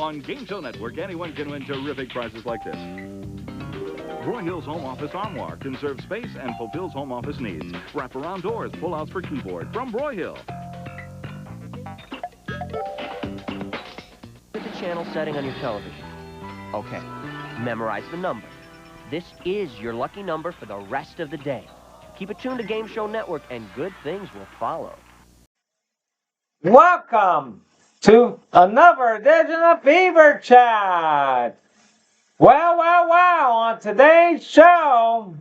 On Game Show Network, anyone can win terrific prizes like this. Broyhill's Home Office Armoire conserves space and fulfills home office needs. Wraparound doors, pull-outs for keyboard from Broyhill. Put the channel setting on your television. Okay, memorize the number. This is your lucky number for the rest of the day. Keep it tuned to Game Show Network and good things will follow. Welcome to another edition of Fever Chat. Well, on today's show,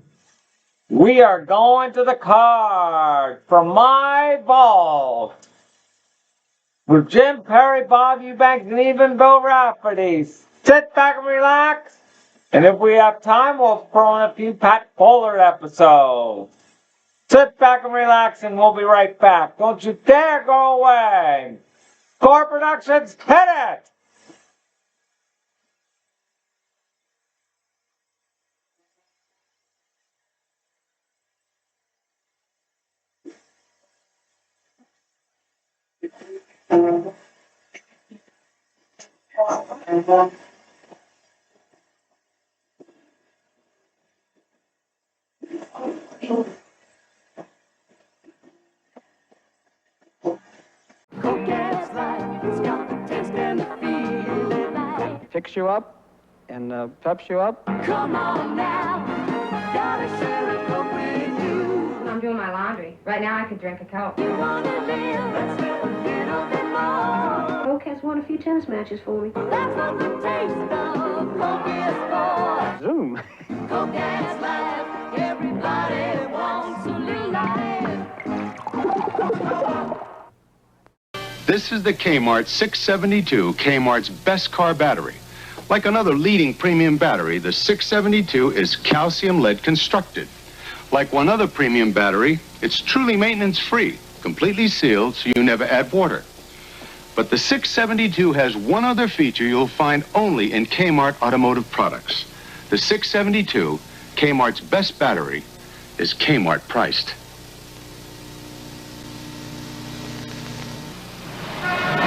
we are going to the card from my vault with Jim Perry, Bob Eubanks, and even Bill Rafferty. Sit back and relax, and if we have time, we'll throw in a few Pat Pollard episodes. Sit back and relax, and we'll be right back. Don't you dare go away. Core Productions, hit it! Picks you up and peps you up. Come on now, gotta share a Coke with you. I'm doing my laundry. Right now I could drink a Coke. You wanna live, let's live a little bit more. Coke has won a few tennis matches for me. That's what the taste of Coke is for. Zoom. Coke has life, everybody wants a little life. This is the Kmart 672, Kmart's best car battery. Like another leading premium battery, the 672 is calcium lead constructed. Like one other premium battery, it's truly maintenance-free, completely sealed so you never add water. But the 672 has one other feature you'll find only in Kmart automotive products. The 672, Kmart's best battery, is Kmart priced.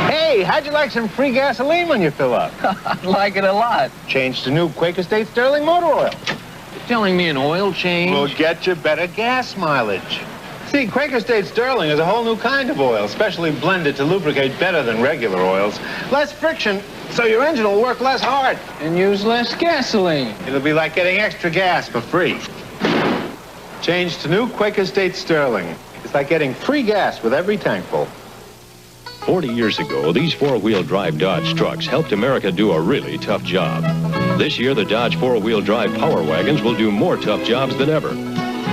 Hey, how'd you like some free gasoline when you fill up? I'd like it a lot. Change to new Quaker State Sterling motor oil. You're telling me an oil change? Will get you better gas mileage. See, Quaker State Sterling is a whole new kind of oil, specially blended to lubricate better than regular oils. Less friction, so your engine will work less hard. And use less gasoline. It'll be like getting extra gas for free. Change to new Quaker State Sterling. It's like getting free gas with every tankful. 40 years ago, these four-wheel drive Dodge trucks helped America do a really tough job. This year, the Dodge four-wheel drive Power Wagons will do more tough jobs than ever.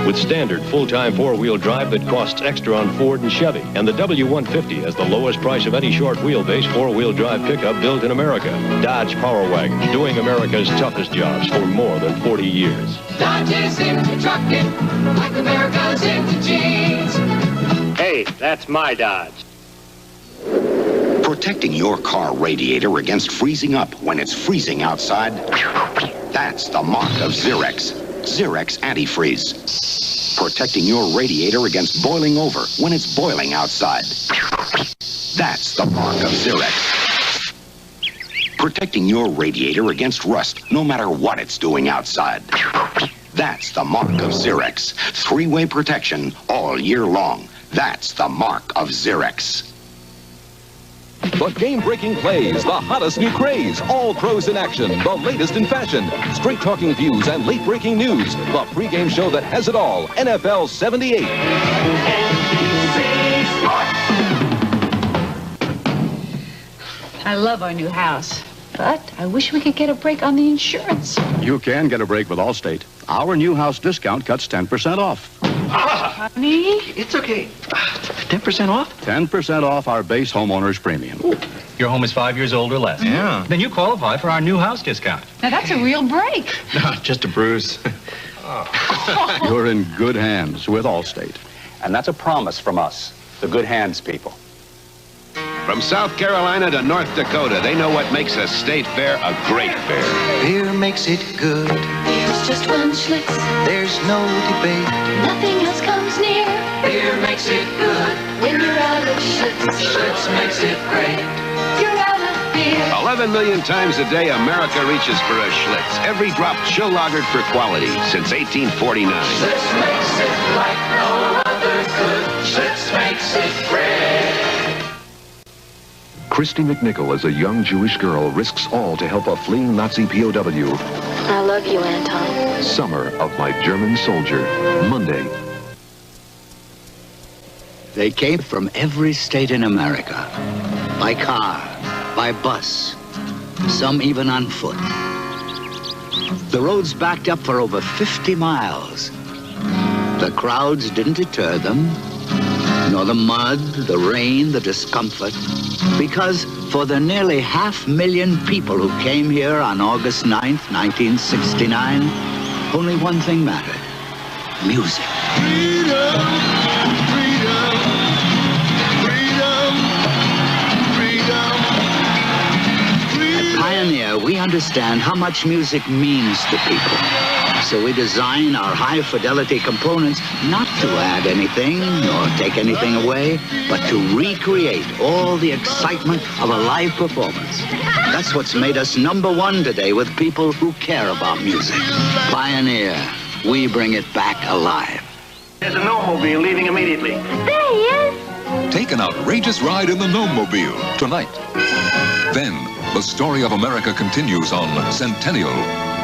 With standard full-time four-wheel drive that costs extra on Ford and Chevy, and the W150 has the lowest price of any short wheelbase four-wheel drive pickup built in America. Dodge Power Wagons, doing America's toughest jobs for more than 40 years. Dodge is into trucking, like America's into jeans. Hey, that's my Dodge. Protecting your car radiator against freezing up when it's freezing outside, that's the mark of Xerex. Xerex Antifreeze. Protecting your radiator against boiling over when it's boiling outside. That's the mark of Xerex. Protecting your radiator against rust no matter what it's doing outside. That's the mark of Xerex. Three-way protection all year long. That's the mark of Xerex. The game-breaking plays, the hottest new craze, all pros in action, the latest in fashion, straight-talking views and late-breaking news, the pregame show that has it all, NFL 78. I love our new house, but I wish we could get a break on the insurance. You can get a break with Allstate. Our new house discount cuts 10% off. Honey? It's okay. 10% off? 10% off our base homeowner's premium. Ooh. Your home is 5 years old or less. Yeah. Then you qualify for our new house discount. Now that's a real break. No, just a bruise. You're in good hands with Allstate. And that's a promise from us, the good hands people. From South Carolina to North Dakota, they know what makes a state fair a great fair. Beer makes it good. Beer's just one Schlitz. There's no debate. Nothing else comes near. Beer makes it good. When you're out of Schlitz, Schlitz makes it great. You're out of beer. 11 million times a day, America reaches for a Schlitz. Every drop chill lagered for quality since 1849. Schlitz makes it like no other could. Schlitz makes it great. Christy McNichol, as a young Jewish girl, risks all to help a fleeing Nazi POW. I love you, Anton. Summer of My German Soldier, Monday. They came from every state in America, by car, by bus, some even on foot. The roads backed up for over 50 miles. The crowds didn't deter them, nor the mud, the rain, the discomfort, because for the nearly 500,000 people who came here on August 9th, 1969, only one thing mattered: music. At Pioneer, we understand how much music means to people. So we design our high-fidelity components not to add anything nor take anything away, but to recreate all the excitement of a live performance. That's what's made us #1 today with people who care about music. Pioneer, we bring it back alive. There's a Gnomemobile leaving immediately. There he is. Take an outrageous ride in the Gnomemobile tonight. Then, the story of America continues on Centennial.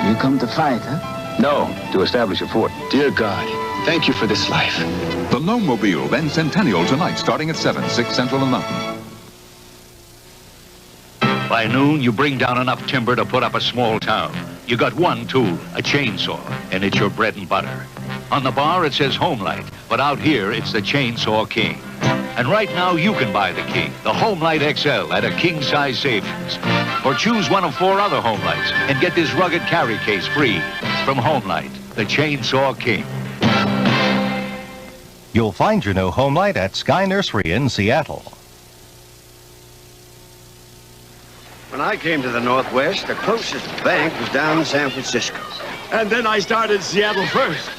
You come to fight, huh? No, to establish a fort. Dear God, thank you for this life. The Gnomemobile, then Centennial tonight, starting at 7, 6 Central and Mountain. By noon, you bring down enough timber to put up a small town. You got one tool, a chainsaw, and it's your bread and butter. On the bar, it says Homelight, but out here, it's the Chainsaw King. And right now, you can buy the King, the Homelight XL, at a king-size savings. Or choose one of 4 other Homelights and get this rugged carry case free from Homelight, the Chainsaw King. You'll find your new Homelight at Sky Nursery in Seattle. When I came to the Northwest, the closest bank was down in San Francisco. And then I started Seattle First.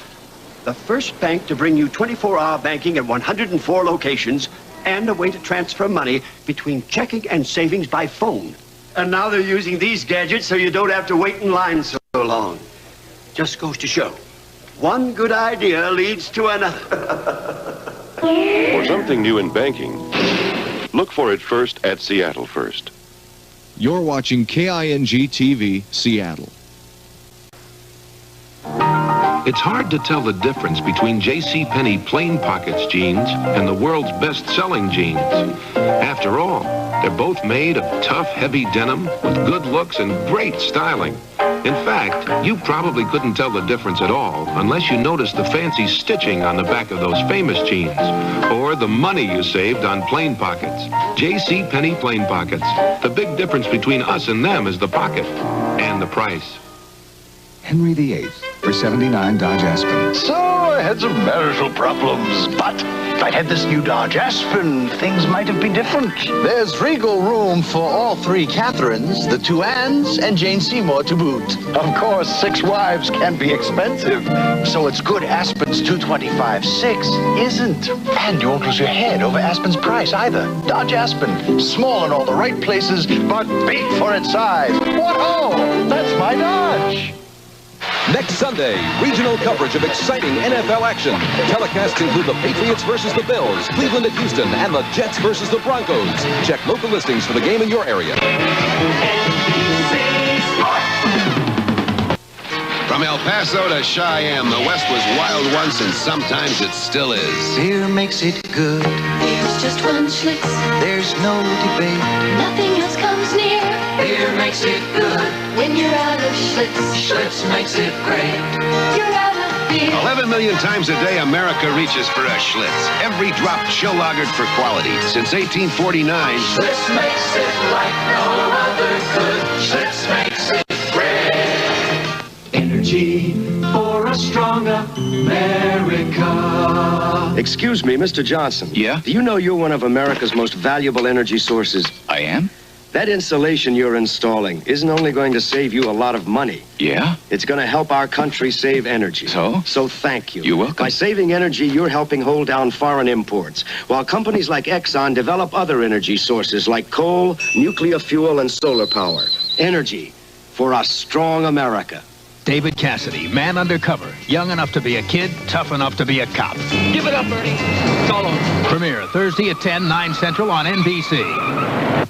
The first bank to bring you 24-hour banking at 104 locations and a way to transfer money between checking and savings by phone. And now they're using these gadgets so you don't have to wait in line so long. Just goes to show, one good idea leads to another. For something new in banking, look for it first at Seattle First. You're watching KING TV, Seattle. It's hard to tell the difference between JCPenney Plain Pockets jeans and the world's best-selling jeans. After all, they're both made of tough, heavy denim with good looks and great styling. In fact, you probably couldn't tell the difference at all unless you noticed the fancy stitching on the back of those famous jeans, or the money you saved on Plain Pockets. JCPenney Plain Pockets. The big difference between us and them is the pocket and the price. Henry VIII for 79 Dodge Aspen. So I had some marital problems, but if I'd had this new Dodge Aspen, things might have been different. There's regal room for all 3 Catherines, the 2 Annes, and Jane Seymour to boot. Of course, 6 wives can be expensive, so it's good Aspen's 225/6 isn't. And you won't lose your head over Aspen's price either. Dodge Aspen, small in all the right places, but big for its size. What ho! That's my Dodge. Next Sunday, regional coverage of exciting NFL action. Telecasts include the Patriots versus the Bills, Cleveland at Houston, and the Jets versus the Broncos. Check local listings for the game in your area. From El Paso to Cheyenne, the West was wild once, and sometimes it still is. Beer makes it good. There's just one Schlitz. There's no debate. Nothing else comes near. Beer makes it good. When you're out of Schlitz, Schlitz makes it great. You're out of beer. 11 million times a day, America reaches for a Schlitz. Every drop chill lagered for quality since 1849. Schlitz makes it like no other could. Schlitz makes it great. Energy for a strong America. Excuse me, Mr. Johnson. Yeah? Do you know you're one of America's most valuable energy sources? I am? That insulation you're installing isn't only going to save you a lot of money. Yeah? It's going to help our country save energy. So? So thank you. You're welcome. By saving energy, you're helping hold down foreign imports, while companies like Exxon develop other energy sources like coal, nuclear fuel, and solar power. Energy for a strong America. David Cassidy, man undercover, young enough to be a kid, tough enough to be a cop. Give it up, Bertie. It's all over. Premiere Thursday at 10, 9 Central on NBC.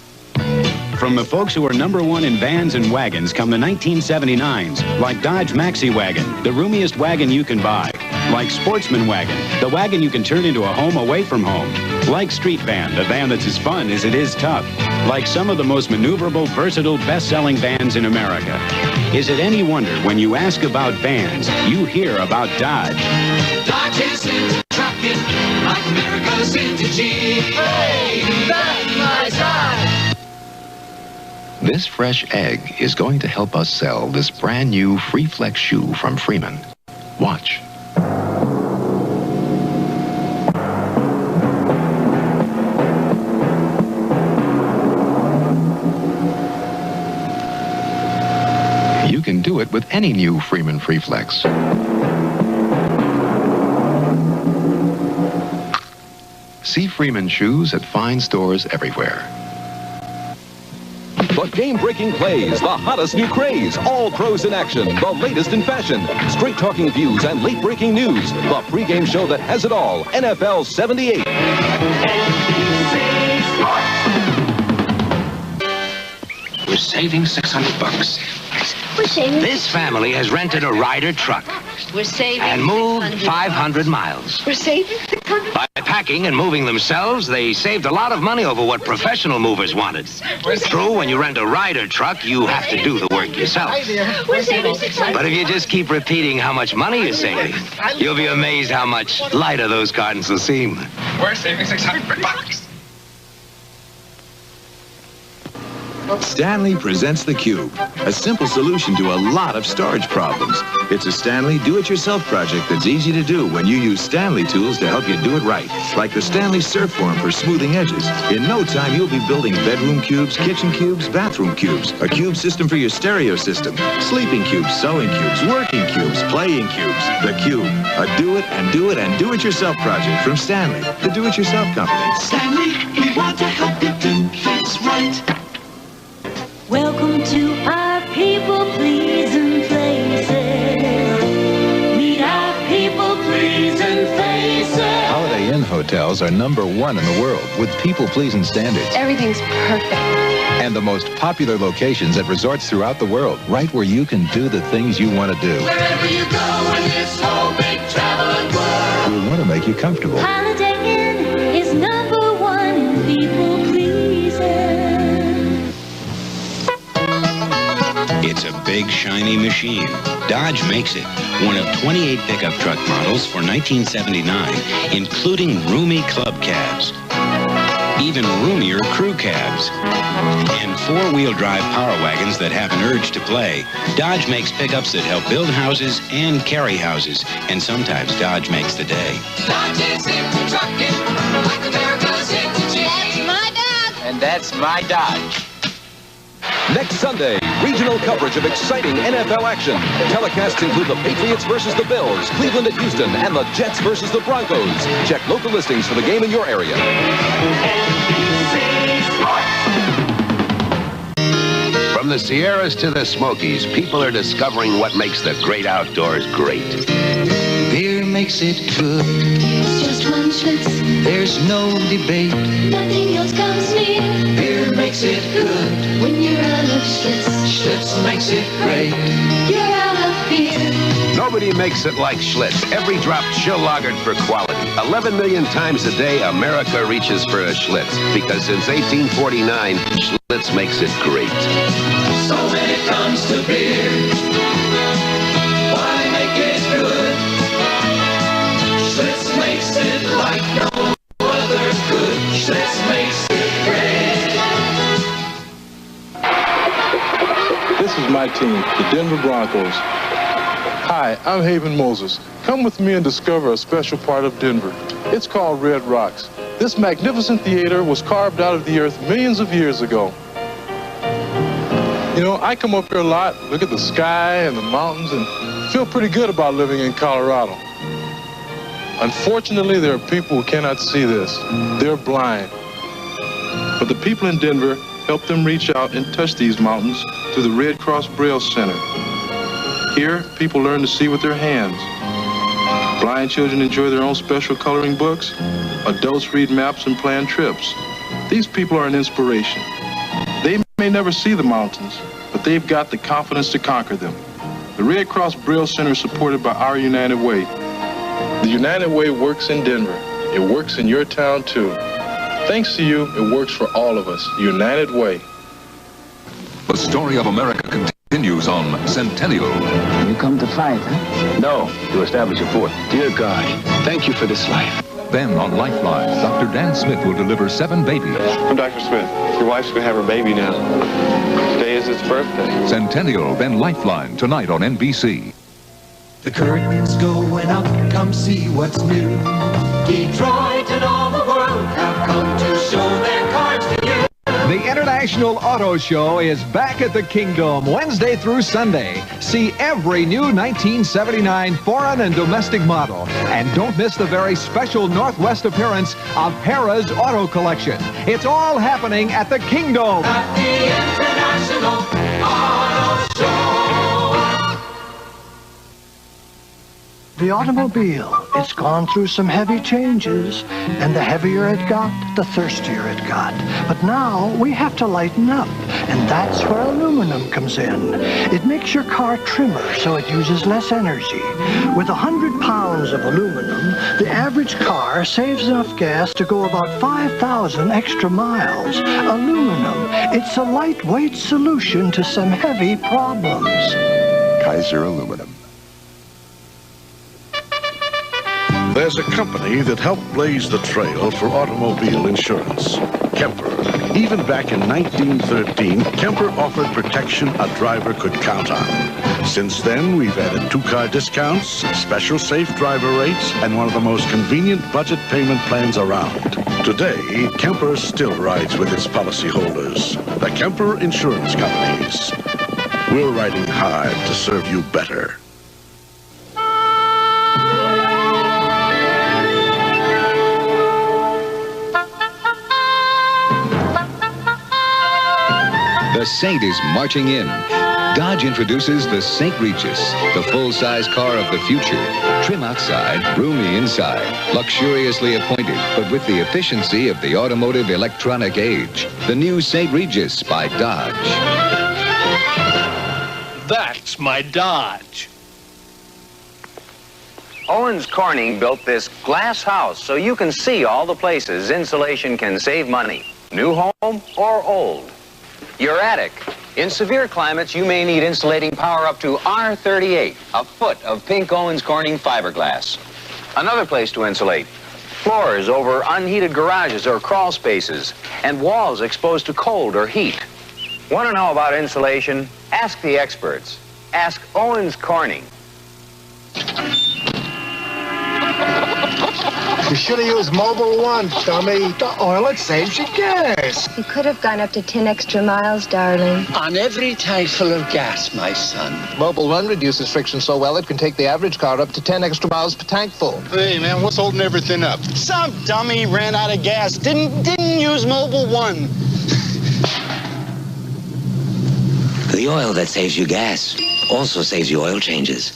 From the folks who are #1 in vans and wagons come the 1979s, like Dodge Maxi Wagon, the roomiest wagon you can buy. Like Sportsman Wagon, the wagon you can turn into a home away from home. Like Street Van, the van that's as fun as it is tough. Like some of the most maneuverable, versatile, best-selling vans in America. Is it any wonder when you ask about vans, you hear about Dodge? Dodge is into trucking, like America's into Jeep. Hey, that's my side. This fresh egg is going to help us sell this brand new Free Flex shoe from Freeman. Watch. You can do it with any new Freeman Free Flex. See Freeman shoes at fine stores everywhere. The game-breaking plays, the hottest new craze, all pros in action, the latest in fashion, straight-talking views and late-breaking news, the pregame show that has it all, NFL 78. We're saving $600. We're saving. This family has rented a Ryder truck We're saving. and moved 600. 500 miles. We're saving 600. By packing and moving themselves, they saved a lot of money over what professional movers wanted. True, when you rent a Ryder truck, you have to do the work yourself. We're saving 600. But if you just keep repeating how much money you're saving, you'll be amazed how much lighter those cartons will seem. We're saving $600. Stanley presents the Cube, a simple solution to a lot of storage problems. It's a Stanley do-it-yourself project that's easy to do when you use Stanley tools to help you do it right, like the Stanley Surf Form for smoothing edges. In no time, you'll be building bedroom cubes, kitchen cubes, bathroom cubes, a cube system for your stereo system, sleeping cubes, sewing cubes, working cubes, playing cubes. The Cube, a do-it-yourself project from Stanley, the do-it-yourself company. Stanley, we want to help you do things right. Welcome to our people-pleasing places. Meet our people-pleasing faces. Holiday Inn hotels are #1 in the world with people-pleasing standards. Everything's perfect. And the most popular locations at resorts throughout the world, right where you can do the things you want to do. Wherever you go in this whole big traveling world. We want to make you comfortable. Holiday Inn is #1 in people-pleasing. It's a big, shiny machine. Dodge makes it. One of 28 pickup truck models for 1979, including roomy club cabs. Even roomier crew cabs. And four-wheel drive power wagons that have an urge to play. Dodge makes pickups that help build houses and carry houses. And sometimes Dodge makes the day. Dodge is into trucking, like America's into Jeep. That's my dad. And that's my Dodge. Next Sunday, regional coverage of exciting NFL action. Telecasts include the Patriots versus the Bills, Cleveland at Houston, and the Jets versus the Broncos. Check local listings for the game in your area. From the Sierras to the Smokies, people are discovering what makes the great outdoors great. Beer makes it good. It's just one Schlitz. There's no debate. Nothing else comes near. Beer makes it good. When you're out of Schlitz. Schlitz makes it great. You're out of beer. Nobody makes it like Schlitz. Every drop chill lagered for quality. 11 million times a day, America reaches for a Schlitz. Because since 1849, Schlitz makes it great. So when it comes to beer, why make it good? Schlitz makes it like no other good. Schlitz makes it great. This is my team, the Denver Broncos. Hi, I'm Haven Moses. Come with me and discover a special part of Denver. It's called Red Rocks. This magnificent theater was carved out of the earth millions of years ago. You know, I come up here a lot, look at the sky and the mountains, and feel pretty good about living in Colorado. Unfortunately, there are people who cannot see this. They're blind. But the people in Denver help them reach out and touch these mountains through the Red Cross Braille Center. Here, people learn to see with their hands. Blind children enjoy their own special coloring books. Adults read maps and plan trips. These people are an inspiration. They may never see the mountains, but they've got the confidence to conquer them. The Red Cross Braille Center is supported by Our United Way. The United Way works in Denver. It works in your town, too. Thanks to you, it works for all of us. United Way. The story of America continues on Centennial. You come to fight, huh? No, to establish a fort. Dear God, thank you for this life. Then on Lifeline, Dr. Dan Smith will deliver 7 babies. I'm Dr. Smith. Your wife's going to have her baby now. Today is its birthday. Centennial, then Lifeline, tonight on NBC. The curtain's going up, come see what's new. Detroit and all the world have come to show their cards to you. The International Auto Show is back at the Kingdom Wednesday through Sunday. See every new 1979 foreign and domestic model. And don't miss the very special Northwest appearance of Harrah's Auto Collection. It's all happening at the Kingdom. At the International Auto Show. The automobile, it's gone through some heavy changes, and the heavier it got, the thirstier it got. But now we have to lighten up, and that's where aluminum comes in. It makes your car trimmer so it uses less energy. With 100 pounds of aluminum, the average car saves enough gas to go about 5,000 extra miles. Aluminum, it's a lightweight solution to some heavy problems. Kaiser Aluminum. There's a company that helped blaze the trail for automobile insurance, Kemper. Even back in 1913, Kemper offered protection a driver could count on. Since then, we've added 2-car discounts, special safe driver rates, and one of the most convenient budget payment plans around. Today, Kemper still rides with its policyholders, the Kemper Insurance Companies. We're riding hard to serve you better. The Saint is marching in. Dodge introduces the St. Regis, the full-size car of the future. Trim outside, roomy inside, luxuriously appointed, but with the efficiency of the automotive electronic age. The new St. Regis by Dodge. That's my Dodge. Owens Corning built this glass house so you can see all the places insulation can save money. New home or old. Your attic. In severe climates, you may need insulating power up to R38, a foot of pink Owens Corning fiberglass. Another place to insulate. Floors over unheated garages or crawl spaces, and walls exposed to cold or heat. Want to know about insulation? Ask the experts. Ask Owens Corning. You should have used Mobil 1, dummy. The oil, it saves you gas. You could have gone up to 10 extra miles, darling. On every tank full of gas, my son. Mobil 1 reduces friction so well it can take the average car up to 10 extra miles per tank full. Hey, man, what's holding everything up? Some dummy ran out of gas. Didn't use Mobil 1. The oil that saves you gas also saves you oil changes.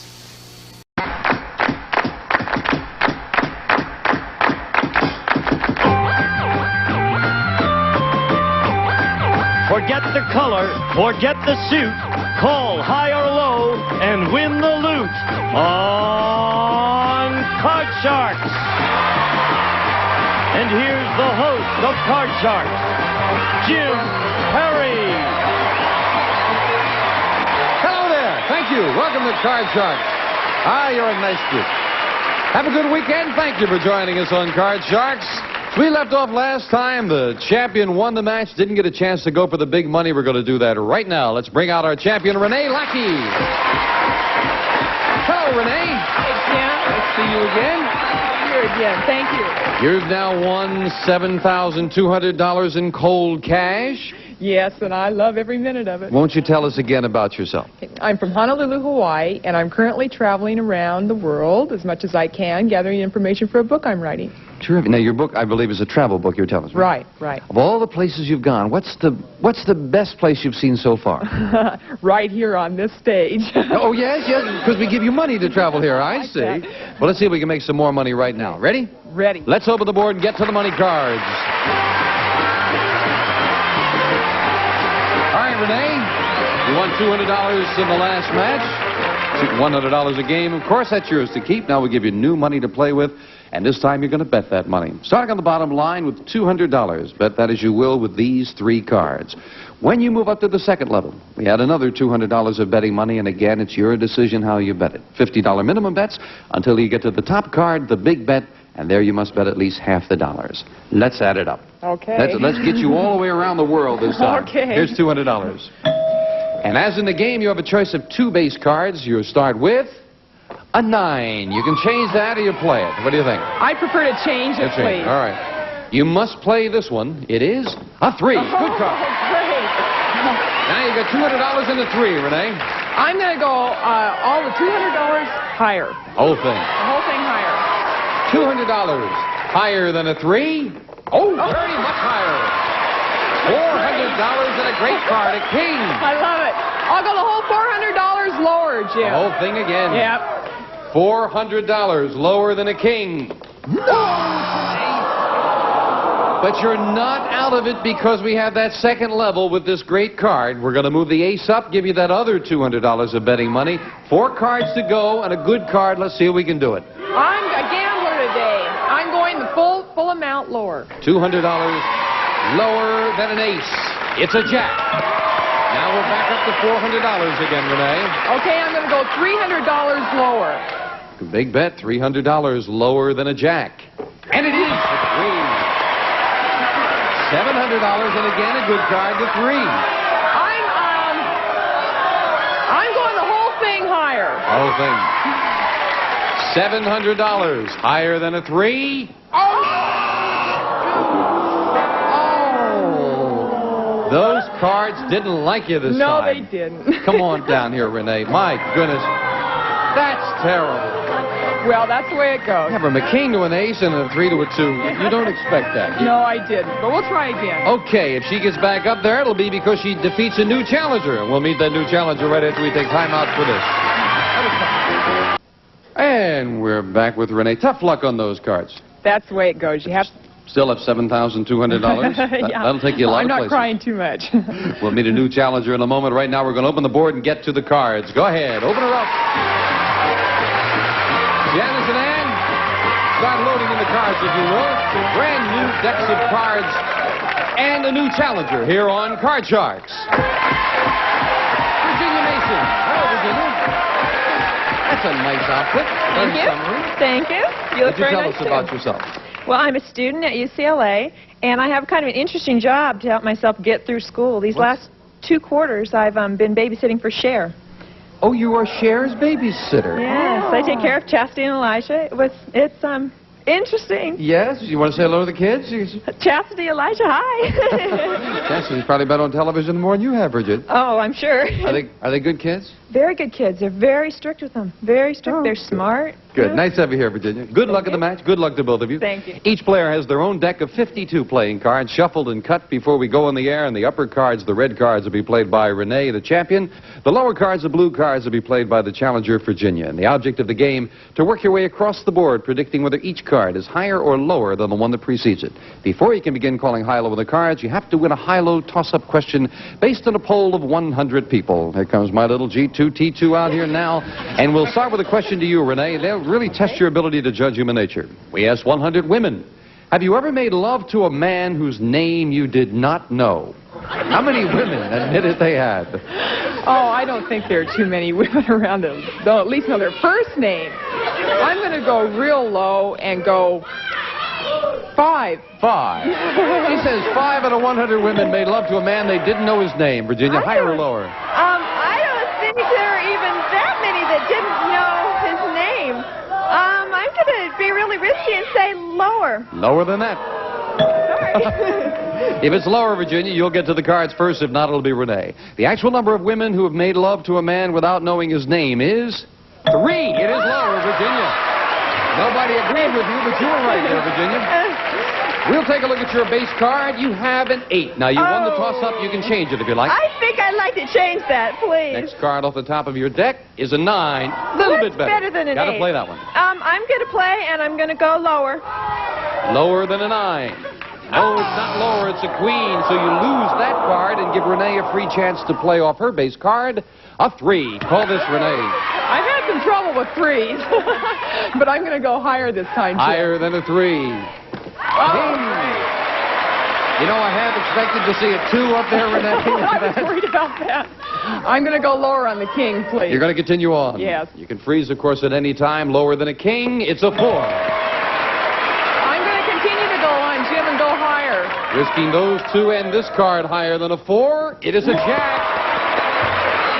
Forget the color, forget the suit. Call high or low and win the loot on Card Sharks. And here's the host of Card Sharks, Jim Perry. Hello there. Thank you. Welcome to Card Sharks. You're a nice group. Have a good weekend. Thank you for joining us on Card Sharks. We left off last time. The champion won the match, didn't get a chance to go for the big money. We're going to do that right now. Let's bring out our champion, Renee Lackey. Hello, Renee. Hey, Jim. Nice to see you again. Here again. Thank you. You've now won $7,200 in cold cash. Yes, and I love every minute of it. Won't you tell us again about yourself? I'm from Honolulu, Hawaii, and I'm currently traveling around the world as much as I can, gathering information for a book I'm writing. Terrific. Now, your book, I believe, is a travel book you're telling us. Right, right. Of all the places you've gone, what's the best place you've seen so far? Right here on this stage. Oh, yes, yes, because we give you money to travel here. I see. Well, let's see if we can make some more money right now. Ready? Ready. Let's open the board and get to the money cards. All right, Renee, you won $200 in the last match. $100 a game. Of course, that's yours to keep. Now we give you new money to play with, and this time you're going to bet that money. Starting on the bottom line with $200. Bet that as you will with these 3 cards. When you move up to the second level, we add another $200 of betting money, and again, it's your decision how you bet it. $50 minimum bets until you get to the top card, the big bet, and there you must bet at least half the dollars. Let's add it up. Okay. Let's get you all the way around the world this time. Okay. Here's $200. And as in the game, you have a choice of 2 base cards. You'll start with a 9. You can change that or you play it. What do you think? I prefer to change it, please. All right. You must play this one. It is a 3. Good card. Great. Now you got $200 and a 3, Renee. I'm going to go all the $200 higher. Whole thing. The whole thing higher. $200 higher than a 3. Oh, very much higher. $400 and a great card, a king. I love it. I'll go the whole $400 lower, Jim. The whole thing again. Yep. $400 lower than a king. But you're not out of it because we have that second level with this great card. We're going to move the ace up, give you that other $200 of betting money. 4 cards to go and a good card. Let's see if we can do it. I'm a gambler today. I'm going the full amount lower. $200 lower than an ace. It's a jack. Now we're back up to $400 again, Renee. Okay, I'm going to go $300 lower. Big bet, $300 lower than a jack. And it is a 3. $700 and again a good card to 3. I'm going the whole thing higher. Whole thing. $700 higher than a 3. Those cards didn't like you this time. No, they didn't. Come on down here, Renee. My goodness. That's terrible. Well, that's the way it goes. Yeah, from a king to an ace and a 3 to a 2. You don't expect that. No, I didn't. But we'll try again. Okay, if she gets back up there, it'll be because she defeats a new challenger. And we'll meet that new challenger right after we take time out for this. And we're back with Renee. Tough luck on those cards. That's the way it goes. You have to... Still have $7,200. Yeah. That'll take you a lot I'm of not places. crying too much. We'll meet a new challenger in a moment. Right now, we're going to open the board and get to the cards. Go ahead. Open her up. Janice and Ann, start loading in the cards, if you will. Brand new decks of cards and a new challenger here on Card Sharks. Virginia Mason. Hello, Virginia. That's a nice outfit. Thank you. Thank you. You look Could you very tell nice us too. about yourself? Well, I'm a student at UCLA, and I have kind of an interesting job to help myself get through school. These last 2 quarters, I've been babysitting for Cher. Oh, you are Cher's babysitter. Yes, I take care of Chastity and Elijah. It's interesting. Yes? You want to say hello to the kids? Chastity, Elijah, hi. Chastity's probably been on television more than you have, Bridget. Oh, I'm sure. Are they good kids? Very good kids. They're very strict with them. Very strict. They're smart. Good. Nice to have you here, Virginia. Good luck in the match. Good luck to both of you. Thank you. Each player has their own deck of 52 playing cards, shuffled and cut before we go in the air, and the upper cards, the red cards, will be played by Renee, the champion. The lower cards, the blue cards, will be played by the challenger, Virginia. And the object of the game, to work your way across the board, predicting whether each card is higher or lower than the one that precedes it. Before you can begin calling high-low with the cards, you have to win a high-low toss-up question based on a poll of 100 people. Here comes my little G2T2 out here now, and we'll start with a question to you, Renee. They'll really test your ability to judge human nature. We asked 100 women, have you ever made love to a man whose name you did not know? How many women admitted they had? Oh, I don't think there are too many women around them. They'll at least know their first name. I'm going to go real low and go 5. 5. He says 5 out of 100 women made love to a man they didn't know his name. Virginia, higher or lower? I don't think there are even that many that didn't know his name. I'm going to be really risky and say lower. Lower than that. Sorry. If it's lower, Virginia, you'll get to the cards first. If not, it'll be Renee. The actual number of women who have made love to a man without knowing his name is 3. It is lower, Virginia. Nobody agreed with you, but you were right there, Virginia. We'll take a look at your base card. You have an 8. Now, you won the toss-up. You can change it if you like. I think I'd like to change that, please. Next card off the top of your deck is a 9. A little bit better. Better than an 8. Gotta play that one. I'm going to play, and I'm going to go lower. Lower than a 9. No, it's not lower. It's a queen. So you lose that card and give Renee a free chance to play off her base card. A 3. Call this, Renee. I've had some trouble with 3s, but I'm going to go higher this time, Jim. Higher than a 3. You know, I have expected to see a 2 up there, Renee. I was worried about that. I'm going to go lower on the king, please. You're going to continue on? Yes. You can freeze, of course, at any time. Lower than a king, it's a 4. I'm going to continue to go on, Jim, and go higher. Risking those 2 and this card higher than a 4, it is a jack.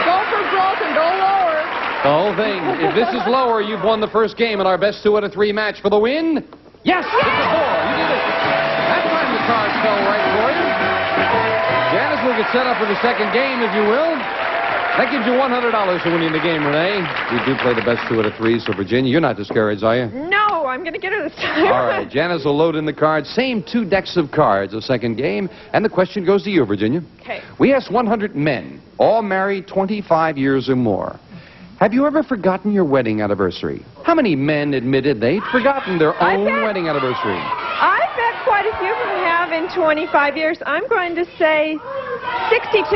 Go for broke and go lower. The whole thing. If this is lower, you've won the first game in our best 2 out of 3 match for the win. Yes, it's a 4. You did it. That time the cards fell right for you. Janice will get set up for the second game, if you will. That gives you $100 for winning the game, Renee. We do play the best 2 out of 3, so Virginia, you're not discouraged, are you? No, I'm going to get her this time. All right, Janice will load in the cards. Same 2 decks of cards, the second game. And the question goes to you, Virginia. Okay. We asked 100 men, all married 25 years or more. Have you ever forgotten your wedding anniversary? How many men admitted they'd forgotten their own wedding anniversary? I bet quite a few of them have in 25 years. I'm going to say 62.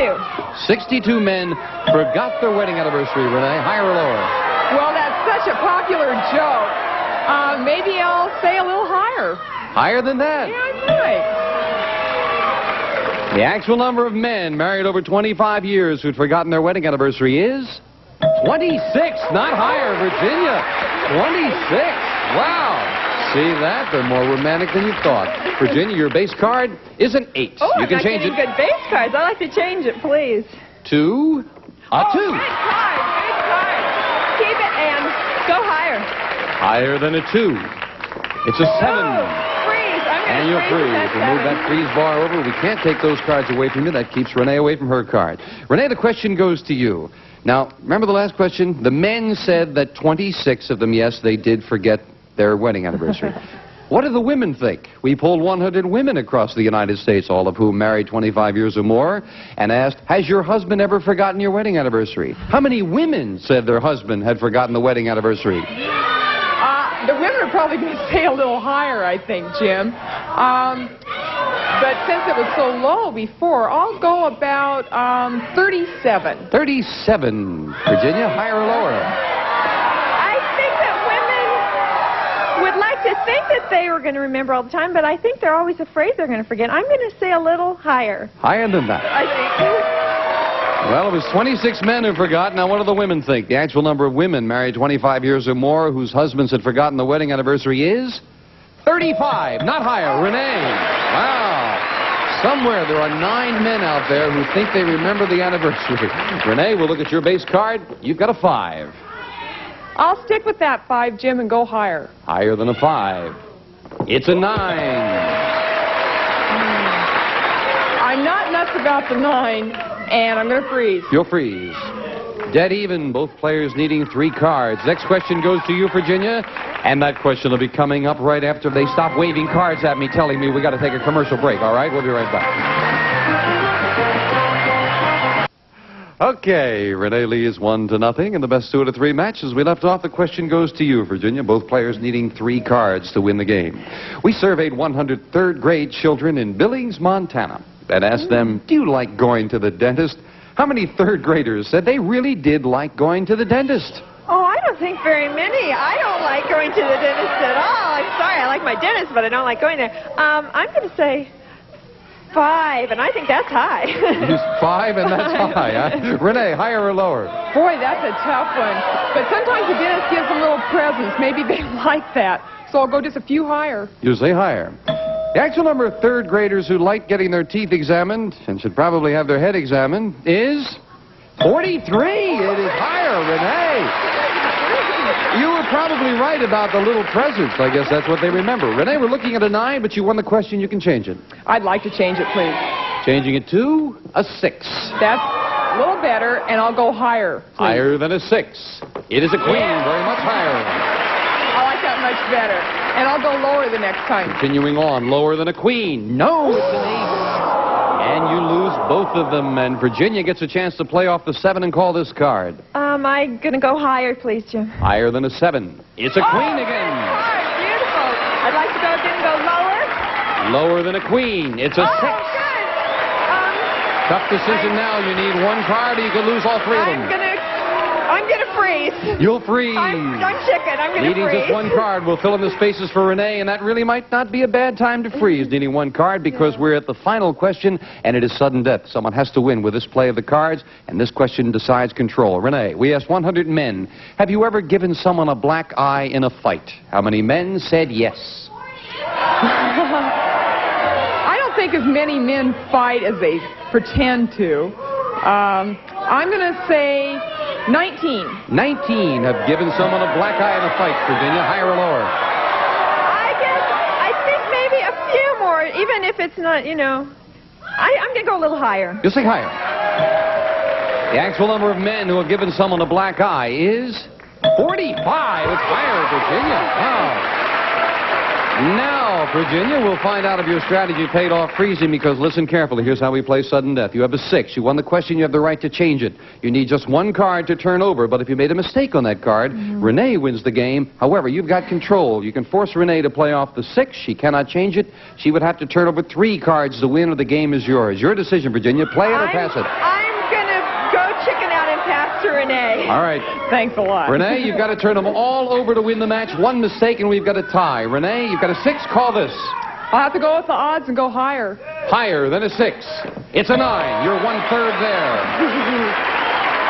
62 men forgot their wedding anniversary, Renee. Higher or lower? Well, that's such a popular joke. Maybe I'll say a little higher. Higher than that? Yeah, I might. The actual number of men married over 25 years who'd forgotten their wedding anniversary is 26, not higher, Virginia. 26. Wow. See that? They're more romantic than you thought. Virginia, your base card is an 8. Oh, you can change it. Good base cards. I'd like to change it, please. To a 2. Good card. Good card. Keep it and go higher. Higher than a 2. It's a 7. Freeze. And you're free. If you move that freeze bar over, we can't take those cards away from you. That keeps Renee away from her card. Renee, the question goes to you. Now, remember the last question? The men said that 26 of them, yes, they did forget their wedding anniversary. What do the women think? We polled 100 women across the United States, all of whom married 25 years or more, and asked, has your husband ever forgotten your wedding anniversary? How many women said their husband had forgotten the wedding anniversary? The women are probably going to say a little higher, I think, Jim. But since it was so low before, I'll go about 37. 37. Virginia, higher or lower? I think that women would like to think that they were going to remember all the time, but I think they're always afraid they're going to forget. I'm going to say a little higher. Higher than that. I think. Well, it was 26 men who forgot. Now, what do the women think? The actual number of women married 25 years or more whose husbands had forgotten the wedding anniversary is 35. Not higher. Renee. Wow. Somewhere there are 9 men out there who think they remember the anniversary. Renee, we'll look at your base card. You've got a 5. I'll stick with that 5, Jim, and go higher. Higher than a 5. It's a 9. I'm not nuts about the 9, and I'm going to freeze. You'll freeze. Dead even, both players needing 3 cards. Next question goes to you, Virginia. And that question will be coming up right after they stop waving cards at me, telling me we got to take a commercial break, all right? We'll be right back. Okay, Renee Lee is 1-0 in the best 2 out of 3 matches. We left off. The question goes to you, Virginia. Both players needing 3 cards to win the game. We surveyed 100 third-grade children in Billings, Montana, and asked them, do you like going to the dentist? How many third graders said they really did like going to the dentist? Oh, I don't think very many. I don't like going to the dentist at all. I'm sorry, I like my dentist, but I don't like going there. I'm going to say 5, and I think that's high. Just 5, and that's high, huh? Renee, higher or lower? Boy, that's a tough one. But sometimes the dentist gives them little presents. Maybe they like that. So I'll go just a few higher. You say higher. The actual number of third graders who like getting their teeth examined and should probably have their head examined is 43. It is higher, Renee. You were probably right about the little presents. I guess that's what they remember. Renee, we're looking at a 9, but you won the question. You can change it. I'd like to change it, please. Changing it to a 6. That's a little better, and I'll go higher, please. Higher than a 6. It is a queen, very much higher. I like that much better. And I'll go lower the next time. Continuing on, lower than a queen. No, it's an 8. And you lose both of them, and Virginia gets a chance to play off the 7 and call this card. I'm going to go higher, please, Jim. Higher than a 7. It's a queen again. Oh, beautiful. I'd like to go again, go lower. Lower than a queen. It's a 6. Good. Tough decision now. You need one card or you could lose all 3 of them. I'm gonna freeze. You'll freeze. I'm chicken. I'm gonna Needing freeze. just one card will fill in the spaces for Renee, and that really might not be a bad time to freeze, needing one card, because we're at the final question, and it is sudden death. Someone has to win with this play of the cards, and this question decides control. Renee, we asked 100 men, have you ever given someone a black eye in a fight? How many men said yes? I don't think as many men fight as they pretend to. I'm going to say 19. 19 have given someone a black eye in a fight, Virginia. Higher or lower? I think maybe a few more, even if it's not, I'm going to go a little higher. You'll say higher. The actual number of men who have given someone a black eye is 45. It's higher, Virginia. Wow. Now, Virginia, we'll find out if your strategy paid off freezing, because listen carefully. Here's how we play sudden death. You have a 6. You won the question. You have the right to change it. You need just one card to turn over, but if you made a mistake on that card, Renee wins the game. However, you've got control. You can force Renee to play off the 6. She cannot change it. She would have to turn over 3 cards to win, or the game is yours. Your decision, Virginia. Play it or pass it. I'm going to go chicken out and pass to Renee. All right. Thanks a lot. Renee, you've got to turn them all over to win the match. One mistake, and we've got a tie. Renee, you've got a 6. Call this. I'll have to go with the odds and go higher. Higher than a 6. It's a 9. You're 1/3 there.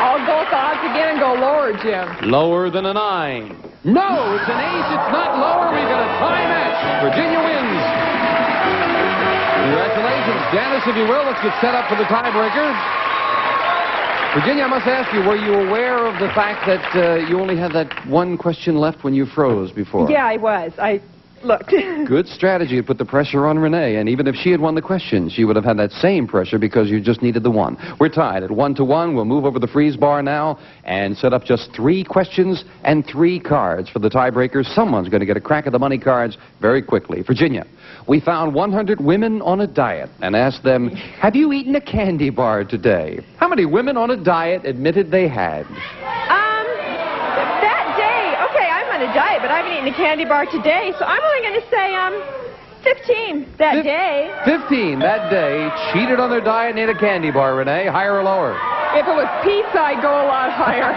I'll go with the odds again and go lower, Jim. Lower than a 9. No, it's an 8. It's not lower. We've got a tie match. Virginia wins. Congratulations. Janice, if you will, let's get set up for the tiebreaker. Virginia, I must ask you, were you aware of the fact that you only had that one question left when you froze before? Yeah, I was. I looked. Good strategy to put the pressure on Renee, and even if she had won the question, she would have had that same pressure because you just needed the one. We're tied at 1-1. We'll move over the freeze bar now and set up just 3 questions and 3 cards for the tiebreakers. Someone's going to get a crack at the money cards very quickly. Virginia, we found 100 women on a diet and asked them, have you eaten a candy bar today? How many women on a diet admitted they had? That day, okay, I'm on a diet, but I haven't eaten a candy bar today, so I'm only going to say 15 that day. 15 that day cheated on their diet and ate a candy bar, Renee. Higher or lower? If it was pizza, I'd go a lot higher.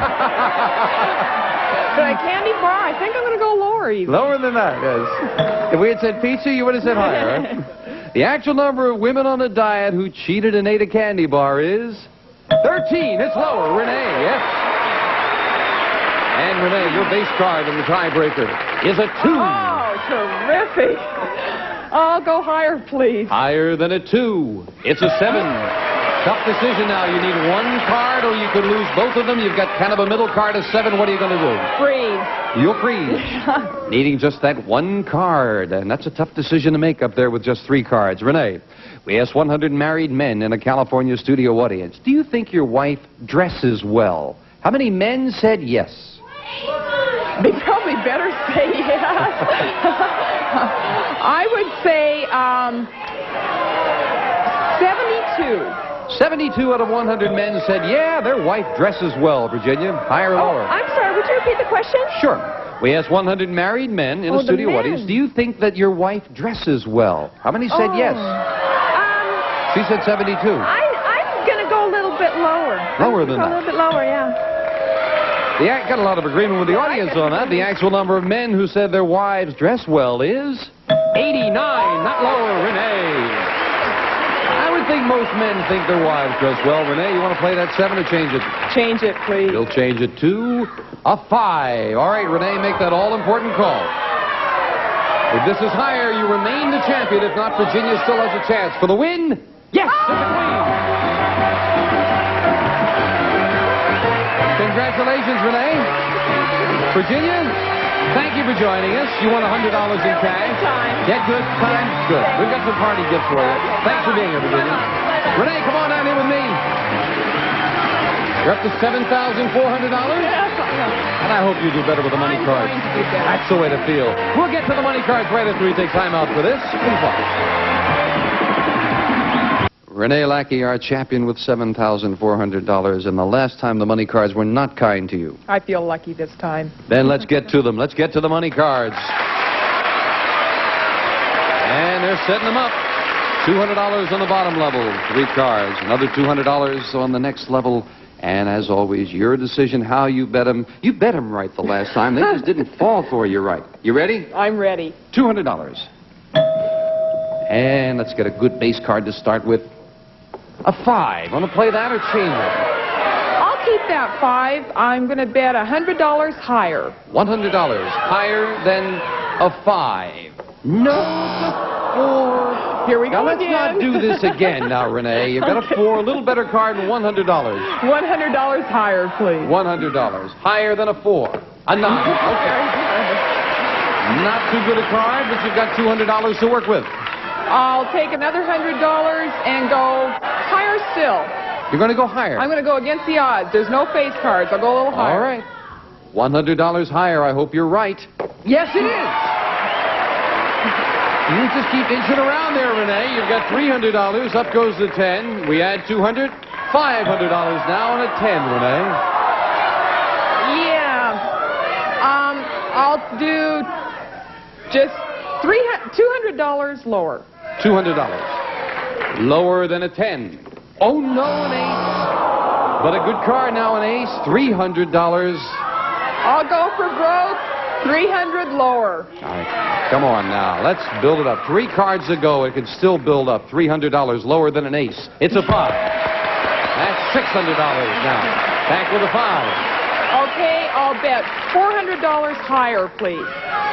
But a candy bar, I think I'm going to go lower even. Lower than that, yes. If we had said pizza, you would have said higher. The actual number of women on a diet who cheated and ate a candy bar is 13. It's lower. Renee, yes. And Renee, your base card in the tiebreaker is a 2. Oh, terrific. I'll go higher, please. Higher than a 2. It's a 7. Tough decision now. You need one card or you could lose both of them. You've got kind of a middle card of 7. What are you going to do? Freeze. You'll freeze. Needing just that one card. And that's a tough decision to make up there with just 3 cards. Renee, we asked 100 married men in a California studio audience, do you think your wife dresses well? How many men said yes? They probably better say yes. I would say 72. 72 out of 100 men said, yeah, their wife dresses well, Virginia. Higher or lower? I'm sorry, would you repeat the question? Sure. We asked 100 married men in a studio audience, do you think that your wife dresses well? How many said yes? She said 72. I'm going to go a little bit lower. Lower than that? A little bit lower, yeah. Got a lot of agreement with the audience on that. The actual number of men who said their wives dress well is 89, not lower, Renee. I would think most men think their wives dress well. Renee, you want to play that 7 or change it? Change it, please. You'll change it to a 5. All right, Renee, make that all-important call. If this is higher, you remain the champion. If not, Virginia still has a chance for the win. Yes, it's a queen. Congratulations, Renee. Virginia, thank you for joining us. You won $100 in cash. Get good time? Good. We've got some party gifts for you. Thanks for being here, Virginia. Renee, come on down here with me. You're up to $7,400? And I hope you do better with the money cards. That's the way to feel. We'll get to the money cards right after we take time out for this. Please watch. Renee Lackey, our champion with $7,400. And the last time the money cards were not kind to you. I feel lucky this time. Then let's get to them. Let's get to the money cards. And they're setting them up. $200 on the bottom level, 3 cards. Another $200 on the next level. And as always, your decision how you bet them. You bet them right the last time. They just didn't fall for you right. You ready? I'm ready. $200. And let's get a good base card to start with. A 5. Want to play that or change it? I'll keep that 5. I'm going to bet $100 higher. $100 higher than a 5. No, it's a 4. Here we go now, let's again. not do this again now, Renee. You've got a 4, a little better card than $100. $100 higher, please. $100. Higher than a 4. A 9. Okay. Not too good a card, but you've got $200 to work with. I'll take another $100 and go higher still. You're going to go higher? I'm going to go against the odds. There's no face cards. I'll go a little higher. All right. $100 higher. I hope you're right. Yes, it is. You just keep inching around there, Renee. You've got $300. Up goes the 10. We add $200. $500 now and a 10, Renee. Yeah. I'll do just $200 lower. $200. Lower than a 10. Oh, no, an ace. But a good card now, an ace. $300. I'll go for broke. $300 lower. All right. Come on now. Let's build it up. 3 cards to go. It can still build up. $300 lower than an ace. It's a 5. That's $600 now. Back with a 5. Okay, I'll bet $400 higher, please.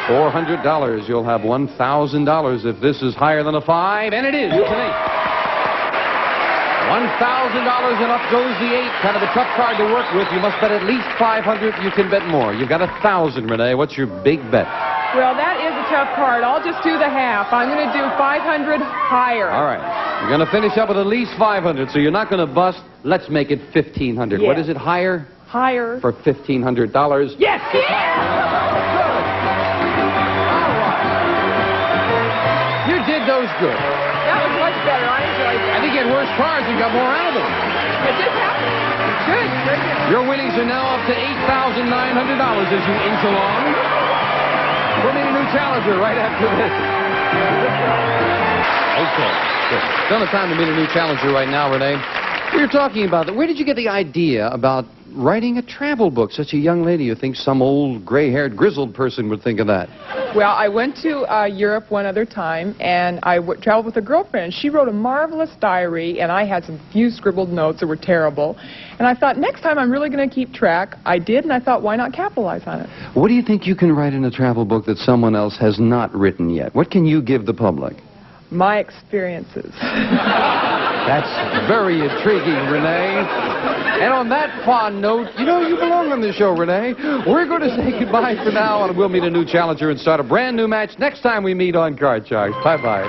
$400. You'll have $1,000 if this is higher than a 5. And it is. It's an 8. $1,000 and up goes the 8. Kind of a tough card to work with. You must bet at least $500. You can bet more. You've got $1,000, Renee. What's your big bet? Well, that is a tough card. I'll just do the half. I'm going to do $500 higher. All right. You're going to finish up with at least $500, so you're not going to bust. Let's make it $1,500. Yes. What is it, higher? Higher. For $1,500. Yes! All right. You did those good. That was much better. I enjoyed that. I think you had worse cards and got more out of them. It just happened. Good. Very good. Your winnings are now up to $8,900 as you inch along. We'll meet a new challenger right after this. Okay. Good. Don't have time to meet a new challenger right now, Renee. We were talking about that. Where did you get the idea about writing a travel book? Such a young lady. You think some old gray-haired, grizzled person would think of that? Well, I went to Europe one other time, and I traveled with a girlfriend. She wrote a marvelous diary, and I had some few scribbled notes that were terrible. And I thought, next time I'm really going to keep track. I did, and I thought, why not capitalize on it? What do you think you can write in a travel book that someone else has not written yet? What can you give the public? My experiences. That's very intriguing, Renee. And on that fond note, you know, you belong on the show, Renee. We're going to say goodbye for now, and we'll meet a new challenger and start a brand new match next time we meet on Card Sharks. Bye-bye.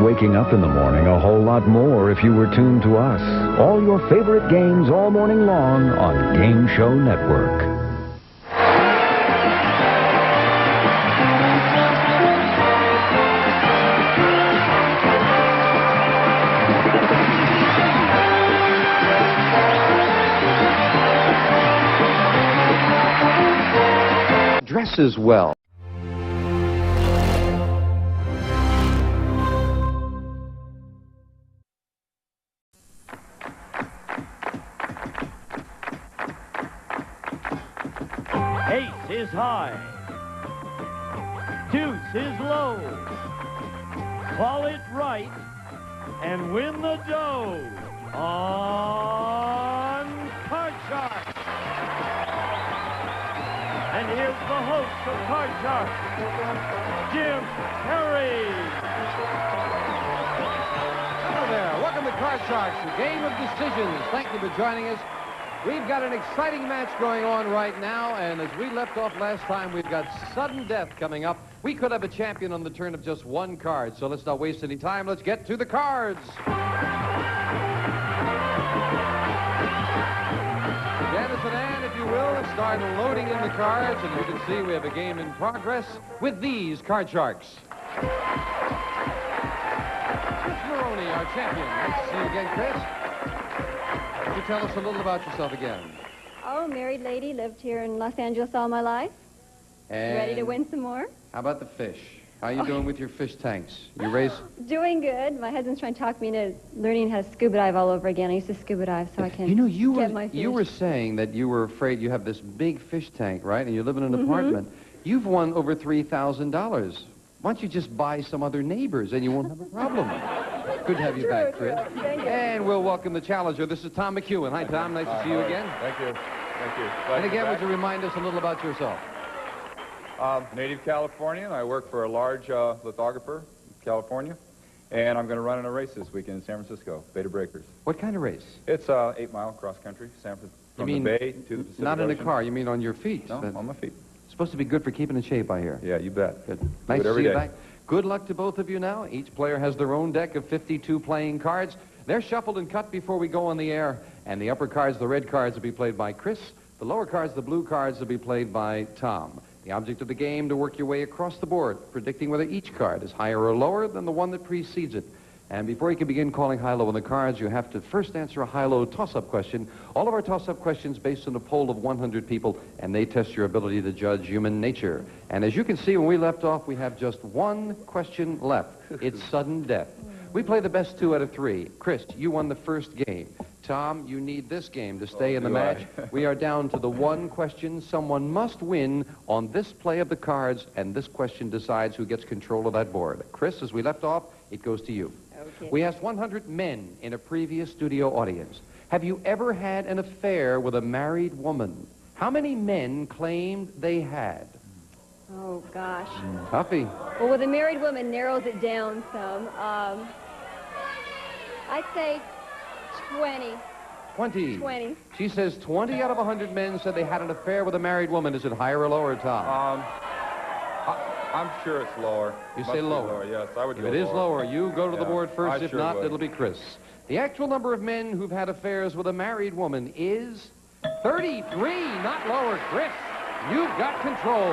Waking up in the morning a whole lot more if you were tuned to us. All your favorite games all morning long on Game Show Network. Dresses well. Ace is high. Deuce is low. Call it right and win the dough on Card Shark. And here's the host of Card Shark, Jim Perry. Hello there. Welcome to Card Sharks, the game of decisions. Thank you for joining us. We've got an exciting match going on right now, and as we left off last time, we've got sudden death coming up. We could have a champion on the turn of just one card, so let's not waste any time. Let's get to the cards. Janice and Ann, if you will, start loading in the cards, and you can see we have a game in progress with these Card Sharks. Chris Maroney, our champion. Nice to see you again, Chris. Could you tell us a little about yourself again? Oh, married lady, lived here in Los Angeles all my life. And ready to win some more? How about the fish? How are you doing with your fish tanks? You raise... Doing good. My husband's trying to talk me into learning how to scuba dive all over again. I used to scuba dive so I can get my fish. You were saying that you were afraid you have this big fish tank, right? And you live in an apartment. You've won over $3,000. Why don't you just buy some other neighbors and you won't have a problem? Good to have you back, Chris. Thank you. And we'll welcome the challenger. This is Tom McEwen. Hi, Tom. Nice to see you again. Thank you. Thank you. And again, would you remind us a little about yourself? Native Californian. I work for a large lithographer in California. And I'm going to run in a race this weekend in San Francisco, Beta Breakers. What kind of race? It's 8-mile cross-country, San Francisco, from the Bay to the Pacific Not in a Ocean. car. You mean on your feet? No, on my feet. Supposed to be good for keeping in shape, I hear. Yeah, you bet. Good. Nice to see you back. Good luck to both of you now. Each player has their own deck of 52 playing cards. They're shuffled and cut before we go on the air. And the upper cards, the red cards, will be played by Chris. The lower cards, the blue cards, will be played by Tom. The object of the game to work your way across the board, predicting whether each card is higher or lower than the one that precedes it. And before you can begin calling high-low on the cards, you have to first answer a high-low toss-up question. All of our toss-up questions based on a poll of 100 people, and they test your ability to judge human nature. And as you can see, when we left off, we have just one question left. It's sudden death. We play the best 2 out of 3. Chris, you won the first game. Tom, you need this game to stay in the match. We are down to the one question. Someone must win on this play of the cards, and this question decides who gets control of that board. Chris, as we left off, it goes to you. Okay. We asked 100 men in a previous studio audience, have you ever had an affair with a married woman? How many men claimed they had? Oh, gosh. Tuffy. Well, with a married woman, narrows it down some. I'd say 20. 20. 20. She says 20 out of 100 men said they had an affair with a married woman. Is it higher or lower, Tom? I'm sure it's lower. You say lower? Yes, I would If go it is lower, you go to the board first. I If sure not, would. it'll be Chris. The actual number of men who've had affairs with a married woman is 33. Not lower, Chris. You've got control.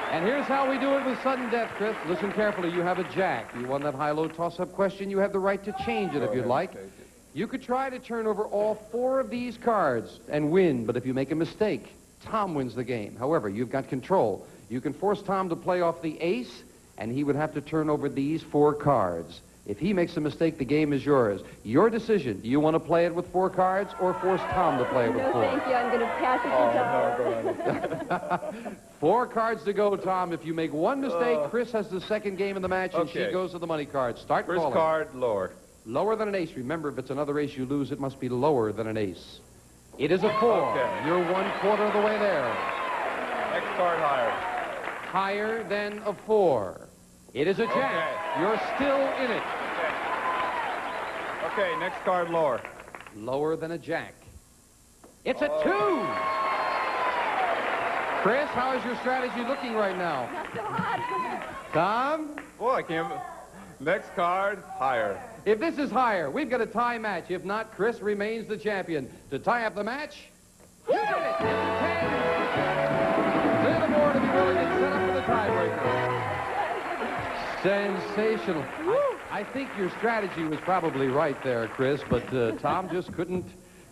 And here's how we do it with sudden death, Chris. Listen carefully. You have a jack. You won that high-low toss-up question. You have the right to change it if you'd like. You could try to turn over all 4 of these cards and win, but if you make a mistake, Tom wins the game. However, you've got control. You can force Tom to play off the ace, and he would have to turn over these 4 cards. If he makes a mistake, the game is yours. Your decision. Do you want to play it with 4 cards or force Tom to play it with 4? No, thank you. I'm going to pass it to Tom. 4 cards to go, Tom. If you make one mistake, Chris has the second game of the match, and she goes to the money cards. Start First calling. card, lower. Lower than an ace. Remember, if it's another ace you lose, it must be lower than an ace. It is a 4. Okay. You're 1/4 of the way there. Next card, higher. Higher than a 4. It is a jack. You're still in it. Okay, next card, lower. Lower than a jack. It's a 2. Chris, how is your strategy looking right now? Not so hot. Tom? Boy, I can't... Next card, higher. If this is higher, we've got a tie match. If not, Chris remains the champion. To tie up the match, you did it. It's a 10. Clear the board if you're willing and set up for the tiebreaker. Sensational. I think your strategy was probably right there, Chris, but Tom just couldn't.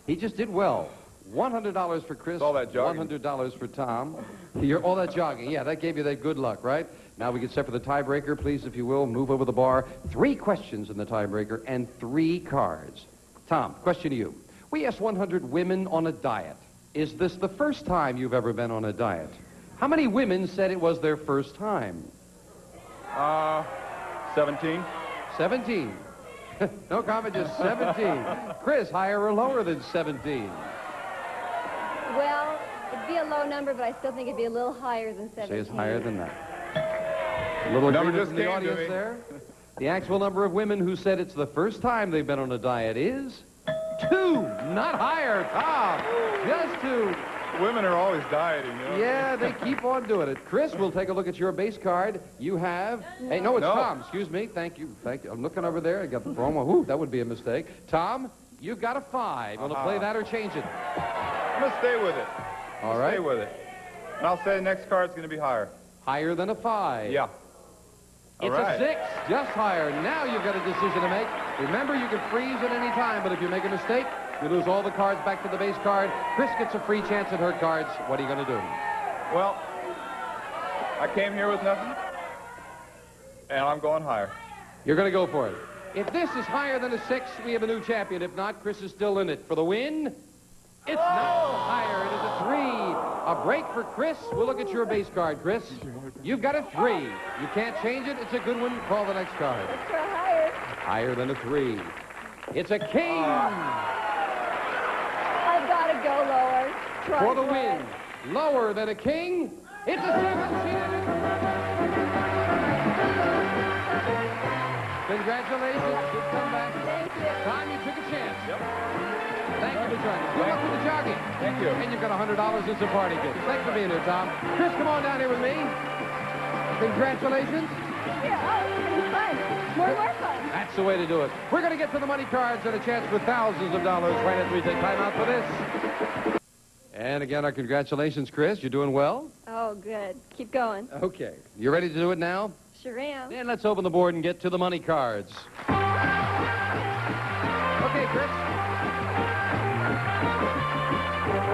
He just did well. $100 for Chris, all that jogging. $100 for Tom. All that jogging, yeah, that gave you that good luck, right? Now we get set for the tiebreaker. Please, if you will, move over the bar. 3 questions in the tiebreaker and 3 cards. Tom, question to you. We asked 100 women on a diet. Is this the first time you've ever been on a diet? How many women said it was their first time? 17. 17. No comment, just 17. Chris, higher or lower than 17? Well, it'd be a low number, but I still think it'd be a little higher than 17. Say it's higher than that. A little agreement from the audience there. The actual number of women who said it's the first time they've been on a diet is 2. Not higher, Tom. Just 2. Women are always dieting, you know? Yeah, they keep on doing it. Chris, we'll take a look at your base card. You have... Hey, no, it's Tom. Excuse me. Thank you. Thank you. I'm looking over there. I got the wrong one. Ooh, that would be a mistake. Tom, you've got a 5. Want to play that or change it? I'm going to stay with it. All right. Stay with it. And I'll say the next card's going to be higher. Higher than a 5. Yeah. It's a 6, just higher. Now you've got a decision to make. Remember, you can freeze at any time, but if you make a mistake, you lose all the cards back to the base card. Chris gets a free chance at her cards. What are you going to do? Well, I came here with nothing, and I'm going higher. You're going to go for it. If this is higher than a 6, we have a new champion. If not, Chris is still in it. For the win, it's now higher. It is a 3. A break for Chris. We'll look at your base card, Chris. You've got a 3. You can't change it. It's a good one. Call the next card. Let's try higher. Higher than a 3. It's a king. I've got to go lower. For the win. Lower than a king. It's a 7. Congratulations. Good comeback. Thank you. Tom, you took a chance. Yep. Thank you for joining us. Good luck with the jogging. Thank you. And you've got $100 in some party gifts. Thanks for being here, Tom. Chris, come on down here with me. Congratulations. Yeah, oh, it's fun. More fun. That's the way to do it. We're going to get to the money cards and a chance for thousands of dollars right after we take time out for this. And again, our congratulations, Chris. You're doing well. Oh, good. Keep going. Okay. You ready to do it now? Sure am. And let's open the board and get to the money cards. Okay, Chris.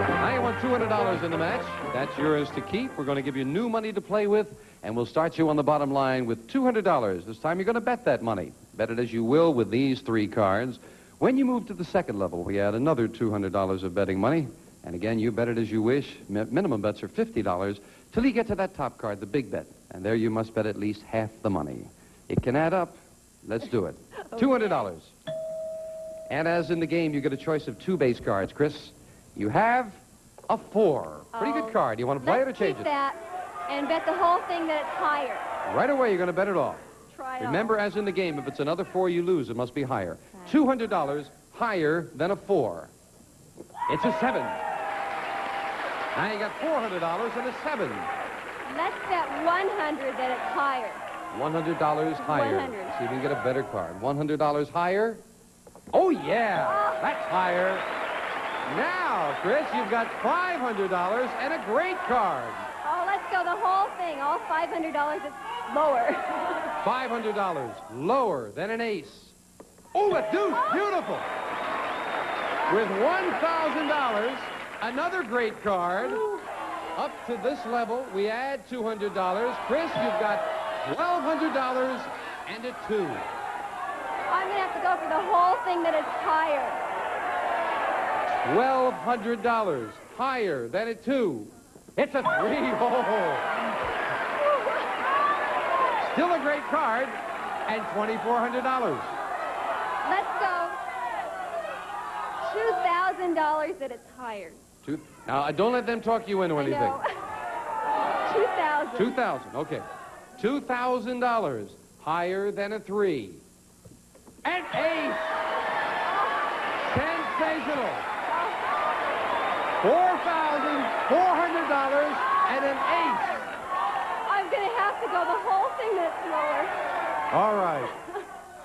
Now you want $200 in the match. That's yours to keep. We're going to give you new money to play with, and we'll start you on the bottom line with $200. This time you're going to bet that money. Bet it as you will with these 3 cards. When you move to the second level, we add another $200 of betting money. And again, you bet it as you wish. Minimum bets are $50 till you get to that top card, the big bet. And there you must bet at least half the money. It can add up. Let's do it. Okay. $200. And as in the game, you get a choice of 2 base cards, Chris. You have a 4. Pretty good card. You want to play it or change it? Let's keep that and bet the whole thing that it's higher. Right away, you're going to bet it all. Try it Remember, as in the game, if it's another 4 you lose, it must be higher. $200 higher than a 4. It's a 7. Now you got $400 and a 7. Let's bet 100 that it's higher. $100 higher. 100. See if you can get a better card. $100 higher. Oh, yeah. That's higher. Now, Chris, you've got $500 and a great card. Oh, let's go the whole thing. All $500 is lower. $500 lower than an ace. Oh, a deuce. Beautiful. With $1,000, another great card. Up to this level, we add $200. Chris, you've got $1,200 and a 2. I'm going to have to go for the whole thing that is higher. $1,200 higher than a 2. It's a 3. Oh. Still a great card and $2,400. Let's go $2,000 that it's higher. Now, don't let them talk you into anything. $2,000. $2,000, okay. $2,000 higher than a 3. An ace! Sensational! $4,400 and an ace! I'm going to have to go the whole thing that's lower. All right.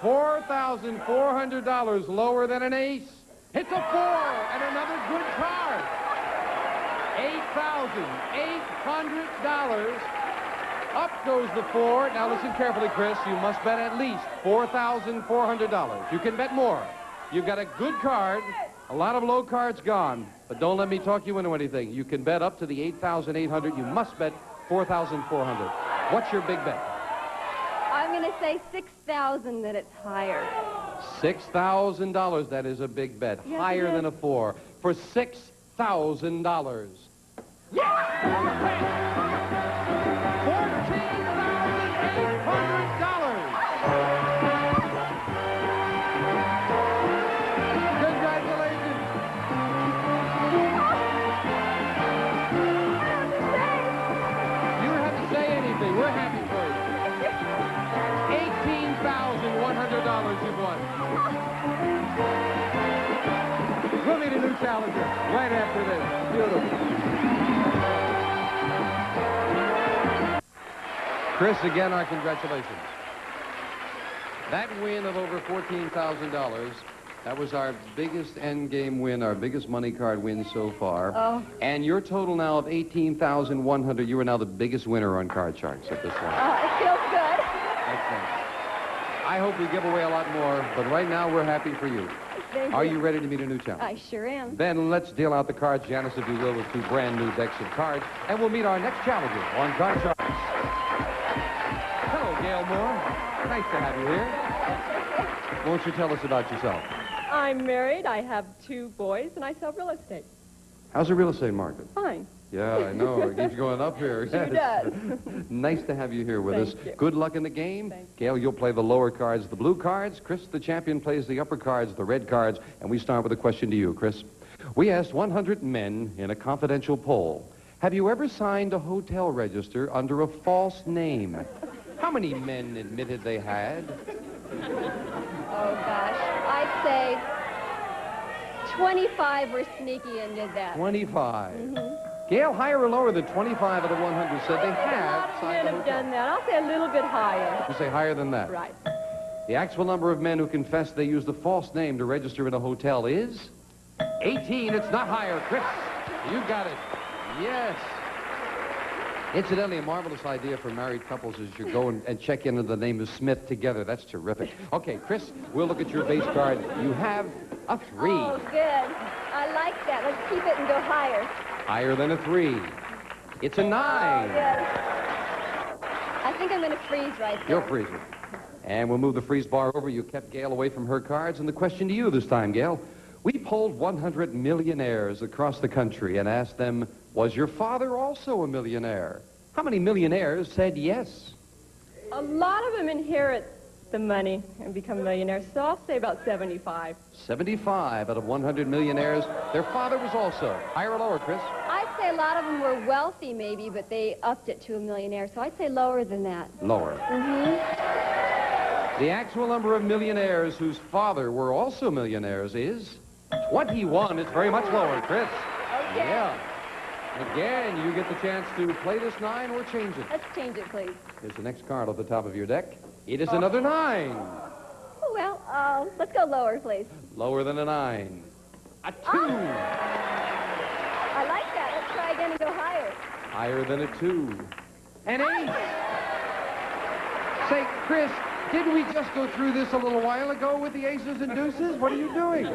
$4,400 lower than an ace. It's a 4 and another good card. $8,800. Up goes the 4. Now listen carefully, Chris. You must bet at least $4,400. You can bet more. You've got a good card. A lot of low cards gone. But don't let me talk you into anything. You can bet up to the $8,800. You must bet $4,400. What's your big bet? I'm going to say $6,000 that it's higher. $6,000. That is a big bet. Yes, higher than a 4. For $6,000. $14,800. Congratulations. You don't have to say anything. We're happy for you. $18,100 you've won. We'll meet a new challenger right after this. Beautiful. Chris, again, our congratulations. That win of over $14,000, that was our biggest end game win, our biggest money card win so far. Oh. And your total now of $18,100, you are now the biggest winner on Card Sharks at this point. It feels good. Excellent. I hope we give away a lot more, but right now we're happy for you. Thank Are you. you ready to meet a new challenge? I sure am. Then let's deal out the cards, Janice, if you will, with 2 brand new decks of cards, and we'll meet our next challenger on Card Sharks. Hello, Gail Moore. Nice to have you here. Won't you tell us about yourself? I'm married. I have 2 boys, and I sell real estate. How's the real estate market? Fine. Yeah, I know. It keeps going up here. Sure does. Nice to have you here with us. Thank you. Good luck in the game. Gail, you'll play the lower cards, the blue cards. Chris, the champion, plays the upper cards, the red cards. And we start with a question to you, Chris. We asked 100 men in a confidential poll, have you ever signed a hotel register under a false name? How many men admitted they had? Oh, gosh. I'd say 25 were sneaky and did that. 25. Mm-hmm. Gail, higher or lower than 25 of the 100 said they have signed a Men have hotel. done that. I'll say a little bit higher. You say higher than that? Right. The actual number of men who confessed they used a false name to register in a hotel is 18. It's not higher. Chris, you got it. Yes. Incidentally, a marvelous idea for married couples is you go and check in under the name of Smith together. That's terrific. Okay, Chris, we'll look at your base card. You have a 3. Oh, good. I like that. Let's keep it and go higher. Higher than a 3. It's a 9. Oh, good. I think I'm going to freeze right there. You're freezing. And we'll move the freeze bar over. You kept Gail away from her cards. And the question to you this time, Gail. We polled 100 millionaires across the country and asked them, was your father also a millionaire? How many millionaires said yes? A lot of them inherit the money and become millionaires, so I'll say about 75. 75 out of 100 millionaires. Their father was also. Higher or lower, Chris? I'd say a lot of them were wealthy, maybe, but they upped it to a millionaire, so I'd say lower than that. Lower. Mm-hmm. The actual number of millionaires whose father were also millionaires is 21. It's very much lower, Chris. Okay. Yeah. Again, you get the chance to play this 9 or change it. Let's change it, please. Here's the next card off the top of your deck. It is another 9. Oh, well, let's go lower, please. Lower than a 9. A 2. I like that. Let's try again and go higher. Higher than a 2. An 8. Say, Chris, didn't we just go through this a little while ago with the aces and deuces? What are you doing?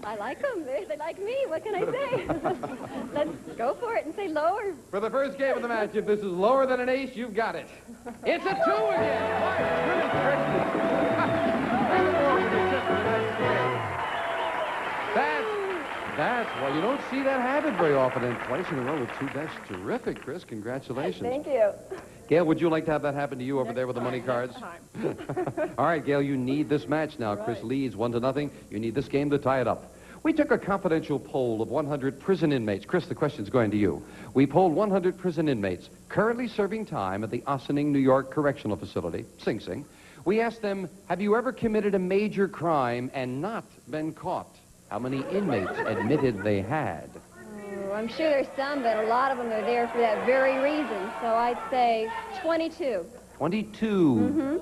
I like them. They like me. What can I say? Let's go for it and say lower. For the first game of the match, if this is lower than an ace, you've got it. It's a 2 again. My goodness gracious. That's why you don't see that happen very often. And twice in a row with 2. That's terrific, Chris. Congratulations. Thank you. Gail, would you like to have that happen to you over there with the money cards? All right, Gail, you need this match now. Chris leads 1-0. You need this game to tie it up. We took a confidential poll of 100 prison inmates. Chris, the question's going to you. We polled 100 prison inmates currently serving time at the Ossining, New York Correctional Facility, Sing Sing. We asked them, have you ever committed a major crime and not been caught? How many inmates admitted they had? Oh, I'm sure there's some, but a lot of them are there for that very reason. So I'd say 22. 22. Mm-hmm.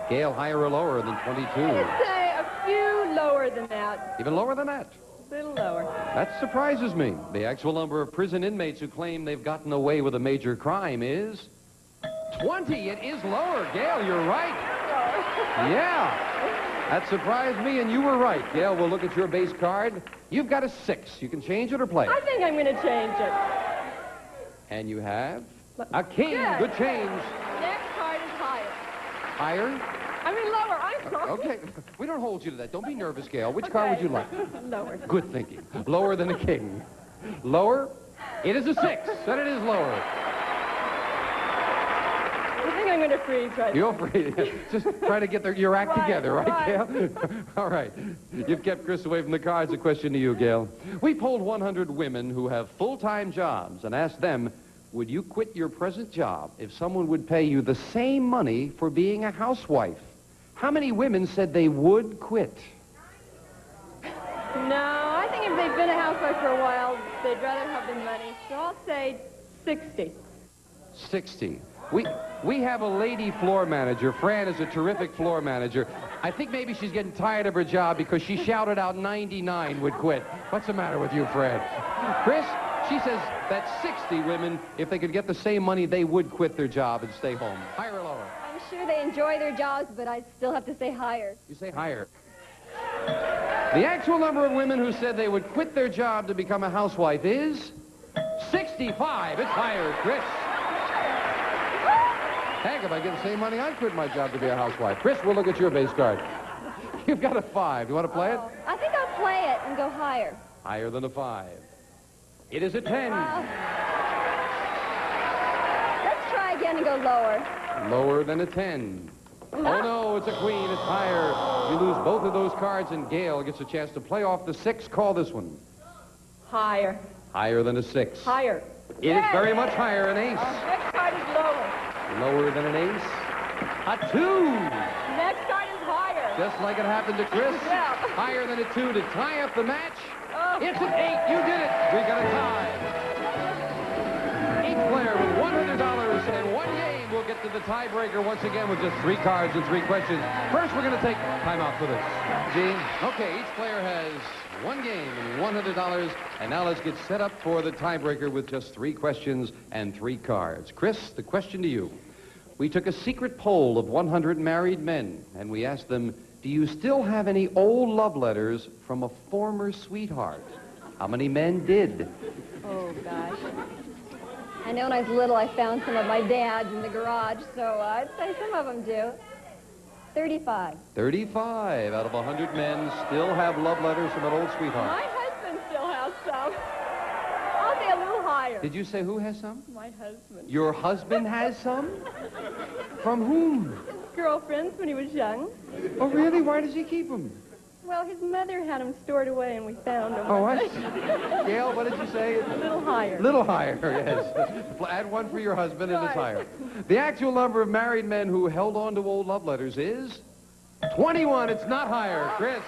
Gail, higher or lower than 22? I'd say a few lower than that. Even lower than that? A little lower. That surprises me. The actual number of prison inmates who claim they've gotten away with a major crime is 20. It is lower. Gail, you're right. Yeah. That surprised me, and you were right. Gail, we'll look at your base card. You've got a 6. You can change it or play it. I think I'm going to change it. And you have a king. Good. Good change. Next card is higher. Higher? I'm mean lower. I'm sorry. Okay, we don't hold you to that. Don't be nervous, Gail. Which car would you like? Lower. Good thinking. Lower than a king. Lower? It is a 6, and it is lower. I think I'm going to freeze right You're now. free. Just try to get your act together, right, right. Gail? All right. You've kept Chris away from the cards. A question to you, Gail. We polled 100 women who have full-time jobs and asked them, would you quit your present job if someone would pay you the same money for being a housewife? How many women said they would quit? No, I think if they've been a housewife for a while, they'd rather have the money. So I'll say 60. 60. We have a lady floor manager. Fran is a terrific floor manager. I think maybe she's getting tired of her job because she shouted out 99 would quit. What's the matter with you, Fran? Chris, she says that 60 women, if they could get the same money, they would quit their job and stay home. Higher or lower? I'm sure they enjoy their jobs, but I still have to say higher. You say higher. The actual number of women who said they would quit their job to become a housewife is 65. It's higher, Chris. Heck, if I get the same money, I'd quit my job to be a housewife. Chris, we'll look at your base card. You've got a 5. Do you want to play it? I think I'll play it and go higher. Higher than a 5. It is a 10. Let's try again and go lower. Lower than a 10. Oh, no, it's a queen. It's higher. You lose both of those cards, and Gail gets a chance to play off the 6. Call this one. Higher. Higher than a 6. Higher. It is very much higher, an ace. Next card is lower. Lower than an ace. A 2. Next card is higher. Just like it happened to Chris. Yeah. Higher than a 2 to tie up the match. Oh. It's an 8. You did it. We got a tie. Each player with $100 and 1 game will get to the tiebreaker once again with just 3 cards and 3 questions. First, we're going to take time out for this. Gene? Okay, each player has 1 game and $100, and now let's get set up for the tiebreaker with just 3 questions and 3 cards. Chris, the question to you. We took a secret poll of 100 married men, and we asked them, do you still have any old love letters from a former sweetheart? How many men did? Oh, gosh. I know when I was little, I found some of my dad's in the garage, so I'd say some of them do. 35. 35 out of 100 men still have love letters from an old sweetheart. My husband still has some. I'll say a little higher. Did you say who has some? My husband. Your husband has some? From whom? His girlfriends when he was young. Oh, really? Why does he keep them? Well, his mother had them stored away, and we found them. Oh, I see. Gail, what did you say? A little higher. Little higher, yes. Add 1 for your husband, and it's higher. The actual number of married men who held on to old love letters is 21. It's not higher. Chris?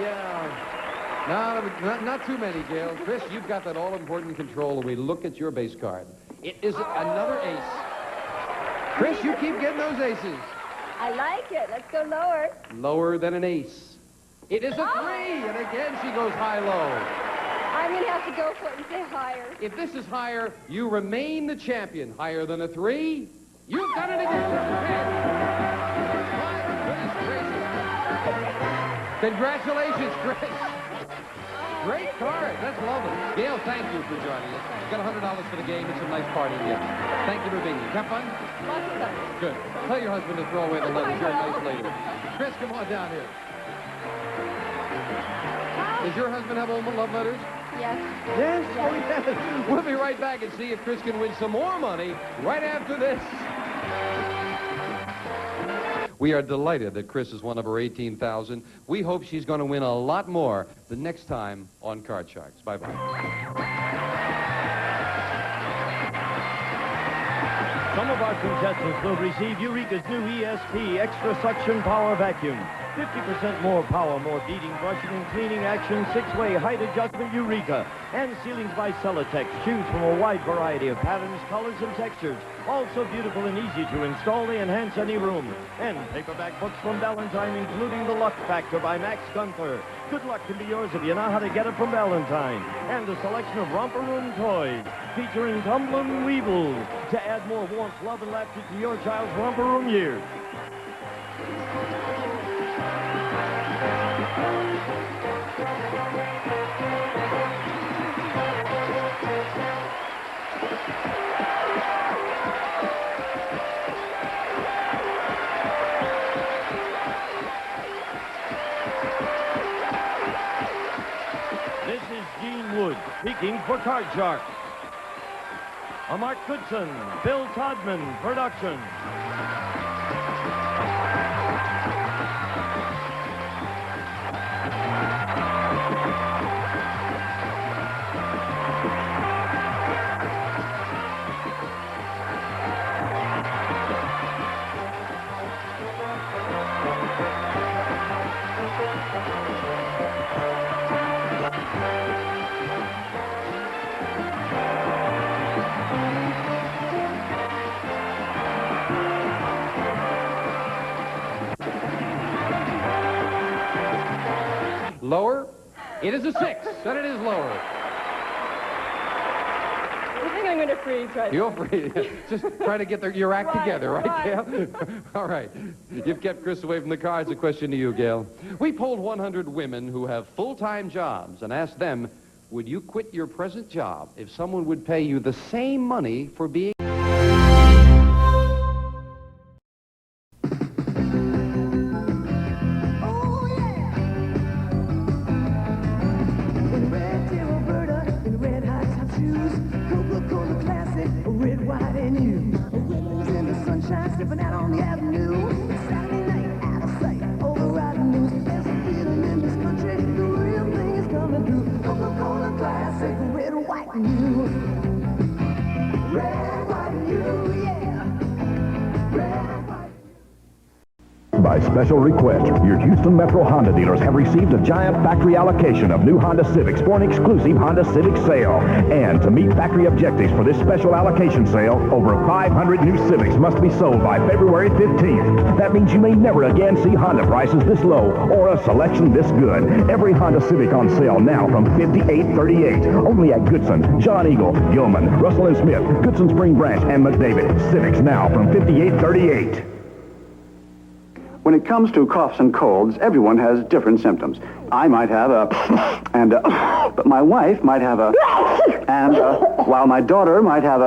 Yeah. No, not too many, Gail. Chris, you've got that all-important control, and we look at your base card. It is another ace. Chris, you keep getting those aces. I like it. Let's go lower. Lower than an ace. It is a 3, and again she goes high-low. I'm going to have to go for it and say higher. If this is higher, you remain the champion. Higher than a 3, you've done it again. Congratulations, Chris. Great card. That's lovely. Gail, thank you for joining us. You got $100 for the game and some nice party gifts. Thank you for being here. Have fun? Lots of fun. Good. Tell your husband to throw away the letters. You're a nice lady. Chris, come on down here. Does your husband have old love letters? Yes. Yes? Oh, yes. We'll be right back and see if Chris can win some more money right after this. We are delighted that Chris is one of our 18,000. We hope she's going to win a lot more the next time on Card Sharks. Bye-bye. Some of our contestants will receive Eureka's new ESP Extra Suction Power Vacuum. 50% more power, more beating, brushing, and cleaning action, 6-way height adjustment Eureka. And ceilings by Celotex. Choose from a wide variety of patterns, colors, and textures. Also beautiful and easy to install. They enhance any room. And paperback books from Ballantine, including The Luck Factor by Max Gunther. Good luck can be yours if you know how to get it from Ballantine. And a selection of Romper Room toys, featuring Tumblin' Weebles, to add more warmth, love, and laughter to your child's Romper Room years. for Card Shark. A Mark Goodson, Bill Todman production. Lower. It is a 6, and it is lower. I think I'm going to freeze right You'll now. freeze. Just try to get your act together, right, Gail? All right. You've kept Chris away from the cards. A question to you, Gail. We polled 100 women who have full-time jobs and asked them, would you quit your present job if someone would pay you the same money for being... Stepping out on the avenue, Saturday night, out of sight, overriding news. There's a feeling in this country, the real thing is coming through. Coca-Cola Classic, red, white, and new. Red, white, and new, yeah. Red, white. By special request, your Houston Metro Honda dealers have received a giant factory allocation of new Honda Civics for an exclusive Honda Civic sale. And to meet factory objectives for this special allocation sale, over 500 new Civics must be sold by February 15th. That means you may never again see Honda prices this low or a selection this good. Every Honda Civic on sale now from $58.38. Only at Goodson, John Eagle, Gilman, Russell & Smith, Goodson Spring Branch, and McDavid. Civics now from $58.38. When it comes to coughs and colds, everyone has different symptoms. I might have but my wife might have while my daughter might have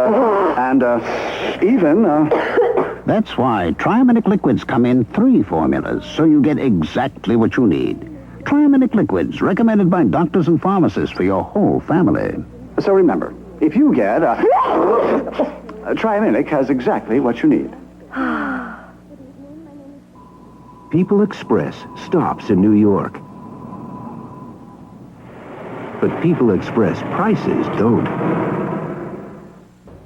That's why Triaminic liquids come in 3 formulas, so you get exactly what you need. Triaminic liquids, recommended by doctors and pharmacists for your whole family. So remember, if you get Triaminic has exactly what you need. People Express stops in New York. But People Express prices don't.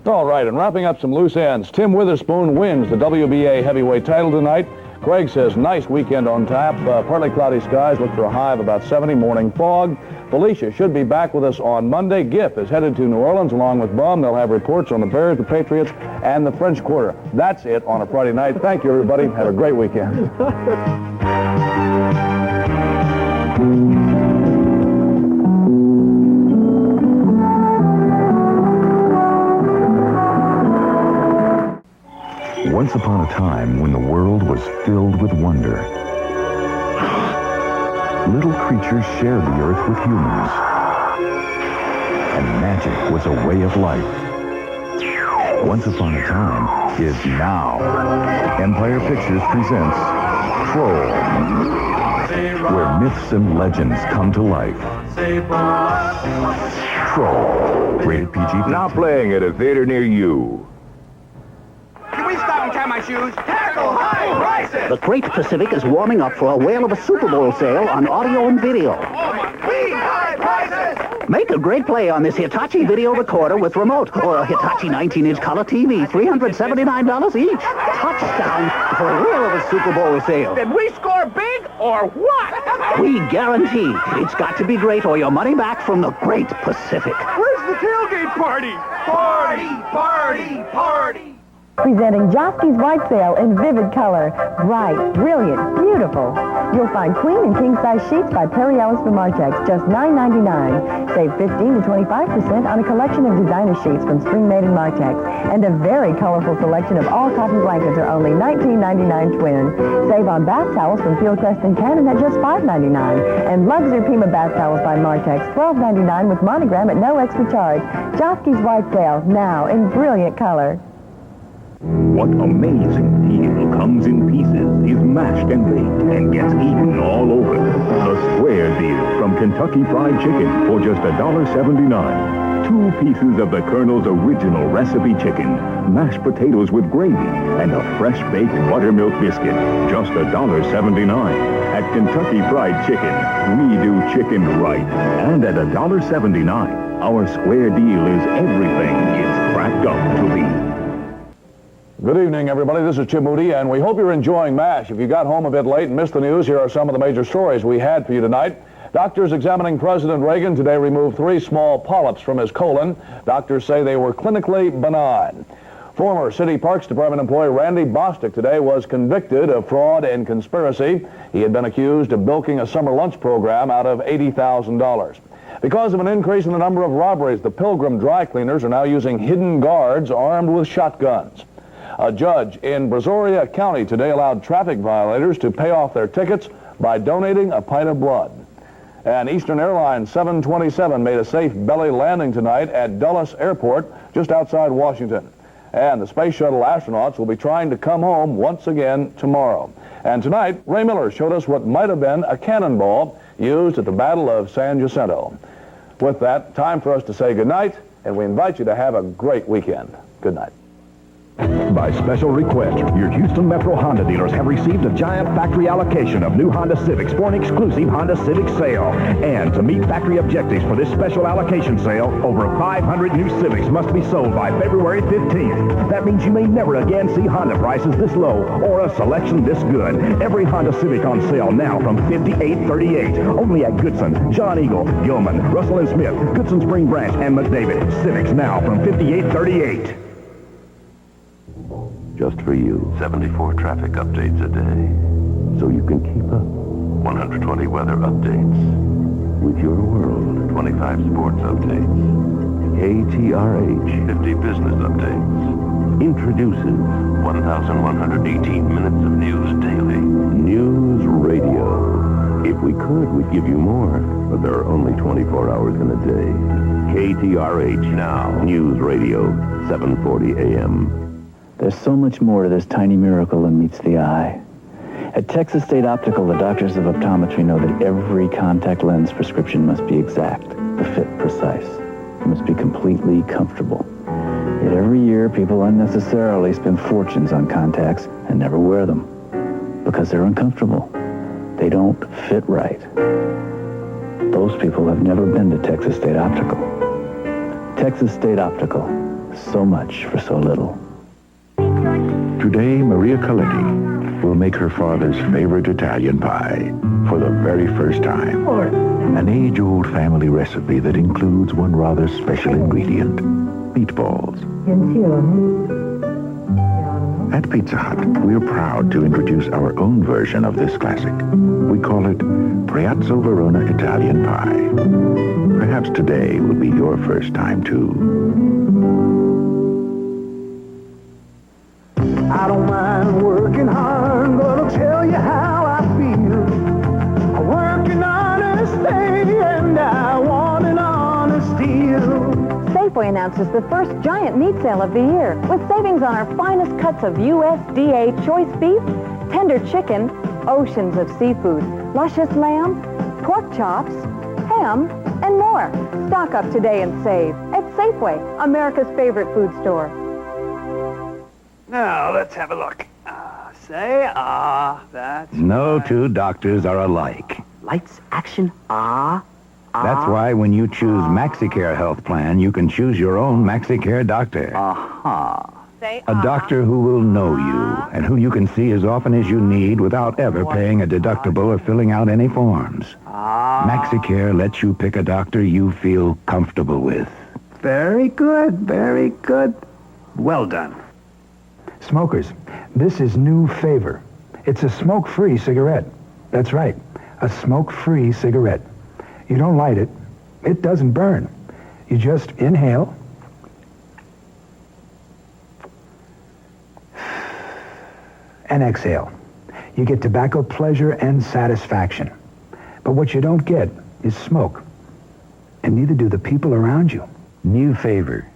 All right, and wrapping up some loose ends, Tim Witherspoon wins the WBA heavyweight title tonight. Craig says nice weekend on tap. Partly cloudy skies, look for a high of about 70, morning fog. Felicia should be back with us on Monday. Giff is headed to New Orleans along with Bum. They'll have reports on the Bears, the Patriots, and the French Quarter. That's it on a Friday night. Thank you, everybody. Have a great weekend. Once upon a time when the world was filled with wonder, little creatures shared the earth with humans, and magic was a way of life. Once upon a time is now. Empire Pictures presents Troll, where myths and legends come to life. Troll, rated PG. Now playing at a theater near you. Can we stop and tie my shoes? Tackle high prices! The Great Pacific is warming up for a whale of a Super Bowl sale on audio and video. Please, high prices! Make a great play on this Hitachi video recorder with remote or a Hitachi 19-inch color TV, $379 each. Touchdown for a whale of a Super Bowl sale. Did we score big or what? We guarantee it's got to be great or your money back from the Great Pacific. Where's the tailgate party? Party, party, party! Presenting Josky's White Sale in vivid color. Bright, brilliant, beautiful. You'll find queen and king-size sheets by Perry Ellis from Martex, just $9.99. Save 15 to 25% on a collection of designer sheets from Spring Made in Martex. And a very colorful selection of all cotton blankets are only $19.99 twin. Save on bath towels from Fieldcrest and Cannon at just $5.99. And luxury Pima bath towels by Martex, $12.99 with monogram at no extra charge. Josky's White Sale, now in brilliant color. What amazing deal comes in pieces, is mashed and baked, and gets eaten all over. The Square Deal from Kentucky Fried Chicken for just $1.79. 2 pieces of the Colonel's original recipe chicken, mashed potatoes with gravy, and a fresh-baked buttermilk biscuit. Just $1.79. At Kentucky Fried Chicken, we do chicken right. And at $1.79, our square deal is everything it's cracked up to be. Good evening, everybody. This is Chip Moody, and we hope you're enjoying MASH. If you got home a bit late and missed the news, here are some of the major stories we had for you tonight. Doctors examining President Reagan today removed 3 small polyps from his colon. Doctors say they were clinically benign. Former City Parks Department employee Randy Bostic today was convicted of fraud and conspiracy. He had been accused of bilking a summer lunch program out of $80,000. Because of an increase in the number of robberies, the Pilgrim dry cleaners are now using hidden guards armed with shotguns. A judge in Brazoria County today allowed traffic violators to pay off their tickets by donating a pint of blood. And Eastern Airlines 727 made a safe belly landing tonight at Dulles Airport, just outside Washington. And the Space Shuttle astronauts will be trying to come home once again tomorrow. And tonight, Ray Miller showed us what might have been a cannonball used at the Battle of San Jacinto. With that, time for us to say goodnight, and we invite you to have a great weekend. Good night. By special request, your Houston Metro Honda dealers have received a giant factory allocation of new Honda Civics for an exclusive Honda Civic sale. And to meet factory objectives for this special allocation sale, over 500 new Civics must be sold by February 15th. That means you may never again see Honda prices this low or a selection this good. Every Honda Civic on sale now from $58.38. Only at Goodson, John Eagle, Gilman, Russell & Smith, Goodson Spring Branch, and McDavid. Civics now from $58.38. Just for you. 74 traffic updates a day. So you can keep up. 120 weather updates. With your world. 25 sports updates. KTRH. 50 business updates. Introduces 1,118 minutes of news daily. News radio. If we could, we'd give you more. But there are only 24 hours in a day. KTRH now. News radio. 740 AM. There's so much more to this tiny miracle than meets the eye. At Texas State Optical, the doctors of optometry know that every contact lens prescription must be exact, the fit precise. It must be completely comfortable. Yet every year, people unnecessarily spend fortunes on contacts and never wear them because they're uncomfortable. They don't fit right. Those people have never been to Texas State Optical. Texas State Optical. So much for so little. Today, Maria Coletti will make her father's favorite Italian pie for the very first time. An age-old family recipe that includes one rather special ingredient, meatballs. At Pizza Hut, we're proud to introduce our own version of this classic. We call it Preazzo Verona Italian Pie. Perhaps today will be your first time, too. I don't mind working hard, but I'll tell you how I feel. I work an honest day, and I want an honest deal. Safeway announces the first giant meat sale of the year with savings on our finest cuts of USDA choice beef, tender chicken, oceans of seafood, luscious lamb, pork chops, ham, and more. Stock up today and save at Safeway, America's favorite food store. Now, let's have a look. That's... No two doctors are alike. Lights, action, That's why when you choose MaxiCare Health Plan, you can choose your own MaxiCare doctor. A doctor who will know you and who you can see as often as you need without ever paying a deductible or filling out any forms. MaxiCare lets you pick a doctor you feel comfortable with. Very good, very good. Well done. Smokers, this is New Favor. It's a smoke-free cigarette. That's right, a smoke-free cigarette. You don't light it. It doesn't burn. You just inhale and exhale. You get tobacco pleasure and satisfaction. But what you don't get is smoke. And neither do the people around you. New Favor.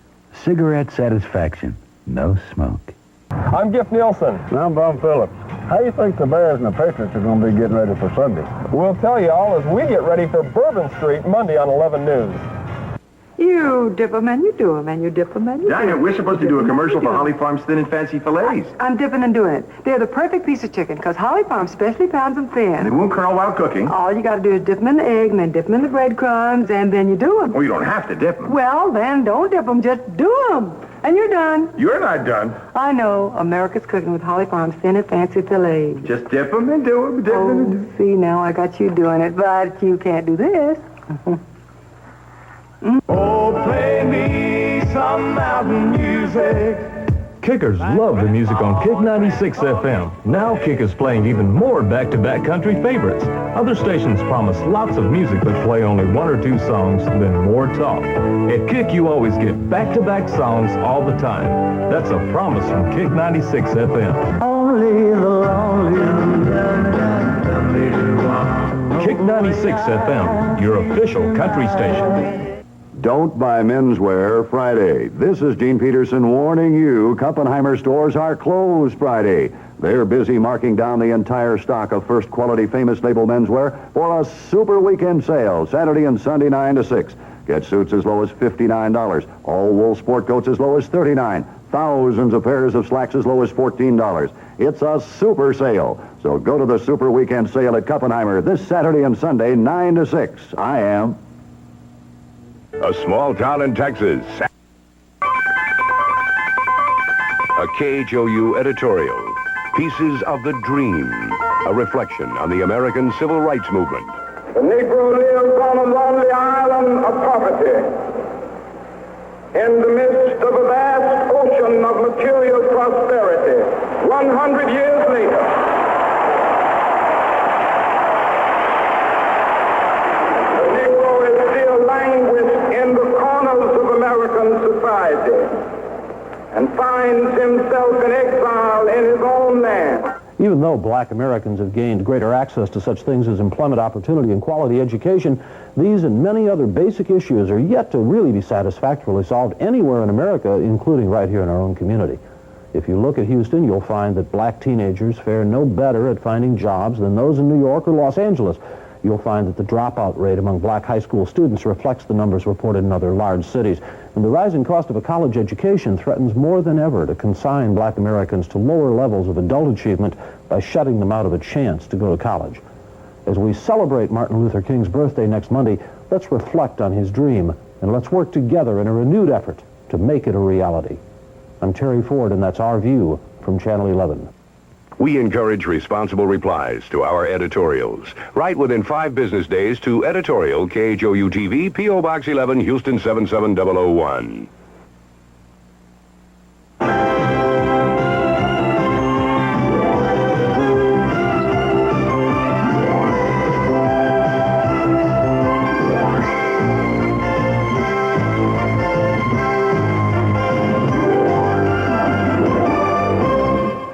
Cigarette satisfaction. No smoke. I'm Giff Nielsen. I'm Bob Phillips. How do you think the Bears and the Patriots are going to be getting ready for Sunday? We'll tell you all as we get ready for Bourbon Street Monday on 11 News. You dip 'em and you do 'em and you dip 'em and you do 'em. Dinah, we're supposed to do a commercial for Holly Farms Thin and Fancy Fillets. I'm dipping and doing it. They're the perfect piece of chicken because Holly Farms specially pounds them They thin. won't curl while cooking. All you got to do is dip them in the egg and then dip them in the breadcrumbs and then you do them. Oh, you don't have to dip them. Well, then don't dip them, just do them. And you're done. You're not done. I know. America's cooking with Holly Farms Thin and Fancy Fillets. Just dip them and do them. Dip 'em and do 'em. See, now I got you doing it, but you can't do this. Oh, play me some mountain music. Kickers love the music on Kick 96 FM. Now Kick is playing even more back-to-back country favorites. Other stations promise lots of music but play only one or two songs, then more talk. At Kick, you always get back-to-back songs all the time. That's a promise from Kick 96 FM. Only the lonely. Kick 96 FM, your official country station. Don't buy menswear Friday. This is Gene Peterson warning you, Kuppenheimer stores are closed Friday. They're busy marking down the entire stock of first quality famous label menswear for a super weekend sale, Saturday and Sunday 9 to 6. Get suits as low as $59. All wool sport coats as low as $39. Thousands of pairs of slacks as low as $14. It's a super sale. So go to the super weekend sale at Kuppenheimer this Saturday and Sunday 9 to 6. I am. A small town in Texas. A KHOU editorial. Pieces of the Dream. A reflection on the American Civil Rights Movement. The Negro lives on a lonely island of poverty. In the midst of a vast ocean of material prosperity. 100 years later. In the corners of American society and finds himself in exile in his own land. Even though black Americans have gained greater access to such things as employment opportunity and quality education, these and many other basic issues are yet to really be satisfactorily solved anywhere in America, including right here in our own community. If you look at Houston, you'll find that black teenagers fare no better at finding jobs than those in New York or Los Angeles. You'll find that the dropout rate among black high school students reflects the numbers reported in other large cities. And the rising cost of a college education threatens more than ever to consign black Americans to lower levels of adult achievement by shutting them out of a chance to go to college. As we celebrate Martin Luther King's birthday next Monday, let's reflect on his dream and let's work together in a renewed effort to make it a reality. I'm Terry Ford, and that's Our View from Channel 11. We encourage responsible replies to our editorials. Write within 5 business days to editorial KHOU TV, P.O. Box 11, Houston 77001.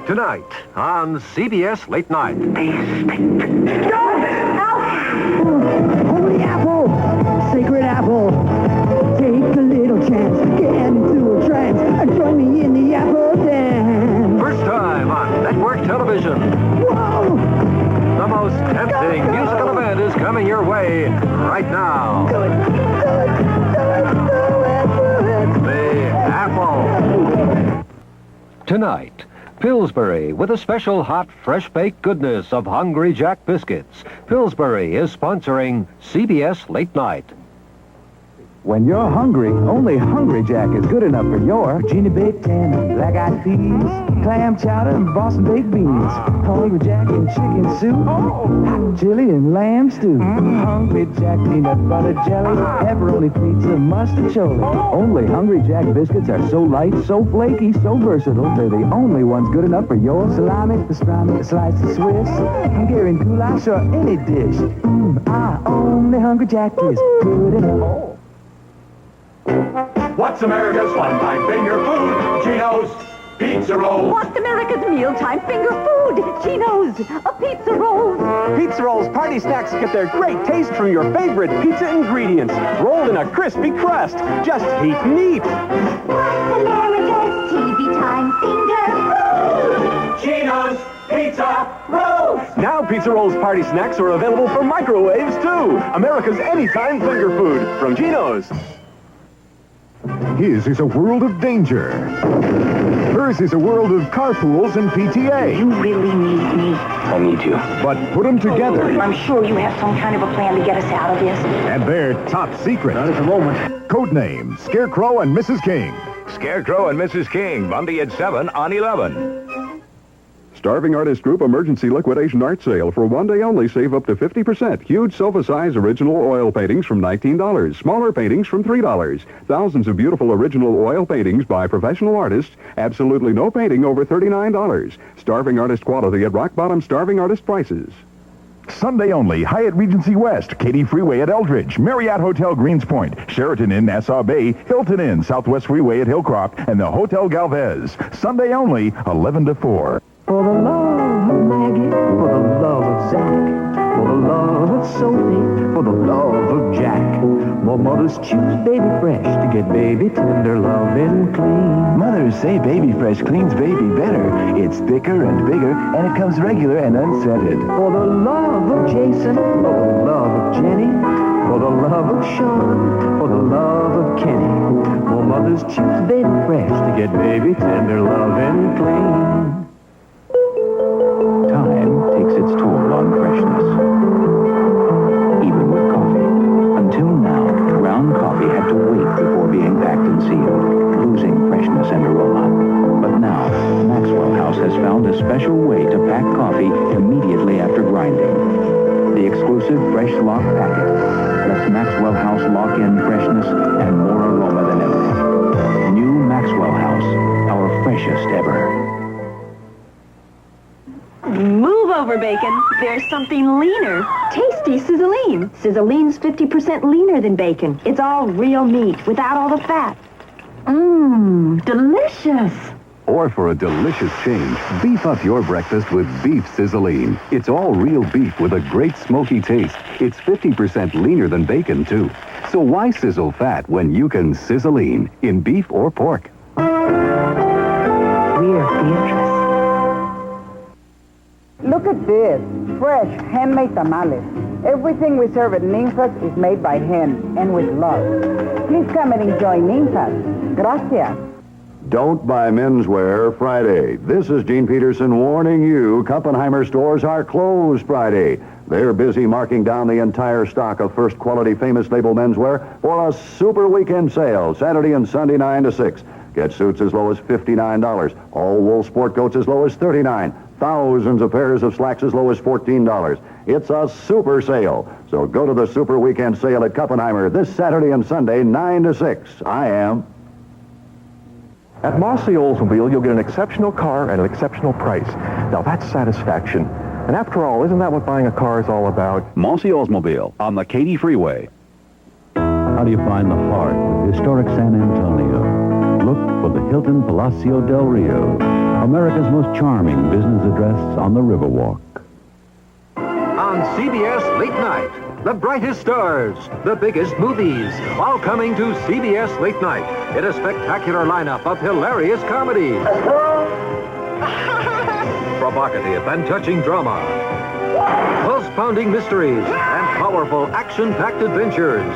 Tonight on CBS Late Night. Holy apple, sacred apple. Take a little chance, get into a trance, and join me in the apple dance. First time on network television. Whoa! The most tempting musical event is coming your way right now. The Apple. Tonight, Pillsbury with a special hot, fresh-baked goodness of Hungry Jack biscuits. Pillsbury is sponsoring CBS Late Night. When you're hungry, only Hungry Jack is good enough for your Virginia baked ham, black-eyed peas, clam chowder, and Boston baked beans. Hungry Jack and chicken soup, hot chili and lamb stew. Hungry Jack peanut butter jelly, pepperoni pizza, mustard choli. Only Hungry Jack biscuits are so light, so flaky, so versatile. They're the only ones good enough for your salami, pastrami, a slice of Swiss, Hungarian goulash, or any dish. Only Hungry Jack is good enough. What's America's one-time finger food? Geno's Pizza Rolls. What's America's mealtime finger food? Geno's, a pizza rolls. Pizza Rolls party snacks get their great taste from your favorite pizza ingredients, rolled in a crispy crust. Just heat and eat. What's America's TV time finger food? Geno's Pizza Rolls. Now Pizza Rolls party snacks are available for microwaves, too. America's anytime finger food from Geno's. His is a world of danger. Hers is a world of carpools and PTA. You really need me. I need you. But put them together. I'm sure you have some kind of a plan to get us out of this. And they're top secret. Not at the moment. Codename, Scarecrow and Mrs. King. Scarecrow and Mrs. King, Monday at 7 on 11. Starving Artist Group Emergency Liquidation Art Sale. For one day only, save up to 50%. Huge sofa-size original oil paintings from $19. Smaller paintings from $3. Thousands of beautiful original oil paintings by professional artists. Absolutely no painting over $39. Starving Artist quality at rock-bottom Starving Artist prices. Sunday only, Hyatt Regency West, Katy Freeway at Eldridge, Marriott Hotel Greens Point, Sheraton Inn Nassau Bay, Hilton Inn Southwest Freeway at Hillcroft, and the Hotel Galvez. Sunday only, 11 to 4. For the love of Maggie, for the love of Zach, for the love of Sophie, for the love of Jack. More mothers choose Baby Fresh to get baby tender, loving, clean. Mothers say Baby Fresh cleans baby better. It's thicker and bigger, and it comes regular and unscented. For the love of Jason, for the love of Jenny, for the love of Sean, for the love of Kenny. More mothers choose Baby Fresh to get baby tender, loving, clean. Time takes its toll on freshness. Even with coffee. Until now, ground coffee had to wait before being packed and sealed, losing freshness and aroma. But now, Maxwell House has found a special way to pack coffee immediately after grinding. The exclusive Fresh Lock packet lets Maxwell House lock in freshness and more aroma than ever. New Maxwell House, our freshest ever. Move over, Bacon. There's something leaner. Tasty Sizzline. Sizzline's 50% leaner than bacon. It's all real meat without all the fat. Mmm, delicious. Or for a delicious change, beef up your breakfast with Beef Sizzline. It's all real beef with a great smoky taste. It's 50% leaner than bacon, too. So why sizzle fat when you can Sizzline in beef or pork? We're Beatrice. Look at this. Fresh, handmade tamales. Everything we serve at Ninfa's is made by hand and with love. Please come and enjoy Ninfa's. Gracias. Don't buy menswear Friday. This is Gene Peterson warning you, Kuppenheimer stores are closed Friday. They're busy marking down the entire stock of first quality famous label menswear for a super weekend sale, Saturday and Sunday 9 to 6. Get suits as low as $59. All wool sport coats as low as $39. Thousands of pairs of slacks as low as $14. It's a super sale. So go to the super weekend sale at Kuppenheimer this Saturday and Sunday 9 to 6. I am. At Mossy Oldsmobile, you'll get an exceptional car at an exceptional price. Now, that's satisfaction. And after all, isn't that what buying a car is all about? Mossy Oldsmobile on the Katy Freeway. How do you find the heart of historic San Antonio? Look for the Hilton Palacio del Rio, America's most charming business address on the Riverwalk. On CBS Late Night, the brightest stars, the biggest movies, all coming to CBS Late Night in a spectacular lineup of hilarious comedy, provocative and touching drama, pulse-pounding mysteries, and powerful action-packed adventures.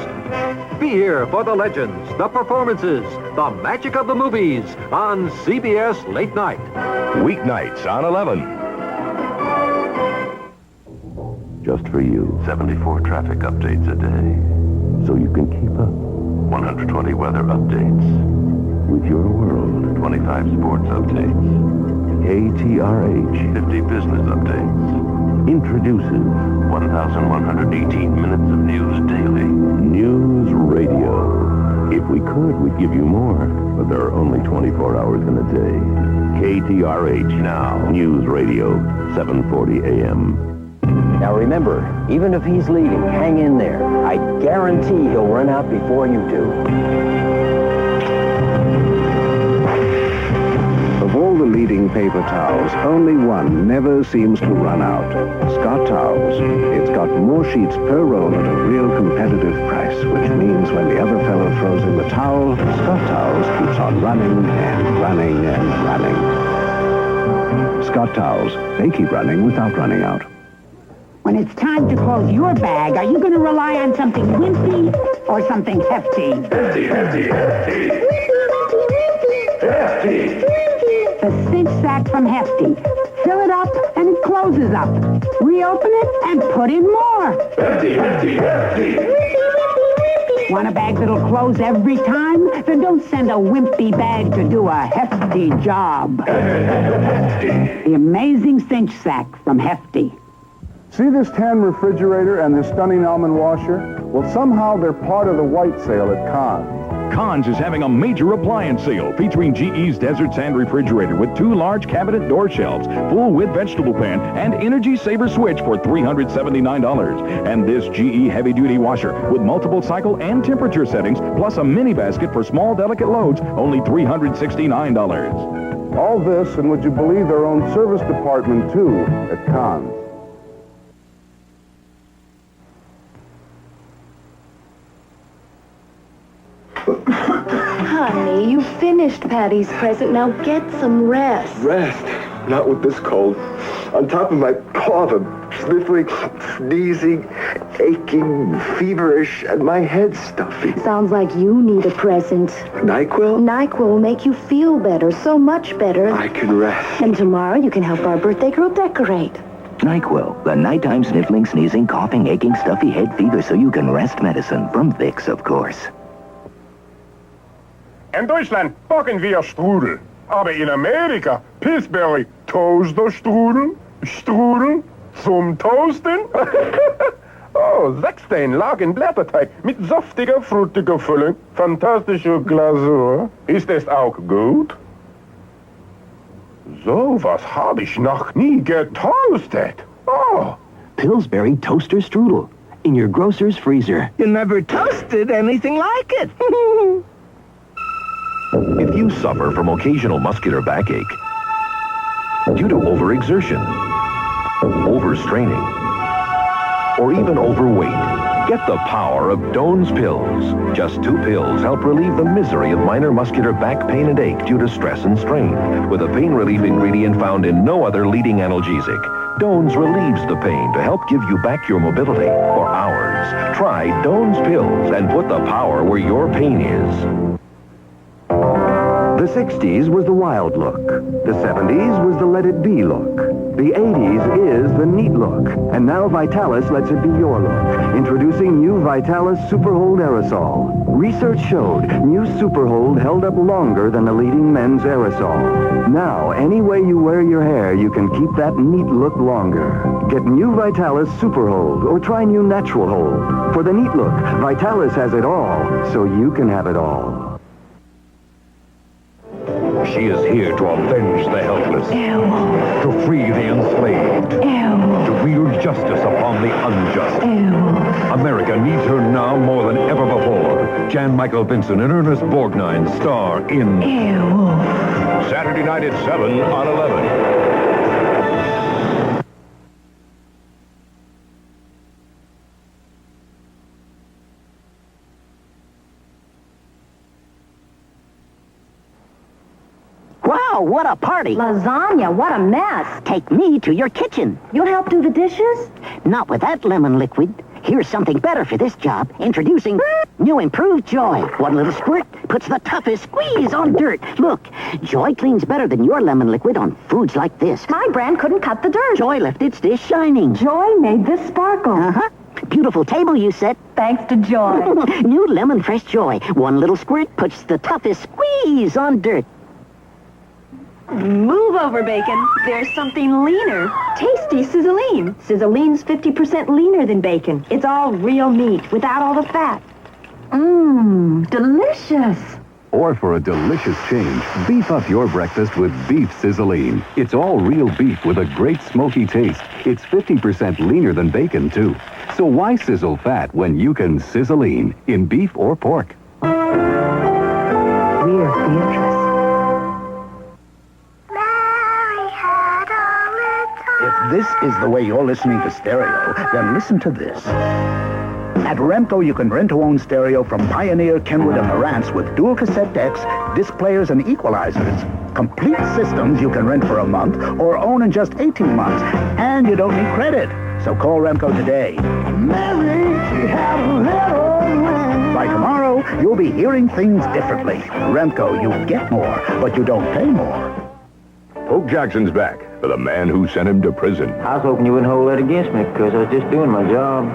Be here for the legends, the performances, the magic of the movies on CBS Late Night. Weeknights on 11. Just for you. 74 traffic updates a day. So you can keep up. 120 weather updates. With your world. 25 sports updates. KTRH. 50 business updates. Introduces 1,118 minutes of news daily. News Radio. If we could, we'd give you more. But there are only 24 hours in a day. KTRH Now. News Radio. 740 AM. Now remember, even if he's leading, hang in there. I guarantee he'll run out before you do. Of all the leading paper towels, only one never seems to run out. Scott Towels. It's got more sheets per roll at a real competitive price, which means when the other fellow throws in the towel, Scott Towels keeps on running and running and running. Scott Towels. They keep running without running out. When it's time to close your bag, are you going to rely on something wimpy or something hefty? Hefty. Hefty. The cinch sack from Hefty. Fill it up and it closes up. Reopen it and put in more. Hefty, hefty, hefty. Want a bag that'll close every time? Then don't send a wimpy bag to do a hefty job. The amazing cinch sack from Hefty. See this tan refrigerator and this stunning almond washer? Well, somehow they're part of the white sale at Conn's. Conn's is having a major appliance sale featuring GE's Desert Sand refrigerator with 2 large cabinet door shelves, full width vegetable pan, and Energy Saver switch for $379. And this GE heavy-duty washer with multiple cycle and temperature settings, plus a mini basket for small delicate loads, only $369. All this, and would you believe their own service department, too, at Conn's. Honey, you finished Patty's present. Now get some rest. Rest? Not with this cold. On top of my cough, I'm sniffling, sneezing, aching, feverish, and my head's stuffy. Sounds like you need a present. NyQuil? NyQuil will make you feel better, so much better. I can rest. And tomorrow you can help our birthday girl decorate. NyQuil, the nighttime sniffling, sneezing, coughing, aching, stuffy head fever so you can rest medicine. From Vicks, of course. In Deutschland backen wir Strudel. Aber in Amerika, Pillsbury, Toasterstrudel, Strudel zum Toasten. Oh, 16 Lagen Blätterteig mit saftiger, fruchtiger Füllung, fantastischer Glasur. Ist es auch gut? So was habe ich noch nie getoastet. Oh. Pillsbury Toaster Strudel. In your grocer's freezer. You never toasted anything like it. If you suffer from occasional muscular backache due to overexertion, overstraining, or even overweight, get the power of Doan's Pills. Just 2 pills help relieve the misery of minor muscular back pain and ache due to stress and strain, with a pain relief ingredient found in no other leading analgesic. Doan's relieves the pain to help give you back your mobility for hours. Try Doan's Pills and put the power where your pain is. The 60s was the wild look. The 70s was the let it be look. The 80s is the neat look. And now Vitalis lets it be your look. Introducing new Vitalis Superhold Aerosol. Research showed new Superhold held up longer than the leading men's aerosol. Now, any way you wear your hair, you can keep that neat look longer. Get new Vitalis Superhold or try new Natural Hold. For the neat look, Vitalis has it all, so you can have it all. She is here to avenge the helpless, to free the enslaved, to wield justice upon the unjust. America needs her now more than ever before. Jan Michael Vincent and Ernest Borgnine star in Saturday night at 7 on 11. Wow, what a party. Lasagna, what a mess. Take me to your kitchen. You'll help do the dishes? Not with that lemon liquid. Here's something better for this job. Introducing new improved Joy. 1 little squirt puts the toughest squeeze on dirt. Look, Joy cleans better than your lemon liquid on foods like this. My brand couldn't cut the dirt. Joy left its dish shining. Joy made this sparkle. Uh-huh. Beautiful table you set. Thanks to Joy. New lemon fresh Joy. 1 little squirt puts the toughest squeeze on dirt. Move over, Bacon. There's something leaner. Tasty Sizzline. Sizzline's 50% leaner than bacon. It's all real meat without all the fat. Mmm, delicious. Or for a delicious change, beef up your breakfast with Beef Sizzline. It's all real beef with a great smoky taste. It's 50% leaner than bacon, too. So why sizzle fat when you can Sizzline in beef or pork? We're Beatrice. If this is the way you're listening to stereo, then listen to this. At Remco, you can rent-to-own stereo from Pioneer, Kenwood, and Marantz with dual cassette decks, disc players, and equalizers. Complete systems you can rent for a month or own in just 18 months. And you don't need credit. So call Remco today. Mary, she had a little lamb. By tomorrow, you'll be hearing things differently. Remco, you get more, but you don't pay more. Poke Jackson's back for the man who sent him to prison. I was hoping you wouldn't hold that against me because I was just doing my job.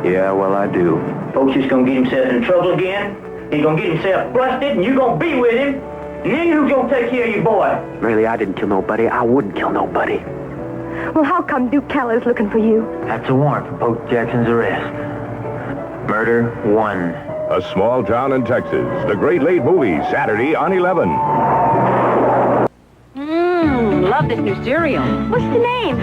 Yeah, well, I do. Folks just gonna get himself in trouble again. He's gonna get himself busted, and you're gonna be with him. And then who's gonna take care of your boy? Really, I didn't kill nobody. I wouldn't kill nobody. Well, how come Duke Keller's looking for you? That's a warrant for Poke Jackson's arrest. Murder 1. A small town in Texas. The Great Late Movie, Saturday on 11. Love this new cereal. What's the name?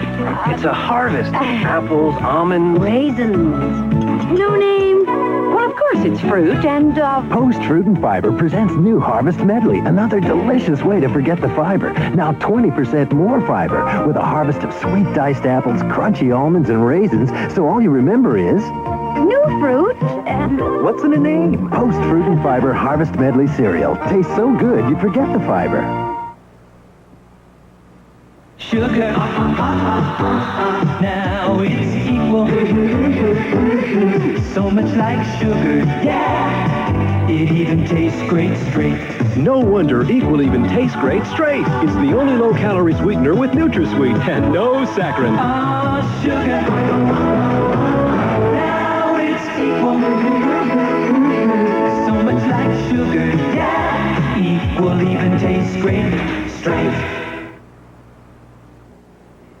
It's a harvest. Apples, almonds, raisins. No name. Well, of course it's fruit and, Post Fruit and Fiber presents new Harvest Medley, another delicious way to forget the fiber. Now 20% more fiber with a harvest of sweet diced apples, crunchy almonds, and raisins, so all you remember is... new fruit and... What's in a name? Post Fruit and Fiber Harvest Medley cereal. Tastes so good you'd forget the fiber. Sugar, now it's equal. So much like sugar, yeah. It even tastes great straight. No wonder Equal even tastes great straight. It's the only low-calorie sweetener with NutraSweet and no saccharin. Oh, sugar, now it's equal. So much like sugar, yeah. Equal even tastes great straight.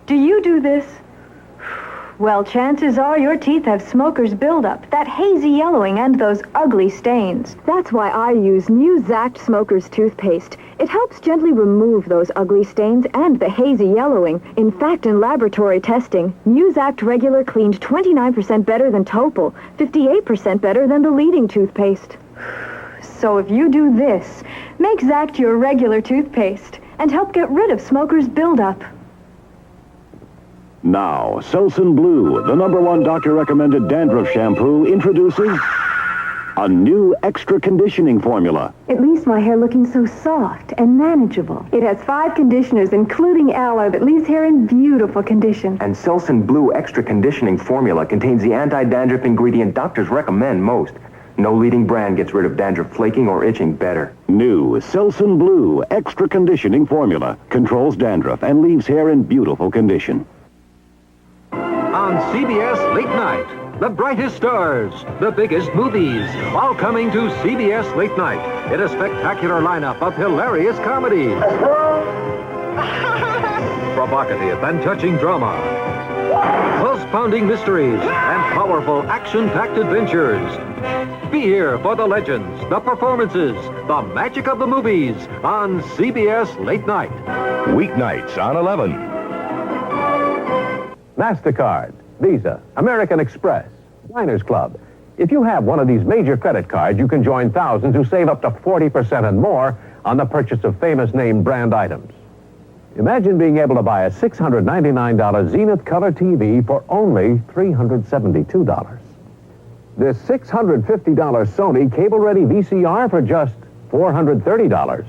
Do you do this? Well, chances are your teeth have smoker's buildup, that hazy yellowing, and those ugly stains. That's why I use new Zact Smoker's toothpaste. It helps gently remove those ugly stains and the hazy yellowing. In fact, in laboratory testing, new Zact Regular cleaned 29% better than Topol, 58% better than the leading toothpaste. So if you do this, make Zact your regular toothpaste and help get rid of smoker's buildup. Now, Selsun Blue, the #1 doctor-recommended dandruff shampoo, introduces a new extra conditioning formula. It leaves my hair looking so soft and manageable. It has 5 conditioners, including aloe, that leaves hair in beautiful condition. And Selsun Blue Extra Conditioning Formula contains the anti-dandruff ingredient doctors recommend most. No leading brand gets rid of dandruff flaking or itching better. New Selsun Blue Extra Conditioning Formula controls dandruff and leaves hair in beautiful condition. On CBS Late Night, the brightest stars, the biggest movies, all coming to CBS Late Night in a spectacular lineup of hilarious comedy, provocative and touching drama, pulse-pounding mysteries, and powerful action-packed adventures. Be here for the legends, the performances, the magic of the movies on CBS Late Night. Weeknights on 11. MasterCard, Visa, American Express, Diners Club. If you have one of these major credit cards, you can join thousands who save up to 40% and more on the purchase of famous name brand items. Imagine being able to buy a $699 Zenith Color TV for only $372. This $650 Sony cable-ready VCR for just $430.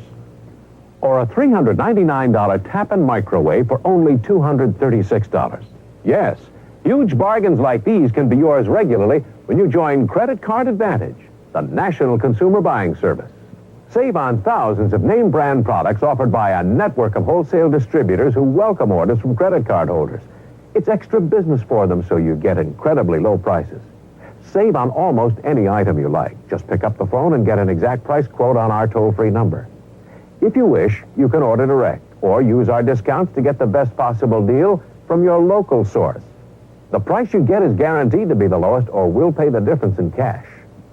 Or a $399 Tappan microwave for only $236. Yes, huge bargains like these can be yours regularly when you join Credit Card Advantage, the national consumer buying service. Save on thousands of name brand products offered by a network of wholesale distributors who welcome orders from credit card holders. It's extra business for them, so you get incredibly low prices. Save on almost any item you like. Just pick up the phone and get an exact price quote on our toll-free number. If you wish, you can order direct or use our discounts to get the best possible deal from your local source. The price you get is guaranteed to be the lowest, or we'll pay the difference in cash.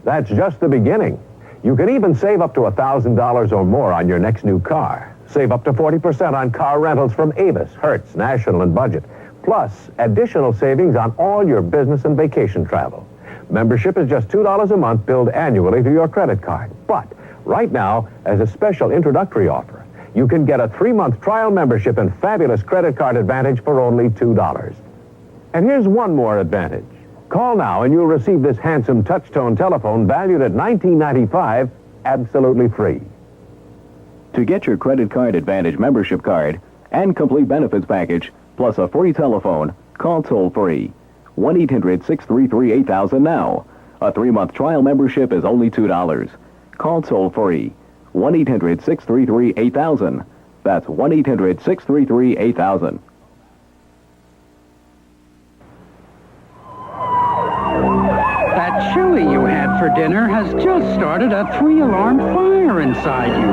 That's just the beginning. You can even save up to $1,000 or more on your next new car. Save up to 40% on car rentals from Avis, Hertz, National, and Budget. Plus, additional savings on all your business and vacation travel. Membership is just $2 a month billed annually to your credit card. But right now, as a special introductory offer, you can get a 3-month trial membership and fabulous credit card advantage for only $2. And here's one more advantage. Call now and you'll receive this handsome touch-tone telephone valued at $19.95, absolutely free. To get your credit card advantage membership card and complete benefits package, plus a free telephone, call toll-free. 1-800-633-8000 now. A 3-month trial membership is only $2. Call toll-free. 1-800-633-8000. That's 1-800-633-8000. That chili you had for dinner has just started a 3-alarm fire inside you.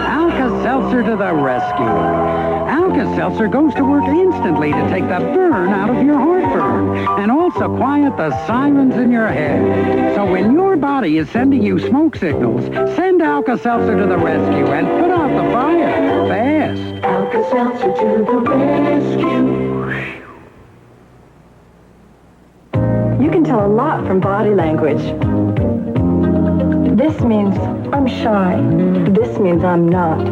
Alka-Seltzer to the rescue. Alka-Seltzer goes to work instantly to take the burn out of your heartburn and also quiet the sirens in your head. So when your body is sending you smoke signals, send Alka-Seltzer to the rescue and put out the fire fast. Alka-Seltzer to the rescue. You can tell a lot from body language. This means I'm shy. This means I'm not.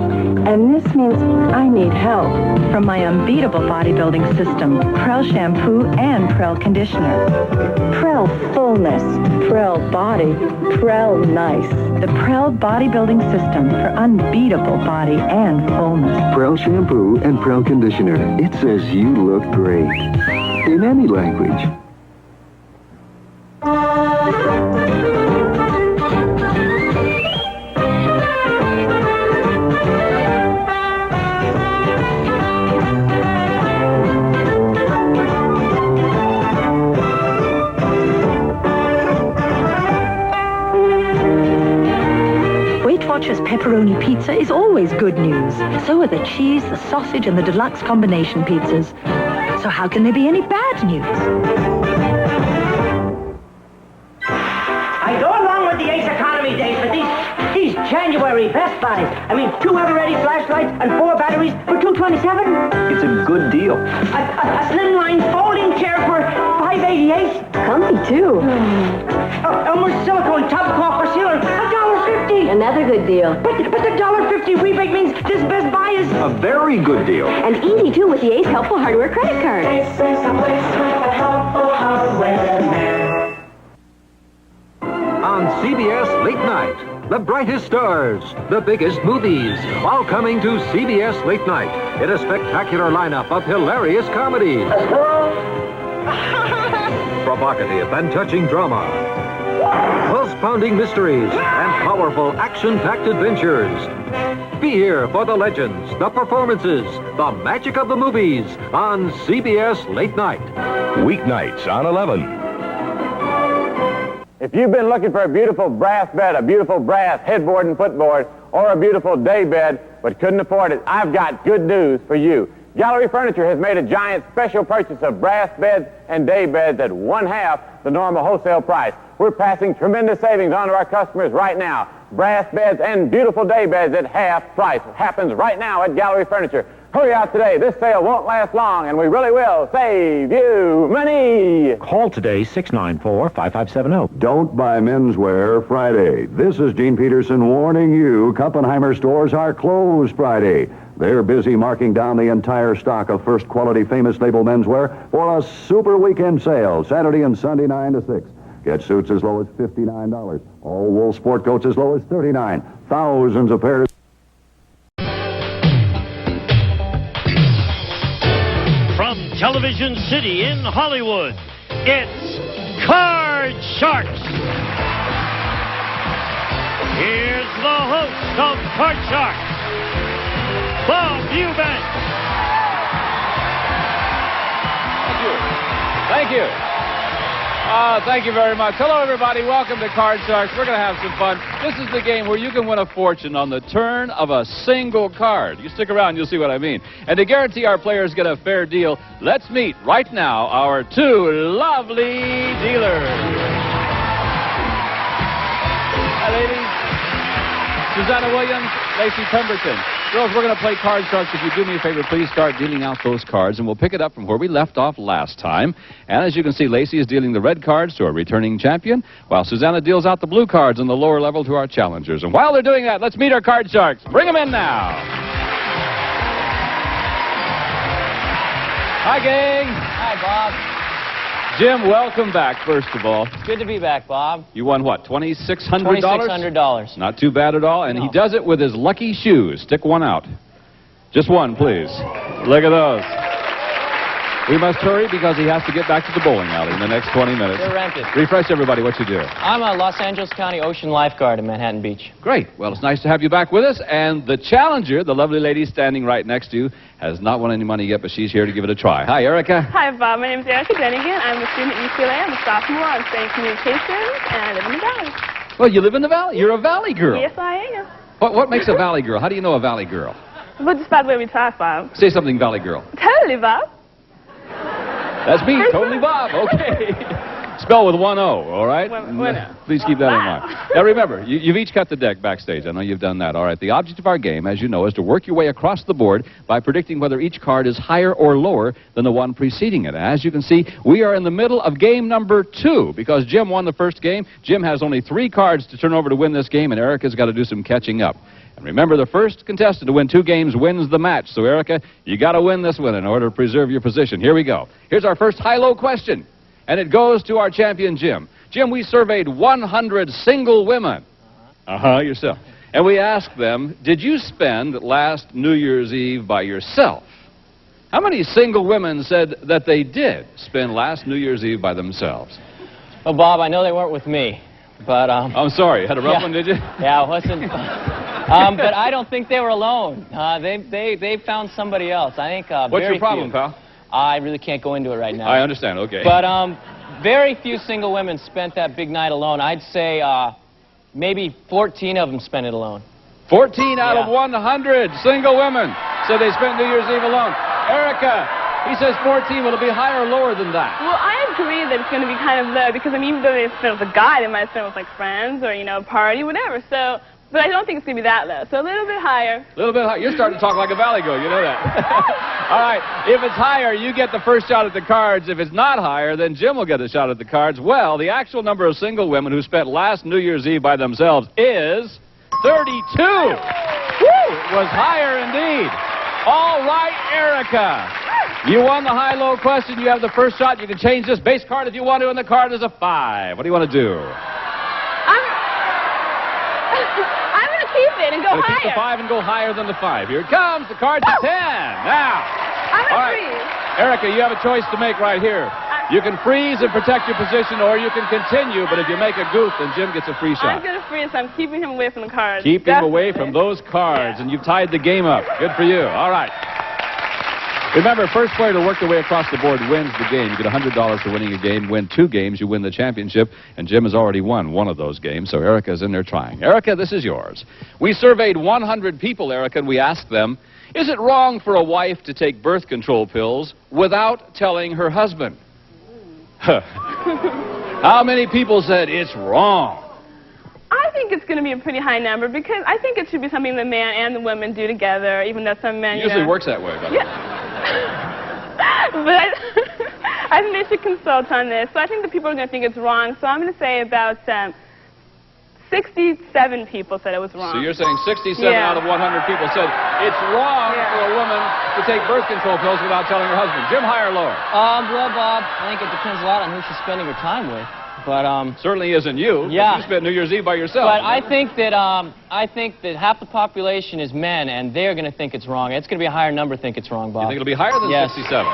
And this means I need help from my unbeatable bodybuilding system, Prel shampoo and Prel conditioner. Prel fullness, Prel body, Prel nice. The Prel bodybuilding system for unbeatable body and fullness. Prel shampoo and Prel conditioner. It says you look great. In any language. Weight Watchers pepperoni pizza is always good news. So are the cheese, the sausage, and the deluxe combination pizzas. So how can there be any bad news? I go along with the Ace Economy days, but these January Best Buys. I mean, 2 ever-ready flashlights and 4 batteries for $227. It's a good deal. A slimline folding chair for $588. Comfy, too. Elmer's silicone tub cloth for sealer, $1.50. Another good deal. But the $1.50 rebate means this Best Buy is A very good deal. And easy, too, with the Ace Helpful Hardware credit card. Ace is a place with a helpful hardware man. On CBS Late Night, the brightest stars, the biggest movies, all coming to CBS Late Night in a spectacular lineup of hilarious comedies, provocative and touching drama, pulse-pounding mysteries, and powerful action-packed adventures. Be here for the legends, the performances, the magic of the movies on CBS Late Night. Weeknights on 11. If you've been looking for a beautiful brass bed, a beautiful brass headboard and footboard, or a beautiful day bed, but couldn't afford it, I've got good news for you. Gallery Furniture has made a giant special purchase of brass beds and day beds at 1/2 the normal wholesale price. We're passing tremendous savings on to our customers right now. Brass beds and beautiful day beds at half price. It happens right now at Gallery Furniture. Hurry out today. This sale won't last long, and we really will save you money. Call today, 694-5570. Don't buy menswear Friday. This is Gene Peterson warning you, Kuppenheimer stores are closed Friday. They're busy marking down the entire stock of first quality famous label menswear for a super weekend sale, Saturday and Sunday 9 to 6. Get suits as low as $59. All wool sport coats as low as $39. Thousands of pairs. From Television City in Hollywood, it's Card Sharks. Here's the host of Card Sharks, Bob Eubank. Thank you. Thank you very much. Hello, everybody. Welcome to Card Sharks. We're going to have some fun. This is the game where you can win a fortune on the turn of a single card. You stick around, you'll see what I mean. And to guarantee our players get a fair deal, let's meet right now our 2 lovely dealers. Hi, ladies. Susanna Williams, Lacey Pemberton. Girls, we're going to play Card Sharks. If you do me a favor, please start dealing out those cards, and we'll pick it up from where we left off last time. And as you can see, Lacey is dealing the red cards to our returning champion, while Susanna deals out the blue cards on the lower level to our challengers. And while they're doing that, let's meet our Card Sharks. Bring them in now. Hi, gang. Hi, Bob. Jim, welcome back, first of all. Good to be back, Bob. You won what, $2,600? $2,600. Not too bad at all, and No. he does it with his lucky shoes. Stick one out. Just one, please. Look at those. We must hurry because he has to get back to the bowling alley in the next 20 minutes. They're rented. Refresh everybody what you do. I'm a Los Angeles County Ocean lifeguard in Manhattan Beach. Great. Well, it's nice to have you back with us. And the challenger, the lovely lady standing right next to you, has not won any money yet, but she's here to give it a try. Hi, Erica. Hi, Bob. My name is Erica Denigan. I'm a student at UCLA. I'm a sophomore. I'm studying communications, and I live in the Valley. Well, you live in the Valley. You're a Valley girl. Yes, I am. What makes a Valley girl? How do you know a Valley girl? Well, just by the way we talk, Bob. Say something, Valley girl. Totally, Bob. That's me, Totally Bob. Okay. Spell with one O, all right? Please keep that in mind. Now, remember, you've each cut the deck backstage. I know you've done that. All right. The object of our game, as you know, is to work your way across the board by predicting whether each card is higher or lower than the one preceding it. As you can see, we are in the middle of game number 2 because Jim won the first game. Jim has only 3 cards to turn over to win this game, and Erica's got to do some catching up. And remember, the first contestant to win 2 games wins the match. So, Erica, you got to win this one in order to preserve your position. Here we go. Here's our first high-low question, and it goes to our champion, Jim. Jim, we surveyed 100 single women. Yourself. And we asked them, did you spend last New Year's Eve by yourself? How many single women said that they did spend last New Year's Eve by themselves? Well, Bob, I know they weren't with me, but... I'm sorry. Had a rough one, did you? Yeah, it wasn't... but I don't think they were alone. They found somebody else. I think What's your problem, pal? I really can't go into it right now. I understand, okay. But very few single women spent that big night alone. I'd say maybe 14 of them spent it alone. 14 out of 100 single women said they spent New Year's Eve alone. Erica, he says 14. Will it be higher or lower than that? Well, I agree that it's going to be kind of low because, I mean, even though they spent with a guy, they might have spent with, like, friends or, you know, a party, whatever. So... But I don't think it's going to be that low, so a little bit higher. A little bit higher. You're starting to talk like a Valley girl, you know that. All right, if it's higher, you get the first shot at the cards. If it's not higher, then Jim will get a shot at the cards. Well, the actual number of single women who spent last New Year's Eve by themselves is 32. Woo! It was higher indeed. All right, Erica. You won the high-low question. You have the first shot. You can change this base card if you want to, and the card is a 5. What do you want to do? I'm going to keep it and go higher. Keep the 5 and go higher than the 5. Here it comes. The card's a 10. Now. I'm going to freeze. Erica, you have a choice to make right here. You can freeze and protect your position, or you can continue, but if you make a goof, then Jim gets a free shot. I'm going to freeze, so I'm keeping him away from the cards. Keep him away from those cards, and you've tied the game up. Good for you. All right. Remember, first player to work their way across the board wins the game. You get $100 for winning a game. Win 2 games, you win the championship. And Jim has already won one of those games, so Erica's in there trying. Erica, this is yours. We surveyed 100 people, Erica, and we asked them, is it wrong for a wife to take birth control pills without telling her husband? How many people said it's wrong? I think it's going to be a pretty high number because I think it should be something the man and the woman do together, even though some men, usually works that way, by the way. But I think they should consult on this. So I think the people are going to think it's wrong. So I'm going to say about 67 people said it was wrong. So you're saying 67 out of 100 people said it's wrong for a woman to take birth control pills without telling her husband. Jim, higher or lower? Well, Bob, I think it depends a lot on who she's spending her time with. But certainly isn't you. Yeah. You spent New Year's Eve by yourself. But I think that half the population is men, and they're going to think it's wrong. It's going to be a higher number think it's wrong, Bob. You think it'll be higher than yes. 67?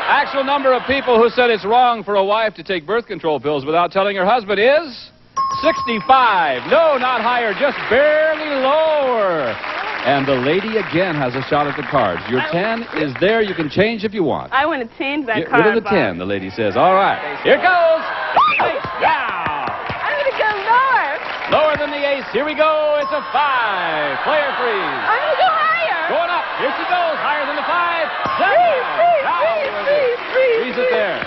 Actual number of people who said it's wrong for a wife to take birth control pills without telling her husband is 65. No, not higher, just barely lower. And the lady again has a shot at the cards. Your 10 is there. You can change if you want. I want to change that Get card. Get rid of the 10, the lady says. All right. Here goes. Ace down. I'm going to go lower. Lower than the ace. Here we go. It's a 5. Player freeze. I'm going to go higher. Going up. Here she goes. Higher than the 5. Freeze it there.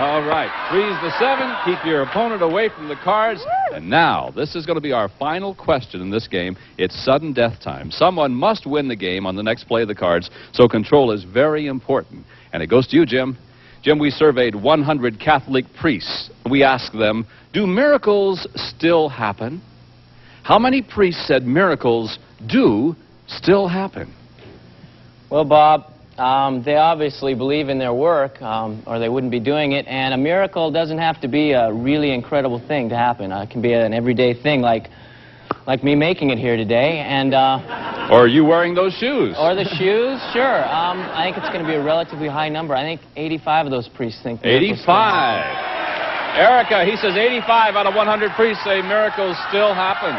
All right. Freeze the 7. Keep your opponent away from the cards. And now, this is going to be our final question in this game. It's sudden death time. Someone must win the game on the next play of the cards, so control is very important. And it goes to you, Jim. Jim, we surveyed 100 Catholic priests. We asked them, do miracles still happen? How many priests said miracles do still happen? Well, Bob, they obviously believe in their work, or they wouldn't be doing it. And a miracle doesn't have to be a really incredible thing to happen. It can be an everyday thing, like me making it here today. And Or are you wearing those shoes? Or the shoes? Sure. I think it's going to be a relatively high number. I think 85 of those priests think... 85. Erica, he says 85 out of 100 priests say miracles still happen.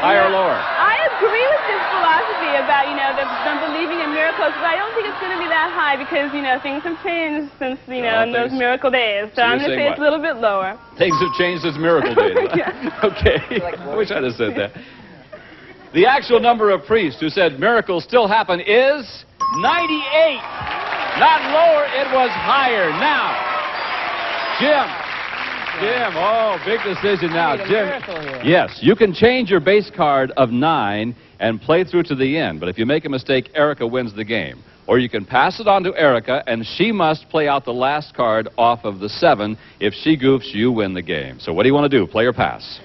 Higher or lower? I agree with this philosophy about, them believing in miracles, but I don't think it's going to be that high because, things have changed since, in those miracle days. So I'm going to say it's a little bit lower. Things have changed since miracle days. Okay. I wish I'd have said that. The actual number of priests who said miracles still happen is 98. Not lower, it was higher. Now, Jim, big decision now. Jim, yes, you can change your base card of 9 and play through to the end, but if you make a mistake, Erica wins the game. Or you can pass it on to Erica, and she must play out the last card off of the 7. If she goofs, you win the game. So what do you want to do, play or pass?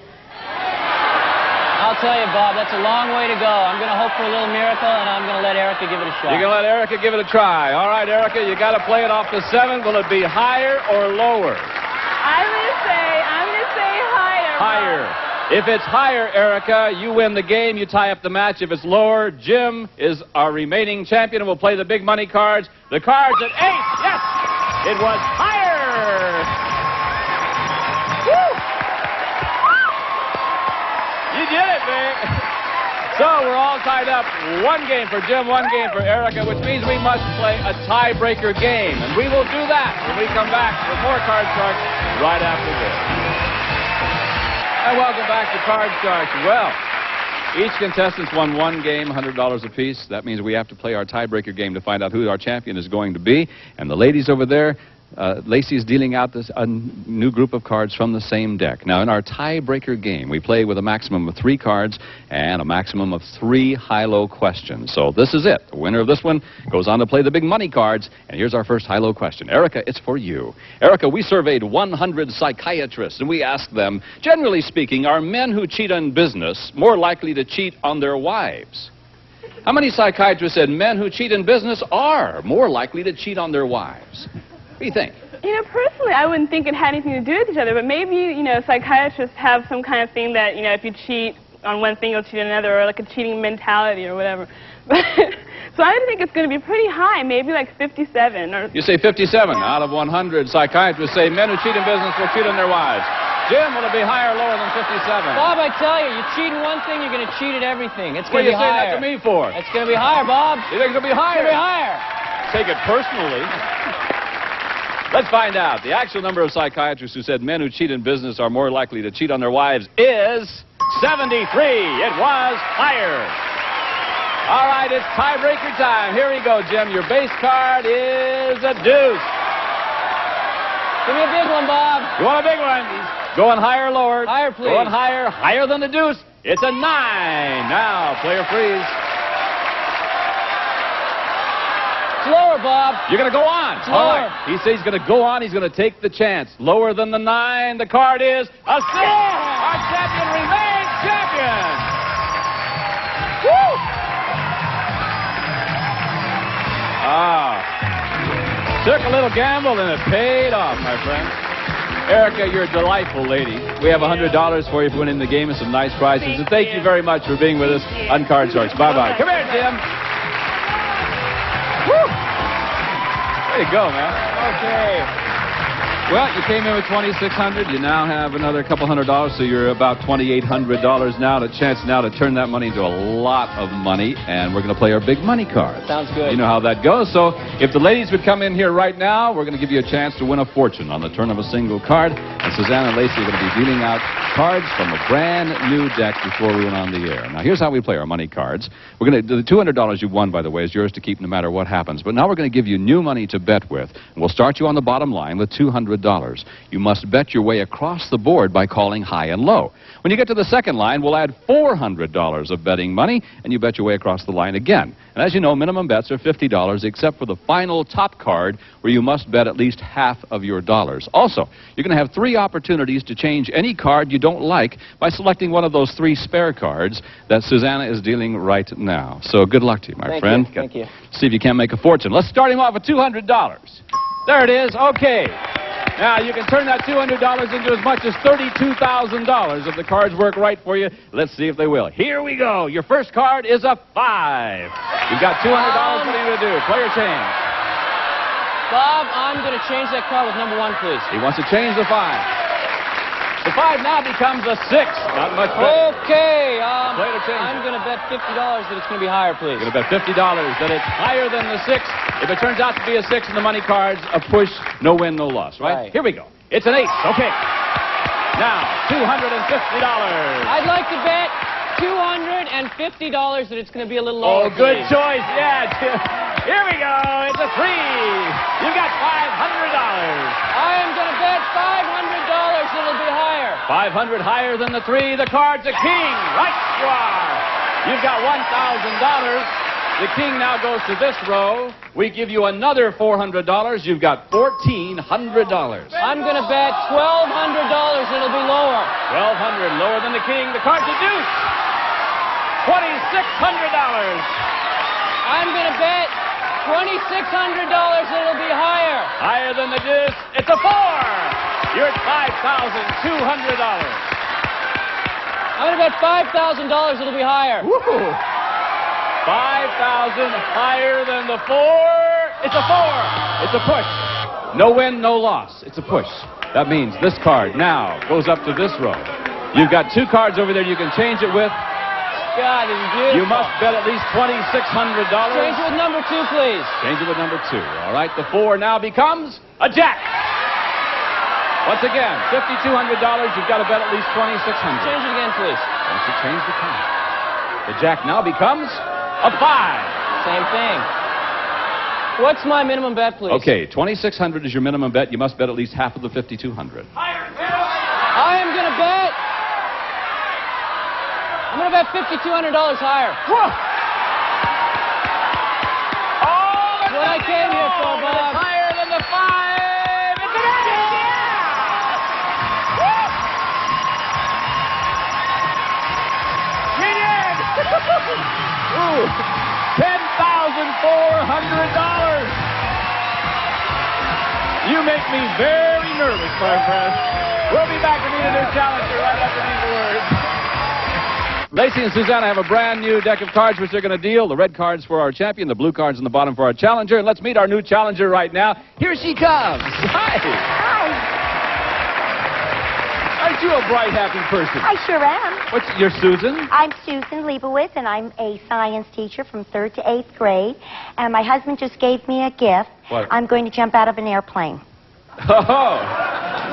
I'll tell you, Bob, that's a long way to go. I'm going to hope for a little miracle, and I'm going to let Erica give it a shot. You're going to let Erica give it a try. All right, Erica, you got to play it off the 7. Will it be higher or lower? I'm going to say higher. Higher. If it's higher, Erica, you win the game. You tie up the match. If it's lower, Jim is our remaining champion and will play the big money cards. The cards at 8. Yes! It was higher. Woo! You did it, babe. So we're all tied up. 1 game for Jim, 1 game for Erica, which means we must play a tiebreaker game. And we will do that when we come back with more Card Sharks right after this. And welcome back to Card Sharks. Well, each contestant won 1 game, $100 apiece. That means we have to play our tiebreaker game to find out who our champion is going to be. And the ladies over there, Lacey's dealing out a new group of cards from the same deck. Now, in our tiebreaker game, we play with a maximum of 3 cards and a maximum of 3 high-low questions. So this is it. The winner of this one goes on to play the big money cards. And here's our first high-low question. Erica, it's for you. Erica, we surveyed 100 psychiatrists, and we asked them, generally speaking, are men who cheat on business more likely to cheat on their wives? How many psychiatrists said men who cheat in business are more likely to cheat on their wives? What do you think? Personally, I wouldn't think it had anything to do with each other, but maybe, psychiatrists have some kind of thing that, if you cheat on one thing, you'll cheat on another, or like a cheating mentality or whatever. So I think it's going to be pretty high, maybe like 57. Or you say 57 out of 100 psychiatrists say men who cheat in business will cheat on their wives. Jim, will it be higher or lower than 57? Bob, I tell you, you cheat in one thing, you're going to cheat at everything. It's going to be higher. What are you saying that to me for? It's going to be higher, Bob. You think it'll be higher? It's going to be higher. Take it personally. Let's find out. The actual number of psychiatrists who said men who cheat in business are more likely to cheat on their wives is 73. It was higher. All right, it's tiebreaker time. Here we go, Jim. Your base card is a deuce. Give me a big one, Bob. You want a big one? Going higher or lower? Higher, please. Going higher. Higher than the deuce. It's a 9. Now, player freeze. Lower, Bob. You're going to go on. Lower. All right. He says he's going to go on. He's going to take the chance. Lower than the 9. The card is a 6. Our champion remains champion. Woo! Took a little gamble and it paid off, my friend. Erica, you're a delightful lady. We have $100 for you for winning the game and some nice prizes. And thank you very much for being with us on Card Sharks. Bye-bye. Come here, Jim. Woo! Way to go, man. Okay. Well, you came in with $2,600. You now have another couple $100, so you're about $2,800 now. A chance now to turn that money into a lot of money, and we're going to play our big money card. Sounds good. You know how that goes. So if the ladies would come in here right now, we're going to give you a chance to win a fortune on the turn of a single card. And Suzanne and Lacey are going to be dealing out cards from a brand new deck before we went on the air. Now, here's how we play our money cards. We're going to the $200 you won, by the way, is yours to keep no matter what happens. But now we're going to give you new money to bet with. And we'll start you on the bottom line with $200. You must bet your way across the board by calling high and low. When you get to the second line, we'll add $400 of betting money, and you bet your way across the line again. And as you know, minimum bets are $50, except for the final top card, where you must bet at least half of your dollars. Also, you're going to have 3 opportunities to change any card you don't like by selecting one of those 3 spare cards that Susanna is dealing right now. So good luck to you, my friend. Thank you. See if you can't make a fortune. Let's start him off with $200. There it is. Okay. Now, you can turn that $200 into as much as $32,000 if the cards work right for you. Let's see if they will. Here we go. Your first card is a 5. You've got $200. What are you going to do? Player change. Bob, I'm going to change that card with number 1, please. He wants to change the 5. The 5 now becomes a 6. Not much better. Okay. Player change. I'm going to bet $50 that it's going to be higher, please. You're going to bet $50 that it's higher than the 6. If it turns out to be a 6 in the money cards, a push, no win, no loss, right? Here we go. It's an 8. Okay. Now, $250. I'd like to bet $250 that it's going to be a little lower. Oh, good please. choice. Yeah. Here we go. It's a 3. You've got $500. I am going to bet $500 it'll be higher. 500 higher than the 3. The card's a king. Right you are. You've got $1,000. The king now goes to this row. We give you another $400. You've got $1,400. I'm going to bet $1,200 it'll be lower. $1,200 lower than the king. The card's a deuce. $2,600. I'm going to bet $2,600 it'll be higher. Higher than the deuce. It's a 4. You're at $5,200. I'm going to bet $5,000 it'll be higher. Woo! 5,000 higher than the 4. It's a 4. It's a push. No win, no loss. It's a push. That means this card now goes up to this row. You've got 2 cards over there you can change it with. God, this is beautiful. You must bet at least $2,600. Change it with number 2, please. Change it with number 2. All right, the 4 now becomes a jack. Once again, $5,200. You've got to bet at least $2,600. Change it again, please. Once you change the card. The jack now becomes a 5. Same thing. What's my minimum bet, please? Okay, $2,600 is your minimum bet. You must bet at least half of the $5,200. I am going to bet. I'm going to bet $5,200 higher. Whoa! Oh, that's what I came here for, Bob. It's higher than the 5. It's an 8. $10,400. You make me very nervous, my friend. We'll be back to meet a new challenger right after these words. Lacey and Susanna have a brand new deck of cards which they're going to deal. The red cards for our champion, the blue cards on the bottom for our challenger. And let's meet our new challenger right now. Here she comes. Hi. Aren't you a bright, happy person? I sure am. You're Susan? I'm Susan Leibowitz, and I'm a science teacher from 3rd to 8th grade. And my husband just gave me a gift. What? I'm going to jump out of an airplane. Oh,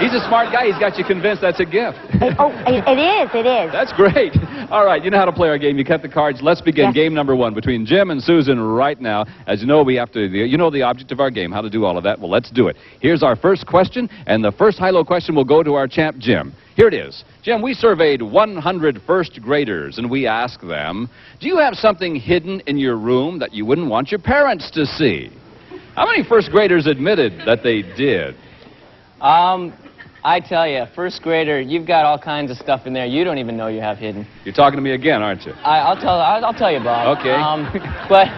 he's a smart guy. He's got you convinced that's a gift. It is. That's great. All right, you know how to play our game. You cut the cards. Let's begin game number 1 between Jim and Susan right now. As you know, we have to, you know the object of our game, how to do all of that. Well, let's do it. Here's our first question, and the first high-low question will go to our champ, Jim. Here it is. Jim, we surveyed 100 first graders, and we asked them, do you have something hidden in your room that you wouldn't want your parents to see? How many first graders admitted that they did? I tell you, first grader, you've got all kinds of stuff in there you don't even know you have hidden. You're talking to me again, aren't you? I'll tell you, Bob. Okay. But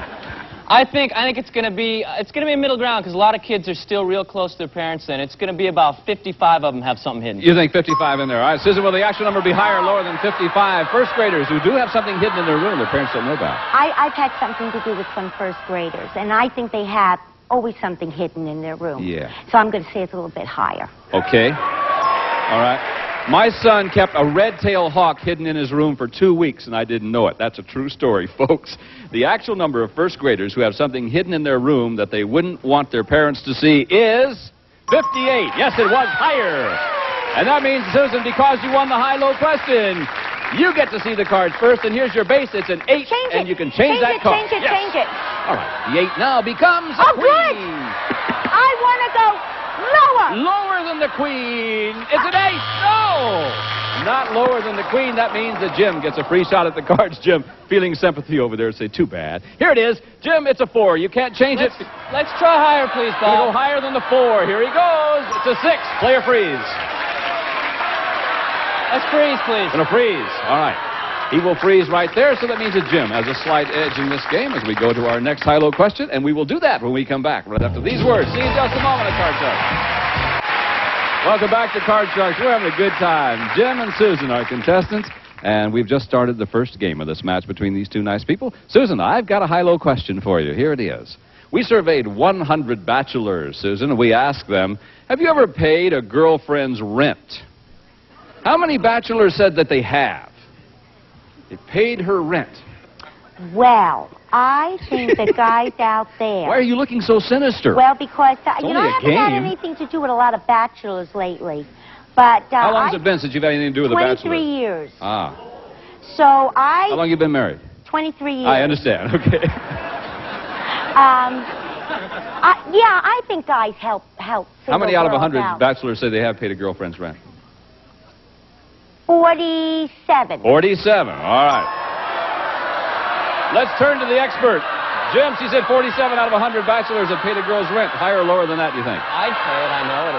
I think it's going to be a middle ground because a lot of kids are still real close to their parents, and it's going to be about 55 of them have something hidden. You think 55 in there? All right, Susan, will the actual number be higher or lower than 55? First graders who do have something hidden in their room their parents don't know about. I've had something to do with some first graders, and I think they have always something hidden in their room. Yeah. So I'm going to say it's a little bit higher. Okay. All right. My son kept a red-tailed hawk hidden in his room for 2 weeks, and I didn't know it. That's a true story, folks. The actual number of first graders who have something hidden in their room that they wouldn't want their parents to see is 58. Yes, it was higher. And that means, Susan, because you won the high-low question, you get to see the cards first, and here's your base. It's an 8, and you can change that card. Change it. All right. The 8 now becomes a queen. Good. I want to go lower. Lower than the queen. It's an 8. No. Not lower than the queen. That means that Jim gets a free shot at the cards. Jim, feeling sympathy over there, say, too bad. Here it is. Jim, it's a 4. You can't change it. Let's try higher, please, Bob. Go higher than the 4. Here he goes. It's a 6. Player freeze. Let's freeze, please. Gonna freeze. All right. He will freeze right there, so that means that Jim has a slight edge in this game as we go to our next high-low question, and we will do that when we come back right after these words. See you in just a moment at Card Shark. Welcome back to Card Sharks. We're having a good time. Jim and Susan are contestants, and we've just started the first game of this match between these two nice people. Susan, I've got a high-low question for you. Here it is. We surveyed 100 bachelors, Susan, and we asked them, have you ever paid a girlfriend's rent? How many bachelors said that they have? They paid her rent. Well, I think the guys out there... Why are you looking so sinister? Well, because, I only haven't had game. anything to do with a lot of bachelors lately. But How long has it been since you've had anything to do with a bachelor? 23 years. Ah. So I... How long have you been married? 23 years. I understand. Okay. Yeah, I think guys help. How many out of 100 out. bachelors say they have paid a girlfriend's rent? 47. 47. All right. Let's turn to the expert. Jim, she said 47 out of 100 bachelors have paid a girl's rent. Higher or lower than that, do you think? I'd pay it, I know it.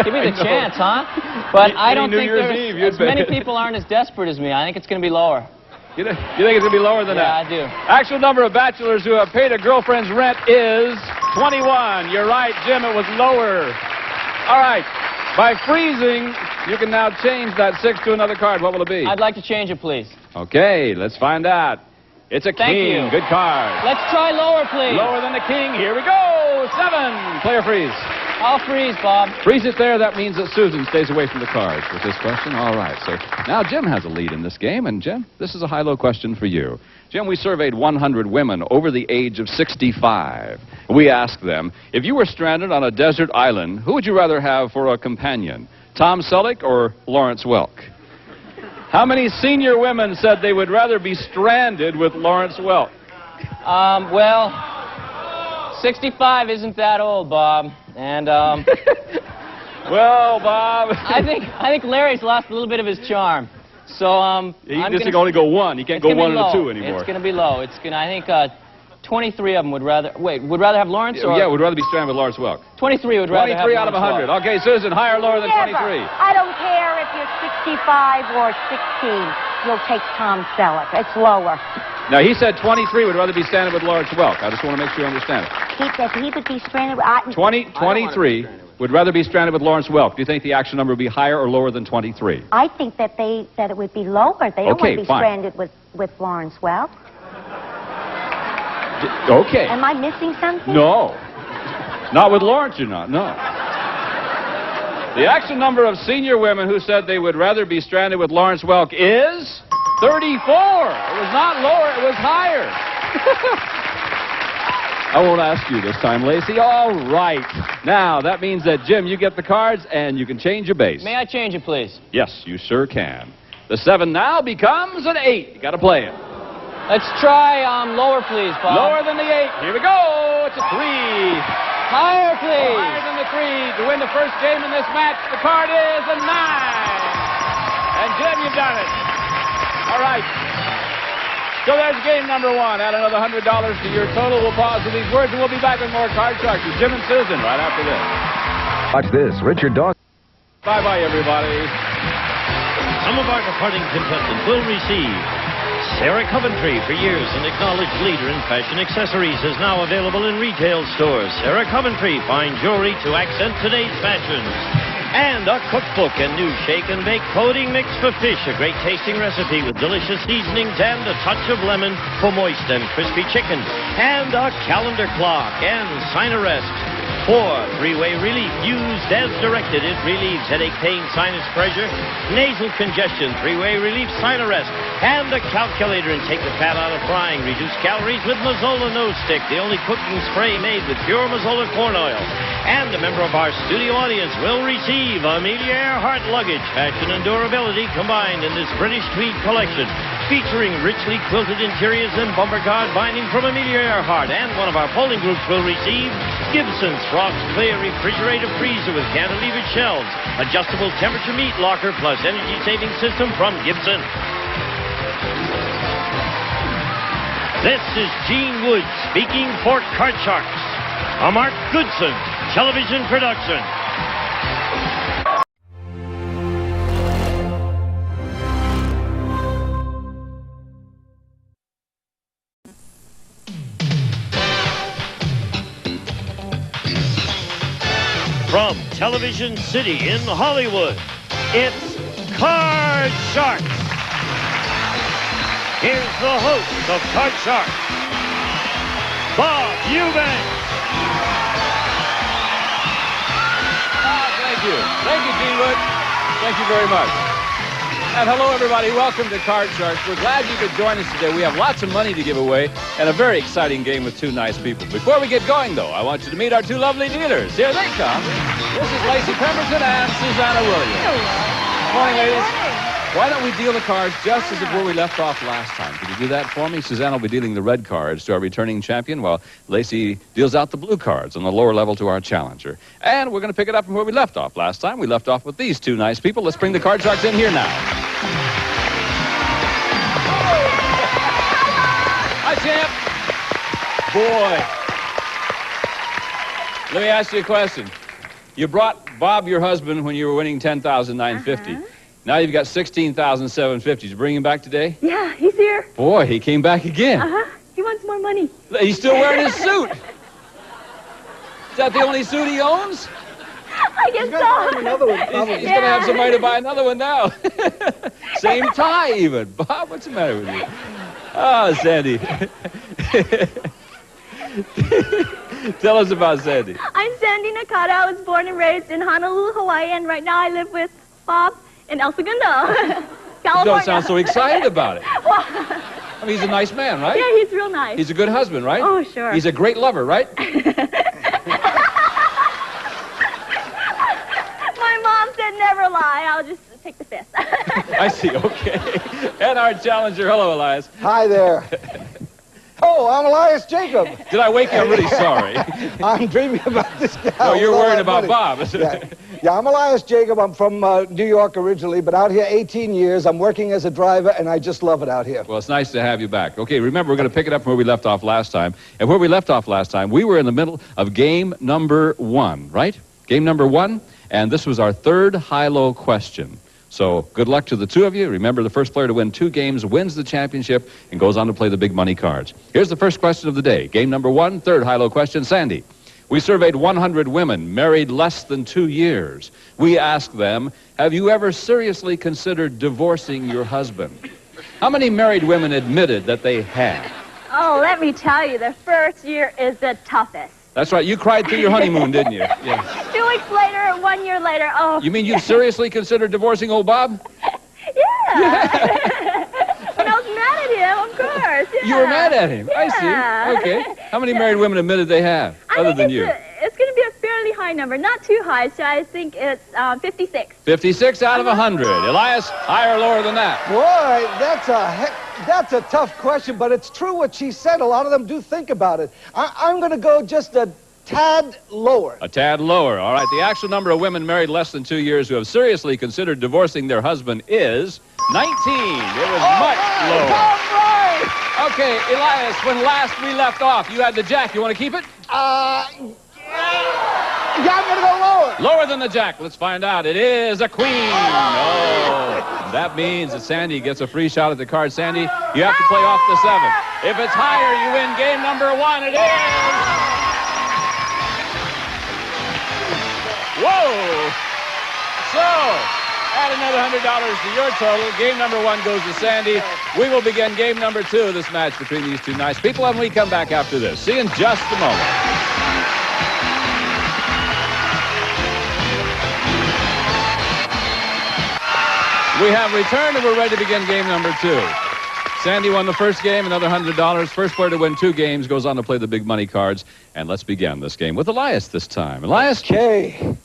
Give me the chance, huh? But I don't think there's... Many people aren't as desperate as me. I think it's going to be lower. You think it's going to be lower than that? Yeah, I do. Actual number of bachelors who have paid a girlfriend's rent is 21. You're right, Jim, it was lower. All right. By freezing, you can now change that 6 to another card. What will it be? I'd like to change it, please. Okay, let's find out. It's a Thank king. you. Good card. Let's try lower, please. Lower than the king. Here we go. 7. Player freeze. I'll freeze, Bob. Freeze it there. That means that Susan stays away from the cards with this question. All right. So now Jim has a lead in this game. And Jim, this is a high-low question for you. Jim, we surveyed 100 women over the age of 65. We asked them, if you were stranded on a desert island, who would you rather have for a companion? Tom Selleck or Lawrence Welk? How many senior women said they would rather be stranded with Lawrence Welk? Well, 65 isn't that old, Bob. And, well, Bob. I think Larry's lost a little bit of his charm. So, he can only go one. He can't go 1 and a 2 anymore. It's going to be low. I think 23 of them would rather have Lawrence or... Yeah, would rather be stranded with Lawrence Welk. 23 would rather have 23 out of 100. Welk. Okay, Susan, higher or lower than 23? I don't care if you're 65 or 16. You'll take Tom Selleck. It's lower. Now, he said 23 would rather be stranded with Lawrence Welk. I just want to make sure you understand it. He would be stranded with... 23 would rather be stranded with Lawrence Welk. Do you think the action number would be higher or lower than 23? I think that it would be lower. They don't want to be fine. stranded with Lawrence Welk. Okay. Am I missing something? No. Not with Lawrence, you're not. No. The action number of senior women who said they would rather be stranded with Lawrence Welk is 34. It was not lower, it was higher. I won't ask you this time, Lacey. All right. Now, that means that, Jim, you get the cards and you can change your base. May I change it, please? Yes, you sure can. The 7 now becomes an 8. You got to play it. Let's try lower, please, Bob. Lower than the 8. Here we go. It's a 3. Higher, please. Higher than the 3. To win the first game in this match, the card is a 9. And, Jim, you've done it. All right. So there's game number 1. Add another $100 to your total. We'll pause with these words, and we'll be back with more Card Sharks with Jim and Susan right after this. Watch this. Richard Dawson. Bye-bye, everybody. Some of our departing contestants will receive Sarah Coventry, for years an acknowledged leader in fashion accessories, is now available in retail stores. Sarah Coventry, fine jewelry to accent today's fashions. And a cookbook and new shake and bake coating mix for fish, a great tasting recipe with delicious seasonings and a touch of lemon for moist and crispy chicken. And a calendar clock and Sinarest for three-way relief. Used as directed, it relieves headache, pain, sinus pressure, nasal congestion. Three-way relief Sinarest. And a calculator, and take the fat out of frying. Reduce calories with Mazzola Nose Stick, the only cooking spray made with pure Mazzola corn oil. And a member of our studio audience will receive Amelia Earhart luggage, fashion and durability combined in this British tweed collection, featuring richly quilted interiors and bumper guard binding from Amelia Earhart. And one of our polling groups will receive Gibson's Frost Clear Refrigerator Freezer with cantilevered shelves, adjustable temperature meat locker plus energy saving system from Gibson. This is Gene Wood speaking for Card Sharks, a Mark Goodson television production. From television city in Hollywood. It's Card Sharks. Here's the host of Card Sharks, Bob Eubanks. Thank you. Thank you, Gene Wood. Thank you very much. And hello, everybody. Welcome to Card Sharks. We're glad you could join us today. We have lots of money to give away and a very exciting game with two nice people. Before we get going, though, I want you to meet our two lovely dealers. Here they come. This is Lacey Pemberton and Susanna Williams. Good morning, ladies. Why don't we deal the cards just as where we left off last time? Could you do that for me? Susanna will be dealing the red cards to our returning champion, while Lacey deals out the blue cards on the lower level to our challenger. And we're going to pick it up from where we left off last time. We left off with these two nice people. Let's bring the Card Sharks in here now. Hi, champ. Boy. Let me ask you a question. You brought Bob, your husband, when you were winning $10,950. Now you've got $16,750. Did you bring him back today? Yeah, he's here. Boy, he came back again. He wants more money. He's still wearing his suit. Is that the only suit he owns? I guess so. He's going to have some money to buy another one now. Same tie, even. Bob, what's the matter with you? Oh, Sandy. Tell us about Sandy. I'm Sandy Nakata. I was born and raised in Honolulu, Hawaii, and right now I live with Bob in El Segundo, California. You don't sound so excited about it. Well, I mean, he's a nice man, right? yeah, he's real nice. He's a good husband, right? Oh, sure. He's a great lover, right? My mom said never lie. I'll just take the fifth. I see, okay. And our challenger. Hello, Elias. Hi there. Oh, I'm Elias Jacob. Did I wake you? I'm really sorry. I'm dreaming about this guy. Oh, you're worried about Bob. Yeah, I'm Elias Jacob. I'm from New York originally, but out here 18 years. I'm working as a driver, and I just love it out here. Well, it's nice to have you back. Okay, remember, we're going to pick it up from where we left off last time. And where we left off last time, we were in the middle of game number 1, right? Game number 1, and this was our third high-low question. So good luck to the two of you. Remember, the first player to win 2 games wins the championship and goes on to play the big money cards. Here's the first question of the day. Game number 1, third high-low question. Sandy, we surveyed 100 women married less than 2 years. We asked them, have you ever seriously considered divorcing your husband? How many married women admitted that they had? Oh, let me tell you, the first year is the toughest. That's right. You cried through your honeymoon, didn't you? Yes. 2 weeks later, 1 year later, oh. You mean you seriously considered divorcing old Bob? Yeah. When I was mad at him, of course. Yeah. You were mad at him? Yeah. I see. Okay. How many married women admitted they have, other than you? It's going to be a fairly high number. Not too high, so I think it's 56. 56 out of 100. Elias, higher or lower than that? Boy, that's a tough question, but it's true what she said. A lot of them do think about it. I'm going to go just a tad lower. A tad lower. All right. The actual number of women married less than 2 years who have seriously considered divorcing their husband is 19. It was much lower. All right. Okay, Elias, when last we left off, you had the jack. You want to keep it? Yeah, I'm going to go lower. Lower than the jack. Let's find out. It is a queen. Oh, that means that Sandy gets a free shot at the card. Sandy, you have to play off the 7. If it's higher, you win game number 1. It is. Whoa. So, add another $100 to your total. Game number 1 goes to Sandy. We will begin game number 2 of this match between these two nice people, and we come back after this. See you in just a moment. We have returned, and we're ready to begin game number 2. Sandy won the first game, another $100. First player to win 2 games goes on to play the big money cards. And let's begin this game with Elias this time. Elias? Okay.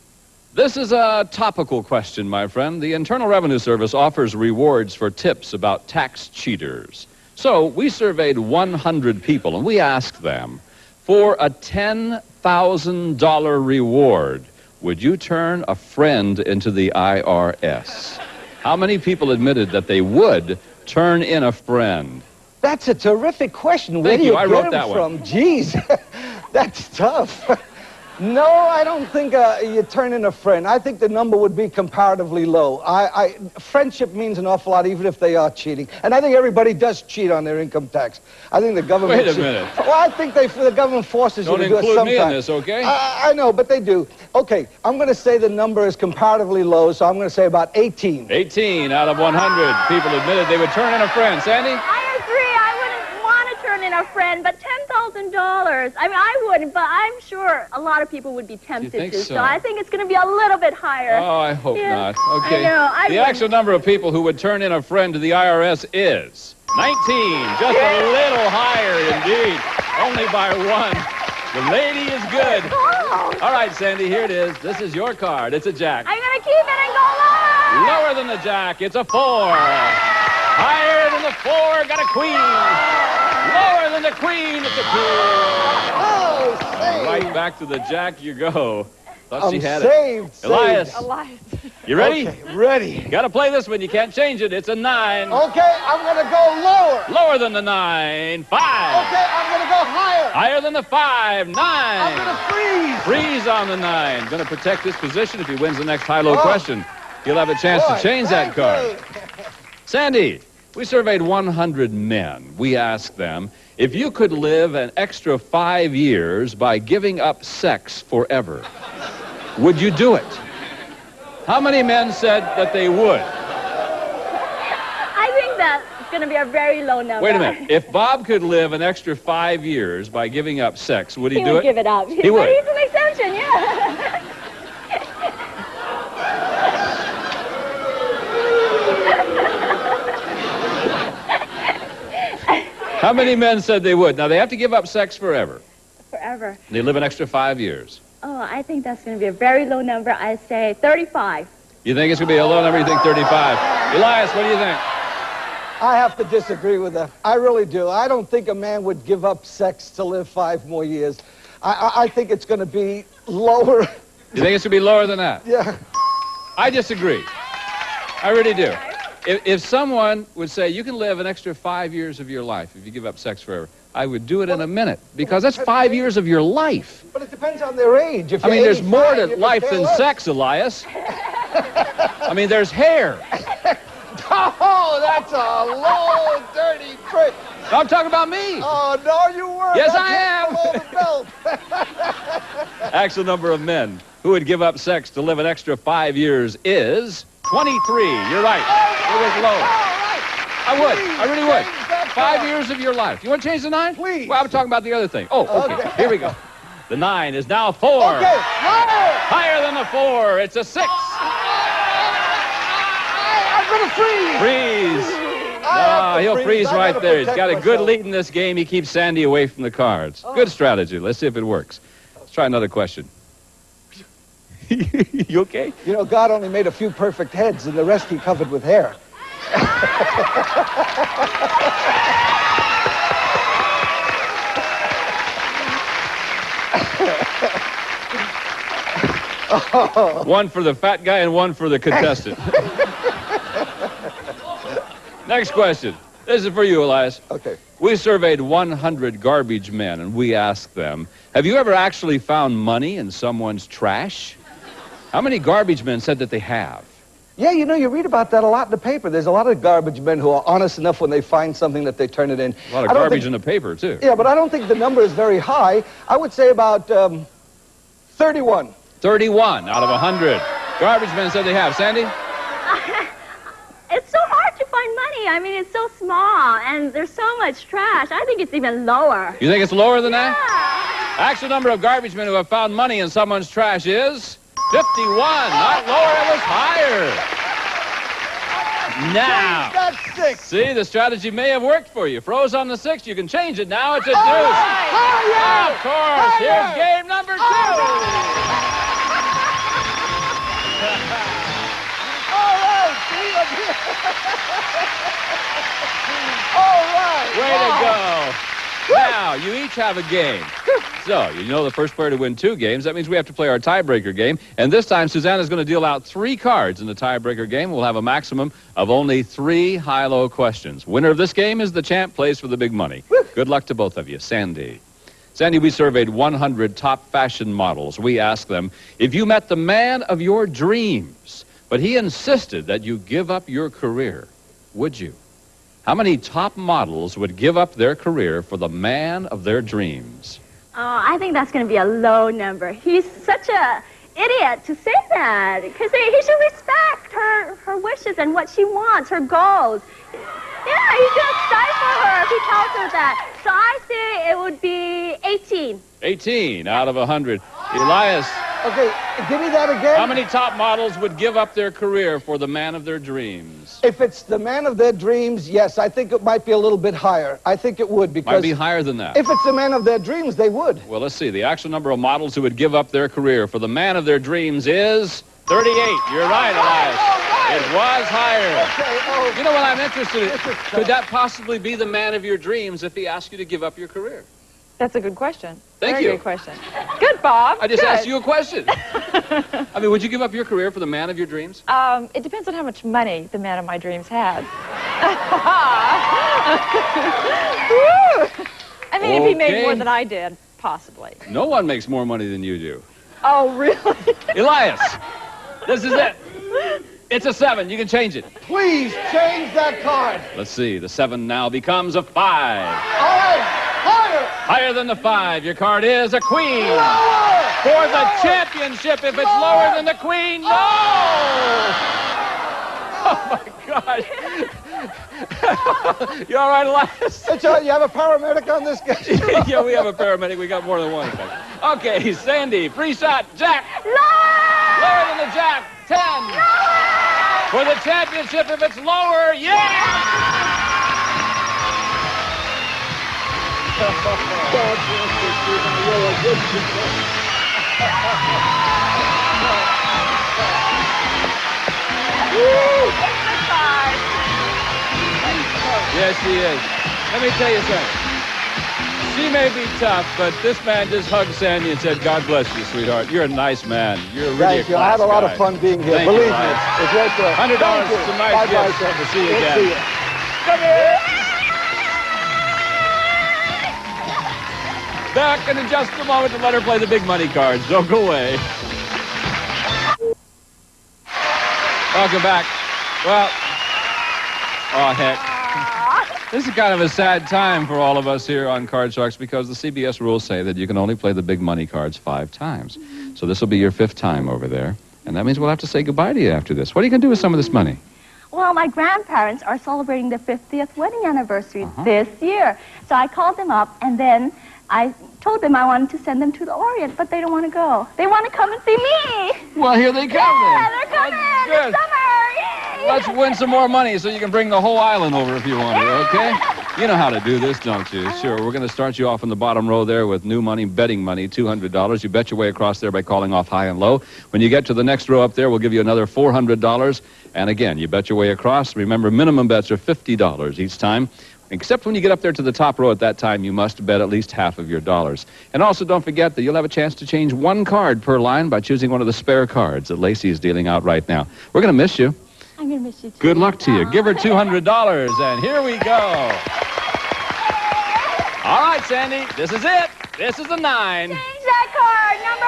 This is a topical question, my friend. The Internal Revenue Service offers rewards for tips about tax cheaters. So we surveyed 100 people, and we asked them, for a $10,000 reward, would you turn a friend into the IRS? How many people admitted that they would turn in a friend? That's a terrific question. Thank you. I wrote that one. Jeez, that's tough. No, I don't think you turn in a friend. I think the number would be comparatively low. Friendship means an awful lot, even if they are cheating. And I think everybody does cheat on their income tax. I think the government... Wait a minute. Well, I think the government forces you to do it sometimes. Don't include me in this, okay? I know, but they do. Okay, I'm going to say the number is comparatively low, so I'm going to say about 18. 18 out of 100 people admitted they would turn in a friend. Sandy? I agree. I wouldn't want to turn in a friend, but $10,000. I mean, I wouldn't, but I'm sure a lot of people would be tempted to. so? I think it's going to be a little bit higher. Oh, I hope not. Okay. I know. The actual number of people who would turn in a friend to the IRS is 19. Just a little higher, indeed. Only by one. The lady is good. All right, Sandy, here it is. This is your card. It's a jack. I'm going to keep it and go lower. Lower than the jack. It's a 4. Higher than the 4. Got a queen. Lower than the queen. It's a 2. Oh, saved. Right back to the jack you go. Thought she had saved, it. Elias. Elias. You ready? Okay, ready. Got to play this one. You can't change it. It's a 9. Okay, I'm going to go lower. Lower than the 9. 5. Okay, I'm going to go higher. Higher than the 5. 9. I'm going to freeze. Freeze on the 9. Going to protect this position if he wins the next high-low question. He'll have a chance to change that card. Sandy, we surveyed 100 men. We asked them, if you could live an extra 5 years by giving up sex forever, would you do it? How many men said that they would? I think that's going to be a very low number. Wait a minute. If Bob could live an extra 5 years by giving up sex, would he do it? He would give it up. He would. But he's an exception, yeah. How many men said they would? Now, they have to give up sex forever. Forever. They live an extra 5 years. Oh, I think that's going to be a very low number. I say 35. You think it's going to be a low number? You think 35? Elias, what do you think? I have to disagree with that. I really do. I don't think a man would give up sex to live 5 more years. I think it's going to be lower. You think it's going to be lower than that? Yeah. I disagree. I really do. If someone would say, you can live an extra 5 years of your life if you give up sex forever, I would do it in a minute, because that's 5 years of your life. But it depends on their age. If I mean, there's more to 85, life than less. sex, Elias. I mean, there's hair. Oh, that's a low, dirty trick. I'm talking about me. Oh, no, you weren't. Yes, That's I am. below the belt. Actual number of men who would give up sex to live an extra 5 years is 23. You're right. It was low. I would. I really would. 5 years of your life. You want to change the 9? Please. Well, I'm talking about the other thing. Oh, okay. Here we go. The 9 is now 4. Okay, higher. Higher than the 4. It's a 6. I'm going to freeze. Freeze. Ah, he'll freeze I right gotta there. He's protect got a good myself. lead in this game. He keeps Sandy away from the cards. Good strategy. Let's see if it works. Let's try another question. You okay? You know, God only made a few perfect heads, and the rest he covered with hair. One for the fat guy and one for the contestant. Next question. This is for you, Elias. Okay. We surveyed 100 garbage men, and we asked them, have you ever actually found money in someone's trash? How many garbage men said that they have? Yeah, you know, you read about that a lot in the paper. There's a lot of garbage men who are honest enough when they find something that they turn it in. A lot of garbage in the paper, too. Yeah, but I don't think the number is very high. I would say about 31. 31 out of 100. Garbage men said they have. Sandy? It's so hard to find money. I mean, it's so small, and there's so much trash. I think it's even lower. You think it's lower than that? Actual number of garbage men who have found money in someone's trash is 51. Not lower, it was higher. Now, That's 6. see, the strategy may have worked for you. Froze on the 6. You can change it now. It's a deuce. Higher! Of course. Higher! Here's game number 2. All right, see, I'm here. All right. Way to go. Now, you each have a game. So, you know the first player to win 2 games. That means we have to play our tiebreaker game. And this time, Susanna's going to deal out 3 cards in the tiebreaker game. We'll have a maximum of only 3 high-low questions. Winner of this game is the champ, plays for the big money. Good luck to both of you. Sandy. Sandy, we surveyed 100 top fashion models. We asked them, if you met the man of your dreams, but he insisted that you give up your career, would you? How many top models would give up their career for the man of their dreams? Oh, I think that's going to be a low number. He's such a idiot to say that, because he should respect her wishes and what she wants, her goals. Yeah, he's going to stifle her if he tells her that. So I say it would be 18. 18 out of 100. Elias. Okay, give me that again. How many top models would give up their career for the man of their dreams? If it's the man of their dreams, yes, I think it might be a little bit higher. I think it would, because... Might be higher than that. If it's the man of their dreams, they would. Well, let's see. The actual number of models who would give up their career for the man of their dreams is 38. You're right, Elias. It was higher. Okay, you know what I'm interested in? Could that possibly be the man of your dreams if he asked you to give up your career? That's a good question. Thank Very you. good question. Good, Bob. I just Good. asked you a question. I mean, would you give up your career for the man of your dreams? It depends on how much money the man of my dreams had. I mean, if he made more than I did, possibly. No one makes more money than you do. Oh, really? Elias, this is it. It's a 7. You can change it. Please change that card. Let's see. The 7 now becomes a 5. Higher! Higher than the 5. Your card is a queen. Lower! For the championship, if it's lower than the queen, no! Oh, my God. You all right, Elias? It's all right. You have a paramedic on this guy? Yeah, we have a paramedic. We got more than one. Okay, Sandy, free shot. Jack. Lower than the Jack. 10. For the championship, if it's lower, yeah! Yes, she is. Let me tell you something. She may be tough, but this man just hugged Sandy and said, God bless you, sweetheart. You're a nice man. You're really Thank you. I had a lot of fun being here. Thank Believe you, me. Elias. It's right there. $100 tonight. Bye-bye, Yes. sir. We'll see you We'll again. see you. Come here. Back in just a moment to let her play the big money cards. Don't go away. Welcome back. Well, oh, heck. This is kind of a sad time for all of us here on Card Sharks because the CBS rules say that you can only play the big money cards 5 times. So this will be your 5th time over there. And that means we'll have to say goodbye to you after this. What are you going to do with some of this money? Well, my grandparents are celebrating their 50th wedding anniversary this year. So I called them up, and then I told them I wanted to send them to the Orient, but they don't want to go. They want to come and see me. Well, here they come Yeah, then. they're coming. Good. It's summer. Yay. Let's win some more money so you can bring the whole island over if you want to, okay? You know how to do this, don't you? Sure. We're going to start you off in the bottom row there with new money, betting money, $200. You bet your way across there by calling off high and low. When you get to the next row up there, we'll give you another $400. And again, you bet your way across. Remember, minimum bets are $50 each time. Except when you get up there to the top row at that time, you must bet at least half of your dollars. And also don't forget that you'll have a chance to change 1 card per line by choosing one of the spare cards that Lacey is dealing out right now. We're going to miss you. I'm going to miss you too. Good luck to you. Give her $200, and here we go. All right, Sandy, this is it. This is the 9. Change that card. Number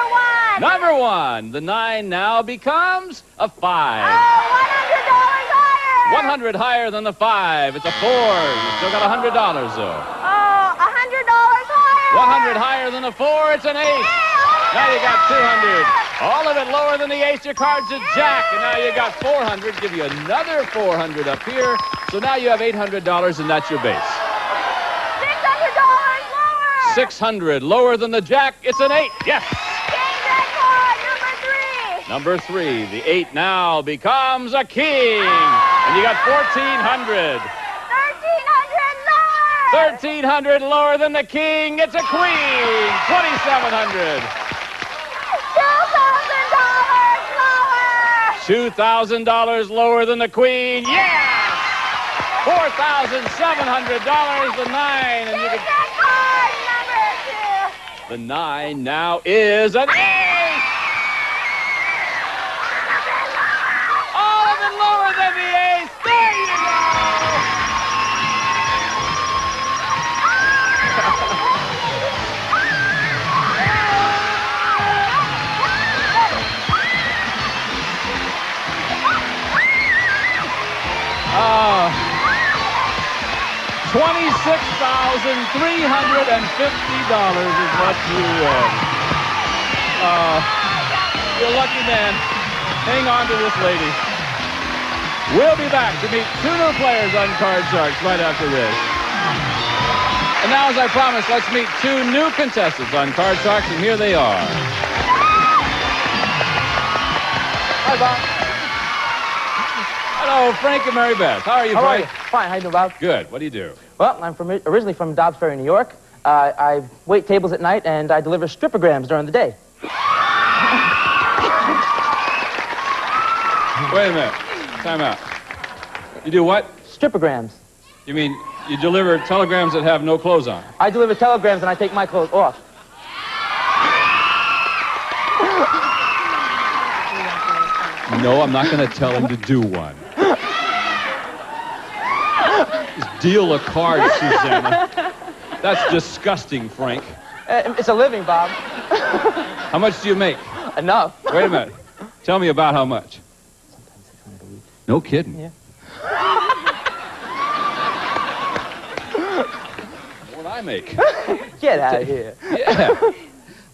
1. Number 1. The 9 now becomes a 5. Oh, $100 higher. 100 higher than the 5. It's a 4. You still got $100, though. Oh, $100 higher. 100 higher than the 4. It's an 8. Now you got 200. All of it lower than the ace. Your card's a Jack, and now you got 400. Give you another 400 up here. So now you have $800, and that's your base. $600 lower. 600 lower than the Jack. It's an 8. Yes. Change that card. Number 3. Number 3. The 8 now becomes a king. And you got 1,400. 1,300 lower than the king. It's a queen. 2,700. $2,000 lower than the queen. Yes! $4,700. The 9. And you can... The 9 now is an 8. All of it lower than the ace. There you go. is what you win. You're a lucky man. Hang on to this lady. We'll be back to meet 2 new players on Card Sharks right after this. And now, as I promised, let's meet 2 new contestants on Card Sharks, and here they are. Hi, Bob. Hello, Frank and Mary Beth. How are you, Frank? Fine. How you doing, Bob? Good. What do you do? Well, I'm originally from Dobbs Ferry, New York. I wait tables at night, and I deliver stripograms during the day. Wait a minute. Time out. You do what? Stripograms. You mean you deliver telegrams that have no clothes on? I deliver telegrams, and I take my clothes off. No, I'm not going to tell him to do one. Just deal a card, Susanna. That's disgusting, Frank. It's a living, Bob. How much do you make? Enough. Wait a minute. Tell me about how much. No kidding. Yeah. What I make. Get out of here. Yeah.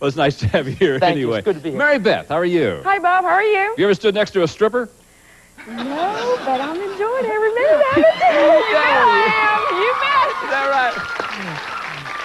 Well, it's nice to have you here Thank you. anyway. It's good to be here. Mary Beth, how are you? Hi, Bob. How are you? Have you ever stood next to a stripper? No, but I'm enjoying every minute of it. You bet I am. You bet. Is that right?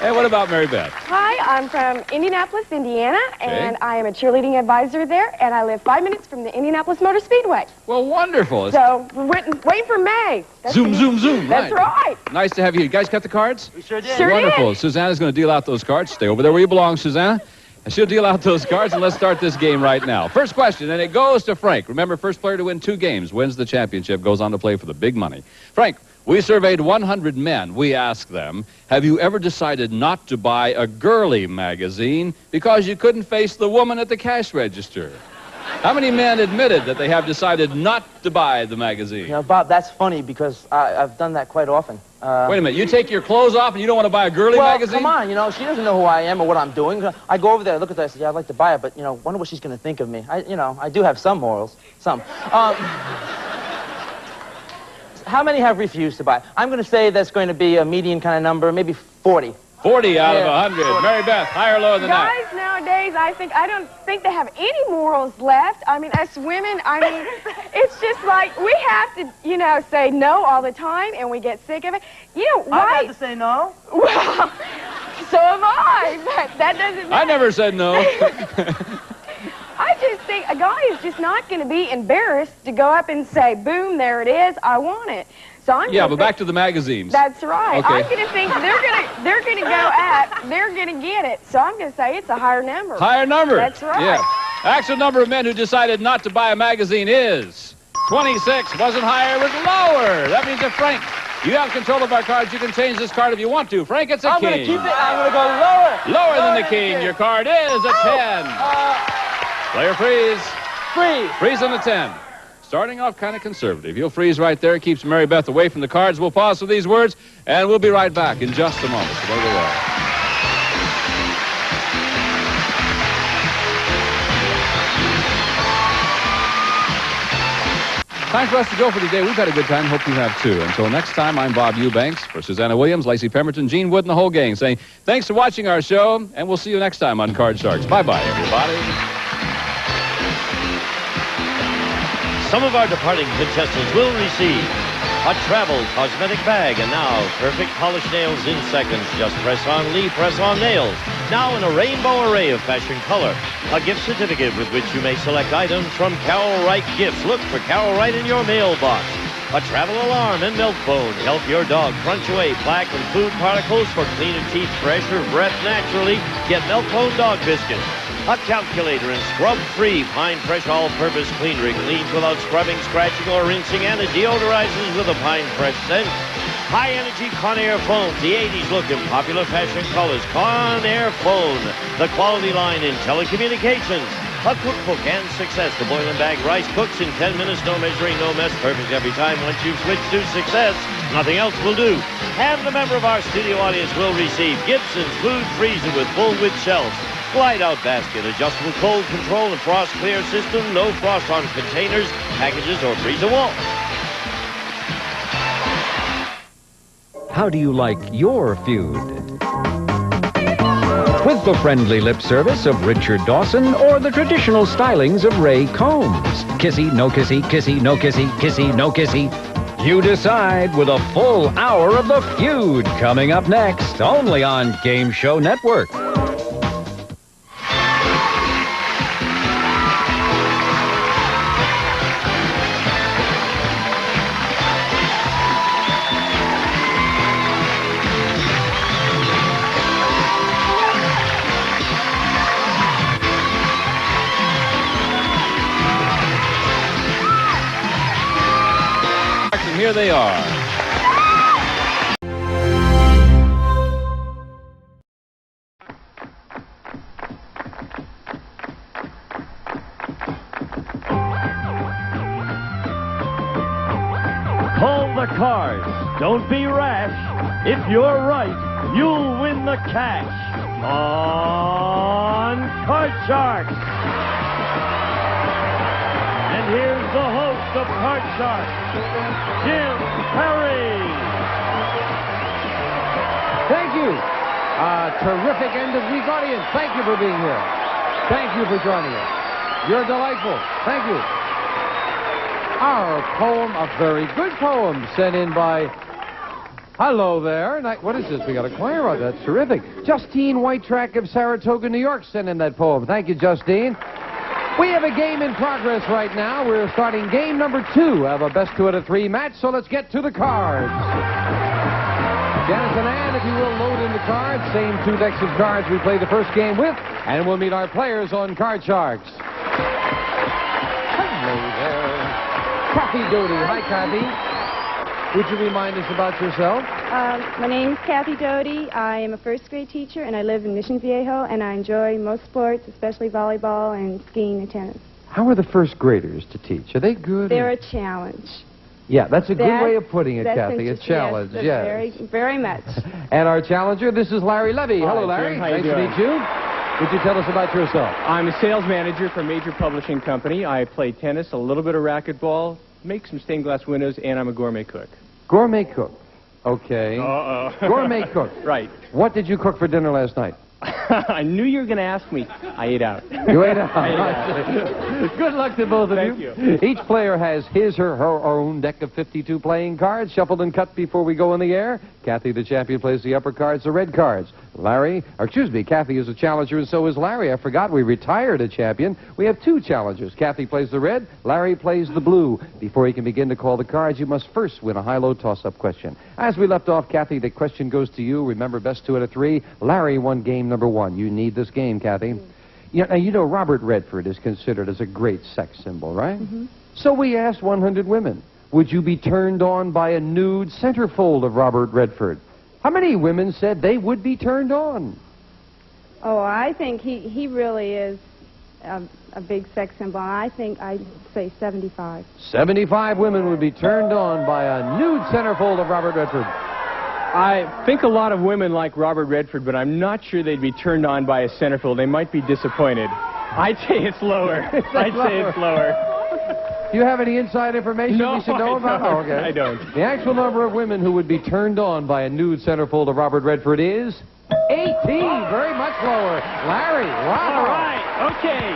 And what about Mary Beth? Hi, I'm from Indianapolis, Indiana, and I am a cheerleading advisor there, and I live 5 minutes from the Indianapolis Motor Speedway. Well, wonderful. So, we're waiting for May. Zoom, zoom, zoom. That's right. Nice to have you. You guys got the cards? We sure did. Wonderful. Susanna's going to deal out those cards. Stay over there where you belong, Susanna. And she'll deal out those cards, and let's start this game right now. First question, and it goes to Frank. Remember, first player to win 2 games wins the championship, goes on to play for the big money. Frank, we surveyed 100 men. We asked them, have you ever decided not to buy a girly magazine because you couldn't face the woman at the cash register? How many men admitted that they have decided not to buy the magazine? You know, Bob, that's funny because I've done that quite often. Wait a minute, you take your clothes off and you don't want to buy a girly magazine? Come on, you know, she doesn't know who I am or what I'm doing. I go over there, I look at her, I say, yeah, I'd like to buy it, but, you know, wonder what she's going to think of me. I do have some morals. Some. How many have refused to buy? I'm going to say that's going to be a median kind of number, maybe 40. 40 out of 100. 40. Mary Beth, higher or lower than that? Guys nowadays, I don't think they have any morals left. I mean, us women, it's just like we have to, say no all the time, and we get sick of it. Why? I have to say no. Well, so have I, but that doesn't matter. I never said no. I just think a guy is just not going to be embarrassed to go up and say, boom, there it is, I want it. So I'm but back to the magazines. That's right. Okay. I'm going to think they're going to get it. So I'm going to say it's a higher number. Higher number. That's right. Yeah. Actual number of men who decided not to buy a magazine is 26. Wasn't higher, it was lower. That means that Frank, you have control of our cards. You can change this card if you want to. Frank, it's a I'm king. I'm going to keep it. I'm going to go lower. Lower than the king. Your card is a 10. Player freeze. Freeze on the 10. Starting off kind of conservative. He'll freeze right there. Keeps Mary Beth away from the cards. We'll pause for these words, and we'll be right back in just a moment. So there we go. Time for us to go for today. We've had a good time. Hope you have too. Until next time, I'm Bob Eubanks for Susanna Williams, Lacey Pemberton, Gene Wood, and the whole gang saying thanks for watching our show, and we'll see you next time on Card Sharks. Bye-bye, everybody. Some of our departing contestants will receive a travel cosmetic bag, and now perfect polished nails in seconds. Just press on Lee press-on nails. Now in a rainbow array of fashion color. A gift certificate with which you may select items from Carol Wright Gifts. Look for Carol Wright in your mailbox. A travel alarm and milk phone. Help your dog crunch away plaque and food particles. For cleaner teeth, fresher breath naturally, get Milk Phone Dog Biscuits. A calculator and scrub-free Pine Fresh all-purpose cleaner. It cleans without scrubbing, scratching, or rinsing, and it deodorizes with a Pine Fresh scent. High-energy Conair phones, the 80s look in popular fashion colors. Conair phone, the quality line in telecommunications. A cookbook and success. The boil and bag rice cooks in 10 minutes. No measuring, no mess. Perfect every time. Once you've switched to success, nothing else will do. And a member of our studio audience will receive Gibson's Food Freezer with full width shelves. Glide-out basket, adjustable cold control and frost clear system. No frost on containers, packages, or freezer walls. How do you like your feud? With the friendly lip service of Richard Dawson or the traditional stylings of Ray Combs. Kissy, no kissy, kissy, no kissy, kissy, no kissy. You decide with a full hour of The Feud coming up next, only on Game Show Network. Here they are. Call the cards. Don't be rash. If you're right, you'll win the cash on Card Sharks. And here's the host of Card Sharks, Jim Perry. Thank you. Terrific end of week audience. Thank you for being here. Thank you for joining us. You're delightful. Thank you. Our poem, a very good poem, sent in by... Hello there. What is this? We got a choir on. That's terrific. Justine Whitetrack of Saratoga, New York, sent in that poem. Thank you, Justine. We have a game in progress right now. We're starting game number 2 of a best 2 out of 3 match, so let's get to the cards. Janice and Ann, if you will, load in the cards. Same 2 decks of cards we played the first game with, and we'll meet our players on Card Sharks. Hello there. Kathy Doty. Hi, Kathy. Would you remind us about yourself? My name is Kathy Doty. I am a first grade teacher, and I live in Mission Viejo, and I enjoy most sports, especially volleyball and skiing and tennis. How are the first graders to teach? Are they good? They're a challenge. Yeah, that's a good way of putting it, That's Kathy. A challenge, yes. Very, very much. And our challenger, this is Larry Levy. Hi, Hello, Larry. Jim. How you Nice to doing? meet you. Would you tell us about yourself? I'm a sales manager for a major publishing company. I play tennis, a little bit of racquetball, make some stained glass windows, and I'm a gourmet cook. Gourmet cook. Okay. Uh-oh. Gourmet cook. Right. What did you cook for dinner last night? I knew you were going to ask me. I ate out. You ate out. I ate out. Good luck to both of Thank you. you. Each player has his or her own deck of 52 playing cards, shuffled and cut before we go in the air. Kathy, the champion, plays the upper cards, the red cards. Kathy is a challenger, and so is Larry. I forgot we retired a champion. We have 2 challengers. Kathy plays the red, Larry plays the blue. Before you can begin to call the cards, you must first win a high-low toss-up question. As we left off, Kathy, the question goes to you. Remember, best 2 out of 3. Larry won game number 1. You need this game, Kathy. Yeah, now, you know Robert Redford is considered as a great sex symbol, right? Mm-hmm. So we asked 100 women, would you be turned on by a nude centerfold of Robert Redford? How many women said they would be turned on? Oh, I think he really is a big sex symbol. I think I'd say 75. 75 women would be turned on by a nude centerfold of Robert Redford. I think a lot of women like Robert Redford, but I'm not sure they'd be turned on by a centerfold. They might be disappointed. I'd say it's lower. I'd say it's lower. Do you have any inside information we should know about? Don't. Oh, okay. I don't. The actual number of women who would be turned on by a nude centerfold of Robert Redford is 18. Very much lower. Larry, wow. All right. Okay.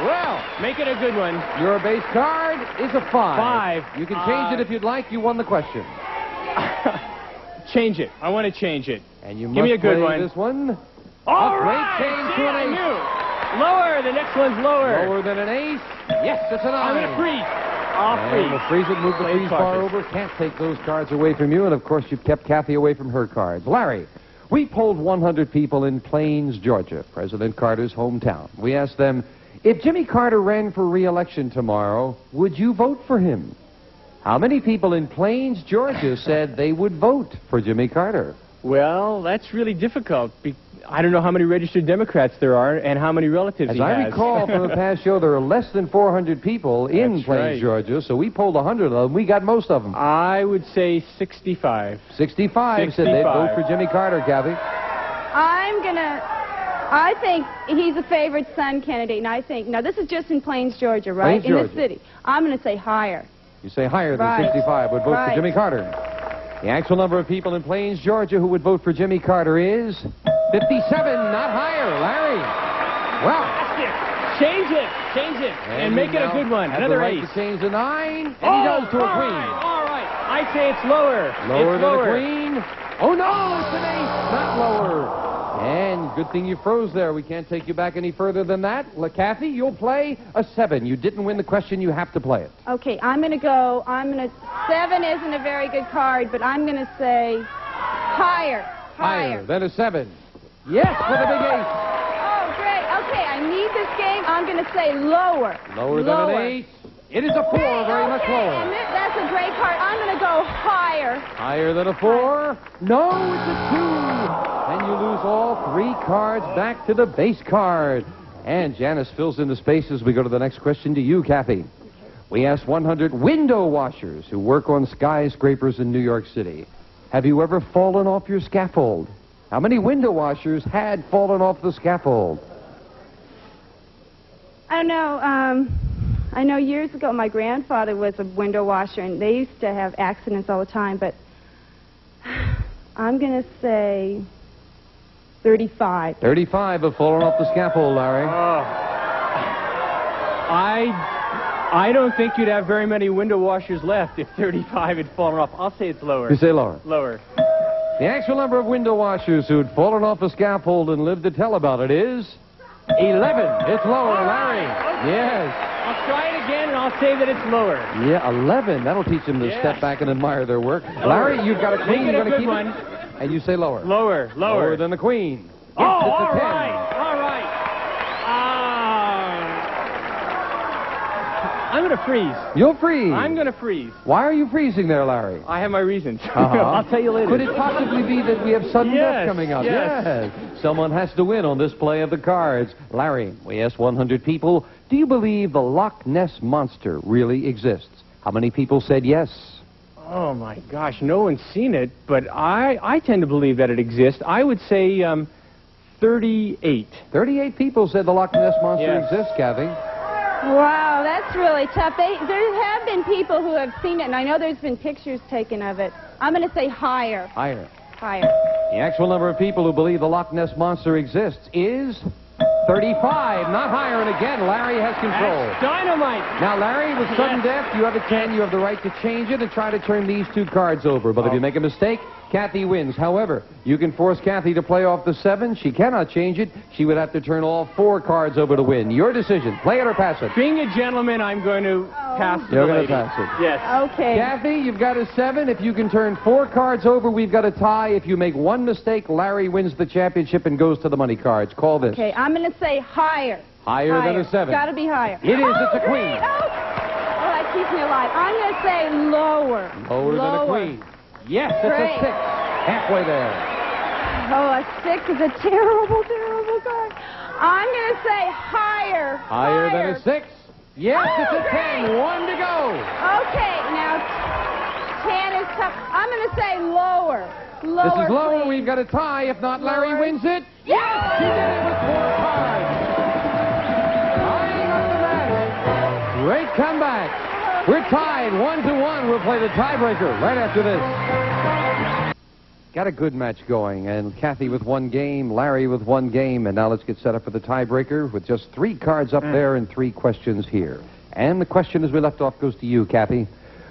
Well, make it a good one. Your base card is a 5. 5. You can change it if you'd like. You won the question. Change it. I want to change it. And you Give me a good play one. This one. All a right. great change See, to an I ace. knew. Lower. The next one's lower. Lower than an ace. Yes, it's an 9. I'm going to freeze. I'll freeze. We'll freeze it, move the freeze bar over. Can't take those cards away from you. And, of course, you've kept Kathy away from her cards. Larry, we polled 100 people in Plains, Georgia, President Carter's hometown. We asked them, if Jimmy Carter ran for re-election tomorrow, would you vote for him? How many people in Plains, Georgia said they would vote for Jimmy Carter? Well, that's really difficult. I don't know how many registered Democrats there are and how many relatives As he I has. recall from the past show, there are less than 400 people in That's Plains, right. Georgia, so we polled 100 of them. We got most of them. I would say 65. 65 said they'd vote for Jimmy Carter, Kathy. I think he's a favorite son candidate, and I think, now this is just in Plains, Georgia, right? Plains, in Georgia. this city. I'm going to say higher. You say higher than Right. 65 would vote for Right. Jimmy Carter. The actual number of people in Plains, Georgia who would vote for Jimmy Carter is 57, not higher. Larry. Well. Change it, and make it a good one. Another right ace. To change the 9, and he goes to a queen. All right. I say it's lower. Lower it's than lower. a queen. Oh, no, it's an ace, not lower. And good thing you froze there. We can't take you back any further than that. Kathy, you'll play a 7. You didn't win the question. You have to play it. Okay, 7 isn't a very good card, but I'm going to say higher. Higher than a 7. Yes, with a big ace. Oh, great. Okay, I need this game. I'm going to say lower. Lower than an 8. It is a 4, very much lower. And that's a great card. I'm going to go higher. Higher than a 4? No, it's a 2. And you lose all 3 cards back to the base card. And Janice fills in the spaces. We go to the next question to you, Kathy. We asked 100 window washers who work on skyscrapers in New York City. Have you ever fallen off your scaffold? How many window washers had fallen off the scaffold? I don't know. I know years ago my grandfather was a window washer, and they used to have accidents all the time, but I'm going to say 35. 35 have fallen off the scaffold, Larry. I don't think you'd have very many window washers left if 35 had fallen off. I'll say it's lower. You say lower. Lower. The actual number of window washers who had fallen off a scaffold and lived to tell about it is 11. It's lower, Larry. Yes. I'll try it again, and I'll say that it's lower. Yeah, 11. That'll teach them to step back and admire their work. Larry, you've got a queen. You're going to keep one. it. And you say lower. Lower. Lower than the queen. Yes, Oh, it's a 10. all right. I'm going to freeze. You'll freeze. I'm going to freeze. Why are you freezing there, Larry? I have my reasons. Uh-huh. I'll tell you later. Could it possibly be that we have sudden death coming up? Yes. Someone has to win on this play of the cards. Larry, we asked 100 people, do you believe the Loch Ness Monster really exists? How many people said yes? Oh, my gosh. No one's seen it, but I tend to believe that it exists. I would say 38. 38 people said the Loch Ness Monster exists, Kathy. Wow, that's really tough. There have been people who have seen it, and I know there's been pictures taken of it. I'm going to say higher. Higher. Higher. The actual number of people who believe the Loch Ness Monster exists is 35, not higher. And again, Larry has control. That's dynamite. Now, Larry, with sudden death, you have a 10. You have the right to change it and try to turn these 2 cards over. But if you make a mistake, Kathy wins. However, you can force Kathy to play off the 7. She cannot change it. She would have to turn all 4 cards over to win. Your decision. Play it or pass it. Being a gentleman, I'm going to pass to You're the going to lady. pass it. Yes. Okay. Kathy, you've got a 7. If you can turn 4 cards over, we've got a tie. If you make 1 mistake, Larry wins the championship and goes to the money cards. Call this. Okay, I'm going to say higher. Higher than a 7. Got to be higher. It is. It's a queen. Oh, that keeps me alive. I'm going to say lower. Lower than a queen. Yes, it's Great. a 6. Halfway there. Oh, a 6 is a terrible, terrible card. I'm going to say higher. Higher than a 6. Yes, it's a 10. 1 to go. Okay, now 10 is tough. I'm going to say lower. Lower. This is lower. please. We've got a tie. If not, Larry Lower. wins it. Yes! She did it with 4 cards. Tying up the match. Great comeback. We're tied 1-1. We'll play the tiebreaker right after this. Got a good match going, and Kathy with 1 game, Larry with 1 game, and now let's get set up for the tiebreaker with just 3 cards up there and 3 questions here. And the question as we left off goes to you, Kathy.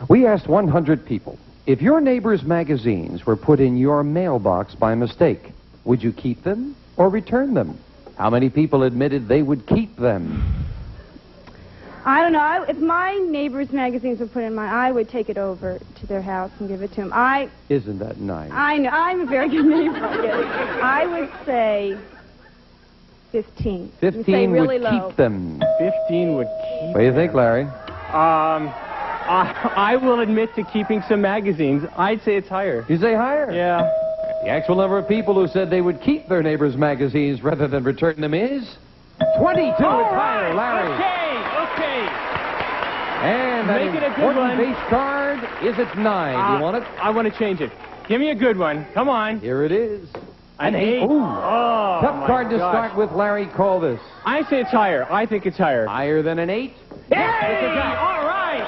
We asked 100 people, if your neighbor's magazines were put in your mailbox by mistake, would you keep them or return them? How many people admitted they would keep them? I don't know. If my neighbor's magazines were put in I would take it over to their house and give it to them. Isn't that nice? I know. I'm a very good neighbor, I guess. I would say 15. 15 say really would low. keep them. 15 would keep What do you think, Larry? I will admit to keeping some magazines. I'd say it's higher. You say higher? Yeah. The actual number of people who said they would keep their neighbors' magazines rather than return them is 22. It's higher, Larry. Okay. And that Make it a good important one. base card is at 9. Do you want it? I want to change it. Give me a good one. Come on. Here it is. An 8. Ooh. Oh, Tough my card to gosh. start with, Larry. Call this. I say it's higher. I think it's higher. Higher than an 8? Hey! All right.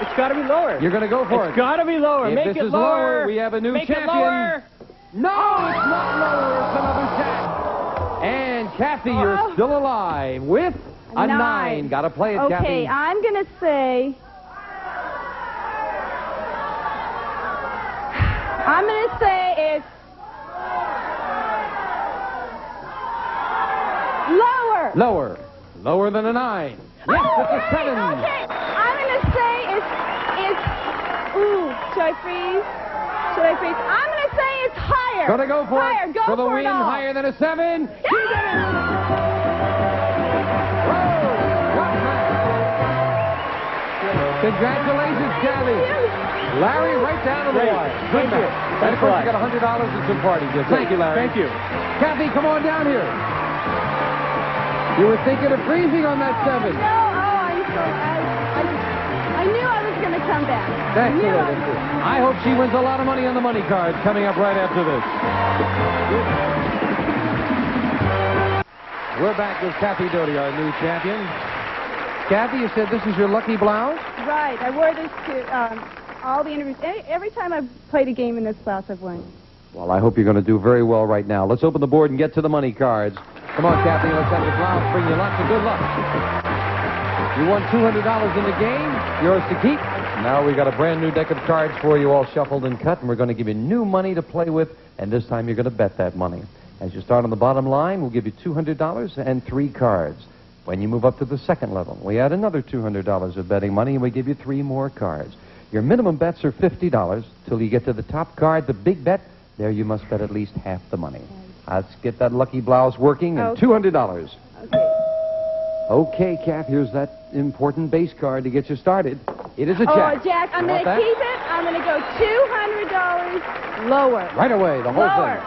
It's got to be lower. You're going to go for it. It's got to be lower. If Make this it is lower. lower, we have a new Make champion. It lower. No, it's not lower. It's another jack. And Kathy, you're still alive with a 9. Got to play it, okay, Kathy. Okay, I'm going to say... I'm going to say it's... Lower. Lower. Lower than a 9. Yes, it's a 7. Okay, I'm going to say it's... Ooh, should I freeze? Should I freeze? I'm going to say it's higher. Gonna go for higher. it. Go for the for win, it all. higher than a 7. She did it! Congratulations, Kathy. Larry, right down to the wire. Good match. And of course, you got $100 and some party gifts. Thank you, Larry. Thank you. Kathy, come on down here. You were thinking of freezing on that 7. No, I knew I was going to come back. That's it. I hope she wins a lot of money on the money cards coming up right after this. We're back with Kathy Doty, our new champion. Kathy, you said this is your lucky blouse? Right. I wore this to all the interviews. Every time I've played a game in this blouse, I've won. Well, I hope you're going to do very well right now. Let's open the board and get to the money cards. Come on, Kathy, let's have the blouse bring you lots of good luck. You won $200 in the game. Yours to keep. Now we got a brand new deck of cards for you, all shuffled and cut, and we're going to give you new money to play with, and this time you're going to bet that money. As you start on the bottom line, we'll give you $200 and 3 cards. When you move up to the second level, we add another $200 of betting money, and we give you 3 more cards. Your minimum bets are $50 till you get to the top card, the big bet. There you must bet at least half the money. Let's get that lucky blouse working, and $200. Okay, Kath, here's that important base card to get you started. It is a jack. Oh, Jack, I'm going to keep it. I'm going to go $200 lower. Right away, the whole lower. thing.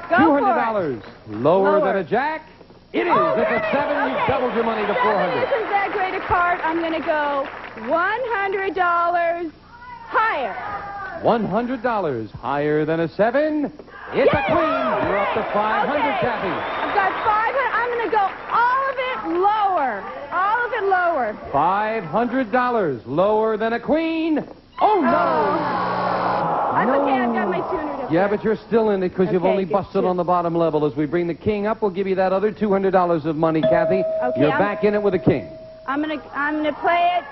Go $200 lower than a jack. It is. It's a 7. You've doubled your money to $400. This is that great a card. I'm going to go $100 higher. $100 higher than a 7. It's a queen. You're up to $500, Kathy. I've got $500. I'm going to go all of it lower. All of it lower. $500 lower than a queen. Oh, no. That's okay. I've got my 200 up Yeah, there. but you're still in it because you've Okay, only busted on the bottom level. As we bring the king up, we'll give you that other $200 of money, Kathy. Okay, You're back in it with a king. I'm gonna play it.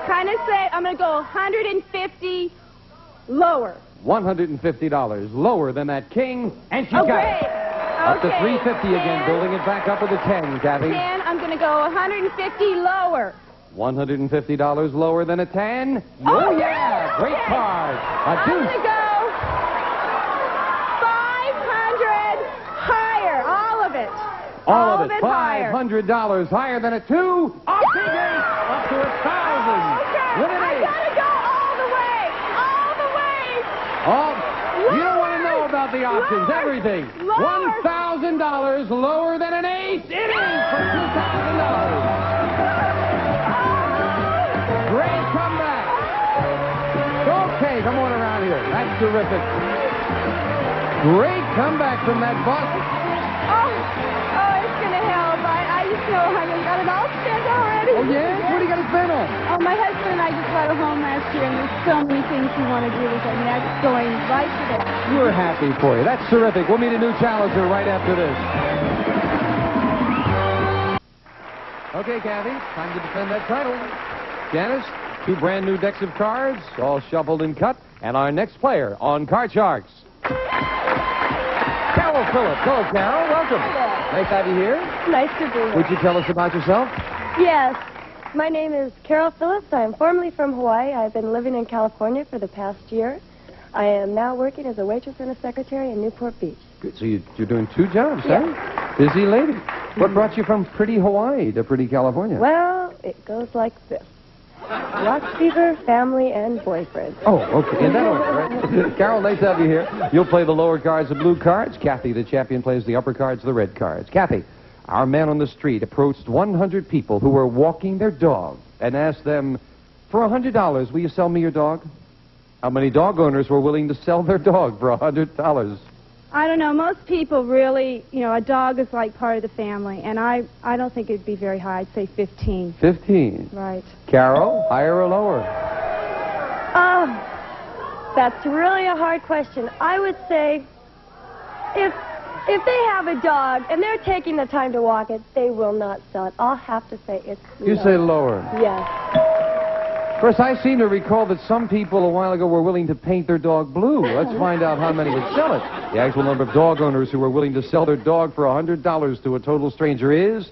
Kind of say I'm gonna go 150 lower. $150 lower than that king, and she got it. Up to Okay. 350 again, building it back up with a 10, Kathy. 10. I'm gonna go 150 lower. $150 lower than a 10. Oh, yeah! Great card. A I'm deuce. gonna go 500 higher. All of it. All of it. higher. $500 higher than a 2. Up to 1,000. Okay. With an I 8. gotta go all the way. All the way. Oh, you don't want to know about the options. Lower. Everything. Lower. $1,000 lower than an 8. It is for $2,000. Great comeback. Okay, come on around here. That's terrific. Great comeback from that bus. Oh, it's gonna help. I just know I got it all spent already. Oh, yes? What do you got to spend on? Oh, my husband and I just bought a home last year, and there's so many things we want to do with it. I mean, that's going right to that. We're happy for you. That's terrific. We'll meet a new challenger right after this. Okay, Kathy, time to defend that title. Janice, 2 brand new decks of cards, all shuffled and cut, and our next player on Card Sharks. Carol Phillips. Hello, Carol. Welcome. Nice to have you here. Nice to be here. Would you tell us about yourself? Yes. My name is Carol Phillips. I am formerly from Hawaii. I've been living in California for the past year. I am now working as a waitress and a secretary in Newport Beach. Good. So you're doing 2 jobs, Yes. huh? Busy lady. What brought you from pretty Hawaii to pretty California? Well, it goes like this. Rock fever, family, and boyfriend. Oh, okay. In that order, right? Carol, nice to have you here. You'll play the lower cards, the blue cards. Kathy, the champion, plays the upper cards, the red cards. Kathy, our man on the street approached 100 people who were walking their dog and asked them, for $100, will you sell me your dog? How many dog owners were willing to sell their dog for $100? I don't know. Most people really, a dog is like part of the family, and I don't think it'd be very high. I'd say 15. 15. Right. Carol, higher or lower? Oh, that's really a hard question. I would say if they have a dog and they're taking the time to walk it, they will not sell it. I'll have to say it's You say lower. Yes. Of course, I seem to recall that some people a while ago were willing to paint their dog blue. Let's find out how many would sell it. The actual number of dog owners who were willing to sell their dog for $100 to a total stranger is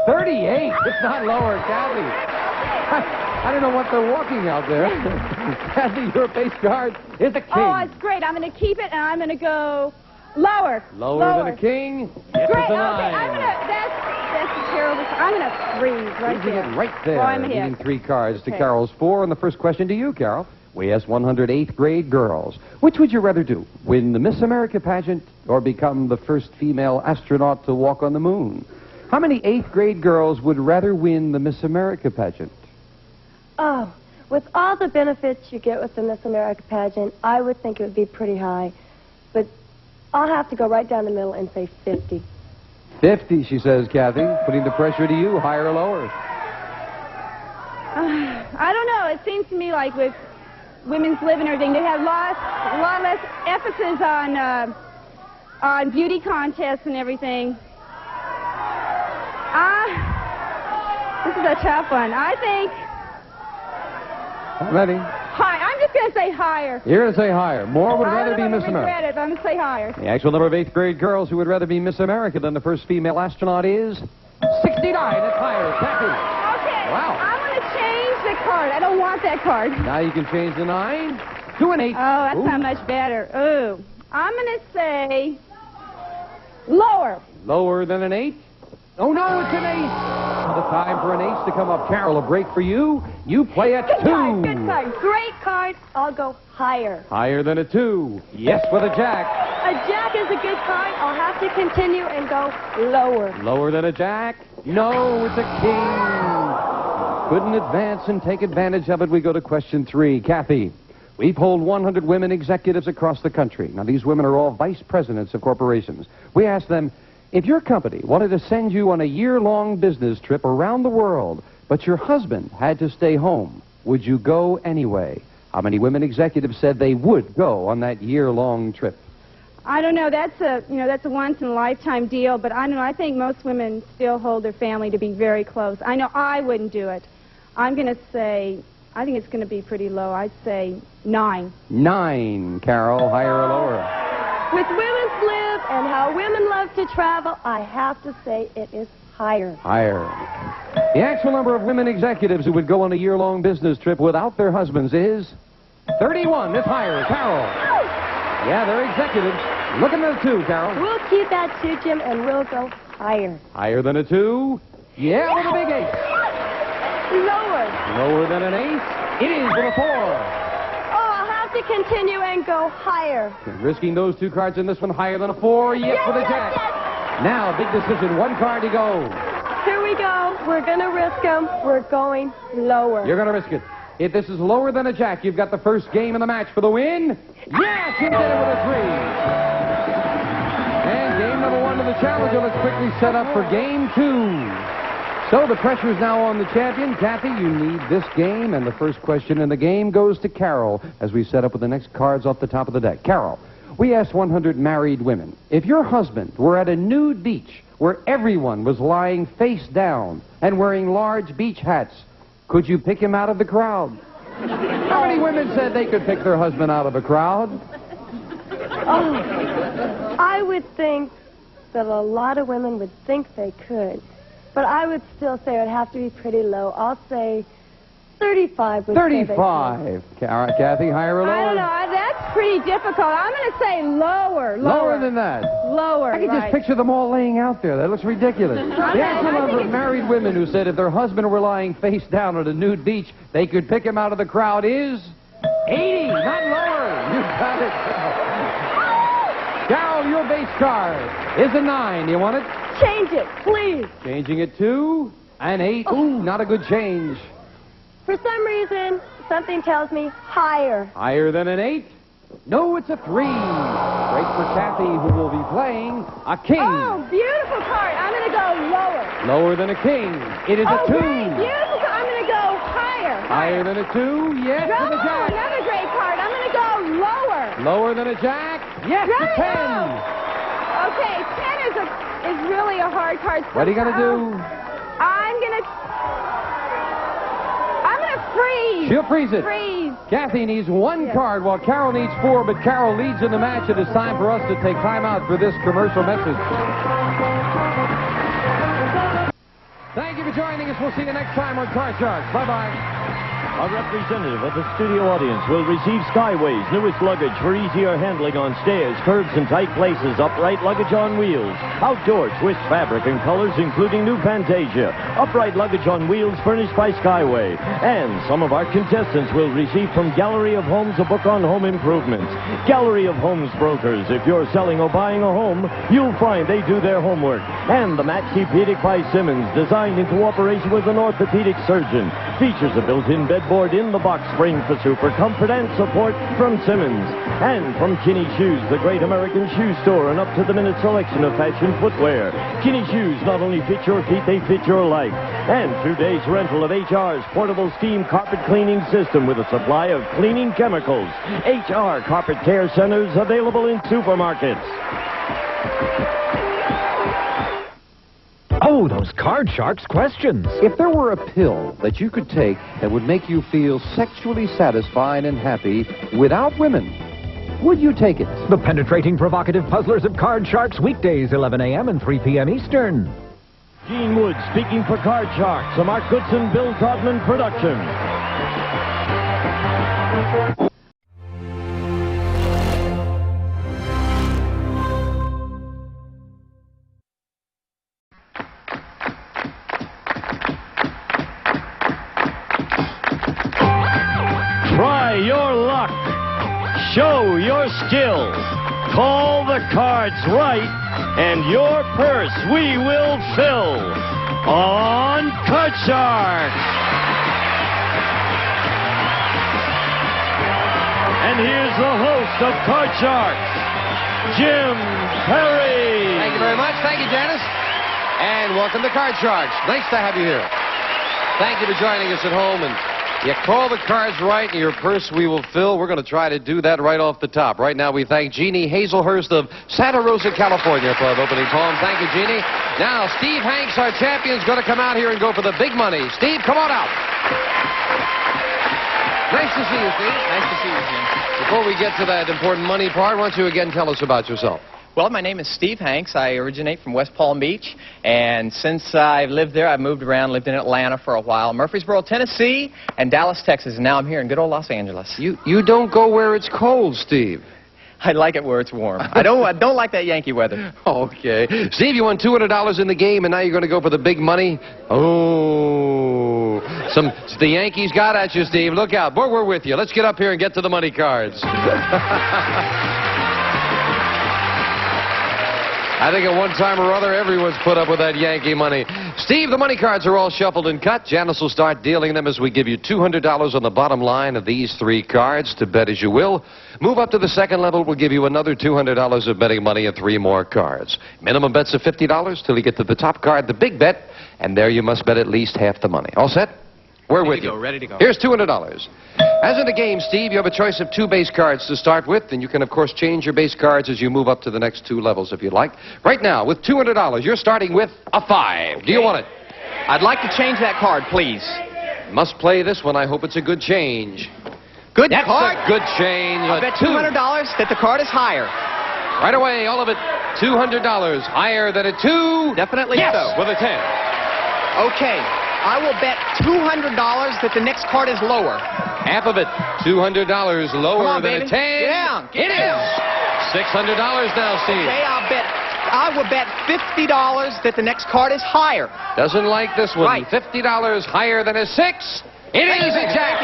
38. It's not lower, Kathy. I don't know what they're walking out there. Kathy, your base card is a king. Oh, it's great. I'm going to keep it, and I'm going to go lower. Lower than a king? Yes, Great. it's a Okay, 9. I'm going to, that's terrible. I'm going to freeze right Using there. it right there. Oh, I'm ahead. Leading 3 cards to Okay. Carol's 4. And the first question to you, Carol. We asked 100 8th grade girls. Which would you rather do? Win the Miss America pageant or become the first female astronaut to walk on the moon? How many 8th grade girls would rather win the Miss America pageant? Oh, with all the benefits you get with the Miss America pageant, I would think it would be pretty high. But I'll have to go right down the middle and say 50. 50, she says, Kathy. Putting the pressure to you, higher or lower? I don't know. It seems to me like with women's lib and everything, they have a lot less emphasis on beauty contests and everything. This is a tough one. I think Ready? high. I'm just going to say higher. You're going to say higher. More would rather be Miss I America. regret it, but I'm going to say higher. The actual number of 8th grade girls who would rather be Miss America than the first female astronaut is 69. That's higher. Kathy. Okay. Wow. I'm going to change the card. I don't want that card. Now you can change the 9 to an 8. Oh, that's Ooh. not much better. Ooh. I'm going to say lower. Lower than an 8? Oh, no, it's an 8. The time for an ace to come up. Carol, a break for you. You play a 2. Good card, good card. Great card. I'll go higher. Higher than a 2. Yes, with a jack. A jack is a good card. I'll have to continue and go lower. Lower than a jack? No, it's a king. Couldn't advance and take advantage of it. We go to question 3. Kathy, we polled 100 women executives across the country. Now, these women are all vice presidents of corporations. We asked them, if your company wanted to send you on a year-long business trip around the world, but your husband had to stay home, would you go anyway? How many women executives said they would go on that year-long trip? I don't know. That's a once-in-a-lifetime deal, but I don't know. I think most women still hold their family to be very close. I know I wouldn't do it. I'm going to say, I think it's going to be pretty low. I'd say 9. 9, Carol. Higher or lower? With women's lib and how women love to travel, I have to say it is higher. Higher. The actual number of women executives who would go on a year-long business trip without their husbands is 31. It's higher. Carol. Yeah, they're executives. Looking at a 2, Carol. We'll keep that 2, Jim, and we'll go higher. Higher than a 2? Yeah, with a big 8. Lower. Lower than an 8? It is with a 4. To continue and go higher. Risking those 2 cards in this one, higher than a 4. Yes, with a jack. Yes. Now, big decision. 1 card to go. Here we go. We're going to risk them. We're going lower. You're going to risk it. If this is lower than a jack, you've got the first game in the match for the win. Yes, you did it with a 3. And game number 1 of the challenger. Let's quickly set up for game 2. So the pressure is now on the champion. Kathy, you need this game, and the first question in the game goes to Carol as we set up with the next cards off the top of the deck. Carol, we asked 100 married women, if your husband were at a nude beach where everyone was lying face down and wearing large beach hats, could you pick him out of the crowd? How many women said they could pick their husband out of a crowd? Oh, I would think that a lot of women would think they could. But I would still say it would have to be pretty low. I'll say 35. 35. Kathy, higher or lower? I don't know. That's pretty difficult. I'm going to say lower. Lower than that? Lower, I can just picture them all laying out there. That looks ridiculous. The actual number of married women who said if their husband were lying face down at a nude beach, they could pick him out of the crowd is 80, not lower. You got it. Carol, your base card is a 9. You want it? Change it, please. Changing it to an 8. Ooh, not a good change. For some reason, something tells me higher. Higher than an 8? No, it's a 3. Great for Kathy, who will be playing a king. Oh, beautiful card. I'm going to go lower. Lower than a king. It is a 2. Great, beautiful card. I'm going to go higher. Higher than a 2? Yes, No, to the jack. another great card. I'm going to go lower. Lower than a jack? Yes, No, to 10. no. Okay, 10 is really a hard card. What are you going to do? I'm going to freeze. She'll freeze it. Freeze. Kathy needs 1 card while Carol needs 4, but Carol leads in the match. It is time for us to take time out for this commercial message. Thank you for joining us. We'll see you next time on Card Sharks. Bye-bye. A representative of the studio audience will receive Skyway's newest luggage for easier handling on stairs, curbs, and tight places. Upright luggage on wheels. Outdoor twist fabric and colors, including new Fantasia. Upright luggage on wheels furnished by Skyway. And some of our contestants will receive from Gallery of Homes a book on home improvements. Gallery of Homes Brokers. If you're selling or buying a home, you'll find they do their homework. And the Maxipedic by Simmons, designed in cooperation with an orthopedic surgeon. Features a built-in bedboard in the box spring for super comfort and support from Simmons. And from Kinney Shoes, the great American shoe store, an up-to-the-minute selection of fashion footwear. Kinney Shoes not only fit your feet, they fit your life. And 2 days rental of HR's portable steam carpet cleaning system with a supply of cleaning chemicals. HR Carpet Care Centers available in supermarkets. Oh, those Card Sharks questions. If there were a pill that you could take that would make you feel sexually satisfied and happy without women, would you take it? The penetrating, provocative puzzlers of Card Sharks, weekdays 11 a.m. and 3 p.m. Eastern. Gene Wood speaking for Card Sharks, a Mark Goodson, Bill Todman production. Try your luck. Show your skill. Call the cards right, and your purse we will fill on Card Sharks. And here's the host of Card Sharks, Jim Perry. Thank you very much. Thank you, Janice. And welcome to Card Sharks. Nice to have you here. Thank you for joining us at home. And you call the cards right, and your purse we will fill. We're going to try to do that right off the top. Right now, we thank Jeannie Hazelhurst of Santa Rosa, California, for the opening poem. Thank you, Jeannie. Now, Steve Hanks, our champion, is going to come out here and go for the big money. Steve, come on out. Nice to see you, Steve. Nice to see you, Jim. Before we get to that important money part, why don't you again tell us about yourself? Well, my name is Steve Hanks. I originate from West Palm Beach, and since I've lived there, I've moved around, lived in Atlanta for a while, Murfreesboro, Tennessee, and Dallas, Texas, and now I'm here in good old Los Angeles. You don't go where it's cold, Steve. I like it where it's warm. I don't like that Yankee weather. Okay. Steve, you won $200 in the game, and now you're going to go for the big money? Oh. The Yankees got at you, Steve. Look out. We're with you. Let's get up here and get to the money cards. I think at one time or other, everyone's put up with that Yankee money. Steve, the money cards are all shuffled and cut. Janice will start dealing them as we give you $200 on the bottom line of these 3 cards to bet as you will. Move up to the second level, we'll give you another $200 of betting money and 3 more cards. Minimum bets of $50 till you get to the top card, the big bet, and there you must bet at least half the money. All set? We're with you. Ready to go. Here's $200. As in the game, Steve, you have a choice of 2 base cards to start with, and you can, of course, change your base cards as you move up to the next 2 levels if you'd like. Right now, with $200, you're starting with a 5. Do you want it? I'd like to change that card, please. Must play this one. I hope it's a good change. Good That's card. A good change. I'll bet $200 that the card is higher. Right away, all of it, $200. Higher than a 2? Definitely yes, so. With a 10. Okay. I will bet $200 that the next card is lower. Half of it, $200 lower on, than baby. a 10. Get down. Get down. Is $600 now, Steve. Okay, I will bet $50 that the next card is higher. Doesn't like this one. Right. $50 higher than a 6. It is a jack.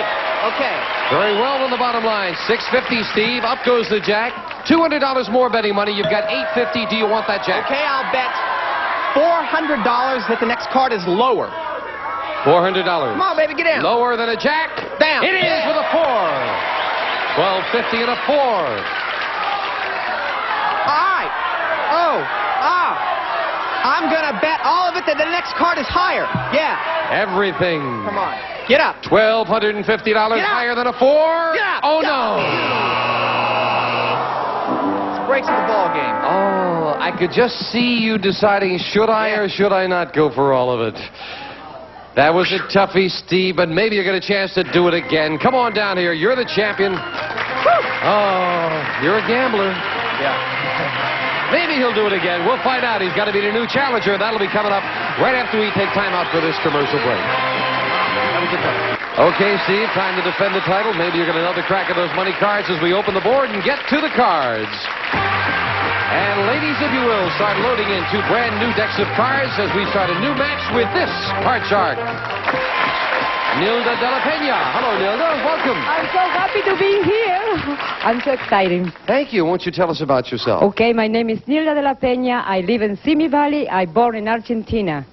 Okay. Very well on the bottom line. $650, Steve. Up goes the jack. $200 more betting money. You've got $850. Do you want that jack? Okay, I'll bet $400 that the next card is lower. $400. Come on, baby, get down. Lower than a jack. Down. It is with a 4. 1250 and a 4. I'm going to bet all of it that the next card is higher. Yeah. Everything. Come on. Get up. $1,250 higher than a 4. Get up. Oh, Get no. It breaks the ball game. Oh, I could just see you deciding, should I or should I not go for all of it? That was a toughie, Steve, but maybe you get a chance to do it again. Come on down here. You're the champion. Oh, you're a gambler. Yeah. Maybe he'll do it again. We'll find out. He's got to beat a new challenger. That'll be coming up right after we take time out for this commercial break. Okay, Steve, time to defend the title. Maybe you're going to another crack at those money cards as we open the board and get to the cards. And ladies, if you will, start loading in 2 brand new decks of cards as we start a new match with this card shark. Nilda de la Peña. Hello, Nilda. Welcome. I'm so happy to be here. I'm so excited. Thank you. Won't you tell us about yourself? Okay, my name is Nilda de la Peña. I live in Simi Valley. I born in Argentina.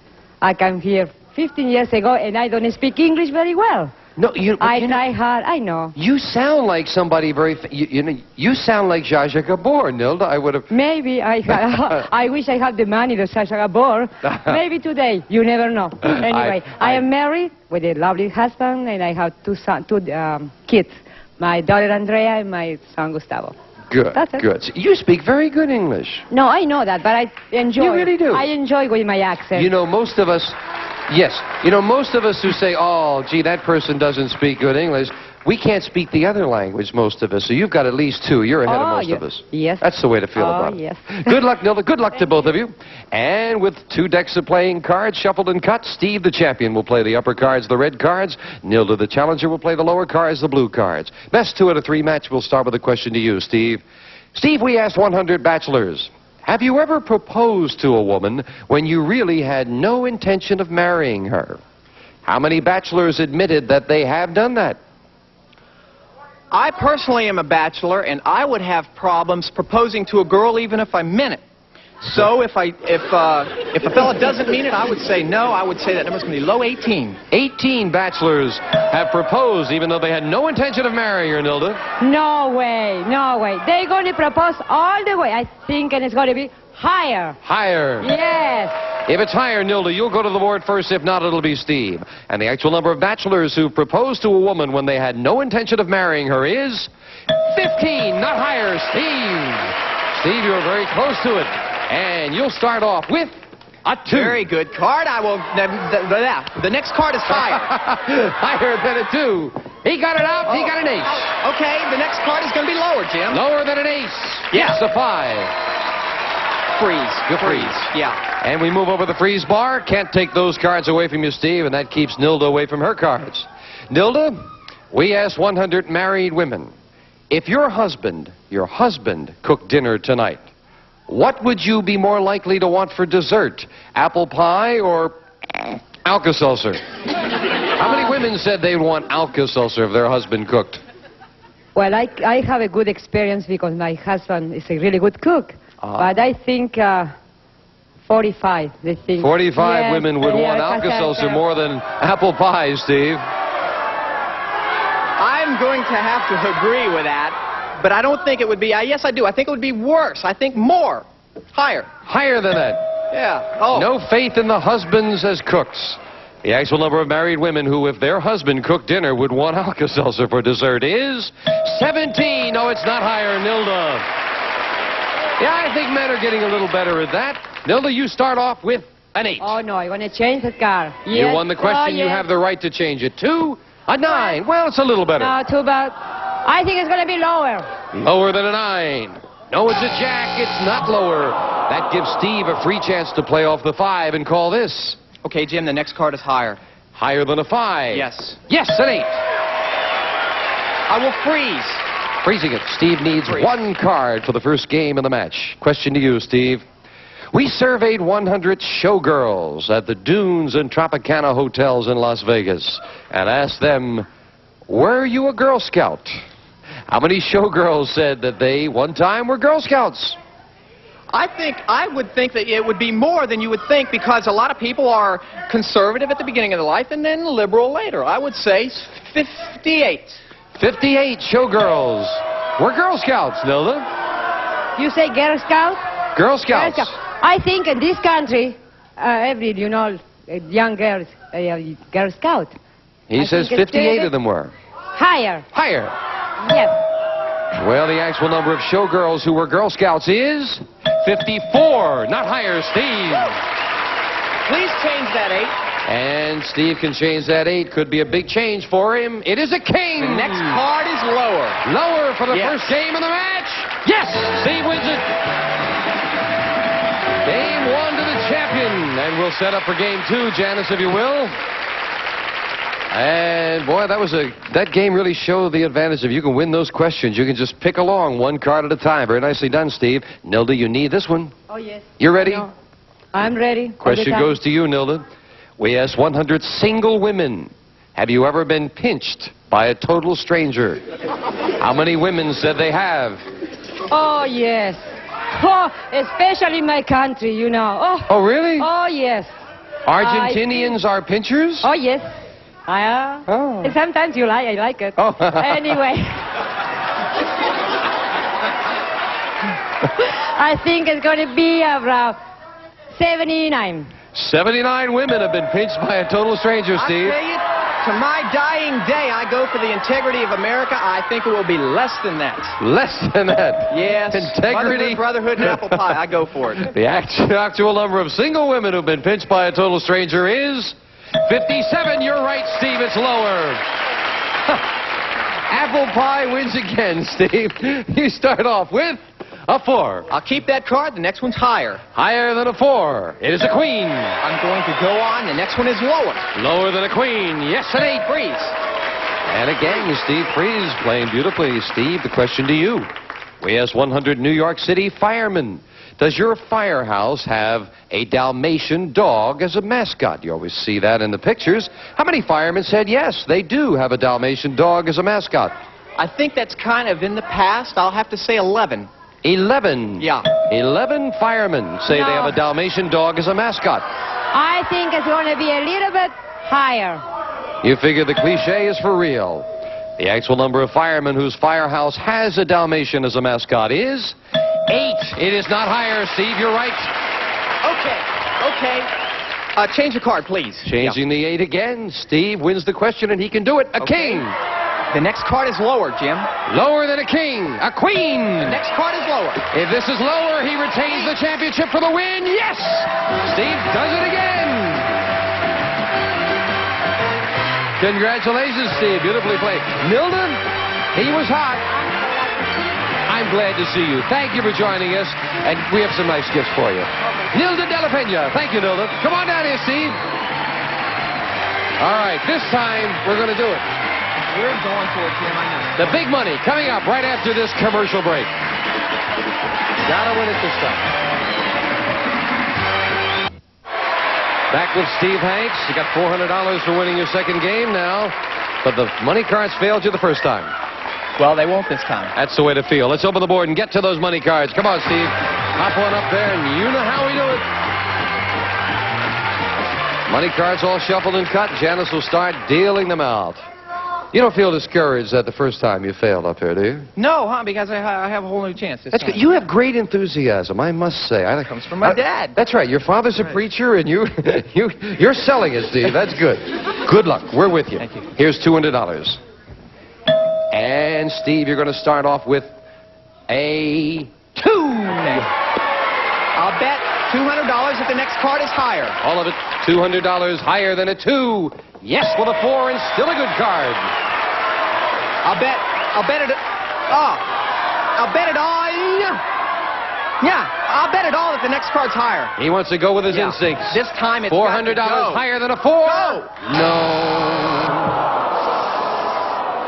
I came here 15 years ago, and I don't speak English very well. No, you try hard. I know. You sound like somebody very. You sound like Zsa Zsa Gabor, Nilda. I would have. Maybe I wish I had the money to Zsa Zsa Gabor. Maybe today. You never know. Anyway, I am married with a lovely husband, and I have two kids. My daughter Andrea and my son Gustavo. Good. That's it. Good. So you speak very good English. No, I know that, but I enjoy. You really do. I enjoy with my accent. You know, most of us. Yes. You know, most of us who say, oh, gee, that person doesn't speak good English, we can't speak the other language, most of us. So you've got at least 2. You're ahead of most of us. Yes. That's the way to feel about it. Yes. Good luck, Nilda. Good luck to both of you. And with 2 decks of playing cards shuffled and cut, Steve, the champion, will play the upper cards, the red cards. Nilda, the challenger, will play the lower cards, the blue cards. Best 2 out of 3 match. We'll start with a question to you, Steve. Steve, we asked 100 bachelors, have you ever proposed to a woman when you really had no intention of marrying her? How many bachelors admitted that they have done that? I personally am a bachelor, and I would have problems proposing to a girl even if I meant it. So if a fella doesn't mean it, I would say no. I would say that number's going to be low 18. 18 bachelors have proposed even though they had no intention of marrying her, Nilda. No way, no way. They're going to propose all the way. I think and it's going to be higher. Higher. Yes. If it's higher, Nilda, you'll go to the board first. If not, it'll be Steve. And the actual number of bachelors who proposed to a woman when they had no intention of marrying her is 15, not higher. Steve, you're very close to it. And you'll start off with a 2. Very good card. I will. The next card is higher. Higher than a 2. He got it out. He got an ace. Okay, the next card is going to be lower, Jim. Lower than an ace. Yeah. It's a 5. Freeze. Good freeze. Yeah. And we move over the freeze bar. Can't take those cards away from you, Steve, and that keeps Nilda away from her cards. Nilda, we asked 100 married women, if your husband cooked dinner tonight, what would you be more likely to want for dessert? Apple pie or Alka-Seltzer? How many women said they'd want Alka-Seltzer if their husband cooked? Well, I have a good experience because my husband is a really good cook. But I think 45, they think. 45 yes, women would want Alka-Seltzer more than apple pie, Steve. I'm going to have to agree with that, but I don't think it would be. Yes, I do. I think it would be worse. I think more. Higher. Higher than that. Yeah. Oh. No faith in the husbands as cooks. The actual number of married women who, if their husband cooked dinner, would want Alka-Seltzer for dessert is 17. No, it's not higher, Nilda. Yeah, I think men are getting a little better at that. Nilda, you start off with an 8. Oh, no, I'm going to change the card. You Yes. won the question. Yes. You have the right to change it. 2, a 9. Well, it's a little better. No, too bad. I think it's going to be lower. Lower than a 9. No, it's a jack. It's not lower. That gives Steve a free chance to play off the 5 and call this. Okay, Jim, the next card is higher. Higher than a 5. Yes. Yes, an 8. I will freeze. Freezing it. Steve needs 1 card for the first game of the match. Question to you, Steve. We surveyed 100 showgirls at the Dunes and Tropicana hotels in Las Vegas and asked them, were you a Girl Scout? How many showgirls said that they, one time, were Girl Scouts? I would think that it would be more than you would think because a lot of people are conservative at the beginning of their life and then liberal later. I would say 58. 58 showgirls. We're Girl Scouts, Nilda. You say Girl Scout? Girl Scouts. Girl Scout. I think in this country, every, young girls, Girl Scout. He says 58 of them were. Higher. Higher. Yes. Well, the actual number of showgirls who were Girl Scouts is 54. Not higher, Steve. Please change that 8. And Steve can change that 8. Could be a big change for him. It is a king. The next card is lower. Lower for the first game of the match. Yes, Steve wins it. Game 1 to the champion. And we'll set up for game 2, Janice, if you will. And boy, that game really showed the advantage of you can win those questions. You can just pick along one card at a time. Very nicely done, Steve. Nilda, you need this one. Oh, yes. You ready? No. I'm ready. Question goes to you, Nilda. We asked 100 single women, have you ever been pinched by a total stranger? How many women said they have? Oh, yes. Oh, especially in my country, Oh, really? Oh, yes. Argentinians are pinchers? Oh, yes. Sometimes I like it. Oh. Anyway. I think it's going to be around 79. 79 women have been pinched by a total stranger, Steve. I tell you, to my dying day, I go for the integrity of America. I think it will be less than that. Less than that? Yes. Integrity. Brotherhood, and apple pie. I go for it. The actual number of single women who've been pinched by a total stranger is 57. You're right, Steve. It's lower. Apple pie wins again, Steve. You start off with a 4. I'll keep that card. The next one's higher. Higher than a 4. It is a queen. I'm going to go on. The next one is lower. Lower than a queen. Yes, an 8. Freeze. And again, Steve Freeze playing beautifully. Steve, the question to you. We asked 100 New York City firemen. Does your firehouse have a Dalmatian dog as a mascot? You always see that in the pictures. How many firemen said yes, they do have a Dalmatian dog as a mascot? I think that's kind of in the past. I'll have to say 11. 11. Yeah. 11 firemen say they have a Dalmatian dog as a mascot. I think it's going to be a little bit higher. You figure the cliche is for real. The actual number of firemen whose firehouse has a Dalmatian as a mascot is 8. It is not higher, Steve. You're right. Okay. Change the card, please. Changing the 8 again. Steve wins the question, and he can do it. A king. The next card is lower, Jim. Lower than a king. A queen. The next card is lower. If this is lower, he retains the championship for the win. Yes! Steve does it again. Congratulations, Steve. Beautifully played. Nilda, he was hot. I'm glad to see you. Thank you for joining us, and we have some nice gifts for you. Nilda de la Pena. Thank you, Nilda. Come on down here, Steve. All right, this time we're going to do it. We're going for it, Jim, I know. The big money coming up right after this commercial break. Gotta win it this time. Back with Steve Hanks. You got $400 for winning your second game now, but the money cards failed you the first time. Well, they won't this time. That's the way to feel. Let's open the board and get to those money cards. Come on, Steve. Hop on up there, and you know how we do it. Money cards all shuffled and cut. Janice will start dealing them out. You don't feel discouraged that the first time you failed up here, do you? No, because I have a whole new chance this That's time. good. You have great enthusiasm, I must say. It comes from my dad. That's right. Your father's a preacher, and you're selling it, Steve. That's good. Good luck. We're with you. Thank you. Here's $200. And, Steve, you're going to start off with a 2. Okay. I'll bet $200 if the next card is higher. All of it, $200 higher than a 2. Yes, with a 4 and still a good card. I'll bet it. I'll bet it all. Yeah, I'll bet it all if the next card's higher. He wants to go with his instincts. This time it's $400 higher than a 4. No.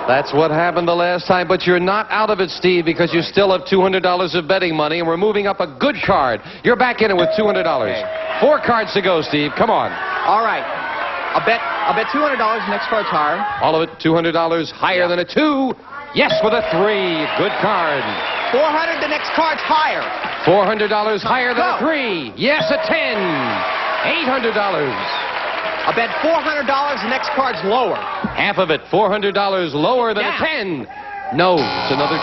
That's what happened the last time, but you're not out of it, Steve, because you still have $200 of betting money, and we're moving up a good card. You're back in it with $200. Okay. 4 cards to go, Steve. Come on. All right. I'll bet $200 the next card's higher. All of it, $200 higher than a 2. Yes, with a 3. Good card. $400, the next card's higher. $400 higher than a 3. Yes, a 10. $800. I bet $400 the next card's lower. Half of it, $400 lower than a 10. No, it's another 10.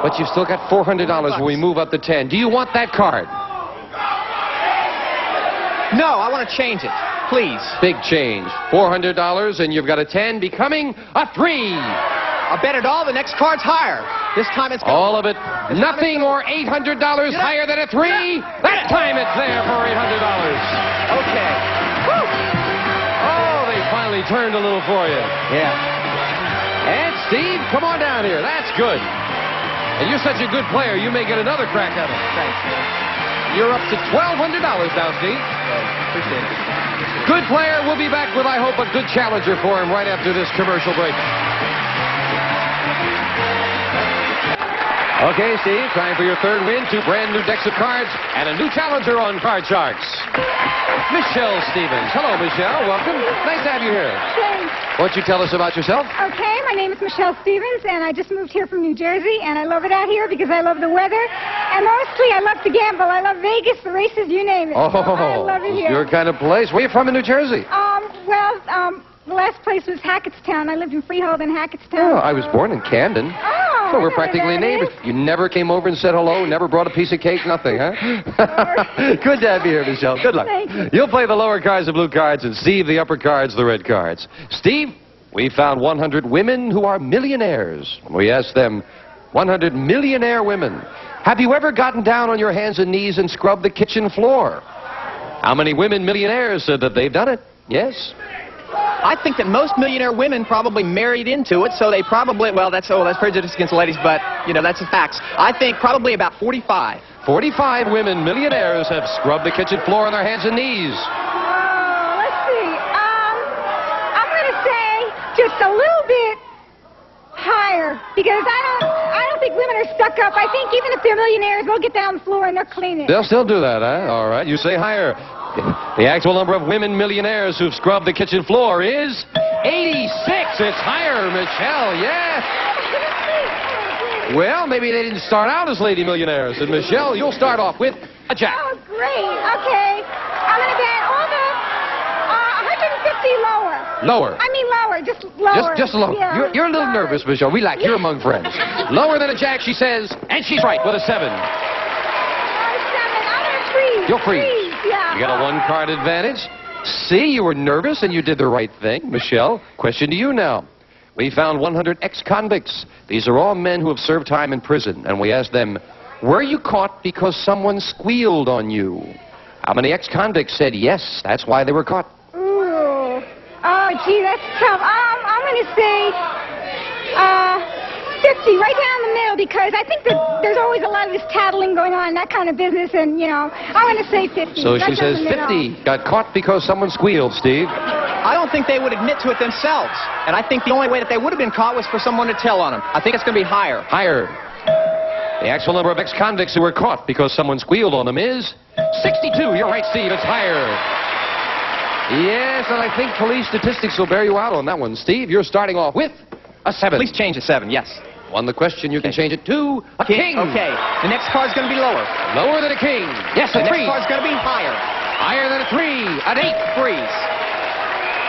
But you've still got $400 when we move up to 10. Do you want that card? No, I want to change it. Please. Big change. $400, and you've got a 10 becoming a 3. I bet it all. The next card's higher. This time it's all of it. Nothing or $800 higher than a 3. That time it's there for $800. Okay. Woo. Oh, they finally turned a little for you. Yeah. And Steve, come on down here. That's good. And you're such a good player, you may get another crack at it. Thanks, man. You're up to $1,200 now, Steve. Appreciate it. Good player. We'll be back with, I hope, a good challenger for him right after this commercial break. Okay, Steve, time for your third win. 2 brand new decks of cards and a new challenger on Card Sharks. Michelle Stevens. Hello, Michelle. Welcome. Nice to have you here. Thanks. Why don't you tell us about yourself? Okay, my name is Michelle Stevens, and I just moved here from New Jersey, and I love it out here because I love the weather, and mostly I love to gamble. I love Vegas, the races, you name it. Oh, so I love it here. your kind of place. Where are you from in New Jersey? The last place was Hackettstown. I lived in Freehold and Hackettstown. Oh, I was born in Camden. Oh, so we're practically neighbors. You never came over and said hello, never brought a piece of cake, nothing, huh? Good to have you here, Michelle. Good luck. Thank you. You'll play the lower cards, the blue cards, and Steve, the upper cards, the red cards. Steve, we found 100 women who are millionaires. We asked them, 100 millionaire women, have you ever gotten down on your hands and knees and scrubbed the kitchen floor? How many women millionaires said that they've done it? Yes? I think that most millionaire women probably married into it, so they probably, well, that's prejudice against ladies, but, you know, that's the facts. I think probably about 45. 45 women millionaires have scrubbed the kitchen floor on their hands and knees. Let's see. I'm going to say just a little bit higher because I don't think women are stuck up. I think even if they're millionaires, they'll get down on the floor and they'll clean it. They'll still do that, huh? All right, you say higher. The actual number of women millionaires who've scrubbed the kitchen floor is 86. It's higher, Michelle. Yes. Well, maybe they didn't start out as lady millionaires. And Michelle, you'll start off with a jack. Oh, great. Okay. I'm going to bet all the 150 lower. Lower. I mean lower. Just lower. Just lower. Yeah, you're a little nervous, Michelle. Relax. You're among friends. Lower than a jack, she says, and she's right with a 7. 7. I'm going to freeze. You'll freeze. Yeah. You got a 1-card advantage. See, you were nervous and you did the right thing. Michelle, question to you now. We found 100 ex-convicts. These are all men who have served time in prison. And we asked them, were you caught because someone squealed on you? How many ex-convicts said yes, that's why they were caught? Ooh. Oh, gee, that's tough. I'm going to say 50, right down the middle, because I think that there's always a lot of this tattling going on, that kind of business, and, you know, I'm going to say 50. So right she says 50. Got caught because someone squealed, Steve. I don't think they would admit to it themselves. And I think the only way that they would have been caught was for someone to tell on them. I think it's going to be higher. Higher. The actual number of ex-convicts who were caught because someone squealed on them is 62. You're right, Steve. It's higher. Yes, and I think police statistics will bear you out on that one. Steve, you're starting off with a 7. Please change a 7, yes. Won the question, you can change it to a king. Okay. The next card's going to be lower. Lower than a king. Yes, a 3. The next card's going to be higher. Higher than a 3. An 8. Freeze.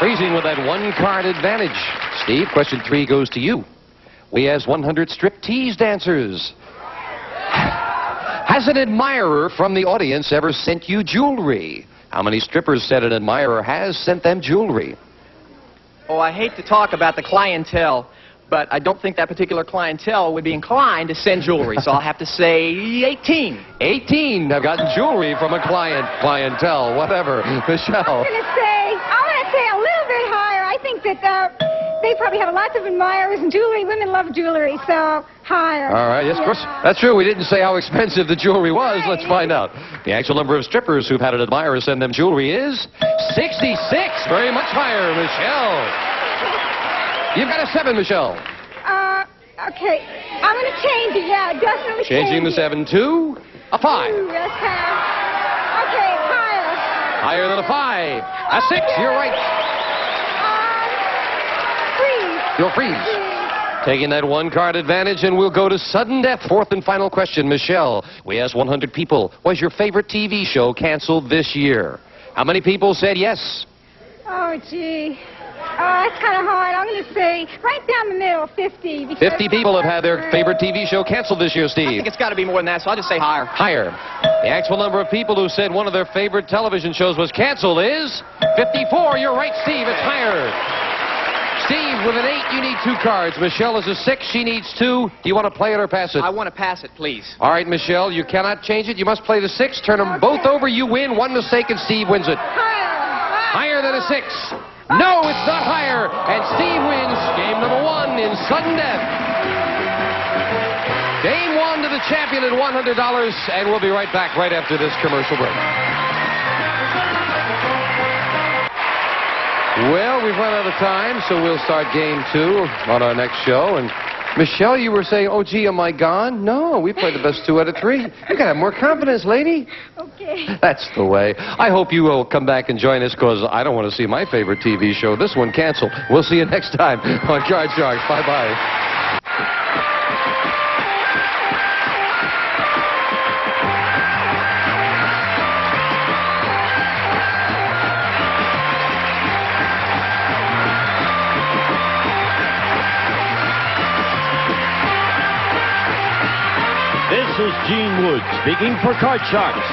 Freezing with that 1-card advantage. Steve, question 3 goes to you. We asked 100 striptease dancers. Has an admirer from the audience ever sent you jewelry? How many strippers said an admirer has sent them jewelry? Oh, I hate to talk about the clientele, but I don't think that particular clientele would be inclined to send jewelry, so I'll have to say 18. 18 have gotten jewelry from a clientele, whatever. Michelle. I'm going to say a little bit higher. I think that they probably have lots of admirers and jewelry. Women love jewelry, so higher. All right, yes, of course. That's true. We didn't say how expensive the jewelry was. Let's find out. The actual number of strippers who've had an admirer send them jewelry is 66. Very much higher, Michelle. You've got a 7, Michelle. Okay. I'm going to change it. Yeah, definitely Changing the 7 to a 5. Ooh, that's half. Okay, higher. Higher than a 5. A 6. You're right. Freeze. You'll freeze. Taking that 1-card advantage, and we'll go to sudden death. 4th and final question. Michelle, we asked 100 people, was your favorite TV show canceled this year? How many people said yes? Oh, gee. Oh, that's kind of hard. I'm going to say right down the middle, 50. Because 50 people have had their favorite TV show canceled this year, I Steve. think it's got to be more than that, so I'll just say higher. Higher. The actual number of people who said one of their favorite television shows was canceled is 54. You're right, Steve. It's higher. Steve, with an 8, you need 2 cards. Michelle is a 6. She needs 2. Do you want to play it or pass it? I want to pass it, please. All right, Michelle, you cannot change it. You must play the 6. Turn them both over. You win. One mistake, and Steve wins it. Higher than a 6. No, it's not higher. And Steve wins game number 1 in sudden death. Game 1 to the champion at $100, and we'll be right back right after this commercial break. Well, we've run out of time, so we'll start game 2 on our next show. And Michelle, you were saying, oh, gee, am I gone? No, we played the best 2 out of 3. You got to have more confidence, lady. Okay. That's the way. I hope you will come back and join us, because I don't want to see my favorite TV show. This one canceled. We'll see you next time on Card Sharks. Bye-bye. This is Gene Wood speaking for Card Sharks.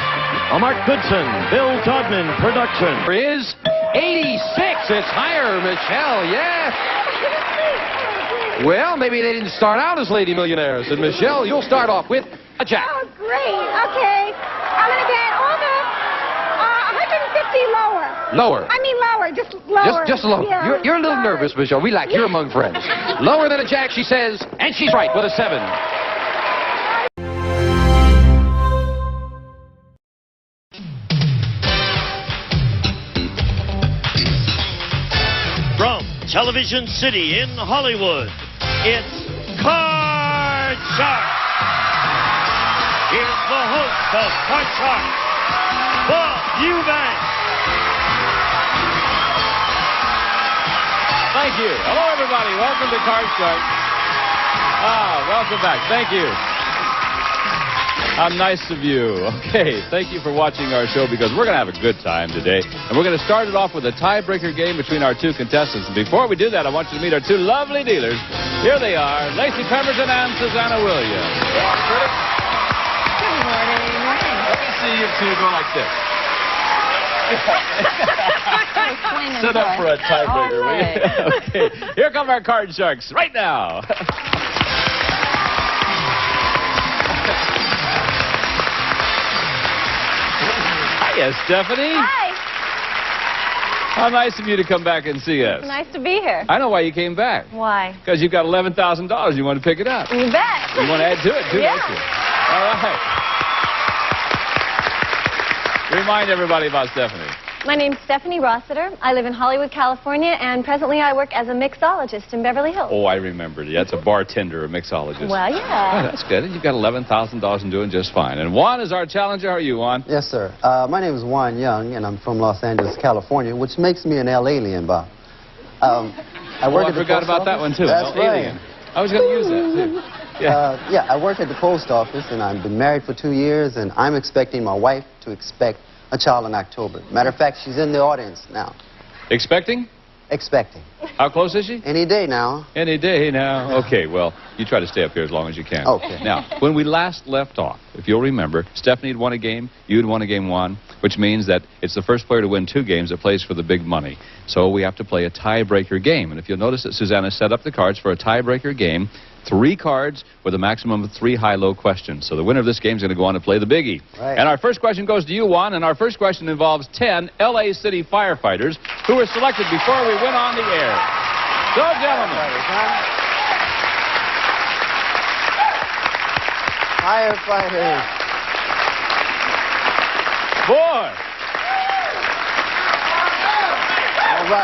A Mark Goodson, Bill Todman production. Is 86. It's higher, Michelle. Yeah. Well, maybe they didn't start out as lady millionaires. And Michelle, you'll start off with a jack. Oh, great. Okay. I'm going to get all the 150 lower. Lower. I mean lower, just lower. Just lower. Yeah, You're a little nervous, Michelle. Relax. You're among friends. Lower than a jack, she says, and she's right with a 7. From Television City in Hollywood, it's Card Sharks. Here's the host of Card Sharks, Bob Eubanks. Thank you. Hello, everybody. Welcome to Card Sharks. Welcome back. Thank you. How nice of you. Okay, thank you for watching our show, because we're going to have a good time today. And we're going to start it off with a tiebreaker game between our 2 contestants. And before we do that, I want you to meet our 2 lovely dealers. Here they are, Lacey Pemberton and Susanna Williams. Good morning. Let me see you 2 go like this. Set up for a tiebreaker. Right. Okay, here come our Card Sharks right now. Hiya, Stephanie. Hi. How nice of you to come back and see us. Nice to be here. I know why you came back. Why? Because you've got $11,000. You want to pick it up. You bet. You want to add to it, too, Yeah. don't you? All right. Remind everybody about Stephanie. My name's Stephanie Rossiter. I live in Hollywood, California, and presently I work as a mixologist in Beverly Hills. Oh, I remembered. Yeah, it's a bartender, a mixologist. Well, yeah. Oh, that's good. You've got $11,000 and doing just fine. And Juan is our challenger. How are you, Juan? Yes, sir. My name is Juan Young, and I'm from Los Angeles, California, which makes me an alien, Bob. I work at the forgot post about that one, office. too. That's No, right. alien. I was going to use that, too. Yeah, I work at the post office, and I've been married for 2 years, and I'm expecting my wife to expect a child in October. Matter of fact, she's in the audience now. Expecting? Expecting. How close is she? Any day now. Any day now. Okay, well, you try to stay up here as long as you can. Okay. Now, when we last left off, if you'll remember, Stephanie had won a game, you had won a game 1, which means that it's the first player to win 2 games that plays for the big money. So we have to play a tiebreaker game. And if you'll notice that Susanna set up the cards for a tiebreaker game, 3 cards with a maximum of 3 high-low questions. So the winner of this game is going to go on to play the biggie. Right. And our first question goes to you, Juan, and our first question involves 10 L.A. City firefighters who were selected before we went on the air. So, gentlemen. Firefighters. Boy. All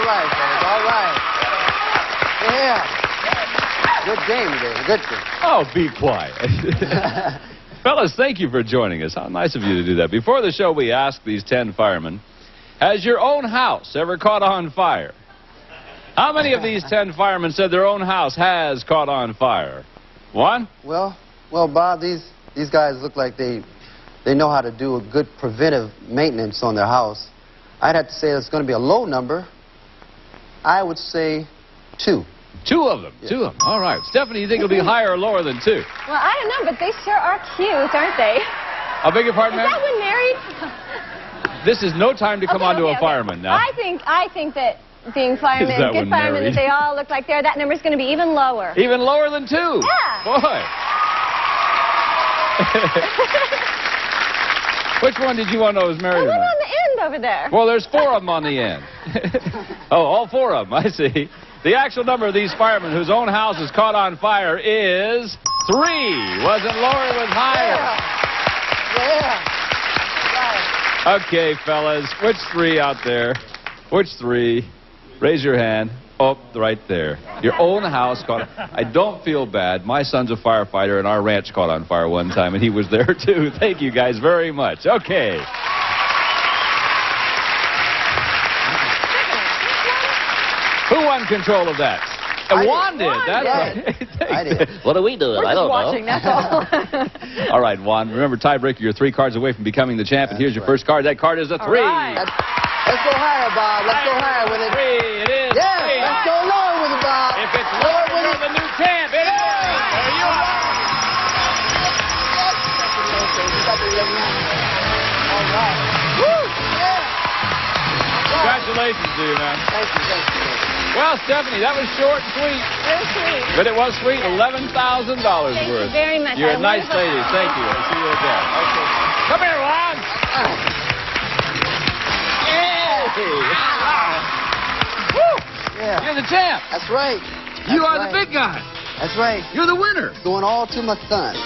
right, fellas. All right. Yeah. Good game today. Good game. Oh, be quiet. Fellas, thank you for joining us. How nice of you to do that. Before the show, we asked these 10 firemen, has your own house ever caught on fire? How many of these 10 firemen said their own house has caught on fire? One? Well, Bob, these guys look like they know how to do a good preventive maintenance on their house. I'd have to say it's going to be a low number. I would say 2. 2 of them. Yeah. 2 of them. All right. Stephanie, you think it'll be higher or lower than 2? Well, I don't know, but they sure are cute, aren't they? I beg your pardon, Is ma'am? that when married? This is no time to come on to a Okay. fireman now. I think that being firemen, Is that good when firemen, married? that they all look like that number's going to be even lower. Even lower than 2? Yeah. Boy. Which one did you want to know was married The or one not? on the end over there. Well, there's 4 of them on the end. Oh, all 4 of them, I see. The actual number of these firemen whose own house is caught on fire is 3. Wasn't lower, it was higher. Yeah. Okay, fellas, which 3 out there? Which 3? Raise your hand. Oh, right there. Your own house caught. I don't feel bad. My son's a firefighter, and our ranch caught on fire one time, and he was there, too. Thank you guys very much. Okay. Who won control of that? Juan did. That's right. I did. What are we doing? We're just watching, that's all. All right, Juan. Remember, tiebreaker, you're 3 cards away from becoming the champ, and here's your first card. That card is a 3. right. Let's go higher, Bob. Let's go higher with it. 3. It is. Yeah, 3. let's go lower with it, Bob. If it's lower, you're the new champ. It is. There you are. All right. Woo! Yeah. Congratulations to you, man. Thank you. Well, Stephanie, that was short and sweet. Very sweet. But it was sweet. $11,000 worth. Thank you very much. You're a I nice wonderful lady. time. Thank you. I'll see you again. Okay. Come here, Juan. Yeah. You're the champ. That's right. You That's are right. the big guy. That's right. You're the winner. Going all to my son.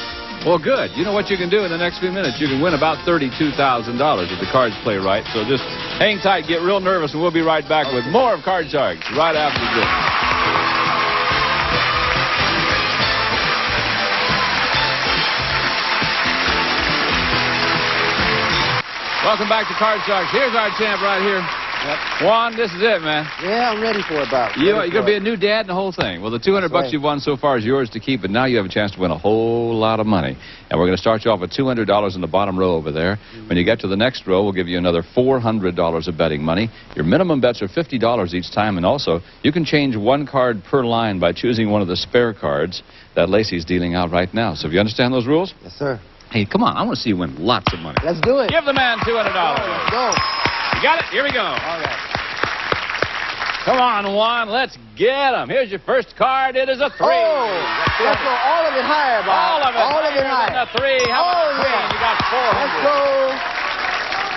Well, good. You know what you can do in the next few minutes? You can win about $32,000 if the cards play right. So just hang tight, get real nervous, and we'll be right back with more of Card Sharks right after this. Welcome back to Card Sharks. Here's our champ right here. Juan, this is it, man. Yeah, I'm ready for it, Bob. You're going to be a new dad and the whole thing. Well, the $200 right. you've won so far is yours to keep, but now you have a chance to win a whole lot of money. And we're going to start you off with $200 in the bottom row over there. When you get to the next row, we'll give you another $400 of betting money. Your minimum bets are $50 each time, and also you can change 1 card per line by choosing one of the spare cards that Lacey's dealing out right now. So if you understand those rules? Yes, sir. Hey, come on. I want to see you win lots of money. Let's do it. Give the man $200. Let's go. You got it? Here we go. All right. Come on, Juan. Let's get him. Here's your first card. It is a 3. Oh, let's go all of it higher, Bob. All of it. All of it higher higher. than a 3. How about a 3? yeah. You got 400. Let's go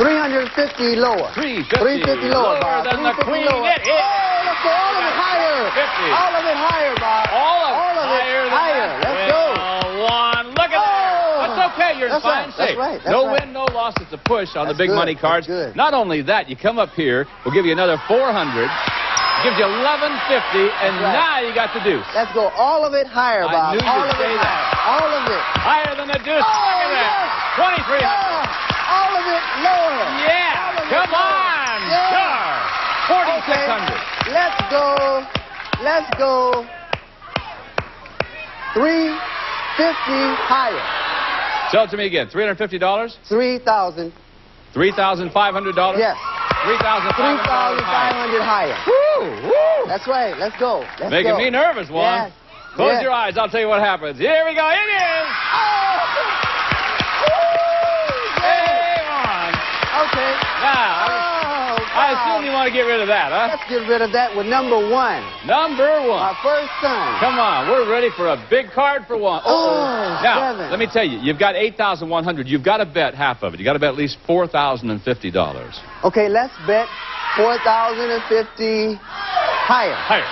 350 lower. 350 lower, lower Bob. than the 350 queen. lower. It is. Oh, let's go all of it higher. 50. All of it higher, Bob. All of it higher than higher. that. Let's go. Juan, look at that. That's okay. You're in That's fine right. That's shape. right. That's No right. win, no loss. It's a push on the That's big good. money cards. That's good. Not only that, you come up here. We'll give you another 400. Gives you $11.50, and right. now you got the deuce. Let's go all of it higher, Bob. I knew all you'd of say it that. higher. All of it. Higher than the deuce. Oh, Look at that. yes. 2,300. Yeah. All of it lower. Yeah. All of it Come lower. on. Yeah. Sure. 4,600. Okay. Let's go. Let's go. 350 higher. Tell it to me again. $350? 3,000. $3,500? Yes. $3,500 higher. 3,500 higher. Woo, woo. That's right. Let's go. Let's Making go. me nervous, Juan. Yes. Close Yes. your eyes. I'll tell you what happens. Here we go. It is. Hey, Juan. Okay. Now, I wow. assume you want to get rid of that, huh? Let's get rid of that with number 1. Number 1. Our first son. Come on, we're ready for a big card for one. Oh, now, 7. let me tell you, you've got $8,100. You've got to bet half of it. You got to bet at least $4,050. Okay, let's bet 4,050 higher. Higher.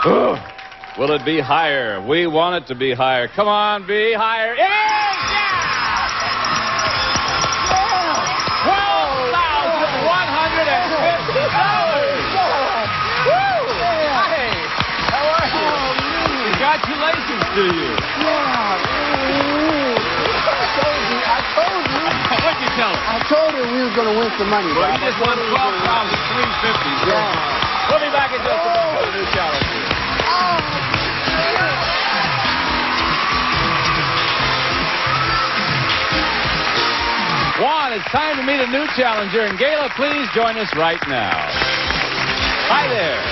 Ugh. Will it be higher? We want it to be higher. Come on, be higher. It is! Congratulations to you. I told you. What'd you tell him? I told you we were going to win some money. Well, Bob. you just won $12,350. Yeah. We'll be back in just a minute for the new challenge. Juan, it's time to meet a new challenger, and Gayla, please join us right now. Hi there.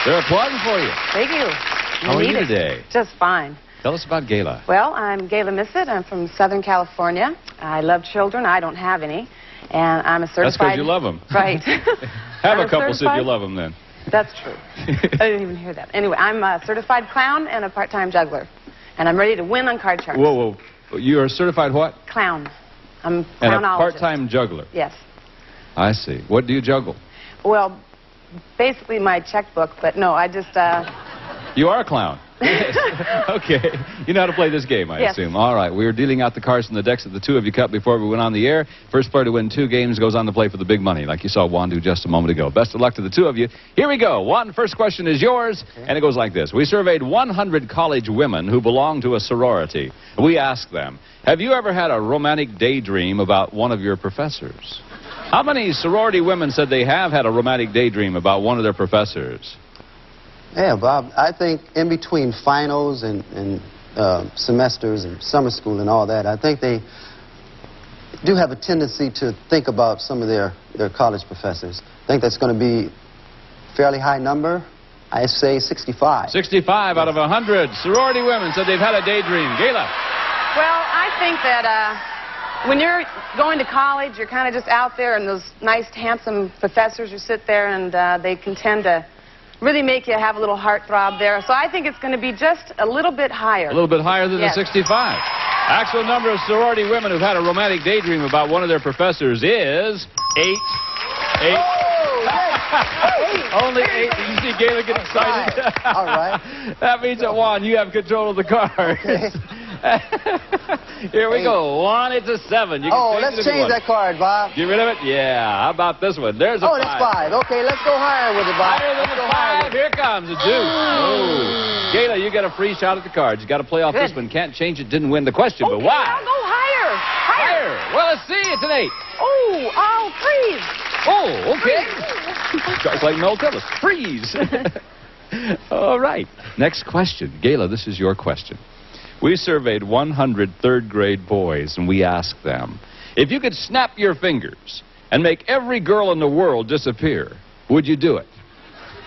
They're applauding for you. Thank you. How are you today? Just fine. Tell us about Gayla. Well, I'm Gayla Missett. I'm from Southern California. I love children. I don't have any. And I'm a certified... That's because you love them. Right. Have a couple so you love them then. That's true. I didn't even hear that. Anyway, I'm a certified clown and a part-time juggler. And I'm ready to win on card sharks. Whoa. You're a certified what? Clown. I'm a And clownologist. a part-time juggler. Yes. I see. What do you juggle? Well, basically my checkbook, but no, I just... You are a clown. Okay. You know how to play this game, I Yes. assume. All right. We were dealing out the cards from the decks that the two of you cut before we went on the air. First player to win 2 games goes on to play for the big money, like you saw Juan do just a moment ago. Best of luck to the two of you. Here we go. Juan, first question is yours, and it goes like this. We surveyed 100 college women who belong to a sorority. We asked them, have you ever had a romantic daydream about one of your professors? How many sorority women said they have had a romantic daydream about one of their professors? Yeah, Bob, I think in between finals and semesters and summer school and all that, I think they do have a tendency to think about some of their college professors. I think that's going to be a fairly high number. I say 65. 65 out of 100 sorority women said they've had a daydream. Gayla. Well, I think that when you're going to college, you're kind of just out there, and those nice, handsome professors who sit there, and they can tend to really make you have a little heartthrob there. So I think it's going to be just a little bit higher. A little bit higher than Yes. the 65. Actual number of sorority women who've had a romantic daydream about one of their professors is 8. 8. Only 8. Did you see Gayla get excited? All right. That means that, Juan, you have control of the cards. Okay. Here we go. 1, it's a 7. You can Let's it if you change want. that card, Bob. Get rid of it? Yeah. How about this one? There's a 5. That's 5. Okay, let's go higher with it, Bob. Higher than the 5. Here comes a deuce. Oh. Gayla, you got a free shot at the cards. You got to play off this one. Can't change it. Didn't win the question, but why? I'll go higher. Higher. Well, let's see. It's an 8. Freeze. Oh, okay. Strikes like Mel Tillis. Freeze. All right. Next question. Gayla, this is your question. We surveyed 100 third-grade boys, and we asked them, if you could snap your fingers and make every girl in the world disappear, would you do it?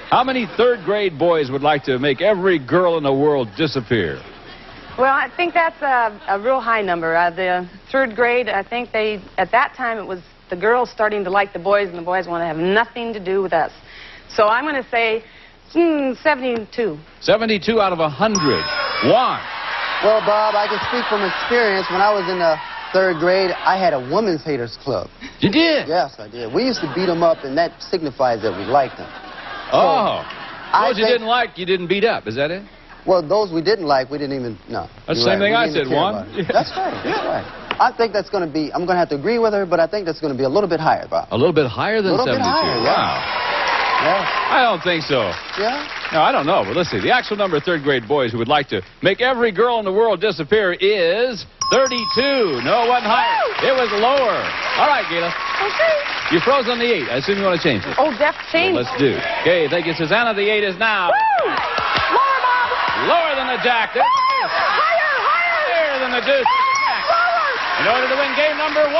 How many third-grade boys would like to make every girl in the world disappear? Well, I think that's a real high number. The third grade, I think at that time, it was the girls starting to like the boys, and the boys want to have nothing to do with us. So I'm going to say 72. 72 out of 100. Juan. Well, Bob, I can speak from experience. When I was in the 3rd grade, I had a women's haters club. You did? Yes, I did. We used to beat them up, and that signifies that we liked them. Oh. Those you didn't like, you didn't beat up. Is that it? Well, those we didn't like, we didn't even, no. That's the same thing I said, Juan. That's right, that's right. I think that's going to be, I'm going to have to agree with her, but I think that's going to be a little bit higher, Bob. A little bit higher than 72? Higher, Wow. Yeah. I don't think so. Yeah? No, I don't know, but let's see. The actual number of third-grade boys who would like to make every girl in the world disappear is 32. No, it wasn't higher. It was lower. All right, Gayla. Okay. You froze on the 8. I assume you want to change it. Oh, def change. Well, let's do. Okay, thank you, Susanna. The 8 is now. Woo! Lower, Bob. Lower than the jack. Woo! Higher, higher. Higher than the deuce. Lower. In order to win game number 1.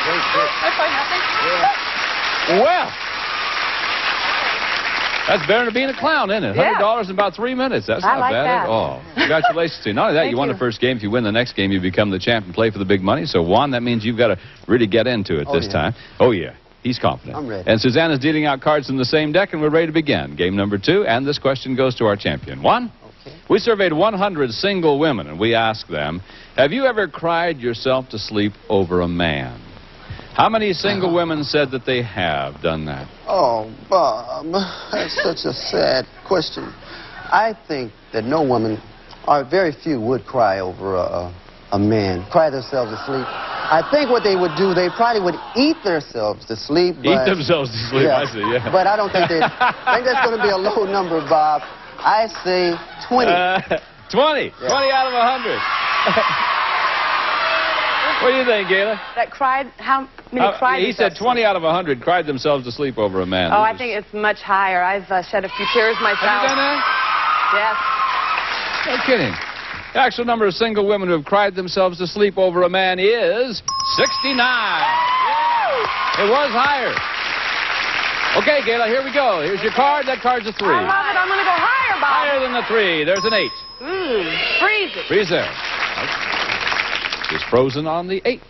That's fine, nothing. Well, that's better than being a clown, isn't it? Yeah. $100 in about 3 minutes. That's I not like bad that. at all. Congratulations to you. Not only that, Thank you won you. the first game. If you win the next game, you become the champ and play for the big money. So, Juan, that means you've got to really get into it this time. Oh, yeah. He's confident. I'm ready. And Susanna's dealing out cards from the same deck, and we're ready to begin. Game number 2, and this question goes to our champion. Juan? Okay. We surveyed 100 single women, and we asked them, have you ever cried yourself to sleep over a man? How many single women said that they have done that? Oh, Bob, that's such a sad question. I think that no woman, or very few, would cry over a man, cry themselves to sleep. I think what they would do, they probably would eat themselves to sleep. Eat themselves to sleep, Yeah, I see, yeah. But I don't think they, I think that's going to be a low number, Bob. I say 20. 20. Yeah. 20 out of 100. What do you think, Gayla? That cried, how many cried He said themselves 20 out of 100 cried themselves to sleep over a man. Oh, I think it's much higher. I've shed a few tears myself. Have you done that? Yes. No kidding. The actual number of single women who have cried themselves to sleep over a man is 69. It was higher. Okay, Gayla, here we go. Here's your card. That card's a 3. I love it. I'm going to go higher, Bob. Higher than the 3. There's an 8. Freeze it. Freeze there. It's frozen on the 8.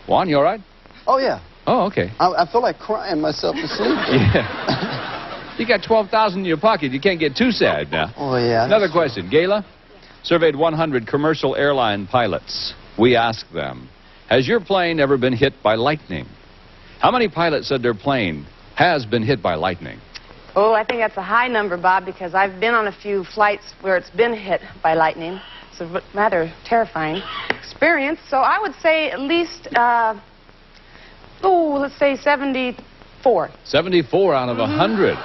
Juan, you all right? Oh, yeah. Oh, okay. I feel like crying myself to sleep. Yeah. You got $12,000 in your pocket. You can't get too sad now. Oh, yeah. Another question. Gayla surveyed 100 commercial airline pilots. We asked them, has your plane ever been hit by lightning? How many pilots said their plane has been hit by lightning? Oh, I think that's a high number, Bob, because I've been on a few flights where it's been hit by lightning. It's a rather terrifying experience. So I would say at least, let's say 74. 74 out of 100.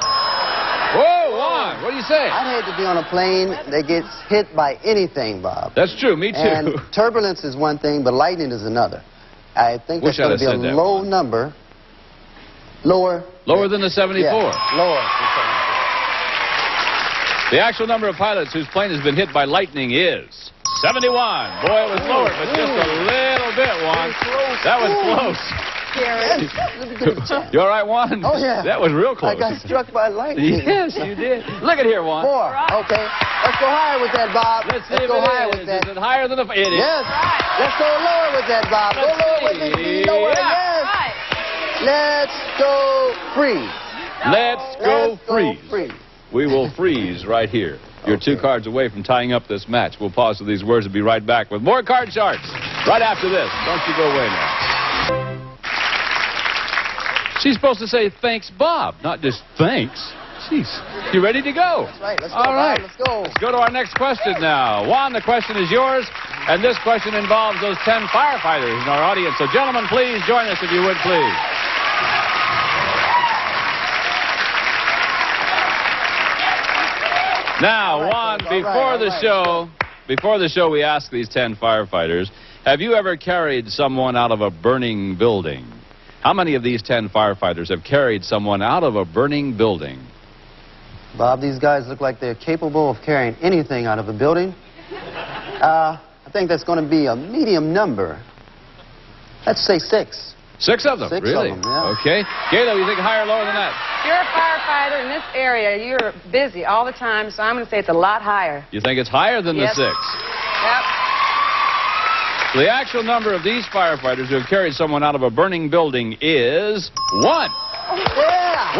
Whoa, Juan, what do you say? I'd hate to be on a plane that gets hit by anything, Bob. That's true, me too. And turbulence is one thing, but lightning is another. I think that's going to be a low number. Lower than the 74? Yeah, lower. The actual number of pilots whose plane has been hit by lightning is 71. Boy, it was lower, but just a little bit, Juan. That was close. You all right, Juan? Oh, yeah. That was real close. I got struck by lightning. Yes, you did. Look at here, Juan. 4. Okay. Let's go higher with that, Bob. Let's see if go it higher is. with that. Is it higher than the... It is. Yes. Let's go lower with that, Bob. Go lower with it. Lower. Yes. Let's go freeze. Let's go freeze. We will freeze right here. You're 2 cards away from tying up this match. We'll pause for these words and be right back with more Card Sharks right after this. Don't you go away now. She's supposed to say, thanks, Bob, not just thanks. Jeez. You ready to go? That's right. Let's go, All right. Bob. Let's go. Let's go to our next question now. Juan, the question is yours, and this question involves those 10 firefighters in our audience. So, gentlemen, please join us if you would, please. Now, Juan, before the show, we asked these 10 firefighters, have you ever carried someone out of a burning building? How many of these 10 firefighters have carried someone out of a burning building? Bob, these guys look like they're capable of carrying anything out of a building. I think that's going to be a medium number. Let's say 6. 6 of them? 6 really? of them, yeah. Okay. Gayla, you think higher or lower than that? If you're a firefighter in this area, you're busy all the time, so I'm going to say it's a lot higher. You think it's higher than Yes. the 6? Yep. The actual number of these firefighters who have carried someone out of a burning building is 1. Yeah.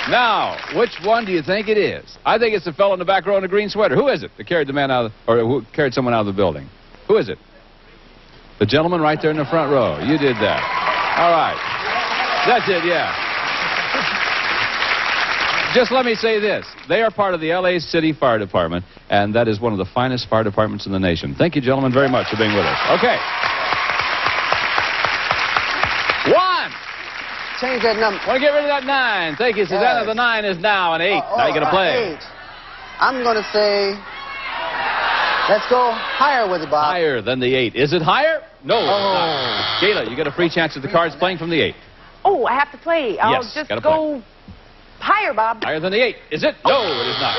1. Now, which one do you think it is? I think it's the fellow in the back row in the green sweater. Who is it that carried the man out of or who carried someone out of the building? Who is it? The gentleman right there in the front row. You did that. All right. That's it, yeah. Just let me say this. They are part of the L.A. City Fire Department, and that is one of the finest fire departments in the nation. Thank you, gentlemen, very much for being with us. Okay. 1. Change that number. Want to get rid of that 9. Thank you, Susanna. Yes. The 9 is now an 8. Now you're going to play. 8. I'm going to say, let's go higher with it, Bob. Higher than the 8. Is it higher? No, it's Oh. not. Gayla, you get a free chance at the cards playing from the 8. Oh, I have to play. I'll Yes, just gotta go higher, Bob. Higher than the 8. Is it? No, it is not.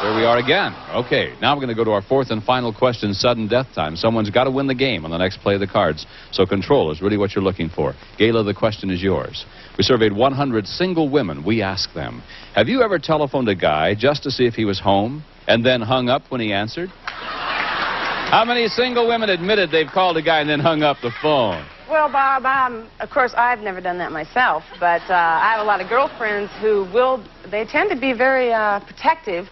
There we are again. Okay, now we're going to go to our 4th and final question, sudden death time. Someone's got to win the game on the next play of the cards. So control is really what you're looking for. Gayla, the question is yours. We surveyed 100 single women. We asked them, have you ever telephoned a guy just to see if he was home and then hung up when he answered? How many single women admitted they've called a guy and then hung up the phone? Well, Bob, of course, I've never done that myself, but I have a lot of girlfriends who they tend to be very protective,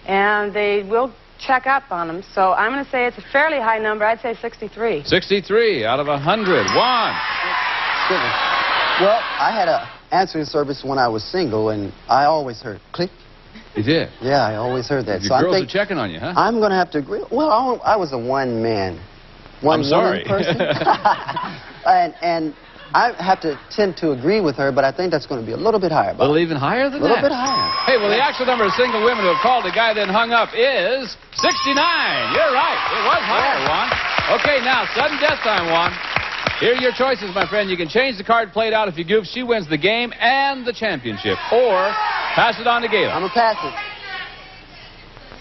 and they will check up on them. So I'm going to say it's a fairly high number. I'd say 63. 63 out of 100. Juan. Well, I had an answering service when I was single, and I always heard click. You did? Yeah, I always heard that. Your girls are checking on you, huh? I'm going to have to agree. Well, I was a one-man, I'm sorry. person. and I have to tend to agree with her, but I think that's going to be a little bit higher. A little even higher than that? A little bit higher. Hey, well, the actual number of single women who have called the guy then hung up is 69. You're right. It was higher, Juan. Okay, now, sudden death time, Juan. Here are your choices, my friend. You can change the card played out if you goof. She wins the game and the championship. Or pass it on to Gayla. I'm going to pass it.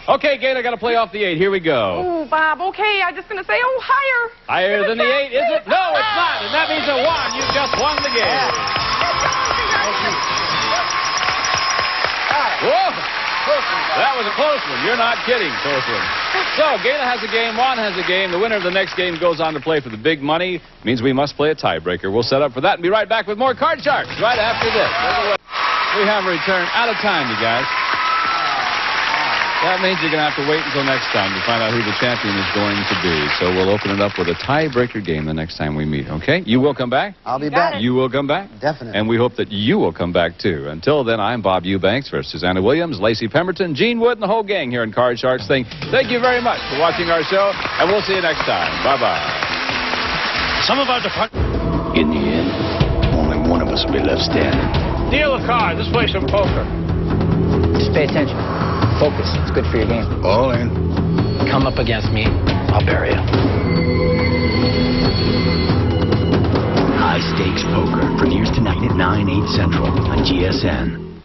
Okay, Gayla, got to play off the 8. Here we go. Oh, Bob, okay, I'm just going to say, oh, higher. Higher than the 8, is it? No, it's not. And that means that Juan, you just won the game. Whoa. That was a close one. You're not kidding, close one. So, Gayla has a game, Juan has a game. The winner of the next game goes on to play for the big money. Means we must play a tiebreaker. We'll set up for that and be right back with more Card Sharks right after this. We have a return out of time, you guys. That means you're going to have to wait until next time to find out who the champion is going to be. So we'll open it up with a tiebreaker game the next time we meet, okay? You will come back? I'll be back. You will come back? Definitely. And we hope that you will come back, too. Until then, I'm Bob Eubanks for Susanna Williams, Lacey Pemberton, Gene Wood, and the whole gang here in Card Sharks thing. Thank you very much for watching our show, and we'll see you next time. Bye-bye. Some of our department... In the end, only one of us will be left standing. Deal a card. Let's play some poker. Just pay attention. Focus. It's good for your game. All in. Come up against me, I'll bury you. High Stakes Poker premieres tonight at 9, 8 Central on GSN.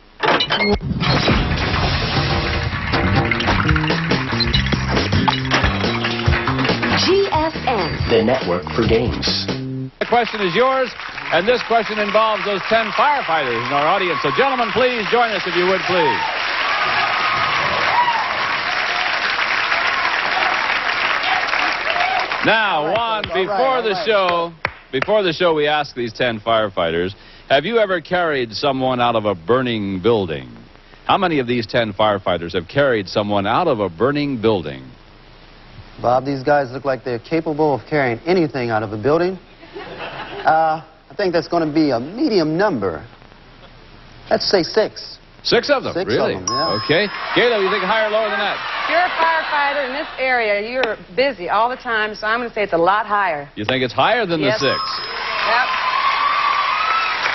GSN. The network for games. The question is yours, and this question involves those 10 firefighters in our audience. So, gentlemen, please join us if you would, please. Now, Juan, before the show, we asked these 10 firefighters, have you ever carried someone out of a burning building? How many of these 10 firefighters have carried someone out of a burning building? Bob, these guys look like they're capable of carrying anything out of a building. I think that's going to be a medium number. Let's say 6. 6 of them, 6 really? of them, yeah. Okay. Gayla, you think higher or lower than that? You're a firefighter in this area. You're busy all the time, so I'm going to say it's a lot higher. You think it's higher than Yes. the 6?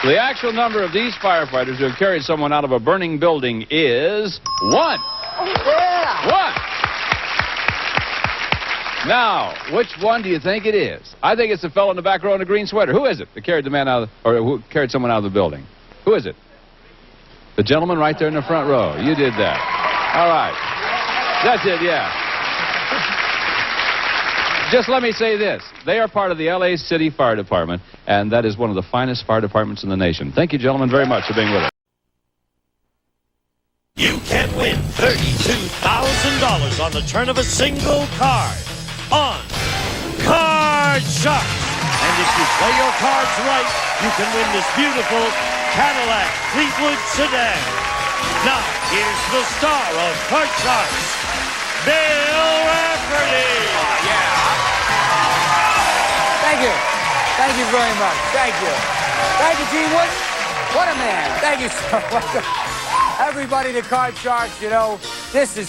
Yep. The actual number of these firefighters who have carried someone out of a burning building is 1. Yeah. 1. Now, which one do you think it is? I think it's the fellow in the back row in the green sweater. Who is it that carried the man out of or who carried someone out of the building? Who is it? The gentleman right there in the front row. You did that. All right. That's it, yeah. Just let me say this. They are part of the L.A. City Fire Department, and that is one of the finest fire departments in the nation. Thank you, gentlemen, very much for being with us. You can win $32,000 on the turn of a single card on Card Sharks. And if you play your cards right, you can win this beautiful Cadillac Fleetwood sedan. Now, here's the star of Card Sharks, Bill Rafferty. Oh, yeah. Thank you. Thank you very much. Thank you. Thank you, Gene Wood. What a man. Thank you so much. Everybody, the Card Sharks, you know,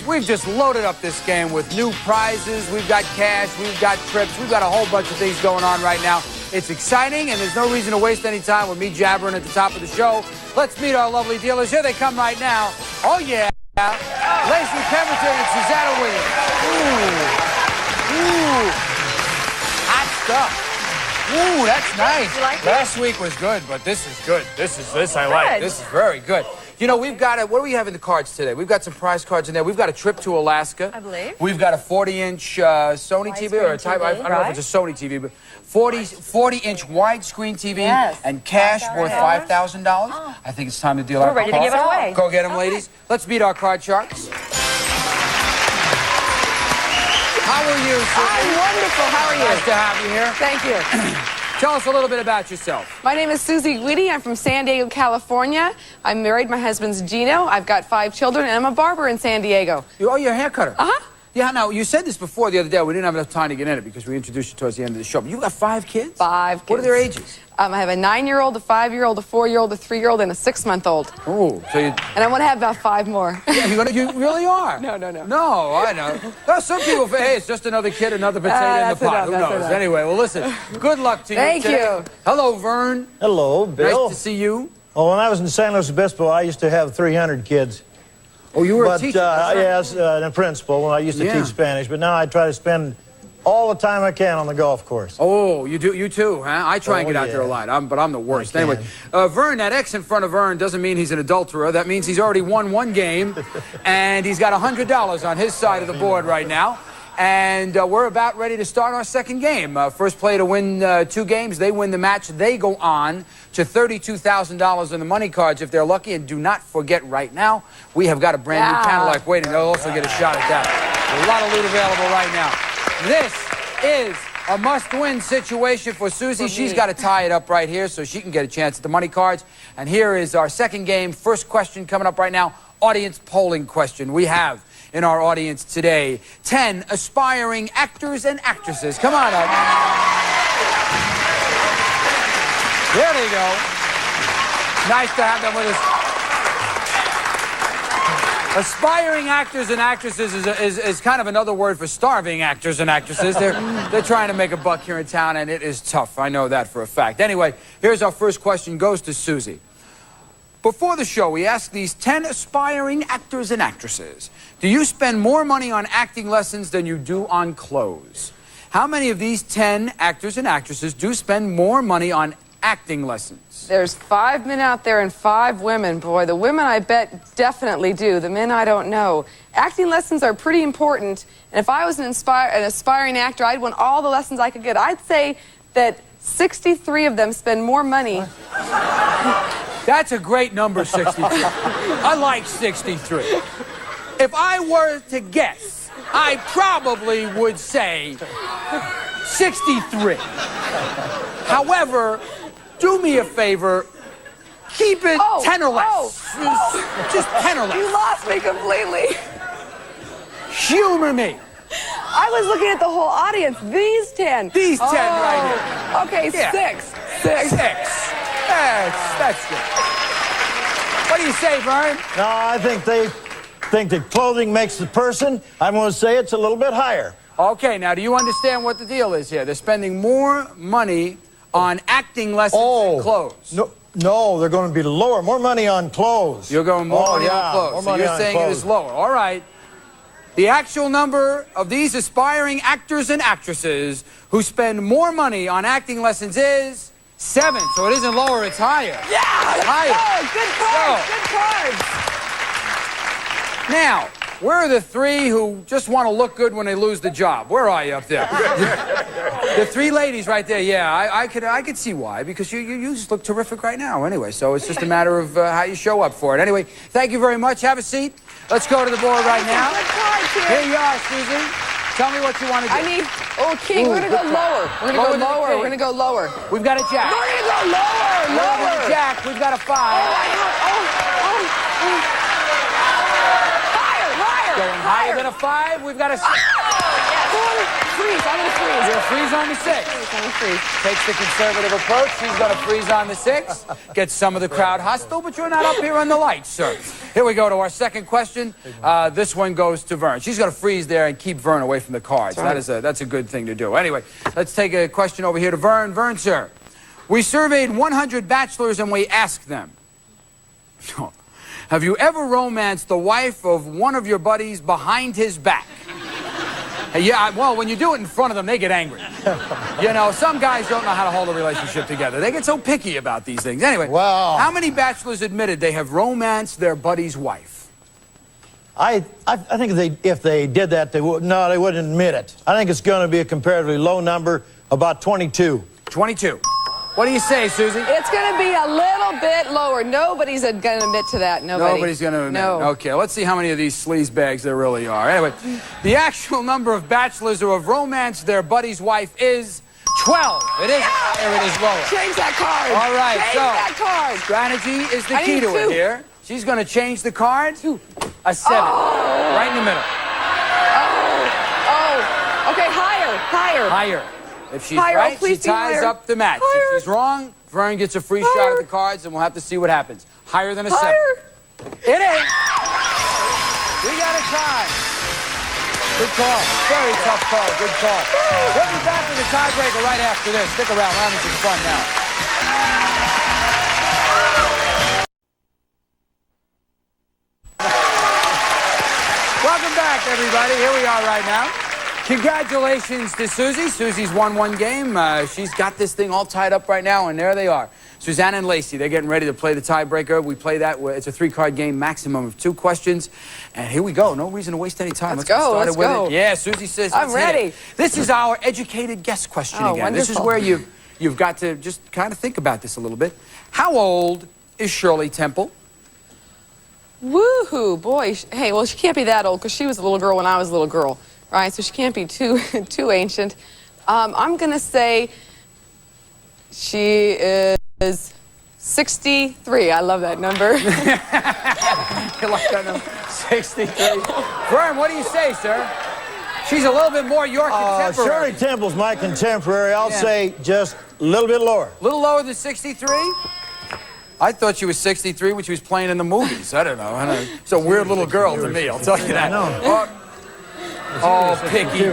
we've just loaded up this game with new prizes. We've got cash, we've got trips, we've got a whole bunch of things going on right now. It's exciting, and there's no reason to waste any time with me jabbering at the top of the show. Let's meet our lovely dealers. Here they come right now. Oh, yeah. Lacey Pemberton and Susanna Williams. Ooh. Hot stuff. Ooh, that's nice. You like it? Last week was good, but this is good. This I like. This is very good. You know, we've got what do we have in the cards today? We've got some prize cards in there. We've got a trip to Alaska. I believe. We've got a 40-inch Sony TV or a type. I don't know if it's a Sony TV, but 40-inch widescreen TV and cash worth $5,000. I think it's time to deal out. We're ready to give it away. Go get them, ladies. Let's meet our Card Sharks. How are you, Susan? I'm wonderful. How are you? Nice to have you here. Thank you. Tell us a little bit about yourself. My name is Susie Guidi. I'm from San Diego, California. I'm married. My husband's Gino. I've got 5 children, and I'm a barber in San Diego. Oh, you're a hair cutter. Uh-huh. Yeah, now, you said this before the other day. We didn't have enough time to get in it because we introduced you towards the end of the show. But you've got 5 kids? 5 kids. What are their ages? I have a 9-year-old, a 5-year-old, a 4-year-old, a 3-year-old, and a 6-month-old. Oh, so you... And I want to have about 5 more. Yeah, you really are? No. No, I know. Well, some people say, hey, it's just another kid, another potato in the pot. Who knows? Anyway, well, listen, good luck to you Thank you. Hello, Vern. Hello, Bill. Nice to see you. Oh, when I was in San Luis Obispo, I used to have 300 kids. Oh, you were a teacher? Yes, a principal when I used to teach Spanish. But now I try to spend all the time I can on the golf course. Oh, you do? You too, huh? I try and get out there a lot, but I'm the worst. Anyway, Vern, that X in front of Vern doesn't mean he's an adulterer. That means he's already won 1 game, and he's got $100 on his side of the board right now. And we're about ready to start our second game. First player to win 2 games, they win the match. They go on to $32,000 in the money cards if they're lucky. And do not forget right now, we have got a brand new Cadillac waiting. They'll also get a shot at that. A lot of loot available right now. This is a must-win situation for Susie. She's got to tie it up right here so she can get a chance at the money cards. And here is our second game. First question coming up right now, audience polling question. We have in our audience today 10 aspiring actors and actresses. Come on up. There they go. Nice to have them with us. Aspiring actors and actresses is kind of another word for starving actors and actresses. They're trying to make a buck here in town, and it is tough. I know that for a fact. Anyway, here's our first question. Goes to Susie. Before the show, we asked these 10 aspiring actors and actresses, do you spend more money on acting lessons than you do on clothes? How many of these 10 actors and actresses do spend more money on acting lessons? There's 5 men out there and 5 women. Boy, the women I bet definitely do. The men I don't know. Acting lessons are pretty important, and if I was an aspiring actor, I'd want all the lessons I could get. I'd say that 63 of them spend more money. That's a great number, 63. I like 63. If I were to guess, I probably would say 63. However, do me a favor, keep it 10 or less. Just 10 or less. You lost me completely. Humor me. I was looking at the whole audience. These 10. These 10 right here. Okay, Yeah. 6. That's good. What do you say, Vern? No, I think they think that clothing makes the person. I'm going to say it's a little bit higher. Okay, now do you understand what the deal is here? They're spending more money on acting lessons than clothes. No, they're going to be lower. More money on clothes. You're going more money on clothes. More So money you're on saying it clothes. is lower. All right. The actual number of these aspiring actors and actresses who spend more money on acting lessons is 7. So it isn't lower, it's higher. Yeah! It's higher. Good cards. Now, where are the 3 who just want to look good when they lose the job? Where are you up there? The 3 ladies right there, yeah, I could see why, because you just look terrific right now anyway, so it's just a matter of how you show up for it. Anyway, thank you very much. Have a seat. Let's go to the board right now. Here you are, Susan. Tell me what you want to do. I need, king, we're going to go lower. We're going to go lower. We're going to go lower. We've got a jack. We're going to go lower. Lower. Jack, we've got a 5. Going higher than a 5, we've got a 6. Freeze, I'm going to freeze. You're a freeze on the 6. Takes the conservative approach. She's going to freeze on the 6. Gets some of the crowd hostile, but you're not up here on the lights, sir. Here we go to our second question. This one goes to Vern. She's going to freeze there and keep Vern away from the cards. That's a good thing to do. Anyway, let's take a question over here to Vern. Vern, sir, we surveyed 100 bachelors and we asked them, have you ever romanced the wife of one of your buddies behind his back? Yeah, well, when you do it in front of them, they get angry. You know, some guys don't know how to hold a relationship together. They get so picky about these things. Anyway, how many bachelors admitted they have romanced their buddy's wife? I think if they did that, they wouldn't admit it. I think it's going to be a comparatively low number, about 22. 22. What do you say, Susie? It's going to be a little bit lower. Nobody's going to admit to that. Nobody's going to admit. No. Okay, let's see how many of these sleazebags there really are. Anyway, the actual number of bachelors who have romanced their buddy's wife is 12. It is higher, it is lower. Change that card. All right, Change that card. Strategy is the key to it here. She's going to change the card. A 7. Oh. Right in the middle. Okay, higher. Higher. If she's Higher, oh, right, she please be ties higher. up the match. Higher. If she's wrong, Vern gets a free shot at the cards, and we'll have to see what happens. Higher than a 7. It ain't. We got a tie. Good call. Very tough call. Good call. We'll be back with the tiebreaker right after this. Stick around. We're having some fun now. Welcome back, everybody. Here we are right now. Congratulations to Susie. Susie's won one game. She's got this thing all tied up right now, and there they are. Susanna and Lacey, they're getting ready to play the tiebreaker. We play that. It's a 3-card game, maximum of 2 questions. And here we go. No reason to waste any time. Let's go. Get Let's started go. with it. Yeah, Susie says I'm let's hit ready. it. This is our educated guess question again. Wonderful. This is where you've got to just kind of think about this a little bit. How old is Shirley Temple? Woohoo, boy. Hey, well, she can't be that old because she was a little girl when I was a little girl, right? So she can't be too ancient. I'm going to say she is 63. I love that number. You like that number? 63. Vern, what do you say, sir? She's a little bit more your contemporary. Shirley Temple's my contemporary. I'll say just a little bit lower. A little lower than 63? I thought she was 63 when she was playing in the movies. I don't know. She's a weird little girl to me, I'll tell you that. Oh, picky.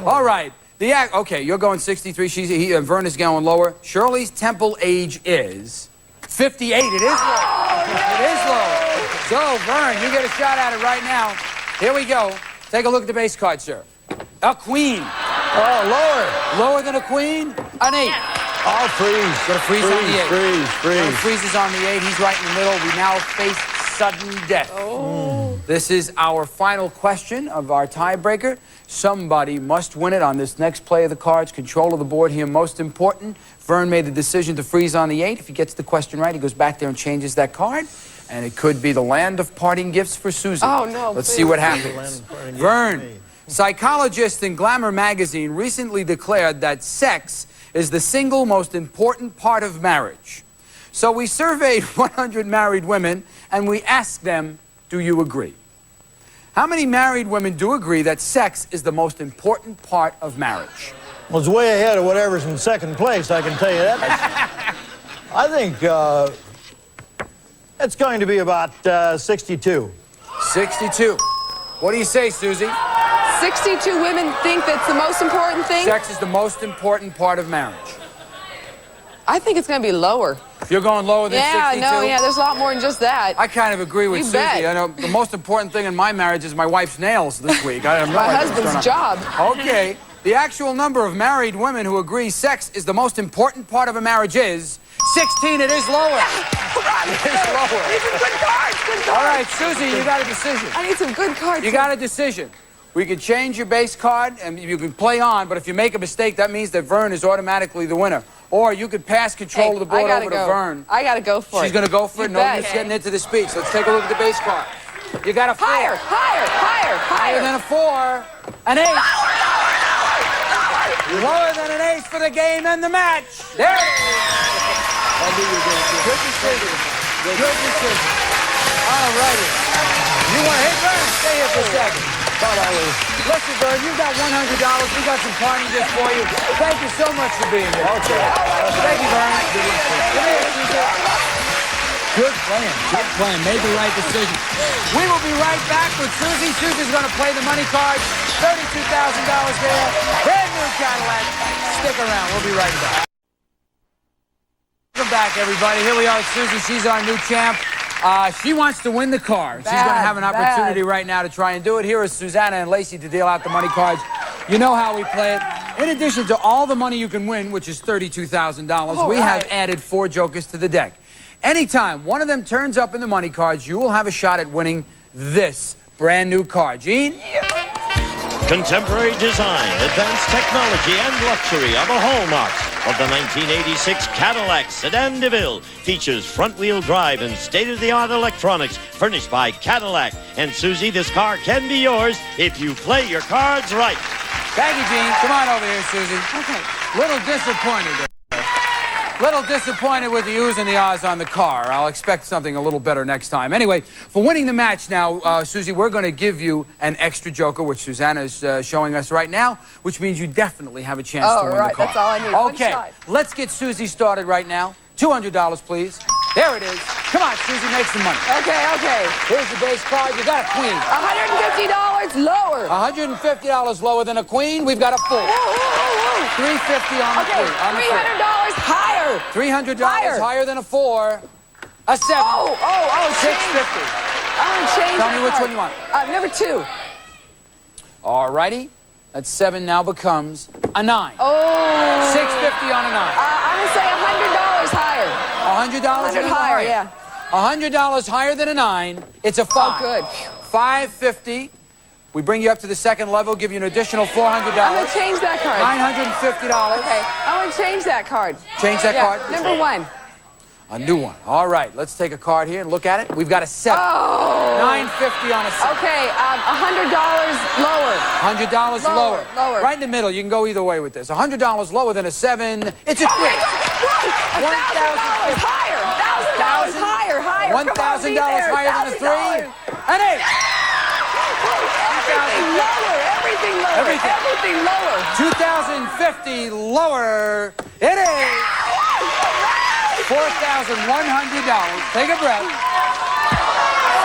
All right. Okay, you're going 63. Vern is going lower. Shirley's Temple age is 58. It is low. It is low. So, Vern, you get a shot at it right now. Here we go. Take a look at the base card, sir. A queen. Oh, lower. Lower than a queen? An 8. I'll freeze. Gonna freeze on the 8. Freeze. Freezes on the 8. He's right in the middle. We now face sudden death. Oh. This is our final question of our tiebreaker. Somebody must win it on this next play of the cards. Control of the board here most important. Vern made the decision to freeze on the 8. If he gets the question right, he goes back there and changes that card. And it could be the land of parting gifts for Susie. Oh, no, Let's please. see what happens. Vern, psychologists in Glamour magazine recently declared that sex is the single most important part of marriage. So we surveyed 100 married women, and we asked them, do you agree? How many married women do agree that sex is the most important part of marriage? Well, it's way ahead of whatever's in second place, I can tell you that. I think it's going to be about 62. 62. What do you say, Susie? 62 women think that's the most important thing? Sex is the most important part of marriage. I think it's going to be lower. You're going lower than 62? Yeah, there's a lot more than just that. I kind of agree with You Susie. bet. I know the most important thing in my marriage is my wife's nails this week. I have no My idea what's husband's going on. job. Okay. The actual number of married women who agree sex is the most important part of a marriage is 16. It is lower. It is lower. I need some good cards. Good cards. All right, Susie, you got a decision. I need some good cards. You got a decision. We could change your base card and you can play on, but if you make a mistake, that means that Vern is automatically the winner. Or you could pass control of the board over to Vern. I gotta go for it. She's gonna go for it. You No bet. use getting into the speech. Let's take a look at the base card. You got a 4. Higher than a 4. An 8. Lower than an 8 for the game and the match. There it is. Good decision. Good decision. All righty. You want to hit Vern? Stay here for a second. Listen, Vern, you've got $100. We got some party gifts for you. Thank you so much for being here. Okay. Thank you, Vern. Good plan. Made the right decision. We will be right back with Susie. Susie's going to play the money cards. $32,000 there. Brand new Cadillac. Stick around. We'll be right back. Welcome back, everybody. Here we are with Susie. She's our new champ. She wants to win the car. She's going to have an opportunity right now to try and do it. Here is Susanna and Lacey to deal out the money cards. You know how we play it. In addition to all the money you can win, which is $32,000, we have added 4 jokers to the deck. Anytime one of them turns up in the money cards, you will have a shot at winning this brand new car. Gene? Contemporary design, advanced technology, and luxury are the hallmarks of the 1986 Cadillac Sedan DeVille. Features front-wheel drive and state-of-the-art electronics furnished by Cadillac. And Susie, this car can be yours if you play your cards right. Thank you, Gene. Come on over here, Susie. Okay. Little disappointed there. Little disappointed with the oohs and the ahs on the car. I'll expect something a little better next time. Anyway, for winning the match now, Susie, we're going to give you an extra joker, which Susanna is showing us right now, which means you definitely have a chance to win the car. That's all I need. Okay, let's get Susie started right now. $200, please. There it is. Come on, Susie, make some money. Okay. Here's the base card. You got a queen. $150 lower. $150 lower than a queen. We've got a four. $350 on the queen. $300 higher. $300 higher than a four. A seven. $650. I'm gonna change. Tell me which one you want. Number 2. All righty. That 7 now becomes a 9. Oh. $650 on a 9. I'm gonna say $100 higher. $100 higher, yeah. $100 higher than a 9. It's a 5. Oh, good. $550. We bring you up to the second level, give you an additional $400. I'm gonna change that card. $950. Okay, I want to change that card. Change that card? Number 1. A new one. All right, let's take a card here and look at it. We've got a 7. Oh. $950 on a 7. Okay, $100 lower. $100 lower. Lower. Right in the middle. You can go either way with this. $100 lower than a 7. It's a 3. $1,000 higher. $1,000 higher. $1,000 higher than a 3. An 8. Everything lower. Everything lower. 2,050 lower. It is $4,100. Take a breath.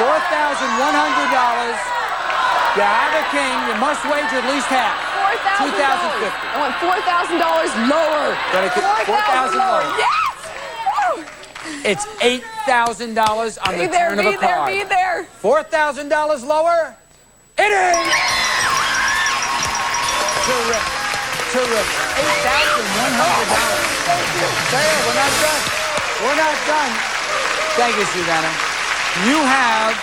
$4,100. You have a king. You must wager at least half. $2,050. I want $4,000 lower. $4,000 lower. Yes! It's $8,000 on the turn of a card. Be there. $4,000 lower. It is. Terrific. $8,100. There, we're not done. We're not done. Thank you, Susanna. You have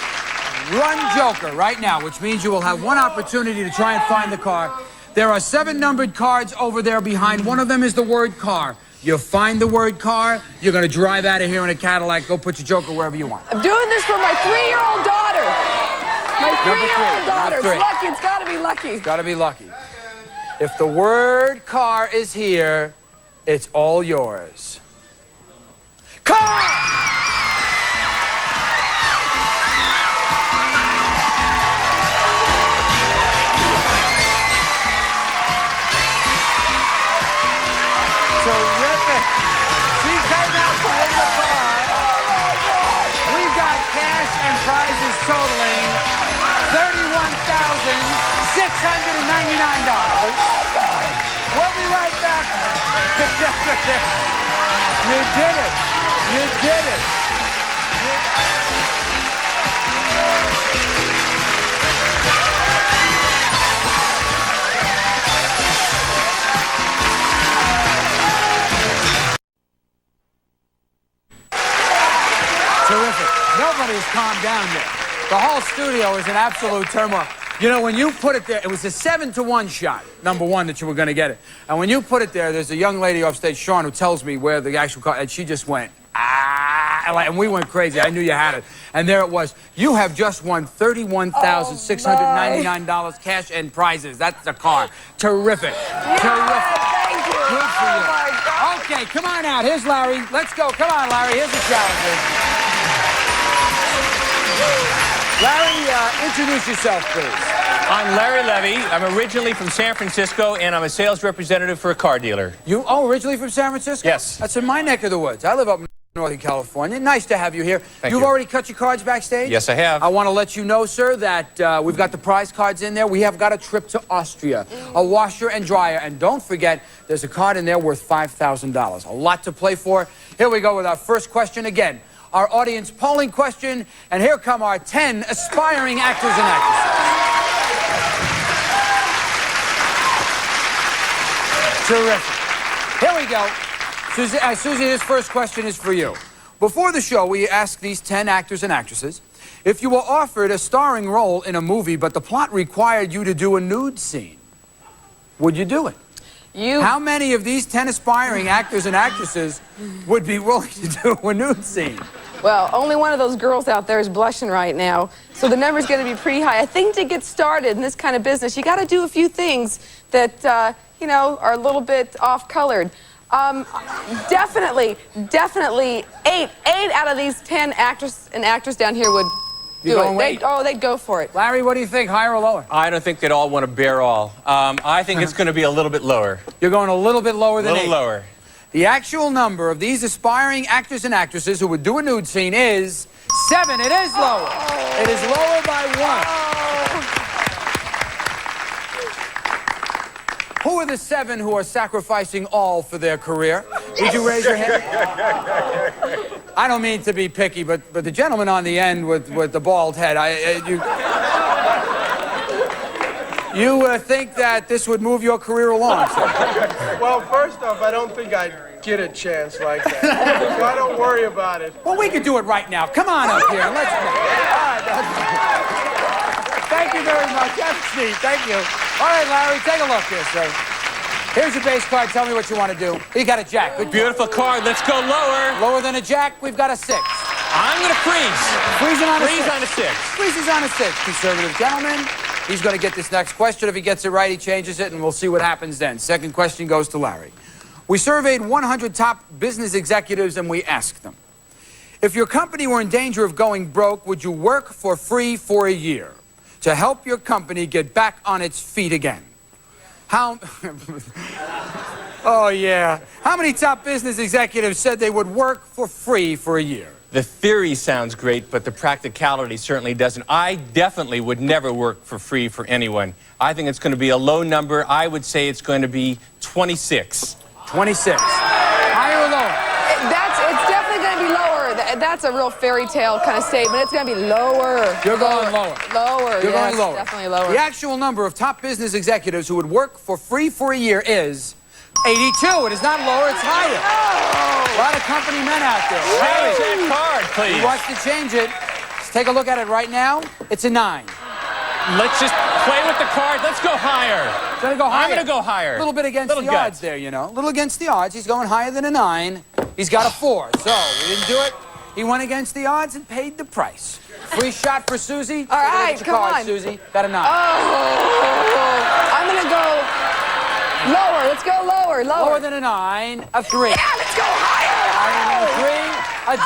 one joker right now, which means you will have one opportunity to try and find the car. There are 7 numbered cards over there behind. One of them is the word car. You find the word car, you're going to drive out of here in a Cadillac. Go put your joker wherever you want. I'm doing this for my 3-year-old daughter. My 3-year-old daughter. Number 3. It's lucky. It's got to be lucky. It's got to be lucky. If the word car is here, it's all yours. Car! Terrific. She came out to win the car. We've got cash and prizes totaling $31,699. We'll be right back. You did it. You did it. Terrific. Nobody's calmed down yet. The whole studio is in absolute turmoil. You know, when you put it there, it was a 7-to-1 shot, number 1, that you were going to get it. And when you put it there, there's a young lady offstage, Sean, who tells me where the actual car, and she just went, and we went crazy. I knew you had it. And there it was. You have just won $31,699 cash and prizes. That's the car. Terrific. Terrific. Thank you. Good for you. Okay, come on out. Here's Larry. Let's go. Come on, Larry. Here's the challenger. Larry, introduce yourself, please. I'm Larry Levy. I'm originally from San Francisco, and I'm a sales representative for a car dealer. You, originally from San Francisco? Yes. That's in my neck of the woods. I live up in Northern California. Nice to have you here. Thank You've you. already cut your cards backstage? Yes, I have. I want to let you know, sir, that we've got the prize cards in there. We have got a trip to Austria, a washer and dryer, and don't forget, there's a card in there worth $5,000. A lot to play for. Here we go with our first question again. Our audience polling question, and here come our 10 aspiring actors and actresses. Terrific. Here we go. Susie, this first question is for you. Before the show, we asked these 10 actors and actresses, if you were offered a starring role in a movie, but the plot required you to do a nude scene, would you do it? How many of these 10 aspiring actors and actresses would be willing to do a nude scene? Well, only one of those girls out there is blushing right now, so the number's going to be pretty high. I think to get started in this kind of business, you got to do a few things that, you know, are a little bit off-colored. Definitely 8 out of these 10 actors and actors down here would You do going it. They'd go for it. Larry, what do you think, higher or lower? I don't think they'd all want to bear all. I think it's going to be a little bit lower. You're going a little bit lower than 8. A little lower. The actual number of these aspiring actors and actresses who would do a nude scene is 7. It is lower. It is lower by 1. Who are the 7 who are sacrificing all for their career? Would you raise your hand? I don't mean to be picky, but the gentleman on the end with the bald head, you think that this would move your career along, sir? Well, first off, I don't think I'd get a chance like that. So I don't worry about it. Well, we could do it right now. Come on up here and let's... Thank you very much. That's neat. Thank you. All right, Larry, take a look here, sir. Here's your base card. Tell me what you want to do. You got a jack. Good Beautiful card. Let's go lower. Lower than a jack, we've got a 6. I'm going to freeze. Freezing on a 6. Freeze on a 6. Freezes on a 6. Conservative gentleman. He's going to get this next question. If he gets it right, he changes it, and we'll see what happens then. Second question goes to Larry. We surveyed 100 top business executives, and we asked them, if your company were in danger of going broke, would you work for free for a year to help your company get back on its feet again? How... Oh, yeah. How many top business executives said they would work for free for a year? The theory sounds great, but the practicality certainly doesn't. I definitely would never work for free for anyone. I think it's going to be a low number. I would say it's going to be 26. 26. Higher or lower? It's definitely going to be lower. That's a real fairy tale kind of statement. It's going to be lower. You're going lower. Lower, You're yes, going lower. definitely lower. The actual number of top business executives who would work for free for a year is 82. It is not lower, it's higher. A lot of company men out there. Change that card, please. He wants to change it. Let's take a look at it right now. It's a 9. Let's just play with the card. Let's go higher. Gonna go higher. I'm going to go higher. A little bit against the odds there, you know. A little against the odds. He's going higher than a 9. He's got a 4. So, we didn't do it. He went against the odds and paid the price. Free shot for Susie. All right, Take a look at your come card, on. Susie. Got a 9. Oh, I'm going to go lower. Let's go lower. Lower than a 9. A 3. Yeah, let's go higher. Higher than a 3. A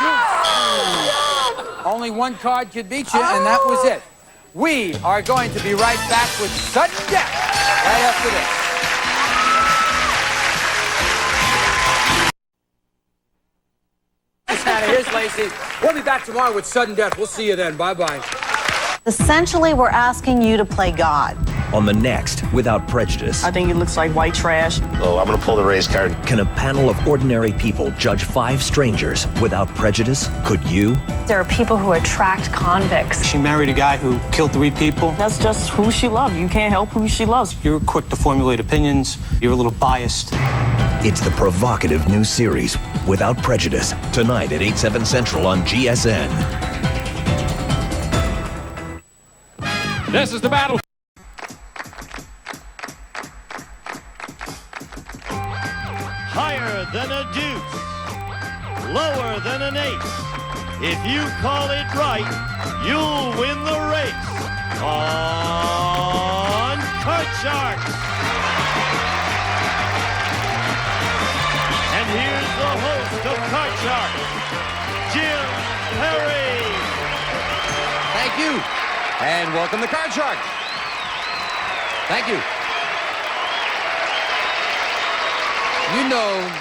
deuce. Only one card could beat you, and that was it. We are going to be right back with sudden death right after this. Here's Lacey. We'll be back tomorrow with sudden death. We'll see you then. Bye-bye. Essentially, we're asking you to play God. On the next, Without Prejudice. I think it looks like white trash. Oh, I'm going to pull the race card. Can a panel of ordinary people judge 5 strangers without prejudice? Could you? There are people who attract convicts. She married a guy who killed 3 people. That's just who she loved. You can't help who she loves. You're quick to formulate opinions. You're a little biased. It's the provocative new series, Without Prejudice, tonight at 8/7 Central on GSN. This is the battle. Higher than a deuce, lower than an ace. If you call it right, you'll win the race on Card Sharks. And here's the host of Card Sharks, Jim Perry. Thank you. And welcome to Card Sharks. Thank you. You know,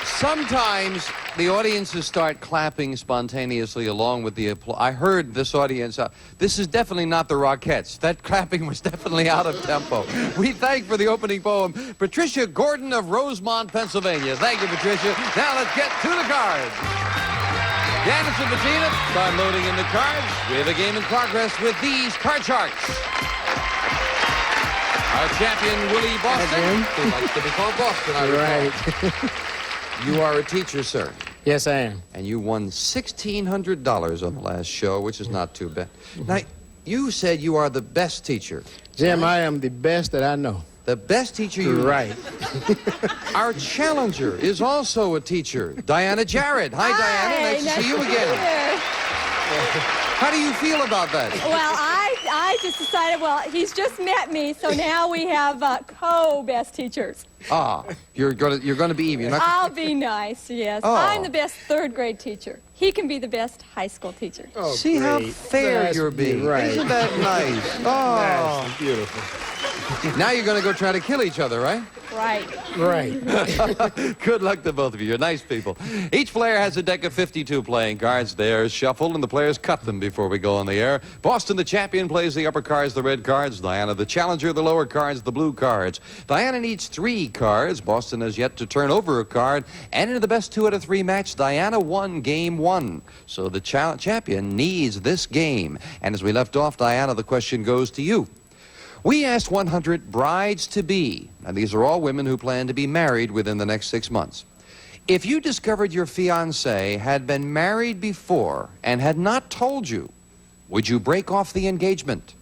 sometimes the audiences start clapping spontaneously along with the applause. I heard this audience. This is definitely not the Rockettes. That clapping was definitely out of tempo. We thank for the opening poem Patricia Gordon of Rosemont, Pennsylvania. Thank you, Patricia. Now let's get to the cards. Janice and Bettina, start loading in the cards. We have a game in progress with these Card Sharks. Our champion, Willie Boston. He likes to be called Boston, I recall. You are a teacher, sir. Yes, I am. And you won $1,600 on the last show, which is not too bad. Now, you said you are the best teacher. Jim, I am the best that I know. The best teacher you know. Right. Our challenger is also a teacher, Diana Jarrett. Hi, Diana. Nice to see you again. How do you feel about that? Well, I just decided, well, he's just met me, so now we have co-best teachers. You're gonna be even. You're not. I'll be nice, yes. Oh. I'm the best third grade teacher. He can be the best high school teacher. Oh, see how fair That's you're being. right. Isn't that nice? Oh. That's beautiful. Now you're gonna go try to kill each other, right? Right. Right. Good luck to both of you. You're nice people. Each player has a deck of 52 playing cards. They're shuffled, and the players cut them before we go on the air. Boston, the champion, plays the upper cards, the red cards. Diana, the challenger, the lower cards, the blue cards. Diana needs 3 cards. Boston has yet to turn over a card. And into the best 2 out of 3 match, Diana won game 1. So the champion needs this game. And as we left off, Diana, the question goes to you. We asked 100 brides-to-be. Now, these are all women who plan to be married within the next 6 months. If you discovered your fiancé had been married before and had not told you, would you break off the engagement?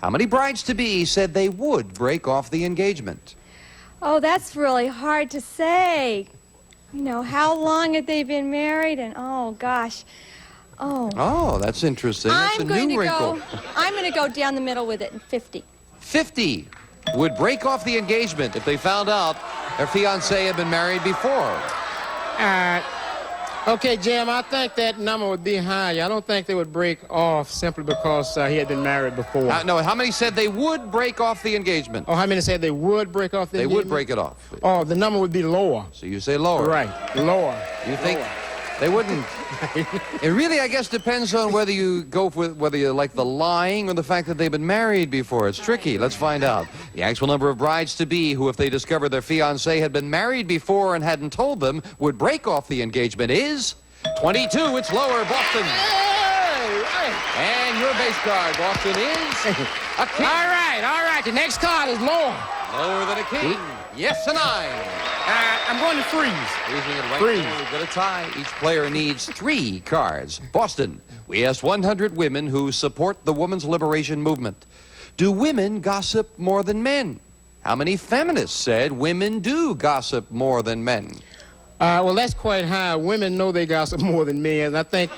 How many brides-to-be said they would break off the engagement? Oh, that's really hard to say. You know, how long have they been married? And, oh, gosh. Oh, that's interesting. That's a new wrinkle. I'm going to go down the middle with it in 50. 50 would break off the engagement if they found out their fiancé had been married before. Okay, Jim, I think that number would be higher. I don't think they would break off simply because he had been married before. No, how many said they would break off the engagement? Oh, how many said they would break off the They engagement? would break it off. Oh, the number would be lower. So you say lower. Right, lower. You think they wouldn't? It really, I guess, depends on whether you go with whether you like the lying or the fact that they've been married before. It's tricky. Let's find out. The actual number of brides-to-be who, if they discovered their fiancé had been married before and hadn't told them, would break off the engagement is 22. It's lower. Boston. And your base card, Boston, is a king. All right. The next card is lower. Lower than a king. Yes, a 9. I'm going to freeze. Freezing it right Freeze. now. We've got a tie. Each player needs 3 cards. Boston, we asked 100 women who support the women's liberation movement. Do women gossip more than men? How many feminists said women do gossip more than men? Well, that's quite high. Women know they gossip more than men. I think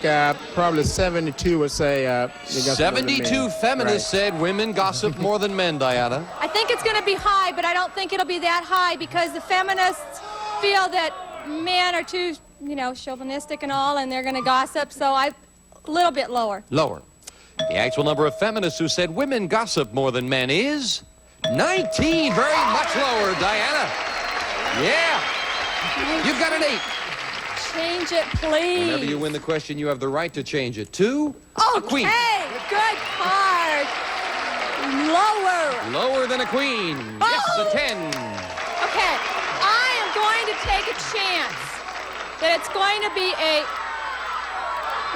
probably 72 would say they gossip 72 more than men. feminists said women gossip more than men, Diana. I think it's going to be high, but I don't think it'll be that high because the feminists feel that men are too, chauvinistic and all, and they're going to gossip, so a little bit lower. Lower. The actual number of feminists who said women gossip more than men is 19. Very much lower, Diana. Yeah. You've got an 8. Change it, please. Whenever you win the question, you have the right to change it to a queen. Okay, good card. Lower. Lower than a queen. Yes, a 10. Okay, I am going to take a chance that it's going to be a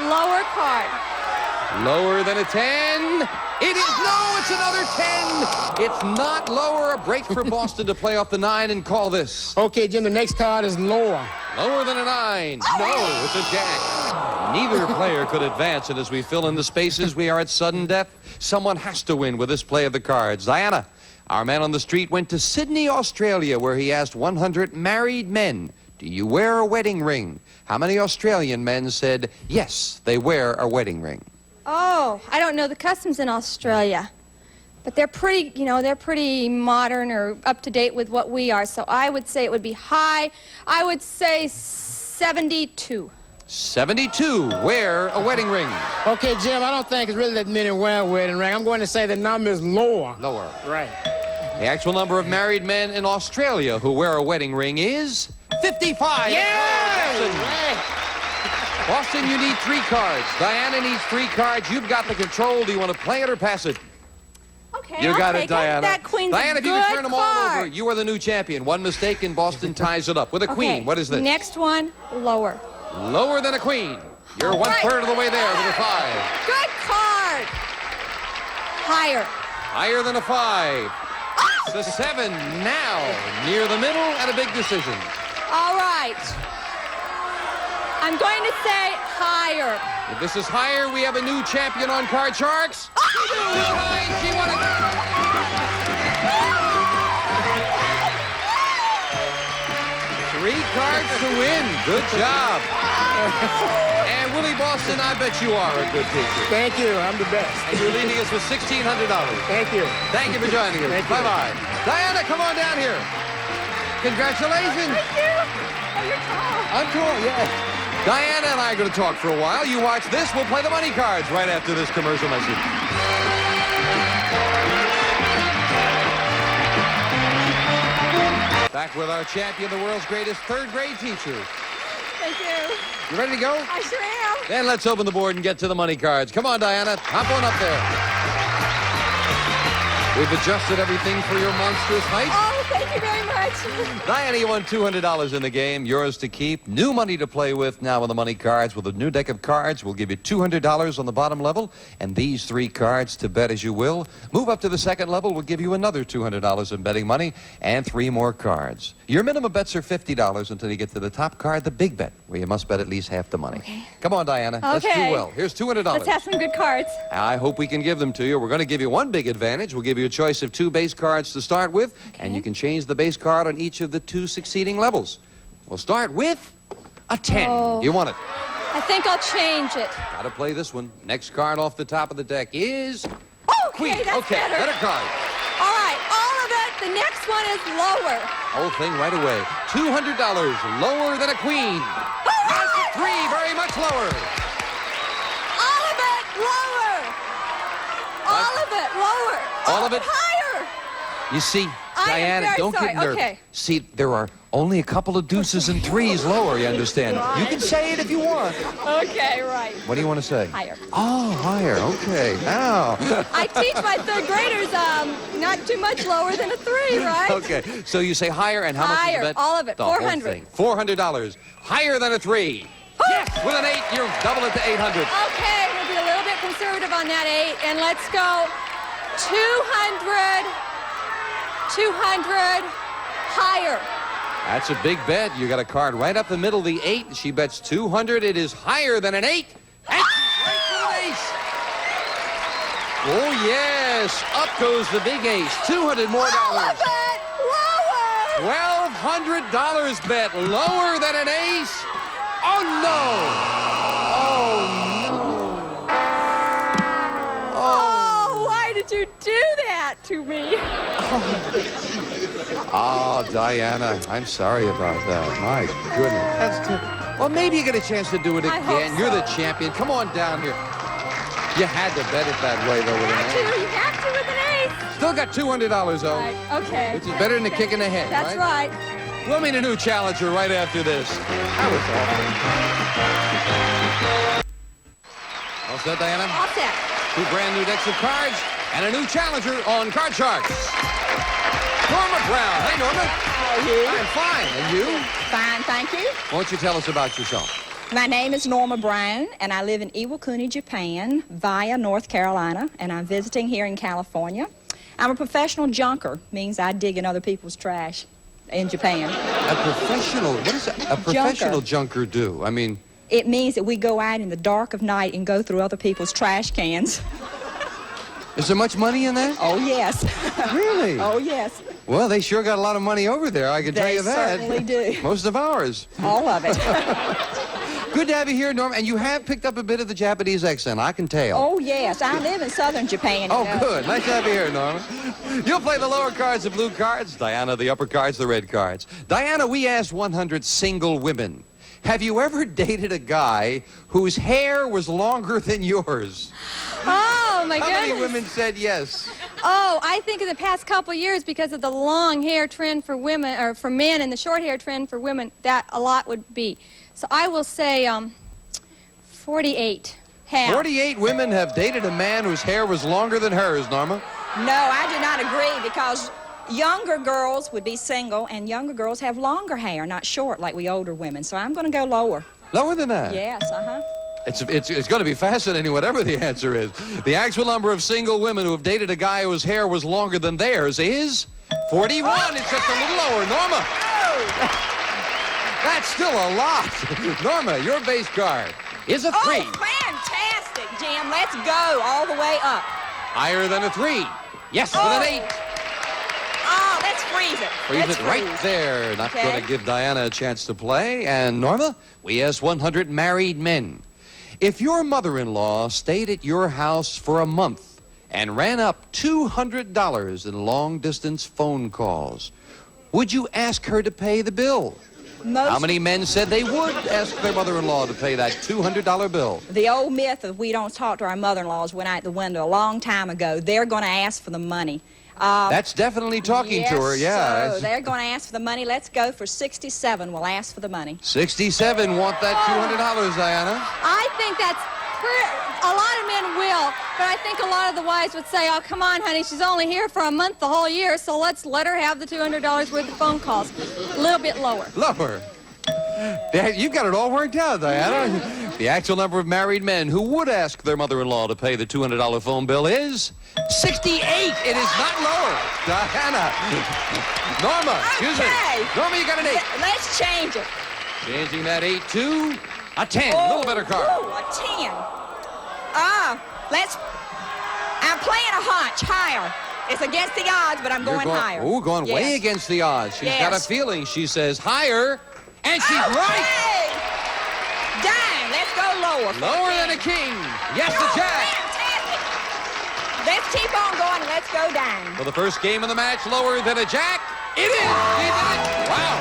lower card. Lower than a 10. It is. No, it's another 10. It's not lower. A break for Boston to play off the 9 and call this. Okay, Jim, the next card is lower. Lower than a 9. No, it's a jack. Neither player could advance, and as we fill in the spaces, we are at sudden death. Someone has to win with this play of the cards. Diana, our man on the street went to Sydney, Australia, where he asked 100 married men, do you wear a wedding ring? How many Australian men said, yes, they wear a wedding ring? Oh, I don't know the customs in Australia, but they're pretty, they're pretty modern or up to date with what we are. So I would say it would be high. I would say 72. 72 wear a wedding ring. Okay, Jim, I don't think it's really that many wear a wedding ring. I'm going to say the number is lower. Lower. Right. The actual number of married men in Australia who wear a wedding ring is 55. Yeah! Boston, you need 3 cards. Diana needs 3 cards. You've got the control. Do you want to play it or pass it? Okay, You got I'll it, take Diana. That queen's Diana, a if you can good turn them all card. over, you are the new champion. One mistake and Boston ties it up with a queen. What is this? Next one, lower. Lower than a queen. You're 1/3 of the way there with a 5. Good card. Higher. Higher than a 5. It's a 7 now. Near the middle and a big decision. All right. I'm going to say higher. If this is higher, we have a new champion on Card Sharks. She won it. 3 cards to win. Good job. And Willie Boston, I bet you are a good teacher. Thank you. I'm the best. And you're leaving us with $1,600. Thank you. Thank you for joining us. Bye-bye. Diana, come on down here. Congratulations. Thank you. Oh, you're tall. I'm tall, yeah. Diana and I are going to talk for a while. You watch this. We'll play the money cards right after this commercial message. Back with our champion, the world's greatest third-grade teacher. Thank you. You ready to go? I sure am. Then let's open the board and get to the money cards. Come on, Diana. Hop on up there. We've adjusted everything for your monstrous height. Oh, thank you very much. Diana, you won $200 in the game. Yours to keep. New money to play with now on the money cards. With a new deck of cards, we'll give you $200 on the bottom level. And these 3 cards to bet as you will. Move up to the second level, we'll give you another $200 in betting money and 3 more cards. Your minimum bets are $50 until you get to the top card, the big bet, where you must bet at least half the money. Okay. Come on, Diana. Okay. Let's do well. Here's $200. Let's have some good cards. I hope we can give them to you. We're going to give you one big advantage. We'll give you a choice of 2 base cards to start with, and you can change the base card on each of the 2 succeeding levels. We'll start with a 10. Oh. You want it? I think I'll change it. Got to play this one. Next card off the top of the deck is Okay, Queen. that's Okay, better. card. All right, all of it. The next one is lower. Whole thing right away. $200 lower than a queen. That's a 3, very much lower. All of it lower. All of it lower. All of it? Higher. You see, I am Diana, very don't sorry. get nervous. Okay. See, there are only a couple of deuces and 3s lower, you understand? You can say it if you want. Okay, right. What do you want to say? Higher. Oh, higher. Okay. Now. I teach my third graders not too much lower than a 3, right? Okay. So you say higher, and how much is Higher, the bet? all of it, The whole 400. thing. $400. Higher than a 3. Yes! With an 8, you double it to 800. Okay, we'll be a little bit conservative on that 8, and let's go 200, higher. That's a big bet. You got a card right up the middle, the 8. She bets 200. It is higher than an 8. And she's right to an ace. Oh, yes. Up goes the big ace. $200 more. All of it lower. $1,200 bet lower than an ace. Oh, no. Oh, no. Oh, why did you do that to me? Oh, Diana, I'm sorry about that. My goodness. That's well, maybe you get a chance to do it I hope again. You're the so. champion. Come on down here. You had to bet it that way, though, with an ace. You have to with an 8. Still got $200, though. Right, okay. Which is better than a kick in the head, That's right. We'll meet a new challenger right after this. That was awful. All set, Diana? All set. 2 brand new decks of cards and a new challenger on Card Sharks. Norma Brown. Hey, Norma. How are you? I'm fine. And you? Fine, thank you. Why don't you tell us about yourself? My name is Norma Brown, and I live in Iwakuni, Japan, via North Carolina, and I'm visiting here in California. I'm a professional junker, means I dig in other people's trash in Japan. A professional? What does a professional junker do? I mean... It means that we go out in the dark of night and go through other people's trash cans. Is there much money in that? Oh, yes. Really? Oh, yes. Well, they sure got a lot of money over there, I can tell you that. They certainly do. Most of ours. All of it. Good to have you here, Norma. And you have picked up a bit of the Japanese accent, I can tell. Oh, yes. I live in southern Japan. Oh, you know. good. Nice to have you here, Norma. You'll play the lower cards, the blue cards. Diana, the upper cards, the red cards. Diana, we asked 100 single women. Have you ever dated a guy whose hair was longer than yours? Oh, my goodness. How many women said yes? Oh, I think in the past couple of years, because of the long hair trend for women, or for men, and the short hair trend for women, that a lot would be. So I will say 48. Half. 48 women have dated a man whose hair was longer than hers, Norma. No, I do not agree, because younger girls would be single, and younger girls have longer hair, not short like we older women. So I'm going to go lower. Lower than that? Yes, uh-huh. It's going to be fascinating, whatever the answer is. The actual number of single women who have dated a guy whose hair was longer than theirs is 41. Oh, it's just a little lower. Norma. Oh. That's still a lot. Norma, your base card is a 3. Oh, fantastic, Jim. Let's go all the way up. Higher than a 3. Yes, with an 8. Oh, let's freeze it. Freeze Let's it right there. Not Okay. going to give Diana a chance to play. And Norma, we asked 100 married men. If your mother-in-law stayed at your house for a month and ran up $200 in long-distance phone calls, would you ask her to pay the bill? How many men said they would ask their mother-in-law to pay that $200 bill? The old myth of we don't talk to our mother-in-laws went out the window a long time ago. They're going to ask for the money. That's definitely talking to her, yeah. So they're going to ask for the money. Let's go for 67. We'll ask for the money. 67 want that $200, Diana. I think that's a lot of men will, but I think a lot of the wives would say, oh, come on, honey, she's only here for a month the whole year, so let's let her have the $200 worth of phone calls. A little bit lower. Lower. You've got it all worked out, Diana. The actual number of married men who would ask their mother-in-law to pay the $200 phone bill is 68. It is not lower. Diana. Norma, excuse me. Norma, you got an 8. Let's change it. Changing that 8 to a 10. A little better card. Ooh, a 10. I'm playing a hunch, higher. It's against the odds, but I'm going higher. Ooh, going way against the odds. She's got a feeling. She says higher, and she's right. Dang, let's go lower. Lower than a king. Yes, the jack. Fantastic. Let's keep on going and let's go down. For the first game of the match, lower than a jack. It is. She did it. Wow.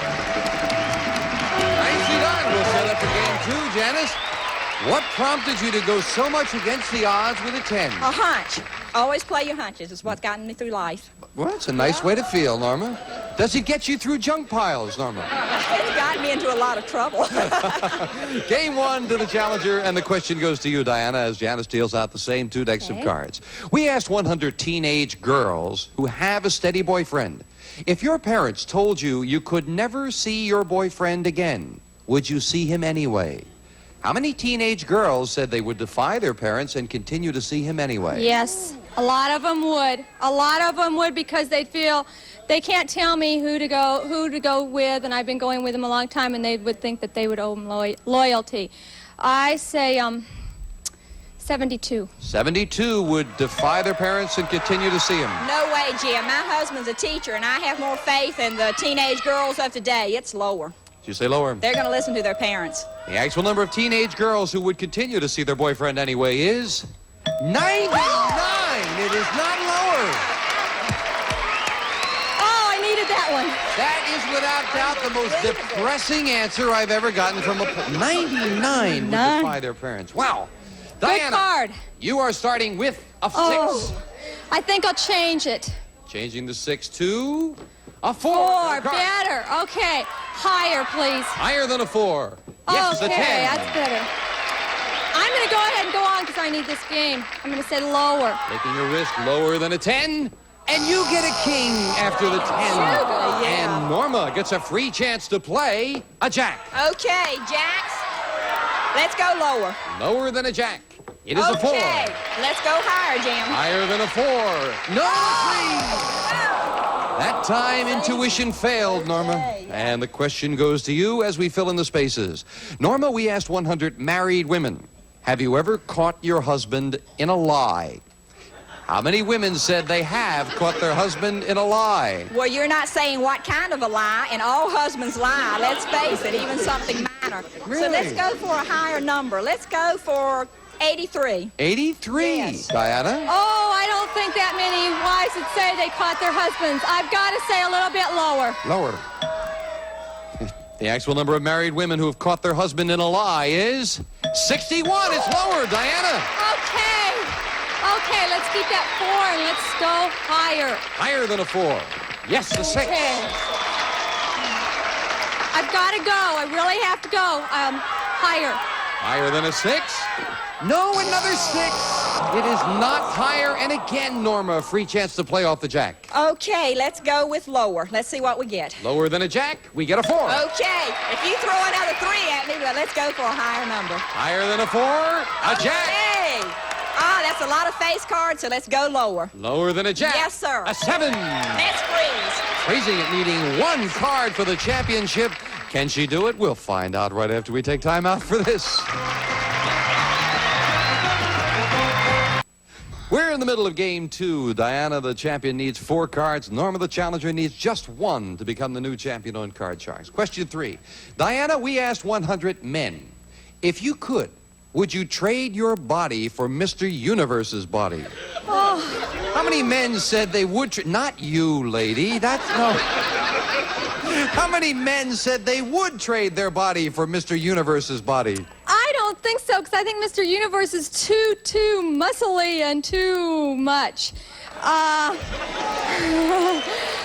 Nicely done. We'll set up for game 2, Janice. What prompted you to go so much against the odds with a 10? A hunch. Always play your hunches. It's what's gotten me through life. Well, it's a nice way to feel, Norma. Does it get you through junk piles, Norma? It's gotten me into a lot of trouble. Game 1 to the challenger, and the question goes to you, Diana, as Janice deals out the same 2 decks of cards. We asked 100 teenage girls who have a steady boyfriend. If your parents told you you could never see your boyfriend again, would you see him anyway? How many teenage girls said they would defy their parents and continue to see him anyway? Yes, a lot of them would. A lot of them would because they'd feel they can't tell me who to go with, and I've been going with him a long time, and they would think that they would owe him loyalty. I say 72. 72 would defy their parents and continue to see him. No way, Jim. My husband's a teacher, and I have more faith in the teenage girls of today. It's lower. You say lower. They're going to listen to their parents. The actual number of teenage girls who would continue to see their boyfriend anyway is 99. It is not lower. Oh, I needed that one. That is without doubt the most depressing answer I've ever gotten from a 99 would defy their parents. Wow. Diana, good card. You are starting with a 6. Oh, I think I'll change it. Changing the 6 to a 4. 4, better. Okay, higher, please. Higher than a 4. Yes, okay, a 10. That's better. I'm going to go ahead and go on because I need this game. I'm going to say lower. Taking a risk lower than a 10, and you get a king after the 10. And Norma gets a free chance to play a jack. Okay, jacks. Let's go lower. Lower than a jack. It is a 4. Let's go higher, Jim. Higher than a 4. No, please. That time, intuition failed, Norma. And the question goes to you as we fill in the spaces. Norma, we asked 100 married women, have you ever caught your husband in a lie? How many women said they have caught their husband in a lie? Well, you're not saying what kind of a lie, and all husbands lie. Let's face it, even something minor. Really? So let's go for a higher number. Let's go for 83. 83, yes. Diana? Oh, I don't think that many wives would say they caught their husbands. I've got to say a little bit lower. Lower. The actual number of married women who have caught their husband in a lie is 61. It's lower, Diana. Okay. Okay, let's keep that 4 and let's go higher. Higher than a 4. Yes, a 6. Okay. I've got to go. I really have to go. Higher. Higher than a 6? No, another 6. It is not higher. And again, Norma, a free chance to play off the jack. Okay, let's go with lower. Let's see what we get. Lower than a jack, we get a 4. Okay, if you throw another 3 at me, well, let's go for a higher number. Higher than a 4, a jack. Hey! That's a lot of face cards, so let's go lower. Lower than a jack. Yes, sir. A 7. Let's freeze. Freezing it, needing 1 card for the championship. Can she do it? We'll find out right after we take time out for this. We're in the middle of game 2. Diana, the champion, needs 4 cards. Norma, the challenger, needs just 1 to become the new champion on Card Sharks. Question 3. Diana, we asked 100 men, if you could would you trade your body for Mr. Universe's body? Oh. How many men said they would not you, lady. That's no. How many men said they would trade their body for Mr. Universe's body? I don't think so, because I think Mr. Universe is too muscly and too much.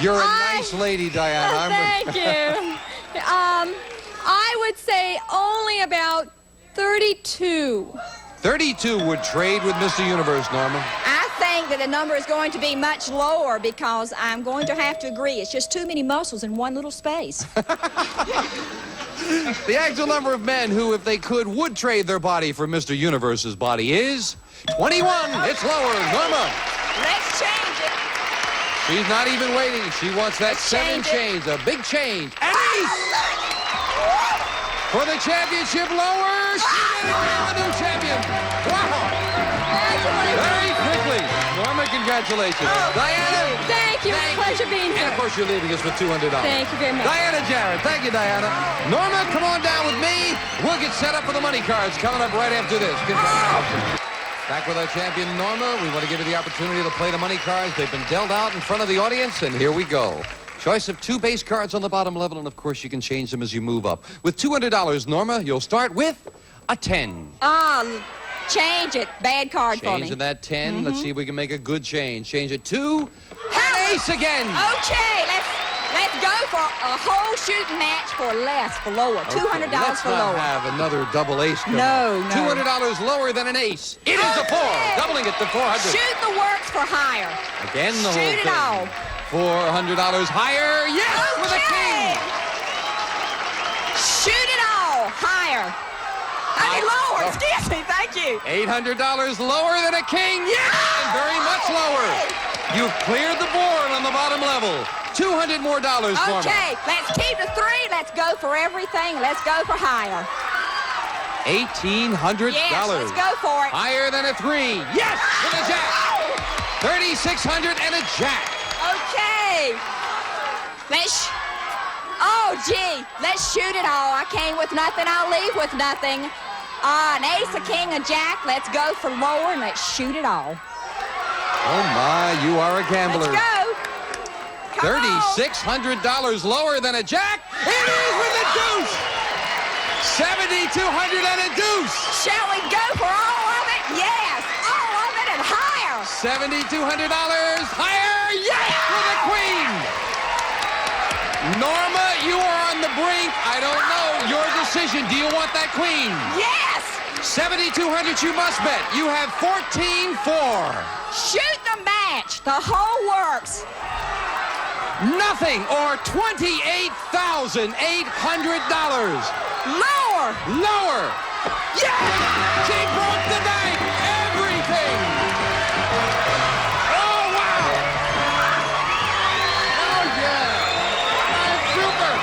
You're a nice lady, Diana. Thank you. I would say only about 32. 32 would trade with Mr. Universe, Norma. I think that the number is going to be much lower because I'm going to have to agree. It's just too many muscles in one little space. The actual number of men who, if they could, would trade their body for Mr. Universe's body is 21. It's lower. Norma. Let's change it. She's not even waiting. She wants that change, a big change. An ace! For the championship lower, she did it, a new champion. Wow! Very quickly. Norma, congratulations. Diana. Thank you. Pleasure being here. And of course, you're leaving us with $200. Thank you very much. Diana Jarrett. Thank you, Diana. Norma, come on down with me. We'll get set up for the money cards coming up right after this. Congratulations. Back with our champion, Norma. We want to give you the opportunity to play the money cards. They've been dealt out in front of the audience, and here we go. Choice of 2 base cards on the bottom level, and of course, you can change them as you move up. With $200, Norma, you'll start with a 10. Change it. Bad card for me. Changing that 10. Let's see if we can make a good change. Change it to an ace again. Okay, let's go for a whole shooting match for less, for lower. $200 for lower. Let's not have another double ace. No. $200 lower than an ace. It is a 4, doubling it to 400. Shoot the works for higher. Again, the whole Shoot it thing. all. $400 higher. Yes, with a king. Shoot it all. Higher. I mean lower. Excuse me. Thank you. $800 lower than a king. Yes, and very much lower. You've cleared the board on the bottom level. $200 more for me. Okay, let's keep the 3. Let's go for everything. Let's go for higher. $1,800. Yes, let's go for it. Higher than a 3. Yes, with a jack. $3,600 and a jack. Okay. Let's shoot it all. I came with nothing. I'll leave with nothing. An ace, a king, a jack. Let's go for lower and let's shoot it all. Oh my, you are a gambler. Let's go. $3,600 lower than a jack. It is with a deuce. $7,200 and a deuce. Shall we go for all of it? Yes, all of it and higher. $7,200 higher. Yes, with a queen. Norma, you are on the brink. I don't know. Your decision. Do you want that queen? Yes. $7,200 you must bet. You have 14-4. Shoot the match. The whole works. Nothing or $28,800. Lower. Lower. Yes! She broke the bank. Everything. Oh, wow. Oh, yeah. That's super.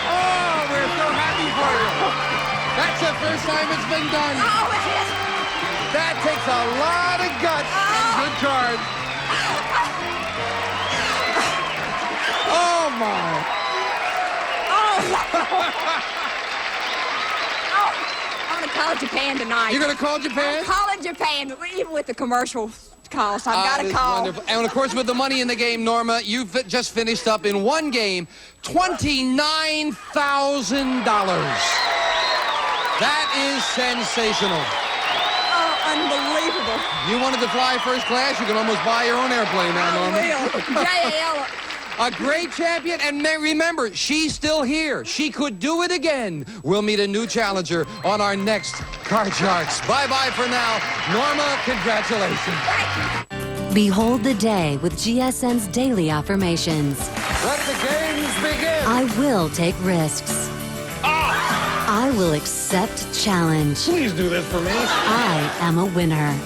Oh, we're so happy for you. That's the first time it's been done. Oh, it is. That takes a lot of guts and good cards. Oh, my. I'm going to call Japan tonight. You're going to call Japan? I'm calling Japan, even with the commercial cost. I've got to call. Wonderful. And, of course, with the money in the game, Norma, you've just finished up in one game $29,000. That is sensational. Oh, unbelievable. You wanted to fly first class, you can almost buy your own airplane now, Norma. JL. A great champion, and remember, she's still here. She could do it again. We'll meet a new challenger on our next Card Sharks. Bye-bye for now. Norma, congratulations. Behold the day with GSN's daily affirmations. Let the games begin. I will take risks. I will accept challenge. Please do this for me. I am a winner.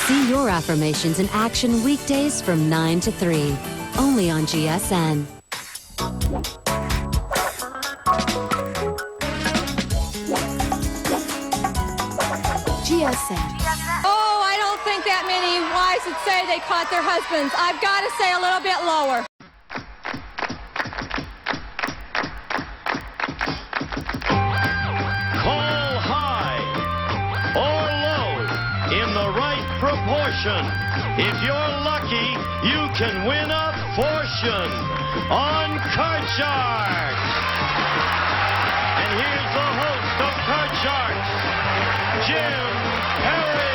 See your affirmations in action weekdays from 9 to 3. Only on GSN. GSN. Oh, I don't think that many wives would say they caught their husbands. I've got to say a little bit lower. portion. If you're lucky, you can win a fortune on Card Sharks. And here's the host of Card Sharks, Jim Perry.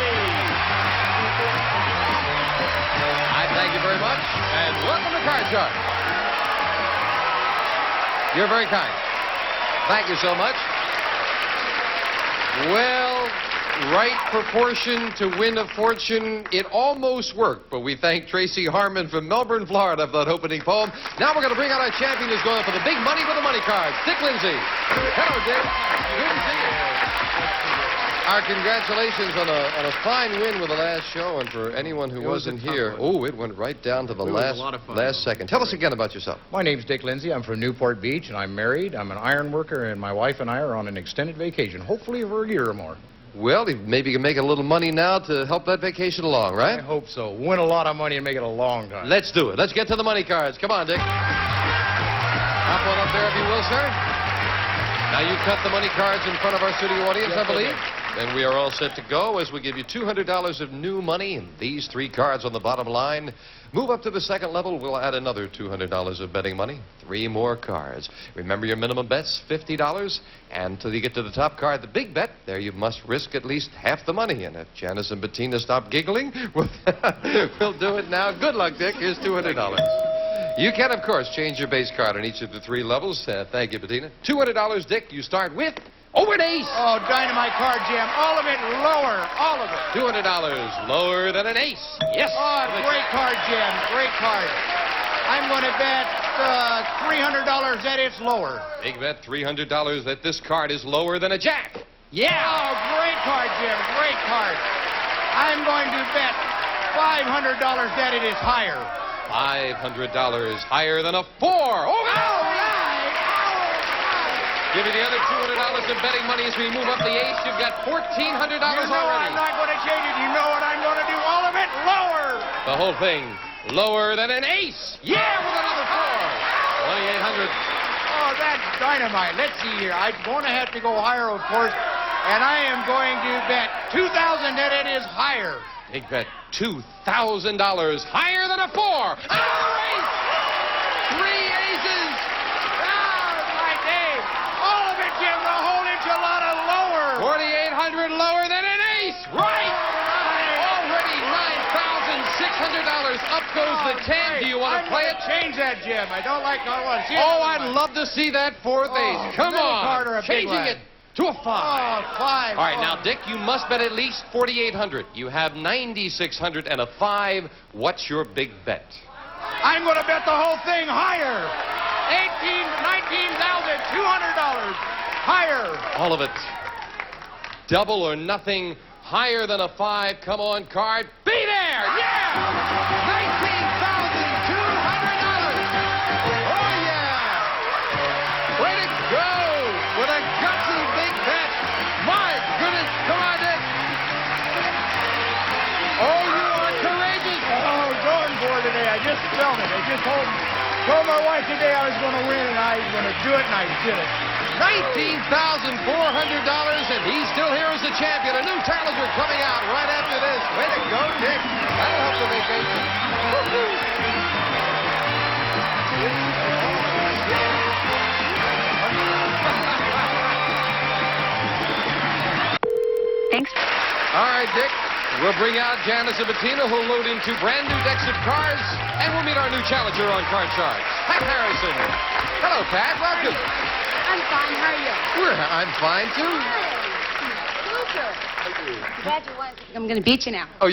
I thank you very much, and welcome to Card Sharks. You're very kind. Thank you so much. Well, right proportion to win a fortune, it almost worked, but we thank Tracy Harmon from Melbourne, Florida for that opening poem. Now we're going to bring out our champion who's going for the big money with the money cards, Dick Lindsay. Hello, Dick. Good to see you. Our congratulations on a fine win with the last show, and for anyone who wasn't here, it went right down to the last second. Tell us again about yourself. My name's Dick Lindsay. I'm from Newport Beach, and I'm married. I'm an iron worker, and my wife and I are on an extended vacation, hopefully for a year or more. Well, maybe you can make a little money now to help that vacation along, right? I hope so. Win a lot of money and make it a long time. Let's do it. Let's get to the money cards. Come on, Dick. Hop on up there if you will, sir. Now you cut the money cards in front of our studio audience, I believe. And we are all set to go as we give you $200 of new money and these 3 cards on the bottom line. Move up to the second level, we'll add another $200 of betting money. 3 more cards. Remember your minimum bet's $50. And till you get to the top card, the big bet, there you must risk at least half the money. And if Janice and Bettina stop giggling, we'll do it now. Good luck, Dick. Here's $200. You can, of course, change your base card on each of the 3 levels. Thank you, Bettina. $200, Dick. You start with... an ace! Oh, dynamite card, Jim. All of it lower. All of it. $200 lower than an ace. Yes. Oh, great card, Jim. Great card. I'm going to bet $300 that it's lower. Big bet, $300 that this card is lower than a jack. Yeah. Oh, great card, Jim. Great card. I'm going to bet $500 that it is higher. $500 higher than a 4. Oh, give me the other $200 of betting money as we move up the ace. You've got $1,400 already. You know I'm not going to change it. You know what I'm going to do? All of it lower. The whole thing lower than an ace. Yeah, with another 4. $2,800. Oh, that's dynamite. Let's see here. I'm going to have to go higher, of course. And I am going to bet $2,000 that it is higher. Big bet, $2,000 higher than a 4. Another ace. 3 aces. All of it, Jim, the whole enchilada lower. $4,800 lower than an ace. Right. Already $9,600. Up goes the 10. Do you want to play it? Change that, Jim. I don't like how it was. I'd love to see that 4th ace. Come on. Changing it to a 5. Oh, 5. All right, now, Dick, you must bet at least $4,800. You have $9,600 and a 5. What's your big bet? I'm going to bet the whole thing higher. $19,200 higher. All of it. Double or nothing higher than a 5. Come on, card. Be there! Yeah! $19,200. Oh, yeah! Way to go! With a gutsy big bet. My goodness. Come on, Dick. Oh, you are courageous. Oh, going for it today. I just felt it. I just told my wife today I was going to win, and I was going to do it, and I did it. $19,400, and he's still here as the champion. A new challenger coming out right after this. Way to go, Dick. That'll help the vacation. Thanks. All right, Dick. We'll bring out Janice and Bettina, who'll load into brand new decks of cards, and we'll meet our new challenger on Card Sharks, Pat Harrison. Hello, Pat. Welcome. I'm fine. How are you? I'm fine, too. Glad you won. I'm going to beat you now. Oh,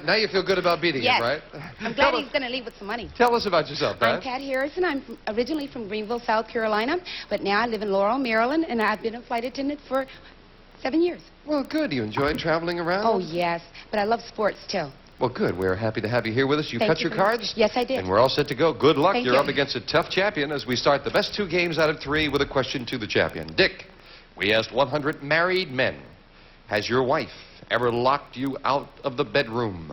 now you feel good about beating him, right? I'm glad he's going to leave with some money. Tell us about yourself, Pat. I'm Pat Harrison. I'm originally from Greenville, South Carolina, but now I live in Laurel, Maryland, and I've been a flight attendant for 7 years. Well, good. You enjoy traveling around? Oh, yes, but I love sports, too. Well, good. We're happy to have you here with us. You cut your cards? Yes, I did. And we're all set to go. Good luck. Thank You're you. up against a tough champion as we start the best 2 games out of 3 with a question to the champion. Dick, we asked 100 married men, has your wife ever locked you out of the bedroom?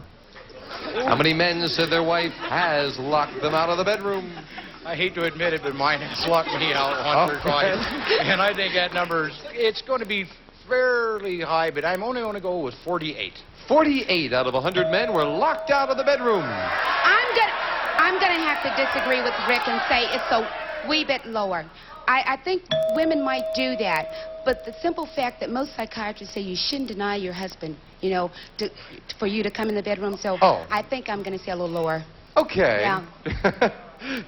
How many men said their wife has locked them out of the bedroom? I hate to admit it, but mine has locked me out once or twice. And I think that number's, it's going to be fairly high, but I'm only going to go with 48. 48 out of 100 men were locked out of the bedroom. I'm gonna have to disagree with Rick and say it's a wee bit lower. I think women might do that, but the simple fact that most psychiatrists say you shouldn't deny your husband, you know, for you to come in the bedroom, so I think I'm gonna say a little lower. Okay. Yeah.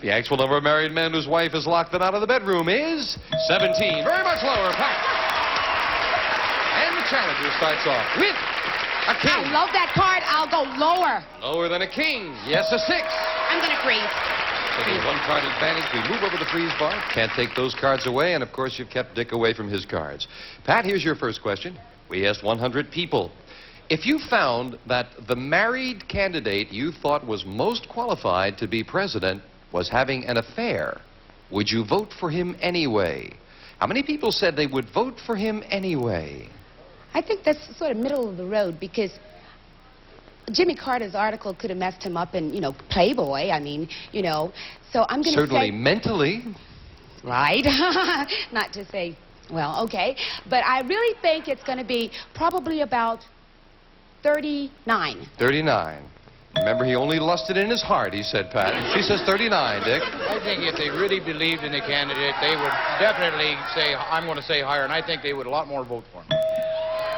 The actual number of married men whose wife has locked them out of the bedroom is 17. Very much lower, Pat. And the challenger starts off with a king. I love that card. I'll go lower. Lower than a king. Yes, a 6. I'm gonna freeze. Taking a one-card advantage, we move over the freeze bar. Can't take those cards away, and of course you've kept Dick away from his cards. Pat, here's your first question. We asked 100 people. If you found that the married candidate you thought was most qualified to be president was having an affair, would you vote for him anyway? How many people said they would vote for him anyway? I think that's sort of middle of the road because Jimmy Carter's article could have messed him up in, you know, Playboy. I mean, you know. So I'm going to say... Certainly mentally. Right. Not to say, well, okay. But I really think it's going to be probably about 39. 39. Remember, he only lusted in his heart, he said, Pat. She says 39, Dick. I think if they really believed in the candidate, they would definitely say, I'm going to say higher, and I think they would a lot more vote for him.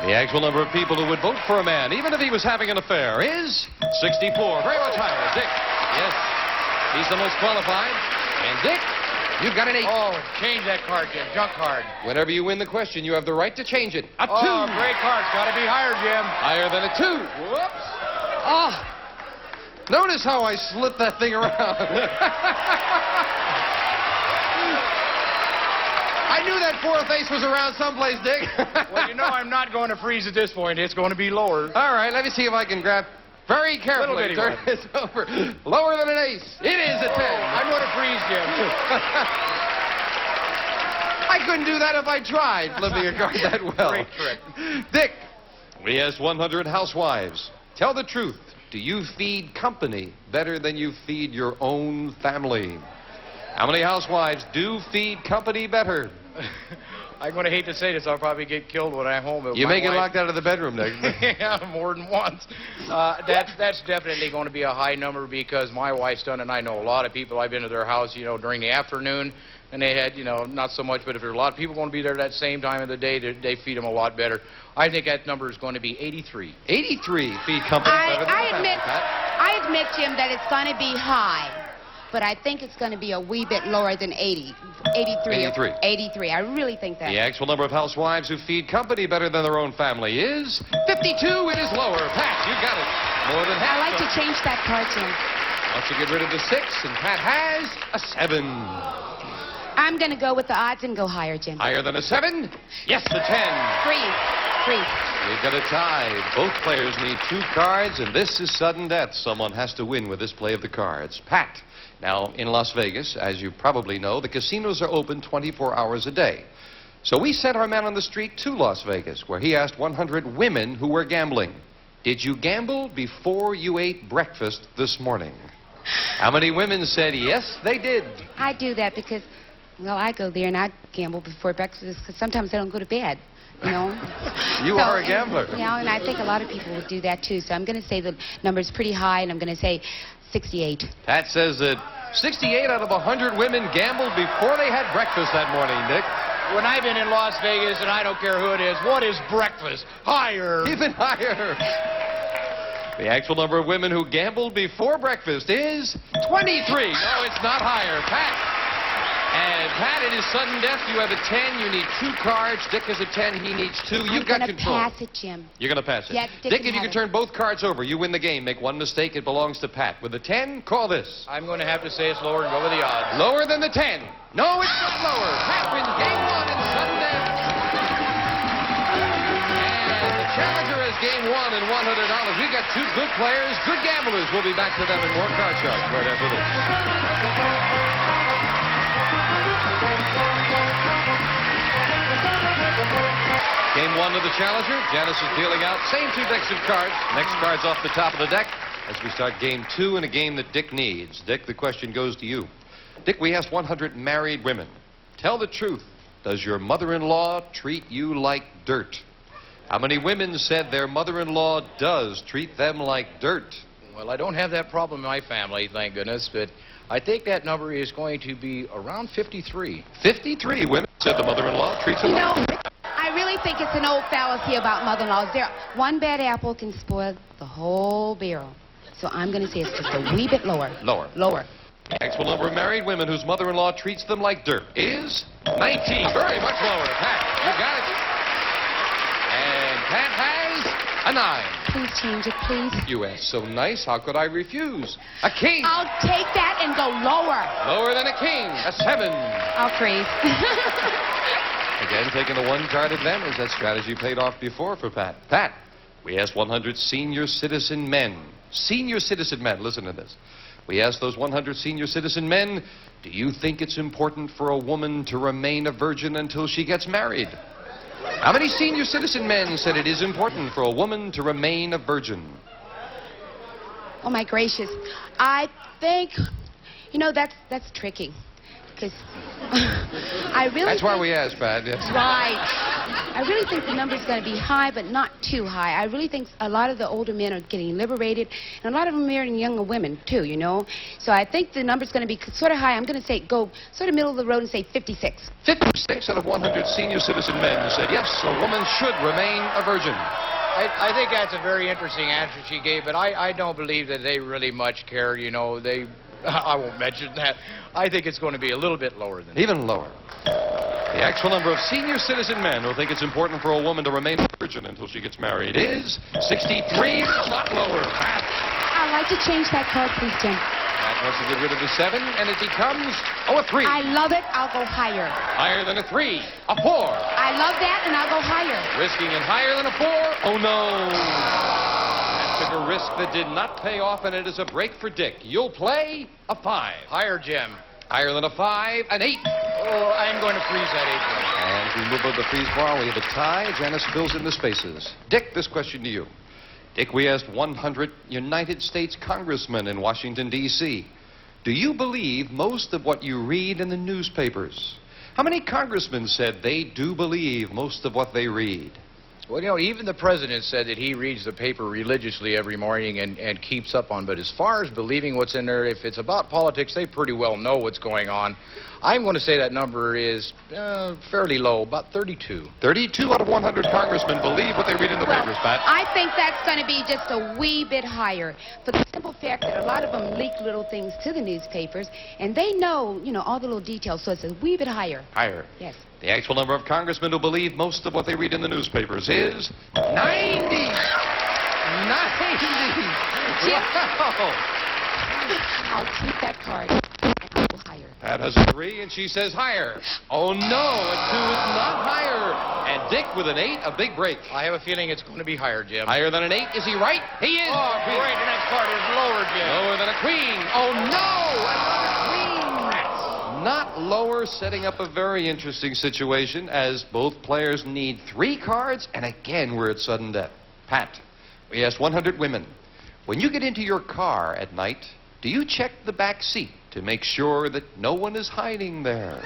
The actual number of people who would vote for a man, even if he was having an affair, is 64. Very much higher. Dick. Yes. He's the most qualified. And Dick, you've got an 8. Oh, change that card, Jim. Junk card. Whenever you win the question, you have the right to change it. A 2. Oh, great card. Got to be higher, Jim. Higher than a 2. Whoops. Oh. Notice how I slipped that thing around. I knew that fourth ace was around someplace, Dick. Well, you know I'm not going to freeze at this point. It's going to be lower. All right, let me see if I can grab very carefully. Turn this over. Lower than an ace. It is a 10. I'm going to freeze, Jim. I couldn't do that if I tried, flipping a card that well. Great trick. Dick, we asked 100 housewives. Tell the truth. Do you feed company better than you feed your own family? How many housewives do feed company better? I'm going to hate to say this. I'll probably get killed when I'm home. You may get locked out of the bedroom, Nick. Yeah, more than once. That's definitely going to be a high number because my wife's done it, and I know a lot of people. I've been to their house, you know, during the afternoon, and they had, you know, not so much, but if there's a lot of people going to be there that same time of the day, they feed them a lot better. I think that number is going to be 83. 83 feed company better than I admit, Jim, that it's going to be high. But I think it's going to be a wee bit lower than 80. 83. 83. 83. I really think that. The actual number of housewives who feed company better than their own family is 52. It is lower. Pat, you got it. More than half. I like to change that card, Jim. Wants to get rid of the 6, and Pat has a 7. I'm going to go with the odds and go higher, Jim. Higher than a 7? Yes, the 10. Freeze. We've got a tie. Both players need 2 cards, and this is sudden death. Someone has to win with this play of the cards. Pat. Now, in Las Vegas, as you probably know, the casinos are open 24 hours a day. So we sent our man on the street to Las Vegas, where he asked 100 women who were gambling, did you gamble before you ate breakfast this morning? How many women said yes, they did? I do that because, well, I go there and I gamble before breakfast because sometimes I don't go to bed, you know. You are a gambler. Yeah, and I think a lot of people would do that too. So I'm going to say the number is pretty high, and I'm going to say 68. Pat says that 68 out of 100 women gambled before they had breakfast that morning, Dick. When I've been in Las Vegas, and I don't care who it is, what is breakfast? Higher. Even higher. The actual number of women who gambled before breakfast is 23. No, it's not higher. Pat. And Pat, it is sudden death. You have a 10. You need 2 cards. Dick has a 10. He needs 2. You've got control. I'm going to pass it, Jim. You're going to pass it? Yeah, Dick, if you can turn both cards over, you win the game. Make one mistake, it belongs to Pat. With the 10, call this. I'm going to have to say it's lower and go with the odds. Lower than the 10. No, it's not lower. Pat wins game 1 in sudden death. And the challenger has game 1 and $100. We've got 2 good players, good gamblers. We'll be back to them in more Card Sharks right after this. Game 1 of the challenger. Janice is dealing out. Same 2 decks of cards. Next card's off the top of the deck as we start game 2 in a game that Dick needs. Dick, the question goes to you. Dick, we asked 100 married women. Tell the truth. Does your mother-in-law treat you like dirt? How many women said their mother-in-law does treat them like dirt? Well, I don't have that problem in my family, thank goodness, but I think that number is going to be around 53. 53 women said the mother-in-law treats them like dirt. I really think it's an old fallacy about mother-in-laws. One bad apple can spoil the whole barrel. So I'm going to say it's just a wee bit lower. Lower. Lower. The actual number of married women whose mother-in-law treats them like dirt is 19. Very much lower. Pat, you got it. And Pat has a 9. Please change it, please. You asked so nice, how could I refuse? A king. I'll take that and go lower. Lower than a king. A 7. I'll freeze. Again, taking the one-card advantage. That strategy paid off before for Pat. Pat, we asked 100 senior citizen men. Senior citizen men, listen to this. We asked those 100 senior citizen men, do you think it's important for a woman to remain a virgin until she gets married? How many senior citizen men said it is important for a woman to remain a virgin? Oh, my gracious. I think, that's tricky. Because I really That's why we asked, Pat. Yes. Right. I really think the number's going to be high, but not too high. I really think a lot of the older men are getting liberated, and a lot of them are marrying younger women, too, So I think the number's going to be sort of high. I'm going to say go sort of middle of the road and say 56. 56 out of 100 senior citizen men said, yes, a woman should remain a virgin. I think that's a very interesting answer she gave, but I don't believe that they really much care, I won't mention that. I think it's going to be a little bit lower than that. Even lower. The actual number of senior citizen men who think it's important for a woman to remain a virgin until she gets married is 63, a lot lower. I'd like to change that card, please, Jim. That wants to get rid of the 7, and it becomes, a 3. I love it. I'll go higher. Higher than a 3. A 4. I love that, and I'll go higher. Risking it higher than a 4. Oh, no. Took a risk that did not pay off, and it is a break for Dick. You'll play a 5. Higher, Jim. Higher than a 5, an 8. Oh, I'm going to freeze that 8. As we move over the freeze bar, we have a tie. Janice fills in the spaces. Dick, this question to you. Dick, we asked 100 United States congressmen in Washington, D.C. Do you believe most of what you read in the newspapers? How many congressmen said they do believe most of what they read? Well, even the president said that he reads the paper religiously every morning and keeps up on. But as far as believing what's in there, if it's about politics, they pretty well know what's going on. I'm going to say that number is fairly low, about 32. 32 out of 100 congressmen believe what they read in the papers, Pat. I think that's going to be just a wee bit higher for the simple fact that a lot of them leak little things to the newspapers, and they know, all the little details, so it's a wee bit higher. Higher. Yes. The actual number of congressmen who believe most of what they read in the newspapers is 90. 90. Wow. I'll keep that card and I'll go higher. Pat has a 3, and she says higher. Oh, no, a 2 is not higher. And Dick with an 8, a big break. I have a feeling it's going to be higher, Jim. Higher than an 8. Is he right? He is. Oh, great. The next card is lower, Jim. Lower than a queen. Oh, no, another queen. Not lower, setting up a very interesting situation as both players need 3 cards, and again, we're at sudden death. Pat, we asked 100 women, when you get into your car at night, do you check the back seat to make sure that no one is hiding there?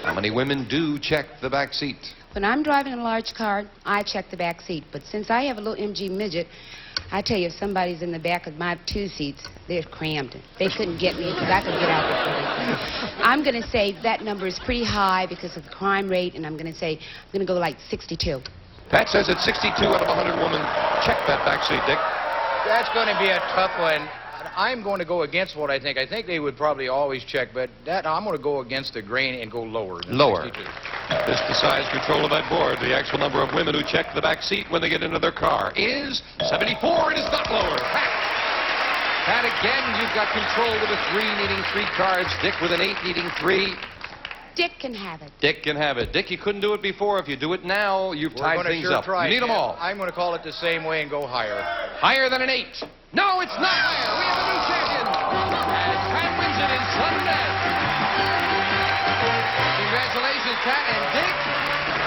How many women do check the back seat? When I'm driving a large car, I check the back seat. But since I have a little MG midget, I tell you, if somebody's in the back of my 2 seats, they're crammed. They couldn't get me because I could get out before. I'm going to say that number is pretty high because of the crime rate, and I'm going to go like 62. Pat says it's 62 out of 100 women. Check that back seat, Dick. That's going to be a tough one. I'm going to go against what I think. I think they would probably always check, but I'm going to go against the grain and go lower. Lower. 62. This decides control of that board. The actual number of women who check the back seat when they get into their car is 74. It is not lower. Pat, again, you've got control with a 3 needing 3 cards. Dick with an 8 needing 3. Dick can have it. Dick can have it. Dick, you couldn't do it before. If you do it now, you've tied things up. Try, you need them all. I'm going to call it the same way and go higher. Higher than an 8. No, it's not higher. We have a new champion. And Pat wins it in sudden death. Congratulations, Pat and Dick.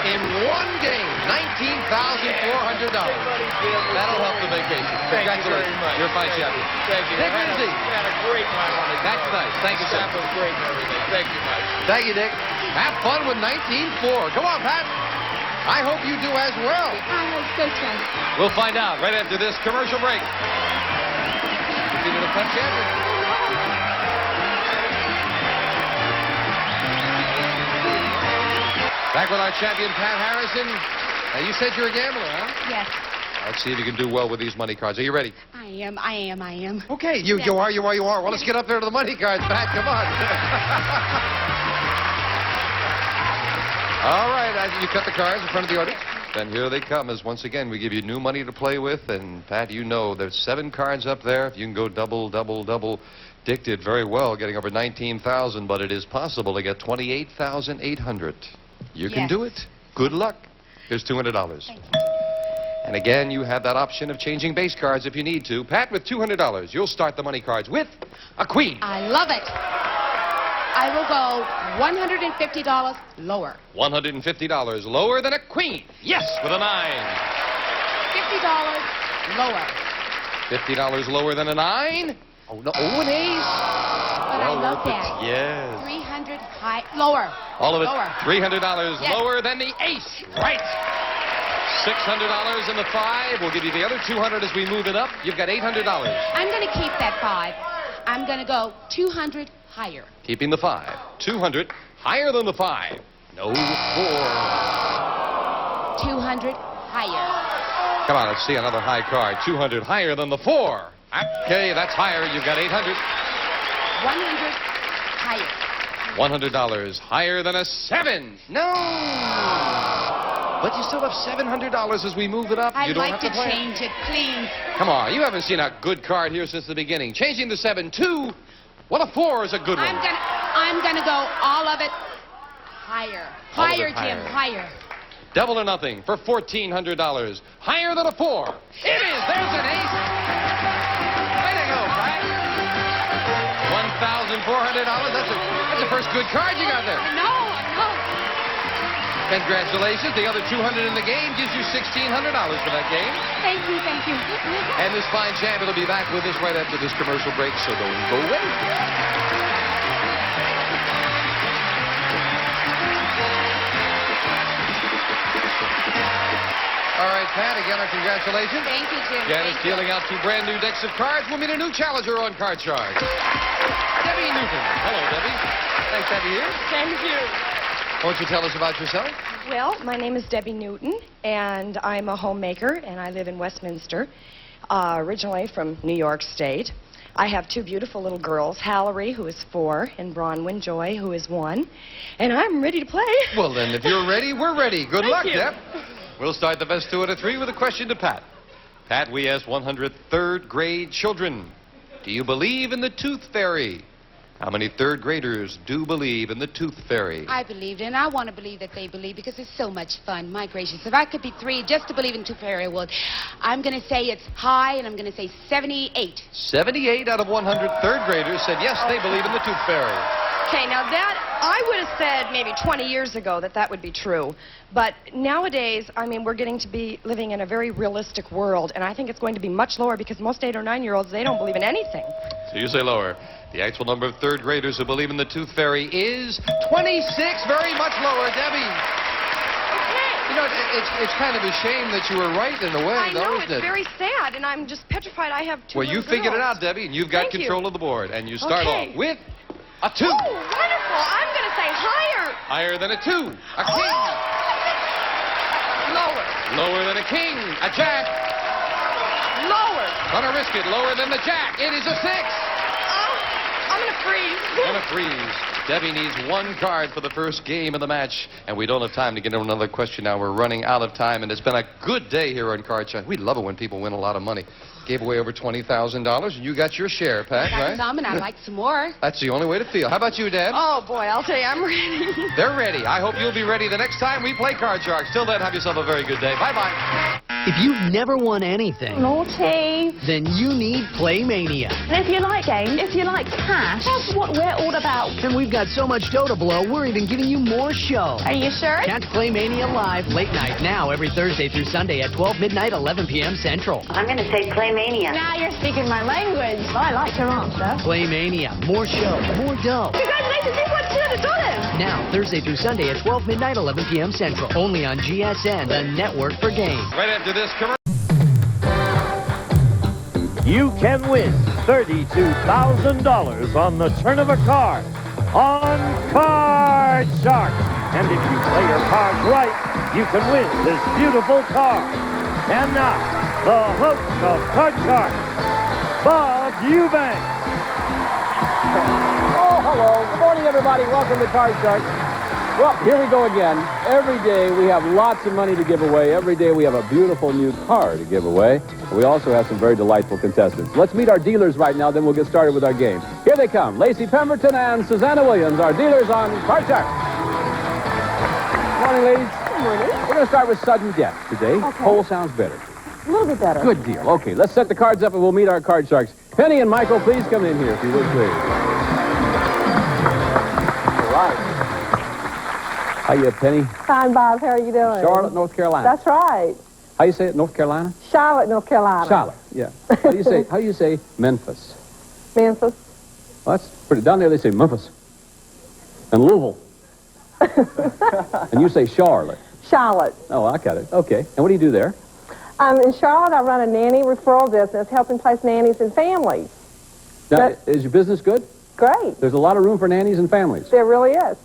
In one game, $19,400. That'll help the vacation. Thank you very much. You're a fine champion. Thank you. Dick Lindsay. Had a great time on it. That's nice. Thank you, sir. That was great and everything. Thank you much. Thank you, Dick. Have fun with 19-4. Come on, Pat. I hope you do as well. I hope so, too. We'll find out right after this commercial break. Defeated a club champion. Back with our champion, Pat Harrison. Now, you said you're a gambler, huh? Yes, Let's see if you can do well with these money cards. Are you ready? I am. Okay, you are. Well, let's get up there to the money cards, Pat. Come on. All right, you cut the cards in front of the audience. Then here they come as once again we give you new money to play with. And, Pat, you know there's 7 cards up there. If you can go double, double, double. Dick did very well getting over 19,000, but it is possible to get 28,800. You can Yes. do it. Good luck. Here's $200. Thank you. And again, you have that option of changing base cards if you need to. Pat, with $200, you'll start the money cards with a queen. I love it. I will go $150 lower. $150 lower than a queen. Yes, with a 9. $50 lower. $50 lower than a 9. Oh, no. Oh, an ace. But I love that. Yes. 300 high. Lower. All of it. Lower. $300 Yes. lower than the ace. Right. $600 in the 5. We'll give you the other $200 as we move it up. You've got $800. I'm going to keep that 5. I'm going to go 200 higher. Keeping the 5. 200 higher than the 5. No 4. 200 higher. Come on, let's see another high card. 200 higher than the 4. Okay, that's higher. You've got 800. 100 higher. $100 higher than a 7. No. But you still have $700 as we move it up. I'd You don't like have to to play. change it, please. Come on, you haven't seen a good card here since the beginning. Changing the 7 to, well, a 4 is a good one. I'm gonna go all of it higher. All of it Higher, Jim, higher. Double or nothing for $1,400. Higher than a 4. It is. There's an ace. Way to go, Pat. $1,400. That's the first good card you got there. No. Congratulations. The other $200 in the game gives you $1,600 for that game. Thank you. And this fine champion will be back with us right after this commercial break, so don't go away. All right, Pat, again, our congratulations. Thank you, Jim. Janice Thank you. dealing out 2 brand new decks of cards. We'll meet a new challenger on Card Shark. Debbie Newton. Hello, Debbie. Nice to have you here. Thank you. Why don't you tell us about yourself? Well, my name is Debbie Newton, and I'm a homemaker, and I live in Westminster, originally from New York State. I have 2 beautiful little girls, Hallery, who is 4, and Bronwyn Joy, who is 1, and I'm ready to play. Well, then, if you're ready, we're ready. Good Thank luck, you. Deb. We'll start the best 2 out of 3 with a question to Pat. Pat, we asked 100 third-grade children, do you believe in the Tooth Fairy? How many third graders do believe in the Tooth Fairy? I believed, and I want to believe that they believe because it's so much fun. My gracious, if I could be 3 just to believe in Tooth Fairy, I would. I'm going to say it's high, and I'm going to say 78. 78 out of 100 third graders said yes, they believe in the Tooth Fairy. Okay, now that, I would have said maybe 20 years ago that would be true. But nowadays, I mean, we're getting to be living in a very realistic world, and I think it's going to be much lower because most 8 or 9-year-olds, they don't believe in anything. So you say lower. The actual number of third graders who believe in the Tooth Fairy is 26, very much lower. Debbie. You know, it's kind of a shame that you were right in a way, I know, though, it's isn't it? very sad, and I'm just petrified I have 2 Well, you little figured it girls. out, Debbie, and you've got Thank you. control of the board. And you start Okay. off with a 2. Oh, wonderful. I'm going to say higher. Higher than a 2. A king. Lower. Lower than a king. A jack. Lower. Gonna risk it. Lower than the jack. It is a 6. I'm going to freeze. Gonna freeze. Debbie needs 1 card for the first game of the match, and we don't have time to get into another question now. We're running out of time, and it's been a good day here on Card Shark. We love it when people win a lot of money. Gave away over $20,000, and you got your share, Pat, Got right? some, and I'd like some more. That's the only way to feel. How about you, Dad? Oh, boy, I'll tell you, I'm ready. They're ready. I hope you'll be ready the next time we play Card Shark. Till then, have yourself a very good day. Bye-bye. If you've never won anything, Naughty. then you need Playmania. And if you like games, if you like cash, that's what we're all about. And we've got so much dough to blow, we're even giving you more show. Are you sure? Catch Playmania live late night now every Thursday through Sunday at 12 midnight, 11 p.m. Central. I'm going to say Playmania. Now you're speaking my language. I like your answer. Playmania, more show, more dough. Congratulations, you've won $200. Now, Thursday through Sunday at 12 midnight, 11 p.m. Central. Only on GSN, the network for games. Right after this commercial. You can win $32,000 on the turn of a card on Card Shark. And if you play your cards right, you can win this beautiful card. And now, the host of Card Shark, Bob Eubanks. Oh, hello. Good morning, everybody. Welcome to Card Shark. Well, here we go again. Every day we have lots of money to give away. Every day we have a beautiful new car to give away. We also have some very delightful contestants. Let's meet our dealers right now, then we'll get started with our game. Here they come. Lacey Pemberton and Susanna Williams, our dealers on Card Shark. Good morning, ladies. Good morning. We're going to start with sudden death today. Okay. Whole sounds better. A little bit better. Good deal. Okay, let's set the cards up and we'll meet our Card Sharks. Penny and Michael, please come in here, if you would, please. All right. Hiya, Penny. Fine, Bob. How are you doing? Charlotte, North Carolina. That's right. How you say it, North Carolina? Charlotte, North Carolina. Charlotte, yeah. How do you say Memphis? Memphis. Well, that's pretty, down there they say Memphis. And Louisville. And you say Charlotte. Charlotte. Oh, I got it. Okay. And what do you do there? In Charlotte, I run a nanny referral business, helping place nannies and families. Now, is your business good? Great. There's a lot of room for nannies and families. There really is.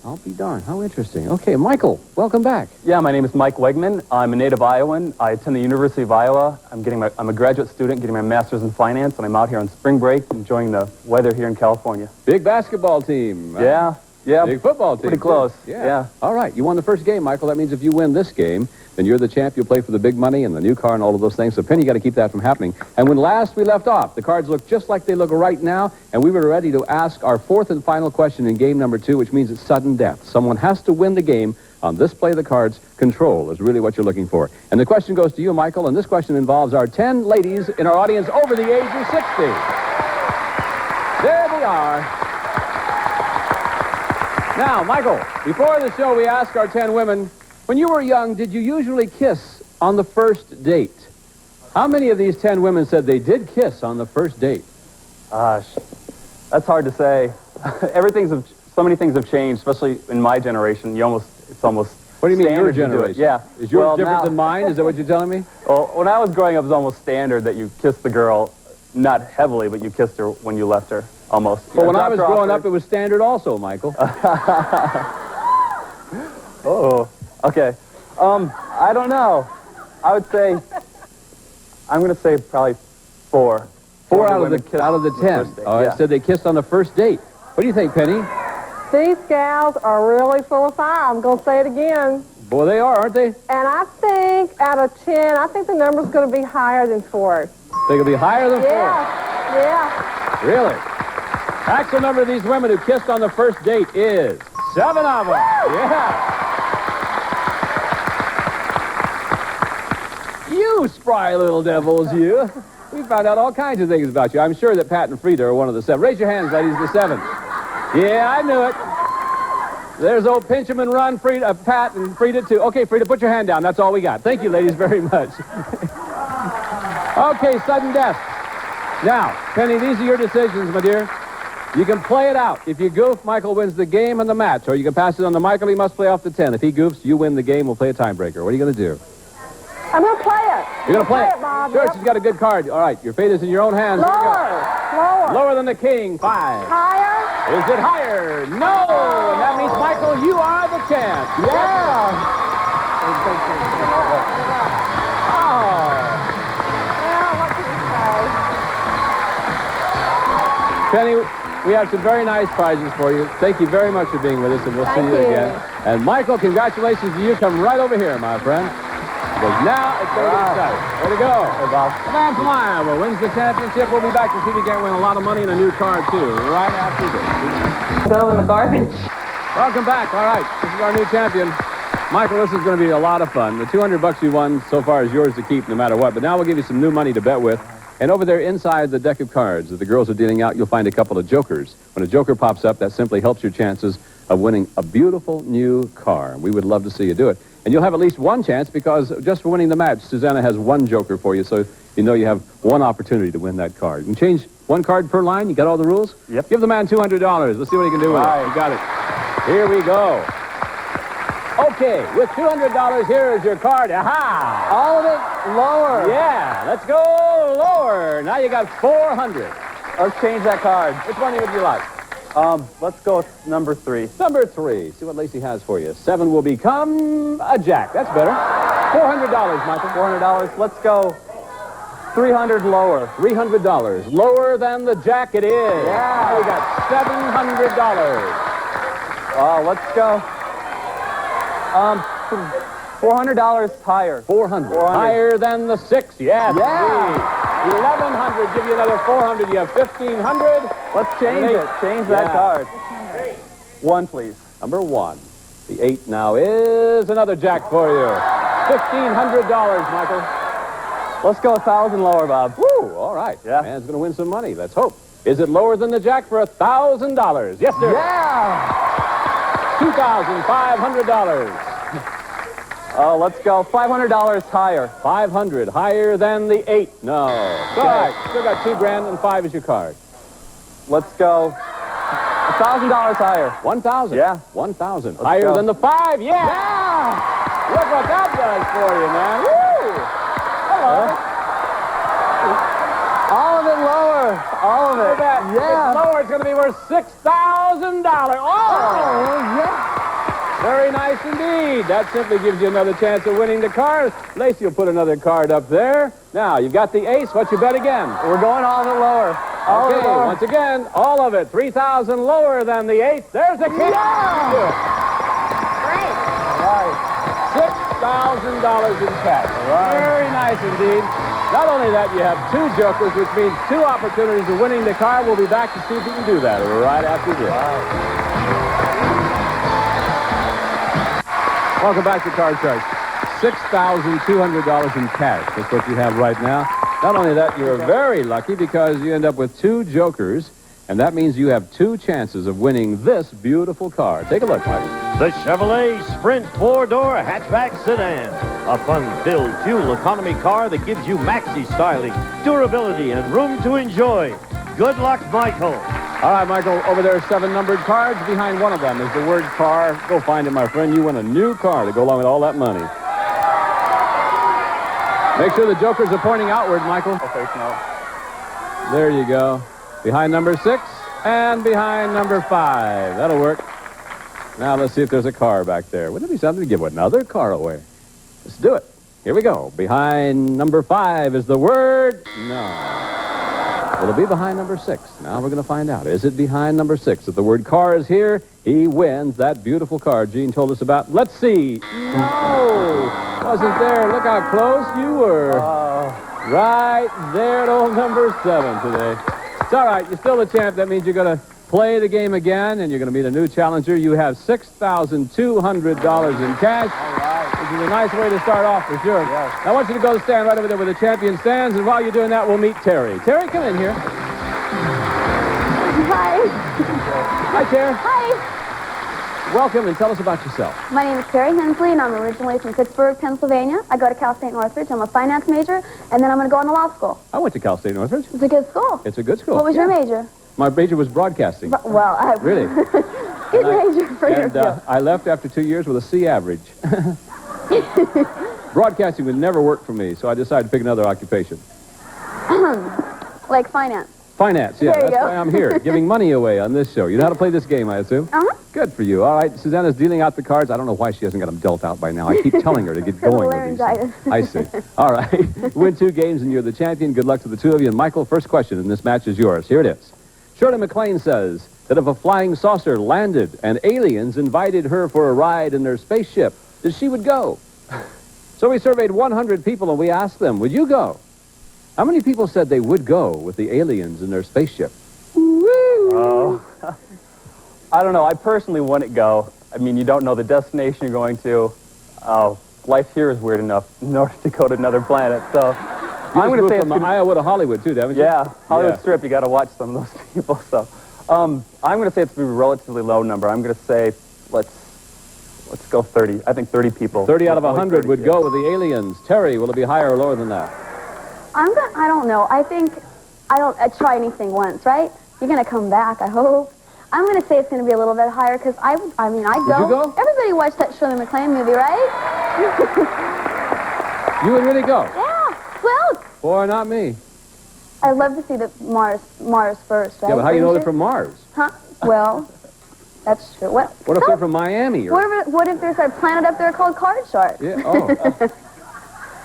I'll be darned. How interesting. Okay, Michael, welcome back. Yeah, my name is Mike Wegman. I'm a native Iowan. I attend the University of Iowa. I'm a graduate student getting my master's in finance, and I'm out here on spring break enjoying the weather here in California. Big basketball team. Yeah. Big football team. Pretty close. Yeah. All right, you won the first game, Michael. That means if you win this game, then you're the champ. You'll play for the big money and the new car and all of those things. So, Penny, you got to keep that from happening. And when last we left off, the cards look just like they look right now, and we were ready to ask our fourth and final question in game number 2, which means it's sudden death. Someone has to win the game on this play of the cards. Control is really what you're looking for. And the question goes to you, Michael, and this question involves our 10 ladies in our audience over the age of 60. There they are. Now, Michael, before the show, we asked our 10 women, when you were young, did you usually kiss on the first date? How many of these 10 women said they did kiss on the first date? Gosh, that's hard to say. So many things have changed, especially in my generation. It's almost. What do you mean, your standard to do it. generation? Yeah. Is yours Well, different now- than mine? Is that what you're telling me? Well, when I was growing up, it was almost standard that you kissed the girl, not heavily, but you kissed her when you left her, almost. Well, when I was Dropped her off growing her- up, it was standard also, Michael. Oh, okay. I don't know. I would say, I'm going to say probably 4. 4 out of women kissed the on 10. first date. All right, Yeah. said they kissed on the first date. What do you think, Penny? These gals are really full of fire. I'm going to say it again. Boy, they are, aren't they? And I think out of 10, I think the number's going to be higher than 4. They could be higher than 4. Yeah. Really? Actual number of these women who kissed on the first date is 7 of them. Yeah. You spry little devils, you. We found out all kinds of things about you. I'm sure that Pat and Frida are one of the 7. Raise your hands, ladies, the 7. Yeah, I knew it. There's old pinch 'em and run, Frida, Pat and Frida, too. Okay, Frida, put your hand down. That's all we got. Thank you, ladies, very much. Okay, sudden death. Now, Penny, these are your decisions, my dear. You can play it out. If you goof, Michael wins the game and the match. Or you can pass it on to Michael. He must play off the 10. If he goofs, you win the game. We'll play a tiebreaker. What are you going to do? I'm going to play it. You're going to play it? Bob. Sure, Yep. she's got a good card. All right, your fate is in your own hands. Here we go. Lower. Lower than the king. 5. Higher. Is it higher? No! And that means, Michael, you are the champ. Yeah. Penny, we have some very nice prizes for you. Thank you very much for being with us, and we'll see you again. And Michael, congratulations to you. Come right over here, my friend. Because now it's going to get started. Way to go. Hey, Bob. The man from Iowa wins the championship. We'll be back to see if he can win a lot of money and a new car, too, right after this. Go in the garbage. Welcome back. All right, this is our new champion. Michael, this is going to be a lot of fun. The $200 you won so far is yours to keep no matter what. But now we'll give you some new money to bet with. And over there inside the deck of cards that the girls are dealing out, you'll find a couple of jokers. When a joker pops up, that simply helps your chances of winning a beautiful new car. We would love to see you do it. And you'll have at least one chance because just for winning the match, Susanna has one joker for you, so you know you have one opportunity to win that card. You can change one card per line. You got all the rules? Yep. Give the man $200. Let's see what he can do with All it. right. You got it. Here we go. Okay, with $200, here is your card. Aha! All of it lower. Yeah, let's go lower. Now you got 400. Let's change that card. Which one would you like? Let's go with number 3. Number 3. See what Lacey has for you. 7 will become a jack. That's better. $400, Michael. $400. Let's go 300 lower. $300. Lower than the jack it is. Yeah. Now we got $700. Let's go. $400 higher. 400. Higher than the 6. Yes. Yeah. 1,100. Give you another 400. You have 1,500. Let's change it. Change that card. 1, please. Number 1. The 8 now is another jack for you. $1,500, Michael. Let's go 1,000 lower, Bob. Woo, all right. Yeah. Man's going to win some money. Let's hope. Is it lower than the jack for $1,000? Yes, sir. Yeah. $2,500. Let's go $500 higher. 500. Higher than the 8. No. All right. Still got $2,000 and 5 is your card. Let's go $1,000 higher. 1,000. Yeah. 1,000. Higher than the 5. Yeah. Look what that does for you, man. Woo. Hello. All of it lower. All of it. Yeah. It's lower. It's going to be worth $6,000. Oh, yeah. Very nice indeed. That simply gives you another chance of winning the card. Lacey will put another card up there. Now, you've got the ace. What's your bet again? We're going all of it lower. All okay, of it lower. once again, all of it. 3,000 lower than the 8. There's the king. Yeah. Great. All right. $6,000 in cash. Right. Very nice indeed. Not only that, you have 2 jokers, which means 2 opportunities of winning the car. We'll be back to see if you can do that right after this. Welcome back to Card Shark. $6,200 in cash. That's what you have right now. Not only that, you're very lucky because you end up with 2 jokers, and that means you have 2 chances of winning this beautiful car. Take a look, Mike. The Chevrolet Sprint 4-door hatchback sedan. A fun-filled fuel economy car that gives you maxi styling, durability, and room to enjoy. Good luck, Michael. All right, Michael, over there are 7 numbered cards. Behind one of them is the word car. Go find it, my friend. You win a new car to go along with all that money. Make sure the jokers are pointing outward, Michael. Okay, no. There you go. Behind number 6 and behind number 5. That'll work. Now let's see if there's a car back there. Wouldn't it be something to give another car away? Let's do it. Here we go. Behind number 5 is the word no. Will it be behind number 6? Now we're going to find out. Is it behind number 6? If the word car is here, he wins that beautiful car Gene told us about. Let's see. No! Wasn't there. Look how close you were. Right there at old number 7 today. It's all right. You're still the champ. That means you're going to play the game again, and you're going to meet a new challenger. You have $6,200 in cash. All right. Which is a nice way to start off, for sure. Yes. Now, I want you to go stand right over there where the champion stands, and while you're doing that, we'll meet Terry. Terry, come in here. Hi. Hi, Terry. Hi. Welcome, and tell us about yourself. My name is Terry Hensley, and I'm originally from Pittsburgh, Pennsylvania. I go to Cal State Northridge. I'm a finance major, and then I'm going to go on to law school. I went to Cal State Northridge. It's a good school. It's a good school. What was your major? My major was broadcasting. Well, I... Really? Good major for your field. I left after 2 years with a C average. Broadcasting would never work for me, so I decided to pick another occupation. Like finance. Finance, yeah. There you That's go. why I'm here, giving money away on this show. You know how to play this game, I assume? Uh-huh. Good for you. All right, Susanna's dealing out the cards. I don't know why she hasn't got them dealt out by now. I keep telling her to get going with these. Laryngitis. I see. All right. Win 2 games and you're the champion. Good luck to the 2 of you. And Michael, first question in this match is yours. Here it is. Shirley MacLaine says that if a flying saucer landed and aliens invited her for a ride in their spaceship, that she would go. So we surveyed 100 people and we asked them, would you go? How many people said they would go with the aliens in their spaceship? Oh. I don't know. I personally wouldn't go. I mean, you don't know the destination you're going to. Life here is weird enough in order to go to another planet. So I'm going to say it's from Iowa to Hollywood, too, haven't you? Yeah, Hollywood Strip. You got to watch some of those people. So I'm going to say it's a relatively low number. I'm going to say let's go 30. I think 30 people. 30 out of 100 would go with the aliens. Terry, will it be higher or lower than that? I don't know. I think I'd try anything once, right? You're going to come back, I hope. I'm going to say it's going to be a little bit higher because I'd go. Would you go? Everybody watched that Shirley MacLaine movie, right? You would really go? Yeah. Well, Boy, not me. I'd love to see the Mars first, right? Yeah, but how do you know they're Wouldn't from Mars? Huh? Well, that's true. What What if they're from Miami? Or... What if there's a planet up there called Card Shark? Yeah, oh.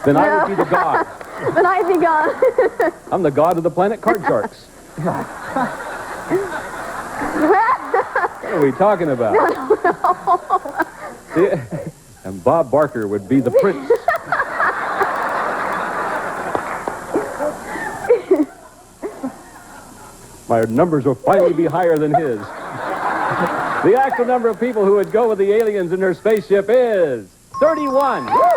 Then I would be the god. Then I'd be gone. I'm the god of the planet Card Sharks. What are we talking about? Yeah. And Bob Barker would be the prince. My numbers will finally be higher than his. The actual number of people who would go with the aliens in their spaceship is 31. It's a little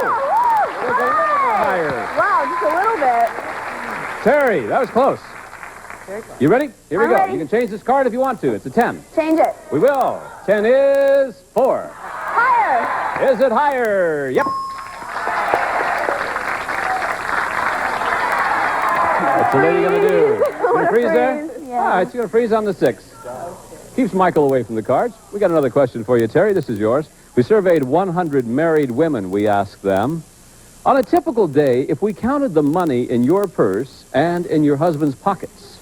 bit higher. Wow, just a little bit. Terry, that was close. You ready? Here we I'm go. ready. You can change this card if you want to. It's a 10. Change it. We will. 10 is 4. Higher. Is it higher? Yep. What's the lady going to do? Going to freeze there? Yeah. All right, she's going to freeze on the 6. Keeps Michael away from the cards. We got another question for you, Terry. This is yours. We surveyed 100 married women. We asked them, on a typical day, if we counted the money in your purse and in your husband's pockets,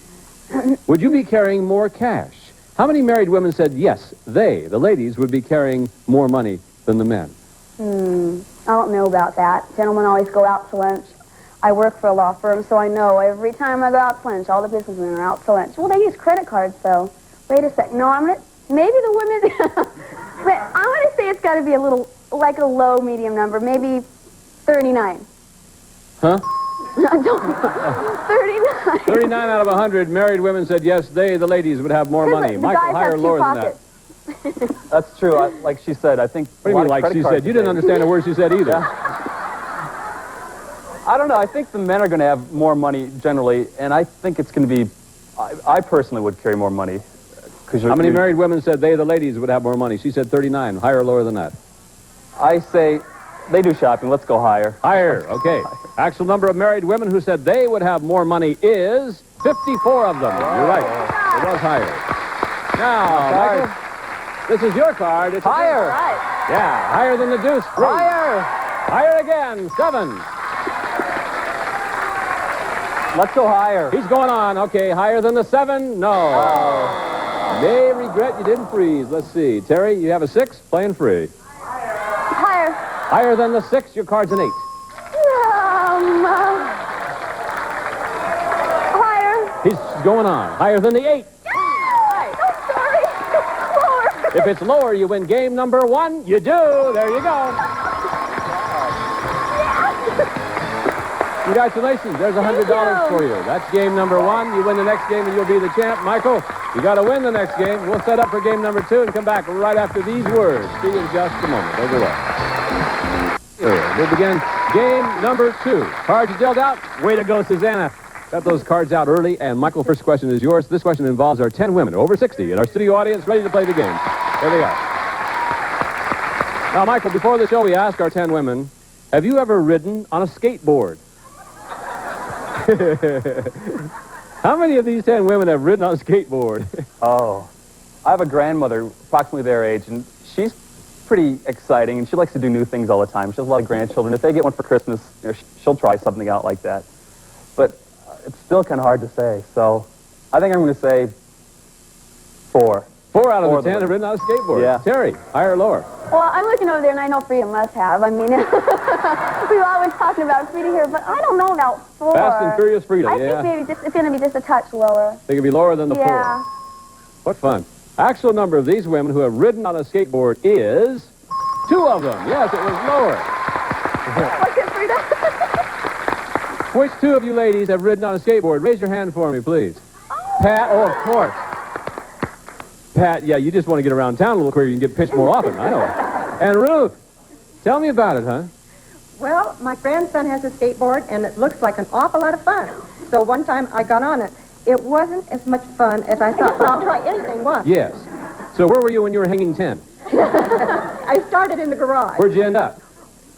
would you be carrying more cash? How many married women said yes, they, the ladies, would be carrying more money than the men? I don't know about that. Gentlemen always go out to lunch. I work for a law firm, so I know every time I go out to lunch, all the businessmen are out to lunch. Well, they use credit cards, though. Wait a sec. No, maybe the women, but I'm going to say it's got to be a little, like a low medium number, maybe 39. Huh? I don't know. 39. 39 out of 100 married women said yes, they, the ladies, would have more money. The Michael, guys higher have or two lower than pockets. that? That's true. Like she said, I think... What do you mean, like she said? You didn't understand a word she said either. Yeah. I don't know. I think the men are going to have more money generally, and I think it's going to be... I personally would carry more money. How many married women said they, the ladies, would have more money? She said 39. Higher or lower than that? I say they do shopping. Let's go higher. Higher, okay. Actual number of married women who said they would have more money is 54 of them. You're right. It was higher. Now, Michael, this is your card. It's higher. Yeah, higher than the deuce. Three. Higher. Higher again. 7. Let's go higher. He's going on. Okay, higher than the 7? No. May regret you didn't freeze. Let's see. Terry, you have a 6? Playing free. Higher. Higher than the 6? Your card's an 8. Higher. He's going on. Higher than the 8. I'm sorry. Lower. If it's lower, you win game number 1. You do. There you go. Congratulations. There's $100 for you. That's game number 1. You win the next game and you'll be the champ. Michael, you got to win the next game. We'll set up for game number 2 and come back right after these words. See you in just a moment. Over there. We'll begin game number 2. Cards are dealt out. Way to go, Susanna. Got those cards out early. And Michael, first question is yours. This question involves our 10 women over 60 and our studio audience ready to play the game. There they are. Now, Michael, before the show, we asked our 10 women, have you ever ridden on a skateboard? How many of these 10 women have ridden on a skateboard? Oh, I have a grandmother approximately their age, and she's pretty exciting, and she likes to do new things all the time. She has a lot of grandchildren. If they get one for Christmas, she'll try something out like that. But it's still kind of hard to say, so I think I'm going to say 4. 4 out of the 10 have ridden on a skateboard. Yeah. Terry, higher or lower? Well, I'm looking over there, and I know Frida must have. I mean, we were always talking about Frida here, but I don't know about 4. Fast and Furious Frida, I think maybe it's going to be just a touch lower. They could be lower than the 4. Yeah. What fun. Actual number of these women who have ridden on a skateboard is 2 of them. Yes, it was lower. What's it, Frida? Which 2 of you ladies have ridden on a skateboard? Raise your hand for me, please. Pat, oh, of course. Pat, yeah, you just want to get around town a little quicker. You can get pitched more often. I know. And Ruth, tell me about it, huh? Well, my grandson has a skateboard, and it looks like an awful lot of fun. So one time I got on it. It wasn't as much fun as I thought, but I'll try anything once. Yes. So where were you when you were hanging 10? I started in the garage. Where'd you end up?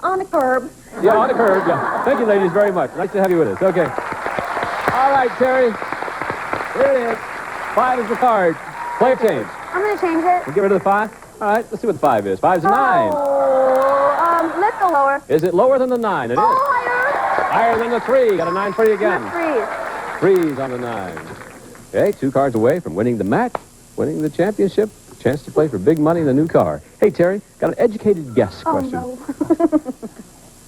On the curb. Yeah, on the curb. Yeah. Thank you, ladies, very much. Nice to have you with us. Okay. All right, Terry. Here it is. 5 is the card. Play change. I'm going to change it. We'll get rid of the 5? All right, let's see what the 5 is. 5's a 9. Oh, let's go lower. Is it lower than the 9? It is. Higher. Higher than the 3. Got a 9 for you again. Threes. 3's on the 9. Okay, 2 cards away from winning the match, winning the championship, chance to play for big money in the new car. Hey, Terry, got an educated guess question. Oh, no.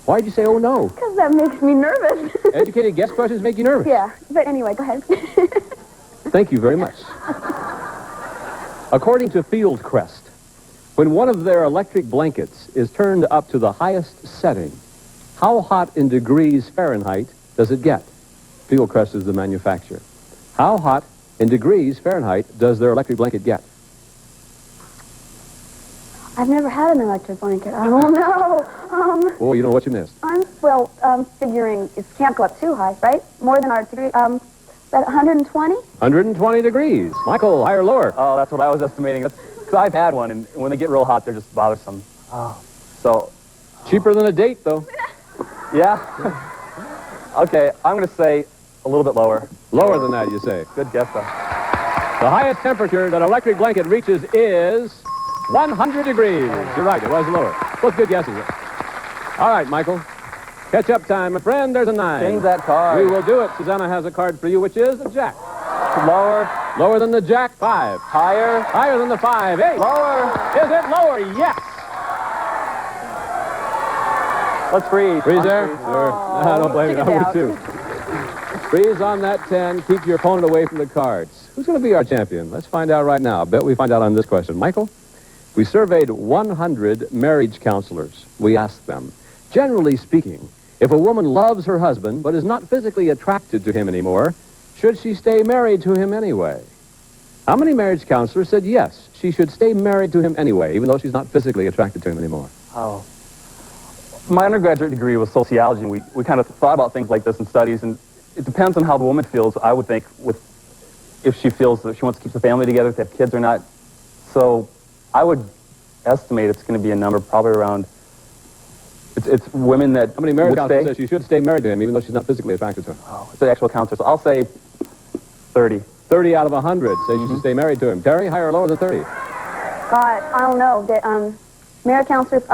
Why'd you say, oh, no? Because that makes me nervous. Educated guess questions make you nervous. Yeah, but anyway, go ahead. Thank you very much. According to Fieldcrest, when one of their electric blankets is turned up to the highest setting, how hot in degrees Fahrenheit does it get? Fieldcrest is the manufacturer. How hot in degrees Fahrenheit does their electric blanket get? I've never had an electric blanket. I don't know. Oh, you know what you missed. I'm figuring it can't go up too high, right? More than our degree. About 120? 120 degrees. Michael, higher or lower? Oh, that's what I was estimating. Because I've had one, and when they get real hot, they're just bothersome. Oh. So. Cheaper than a date, though. Yeah? Okay, I'm going to say a little bit lower. Lower than that, you say? Good guess, though. The highest temperature that an electric blanket reaches is 100 degrees. You're right, it was lower. Both good guesses. All right, Michael. Catch-up time, my friend. There's a 9. Change that card. We will do it. Susanna has a card for you, which is a Jack. Lower. Lower than the Jack, 5. Higher. Higher than the 5, 8. Lower. Is it lower? Yes. Let's freeze. Freeze there? Sure. I don't blame you. I would too. Freeze on that 10. Keep your opponent away from the cards. Who's going to be our champion? Let's find out right now. I bet we find out on this question. Michael, we surveyed 100 marriage counselors. We asked them, generally speaking, if a woman loves her husband but is not physically attracted to him anymore, should she stay married to him anyway? How many marriage counselors said yes, she should stay married to him anyway, even though she's not physically attracted to him anymore? Oh. My undergraduate degree was sociology, and we kind of thought about things like this in studies, and it depends on how the woman feels, I would think, if she feels that she wants to keep the family together, if they have kids or not. So I would estimate it's going to be a number probably around, it's women that How many marriage counselors said she should stay married to him, even though she's not physically attracted to him? Oh, it's the actual counselor. So I'll say 30. 30 out of 100 say you should stay married to him. Terry, higher or lower than 30? God, I don't know. Marriage counselors,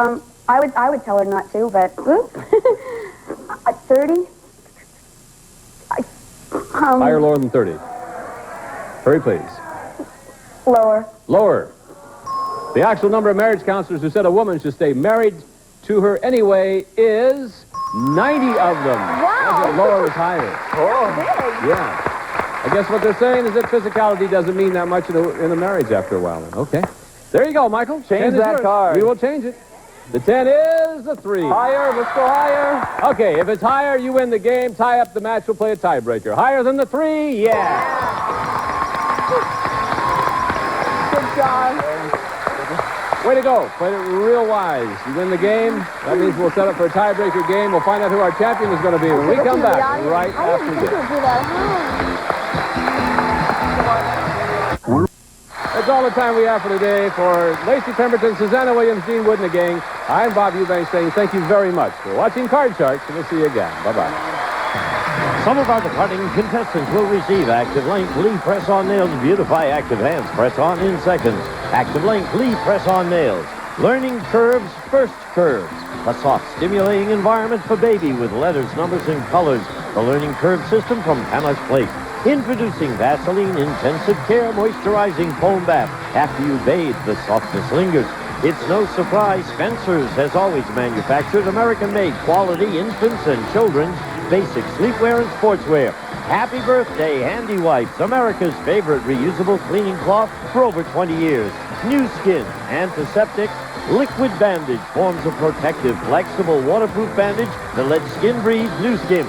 I would tell her not to, but 30? Higher or lower than 30? Hurry, please. Lower. Lower. The actual number of marriage counselors who said a woman should stay married to her anyway is 90 of them. Wow. Lower is higher. Oh. Yeah. I guess what they're saying is that physicality doesn't mean that much in a marriage after a while. Then. Okay. There you go, Michael. Change that card. We will change it. The 10 is a 3. Higher. Let's go higher. Okay, if it's higher, you win the game. Tie up the match. We'll play a tiebreaker. Higher than the 3? Yeah. Good job. Way to go. Played it real wise. You win the game. That means we'll set up for a tiebreaker game. We'll find out who our champion is going to be when we come back right after this. That's all the time we have for today. For Lacey Pemberton, Susanna Williams, Gene Wood, and the gang, I'm Bob Eubanks saying thank you very much for watching Card Sharks, and we'll see you again. Bye-bye. Some of our departing contestants will receive Active Link Lee Press-On Nails Beautify Active Hands Press-On in seconds. Active Link Lee Press-On Nails. Learning Curves, First Curves. A soft, stimulating environment for baby with letters, numbers, and colors. The Learning Curve system from Panos Place. Introducing Vaseline Intensive Care Moisturizing Foam Bath. After you bathe, the softness lingers. It's no surprise Spencer's has always manufactured American-made quality infants and children's basic sleepwear and sportswear. Happy birthday, Handy Wipes, America's favorite reusable cleaning cloth for over 20 years. New Skin, antiseptic, liquid bandage forms a protective, flexible, waterproof bandage that lets skin breathe. New Skin.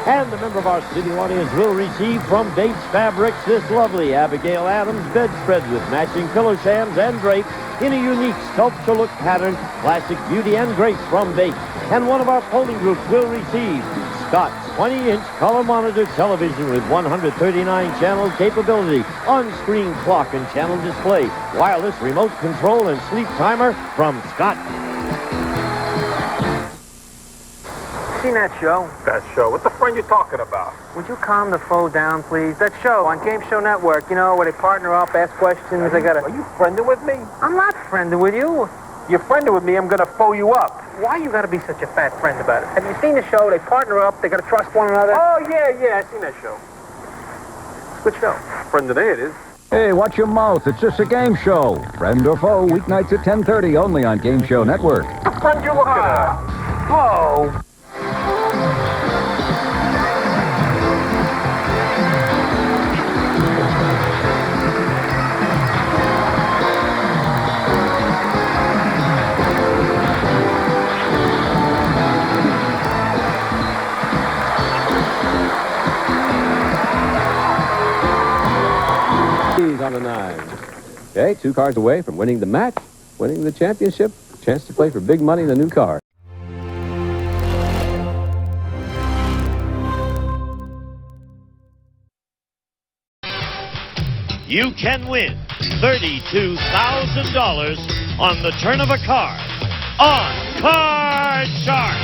And a member of our studio audience will receive from Bates Fabrics this lovely Abigail Adams bedspread with matching pillow shams and drapes in a unique sculpture look pattern, classic beauty and grace from Bates. And one of our polling groups will receive Scott's 20-inch color monitor television with 139-channel capability, on-screen clock and channel display, wireless remote control and sleep timer from Scott. seen that show? That show? What the friend you talking about? Would you calm the phone down, please? That show on Game Show Network, you know, where they partner up, ask questions, Are you friending with me? I'm not friending with you. You're friending with me, I'm gonna foe you up. Why you gotta be such a fat friend about it? Have you seen the show? They partner up, they gotta trust one another. Oh, yeah, I seen that show. Good show. Friend today it is. Hey, watch your mouth. It's just a game show. Friend or foe, weeknights at 10:30, only on Game Show Network. The friend you looking at? Whoa. On the 9. Okay, 2 cards away from winning the match, winning the championship, chance to play for big money in the new car. You can win $32,000 on the turn of a card on Card Shark.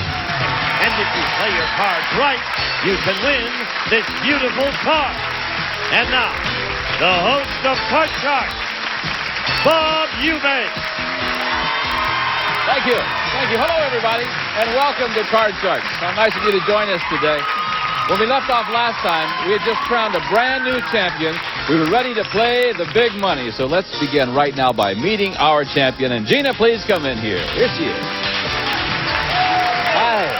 And if you play your cards right, you can win this beautiful car. And now, the host of Card Shark, Bob Eubanks. Thank you. Thank you. Hello, everybody, and welcome to Card Shark. How nice of you to join us today. When we left off last time, we had just crowned a brand new champion. We were ready to play the big money. So let's begin right now by meeting our champion. And Gina, please come in here. Here she is. Hi.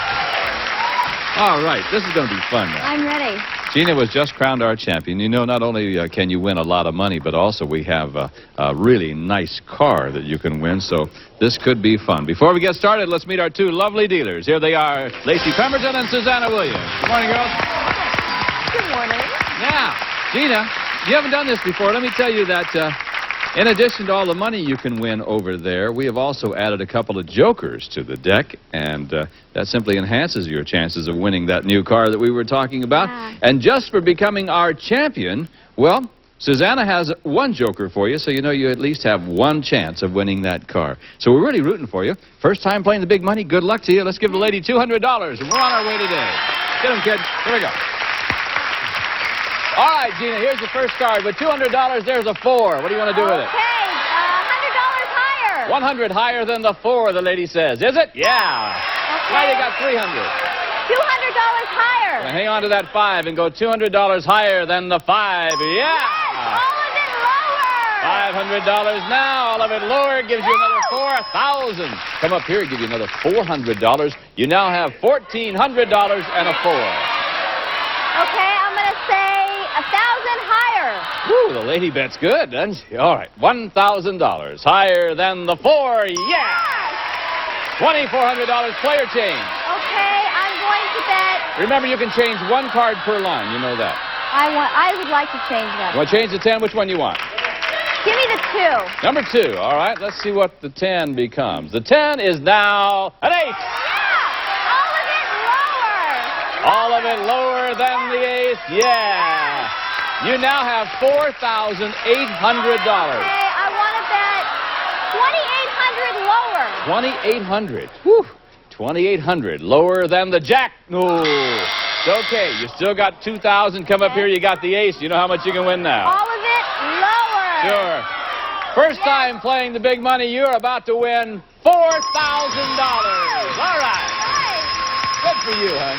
All right. This is going to be fun now. I'm ready. Gina was just crowned our champion. You know, not only can you win a lot of money, but also we have a really nice car that you can win. So this could be fun. Before we get started, let's meet our 2 lovely dealers. Here they are, Lacey Pemberton and Susanna Williams. Good morning, girls. Good morning. Now, Gina, you haven't done this before. Let me tell you that in addition to all the money you can win over there, we have also added a couple of jokers to the deck, and that simply enhances your chances of winning that new car that we were talking about. Yeah. And just for becoming our champion, well, Susanna has 1 joker for you, so you know you at least have 1 chance of winning that car. So we're really rooting for you. First time playing the big money, good luck to you. Let's give the lady $200, and we're on our way today. Get them, kid. Here we go. All right, Gina, here's the first card. With $200, there's a 4. What do you want to do with it? Okay, $100 higher. 100 higher than the 4, the lady says. Is it? Yeah. Okay. Now you got 300. $200 higher. Now hang on to that 5 and go $200 higher than the 5. Yeah. All of it lower. $500 now. All of it lower gives you another 4,000. Come up here, give you another $400. You now have $1,400 and a 4. Okay, I'm going to say 1,000 higher. Woo, the lady bet's good, doesn't she? All right, $1,000 higher than the 4. Yeah. $2,400 player change. Okay, I'm going to bet. Remember, you can change 1 card per line. You know that. I would like to change that. Want to change the 10? Which one you want? Give me the 2. Number 2. All right, let's see what the 10 becomes. The 10 is now an 8. Yeah, all of it lower. All of it lower than the 8. Yeah. You now have $4,800. Okay, I want to bet $2,800 lower. $2,800. Whew. $2,800 lower than the Jack. No. It's okay. You still got 2,000. Come up here. You got the ace. You know how much you can win now. All of it lower. Sure. First time playing the big money, you're about to win $4,000. All right. Good for you, hon.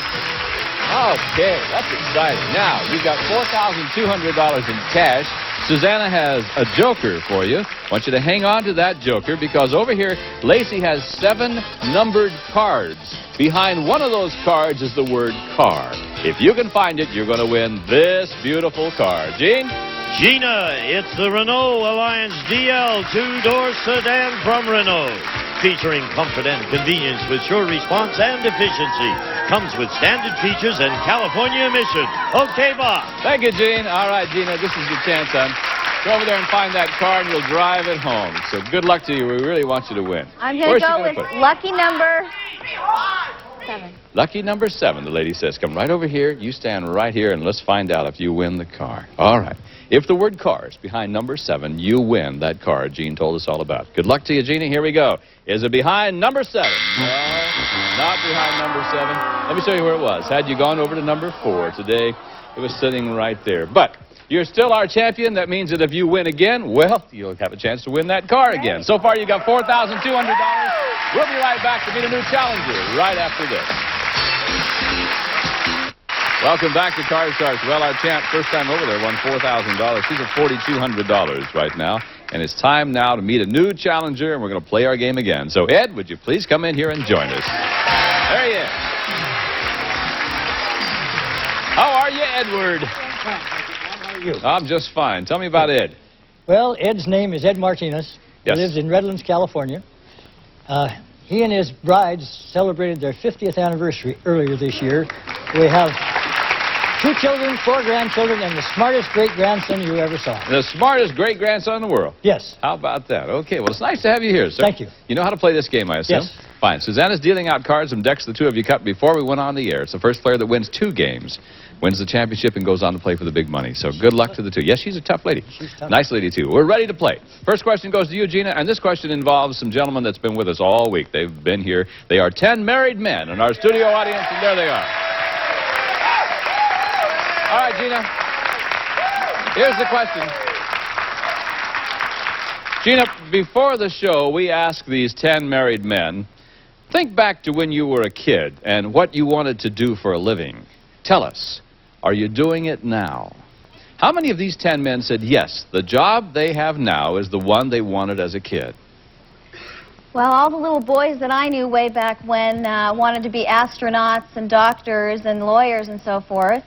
Okay, that's exciting. Now, you've got $4,200 in cash. Susanna has a joker for you. I want you to hang on to that joker because over here, Lacey has 7 numbered cards. Behind one of those cards is the word car. If you can find it, you're going to win this beautiful car. Gene? Gina, it's the Renault Alliance DL 2-door sedan from Renault. Featuring comfort and convenience with sure response and efficiency. Comes with standard features and California emissions. Okay, Bob. Thank you, Gene. All right, Gina, this is your chance, son. Go over there and find that car, and you'll drive it home. So good luck to you. We really want you to win. I'm going to go with lucky number 7. Lucky number 7, the lady says. Come right over here. You stand right here, and let's find out if you win the car. All right. If the word car is behind number 7, you win that car Gene told us all about. Good luck to you, Gina. Here we go. Is it behind number 7? No. Not behind number 7. Let me show you where it was. Had you gone over to number 4 today, it was sitting right there. But you're still our champion. That means that if you win again, well, you'll have a chance to win that car again. So far, you got $4,200. We'll be right back to meet a new challenger right after this. Welcome back to Car Sharks. Well, our champ, first time over there, won $4,000. She's at $4,200 right now. And it's time now to meet a new challenger, and we're going to play our game again. So, Ed, would you please come in here and join us? There he is. How are you, Edward? How are you? I'm just fine. Tell me about Ed. Well, Ed's name is Ed Martinez. Yes. He lives in Redlands, California. He and his bride celebrated their 50th anniversary earlier this year. We have 2 children, 4 grandchildren, and the smartest great-grandson you ever saw. The smartest great-grandson in the world? Yes. How about that? Okay, well, it's nice to have you here, sir. Thank you. You know how to play this game, I assume? Yes. Fine. Susanna's dealing out cards from decks the two of you cut before we went on the air. It's the first player that wins 2 games, wins the championship, and goes on to play for the big money. So good luck to the two. Yes, she's a tough lady. She's tough. Nice lady, too. We're ready to play. First question goes to you, Gina, and this question involves some gentlemen that's been with us all week. They've been here. They are 10 married men in our studio audience, and there they are. All right, Gina. Here's the question. Gina, before the show, we asked these 10 married men, think back to when you were a kid and what you wanted to do for a living. Tell us, are you doing it now? How many of these 10 men said, yes, the job they have now is the one they wanted as a kid? Well, all the little boys that I knew way back when wanted to be astronauts and doctors and lawyers and so forth.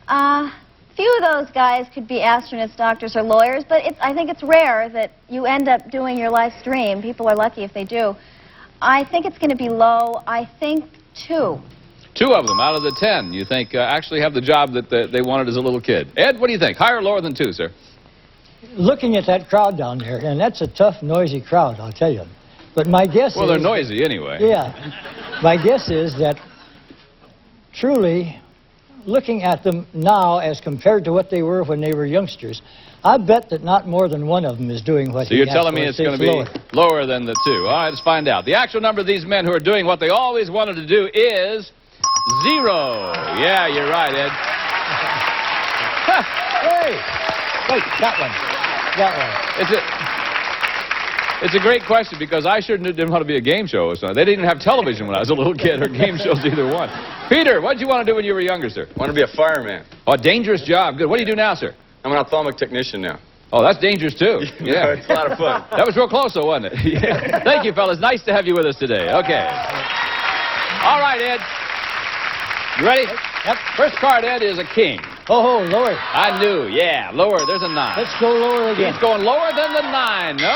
Few of those guys could be astronauts, doctors, or lawyers, but I think it's rare that you end up doing your life's dream. People are lucky if they do. I think it's going to be low. I think 2. 2 of them out of the 10 you think actually have the job that they wanted as a little kid. Ed, what do you think? Higher or lower than 2, sir? Looking at that crowd down there, and that's a tough, noisy crowd, I'll tell you. But my guess is... Well, they're noisy anyway. Yeah. My guess is that truly, looking at them now as compared to what they were when they were youngsters, I bet that not more than one of them is doing what So you're telling me it's going to be lower than the 2. All right, let's find out. The actual number of these men who are doing what they always wanted to do is 0. Yeah, you're right, Ed. Hey! Wait, that one. That one. It's a great question because I sure didn't want to be a game show host. They didn't even have television when I was a little kid or game shows, either one. Peter, what did you want to do when you were younger, sir? I want to be a fireman. Oh, a dangerous job. Good. What do you do now, sir? I'm an ophthalmic technician now. Oh, that's dangerous, too. Yeah. It's a lot of fun. That was real close, though, wasn't it? Yeah. Thank you, fellas. Nice to have you with us today. Okay. All right, Ed. You ready? Yep. First card, Ed, is a king. Oh, lower. I knew. Yeah, lower. There's a 9. Let's go lower again. He's going lower than the 9. No.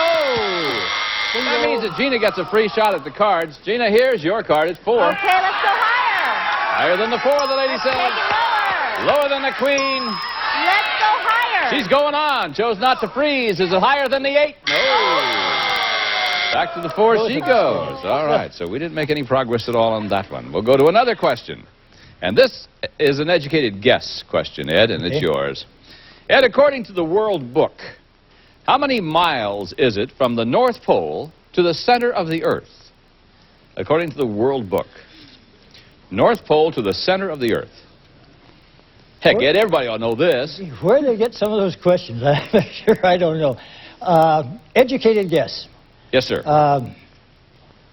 That means that Gina gets a free shot at the cards. Gina, here's your card. It's 4. Okay, let's go higher. Higher than the 4, the lady said. Take it lower. Lower than the queen. Let's go higher. She's going on. Chose not to freeze. Is it higher than the 8? No. Back to the 4 she goes. All right, so we didn't make any progress at all on that one. We'll go to another question. And this is an educated guess question, Ed, and it's yours. Ed, according to the World Book, how many miles is it from the North Pole to the center of the Earth? According to the World Book. North Pole to the center of the Earth. Heck, Ed, everybody ought to know this. Where do they get some of those questions? I'm sure I don't know. Educated guess. Yes, sir.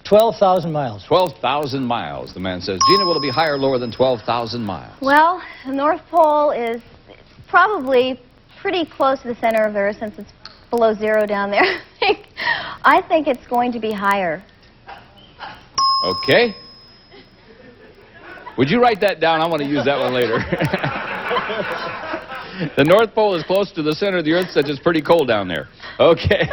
12,000 miles. 12,000 miles, the man says. Gina, will it be higher or lower than 12,000 miles? Well, the North Pole is probably pretty close to the center of the Earth since it's below 0 down there. I think it's going to be higher. Okay. Would you write that down? I want to use that one later. The North Pole is close to the center of the Earth, since it's pretty cold down there. Okay.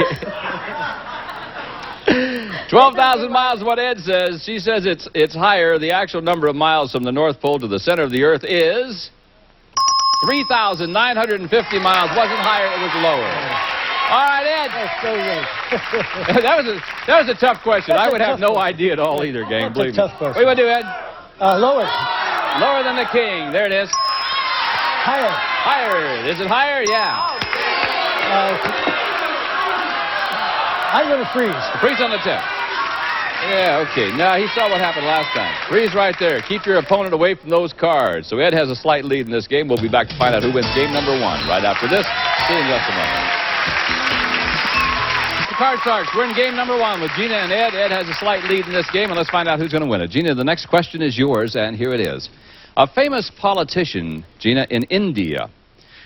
12,000 miles is what Ed says. She says it's higher. The actual number of miles from the North Pole to the center of the Earth is 3,950 miles. Wasn't higher, it was lower. All right, Ed. That was a tough question. I would have no idea at all either, gang. Believe me. Tough question. What do you want to do, Ed? Lower. Lower than the king. There it is. Higher. Higher. Is it higher? Yeah. I'm going to freeze. Freeze on the 10. Yeah, okay. Now, he saw what happened last time. Freeze right there. Keep your opponent away from those cards. So Ed has a slight lead in this game. We'll be back to find out who wins game number 1 right after this. See you in just a moment. The Card Sharks, we're in game number 1 with Gina and Ed. Ed has a slight lead in this game, and let's find out who's going to win it. Gina, the next question is yours, and here it is. A famous politician, Gina, in India,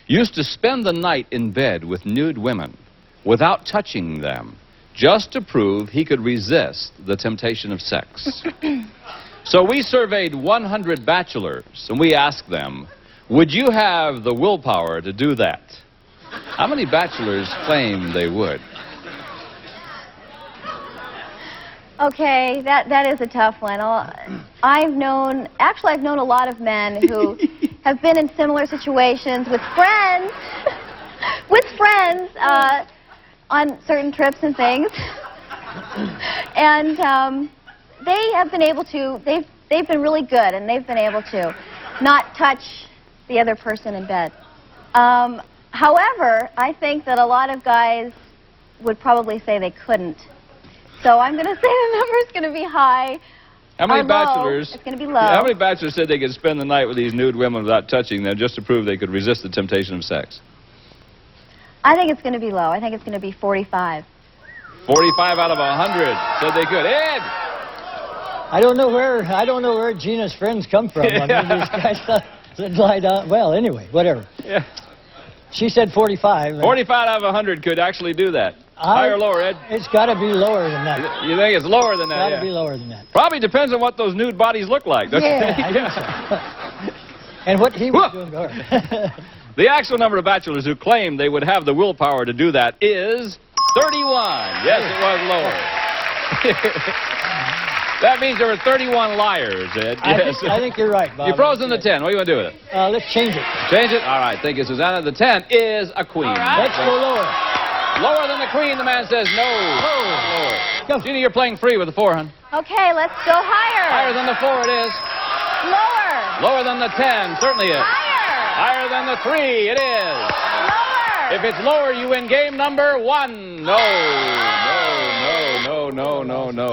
used to spend the night in bed with nude women without touching them, just to prove he could resist the temptation of sex. So we surveyed 100 bachelors, and we asked them, would you have the willpower to do that? How many bachelors claim they would? Okay, that is a tough one. I've known a lot of men who have been in similar situations with friends, on certain trips and things, and they have been able to. They've been really good, and they've been able to not touch the other person in bed. However, I think that a lot of guys would probably say they couldn't. So I'm going to say the number is going to be high. How many low. bachelors? It's going to be low. Yeah, how many bachelors said they could spend the night with these nude women without touching them, just to prove they could resist the temptation of sex? I think it's going to be low. I think it's going to be 45. 45 out of 100 said they could. Ed! I don't know where Gina's friends come from. I mean, these guys lie down. Well, anyway, whatever. Yeah. She said 45. 45 out of 100 could actually do that. Higher or lower, Ed? It's got to be lower than that. You think it's lower than that? It's got to be lower than that. Probably depends on what those nude bodies look like, doesn't it? I think so. And what he was doing to her. The actual number of bachelors who claim they would have the willpower to do that is 31. Yes, it was lower. That means there were 31 liars, Ed. Yes. I think you're right, Bob. You froze in the 10. What do you want to do with it? Let's change it. Change it? All right. Thank you, Susanna. The 10 is a queen. All right. Let's go lower. Lower than the queen, the man says no. Lower. Gina, you're playing free with the 4, hon. Okay, let's go higher. Higher than the 4 it is. Lower. Lower than the 10, certainly is. Higher. Higher than the 3, it is. Lower. If it's lower, you win game number 1. No.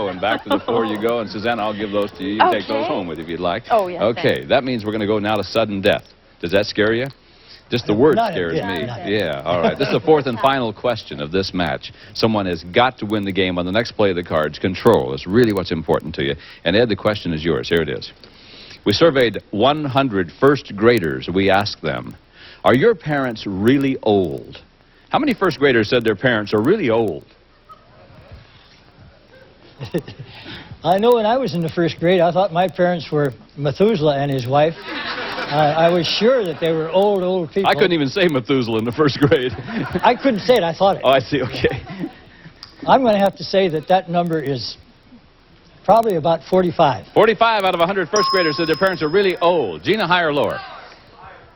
And back to the 4 you go. And Susanna, I'll give those to you. You can take those home with you if you'd like. Oh, yes. Okay, thanks. that means we're going to go now to sudden death. Does that scare you? Just the word Not scares yet. me. Not Yeah, all right. This is the 4th and final question of this match. Someone has got to win the game on the next play of the cards. Control is really what's important to you. And Ed, the question is yours. Here it is. We surveyed 100 first graders. We asked them, are your parents really old? How many first graders said their parents are really old? I know when I was in the 1st grade, I thought my parents were Methuselah and his wife. I was sure that they were old people. I couldn't even say Methuselah in the 1st grade. I couldn't say it. I thought it. Oh, I see. Okay. I'm going to have to say that number is probably about 45. 45 out of 100 first graders said their parents are really old. Gina, higher or lower?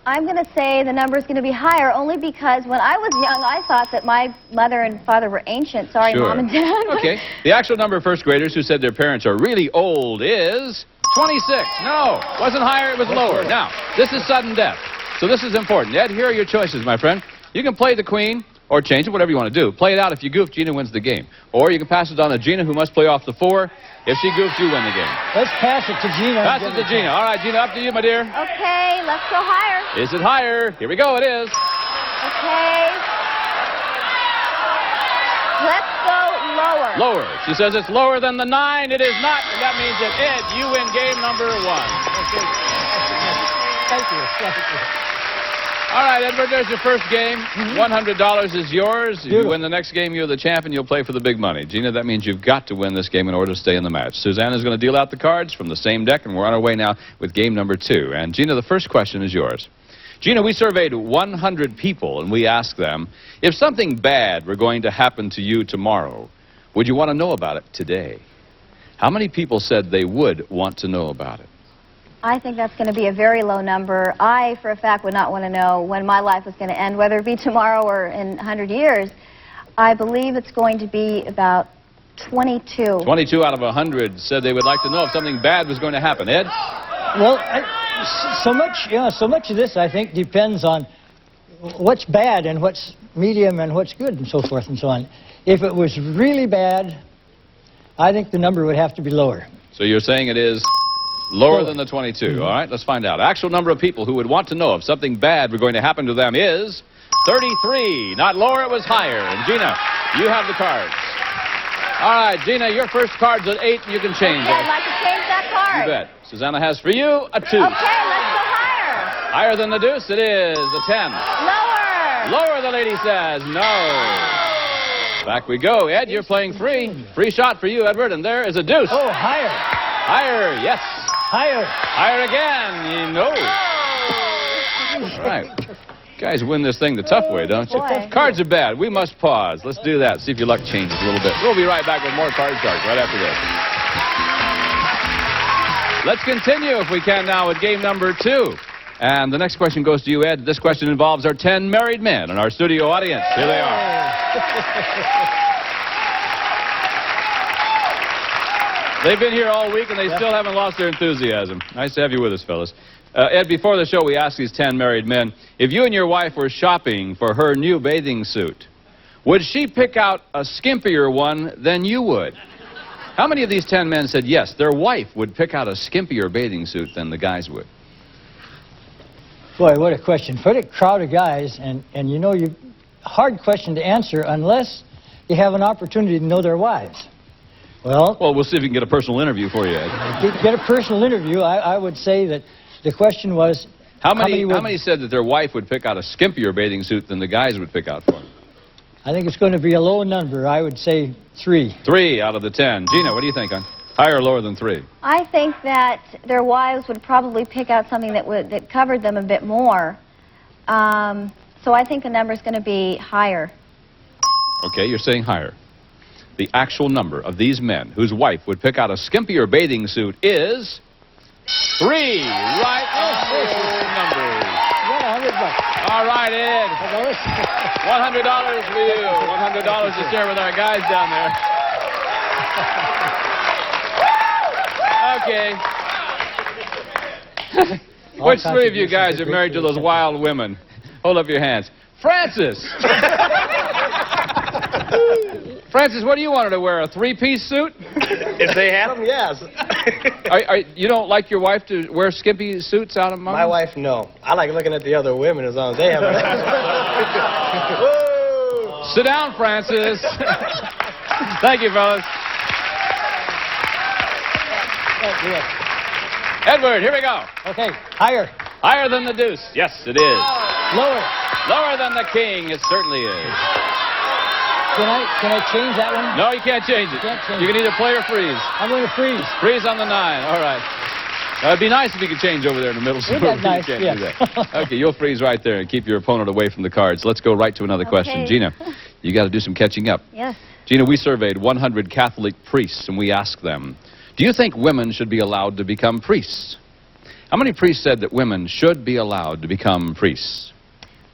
I'm going to say the number is going to be higher only because when I was young, I thought that my mother and father were ancient. Sorry, Sure. Mom and Dad. Okay. The actual number of first graders who said their parents are really old is 26. No, wasn't higher, it was lower. Now, this is sudden death, so this is important. Ed, here are your choices, my friend. You can play the queen or change it, whatever you want to do. Play it out. If you goof, Gina wins the game. Or you can pass it on to Gina, who must play off the 4. If she goofs, you win the game. Let's pass it to Gina. Pass it to Gina. All right, Gina, up to you, my dear. Okay, let's go higher. Is it higher? Here we go, it is. Okay. Let's go lower. Lower. She says it's lower than the 9. It is not, and that means that, Ed, you win game number 1. Okay. Thank you. All right, Edward, there's your first game. $100 is yours. If you win the next game, you're the champ, and you'll play for the big money. Gina, that means you've got to win this game in order to stay in the match. Susanna's going to deal out the cards from the same deck, and we're on our way now with game number 2. And, Gina, the first question is yours. Gina, we surveyed 100 people, and we asked them, if something bad were going to happen to you tomorrow, would you want to know about it today? How many people said they would want to know about it? I think that's going to be a very low number. I, for a fact, would not want to know when my life was going to end, whether it be tomorrow or in 100 years. I believe it's going to be about 22. 22 out of 100 said they would like to know if something bad was going to happen. Ed? Well, so much of this, I think, depends on what's bad and what's medium and what's good and so forth and so on. If it was really bad, I think the number would have to be lower. So you're saying it is lower than the 22. All right, let's find out. Actual number of people who would want to know if something bad were going to happen to them is 33. Not lower, it was higher. And Gina, you have the cards. All right, Gina, your first card's at 8, and you can change it. I'd like to change that card. You bet. Susanna has for you a 2. Okay, let's go higher. Higher than the deuce, it is a 10. Lower. Lower, the lady says. No. Back we go. Ed, you're playing free. Free shot for you, Edward, and there is a deuce. Oh, higher. Higher, yes. Higher. Higher again. No. All right. Guys win this thing the tough way, don't you? Boy. Cards are bad. We must pause. Let's do that. See if your luck changes a little bit. We'll be right back with more Card Shark right after this. Let's continue, if we can, now with game number 2. And the next question goes to you, Ed. This question involves our 10 married men and our studio audience. Here they are. They've been here all week, and they still haven't lost their enthusiasm. Nice to have you with us, fellas. Ed, before the show, we asked these 10 married men, if you and your wife were shopping for her new bathing suit, would she pick out a skimpier one than you would? How many of these 10 men said yes, their wife would pick out a skimpier bathing suit than the guys would? Boy, what a question. For a crowd of guys, and you know, hard question to answer unless you have an opportunity to know their wives. Well, we'll see if we can get a personal interview for you, Ed. Get a personal interview. I would say that the question was... How many said that their wife would pick out a skimpier bathing suit than the guys would pick out for them? I think it's going to be a low number. I would say 3. 3 out of the 10. Gina, what do you think? Higher or lower than 3? I think that their wives would probably pick out something that covered them a bit more. So I think the number is going to be higher. Okay, you're saying higher. The actual number of these men whose wife would pick out a skimpier bathing suit is 3. Right on the numbers. All right, Ed. $100 for you. $100 to share with our guys down there. Okay. Which 3 of you guys are married to those wild women? Hold up your hands. Francis! Francis, what do you want her to wear, a 3-piece suit? If they had them, yes. You don't like your wife to wear skimpy suits out among My wife, no. I like looking at the other women as long as they have them. Sit down, Francis. Thank you, fellas. Edward, here we go. Okay, higher. Higher than the deuce. Yes, it is. Lower. Lower than the king. It certainly is. Can I change that one? No, you can't change it. You can either play or freeze. I'm going to freeze. Freeze on the 9. All right. It'd be nice if you could change over there in the middle. Isn't that nice? You can't do that. Okay, you'll freeze right there and keep your opponent away from the cards. Let's go right to another question. Gina, you got to do some catching up. Yes. Gina, we surveyed 100 Catholic priests, and we asked them, do you think women should be allowed to become priests? How many priests said that women should be allowed to become priests?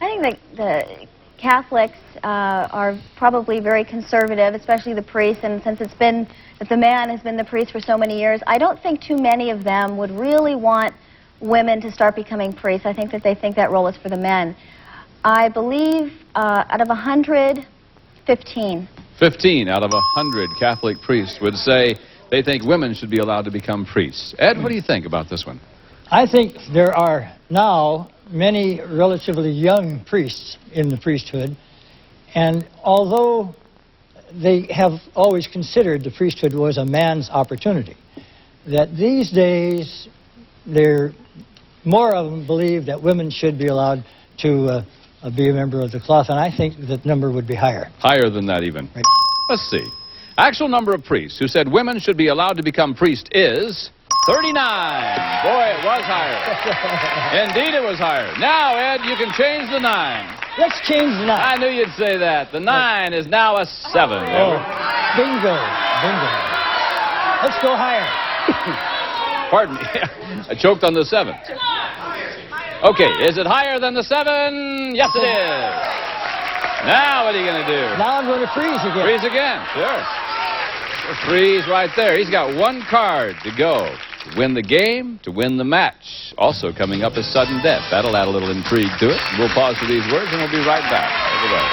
I think that the Catholics are probably very conservative, especially the priests, and since it's been that the man has been the priest for so many years, I don't think too many of them would really want women to start becoming priests. I think that they think that role is for the men. I believe out of 100, 15. 15 out of 100 Catholic priests would say they think women should be allowed to become priests. Ed, what do you think about this one? I think there are now many relatively young priests in the priesthood, and although they have always considered the priesthood was a man's opportunity, that these days more of them believe that women should be allowed to be a member of the cloth, and I think that number would be higher. Higher than that even. Right. Let's see. Actual number of priests who said women should be allowed to become priests is 39. Boy, it was higher. Indeed, it was higher. Now, Ed, you can change the 9. Let's change the 9. I knew you'd say that. The 9 is now a 7. Oh, bingo. Bingo. Let's go higher. Pardon me. I choked on the 7. Okay, is it higher than the 7? Yes, it is. Now, what are you going to do? Now I'm going to freeze again. Freeze again, sure. Freeze right there. He's got one card to go. To win the game, to win the match. Also coming up is sudden death. That'll add a little intrigue to it. We'll pause for these words and we'll be right back. Over there.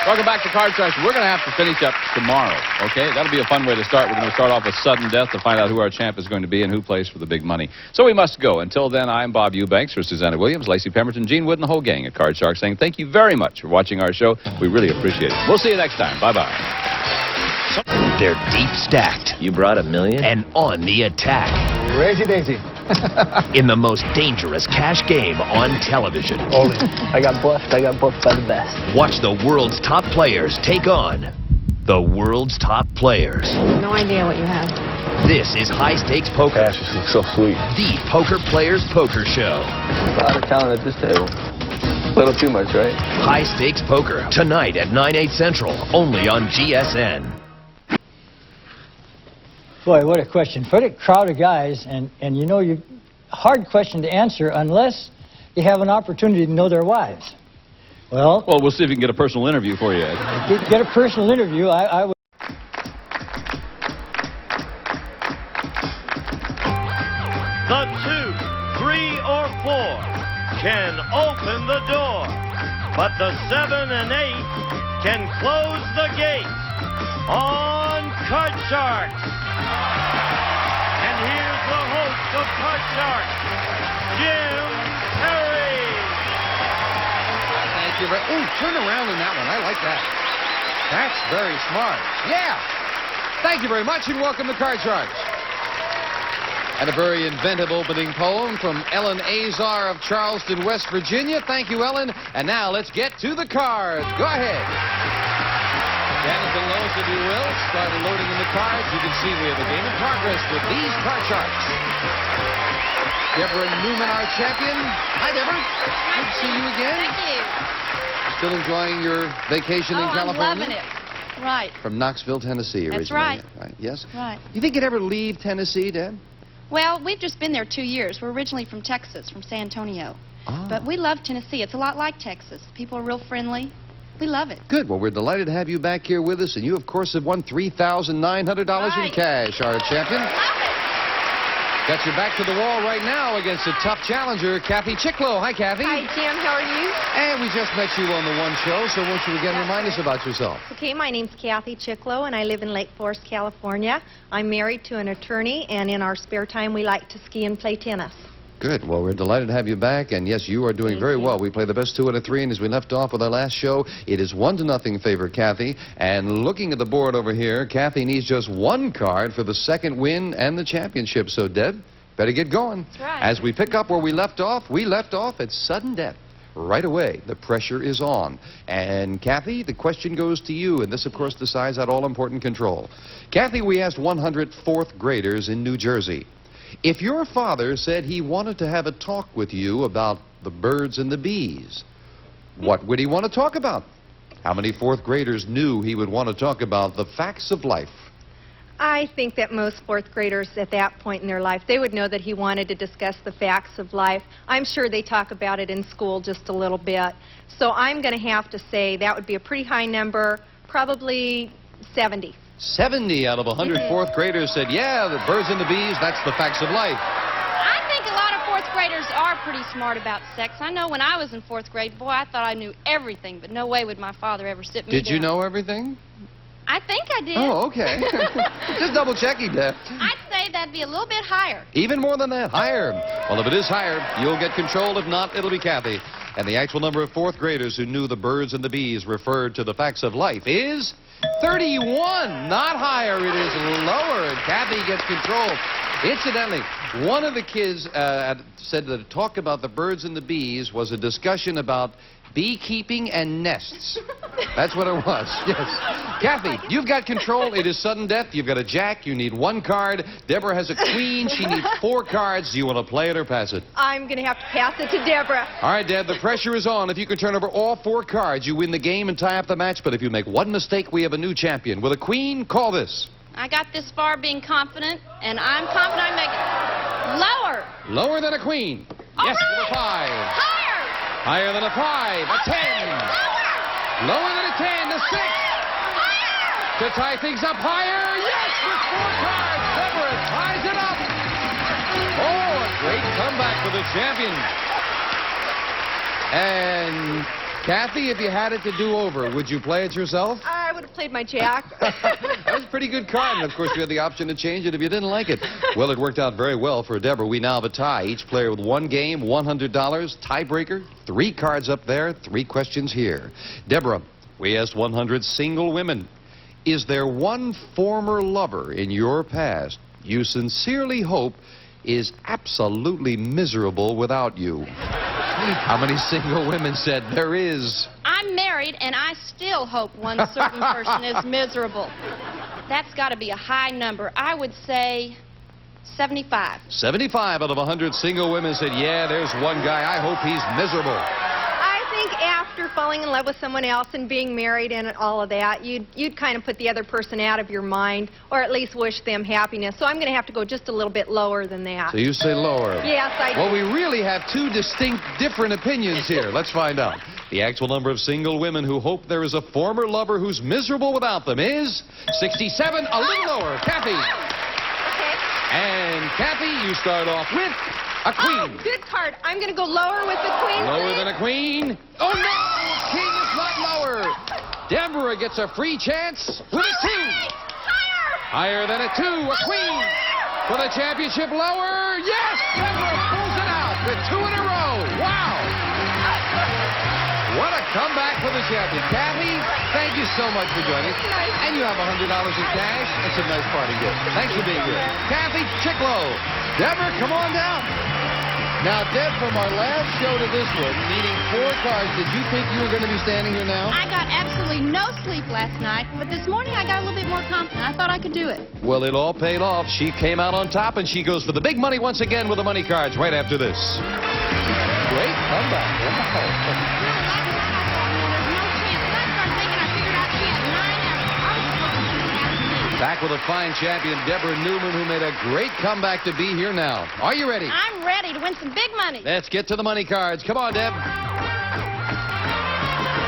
Welcome back to Card Sharks. We're going to have to finish up tomorrow, okay? That'll be a fun way to start. We're going to start off with sudden death to find out who our champ is going to be and who plays for the big money. So we must go. Until then, I'm Bob Eubanks for Susanna Williams, Lacey Pemberton, Gene Wood, and the whole gang at Card Sharks saying thank you very much for watching our show. We really appreciate it. We'll see you next time. Bye-bye. They're deep stacked. You brought $1 million? And on the attack. Crazy daisy. In the most dangerous cash game on television. I got bluffed by the best. Watch the world's top players take on the world's top players. No idea what you have. This is High Stakes Poker. Gosh, this looks so sweet. The Poker Players Poker Show. A lot of talent at this table. A little too much, right? High Stakes Poker. Tonight at 9/8 Central. Only on GSN. Boy, what a question. For a crowd of guys, and you know, hard question to answer unless you have an opportunity to know their wives. Well, we'll see if we can get a personal interview for you, Ed. Get a personal interview, I would. The 2, 3, or 4 can open the door, but the 7 and 8 can close the gate on Card Sharks. And here's the host of Card Sharks, Jim Perry. Thank you. Oh, turn around in that one. I like that. That's very smart. Yeah. Thank you very much, and welcome to Card Sharks. And a very inventive opening poem from Ellen Azar of Charleston, West Virginia. Thank you, Ellen. And now let's get to the cards. Go ahead. Jonathan Lowe's, if you will, start loading in the cards. You can see we have a game in progress with these Card Sharks. Deborah Newman, our champion. Hi, Deborah. Good to see you again. Thank you. Still enjoying your vacation in California? I'm loving it. Right. From Knoxville, Tennessee, originally. That's right. Yes? Right. You think you'd ever leave Tennessee, Deb? Well, we've just been there 2 years. We're originally from Texas, from San Antonio. But we love Tennessee. It's a lot like Texas. People are real friendly. We love it. Good. Well, we're delighted to have you back here with us, and you, of course, have won $3,900 in cash, our champion. Got you back to the wall right now against a tough challenger, Kathy Chicklow. Hi, Kathy. Hi, Jim. How are you? And we just met you on the One Show, so won't you again remind us about yourself? Okay, my name's Kathy Chicklow, and I live in Lake Forest, California. I'm married to an attorney, and in our spare time, we like to ski and play tennis. Good. Well, we're delighted to have you back, and yes, you are doing very well. We play the best 2 out of 3, and as we left off with our last show, it is 1-0 favor Kathy. And looking at the board over here, Kathy needs just 1 card for the second win and the championship. So, Deb, better get going. That's right. As we pick up where we left off at sudden death. Right away, the pressure is on. And Kathy, the question goes to you, and this, of course, decides that all-important control. Kathy, we asked 100 fourth graders in New Jersey. If your father said he wanted to have a talk with you about the birds and the bees, what would he want to talk about? How many fourth graders knew he would want to talk about the facts of life? I think that most fourth graders at that point in their life, they would know that he wanted to discuss the facts of life. I'm sure they talk about it in school just a little bit. So I'm going to have to say that would be a pretty high number, probably 70. 70 out of 100 fourth graders said, yeah, the birds and the bees, that's the facts of life. I think a lot of fourth graders are pretty smart about sex. I know when I was in 4th grade, boy, I thought I knew everything, but no way would my father ever sit me down. Did you know everything? I think I did. Oh, okay. Just double checking, Deb. I'd say that'd be a little bit higher. Even more than that, higher. Well, if it is higher, you'll get control. If not, it'll be Kathy. And the actual number of fourth graders who knew the birds and the bees referred to the facts of life is 31. Not higher, it is lower, and Kathy gets control. Incidentally, one of the kids said that talk about the birds and the bees was a discussion about beekeeping and nests. That's what it was, yes. Kathy, you've got control. It is sudden death. You've got a jack. You need 1 card. Deborah has a queen. She needs 4 cards. Do you want to play it or pass it? I'm going to have to pass it to Deborah. All right, Deb, the pressure is on. If you can turn over all 4 cards, you win the game and tie up the match. But if you make 1 mistake, we have a new champion. With a queen, call this. I got this far being confident, and I'm confident I make it lower. Lower than a queen. Yes, with a 5. Higher. Higher than a 5. A 10. Lower than a 10. A 6. To tie things up higher. Yes, with 4 cards. Deborah ties it up. Oh, a great comeback for the champion. And Kathy, if you had it to do over, would you play it yourself? I would have played my jack. That was a pretty good card, and of course you had the option to change it if you didn't like it. Well, it worked out very well for Deborah. We now have a tie. Each player with one game, $100. Tiebreaker, 3 cards up there, 3 questions here. Deborah, we asked 100 single women. Is there one former lover in your past you sincerely hope is absolutely miserable without you? How many single women said there is? I'm married, and I still hope one certain person is miserable. That's got to be a high number. I would say 75. 75 out of 100 single women said, yeah, there's one guy, I hope he's miserable. I think after falling in love with someone else and being married and all of that, you'd kind of put the other person out of your mind, or at least wish them happiness. So I'm going to have to go just a little bit lower than that. So you say lower? Yes, I do. Well, we really have 2 distinct, different opinions here. Let's find out. The actual number of single women who hope there is a former lover who's miserable without them is 67, a little lower. Kathy. Okay. And Kathy, you start off with a queen. Oh, good card. I'm going to go lower with the queen. Lower than a queen. Oh, no! King is not lower. Deborah gets a free chance with a 2. Higher than a 2, a queen. For the championship, lower. Yes! Deborah pulls it out with 2 in a row. Wow! What a comeback for the champion. Kathy, thank you so much for joining us. And you have $100 in cash. That's a nice party gift. Thanks for being here. Kathy Chicklow. Deborah, come on down. Now, Deb, from our last show to this one, needing 4 cards, did you think you were going to be standing here now? I got absolutely no sleep last night, but this morning I got a little bit more confident. I thought I could do it. Well, it all paid off. She came out on top, and she goes for the big money once again with the money cards right after this. Great comeback. Wow. Back with a fine champion, Deborah Newman, who made a great comeback to be here now. Are you ready? I'm ready to win some big money. Let's get to the money cards. Come on, Deb.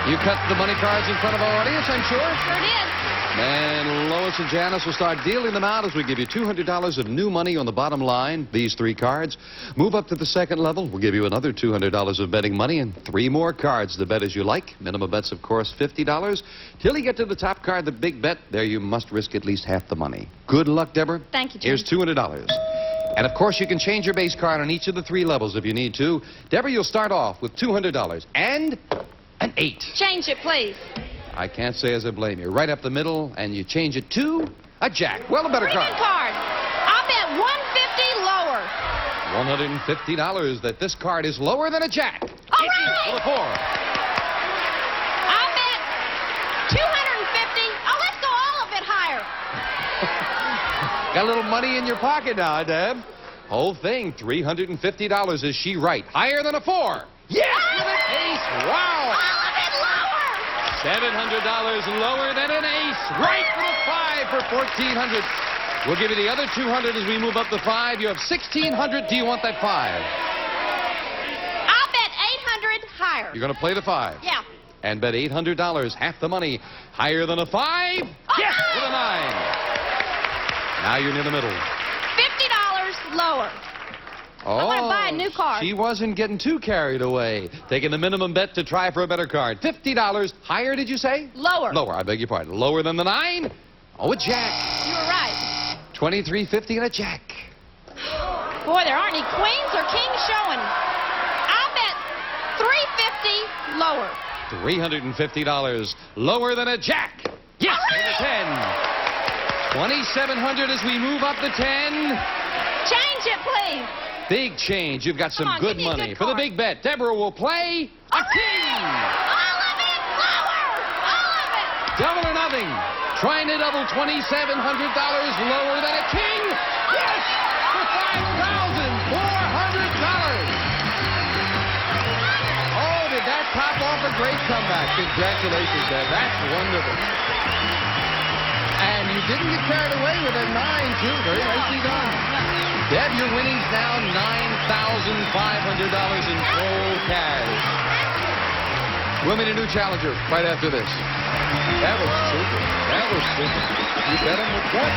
You cut the money cards in front of our audience, I'm sure? Sure did. And Lois and Janice will start dealing them out as we give you $200 of new money on the bottom line, these 3 cards. Move up to the second level. We'll give you another $200 of betting money and 3 more cards to bet as you like. Minimum bets, of course, $50. Till you get to the top card, the big bet, there you must risk at least half the money. Good luck, Deborah. Thank you, Jim. Here's $200. And, of course, you can change your base card on each of the 3 levels if you need to. Deborah, you'll start off with $200 and an 8. Change it, please. I can't say as I blame you. Right up the middle, and you change it to a jack. Well, a better card. Card. I'll bet $150 lower. $150 that this card is lower than a jack. All right. For a 4. I'll bet $250. Oh, let's go all of it higher. Got a little money in your pocket now, Deb. Whole thing, $350. Is she right? Higher than a 4. Yes, with an ace. Wow. All of it lower. $700 lower than an ace. Right for the 5 for $1,400. We'll give you the other $200 as we move up to 5. You have $1,600. Do you want that 5? I'll bet $800 higher. You're going to play the 5? Yeah. And bet $800, half the money. Higher than a 5? Yes, with a 9. Now you're near the middle. $50 lower. Oh, I want to buy a new card. She wasn't getting too carried away. Taking the minimum bet to try for a better card. $50. Higher, did you say? Lower. Lower, I beg your pardon. Lower than the 9? Oh, a jack. You were right. $23.50 and a jack. Boy, there aren't any queens or kings showing. I'll bet $350 lower. $350 lower than a jack. Yes, with a 10. $2,700 as we move up to 10. Change it, please. Big change. You've got some Come on, good give me a money. good For the card. big bet, Deborah will play a king. All of it lower. All of it. Double or nothing. Trying to double $2,700 lower than a king. Yes! For $5,400. Oh, did that top off a great comeback. Congratulations, Deb. That's wonderful. And you didn't get carried away with a 9, too. Very nicely done. Deb, your winnings now $9,500 in full cash. We'll meet a new challenger right after this. That was super. That was super. You bet him with what?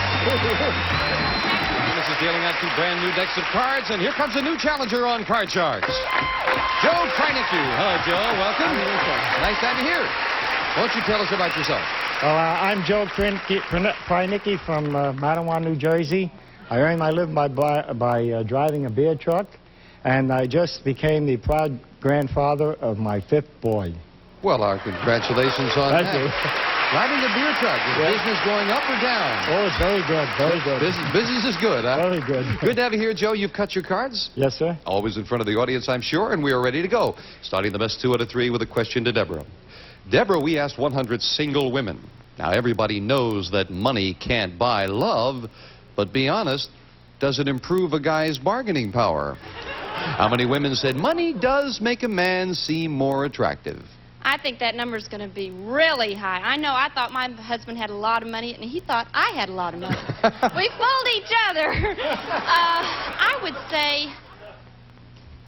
Dennis is dealing out 2 brand new decks of cards, and here comes a new challenger on Card Sharks. Joe Kreinicke. Hello, Joe. Welcome. Nice to have you here. Why don't you tell us about yourself? Well, I'm Joe Kreinicke from Matawan, New Jersey. I earn my living by driving a beer truck, and I just became the proud grandfather of my 5th boy. Well, our congratulations on that. Thank you. Driving a beer truck. Is business going up or down? Oh, it's very good, very good. Business is good, huh? Very good. Good to have you here, Joe. You've cut your cards? Yes, sir. Always in front of the audience, I'm sure, and we are ready to go. Starting the best 2 out of 3 with a question to Deborah. Deborah, we asked 100 single women. Now, everybody knows that money can't buy love, but be honest, does it improve a guy's bargaining power? How many women said money does make a man seem more attractive? I think that number is going to be really high. I know I thought my husband had a lot of money, and he thought I had a lot of money. We fooled each other. I would say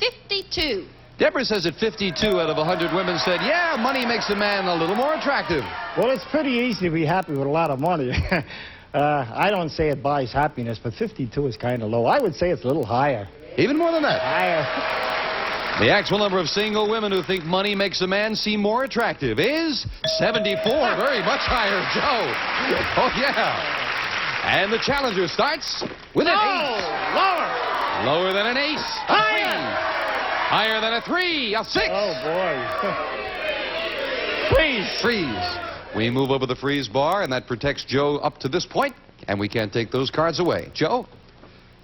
52. Deborah says that 52 out of 100 women said, yeah, money makes a man a little more attractive. Well, it's pretty easy to be happy with a lot of money. I don't say it buys happiness, but 52 is kind of low. I would say it's a little higher. Even more than that? Higher. The actual number of single women who think money makes a man seem more attractive is 74. Very much higher, Joe. Oh, yeah. And the challenger starts with an 8. Lower. Lower than an ace. Higher. Higher than a 3. A 6. Oh, boy. Freeze. Freeze. We move over the freeze bar, and that protects Joe up to this point, and we can't take those cards away. Joe?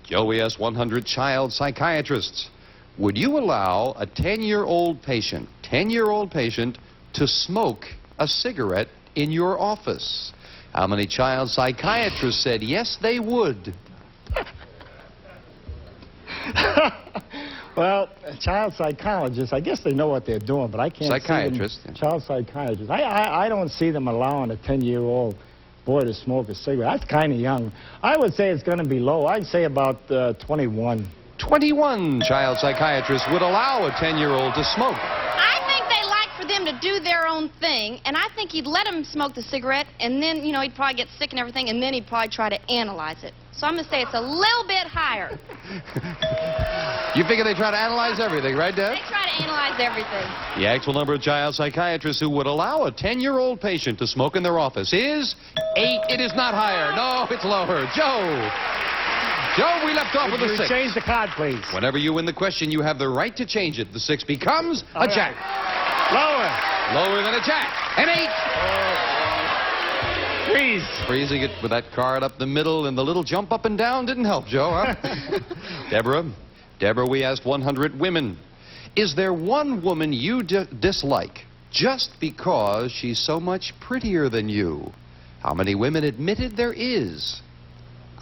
Joe, we asked 100 child psychiatrists. Would you allow a 10-year-old patient, to smoke a cigarette in your office? How many child psychiatrists said yes, they would? Well, child psychologists, I guess they know what they're doing, but I can't Psychiatrists. see them. Child psychiatrists. I don't see them allowing a 10-year-old boy to smoke a cigarette. That's kind of young. I would say it's going to be low. I'd say about 21. 21 child psychiatrists would allow a 10-year-old to smoke. I think they like for them to do their own thing, and I think he'd let him smoke the cigarette, and then, you know, he'd probably get sick and everything, and then he'd probably try to analyze it. So I'm going to say it's a little bit higher. You figure they try to analyze everything, right, Deb? They try to analyze everything. The actual number of child psychiatrists who would allow a 10-year-old patient to smoke in their office is 8. It is not higher. No, it's lower. Joe. Joe, we left off with a 6. Change the card, please. Whenever you win the question, you have the right to change it. The 6 becomes a jack. Lower. Lower than a jack. An 8. Freeze. Freezing it with that card up the middle, and the little jump up and down didn't help, Joe, huh? Deborah, we asked 100 women. Is there one woman you dislike just because she's so much prettier than you? How many women admitted there is?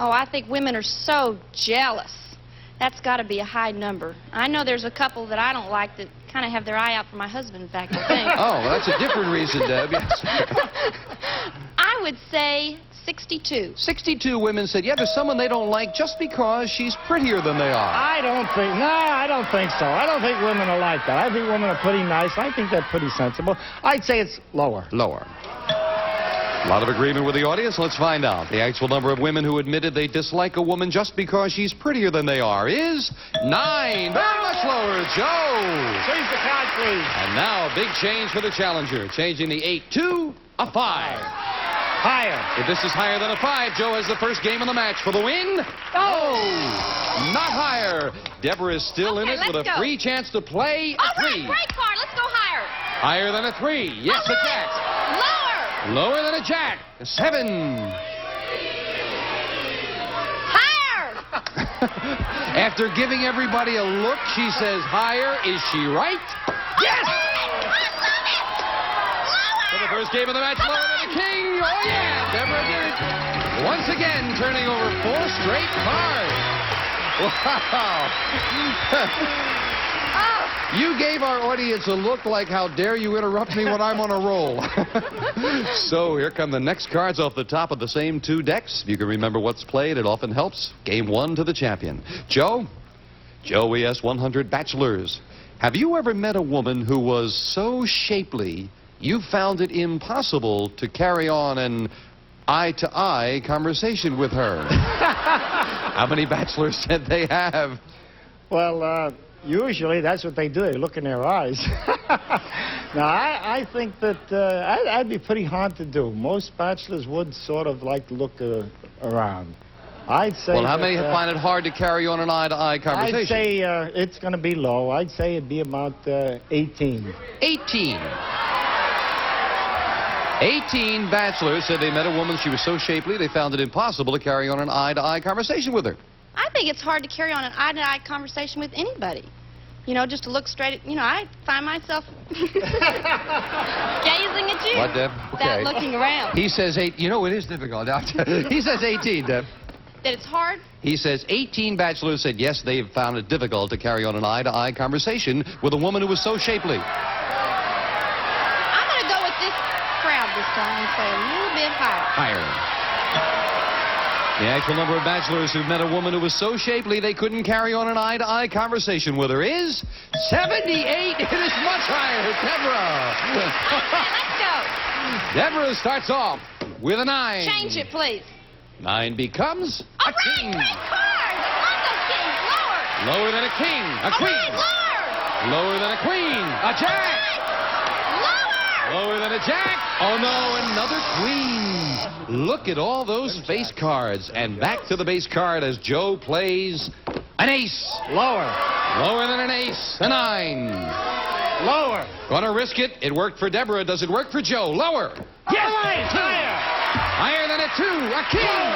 Oh, I think women are so jealous. That's got to be a high number. I know there's a couple that I don't like that kind of have their eye out for my husband, in fact, I think. Oh, well, that's a different reason, Deb. Yes. I would say 62. 62 women said, yeah, there's someone they don't like just because she's prettier than they are. I don't think so. I don't think women are like that. I think women are pretty nice. I think they're pretty sensible. I'd say it's lower. Lower. A lot of agreement with the audience. Let's find out. The actual number of women who admitted they dislike a woman just because she's prettier than they are is 9. Very much lower. Joe. Change the card, please. And now, big change for the challenger. Changing the 8 to a 5. Higher. If this is higher than a 5, Joe has the first game of the match for the win. Oh! Not higher. Deborah is still in it with a free chance to play a 3. All right, great card. Let's go higher. Higher than a 3. Yes, a jack. Lower. Lower than a jack. 7. Higher. After giving everybody a look, she says higher. Is she right? Yes! For the first game of the match, lower than a king. Oh, yeah. Deborah did it. Once again, turning over 4 straight cards. Wow. You gave our audience a look like, how dare you interrupt me when I'm on a roll. So here come the next cards off the top of the same 2 decks. If you can remember what's played, it often helps. Game 1 to the champion. Joe, we asked 100 bachelors. Have you ever met a woman who was so shapely you found it impossible to carry on an eye-to-eye conversation with her? How many bachelors did they have? Well, usually that's what they do. They look in their eyes. Now, I think that I'd be pretty hard to do. Most bachelors would sort of like to look around. I'd say. Well, how many find it hard to carry on an eye-to-eye conversation? I'd say it's going to be low. I'd say it'd be about 18. 18. 18 bachelors said they met a woman. She was so shapely they found it impossible to carry on an eye-to-eye conversation with her. I think it's hard to carry on an eye-to-eye conversation with anybody. You know, just to look straight at, you know, I find myself gazing at you. What, Deb? Without looking around. He says 8. You know, it is difficult. He says 18, Deb. That it's hard? He says 18 bachelors said yes, they have found it difficult to carry on an eye-to-eye conversation with a woman who was so shapely. I'm going to go with this crowd this time and say a little bit higher. Higher. The actual number of bachelors who've met a woman who was so shapely they couldn't carry on an eye-to-eye conversation with her is 78. It is much higher. Deborah. Let's go. Deborah starts off with a 9. Change it, please. 9 becomes a king. Great card. On the king. Lower. Lower than a king. A queen. Lower. Lower than a queen. A jack. Lower. Lower than a jack. Oh, no, another queen. Look at all those face cards. And back to the base card as Joe plays an ace. Lower. Lower than an ace. A 9. Lower. Gonna risk it. It worked for Deborah. Does it work for Joe? Lower. Yes. Higher. Higher than a 2. A king.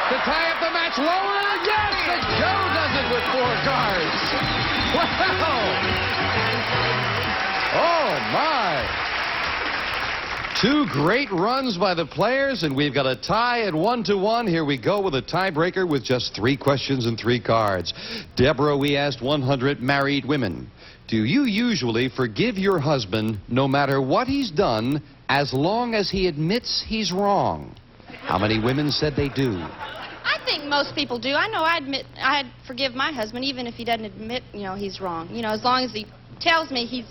To tie up the match. Lower. Yes. And Joe does it with 4 cards. Wow. Oh, my. 2 great runs by the players, and we've got a tie at 1-1. Here we go with a tiebreaker with just 3 questions and 3 cards. Deborah, we asked 100 married women. Do you usually forgive your husband no matter what he's done as long as he admits he's wrong? How many women said they do? I think most people do. I know I'd forgive my husband even if he doesn't admit, you know, he's wrong. You know, as long as he tells me he's...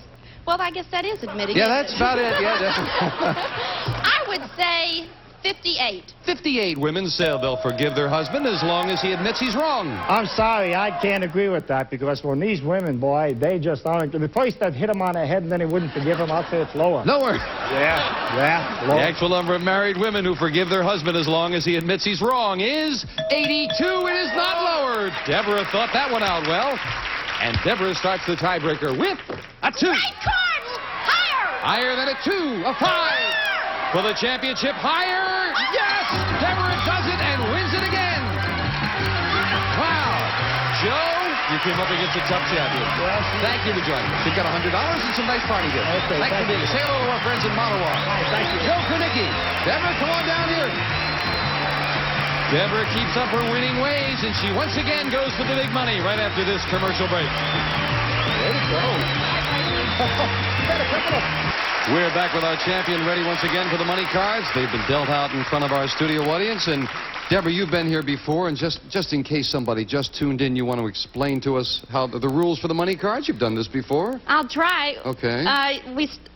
Well, I guess that is admitting. Yeah, that's about it. Yeah, definitely. I would say 58. 58 women said they'll forgive their husband as long as he admits he's wrong. I'm sorry, I can't agree with that because when these women, boy, they just aren't. The place that hit him on the head and then he wouldn't forgive him, I'll say it's lower. Lower. Yeah, The lower. actual number of married women who forgive their husband as long as he admits he's wrong is 82. It is not lower. Deborah thought that one out well. And Deborah starts the tiebreaker with a 2. Great cards! Higher! Higher than a 2. A 5. For the championship. Higher. Yes! Deborah does it and wins it again. Wow. Joe, you came up against a tough champion. Yes. Thank you for joining us. You've got $100 and some nice party gifts. Okay, Thanks for being here. Say hello to our friends in Manawa. Hi, thank you. Joe Krenicki. Deborah, come on down here. Deborah keeps up her winning ways, and she once again goes for the big money right after this commercial break. Way to go. We're back with our champion ready once again for the money cards. They've been dealt out in front of our studio audience. And Deborah, you've been here before, and just in case somebody just tuned in, you want to explain to us how the rules for the money cards? You've done this before. I'll try. Okay.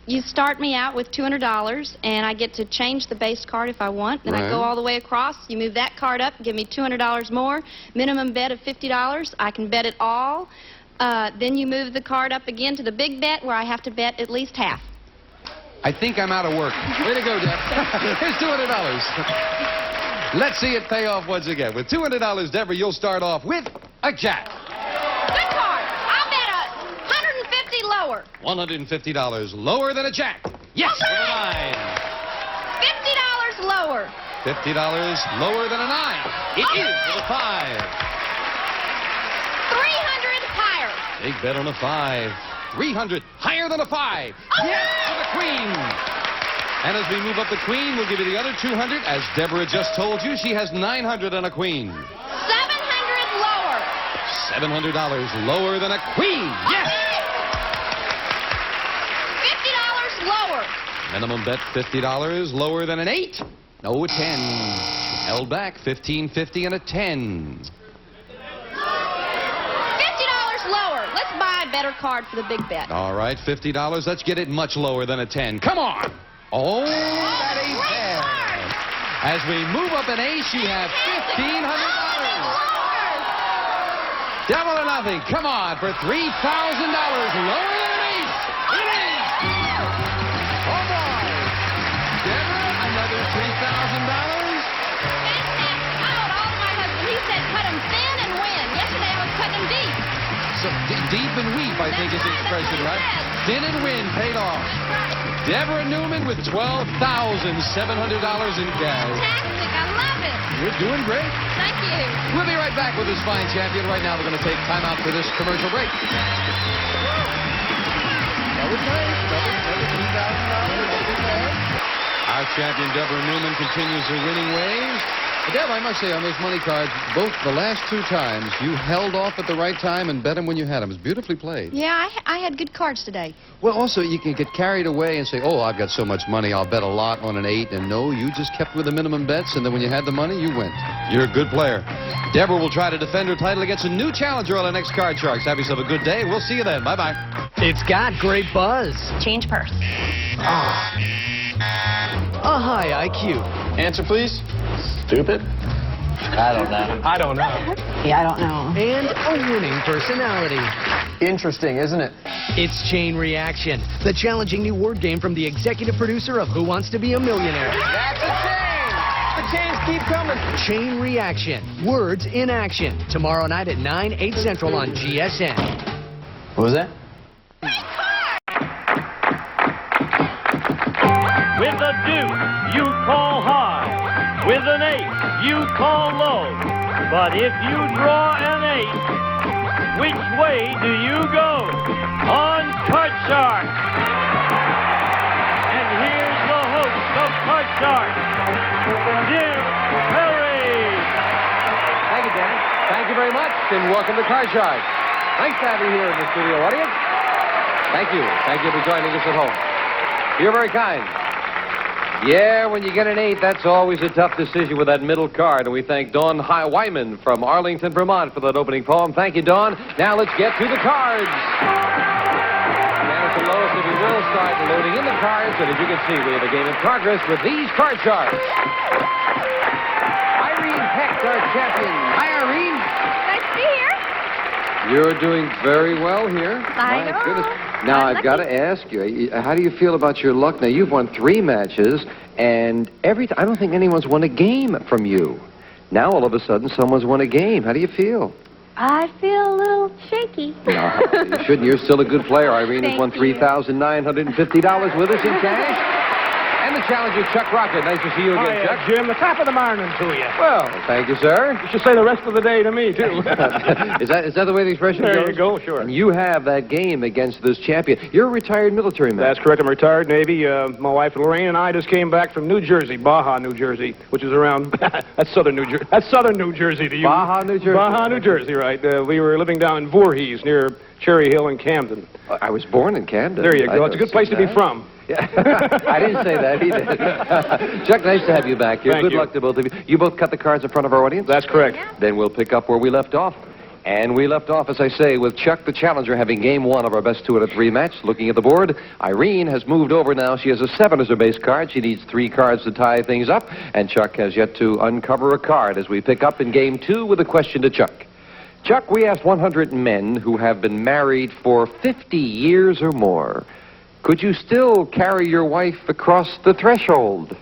You start me out with $200, and I get to change the base card if I want. Then I go all the way across. You move that card up, give me $200 more. Minimum bet of $50. I can bet it all. Then you move the card up again to the big bet where I have to bet at least half. I think I'm out of work. Way to go, Deb. Here's $200. Let's see it pay off once again. With $200, Deborah, you'll start off with a jack. Good card. I'll bet $150 lower. $150 lower than a jack. Yes, with a 9. $50 lower. $50 lower than a 9. It is with a 5. $300 higher. Big bet on a 5. $300 higher than a 5. Yes, with a queen. And as we move up the queen, we'll give you the other $200. As Deborah just told you, she has $900 on a queen. $700 lower. $700 lower than a queen. Yes. $50 lower. Minimum bet $50 lower than an 8. No, a 10. Held back $15.50 and a 10. $50 lower. Let's buy a better card for the big bet. All right, $50. Let's get it much lower than a 10. Come on. Oh, that ace there. As we move up an ace, you have $1,500. Double or nothing. Come on for $3,000. Lower than an ace. It is. Oh, boy. Deborah, another $3,000. He said cut them thin and win. Yesterday I was cutting them deep. So deep and weep, I think is the expression, right? Thin and win paid off. Deborah Newman with $12,700 in cash. Fantastic. I love it. You're doing great. Thank you. We'll be right back with this fine champion. Right now, we're going to take time out for this commercial break. That was great. Another $3,000. Our champion, Deborah Newman, continues her winning ways. Deborah, I must say, on those money cards, both the last two times, you held off at the right time and bet them when you had them. It's beautifully played. Yeah, I had good cards today. Well, also, you can get carried away and say, oh, I've got so much money, I'll bet a lot on an 8. And no, you just kept with the minimum bets, and then when you had the money, you went. You're a good player. Deborah will try to defend her title against a new challenger on the next Card Sharks. Have yourself a good day. We'll see you then. Bye-bye. It's got great buzz. Change purse. A high IQ. Answer, please. Stupid? I don't know. I don't know. Yeah, I don't know. And a winning personality. Interesting, isn't it? It's Chain Reaction, the challenging new word game from the executive producer of Who Wants to Be a Millionaire. That's a chain! The chains keep coming. Chain Reaction, words in action. Tomorrow night at 9, 8 Central on GSN. What was that? With a deuce, you call high. With an 8, you call low. But if you draw an 8, which way do you go? On Card Shark. And here's the host of Card Shark, Jim Perry. Thank you, Dan. Thank you very much, and welcome to Card Shark. Nice to have you here in the studio audience. Thank you. Thank you for joining us at home. You're very kind. Yeah, when you get an 8, that's always a tough decision with that middle card. And we thank Dawn Wyman from Arlington, Vermont for that opening poem. Thank you, Dawn. Now let's get to the cards. Manager Lois, if you will, start loading in the cards. And as you can see, we have a game in progress with these Card Sharks. Irene Hecht, our champion. Hi, Irene. Nice to be here. You're doing very well here. I know. Goodness. Now, I've got to ask you, how do you feel about your luck? Now, you've won 3 matches, and I don't think anyone's won a game from you. Now, all of a sudden, someone's won a game. How do you feel? I feel a little shaky. No, you shouldn't. You're still a good player. Irene has won Thank you. $3,950 with us in cash. And the challenger, Chuck Rocket. Nice to see you again, Chuck. Jim. The top of the morning to you. Well, thank you, sir. You should say the rest of the day to me, too. Is that the way the expression goes? There you go, sure. And you have that game against this champion. You're a retired military man. That's correct. I'm retired Navy. My wife Lorraine and I just came back from New Jersey, Baja, New Jersey, which is around that's southern New Jersey. That's southern New Jersey to you. Baja, New Jersey. Baja, New Jersey, right? We were living down in Voorhees near Cherry Hill in Camden. I was born in Camden. There you go. It's a good place to be from. Yeah. I didn't say that either. Chuck, nice to have you back here. Thank Good you. luck to both of you. You both cut the cards in front of our audience? That's correct. Then we'll pick up where we left off. And we left off, as I say, with Chuck the challenger having game 1 of our best 2 out of 3 match. Looking at the board, Irene has moved over now. She has a 7 as her base card. She needs 3 cards to tie things up. And Chuck has yet to uncover a card as we pick up in game 2 with a question to Chuck. Chuck, we asked 100 men who have been married for 50 years or more, could you still carry your wife across the threshold?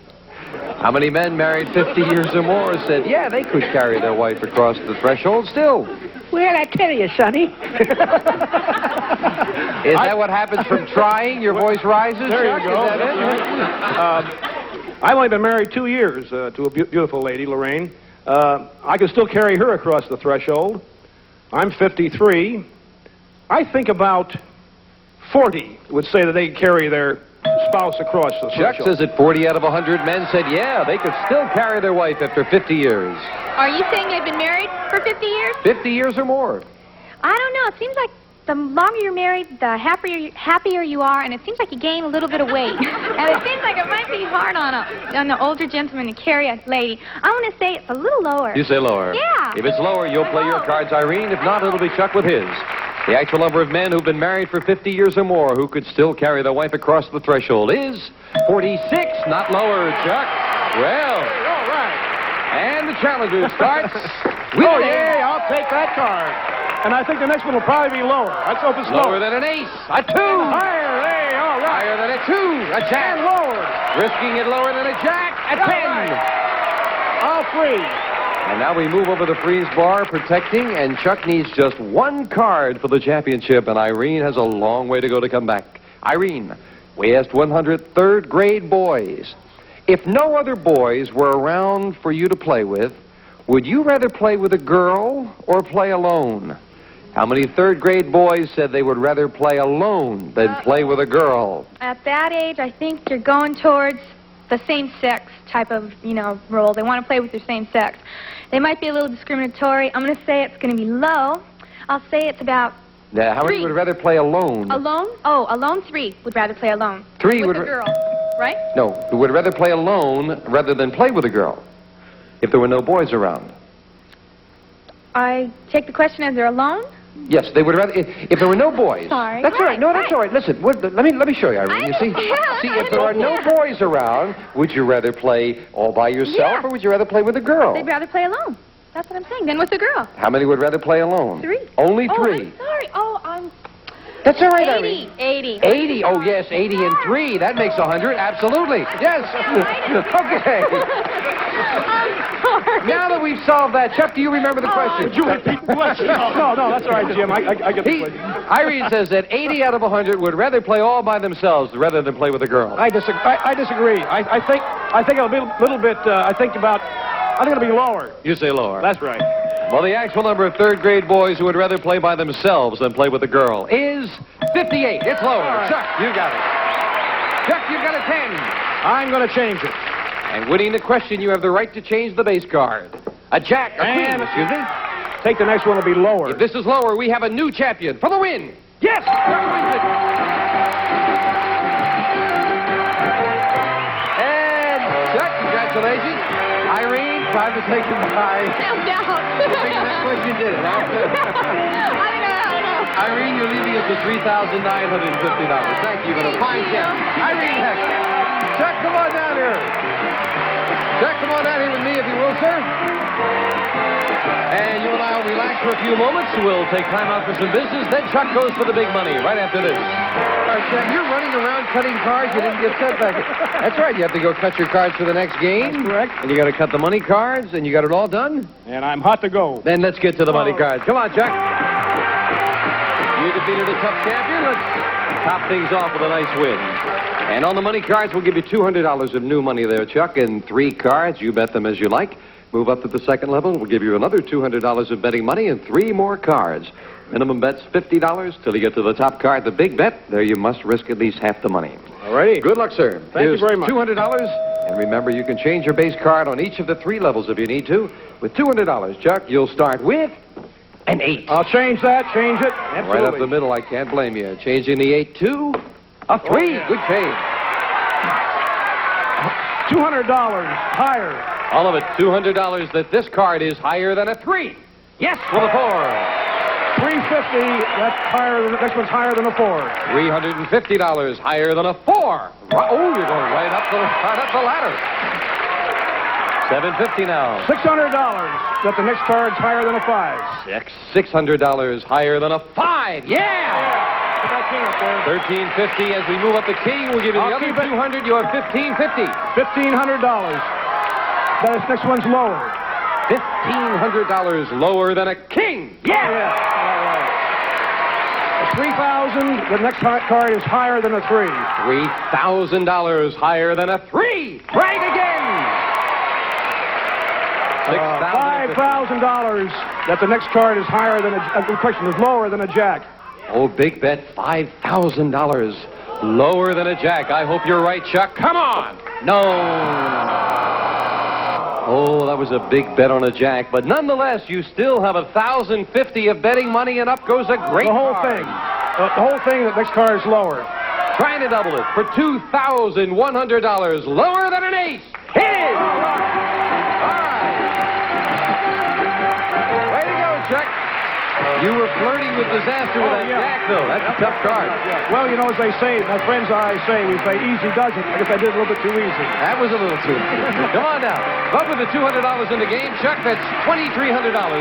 How many men married 50 years or more said, yeah, they could carry their wife across the threshold still? Well, I tell you, Sonny. Is that what happens from trying? Your voice rises? There Chuck? you go. Is that it? I've only been married 2 years to a beautiful lady, Lorraine. I can still carry her across the threshold. I'm 53. I think about 40 would say that they carry their spouse across the Chuck threshold. says that 40 out of 100 men said, yeah, they could still carry their wife after 50 years. Are you saying you've been married for 50 years? 50 years or more. I don't know. It seems like the longer you're married, the happier you are, and it seems like you gain a little bit of weight. And it seems like it might be hard on the older gentleman to carry a lady. I want to say it's a little lower. You say lower. Yeah. If it's lower, you'll play your cards, Irene. If not, it'll be Chuck with his. The actual number of men who've been married for 50 years or more who could still carry their wife across the threshold is 46, not lower, Chuck. Well, all right. And the challenger starts with oh, yeah, I'll take that card. And I think the next one will probably be lower. Let's hope it's lower. Lower than an ace. A 2. Higher. Hey, all right. Higher than a 2. A jack. And lower. Risking it lower than a jack. A 10. All three. And now we move over to Freeze Bar, protecting, and Chuck needs just one card for the championship, and Irene has a long way to go to come back. Irene, we asked 100 third-grade boys, if no other boys were around for you to play with, would you rather play with a girl or play alone? How many third-grade boys said they would rather play alone than play with a girl? At that age, I think you're going towards the same-sex type of, role. They want to play with their same sex. They might be a little discriminatory. I'm going to say it's going to be low. I'll say it's about Now, how many 3. would rather play alone? Alone? Oh, alone 3 would rather play alone. 3 with would a girl, right? No, who would rather play alone rather than play with a girl if there were no boys around. I take the question as they're alone. Yes, they would rather if there were no boys. Sorry. That's all right. No, that's all right. Listen, let me show you, Irene. You see, if there are no boys around, would you rather play all by yourself or would you rather play with a girl? They'd rather play alone. That's what I'm saying. Then with a girl. How many would rather play alone? 3. Only 3. Oh, I'm sorry. Oh, I'm. That's all right, 80. Irene. 80. 80. Oh, yes, 80 and 3. That makes 100. Absolutely. Yes. Okay. Now that we've solved that, Chuck, do you remember the question? Would you repeat the question? No, that's all right, Jim. I get the question. Irene says that 80 out of 100 would rather play all by themselves rather than play with a girl. I disagree. I think it'll be a little bit. I think it'll be lower. You say lower. That's right. Well, the actual number of third-grade boys who would rather play by themselves than play with a girl is 58. It's lower. Right. Chuck, you got it. Chuck, you got a 10. I'm going to change it. And winning the question, you have the right to change the base card. A jack, a queen, excuse me. Take the next one will be lower. If this is lower, we have a new champion for the win. Yes! Chuck wins it. And Chuck, congratulations. Irene, time to say goodbye. I'm down. That's what you did, huh? Irene, you're leaving us with $3,950. Thank you. You're a fine champ. Irene Heck. Chuck, come on down here. Chuck, come on down here with me, if you will, sir. And you and I will relax for a few moments. We'll take time out for some business. Then Chuck goes for the big money right after this. All right, Chuck, you're running around cutting cards. You didn't get set back. That's right. You have to go cut your cards for the next game. That's correct. And you got to cut the money cards, and you got it all done. And I'm hot to go. Then let's get to the money cards. Come on, Chuck. You defeated a tough champion. Let's top things off with a nice win. And on the money cards, we'll give you $200 of new money there, Chuck, and 3 cards. You bet them as you like. Move up to the second level. We'll give you another $200 of betting money and 3 more cards. Minimum bet's $50 till you get to the top card. The big bet, there you must risk at least half the money. All righty. Good luck, sir. Thank you very much. $200. And remember, you can change your base card on each of the 3 levels if you need to. With $200, Chuck, you'll start with an 8. I'll change that. Change it. Absolutely. Right up the middle, I can't blame you. Changing the 8 to a 3. Oh, yeah. Good change. $200 higher. All of it, $200 that this card is higher than a 3. Yes, with a 4. $350. That's higher. Next one's higher than a 4. $350 higher than a 4. Oh, you're going right up the ladder. $750 now. $600. That the next card's higher than a 5. $600 higher than a 5. Yeah! Put that king up there. $1350 as we move up the king. We'll give you the other $200. You have $1,550. $1,500. That next one's lower. $1,500 lower than a king. Yeah! All right. $3,000. The next card is higher than a 3. $3,000 higher than a 3. Right again. $5,000. That the next card is higher than the question is lower than a jack. Oh, big bet, $5,000 lower than a jack. I hope you're right, Chuck. Come on. No. Oh, that was a big bet on a jack, but nonetheless, you still have $1,050 of betting money, and up goes a great The whole card. thing. The whole thing. The next card is lower. Trying to double it for $2,100 lower than an ace. Hit it! All right. Way to go, Chuck. You were flirting with disaster with that jack, though. That's a tough card. Well, you know, as they say, my friends I say, we say easy does it. I guess I did it a little bit too easy. That was a little too easy. Come on now. But with the $200 in the game, Chuck, that's $2,300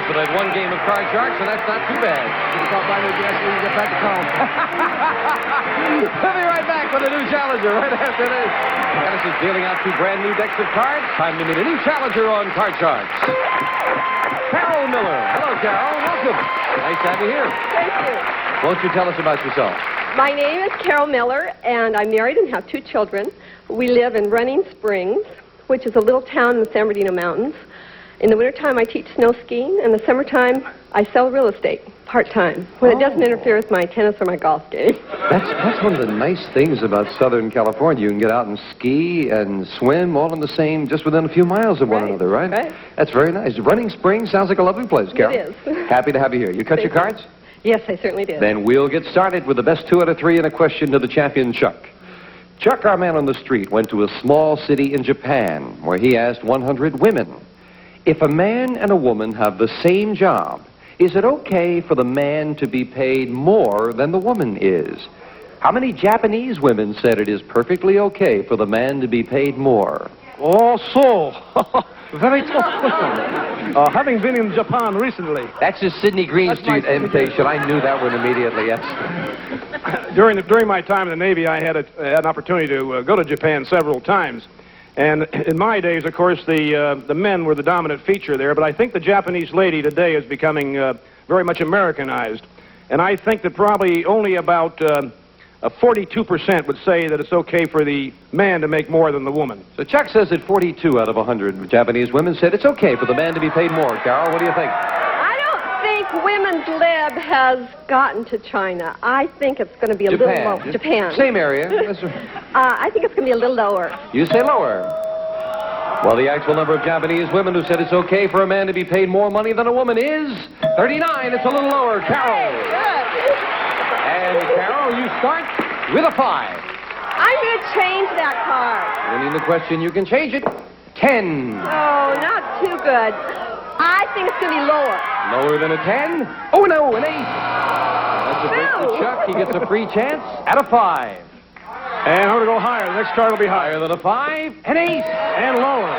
for that one game of Card Sharks, and that's not too bad. Stop by the gas when you get back to town. We'll be right back with a new challenger right after this. Dennis is dealing out 2 brand new decks of cards. Time to meet a new challenger on Card Sharks. Carol Miller. Hello, Carol. Welcome. Nice to have you here. Thank you. Won't you tell us about yourself? My name is Carol Miller, and I'm married and have 2 children. We live in Running Springs, which is a little town in the San Bernardino Mountains. In the wintertime, I teach snow skiing. In the summertime, I sell real estate part-time when it doesn't interfere with my tennis or my golf game. That's one of the nice things about Southern California. You can get out and ski and swim all in the same, just within a few miles of one another, right? Right. That's very nice. Running Springs sounds like a lovely place, Carol. It is. Happy to have you here. You cut your cards? Yes, I certainly did. Then we'll get started with the best 2 out of 3 and a question to the champion, Chuck. Chuck, our man on the street, went to a small city in Japan where he asked 100 women, if a man and a woman have the same job, is it okay for the man to be paid more than the woman is? How many Japanese women said it is perfectly okay for the man to be paid more? Oh, so. Very tough. Having been in Japan recently. That's his Sidney Greenstreet imitation. I knew that one immediately, yes. During my time in the Navy, I had an opportunity to go to Japan several times. And in my days, of course, the men were the dominant feature there, but I think the Japanese lady today is becoming very much Americanized. And I think that probably only about 42% would say that it's okay for the man to make more than the woman. So Chuck says that 42 out of 100 Japanese women said it's okay for the man to be paid more. Carol, what do you think? I don't think women's lib has gotten to China. I think it's going to be a little low. Japan. Same area. I think it's going to be a little lower. You say lower. Well, the actual number of Japanese women who said it's okay for a man to be paid more money than a woman is 39. It's a little lower. Carol. Good. And Carol, you start with a 5. I'm going to change that card. Winning the question, you can change it. 10. Oh, not too good. I think it's going to be lower. Lower than a 10? Oh, no, an 8. That's a break for Chuck. He gets a free chance at a 5. And I'm going to go higher. The next card will be higher than a 5. An 8. And lower.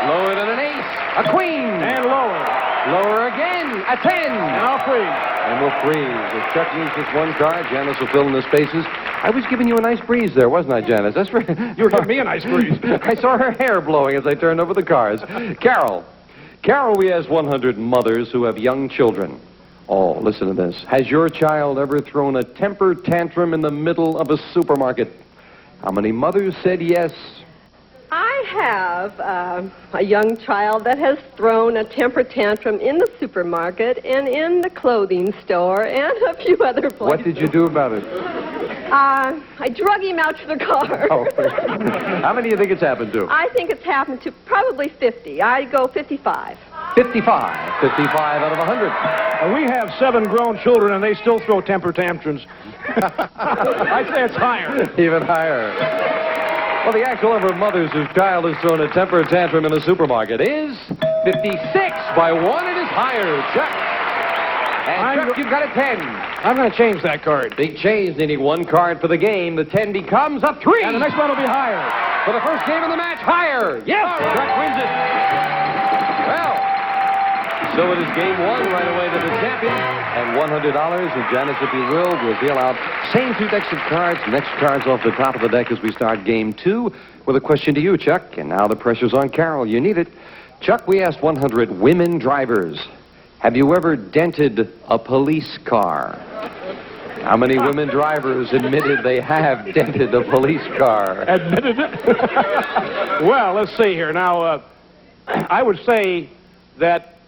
Lower than an 8. A queen. And lower. Lower again. A 10. And I'll freeze. And we'll freeze. If Chuck needs just one card, Janice will fill in the spaces. I was giving you a nice breeze there, wasn't I, Janice? That's right. You were giving me a nice breeze. I saw her hair blowing as I turned over the cards. Carol. Carol, we asked 100 mothers who have young children. Oh, listen to this. Has your child ever thrown a temper tantrum in the middle of a supermarket? How many mothers said yes? I have a young child that has thrown a temper tantrum in the supermarket and in the clothing store and a few other places. What did you do about it? I drug him out to the car. Oh. How many do you think it's happened to? I think it's happened to probably 50. I go 55. 55. 55 out of 100. We have 7 grown children, and they still throw temper tantrums. I'd say it's higher. Even higher. Well, the actual number of mothers whose child has thrown a temper tantrum in a supermarket is 56. By 1, it is higher. Chuck. And Chuck, you've got a 10. I'm going to change that card. Big change, needing 1 card for the game. The 10 becomes a 3. And the next one will be higher. For the first game of the match, higher. Yes, Chuck wins it. Well, so it is game 1 right away to the champion. And $100. And Janice, if you will deal out same 2 decks of cards. Next cards off the top of the deck as we start game 2 with a question to you, Chuck. And now the pressure's on Carol. You need it. Chuck, we asked 100 women drivers. Have you ever dented a police car? How many women drivers admitted they have dented a police car? Admitted it? Well, let's see here. Now, I would say that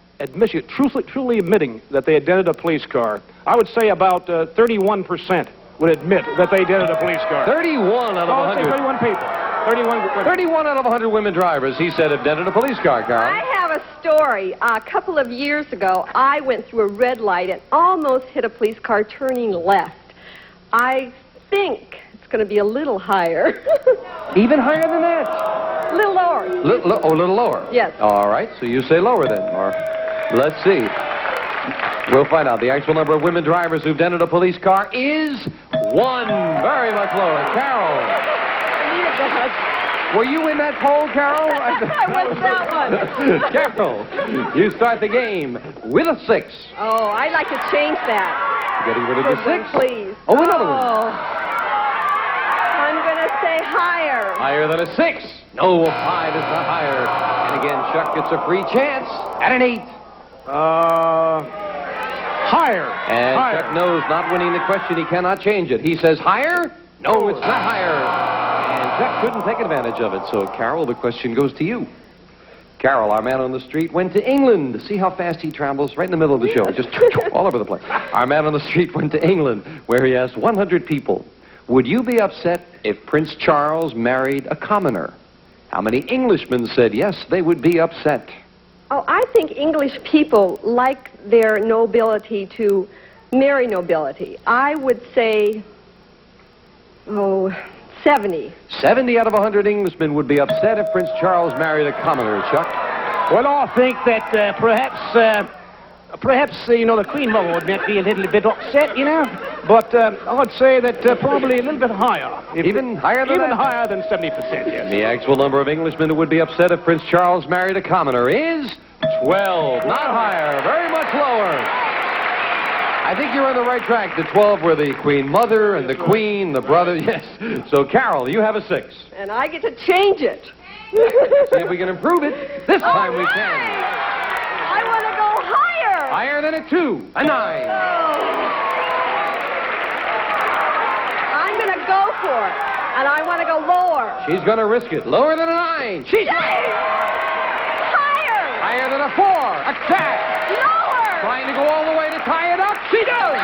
truly admitting that they had dented a police car, I would say about 31% would admit that they dented a police car. 31 out of 100. 31 people. 31 out of 100 women drivers, he said, have dented a police car, Carol. I have a story. A couple of years ago, I went through a red light and almost hit a police car turning left. I think it's going to be a little higher. Even higher than that? A little lower. A little lower? Yes. All right, so you say lower then. Or let's see. We'll find out. The actual number of women drivers who've dented a police car is 1. Very much lower. Carol. Were you in that poll, Carol? I was that one. Carol, you start the game with a 6. Oh, I'd like to change that. Getting rid of the 6? Please. Oh, another one. I'm going to say higher. Higher than a 6. No, a 5 is not higher. And again, Chuck gets a free chance at an 8. Higher. And higher. Chuck knows, not winning the question, he cannot change it. He says higher? No, it's not higher. And Chuck couldn't take advantage of it. So, Carol, the question goes to you. Carol, our man on the street, went to England. See how fast he travels? Right in the middle of the show. Just all over the place. Our man on the street went to England, where he asked 100 people, would you be upset if Prince Charles married a commoner? How many Englishmen said yes, they would be upset? Oh, I think English people like their nobility to marry nobility. I would say, 70. 70 out of 100 Englishmen would be upset if Prince Charles married a commoner, Chuck. Well, I think that perhaps, the Queen Mother would be a little bit upset, But I would say that probably a little bit higher. Even higher than Even that? higher than 70%, yes. The actual number of Englishmen who would be upset if Prince Charles married a commoner is 12. Not higher, very much lower. I think you're on the right track. The 12 were the Queen Mother and the Queen, the brother, yes. So, Carol, you have a 6. And I get to change it. See if we can improve it. This time we can. I want to go higher. Higher than a 2, a 9. I'm going to go for it. And I want to go lower. She's going to risk it. Lower than a 9. She's Higher. higher than a 4. A cat. Lower. Trying to go all the way to tie it up. She does.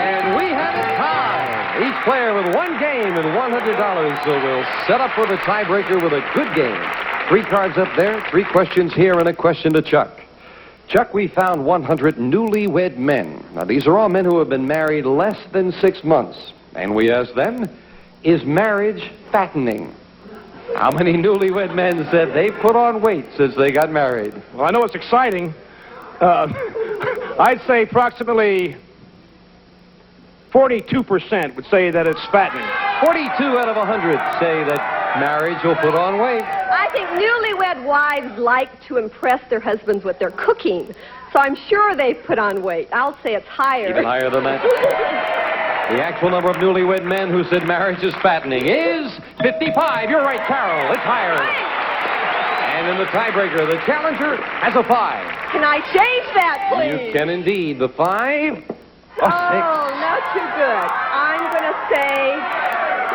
And we have it tied. Each player with 1 game and $100. So we'll set up for the tiebreaker with a good game. 3 cards up there, 3 questions here, and a question to Chuck. Chuck, we found 100 newlywed men. Now, these are all men who have been married less than 6 months. And we asked them, is marriage fattening? How many newlywed men said they put on weight since they got married? Well, I know it's exciting. I'd say approximately 42% would say that it's fattening. 42 out of 100 say that marriage will put on weight. I think newlywed wives like to impress their husbands with their cooking. So I'm sure they've put on weight. I'll say it's higher. Even higher than that. The actual number of newlywed men who said marriage is fattening is 55. You're right, Carol. It's higher. And in the tiebreaker, the challenger has a 5. Can I change that, please? You can indeed. The 5. Oh, not too good. I'm going to say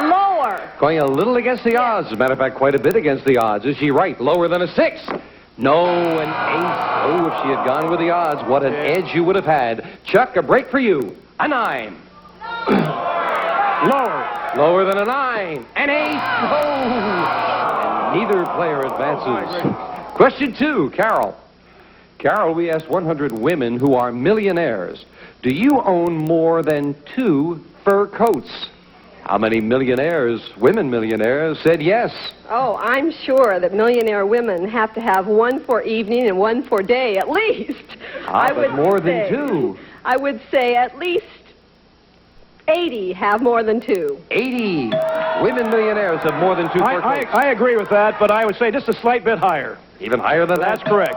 lower. Going a little against the odds. As a matter of fact, quite a bit against the odds. Is she right? Lower than a 6? No, an ace. Oh, if she had gone with the odds, what an edge you would have had. Chuck, a break for you. A 9. Lower. Lower than a 9. An ace. Oh. And neither player advances. Question 2, Carol. Carol, we asked 100 women who are millionaires. Do you own more than 2 fur coats? How many millionaires, women millionaires, said yes? Oh, I'm sure that millionaire women have to have 1 for evening and 1 for day, at least. But more than 2. I would say at least 80 have more than 2. 80 women millionaires have more than 2 fur coats. I agree with that, but I would say just a slight bit higher. Even higher than that? That's correct.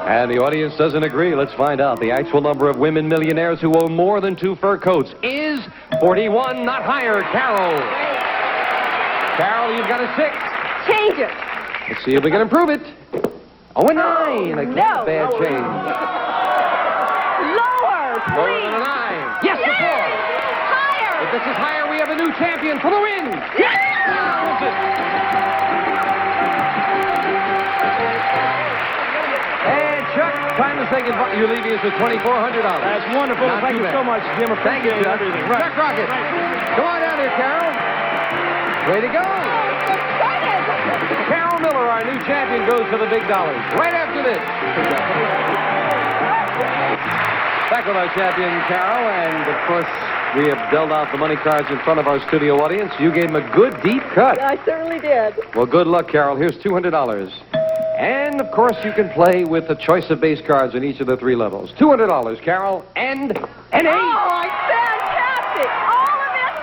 And the audience doesn't agree. Let's find out. The actual number of women millionaires who own more than 2 fur coats is 41, not higher. Carol. Carol, you've got a 6. Change it. Let's see if we can improve it. Oh, a 9. Again, no. bad change. Lower, please. Lower than a 9. Yes, a 4. Higher. If this is higher, we have a new champion for the win. And Chuck, time to say goodbye. You're leaving us with $2,400. That's wonderful. Not Thank too you bad. so much, Jim. Thank you, Chuck. Everything. Right. Chuck Rocket. Come on down here, Carol. Way to go. Carol Miller, our new champion, goes for the big dollars. Right after this. Back with our champion, Carol, and of course, we have dealt out the money cards in front of our studio audience. You gave him a good deep cut. I certainly did. Well, good luck, Carol. Here's $200. And, of course, you can play with a choice of base cards in each of the 3 levels. $200, Carol, and an 8. Oh, fantastic! All of it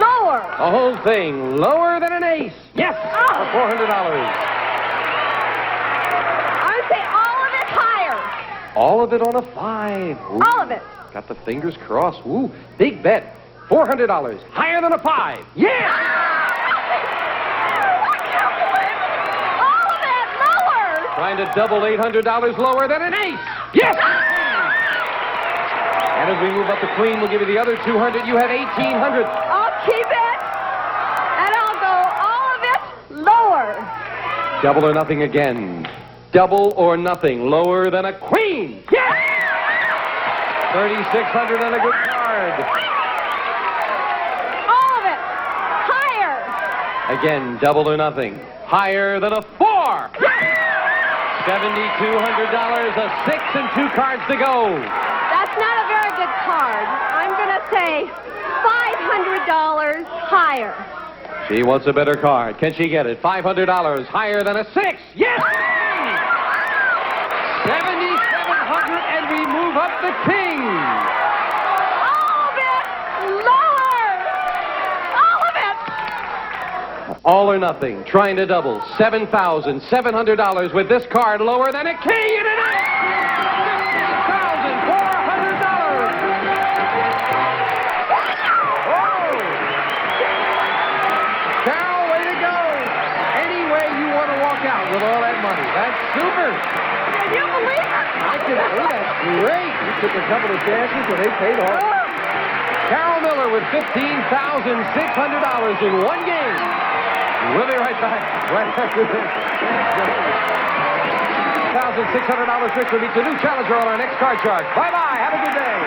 lower. The whole thing lower than an ace. Yes, for $400. I would say all of it higher. All of it on a 5. Ooh, All of it. got the fingers crossed. Ooh, big bet. $400. Higher than a 5. Yeah! Trying to double $800 lower than an ace. Yes! And as we move up the queen, we'll give you the other $200. You have $1,800. I'll keep it, and I'll go all of it lower. Double or nothing again. Double or nothing lower than a queen. Yes! $3,600 and a good card. All of it higher. Again, double or nothing. Higher than a 4. $7,200, a 6 and 2 cards to go. That's not a very good card. I'm going to say $500 higher. She wants a better card. Can she get it? $500 higher than a 6. Yes! $7,700, and we move up the king. All of it lower. All of it. All or nothing, trying to double. $7,700 with this card lower than a king and an 8. $6,400. Carol, way to go. Any way you want to walk out with all that money. That's super. Can you believe it? I can say that's great. You took a couple of chances and they paid off. Carol Miller with $15,600 in one game. We'll be right back. Right after this. $1,600 victory meets a new challenger on our next card chart. Bye-bye. Have a good day.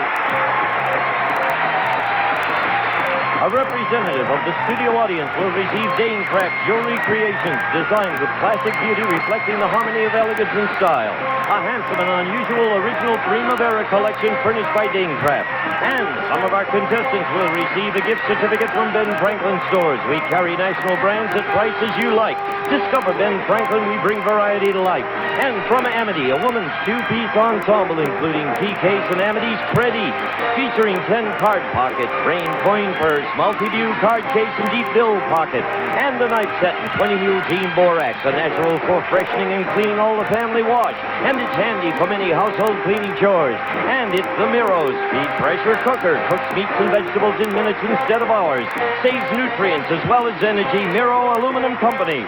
A representative of the studio audience will receive Dane Craft Jewelry Creations, designed with classic beauty reflecting the harmony of elegance and style. A handsome and unusual original Primavera collection furnished by Dane Craft. And some of our contestants will receive a gift certificate from Ben Franklin Stores. We carry national brands at prices you like. Discover Ben Franklin, we bring variety to life. And from Amity, a woman's 2-piece ensemble, including key case and Amity's Pretty, featuring 10 card pockets, brain coin purse, multi-view card case and deep bill pocket, and the knife set in 20-mule Gene Borax, a natural for freshening and cleaning all the family wash. And it's handy for many household cleaning chores. And it's the Miro's Speed Pressure Cooker. Cooks meats and vegetables in minutes instead of hours. Saves nutrients as well as energy. Miro Aluminum Company.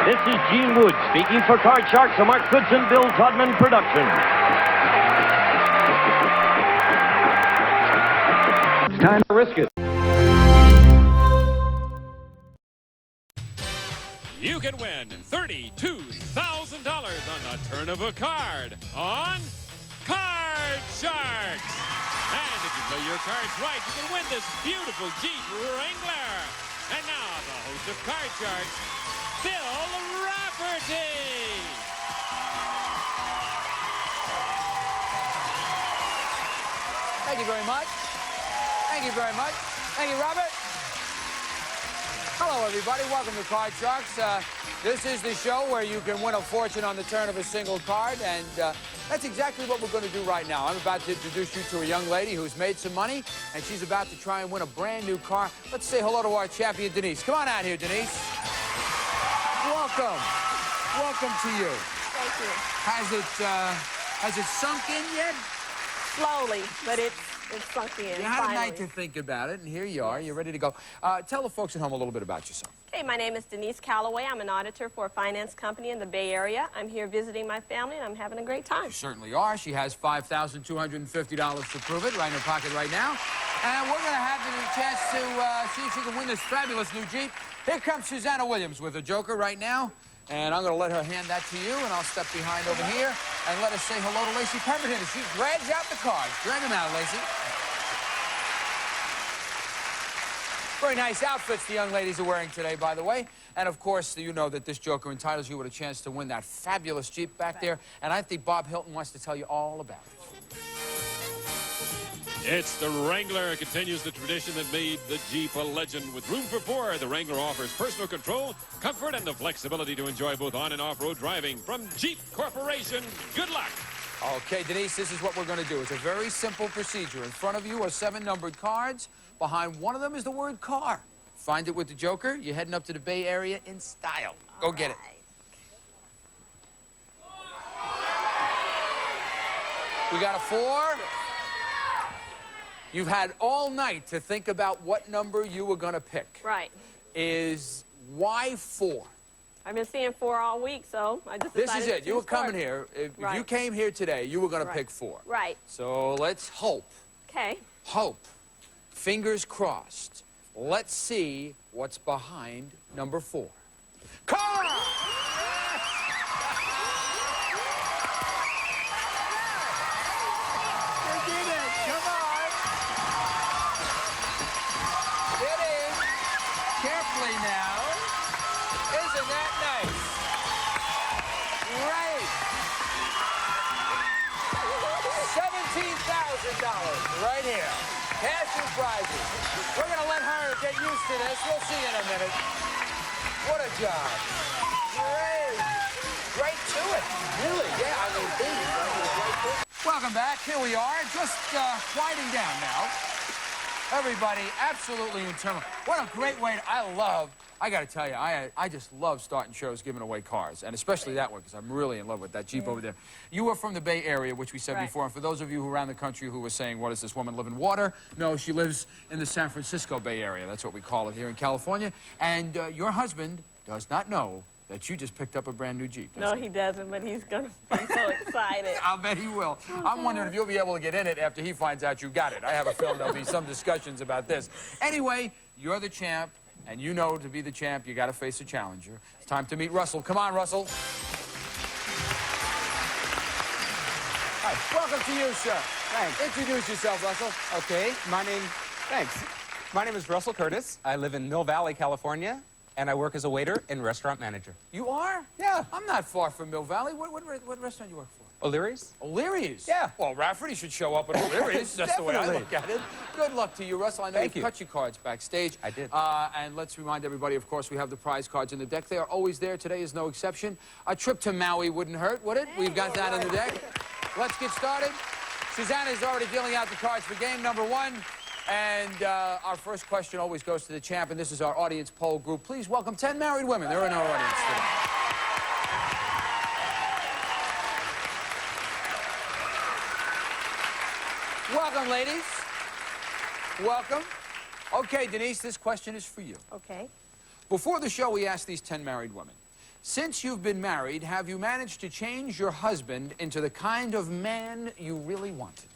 This is Gene Wood speaking for Card Sharks, a Mark Goodson, Bill Todman production. It's time to risk it. You can win $32,000 on the turn of a card on Card Sharks. And if you play your cards right, you can win this beautiful Jeep Wrangler. And now the host of Card Sharks, Bill Rafferty. Thank you very much. Thank you very much. Thank you, Robert. Hello, everybody. Welcome to Card Sharks. This is the show where you can win a fortune on the turn of a single card, and that's exactly what we're going to do right now. I'm about to introduce you to a young lady who's made some money, and she's about to try and win a brand new car. Let's say hello to our champion, Denise. Come on out here, Denise. Welcome. Welcome to you. Thank you. Has it sunk in yet? Slowly, but it's sunk in. You had a finally. night to think about it, and here you are. You're ready to go. Tell the folks at home a little bit about yourself. Hey, my name is Denise Calloway. I'm an auditor for a finance company in the Bay Area. I'm here visiting my family, and I'm having a great time. You certainly are. She has $5,250 to prove it right in her pocket right now. And we're going to have the chance to see if she can win this fabulous new Jeep. Here comes Susanna Williams with a joker right now. And I'm going to let her hand that to you, and I'll step behind over here and let us say hello to Lacey Pemberton. She drags out the cards. Drag them out, Lacey. Very nice outfits the young ladies are wearing today, by the way. And, of course, you know that this Joker entitles you with a chance to win that fabulous Jeep back there. And I think Bob Hilton wants to tell you all about it. It's the Wrangler. It continues the tradition that made the Jeep a legend. With room for four, the Wrangler offers personal control, comfort, and the flexibility to enjoy both on and off-road driving. From Jeep Corporation, good luck. Okay, Denise, this is what we're going to do. It's a very simple procedure. In front of you are 7 numbered cards. Behind one of them is the word car. Find it with the Joker. You're heading up to the Bay Area in style. Go get it. We got a 4. You've had all night to think about what number you were going to pick. Right. Why 4? I've been seeing 4 all week, so I just This decided is to it. You were choose coming 4. here. If Right. you came here today, you were going to Right. pick 4. Right. So let's hope. Okay. Hope. Fingers crossed. Let's see what's behind number 4. Car! You did it. Come on. Get in. Carefully now. Isn't that nice? Great. $17,000 right here. Cash and prizes. We're going to let her get used to this. We'll see in a minute. What a job. Great. Right to it. Really? Yeah, I mean, baby, right to it. Welcome back. Here we are. Just quieting down now. Everybody, absolutely internal. What a great way. I got to tell you, I just love starting shows giving away cars, and especially that one, because I'm really in love with that Jeep over there. You are from the Bay Area, which we said before, and for those of you who are around the country who were saying, what does this woman live in water? No, she lives in the San Francisco Bay Area. That's what we call it here in California. And your husband does not know that you just picked up a brand new Jeep. No, he doesn't, but he's going to be so excited. I'll bet he will. I'm wondering if you'll be able to get in it after he finds out you got it. I have a feeling there'll be some discussions about this. Anyway, you're the champ, and you know to be the champ, you got to face a challenger. It's time to meet Russell. Come on, Russell. Hi, welcome to you, sir. Thanks. Introduce yourself, Russell. Okay, thanks. My name is Russell Curtis. I live in Mill Valley, California, and I work as a waiter and restaurant manager. You are? Yeah. I'm not far from Mill Valley. What restaurant do you work for? O'Leary's? O'Leary's? Yeah. Well, Rafferty should show up at O'Leary's. That's the way I look at it. Good luck to you, Russell. I know you cut your cards backstage. I did. And let's remind everybody, of course, we have the prize cards in the deck. They are always there. Today is no exception. A trip to Maui wouldn't hurt, would it? We've got that in the deck. Let's get started. Susanna is already dealing out the cards for game number 1. And our first question always goes to the champ, and this is our audience poll group. Please welcome 10 married women. They're in our audience today. Welcome, ladies. Welcome. Okay, Denise, this question is for you. Okay. Before the show, we asked these 10 married women, since you've been married, have you managed to change your husband into the kind of man you really wanted?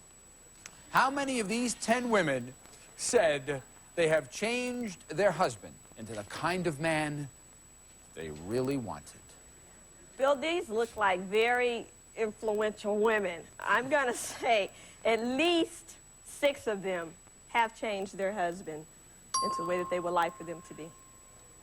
How many of these 10 women said they have changed their husband into the kind of man they really wanted? Bill, these look like very influential women. I'm going to say at least 6 of them have changed their husband into the way that they would like for them to be.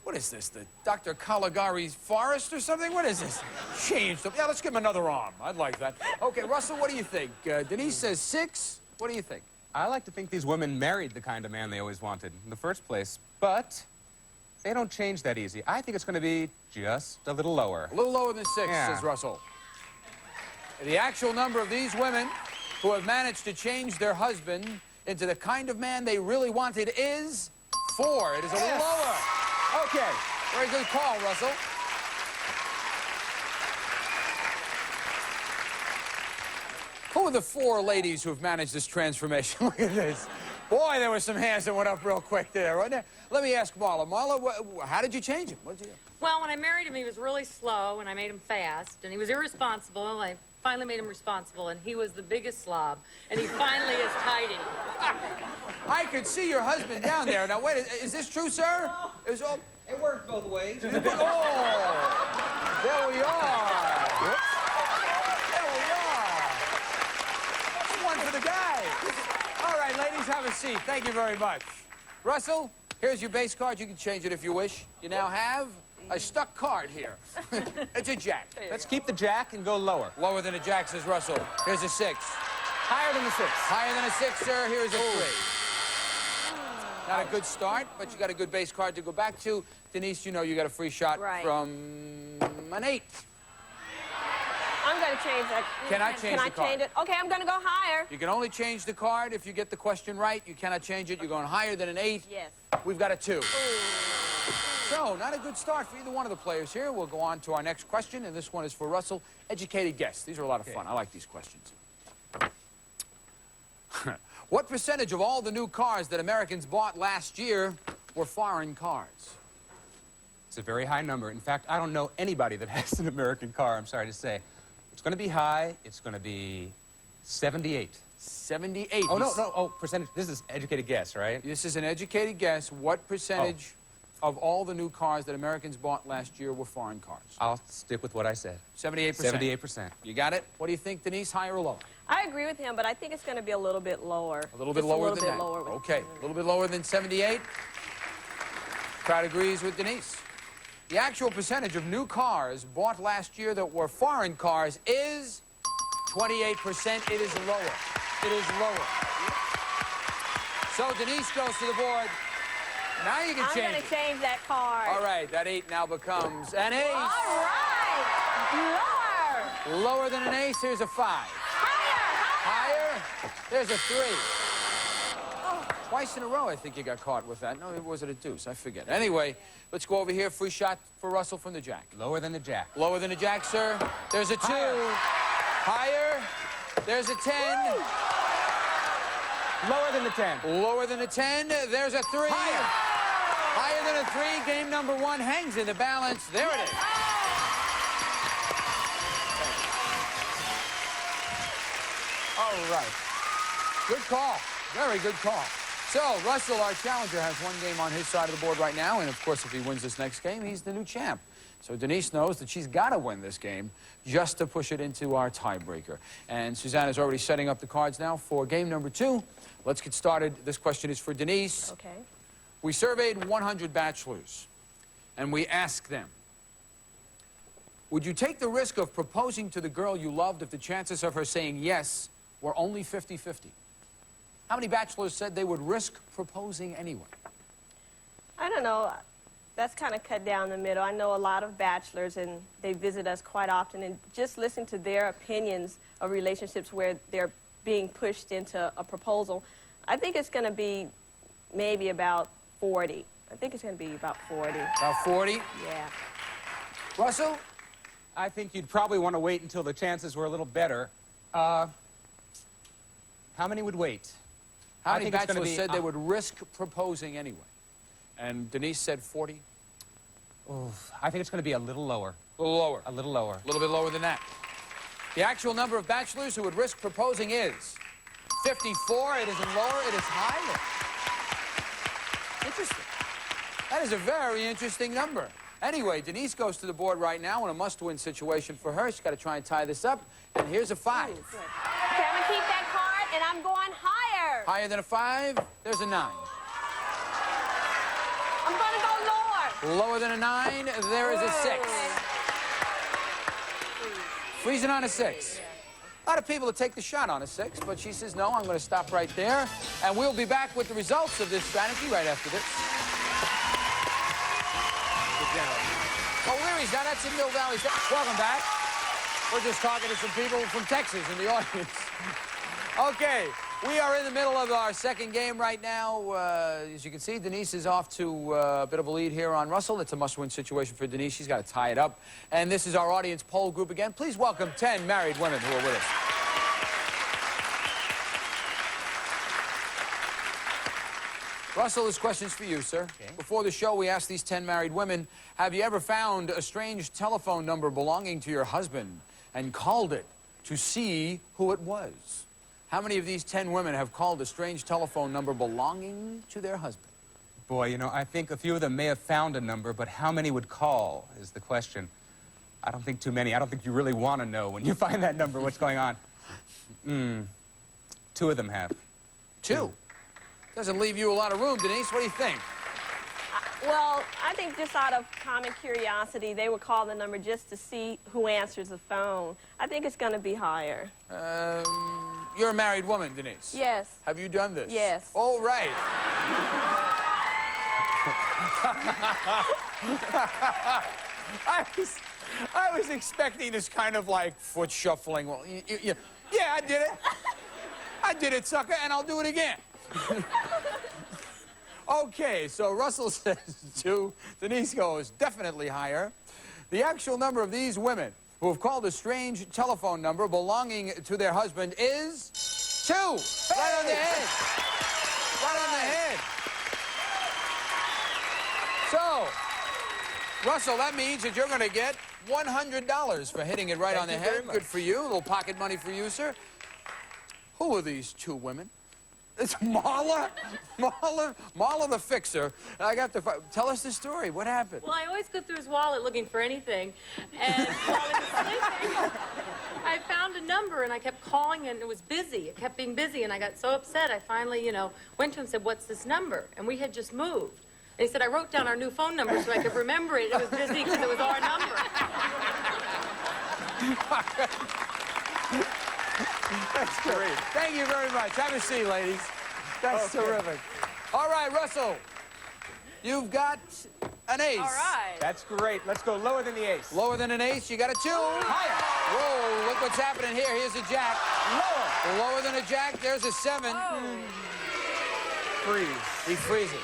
What is this, the Dr. Caligari's forest or something? What is this? Changed them. Yeah, let's give him another arm. I'd like that. Okay, Russell, what do you think? Denise says 6. What do you think? I like to think these women married the kind of man they always wanted in the first place, but they don't change that easy. I think it's going to be just a little lower. A little lower than 6, Yeah. says Russell. The actual number of these women who have managed to change their husband into the kind of man they really wanted is 4. It is a little lower. Okay, very good call, Russell. Who are the 4 ladies who have managed this transformation? Look at this. Boy, there were some hands that went up real quick there, right there. Let me ask Marla. Marla, how did you change him? What did you do? Well, when I married him, he was really slow, and I made him fast, and he was irresponsible. I finally made him responsible, and he was the biggest slob, and he finally is tidy. I could see your husband down there. Now, wait, is this true, sir? It works both ways. Oh, there we are. There we are. That's one for the guy. All right, ladies, have a seat. Thank you very much. Russell, Here's your base card. You can change it if you wish. You now have a stuck card here. It's a jack. Let's keep the jack and go lower. Lower than a jack, says Russell. Here's a 6. Higher than a 6. Higher than a 6, sir. Here's a 3. Not a good start, but you got a good base card to go back to. Denise, you know you got a free shot from an 8. I'm going to change that. Cannot change the card. Can I change it? Okay, I'm going to go higher. You can only change the card if you get the question right. You cannot change it. You're going higher than an 8. Yes. We've got a 2. So, not a good start for either one of the players here. We'll go on to our next question, and this one is for Russell. Educated guess. These are a lot of fun. I like these questions. What percentage of all the new cars that Americans bought last year were foreign cars? It's a very high number. In fact, I don't know anybody that has an American car, I'm sorry to say. It's going to be high. It's going to be 78. 78. Oh, no. Oh, percentage. This is educated guess, right? This is an educated guess. What percentage of all the new cars that Americans bought last year were foreign cars? I'll stick with what I said. 78%. 78%. You got it? What do you think, Denise? Higher or lower? I agree with him, but I think it's going to be a little bit lower. A little bit lower than that. Lower. Okay, a little bit lower than 78. Crowd agrees with Denise. The actual percentage of new cars bought last year that were foreign cars is 28%. It is lower. It is lower. So Denise goes to the board. Now you can change it. I'm going to change that card. All right, that 8 now becomes an ace. All right. Lower. Lower than an ace, here's a 5. Higher. There's a 3. Twice in a row, I think you got caught with that. No, was it a deuce? I forget. Anyway, let's go over here. Free shot for Russell from the jack. Lower than the jack. Lower than the jack, sir. There's a 2. Higher. There's a 10. Lower than the 10. Lower than a 10. There's a 3. Higher. Higher than a 3. Game number 1 hangs in the balance. There it is. All right. Good call. Very good call. So, Russell, our challenger, has 1 game on his side of the board right now, and of course, if he wins this next game, he's the new champ. So Denise knows that she's got to win this game just to push it into our tiebreaker. And Suzanne is already setting up the cards now for game number 2. Let's get started. This question is for Denise. Okay. We surveyed 100 bachelors, and we asked them, would you take the risk of proposing to the girl you loved if the chances of her saying yes were only 50-50? How many bachelors said they would risk proposing anyway? I don't know. That's kind of cut down the middle. I know a lot of bachelors, and they visit us quite often, and just listening to their opinions of relationships where they're being pushed into a proposal, I think it's going to be maybe about 40. I think it's going to be about 40. About 40? Yeah. Russell? I think you'd probably want to wait until the chances were a little better. How many would wait? How many bachelors said they would risk proposing anyway? And Denise said 40? I think it's going to be a little lower. A little lower. A little lower. A little bit lower than that. The actual number of bachelors who would risk proposing is 54. It isn't lower. It is higher. Interesting. That is a very interesting number. Anyway, Denise goes to the board right now in a must-win situation for her. She's got to try and tie this up. And here's a 5. Okay, I'm going to keep that card, and I'm going higher. Higher than a 5, there's a 9. I'm going to go lower. Lower than a 9, there is a 6. Freezing on a 6. A lot of people that take the shot on a 6, but she says, no, I'm going to stop right there. And we'll be back with the results of this strategy right after this. Oh, Leary's now, that's in Mill Valley. Welcome back. We're just talking to some people from Texas in the audience. Okay, we are in the middle of our second game right now. As you can see, Denise is off to a bit of a lead here on Russell. It's a must-win situation for Denise. She's got to tie it up. And this is our audience poll group again. Please welcome 10 married women who are with us. Russell, this question's for you, sir. Okay. Before the show, we asked these 10 married women, have you ever found a strange telephone number belonging to your husband and called it to see who it was? How many of these 10 women have called a strange telephone number belonging to their husband? Boy, you know, I think a few of them may have found a number, but how many would call is the question. I don't think too many. I don't think you really want to know when you find that number what's going on. 2 of them have. 2? Doesn't leave you a lot of room, Denise. What do you think? Well, I think just out of common curiosity, they would call the number just to see who answers the phone. I think it's going to be higher. You're a married woman, Denise. Yes. Have you done this? Yes. All right. I was expecting this kind of like foot shuffling. Well, yeah, I did it. I did it, sucker, and I'll do it again. Okay, so Russell says 2. Denise goes definitely higher. The actual number of these women who have called a strange telephone number belonging to their husband is 2. Right on the head. Right on the head. So, Russell, that means that you're going to get $100 for hitting it right on the head. Good for you. A little pocket money for you, sir. Who are these 2 women? It's Marla? Marla the fixer. I got to tell us the story. What happened? Well, I always go through his wallet looking for anything. And while he was sleeping, I found a number, and I kept calling, and it was busy. It kept being busy, and I got so upset, I finally, went to him and said, "What's this number?" And we had just moved. And he said, "I wrote down our new phone number so I could remember it. It was busy because it was our number." That's great. Thank you very much. Have a seat, ladies. That's terrific. All right, Russell. You've got an ace. All right. That's great. Let's go lower than the ace. Lower than an ace. You got a 2. Higher. Whoa, look what's happening here. Here's a jack. Lower. Lower than a jack. There's a 7. Freeze. He freezes.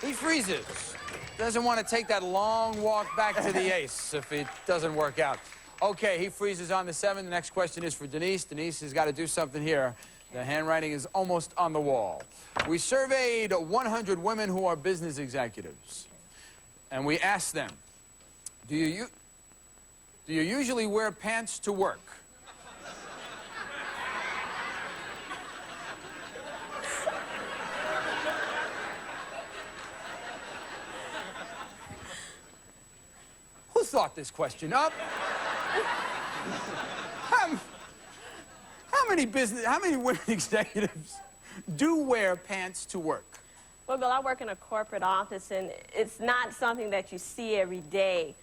He freezes. Doesn't want to take that long walk back to the ace if it doesn't work out. Okay, he freezes on the 7. The next question is for Denise. Denise has got to do something here. The handwriting is almost on the wall. We surveyed 100 women who are business executives. And we asked them, do you usually wear pants to work? Who thought this question up? How many women executives do wear pants to work? Well, Bill, I work in a corporate office, and it's not something that you see every day.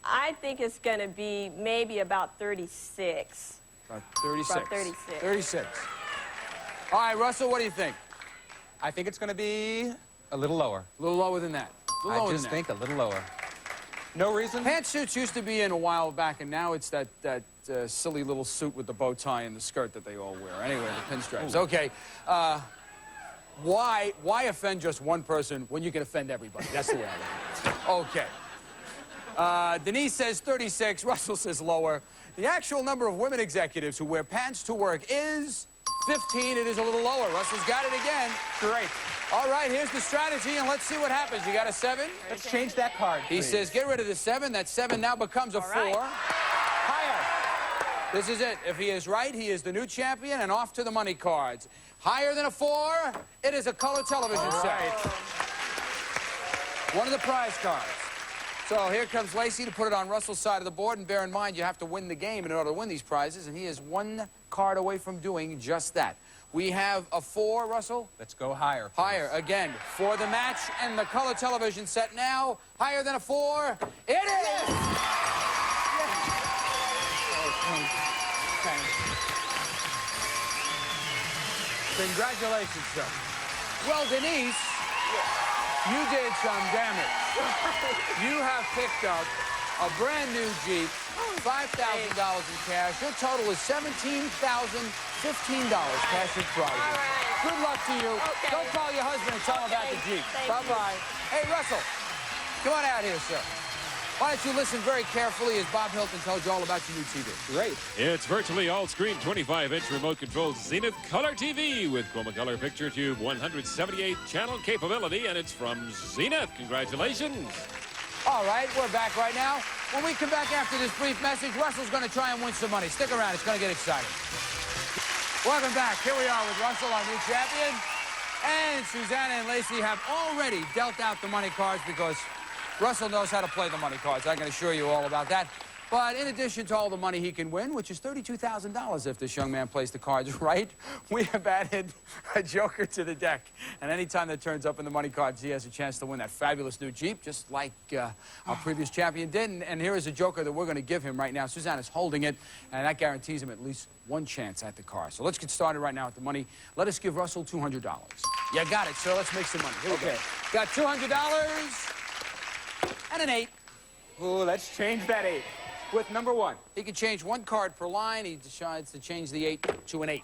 I think it's going to be maybe about 36. About 36. About 36. 36. All right, Russell, what do you think? I think it's going to be a little lower. A little lower than that. A little lower I just than think a little lower. No reason? Pantsuits used to be in a while back, and now it's that silly little suit with the bow tie and the skirt that they all wear. Anyway, the pinstripes. Ooh. Okay. Why offend just one person when you can offend everybody? That's the way I look at it. Okay. Denise says 36. Russell says lower. The actual number of women executives who wear pants to work is 15. It is a little lower. Russell's got it again. Great. All right, here's the strategy, and let's see what happens. You got a 7? Let's change that card, He please. says, get rid of the 7. That 7 now becomes a 4. Higher. This is it. If he is right, he is the new champion, and off to the money cards. Higher than a 4, it is a color television set. One of the prize cards. So here comes Lacey to put it on Russell's side of the board, and bear in mind, you have to win the game in order to win these prizes, and he is 1 card away from doing just that. We have a 4, Russell. Let's go higher. Please. Higher, again, for the match and the color television set now. Higher than a 4. It is! Yes. Congratulations, sir. Well, Denise, you did some damage. You have picked up a brand new Jeep, $5,000 in cash. Your total is $17,015 cash and prizes. All right. Good luck to you. Okay. Go call your husband and tell him about the Jeep. Thank Bye-bye. Hey, Russell, come on out here, sir. Why don't you listen very carefully as Bob Hilton tells you all about your new TV. Great. It's virtually all-screen 25-inch remote-controlled Zenith Color TV with Chromacolor Picture Tube 178-channel capability, and it's from Zenith. Congratulations. All right, we're back right now. When we come back after this brief message, Russell's going to try and win some money. Stick around. It's going to get exciting. Welcome back. Here we are with Russell, our new champion. And Susanna and Lacey have already dealt out the money cards because Russell knows how to play the money cards. I can assure you all about that. But in addition to all the money he can win, which is $32,000 if this young man plays the cards right, we have added a joker to the deck. And anytime that turns up in the money cards, he has a chance to win that fabulous new Jeep, just like our previous champion did. And here is a joker that we're going to give him right now. Susanna's holding it, and that guarantees him at least one chance at the car. So let's get started right now with the money. Let us give Russell $200. You got it, sir. Let's make some money. Here we go. Got $200 and an 8. Ooh, let's change that 8 with number 1. He can change one card per line. He decides to change the 8 to an 8.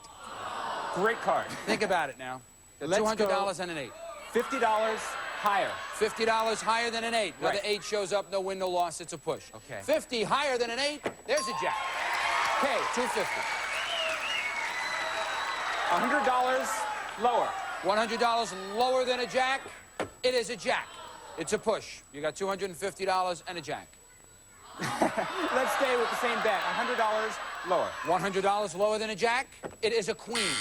Great card. Think about it now. Let's $200 and an 8. $50 higher. $50 higher than an 8. Where Right. the 8 shows up, no win, no loss, it's a push. Okay. 50 higher than an 8, there's a jack. Okay, $250. $100 lower. $100 lower than a jack, it is a jack. It's a push. You got $250 and a jack. Let's stay with the same bet. $100 lower. $100 lower than a jack, it is a queen.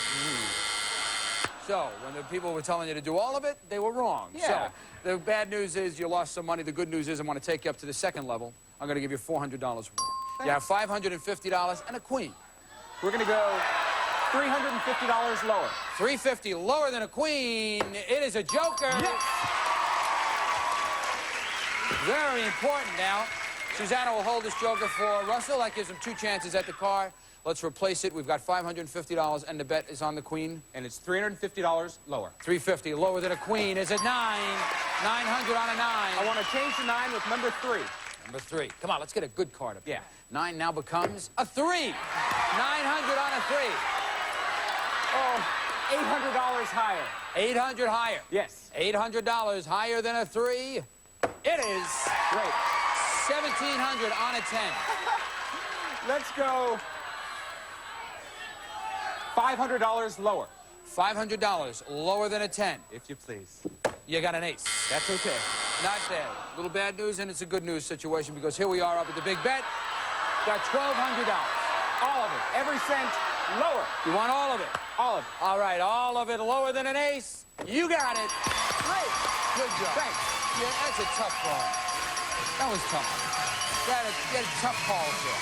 So, when the people were telling you to do all of it, they were wrong. Yeah. So, the bad news is you lost some money. The good news is I want to take you up to the second level. I'm going to give you $400 more. You have $550 and a queen. We're going to go $350 lower. $350 lower than a queen. It is a joker. Yes. Very important now. Susanna will hold this joker for Russell. That gives him 2 chances at the car. Let's replace it. We've got $550, and the bet is on the queen. And it's $350 lower. $350 lower than a queen is at 9. $900 on a 9. I want to change the 9 with number 3. Number 3. Come on, let's get a good card up. Yeah. 9 now becomes a 3. $900 on a 3. Oh, $800 higher. 800 higher. Yes. $800 higher than a 3. It is Great. $1,700 on a 10. Let's go $500 lower. $500 lower than a 10. If you please. You got an ace. That's okay. Not bad. Little bad news, and it's a good news situation because here we are up at the big bet. Got $1,200. All of it. Every cent lower. You want all of it? All of it. All right, all of it lower than an ace. You got it. Great. Good job. Thanks. Yeah, that's a tough call. That was tough. You had a tough call there.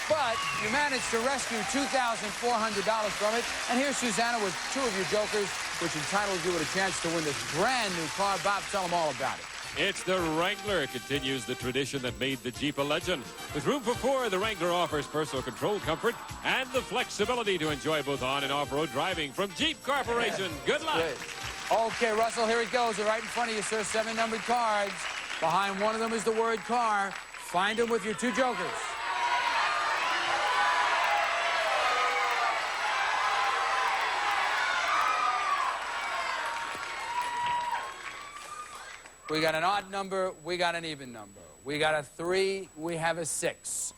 But you managed to rescue $2,400 from it. And here's Susanna with 2 of your jokers, which entitles you with a chance to win this brand new car. Bob, tell them all about it. It's the Wrangler. It continues the tradition that made the Jeep a legend. With room for 4, the Wrangler offers personal control comfort and the flexibility to enjoy both on and off-road driving from Jeep Corporation. Good luck. Great. Okay, Russell, here it goes. They're right in front of you, sir. 7 numbered cards. Behind one of them is the word car. Find them with your 2 jokers. We got an odd number, we got an even number. We got a 3, we have a 6.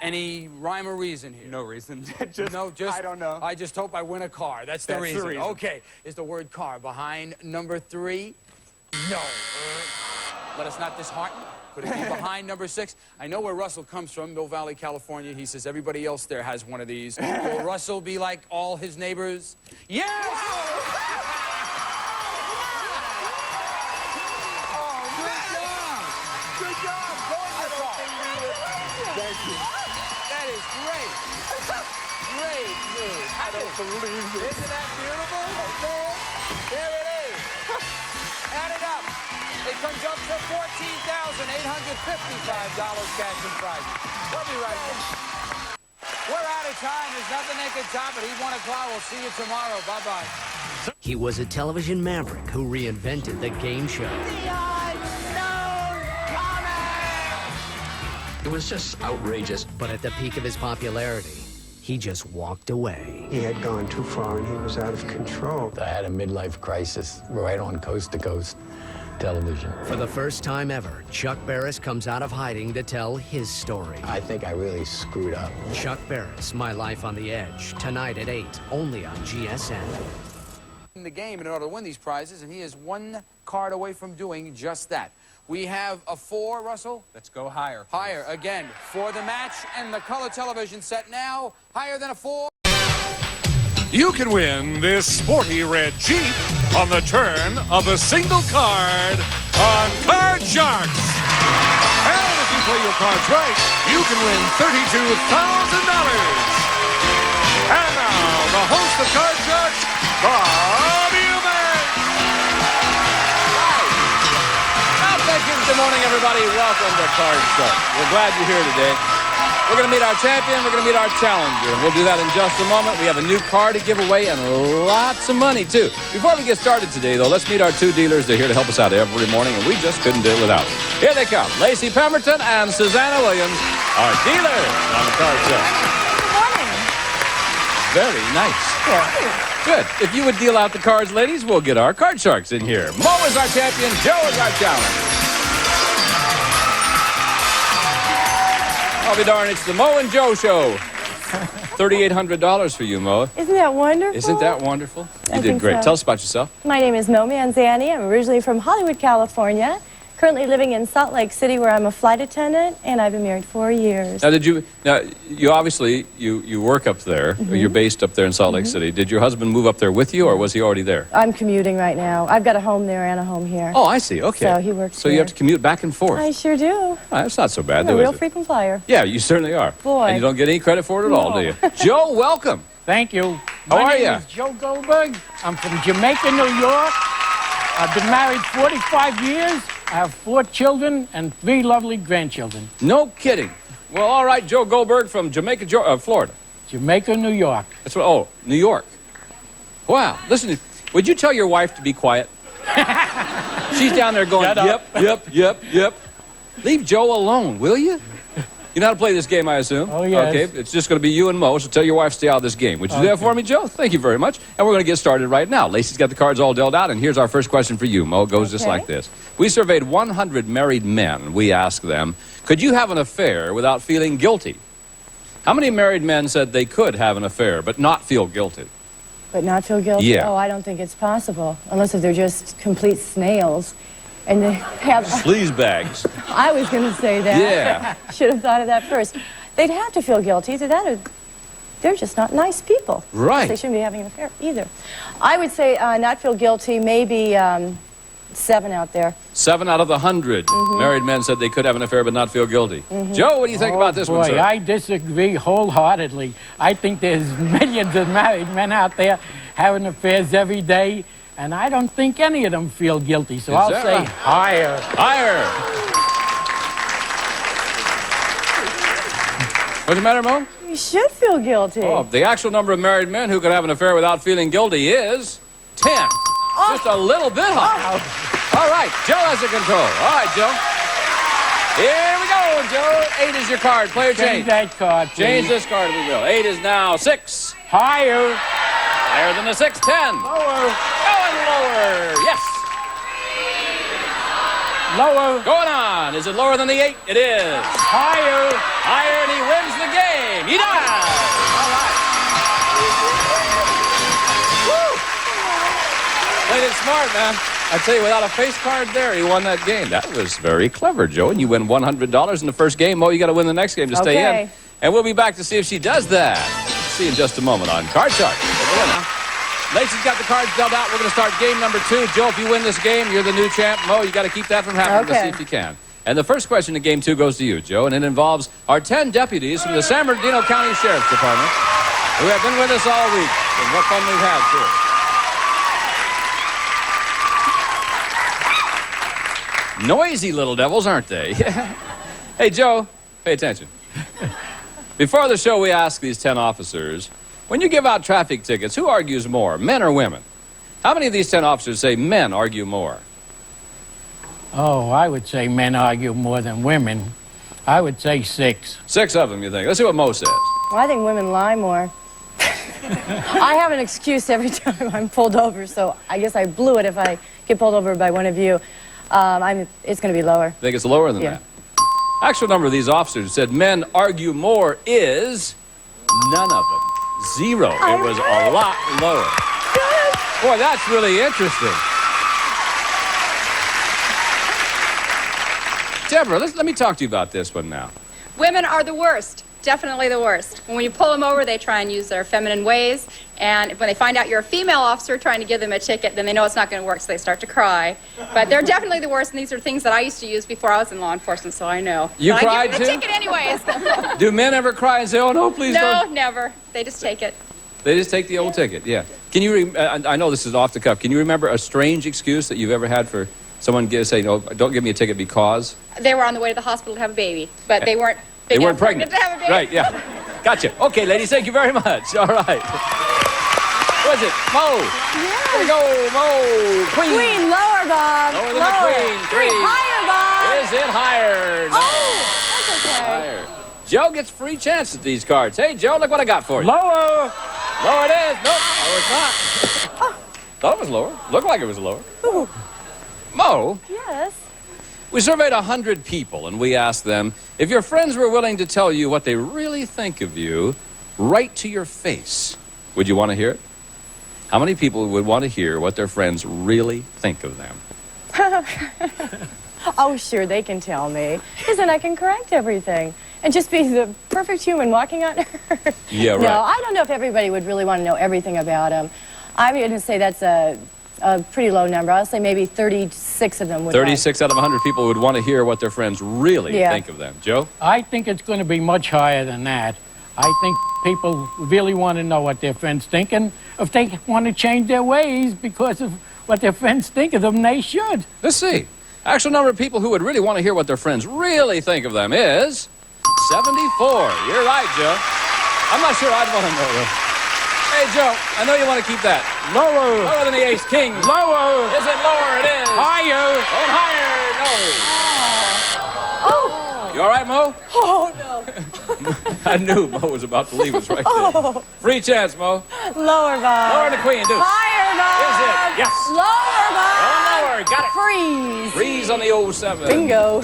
Any rhyme or reason here? No reason. I don't know. I just hope I win a car. That's the reason. reason. Okay. Is the word car behind number 3? No. Let us not dishearten. Could it be behind number 6? I know where Russell comes from, Mill Valley, California. He says everybody else there has one of these. Will Russell be like all his neighbors? Yes! Good job. Thank you. That is great. Great news. I don't believe it. Isn't that beautiful? There it is. Add it up. It comes up to $14,855 cash and prizes. We'll be right back. We're out of time. There's nothing they can top it. He's 1 o'clock. We'll see you tomorrow. Bye-bye. He was a television maverick who reinvented the game show. It was just outrageous. But at the peak of his popularity, he just walked away. He had gone too far and he was out of control. I had a midlife crisis right on Coast to Coast television. For the first time ever, Chuck Barris comes out of hiding to tell his story. I think I really screwed up. Chuck Barris, My Life on the Edge, tonight at 8, only on GSN. In the game in order to win these prizes, and he is 1 card away from doing just that. We have a 4, Russell. Let's go higher. Higher, again, for the match, and the color television set now, higher than a 4. You can win this sporty red Jeep on the turn of a single card on Card Sharks. And if you play your cards right, you can win $32,000. And now, the host of Card Sharks, Bobby Eubanks. Well, thank you. Good morning, everybody. Welcome to Card Sharks. We're glad you're here today. We're going to meet our champion. We're going to meet our challenger. We'll do that in just a moment. We have a new car to give away and lots of money, too. Before we get started today, though, let's meet our two dealers. They're here to help us out every morning, and we just couldn't do it without them. Here they come, Lacey Pemberton and Susanna Williams, our dealers on the Card Sharks. Good morning. Very nice. Good. If you would deal out the cards, ladies, we'll get our Card Sharks in here. Mo is our champion. Joe is our challenger. I'll be darned, it's the Mo and Joe show. $3,800 for you, Mo. Isn't that wonderful? Isn't that wonderful? I You did think great. so. Tell us about yourself. My name is Mo Manzani. I'm originally from Hollywood, California. Currently living in Salt Lake City, where I'm a flight attendant, and I've been married 4 years. Now, you obviously, you work up there. Mm-hmm. You're based up there in Salt Lake City. Did your husband move up there with you, or was he already there? I'm commuting right now. I've got a home there and a home here. Oh, I see. Okay. So he works So you here. have to commute back and forth. I sure do. Oh, that's not so bad, I'm though, a real is it? frequent flyer. Yeah, you certainly are. Boy. And you don't get any credit for it at all, do you? No. Joe, welcome. Thank you. How My are name you? is Joe Goldberg. I'm from Jamaica, New York. I've been married 45 years. I have 4 children and 3 lovely grandchildren. No kidding. Well, all right, Joe Goldberg from Jamaica, Florida. Jamaica, New York. That's what. Oh, New York. Wow. Listen, would you tell your wife to be quiet? She's down there going, Shut up. yep. Leave Joe alone, will you? You know how to play this game, I assume? Oh, yes. Okay, it's just going to be you and Mo, so tell your wife to stay out of this game. Would you do that for me, Joe? Thank you very much. And we're going to get started right now. Lacey's got the cards all dealt out, and here's our first question for you, Mo. It goes just like this. We surveyed 100 married men. We asked them, could you have an affair without feeling guilty? How many married men said they could have an affair but not feel guilty? But not feel guilty? Yeah. Oh, I don't think it's possible. Unless if they're just complete snails. And they have... Sleaze bags. I was going to say that. Yeah. Should have thought of that first. They'd have to feel guilty. Either that or they're just not nice people. Right. They shouldn't be having an affair either. I would say not feel guilty, maybe 7 out there. 7 out of the 100 married men said they could have an affair but not feel guilty. Joe, what do you think about this one, Boy, sir? I disagree wholeheartedly. I think there's millions of married men out there having affairs every day, and I don't think any of them feel guilty. So I'll that say right? higher. Higher. What's the matter, Mo? You should feel guilty. Oh, the actual number of married men who could have an affair without feeling guilty is 10. Just a little bit high. All right, Joe has the control. All right, Joe. Here we go, Joe. 8 is your card. Player change. Change that card, please. Change this card, we will. 8 is now 6. Higher. Higher than the 6, 10. Lower. Going lower. Yes. Lower. Going on. Is it lower than the 8? It is. Higher. Higher, and he wins the game. He does. All right. Woo. Played it smart, man. I tell you, without a face card there, he won that game. That was very clever, Joe. And you win $100 in the first game. Mo, you got to win the next game to stay in. And we'll be back to see if she does that. See you in just a moment on Card Shark. Lacey's got the cards dealt out. We're going to start game number 2. Joe, if you win this game, you're the new champ. Mo, you got to keep that from happening. Let's see if you can. And the first question in game 2 goes to you, Joe, and it involves our 10 deputies from the San Bernardino County Sheriff's Department who have been with us all week. And what fun we've had, too. Noisy little devils, aren't they? Hey, Joe, pay attention. Before the show, we ask these 10 officers, when you give out traffic tickets, who argues more, men or women? How many of these 10 officers say men argue more? Oh, I would say men argue more than women. I would say 6. 6 of them, you think? Let's see what Mo says. Well, I think women lie more. I have an excuse every time I'm pulled over, so I guess I blew it if I get pulled over by one of you. It's going to be lower. Think it's lower than that? Actual number of these officers who said men argue more is none of them. 0. It was a lot lower. Boy, that's really interesting. Deborah, let me talk to you about this one now. Women are the worst. definitely the worst. When you pull them over, they try and use their feminine ways, and when they find out you're a female officer trying to give them a ticket, then they know it's not going to work, so they start to cry. But they're definitely the worst, and these are things that I used to use before I was in law enforcement, so I know. You but cried I give them too? the ticket anyways. Do men ever cry and say, "Oh no, please No, don't"? never. They just take it. They just take the old ticket. Yeah. Can you? I know this is off the cuff. Can you remember a strange excuse that you've ever had for someone say, "No, don't give me a ticket because"? They were on the way to the hospital to have a baby, but they weren't. They weren't pregnant. To have a baby. Right, yeah. Gotcha. Okay, ladies, thank you very much. All right. What's it? Mo. Here we go, Mo. Queen. Queen, lower, Bob. Lower than the queen. Three. Higher, Bob. Is it higher? No. Oh, that's okay. Higher. Joe gets free chance at these cards. Hey, Joe, look what I got for you. Lower. Lower it is. Nope. Lower it's not. Thought it was lower. Looked like it was lower. Ooh. Mo. Yes. We surveyed 100 people, and we asked them, if your friends were willing to tell you what they really think of you right to your face, would you want to hear it? How many people would want to hear what their friends really think of them? Oh, sure, they can tell me. Because then I can correct everything. And just be the perfect human walking on earth. Yeah, right. No, I don't know if everybody would really want to know everything about them. I'm going to say that's a pretty low number. I'll say maybe 36 of them would. 36 out of 100 people would want to hear what their friends really Yeah. think of them. Joe? I think it's going to be much higher than that. I think people really want to know what their friends think, and if they want to change their ways because of what their friends think of them, they should. Let's see. Actual number of people who would really want to hear what their friends really think of them is 74. You're right, Joe. I'm not sure I'd want to know, though. Hey, Joe, I know you want to keep that. Lower. Lower than the ace king. Lower. Is it lower? It is. Higher. Going higher. No. Oh. You all right, Mo? Oh, no. I knew Mo was about to leave us right there. Oh. Free chance, Mo. Lower, Bob. Lower the queen, dude. Higher, Bob. Is it? Yes. Lower, Bob. Oh, lower. Got it. Freeze. Freeze on the old 7. Bingo.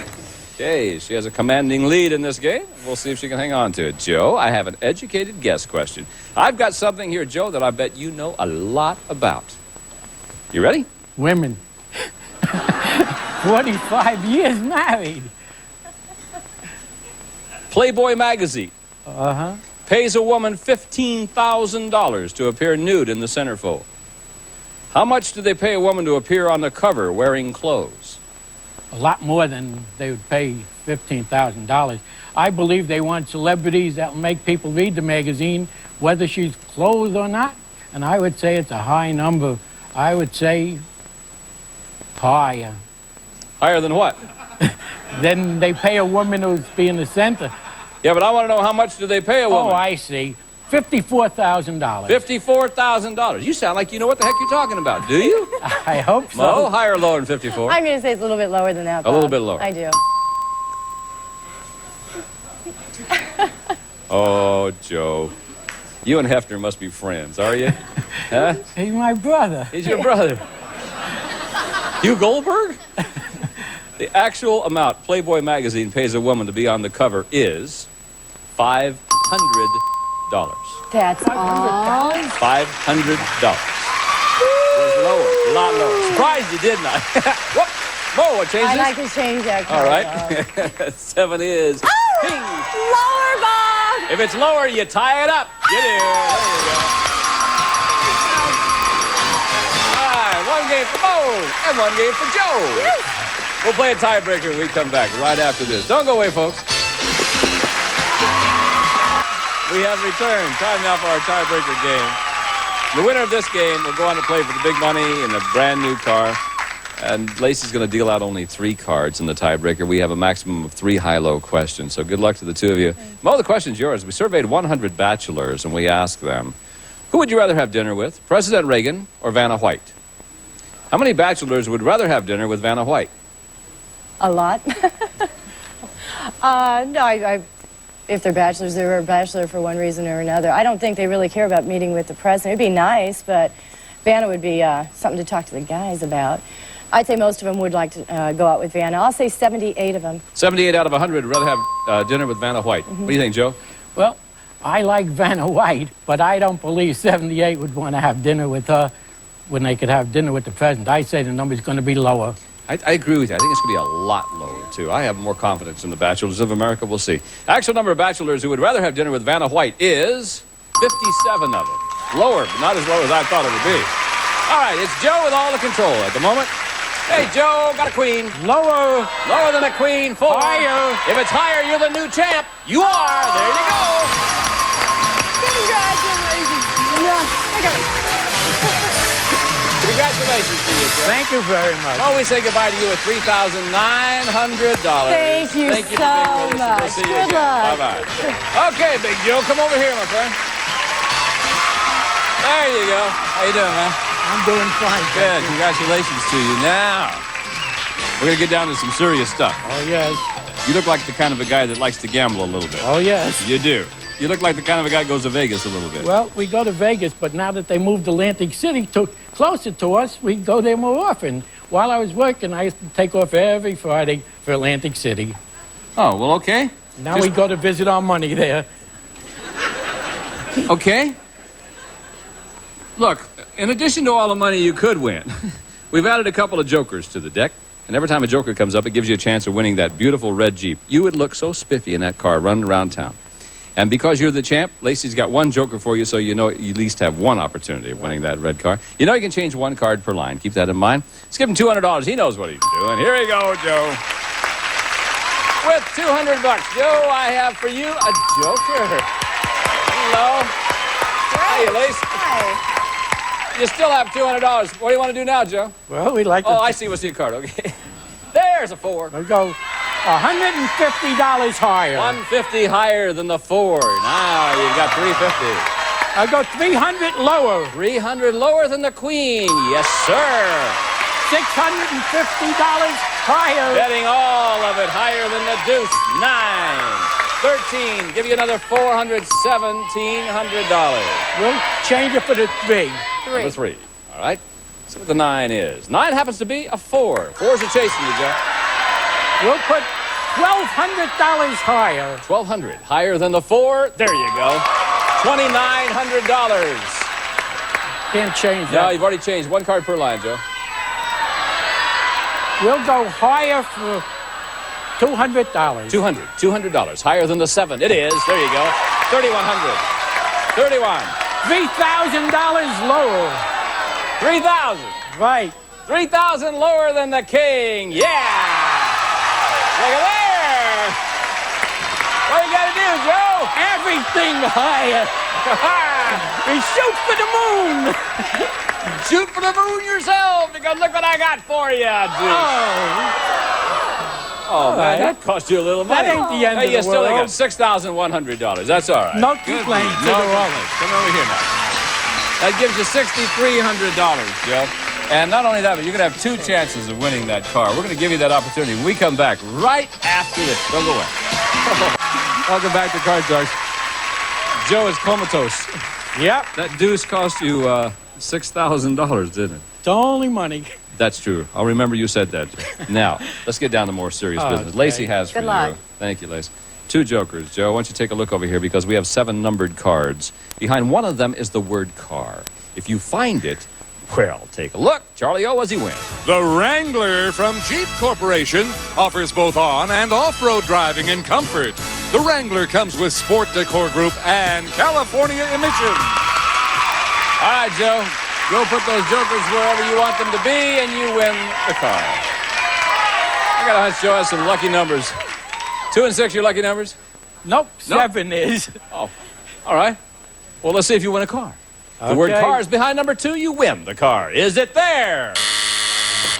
Okay, she has a commanding lead in this game. We'll see if she can hang on to it. Joe, I have an educated guess question. I've got something here, Joe, that I bet you know a lot about. You ready? Women. 45 years married. Playboy magazine pays a woman $15,000 to appear nude in the centerfold. How much do they pay a woman to appear on the cover wearing clothes? A lot more than they would pay $15,000. I believe they want celebrities that will make people read the magazine, whether she's clothed or not. And I would say it's a high number. I would say higher. Higher than what? Then they pay a woman who's be in the center. Yeah, but I want to know how much do they pay a woman? Oh, I see. $54,000. $54,000. You sound like you know what the heck you're talking about, do you? I hope so. Mo, higher or lower than 54? I'm going to say it's a little bit lower than that, A Bob. little bit lower. I do. Oh, Joe. You and Hefner must be friends, are you? Huh? He's my brother. He's your brother. Hugh Goldberg? The actual amount Playboy magazine pays a woman to be on the cover is $500. That's all. $500. Was lower, a lot lower. Surprised you, didn't I? Whoop. Mo, what changes? I'd like to change that. All right. 7 is. Oh, lower, Bob. If it's lower, you tie it up. Get here. There you go. All right, 1 game for Mo and 1 game for Joe. Yes. We'll play a tiebreaker when we come back right after this. Don't go away, folks. We have returned. Time now for our tiebreaker game. The winner of this game will go on to play for the big money in a brand new car. And Lacey's going to deal out only 3 cards in the tiebreaker. We have a maximum of 3 high-low questions. So good luck to the two of you. Mo, the question's yours. We surveyed 100 bachelors, and we asked them, who would you rather have dinner with, President Reagan or Vanna White? How many bachelors would rather have dinner with Vanna White? A lot. No, if they're bachelors, they're a bachelor for one reason or another. I don't think they really care about meeting with the president. It'd be nice, but Vanna would be something to talk to the guys about. I'd say most of them would like to go out with Vanna. I'll say 78 of them. 78 out of 100 would rather have dinner with Vanna White. What do you think, Joe? Well, I like Vanna White, but I don't believe 78 would want to have dinner with her when they could have dinner with the president. I say the number's going to be lower. I agree with you. I think it's going to be a lot lower, too. I have more confidence in the Bachelors of America. We'll see. Actual number of bachelors who would rather have dinner with Vanna White is 57 of them. Lower, but not as low as I thought it would be. All right, it's Joe with all the control at the moment. Hey, Joe, got a queen. Lower. Lower than a queen. 4. Higher. If it's higher, you're the new champ. You are. There you go. Congratulations. Congratulations to you, Joe. Thank you very much. Oh, we say goodbye to you at $3,900. Thank you Thank you so for being with us. much. We'll see you Good again. luck. Bye-bye. Okay, Big Joe, come over here, my friend. There you go. How you doing, man? I'm doing fine. Good. Congratulations to you. Now, we're going to get down to some serious stuff. Oh, yes. You look like the kind of a guy that likes to gamble a little bit. Oh, yes. You do. You look like the kind of a guy who goes to Vegas a little bit. Well, we go to Vegas, but now that they moved Atlantic City closer to us, we go there more often. While I was working, I used to take off every Friday for Atlantic City. Oh, well, okay. Now we go to visit our money there. Okay. Look, in addition to all the money you could win, we've added a couple of jokers to the deck. And every time a joker comes up, it gives you a chance of winning that beautiful red Jeep. You would look so spiffy in that car running around town. And because you're the champ, Lacey's got one joker for you, so you know you at least have one opportunity of winning that red car. You know you can change one card per line. Keep that in mind. Let's give him $200. He knows what he's doing. Here you go, Joe. With $200, Joe, I have for you a joker. Hello. Hi, Lace. Hi. You still have $200. What do you want to do now, Joe? Well, we like to... Oh, I see. What's your card? Okay. There's a 4. We go $150 higher. 150 higher than the 4. Now you've got 350. I go 300 lower. 300 lower than the queen. Yes, sir. $650 higher. Betting all of it higher than the deuce. 9. 13. Give you another $400. $1,700. We'll change it for the 3. Number 3. All right. See what the 9 is. 9 happens to be a 4. 4s are chasing you, Joe. We'll put $1,200 higher. 1,200 higher than the 4. There you go. $2,900. Can't change that. No, you've already changed. One card per line, Joe. We'll go higher for $200. $200 higher than the 7. It is. There you go. 3,100. 31. $3,000 lower. 3,000. Right. 3,000 lower than the king. Yeah. Look at there. What you got to do, Joe? Everything higher. We shoot for the moon. Shoot for the moon yourself, because look what I got for you, dude. Oh, man, that cost you a little money. That ain't the end of the you still world. got $6,100. That's all right. No Good. complaints. No complaints. Come over here now. That gives you $6,300, Joe. And not only that, but you're going to have 2 chances of winning that car. We're going to give you that opportunity when we come back right after this. Don't go away. Welcome back to Card Sharks. Joe is comatose. Yep. That deuce cost you $6,000, didn't it? It's only money. That's true. I'll remember you said that, Joe. Now, let's get down to more serious business. Okay. Lacey has for Good luck. you. Thank you, Lacey. 2 jokers. Joe, why don't you take a look over here, because we have 7 numbered cards. Behind one of them is the word car. If you find it, well, take a look. Charlie O, as he wins. The Wrangler from Jeep Corporation offers both on- and off-road driving and comfort. The Wrangler comes with Sport Decor Group and California emissions. All right, Joe. Go put those jokers wherever you want them to be, and you win the car. I got a hunch Joe has some lucky numbers. 2 and 6, your lucky numbers? Nope. 7 is. Oh, all right. Well, let's see if you win a car. The word car is behind number 2, you win the car. Is it there?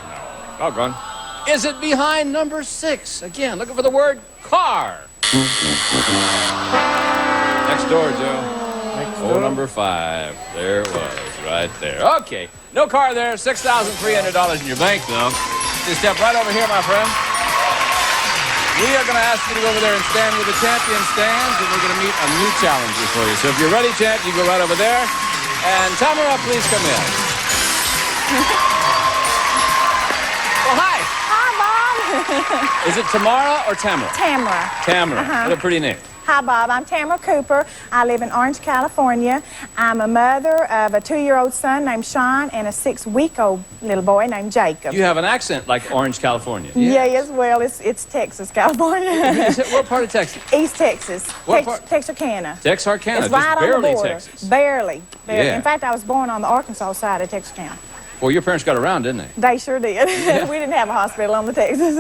No. Doggone. Is it behind number 6? Again, looking for the word car. Next door, Joe. Oh, number 5. There it was, right there. Okay. No car there. $6,300 in your bank, though. You step right over here, my friend. We are going to ask you to go over there and stand where the champion stands, and we're going to meet a new challenger for you. So if you're ready, champ, you go right over there. And Tamara, please come in. Well, hi. Hi, Mom. Is it Tamara or Tamara? Tamara. Tamara. Uh-huh. What a pretty name. Hi, Bob. I'm Tamara Cooper. I live in Orange, California. I'm a mother of a 2-year-old son named Sean and a 6-week-old little boy named Jacob. You have an accent like Orange, California. Yes, well, it's Texas, California. What part of Texas? East Texas. What part? Texarkana. Texarkana, It's just right on the barely border. Texas. Barely. Yeah. In fact, I was born on the Arkansas side of Texarkana. Well, your parents got around, didn't they? They sure did. Yeah. We didn't have a hospital on the Texas.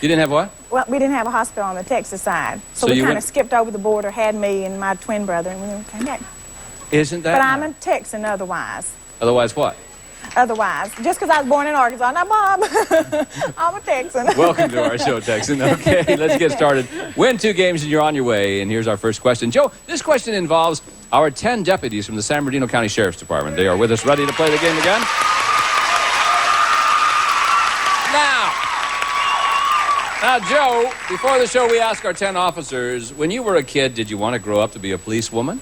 You didn't have what? Well, we didn't have a hospital on the Texas side. So So we you kind of went- skipped over the border, had me and my twin brother, and we came back. Isn't that? But I'm a Texan otherwise. Otherwise, what? Otherwise. Just because I was born in Arkansas. Now, Bob, I'm a Texan. Welcome to our show, Texan. Okay, let's get started. Win 2 games and you're on your way. And here's our first question. Joe, this question involves our 10 deputies from the San Bernardino County Sheriff's Department. They are with us, ready to play the game again. Now, Joe, before the show, we asked our 10 officers, when you were a kid, did you want to grow up to be a policewoman?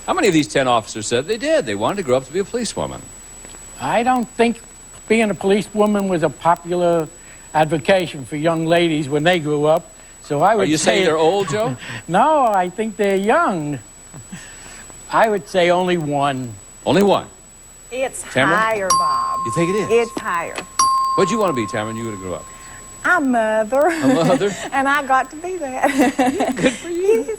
How many of these 10 officers said they did? They wanted to grow up to be a policewoman. I don't think being a policewoman was a popular advocation for young ladies when they grew up. So I would Are you saying they're old, Joe? No, I think they're young. I would say only one. Only one? It's Tamara? higher, Bob. You think it is? It's higher. What'd you want to be, Tamara, when you were to grow up? I'm a mother. A mother? And I got to be that. Good for you.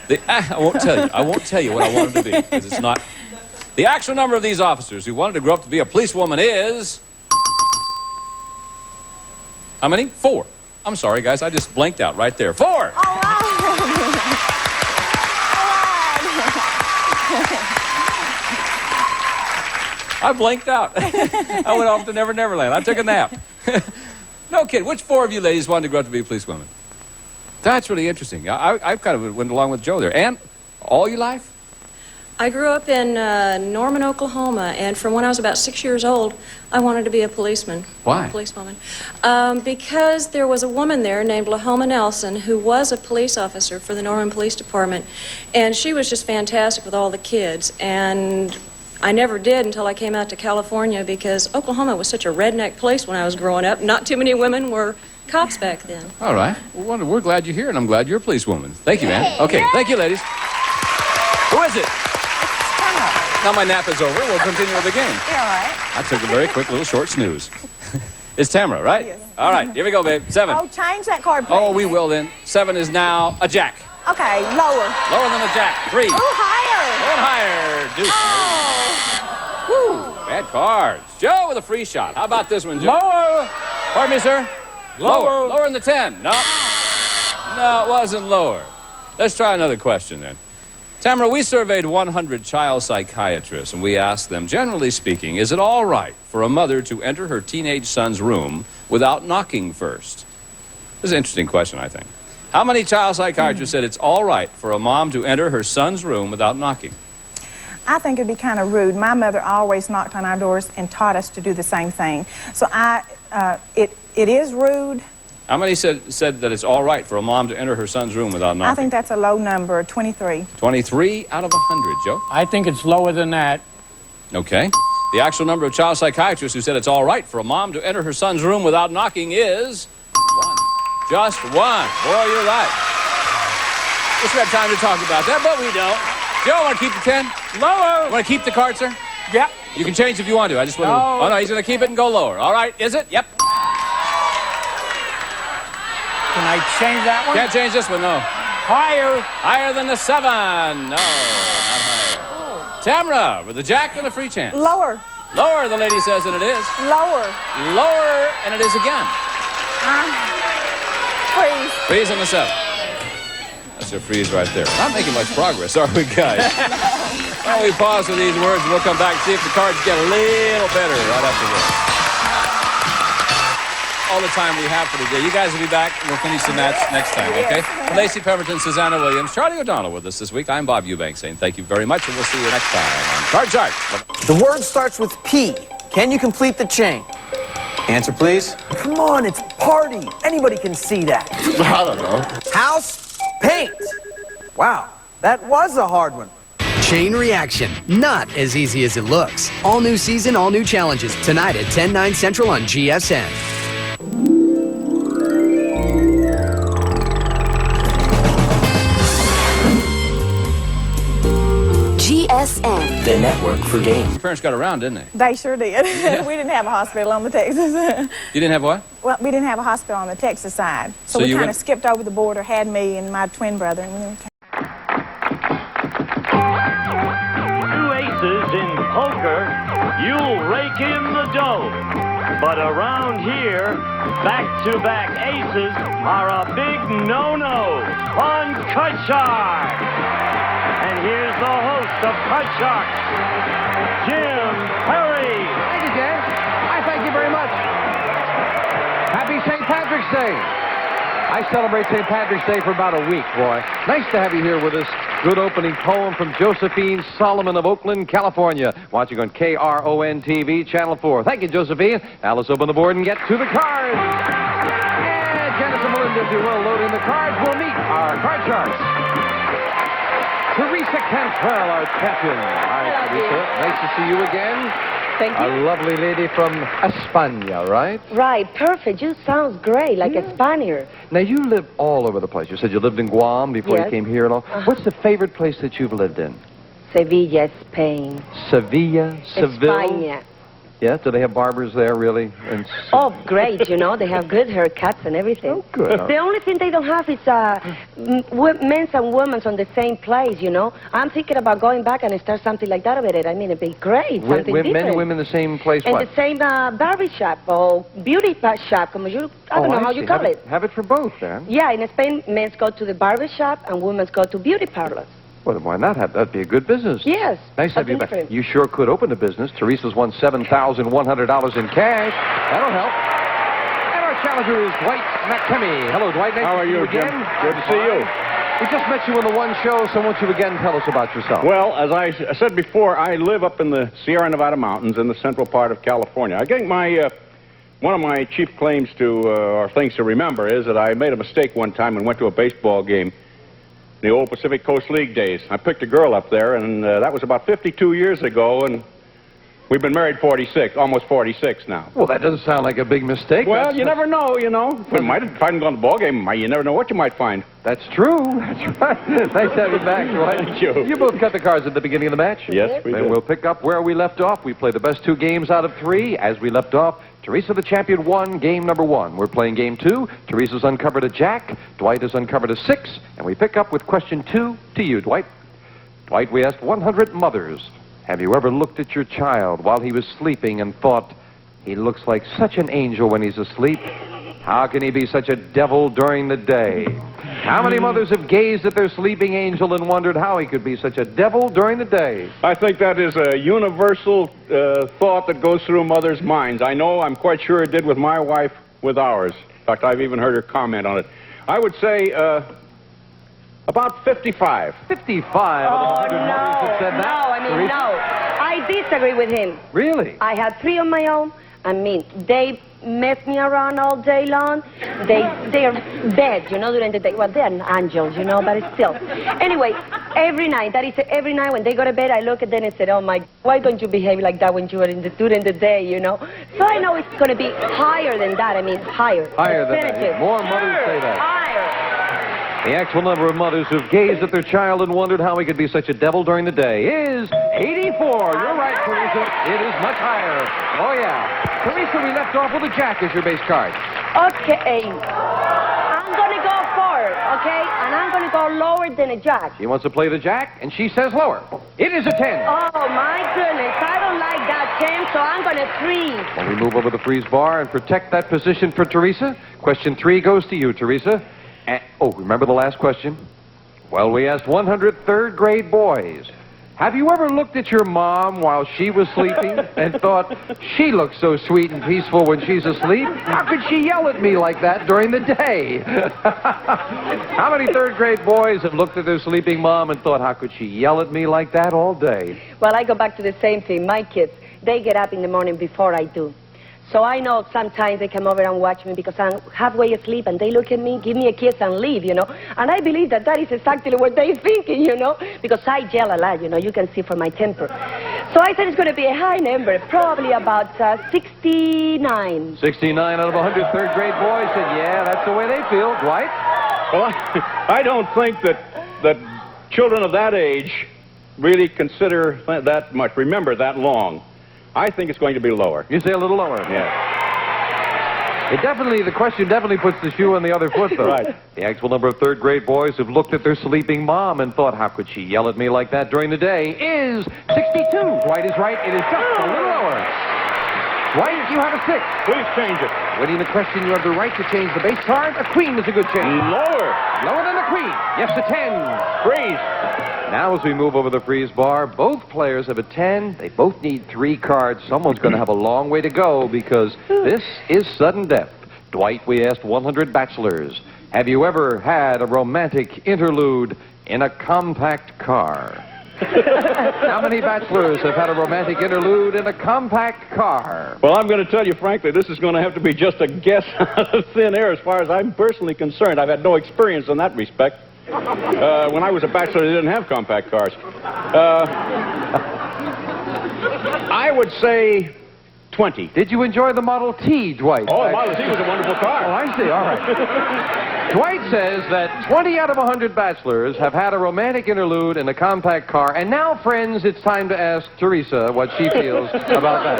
Yes. I won't tell you. I won't tell you what I wanted to be, because it's not. The actual number of these officers who wanted to grow up to be a policewoman is... How many? 4. I'm sorry, guys. I just blanked out right there. 4! All right. I blanked out. I went off to Never Never Land. I took a nap. No kid. Which 4 of you ladies wanted to grow up to be a policewoman? That's really interesting. I kind of went along with Joe there. And all your life? I grew up in Norman, Oklahoma, and from when I was about 6 years old, I wanted to be a policeman. Why? A policewoman. Because there was a woman there named Lahoma Nelson who was a police officer for the Norman Police Department, and she was just fantastic with all the kids. And I never did until I came out to California because Oklahoma was such a redneck place when I was growing up. Not too many women were cops back then. All right. Well, we're glad you're here, and I'm glad you're a policewoman. Thank you, man. Okay, thank you, ladies. Who is it? Now my nap is over. We'll continue with the game. You're all right. I took a very quick little short snooze. It's Tamara, right? Yes. All right, here we go, babe. 7. Oh, change that card, please. Oh, we will then. 7 is now a jack. Okay, lower. Lower than a jack. 3. Oh, higher. Going higher. Deuce. Woo, bad cards. Joe with a free shot. How about this one, Joe? Lower. Pardon me, sir? Lower. Lower than the 10. No. No, it wasn't lower. Let's try another question then. Tamara, we surveyed 100 child psychiatrists, and we asked them, generally speaking, is it all right for a mother to enter her teenage son's room without knocking first? This is an interesting question, I think. How many child psychiatrists said it's all right for a mom to enter her son's room without knocking? I think it'd be kind of rude. My mother always knocked on our doors and taught us to do the same thing. So it is rude. How many said that it's all right for a mom to enter her son's room without knocking? I think that's a low number, 23. 23 out of 100, Joe. I think it's lower than that. Okay. The actual number of child psychiatrists who said it's all right for a mom to enter her son's room without knocking is 1. Just 1. Boy, you're right. Wish we had time to talk about that, but we don't. Joe, want to keep the 10? Lower. Want to keep the card, sir? Yep. You can change if you want to. I just want to... No. Oh, no, he's going to keep it and go lower. All right, is it? Yep. Can I change that one? Can't change this one, no. Higher. Higher than the 7. No, not higher. Tamara, with the jack and a free chance. Lower. Lower, the lady says, and it is. Lower. Lower, and it is again. Freeze. Freeze on the 7. That's a freeze right there. Not making much progress, are we, guys? Well, we pause for these words, and we'll come back and see if the cards get a little better right after this. All the time we have for today. You guys will be back, and we'll finish the match next time, okay? Lacey Pemberton, Susanna Williams, Charlie O'Donnell with us this week. I'm Bob Eubanks saying thank you very much, and we'll see you next time on Card Shark. The word starts with P. Can you complete the chain? Answer, please. Come on, it's party. Anybody can see that. I don't know. House, paint. Wow, that was a hard one. Chain Reaction. Not as easy as it looks. All new season, all new challenges. Tonight at 10/9 Central on GSN. GSN. The network for games. Your parents got around, didn't they? They sure did. We didn't have a hospital on the Texas. You didn't have what? Well, we didn't have a hospital on the Texas side. So, So we you kind went- of skipped over the border, had me and my twin brother. And then we came. Two aces in poker, you'll rake in the dough. But around here, back-to-back aces are a big no-no on Cut Shark. And here's the host of Cut Shark, Jim Perry. Thank you, Jay. I thank you very much. Happy St. Patrick's Day. I celebrate St. Patrick's Day for about a week, boy. Nice to have you here with us. Good opening poem from Josephine Solomon of Oakland, California. Watching on KRON TV, Channel 4. Thank you, Josephine. Now let's open the board and get to the cards. And Janice and Melinda, if you will, load in the cards. We'll meet our card sharks. Teresa Cantrell, our champion. Hi, Teresa. Nice to see you again. Thank you. A lovely lady from España, right? Right, perfect. You sounds great, like a Spaniard. Now, you live all over the place. You said you lived in Guam before Yes. you came here and all. What's the favorite place that you've lived in? Sevilla, Spain. Sevilla? Seville? España. Yeah, do they have barbers there, really? And Oh, great, you know, they have good haircuts and everything. Oh, good. The only thing they don't have is men's and women's on the same place, you know. I'm thinking about going back and start something like that over there. I mean, it'd be great, something men different. and women in the same place, In what? the same barber shop or beauty shop, como you, I don't know how you see. call have it. Have it for both, then. Yeah, in Spain, men go to the barber shop and women go to beauty parlors. Well, then why not? That'd be a good business. Yes. Nice to have you back. You sure could open a business. Teresa's won $7,100 in cash. That'll help. And our challenger is Dwight McKemmy. Hello, Dwight. Nice How to are see you, again. Jim? Good to see you. We just met you on the one show, so won't you again tell us about yourself? Well, as I said before, I live up in the Sierra Nevada mountains in the central part of California. I think my one of my chief claims to, or things to remember, is that I made a mistake one time and went to a baseball game. The old Pacific Coast League days. I picked a girl up there, and that was about 52 years ago, and we've been married 46, almost 46 now. Well, that doesn't sound like a big mistake. Well, you never know, you know. If I hadn't gone to the ball game, you never know what you might find. That's true. That's right. Nice to have you back, Dwight. Thank you. You both cut the cards at the beginning of the match. Yes, we Then did. we'll pick up where we left off. We play the best 2 games out of 3. As we left off, Teresa the champion won game number 1. We're playing game 2. Teresa's uncovered a jack. Dwight has uncovered a 6. And we pick up with question 2 to you, Dwight. Dwight, we asked 100 mothers, have you ever looked at your child while he was sleeping and thought, he looks like such an angel when he's asleep? How can he be such a devil during the day? How many mothers have gazed at their sleeping angel and wondered how he could be such a devil during the day? I think that is a universal thought that goes through mothers' minds. I know, I'm quite sure it did with my wife, with ours. In fact, I've even heard her comment on it. I would say about 55. 55 of the 100 mothers have said that? No, I mean, Teresa? no. I disagree with him. Really? I had 3 on my own. I mean, they mess me around all day long. They're bad, you know, during the day. Well, they're angels, you know, but still. Anyway, every night, that is every night when they go to bed, I look at them and say, oh my, why don't you behave like that when you are during the day, you know? So I know it's going to be higher than that. I mean, higher. Higher than that. Percentage. More mothers say that. Higher. The actual number of mothers who've gazed at their child and wondered how he could be such a devil during the day is 84. You're right, Teresa. It is much higher. Oh, yeah. Teresa, we left off with a jack as your base card. Okay. I'm going to go forward, okay? And I'm going to go lower than a jack. She wants to play the jack, and she says lower. It is a 10. Oh, my goodness. I don't like that 10, so I'm going to freeze. While we move over the freeze bar and protect that position for Teresa, question 3 goes to you, Teresa. Remember the last question? Well, we asked 100 third-grade boys, have you ever looked at your mom while she was sleeping and thought, she looks so sweet and peaceful when she's asleep? How could she yell at me like that during the day? How many third-grade boys have looked at their sleeping mom and thought, how could she yell at me like that all day? Well, I go back to the same thing. My kids, they get up in the morning before I do. So I know sometimes they come over and watch me because I'm halfway asleep and they look at me, give me a kiss and leave, you know. And I believe that that is exactly what they're thinking, you know, because I yell a lot, you know, you can see from my temper. So I said it's going to be a high number, probably about 69. 69 out of 100 third-grade boys said, yeah, that's the way they feel. Dwight? Well, I don't think that children of that age really consider that much, remember that long. I think it's going to be lower. You say a little lower? Yeah. The question definitely puts the shoe on the other foot, though. Right. The actual number of third-grade boys who've looked at their sleeping mom and thought, how could she yell at me like that during the day, is 62. Dwight is right. It is just a little lower. Dwight, you have a 6. Please change it. Winning the question, you have the right to change the base card. A queen is a good change. Lower. Lower than a queen. Yes, a 10. Freeze. Now, as we move over the freeze bar, both players have a 10. They both need 3 cards. Someone's going to have a long way to go because this is sudden death. Dwight, we asked 100 bachelors, have you ever had a romantic interlude in a compact car? How many bachelors have had a romantic interlude in a compact car? Well, I'm going to tell you frankly, this is going to have to be just a guess out of thin air as far as I'm personally concerned. I've had no experience in that respect. When I was a bachelor, they didn't have compact cars. I would say 20. Did you enjoy the Model T, Dwight? Oh, the Model T was a wonderful car. Oh, I see. All right. Dwight says that 20 out of 100 bachelors have had a romantic interlude in a compact car. And now, friends, it's time to ask Teresa what she feels about that.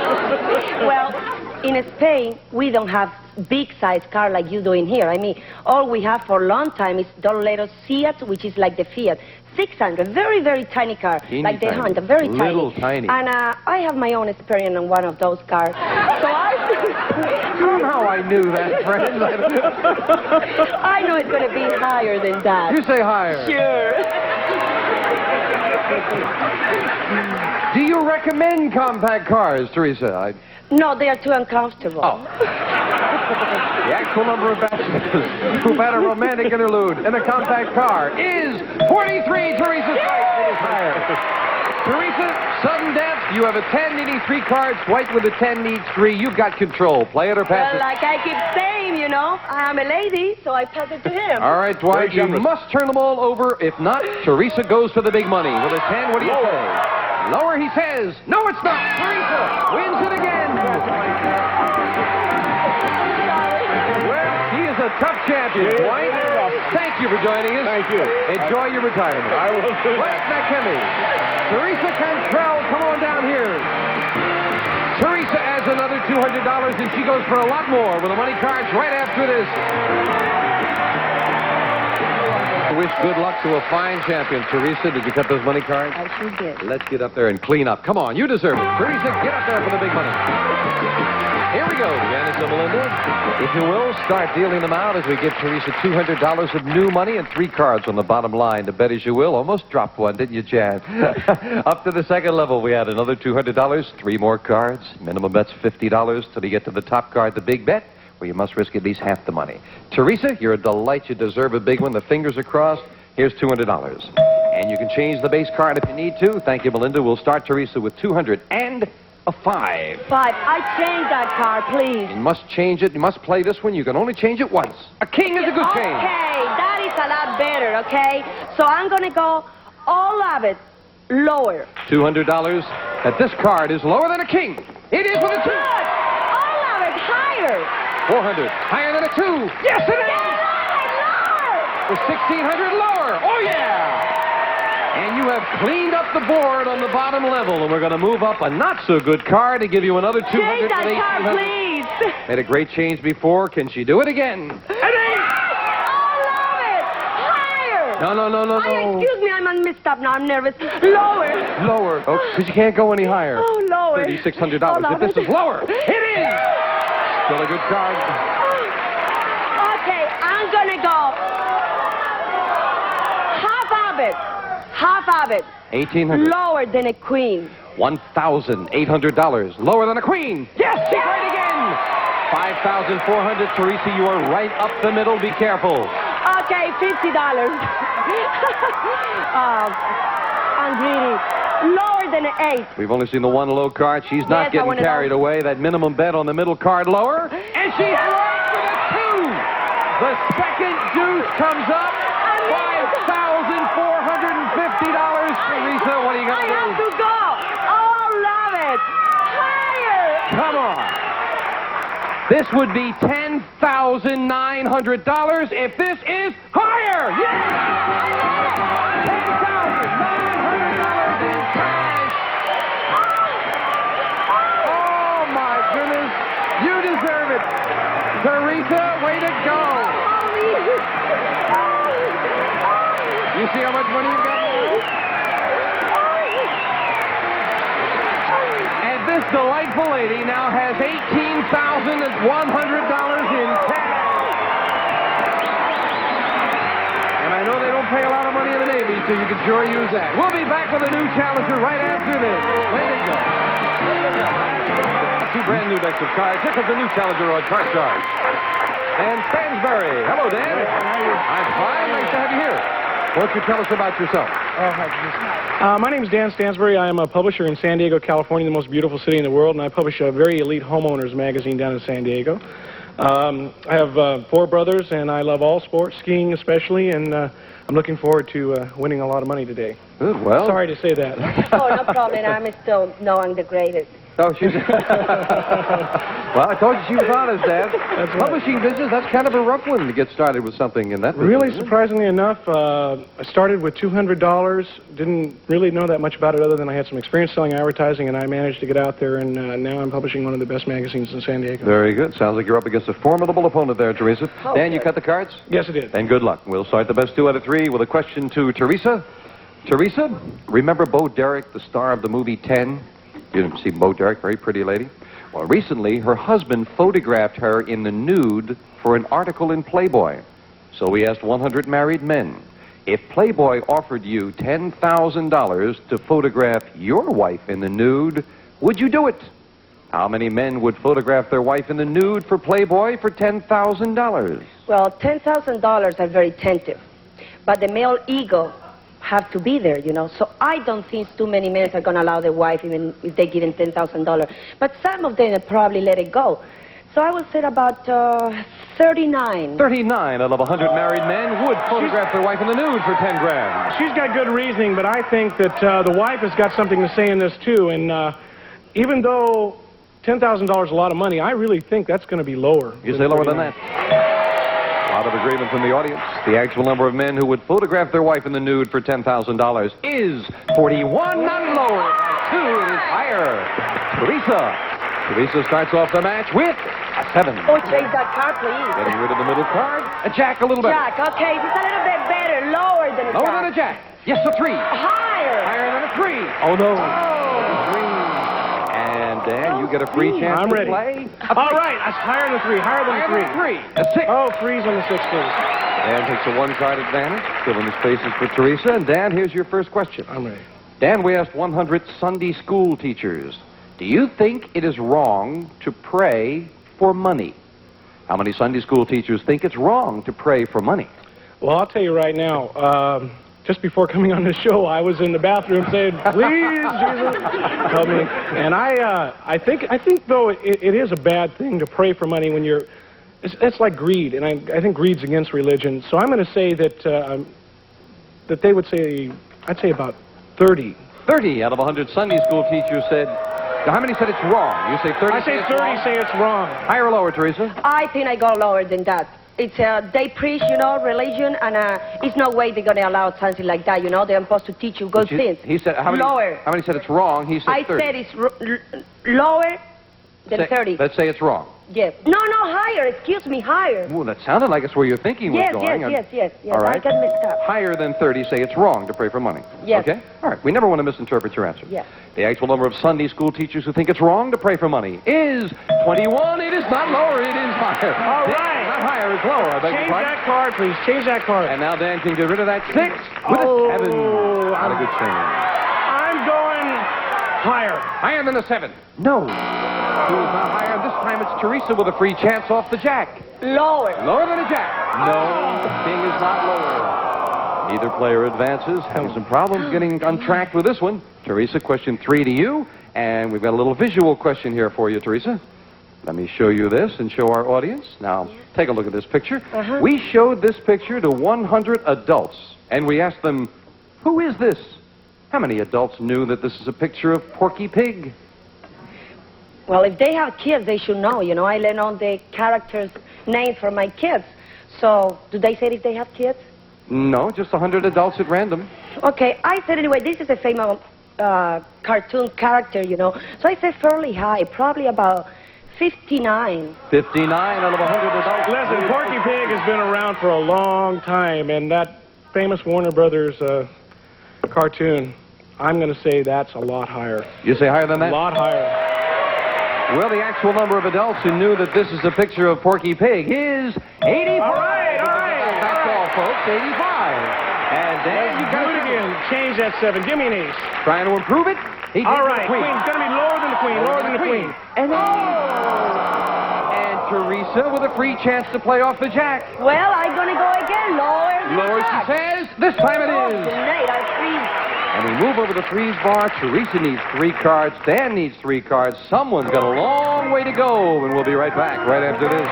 Well, in Spain, we don't have big-size car like you do in here. I mean, all we have for a long time is Dolores Fiat, which is like the Fiat. 600, very, very tiny car, Teeny like the tiny. Honda, very tiny. Little tiny. And I have my own experience on one of those cars. So Somehow I knew that, friend. I know it's going to be higher than that. You say higher. Sure. Do you recommend compact cars, Teresa? No, they are too uncomfortable. Oh. The actual number of bachelors who've had a romantic interlude in a compact car is 43. Teresa's right. It is higher. Teresa, sudden death. You have a 10 needing 3 cards. Dwight with a 10 needs 3. You've got control. Play it or pass Well, it. like I keep saying, you know, I'm a lady, so I pass it to him. All right, Dwight, you must turn them all over. If not, Teresa goes for the big money. With a 10, what do you say? Lower, he says. No, it's not. Teresa wins it again. Well, he is a tough champion, Dwight. Thank you for joining us. Thank you. Enjoy your retirement. I will do Wes McKinney. Teresa Cantrell, come on down here. Teresa adds another $200, and she goes for a lot more with the money cards right after this. Wish good luck to a fine champion. Teresa, did you cut those money cards? I sure did. Let's get up there and clean up. Come on, you deserve it. Teresa, get up there for the big money. Here we go, Janice and Melinda. If you will, start dealing them out as we give Teresa $200 of new money and 3 cards on the bottom line to bet as you will. Almost dropped one, didn't you, Jan? Up to the second level, we had another $200, 3 more cards. Minimum bet's $50 till you get to the top card, the big bet, where you must risk at least half the money. Teresa, you're a delight. You deserve a big one. The fingers are crossed. Here's $200. And you can change the base card if you need to. Thank you, Melinda. We'll start Teresa with 200 and a 5. 5. I changed that card, please. You must change it. You must play this one. You can only change it once. A king is a good change. Okay, that is a lot better, okay? So I'm going to go all of it lower. $200. That this card is lower than a king. It is with a 2. Good. All of it higher. 400. Higher than a 2. Yes, it is. Lower. With 1,600 lower. Oh, yeah. And you have cleaned up the board on the bottom level, and we're going to move up a not-so-good card to give you another 200. Change that card, please. Made a great change before. Can she do it again? An 8! All of it. Higher. No. Excuse me, I'm mixed up now. I'm nervous. Lower. Lower. Oh, because you can't go any higher. Oh, lower. $3,600. If this is lower, it is. Still a good card. Okay, I'm going to go half of it. 1,800. Lower than a queen. $1,800. Lower than a queen. Yes, she's right again. 5,400. Teresa, you are right up the middle. Be careful. Okay, $50. I'm greedy. Lower than an 8. We've only seen the one low card. She's not Yes, getting carried away. That minimum bet on the middle card lower. And she's right with a 2. The second deuce comes up. $5,450. Teresa, what are you going to do? I have to go. All of it. Higher. Come on. This would be $10,900 if this is higher. Yes! $10,900 Teresa, way to go! You see how much money you got? And this delightful lady now has $18,100 in cash. And I know they don't pay a lot of money in the Navy, so you can sure use that. We'll be back with a new challenger right after this. Way to go. Two brand new decks of cards. Here comes a new challenger on Card Shark. Dan Stansbury. Hello, Dan. I'm fine. Nice to have you here. Why don't you tell us about yourself? My name is Dan Stansbury. I am a publisher in San Diego, California, the most beautiful city in the world, and I publish a very elite homeowners magazine down in San Diego. I have 4 brothers, and I love all sports, skiing especially, and I'm looking forward to winning a lot of money today. Good, well. Sorry to say that. Oh, no problem. I'm still knowing the greatest. Oh, she's... Well, I told you she was honest, Dad. That's right. Publishing business, that's kind of a rough one to get started with something in that business. Really, surprisingly enough, I started with $200. Didn't really know that much about it other than I had some experience selling advertising, and I managed to get out there, and now I'm publishing one of the best magazines in San Diego. Very good. Sounds like you're up against a formidable opponent there, Teresa. Okay. Dan, you cut the cards? Yes, I did. Then good luck. We'll start the best 2 out of 3 with a question to Teresa. Teresa, remember Bo Derek, the star of the movie 10? You didn't see Bo Derek, very pretty lady? Well, recently, her husband photographed her in the nude for an article in Playboy. So we asked 100 married men, if Playboy offered you $10,000 to photograph your wife in the nude, would you do it? How many men would photograph their wife in the nude for Playboy for $10,000? Well, $10,000 are very tempting, but the male ego have to be there, you know. So I don't think too many men are going to allow their wife, even if they give them $10,000. But some of them will probably let it go. So I would say about 39. 39 out of 100 married men would photograph their wife in the nude for 10 grand. She's got good reasoning, but I think that the wife has got something to say in this, too. And even though $10,000 is a lot of money, I really think that's going to be lower. You say lower than that? A lot of agreement from the audience. The actual number of men who would photograph their wife in the nude for $10,000 is 41, not lower. 2, it is higher. Teresa starts off the match with a 7. Oh, change that card, please. Getting rid of the middle card. A jack, a little bit. Jack, okay, it's a little bit better. Lower than a jack. Lower than a jack. Yes, a 3. Higher. Higher than a 3. Oh, no. Dan, you get a free chance I'm to ready. play. All right, that's higher than 3. Higher than 3. A 6. Oh, 3's on the 6, please. Dan takes a 1-card advantage, filling the spaces for Teresa. And Dan, here's your first question. I'm ready. Dan, we asked 100 Sunday school teachers, do you think it is wrong to pray for money? How many Sunday school teachers think it's wrong to pray for money? Well, I'll tell you right now, just before coming on this show, I was in the bathroom saying, please, Jesus, help me. And I think though, it is a bad thing to pray for money when you're, it's like greed, and I think greed's against religion. So I'm going to say that, that they would say, I'd say about 30. 30 out of 100 Sunday school teachers said, now how many said it's wrong? You say 30? I say 30 say it's wrong. Higher or lower, Teresa? I think I go lower than that. It's they preach, you know, religion, and it's no way they're going to allow something like that, you know. They're supposed to teach you good things. He said, how many, lower. How many said it's wrong? He said I 30. said it's lower than 30. Let's say it's wrong. Yes. No, higher. Excuse me, higher. Well, that sounded like it's where your thinking was going. Yes. All right. I got mixed up. Higher than 30 say it's wrong to pray for money. Yes. Okay? All right. We never want to misinterpret your answer. Yes. The actual number of Sunday school teachers who think it's wrong to pray for money is 21. It is not lower. It is higher. All right. Not higher. It's lower. I beg your Change pardon. that card, please. Change that card. And now Dan can get rid of that 6 with a 7. Not a good thing. I'm going higher. Higher than a 7. No. Who is not higher? This time it's Teresa with a free chance off the jack. Lower. Lower than a jack. No, the king is not lower. Neither player advances. Having some problems getting on track with this one. Teresa, question 3 to you. And we've got a little visual question here for you, Teresa. Let me show you this and show our audience. Now, take a look at this picture. We showed this picture to 100 adults. And we asked them, who is this? How many adults knew that this is a picture of Porky Pig? Well, if they have kids, they should know, you know. I learn all the characters' names for my kids. So, do they say if they have kids? No, just 100 adults at random. Okay, I said anyway, this is a famous cartoon character, you know. So I said fairly high, probably about 59. 59 out of 100 adults. Listen, Porky Pig has been around for a long time, and that famous Warner Brothers cartoon, I'm going to say that's a lot higher. You say higher than that? A lot higher. Well, the actual number of adults who knew that this is a picture of Porky Pig is 85. All right. That's all, folks, 85. And then you do it again. Change that 7. Give me an ace. Trying to improve it? All right. Queen's going to be lower than the queen. Lower than the queen. And Teresa with a free chance to play off the jack. Well, I'm going to go again. Lower, she says. This time it is. Tonight, I freeze. And we move over to the freeze bar. Teresa needs 3 cards. Dan needs 3 cards. Someone's got a long way to go, and we'll be right back right after this.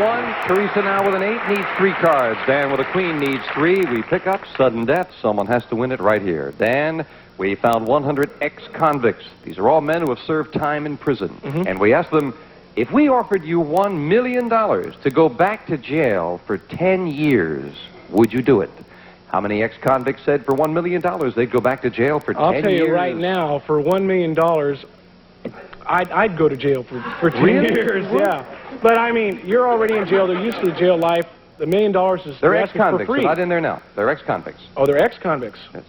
1. Teresa now with an 8 needs 3 cards. Dan with a queen needs 3. We pick up sudden death. Someone has to win it right here. Dan, we found 100 ex-convicts. These are all men who have served time in prison. And we asked them, if we offered you $1 million to go back to jail for 10 years, would you do it? How many ex-convicts said for $1 million they'd go back to jail for 10 years? I'll tell you right now, for $1 million, I'd go to jail for 10 years. Yeah. But, I mean, you're already in jail. They're used to the jail life. The $1 million is they're asking for ex-convicts. free. They're not in there now. They're ex-convicts. Oh, they're ex-convicts. Yes.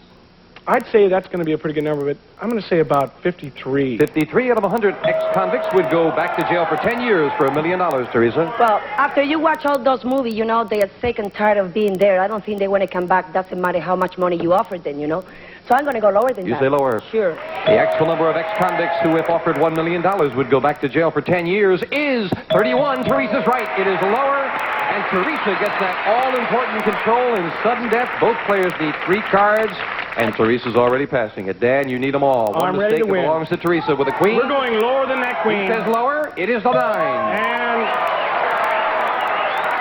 I'd say that's going to be a pretty good number, but I'm going to say about 53. 53 out of 100 ex-convicts would go back to jail for 10 years for $1 million, Teresa. Well, after you watch all those movies, you know, they are sick and tired of being there. I don't think they want to come back. Doesn't matter how much money you offer them, you know. So I'm going to go lower than that. You say lower? Sure. The actual number of ex-convicts who, if offered $1 million, would go back to jail for 10 years is 31. Teresa's right. It is lower, and Teresa gets that all-important control in sudden death. Both players need 3 cards, and Teresa's already passing it. Dan, you need them all. I'm ready to win. Belongs to Teresa with a queen. We're going lower than that queen. He says lower. It is the 9. And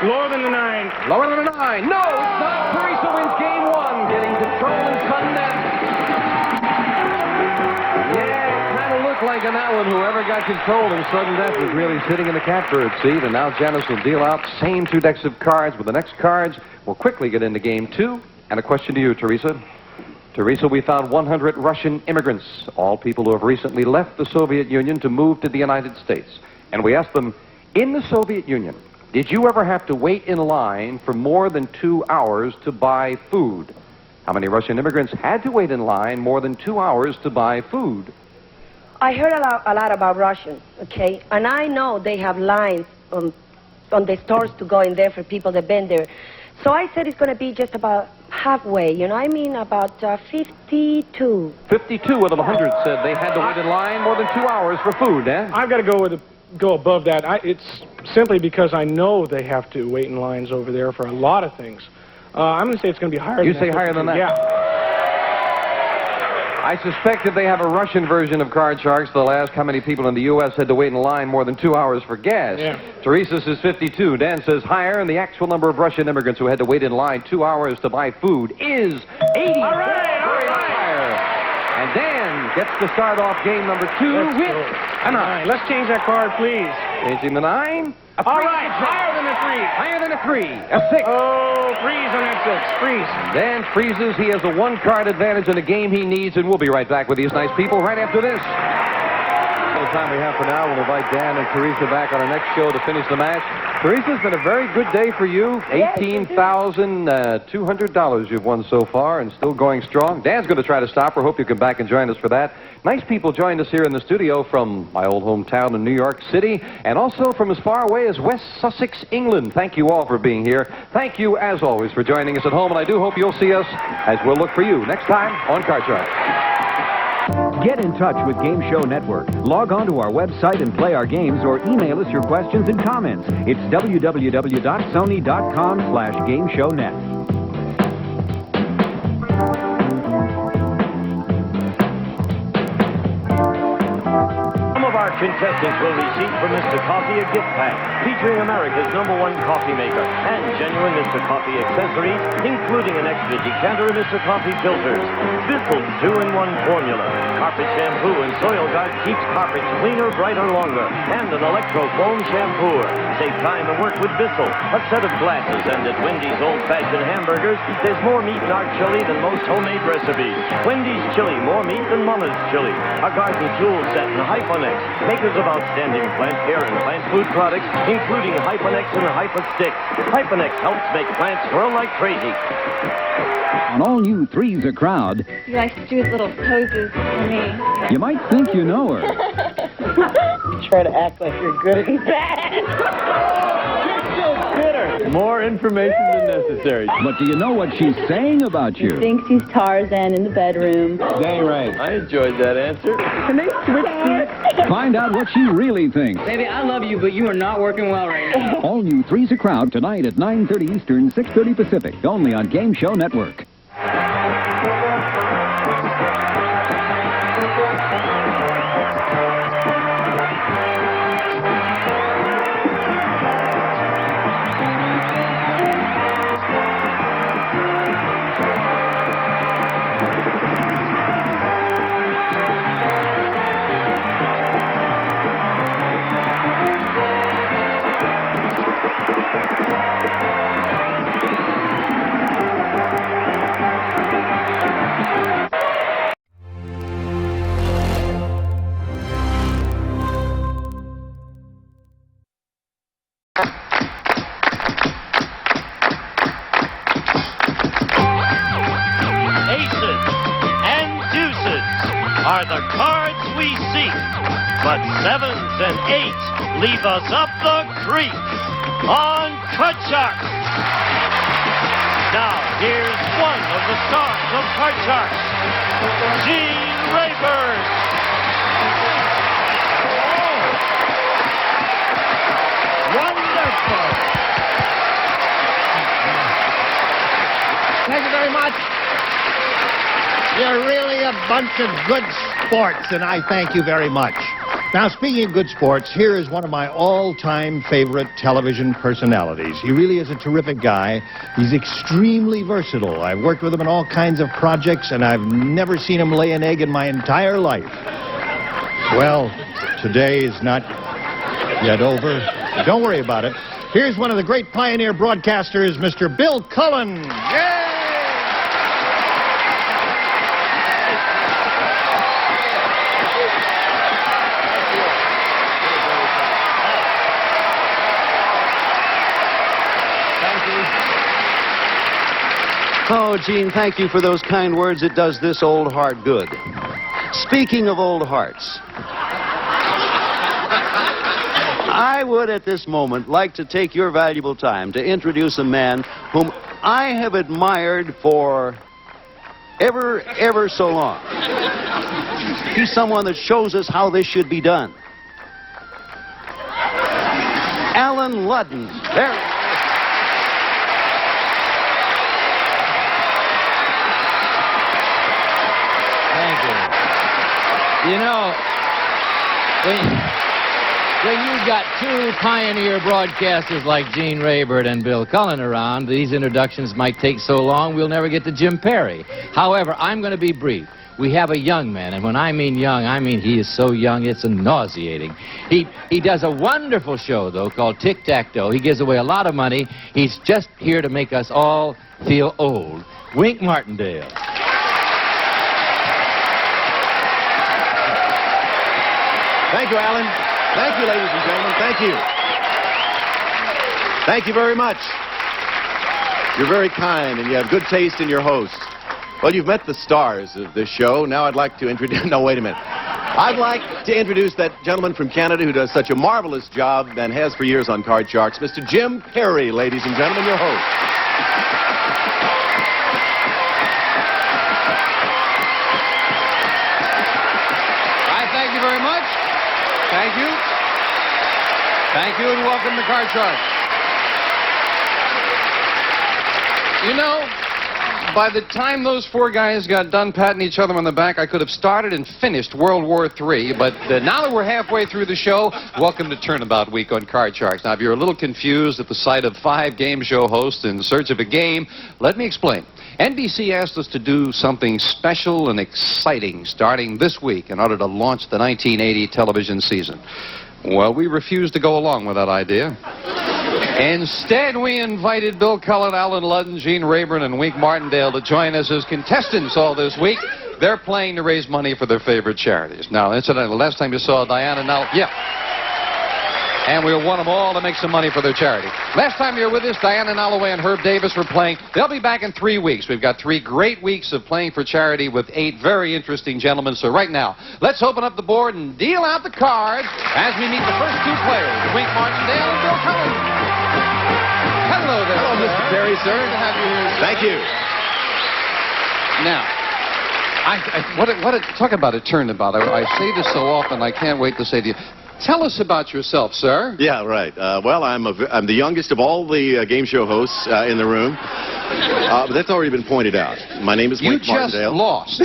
lower than the 9. Lower than the 9. No, it's not. Teresa wins game 1, getting control in sudden death. Like on that one, whoever got control in sudden death was really sitting in the catbird seat, and now Janice will deal out same 2 decks of cards. With the next cards, we'll quickly get into game 2. And a question to you, Teresa. Teresa, we found 100 Russian immigrants, all people who have recently left the Soviet Union to move to the United States. And we asked them, in the Soviet Union, did you ever have to wait in line for more than 2 hours to buy food? How many Russian immigrants had to wait in line more than 2 hours to buy food? I heard a lot about Russian, okay? And I know they have lines on the stores to go in there for people that have been there. So I said it's going to be just about halfway, you know? I mean about 52. 52 out of 100 said they had to wait in line more than 2 hours for food, eh? I've got to go above that. It's simply because I know they have to wait in lines over there for a lot of things. I'm going to say it's going to be higher than that. You say higher than that? Yeah. I suspect if they have a Russian version of Card Sharks, they'll ask how many people in the U.S. had to wait in line more than 2 hours for gas. Yeah. Teresa says 52. Dan says higher, and the actual number of Russian immigrants who had to wait in line 2 hours to buy food is 80. All right. Higher. And Dan gets to start off game number 2 with a 9. Let's change that card, please. Changing the 9. All right, higher than a 3. Higher than a 3. A 6. Oh, freeze on that 6. Freeze. Dan freezes. He has a 1-card advantage in a game he needs, and we'll be right back with these nice people right after this. The time we have for now, we'll invite Dan and Teresa back on our next show to finish the match. Teresa, it's been a very good day for you. $18,200 you've won so far, and still going strong. Dan's going to try to stop her. Hope you come back and join us for that. Nice people joined us here in the studio from my old hometown in New York City, and also from as far away as West Sussex, England. Thank you all for being here. Thank you, as always, for joining us at home, and I do hope you'll see us as we'll look for you next time on Card Sharks. Get in touch with Game Show Network. Log on to our website and play our games, or email us your questions and comments. It's www.sony.com/GameShowNet. Our contestants will receive from Mr. Coffee a gift pack featuring America's #1 coffee maker and genuine Mr. Coffee accessories, including an extra decanter of Mr. Coffee filters, Bissell's 2-in-1 formula, carpet shampoo and Soil Guard keeps carpets cleaner, brighter, longer, and an electro foam shampooer. save time and work with Bissell, a set of glasses, and at Wendy's old-fashioned hamburgers, there's more meat in our chili than most homemade recipes. Wendy's chili, more meat than Mama's chili. A garden fuel set and Hyponex, makers of outstanding plant care and plant food products, including Hyponex and Hypostick. Hyponex helps make plants grow like crazy. On all new Three's a Crowd, He likes to do his little poses for me. you might think you know her. Try to act like you're good and bad. More information than necessary. But do you know what she's saying about you? Thinks he's Tarzan in the bedroom. Dang right. I enjoyed that answer. Can they switch seats? Find out what she really thinks. Baby, I love you, but you are not working well right now. All new Three's a Crowd tonight at 9:30 Eastern, 6:30 Pacific, only on Game Show Network. Aces and deuces are the cards we seek, but sevens and eights leave us up the creek on Card Sharks. Now, here's one of the stars of Card Sharks, Gene Rayburn. Wonderful. Thank you very much. You're really a bunch of good sports, and I thank you very much. Now, speaking of good sports, here is one of my all-time favorite television personalities. He really is a terrific guy. He's extremely versatile. I've worked with him in all kinds of projects, and I've never seen him lay an egg in my entire life. Well, today is not yet over. Don't worry about it. Here's one of the great pioneer broadcasters, Mr. Bill Cullen. Yay! Oh, Gene, thank you for those kind words. It does this old heart good. Speaking of old hearts, I would at this moment like to take your valuable time to introduce a man whom I have admired for ever so long. He's someone that shows us how this should be done. Alan Ludden. There. You know, when you've got two pioneer broadcasters like Gene Rayburn and Bill Cullen around, these introductions might take so long we'll never get to Jim Perry. However, I'm going to be brief. We have a young man, and when I mean young, I mean he is so young it's nauseating. He does a wonderful show, though, called Tic-Tac-Toe. He gives away a lot of money. He's just here to make us all feel old. Wink Martindale. Thank you, Alan. Thank you, ladies and gentlemen. Thank you. Thank you very much. You're very kind, and you have good taste in your hosts. Well, you've met the stars of this show. Now I'd like to introduce... No, wait a minute. I'd like to introduce that gentleman from Canada who does such a marvelous job and has for years on Card Sharks, Mr. Jim Perry, ladies and gentlemen, your host. Thank you very much. Thank you. Thank you, and welcome to Card Sharks. You know, by the time those four guys got done patting each other on the back, I could have started and finished World War III. But now that we're halfway through the show, welcome to Turnabout Week on Card Sharks. Now, if you're a little confused at the sight of 5 game show hosts in search of a game, let me explain. NBC asked us to do something special and exciting starting this week in order to launch the 1980 television season. Well, we refused to go along with that idea. Instead, we invited Bill Cullen, Alan Ludden, Gene Rayburn, and Wink Martindale to join us as contestants all this week. They're playing to raise money for their favorite charities. Now, incidentally, last time you saw Diana Nall, and we want them all to make some money for their charity. Last time you were with us, Diana Nolloway and Herb Davis were playing. They'll be back in 3 weeks. We've got 3 great weeks of playing for charity with 8 very interesting gentlemen. So right now, let's open up the board and deal out the cards as we meet the first 2 players, Wink Martindale and Bill Cullen. Hello there. Hello, Mr. Perry, sir. Good to have you here, sir. Thank you. Now, talk about a turnabout. I say this so often, I can't wait to say to you, tell us about yourself, sir. Yeah, right. Well, I'm the youngest of all the game show hosts in the room. But that's already been pointed out. My name is Wink Martindale. You just lost.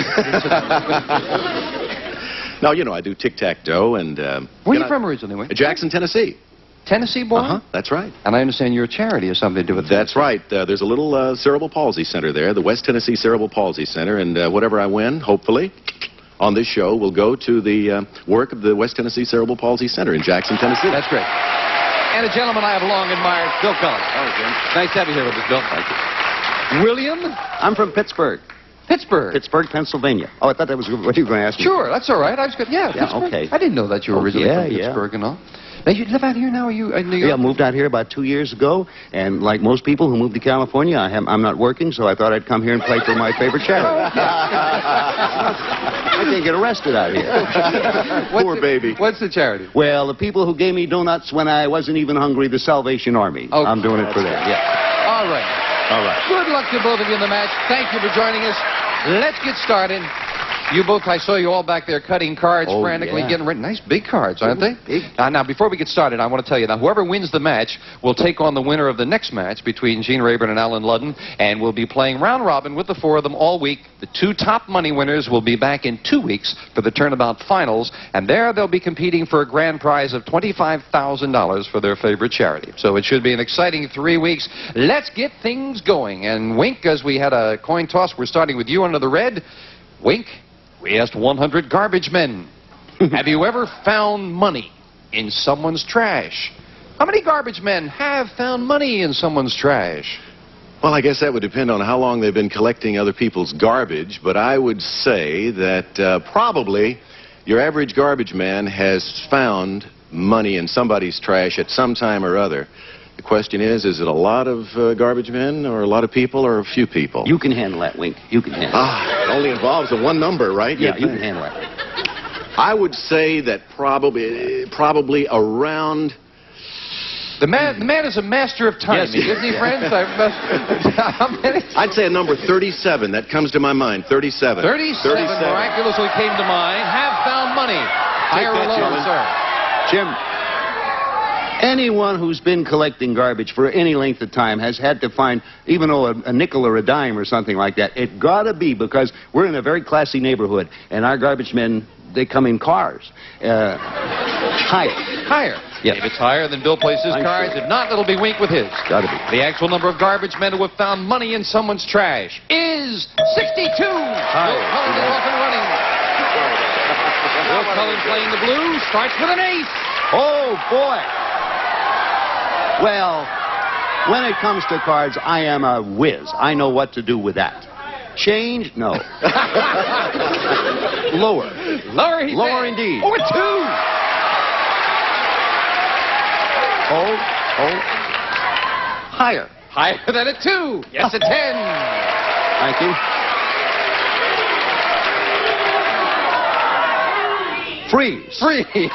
No, you know, I do tic-tac-toe and... Where are you from originally? Jackson, Tennessee. Tennessee boy? Uh-huh, that's right. And I understand your charity has something to do with that. That's right. There's a little cerebral palsy center there, the West Tennessee Cerebral Palsy Center, and whatever I win, hopefully, on this show will go to the work of the West Tennessee Cerebral Palsy Center in Jackson, Tennessee. That's great. And a gentleman I have long admired, Bill Cullen. Oh, Jim. Nice to have you here with us, Bill. Thank you. William? I'm from Pittsburgh. Pittsburgh? Pittsburgh, Pennsylvania. Oh, I thought that was what you were going to ask me. Sure, that's all right. I was good. Yeah, okay. I didn't know that you were originally from Pittsburgh and all. Now, you live out here now? Are you in New York? Yeah, I moved out here about 2 years ago, and like most people who move to California, I'm not working, so I thought I'd come here and play for my favorite charity. I can't get arrested out here. Poor baby. What's the charity? Well, the people who gave me donuts when I wasn't even hungry, the Salvation Army. Oh, I'm doing it for them, yeah. All right. All right. Good luck to both of you in the match. Thank you for joining us. Let's get started. You both, I saw you all back there cutting cards frantically, getting written. Nice big cards, aren't they? Big. Now, before we get started, I want to tell you, now, whoever wins the match will take on the winner of the next match between Gene Rayburn and Alan Ludden, and we'll be playing round robin with the 4 of them all week. The 2 top money winners will be back in 2 weeks for the Turnabout Finals, and there they'll be competing for a grand prize of $25,000 for their favorite charity. So it should be an exciting 3 weeks. Let's get things going. And Wink, as we had a coin toss, we're starting with you under the red. Wink, we asked 100 garbage men, have you ever found money in someone's trash? How many garbage men have found money in someone's trash? Well, I guess that would depend on how long they've been collecting other people's garbage, but I would say that probably your average garbage man has found money in somebody's trash at some time or other. The question is it a lot of garbage men, or a lot of people, or a few people? You can handle that, Wink. You can handle it. It only involves the one number, right? Yeah, you can handle it. I would say that probably around... The man is a master of timing, isn't he, friends? How many? I'd say a number 37. That comes to my mind. 37. 37 miraculously came to mind. Have found money. Higher or lower, sir? Jim, anyone who's been collecting garbage for any length of time has had to find, even though a nickel or a dime or something like that, it gotta be, because we're in a very classy neighborhood, and our garbage men, they come in cars. Higher. Yes. If it's higher, then Bill plays his cards. Sure. If not, it'll be Wink with his. Gotta be. The actual number of garbage men who have found money in someone's trash is 62. Bill Cullen is off and running. Bill Cullen playing the blue starts with an ace. Oh, boy. Well, when it comes to cards, I am a whiz. I know what to do with that. Change? No. Lower. Lower, he Lower said. indeed. Oh, a 2. Oh. Higher. Higher than a 2. Yes, a 10. Thank you. Freeze. Freeze. We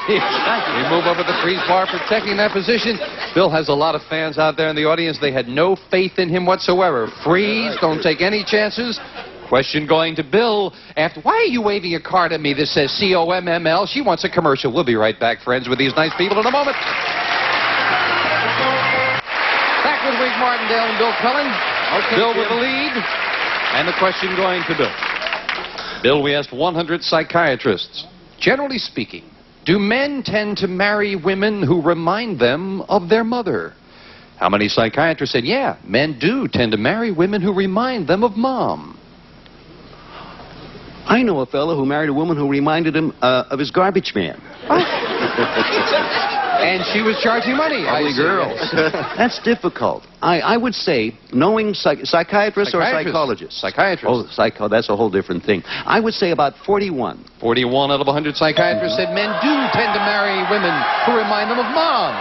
move over the freeze bar, protecting that position. Bill has a lot of fans out there in the audience. They had no faith in him whatsoever. Freeze. Don't take any chances. Question going to Bill. Why are you waving a card at me that says COMML? She wants a commercial. We'll be right back, friends, with these nice people in a moment. Back with Wink Martindale and Bill Cullen. Okay, Bill with the lead. And the question going to Bill. Bill, we asked 100 psychiatrists. Generally speaking, do men tend to marry women who remind them of their mother? How many psychiatrists said, yeah, men do tend to marry women who remind them of mom? I know a fellow who married a woman who reminded him of his garbage man. And she was charging money. Ugly girls. That's difficult. I would say, knowing psychiatrists or psychologists? Psychiatrists. Oh, that's a whole different thing. I would say about 41. 41 out of 100 psychiatrists said men do tend to marry women who remind them of mom.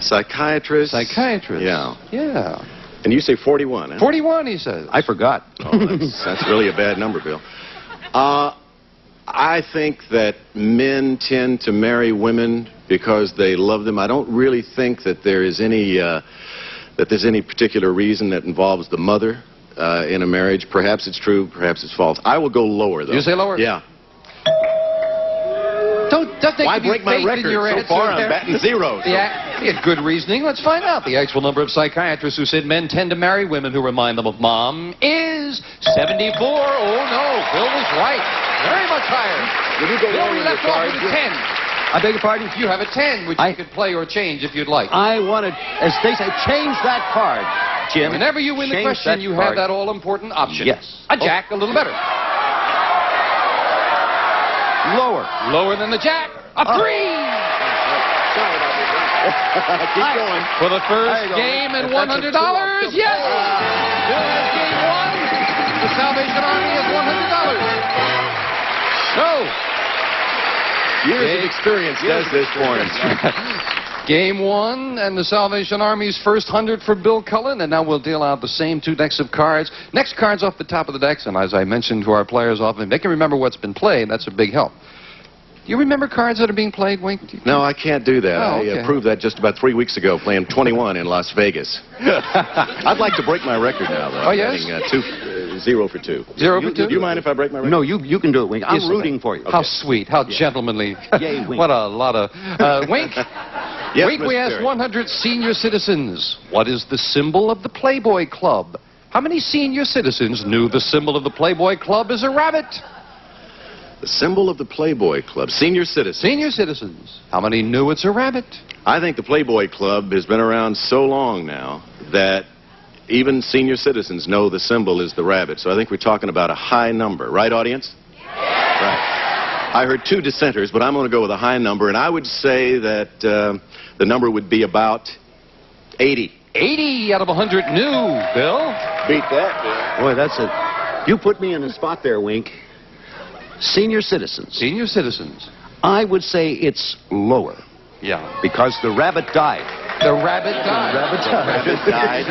Psychiatrists? Psychiatrists. Yeah. Yeah. And you say 41, huh? 41, he says. I forgot. Oh, that's really a bad number, Bill. I think that men tend to marry women because they love them. I don't really think that there is any there's any particular reason that involves the mother in a marriage. Perhaps it's true, perhaps it's false. I will go lower, though. You say lower? Yeah. Why break my record? So far, I'm batting zeros. Yeah, you had good reasoning. Let's find out. The actual number of psychiatrists who said men tend to marry women who remind them of mom is 74. Oh, no. Bill was right. Very much higher. Bill, we left off with a 10. I beg your pardon? You have a 10, which you could play or change if you'd like. I want to, as they say, change that card, Jim. Whenever you win the question, you have that all-important option. Yes. A jack, a little better. Lower. Lower than the jack. A 3! Keep going. For the first game and $100. Yes! Bill has game 1. The Salvation Army has $100. So, years of experience does this for him. Game 1 and the Salvation Army's first 100 for Bill Cullen, and now we'll deal out the same 2 decks of cards. Next card's off the top of the decks, and as I mentioned to our players often, they can remember what's been played. That's a big help. Do you remember cards that are being played, Wink? No, I can't do that. Oh, okay. I proved that just about 3 weeks ago playing 21 in Las Vegas. I'd like to break my record now, though. Oh, yes? Batting, 0 for 2. 0 for 2? Do you mind if I break my record? No, you can do it, Wink. I'm Yes, rooting for you. How sweet, how gentlemanly. Yay, Wink. What a lot of... Wink? Yes, Wink, we Mr. asked Terry. 100 senior citizens, what is the symbol of the Playboy Club? How many senior citizens knew the symbol of the Playboy Club is a rabbit? The symbol of the Playboy Club. Senior citizens. Senior citizens. How many knew it's a rabbit? I think the Playboy Club has been around so long now that even senior citizens know the symbol is the rabbit. So I think we're talking about a high number. Right, audience? Right. I heard 2 dissenters, but I'm going to go with a high number, and I would say that the number would be about 80. 80 out of 100 knew, Bill. Beat that, Bill. Boy, that's a... You put me in the spot there, Wink. Senior citizens. Senior citizens. I would say it's lower. Yeah. Because the rabbit died. The rabbit died. The rabbit died.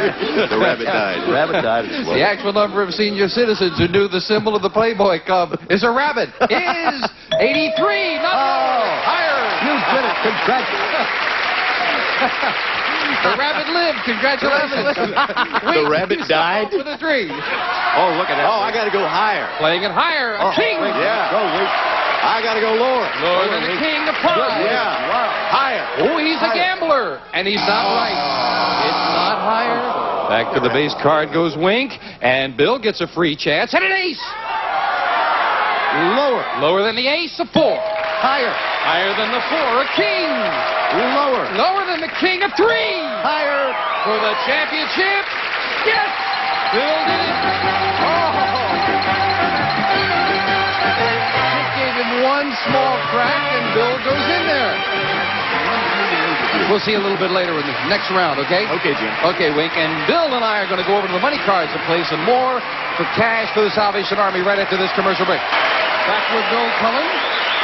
The rabbit died. The rabbit died. It's lower. The actual number of senior citizens who knew the symbol of the Playboy Club is a rabbit. Is 83. Not higher. You did it. Congratulations. The rabbit lived. Congratulations. The rabbit died? With a 3. Oh, look at that. Oh, I got to go higher. Playing it higher. A king. Yeah. Go, wait. I got to go lower. Lower than the king of pie. Yeah. Wow. Higher. Oh, he's a gambler. And he's not right. It's not higher. Back to the base card goes Wink. And Bill gets a free chance. And an ace. Lower. Lower than the ace, a 4. Higher. Higher than the 4, a king. Lower. Lower than the king of 3. Higher. For the championship. Yes. Bill did it. Oh. Just gave him one small crack, and Bill goes in there. We'll see a little bit later in the next round, okay? Okay, Jim. Okay, Wink. And Bill and I are going to go over to the money cards and play some more for cash for the Salvation Army right after this commercial break. Back with Bill Cullen.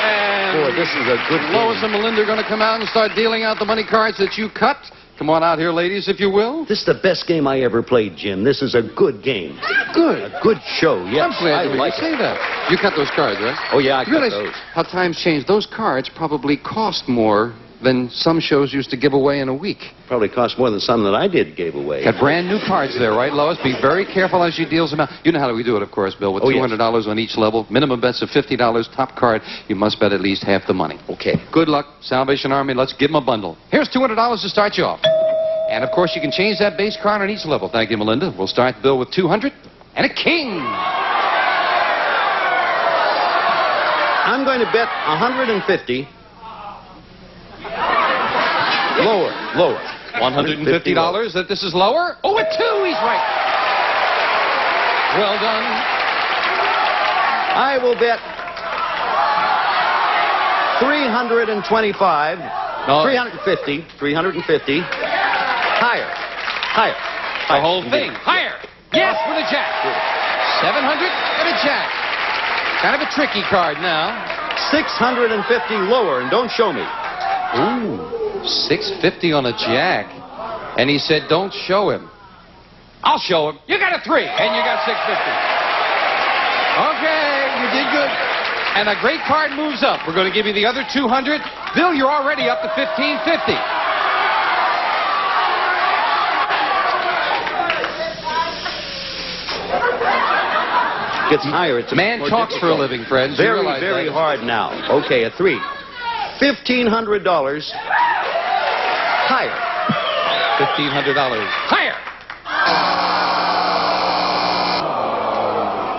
And Boy, this is a good Lois game. and Melinda are going to come out and start dealing out the money cards that you cut. Come on out here, ladies, if you will. This is the best game I ever played, Jim. This is a good game. Good. A good show, yes. I'm glad you like say that. You cut those cards, right? Oh, yeah, I You cut realize those. how times change. Those cards probably cost more than some shows used to give away in a week. Probably cost more than some that I did gave away. Got brand new cards there, right, Lois? Be very careful as she deals them out. You know how we do it, of course, Bill, with Oh, yes. $200 on each level. Minimum bets of $50. Top card, you must bet at least half the money. Okay. Good luck, Salvation Army. Let's give them a bundle. Here's $200 to start you off. And, of course, you can change that base card on each level. Thank you, Melinda. We'll start Bill with 200 and a king. I'm going to bet 150. Lower. $150 that this is lower. Oh, a 2, he's right. Well done. I will bet 325. No. 350. 350. Higher. Higher. The whole thing. Higher. Yes, with a jack. 700 and a jack. Kind of a tricky card now. 650 lower, and don't show me. Ooh, 650 on a jack. And he said, don't show him. I'll show him. You got a 3, and you got 650. Okay, you did good. And a great card moves up. We're going to give you the other 200. Bill, you're already up to 1550. Gets higher. It's Man more talks for a difficult. living, friends. You Very, realize very that. hard now. Okay, a 3. $1,500. Higher. $1,500. Higher.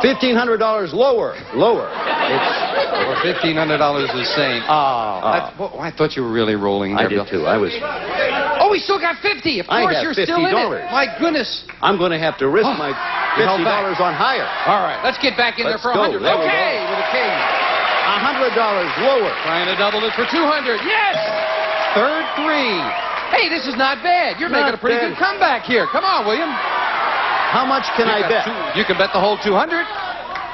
$1,500 lower. Lower. Or $1,500 is saying. I thought you were really rolling there, I did Bill. too. I was. Oh, we still got 50. Of I course, have you're still in $50. it. My goodness. I'm going to have to risk my $50 on higher. All right, let's get back in Let's there for go. 100. There we Okay, go. with a king. $100 lower. Trying to double it for 200. Yes! Third 3. Hey, this is not bad. You're making a pretty good comeback here. Come on, William. How much can I bet? You can bet the whole 200.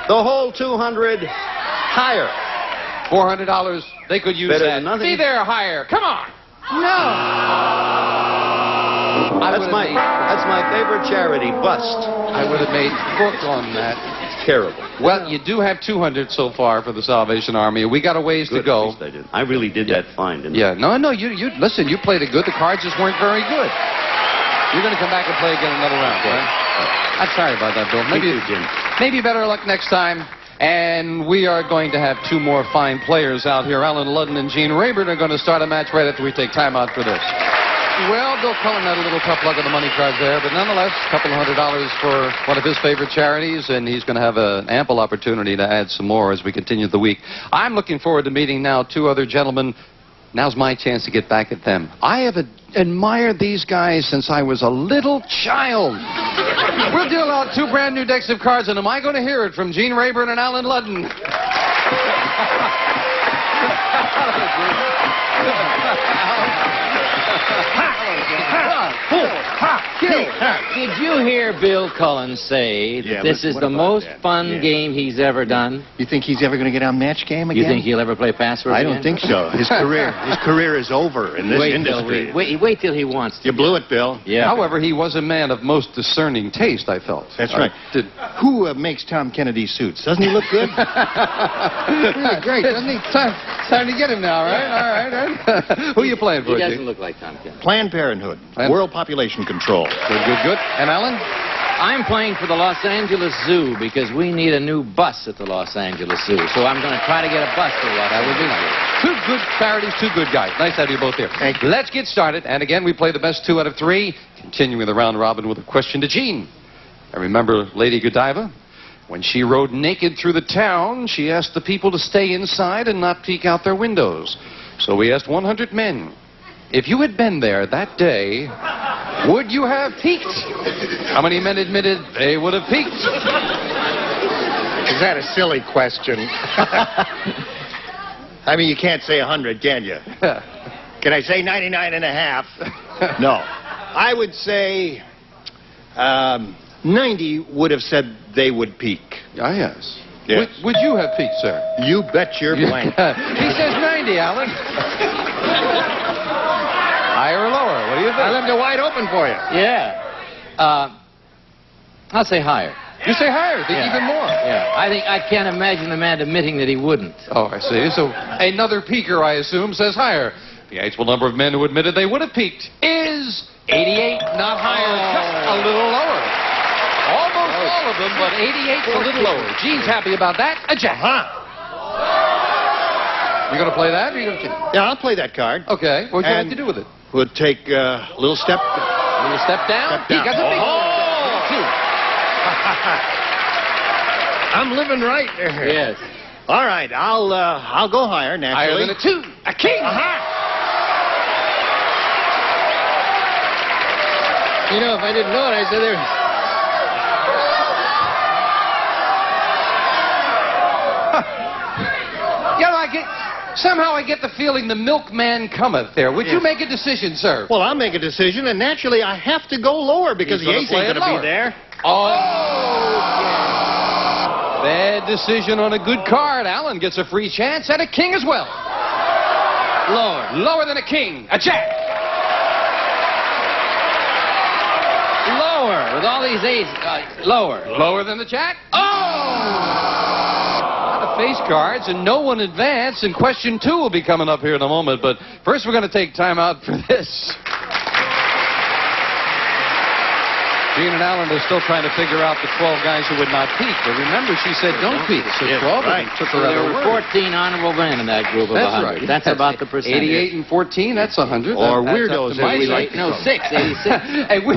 The whole 200 higher. $400. They could use Better that. than nothing. Be there higher. Come on. No. That's my favorite charity, bust. I would have made book on that. Terrible. Well, you do have 200 so far for the Salvation Army. We got a ways to go. At least I did. I really did that fine, didn't Yeah, no, you listen, you played it good. The cards just weren't very good. You're going to come back and play again another round, right? I'm sorry about that, Bill. Maybe better luck next time. And we are going to have 2 more fine players out here. Alan Ludden and Gene Rayburn are going to start a match right after we take time out for this. Well, Bill Cullen had a little tough luck on the money cards there, but nonetheless, a couple of $100 for one of his favorite charities, and he's going to have an ample opportunity to add some more as we continue the week. I'm looking forward to meeting now 2 other gentlemen. Now's my chance to get back at them. I have admired these guys since I was a little child. We'll deal out 2 brand new decks of cards, and am I going to hear it from Gene Rayburn and Alan Ludden? Did you hear Bill Cullen say that this is the most fun game he's ever done? You think he's ever going to get on Match Game again? You think he'll ever play Password I again? don't think so. His career is over in this industry. Wait till he wants to. You blew it, Bill. Yeah. However, he was a man of most discerning taste, I felt. That's right. Who makes Tom Kennedy suits? Doesn't he look good? Really great, doesn't he? Time to get him now, right? All right. Who are you playing for, He doesn't Gene? look like Tom Kennedy. Planned Parenthood. World Population Control. Good. And Alan? I'm playing for the Los Angeles Zoo because we need a new bus at the Los Angeles Zoo. So I'm going to try to get a bus to the Los Angeles Zoo. 2 good charities, 2 good guys. Nice to have you both here. Thank you. Let's get started. And again, we play the best 2 out of 3, continuing the round robin with a question to Gene. And remember Lady Godiva? When she rode naked through the town, she asked the people to stay inside and not peek out their windows. So we asked 100 men, if you had been there that day, would you have peeked? How many men admitted they would have peeked? Is that a silly question? I mean, you can't say 100, can you? Can I say 99 and a half? No. I would say 90 would have said they would peek. Ah, yes. Yes. Would you have peeked, sir? You bet your blank. He says 90, Alan. Higher or lower? What do you think? I left it wide open for you. Yeah. I'll say higher. You say higher, think even more. Yeah. I can't imagine the man admitting that he wouldn't. Oh, I see. So another peeker, I assume, says higher. The actual number of men who admitted they would have peeked is 88, not higher, just a little lower. Almost all of them, but 88's a little lower. Gene's happy about that. A jack. You going to play that? Or you gonna... Yeah, I'll play that card. Okay. What would you like to do with it? We'll take a little step. A little step down? Step down. He got the big one. I'm living right there. Yes. All right, I'll go higher naturally. Higher than a 2. A king. You know, if I didn't know it, I'd say there. You like it? Somehow I get the feeling the milkman cometh there. Would you make a decision, sir? Well, I'll make a decision, and naturally I have to go lower because He's the gonna ace play ain't it going to lower. be there. Oh! Bad decision on a good card. Alan gets a free chance and a king as well. Lower. Lower than a king. A jack. Lower. With all these eights. Lower. Lower than the jack. Oh! Out of face cards, and no one advanced, and question 2 will be coming up here in a moment. But first we're going to take time out for this. Gene and Alan are still trying to figure out the 12 guys who would not peak. But remember, she said don't peak. So 12 right. took So her there other were word. 14 honorable men in that group of That's 100. right. That's about the percentage. 88 and 14, that's 100. Or That's weirdos, up to my as we side. like to No, call them. 6, 86. Hey, we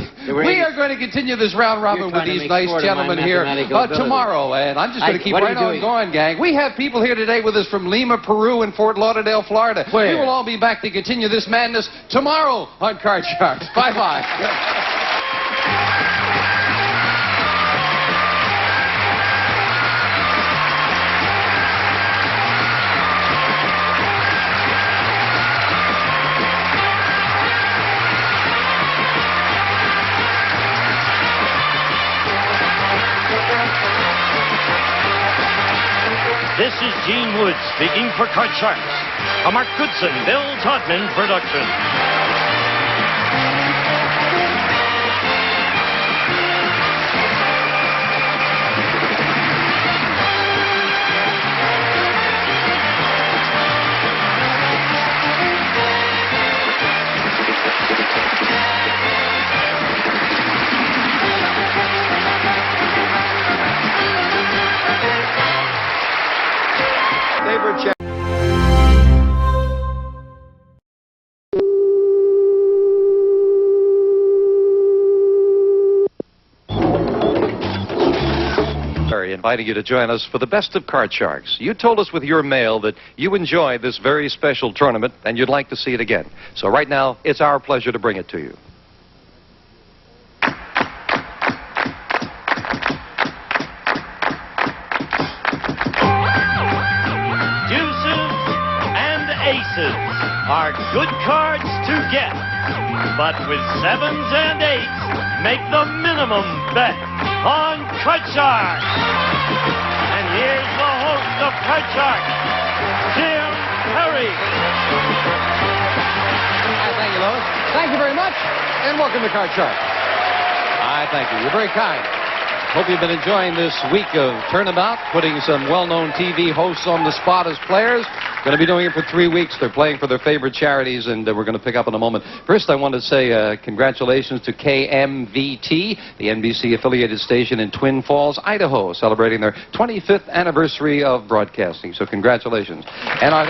are going to continue this round robin with You're trying to these make nice sport of my gentlemen here mathematical ability. tomorrow, and I'm just going to keep what are right you on doing? going, gang. We have people here today with us from Lima, Peru, and Fort Lauderdale, Florida. Where? We will all be back to continue this madness tomorrow on Card Sharks. Bye-bye. This is Gene Woods speaking for Card Sharks, a Mark Goodson, Bill Todman production. Favorite check. Inviting you to join us for the best of Card Sharks. You told us with your mail that you enjoyed this very special tournament and you'd like to see it again. So right now, it's our pleasure to bring it to you. Deuces and aces are good cards to get, but with 7s and 8s, make the minimum bet on Card Sharks. And here's the host of Card Sharks, Jim Perry. Thank you, Lois. Thank you very much, and welcome to Card Sharks. Thank you. You're very kind. Hope you've been enjoying this week of Turnabout, putting some well-known TV hosts on the spot as players. Going to be doing it for 3 weeks. They're playing for their favorite charities, and we're going to pick up in a moment. First, I want to say congratulations to KMVT, the NBC-affiliated station in Twin Falls, Idaho, celebrating their 25th anniversary of broadcasting. So congratulations. And our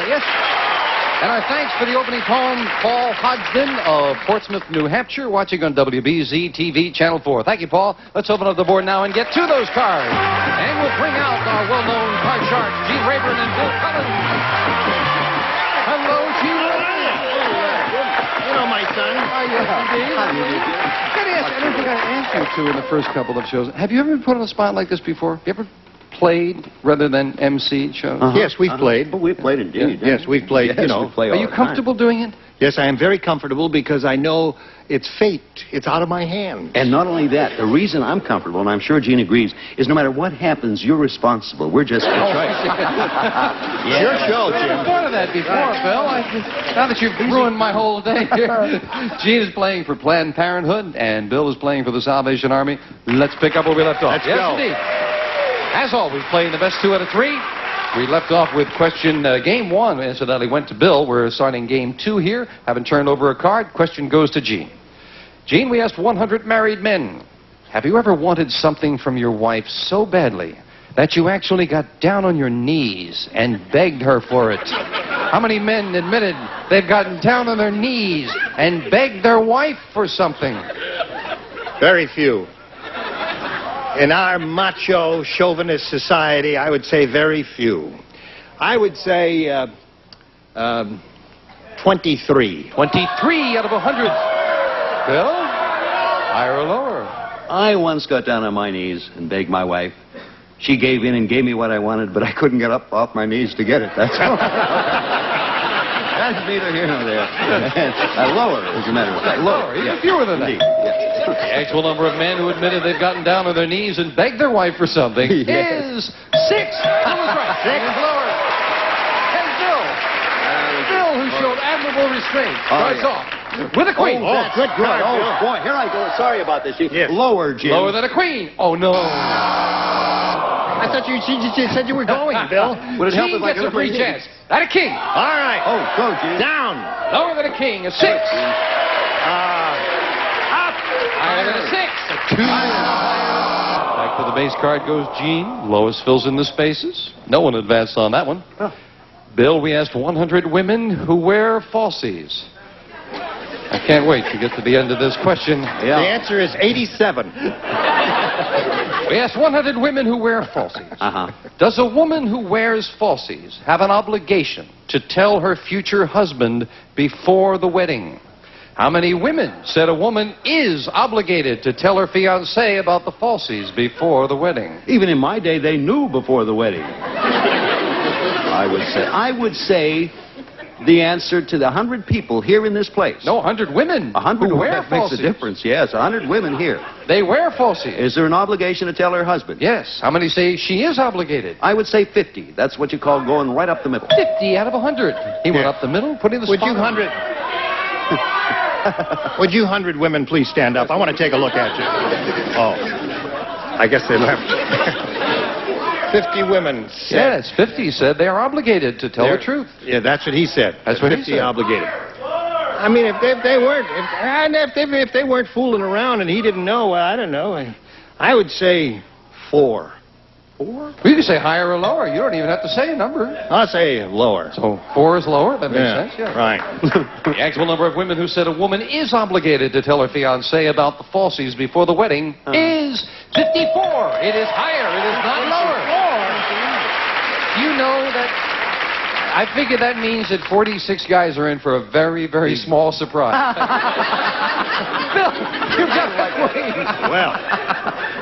thanks for the opening poem, Paul Hodgson of Portsmouth, New Hampshire, watching on WBZ TV Channel 4. Thank you, Paul. Let's open up the board now and get to those cards. And we'll bring out our well-known card sharks, Gene Rayburn and Bill Cullen. Hello, Gene Rayburn. You know my son. I don't think I answered to in the first couple of shows. Have you ever been put on a spot like this before? You ever played rather than MC shows? Yes, we've played. Well, we've played indeed. Yes, we've played, Yes, you know. we play all Are you the time. comfortable doing it? Yes, I am very comfortable because I know it's fate. It's out of my hands. And not only that, the reason I'm comfortable, and I'm sure Gene agrees, is no matter what happens, you're responsible. We're just... That's right. It's your show, I never Jim. thought of that before, Phil. Now that you've ruined my whole day here. Gene is playing for Planned Parenthood, and Bill is playing for the Salvation Army. Let's pick up where we left off. Let's yes, go. indeed. As always, playing the best 2 out of 3. We left off with question game 1, incidentally, went to Bill. We're starting game 2 here. Haven't turned over a card. Question goes to Gene. Gene, we asked 100 married men, have you ever wanted something from your wife so badly that you actually got down on your knees and begged her for it? How many men admitted they've gotten down on their knees and begged their wife for something? Very few. In our macho, chauvinist society, I would say very few. I would say 23. 23 out of 100. Bill? Higher or lower? I once got down on my knees and begged my wife. She gave in and gave me what I wanted, but I couldn't get up off my knees to get it. That's all. That's neither here nor there. Lower, as a matter of fact. Lower. Even fewer than that. Indeed. Yeah. The actual number of men who admitted they've gotten down on their knees and begged their wife for something is 6. That was right. 6 is lower. And Bill, who showed admirable restraint, starts off with a queen. Oh, good God. Oh, boy. Here I go. Sorry about this. Lower, Jim. Lower than a queen. Oh, no. I thought you said you were going, Bill. Would it help King if I gets could a free play chance. Not a king. All right. Oh, go, Jim. Down. Lower than a king, a 6. Up. Higher than a 6, a 2. Back to the base card goes Gene. Lois fills in the spaces. No one advanced on that one. Bill, we asked 100 women who wear falsies. I can't wait to get to the end of this question. The answer is 87. We asked 100 women who wear falsies. Does a woman who wears falsies have an obligation to tell her future husband before the wedding? How many women said a woman is obligated to tell her fiancé about the falsies before the wedding? Even in my day, they knew before the wedding. I would say the answer to the 100 people here in this place. No, 100 women. 100 who wear that makes a falsies. difference, yes. 100 women here. They wear falsies. Is there an obligation to tell her husband? Yes. How many say she is obligated? I would say 50. That's what you call going right up the middle. 50 out of 100. He went up the middle, putting the Would spot you on. 100? Would you 100 women please stand up? I want to take a look at you. Oh, I guess they left. 50 women said. Yes, 50 said they are obligated to tell the truth. Yeah, that's what he said. That's what he 50 said. obligated. I mean, if they weren't fooling around and he didn't know, well, I don't know. I would say 4. 4? Well, you can say higher or lower. You don't even have to say a number. I'll say lower. So 4 is lower? That makes sense, yeah. Right. The actual number of women who said a woman is obligated to tell her fiancé about the falsies before the wedding is 54. It is higher. It is not lower. You know that... I figure that means that 46 guys are in for a very, very small surprise. Bill, you got that queen. Well,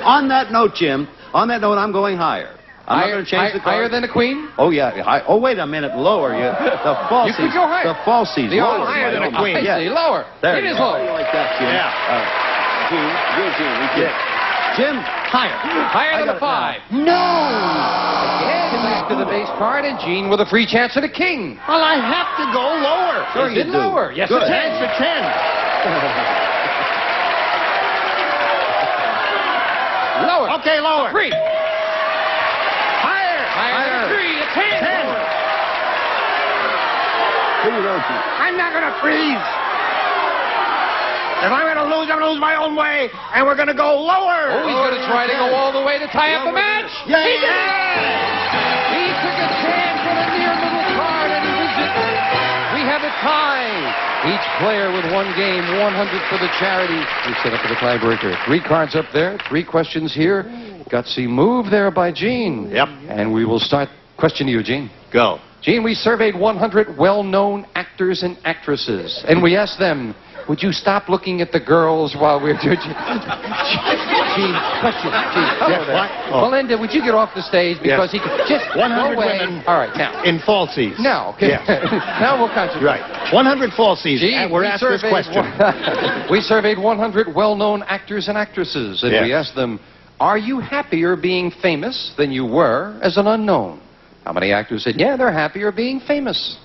on that note, Jim, I'm going higher. I'm not going to change the card. Higher than a queen? Oh, yeah. Oh, wait a minute. Lower. The falsies. You could go higher. The falsies. The lower. higher than a queen. I see. Lower. There It you is go. lower. I like that, Jim. Yeah. Jim, higher. Higher than a 5. No! Again, back to the base card, and Gene with a free chance at a king. Well, I have to go lower. Sure Is you it do. lower? Yes, Good. it's Chance for 10. Lower. Okay, lower. 3. Higher. Higher. 3. A 10. I'm not going to freeze. If I'm going to lose, I'm going to lose my own way, and we're going to go lower. Oh, he's going to try to go all the way to tie up the match. Yeah, He did it. He took a chance on a near middle card, and he was it. We have a tie. Each player with one game, 100 for the charity. We set up for the tiebreaker. 3 cards up there, 3 questions here. Gutsy move there by Gene. Yep. And we will start. Question to you, Gene. Go. Gene, we surveyed 100 well-known actors and actresses, and we asked them, would you stop looking at the girls while we're doing... Gene, question. Gene, Yes, what? Oh. Melinda, would you get off the stage because he could just 100 go away. women All right, now. in falsies. Now, okay. Yeah. Now we'll concentrate. Right. 100 falsies. Gene, We're asked this question. We surveyed 100 well-known actors and actresses, and Yes. we asked them, are you happier being famous than you were as an unknown? How many actors said, yeah, they're happier being famous?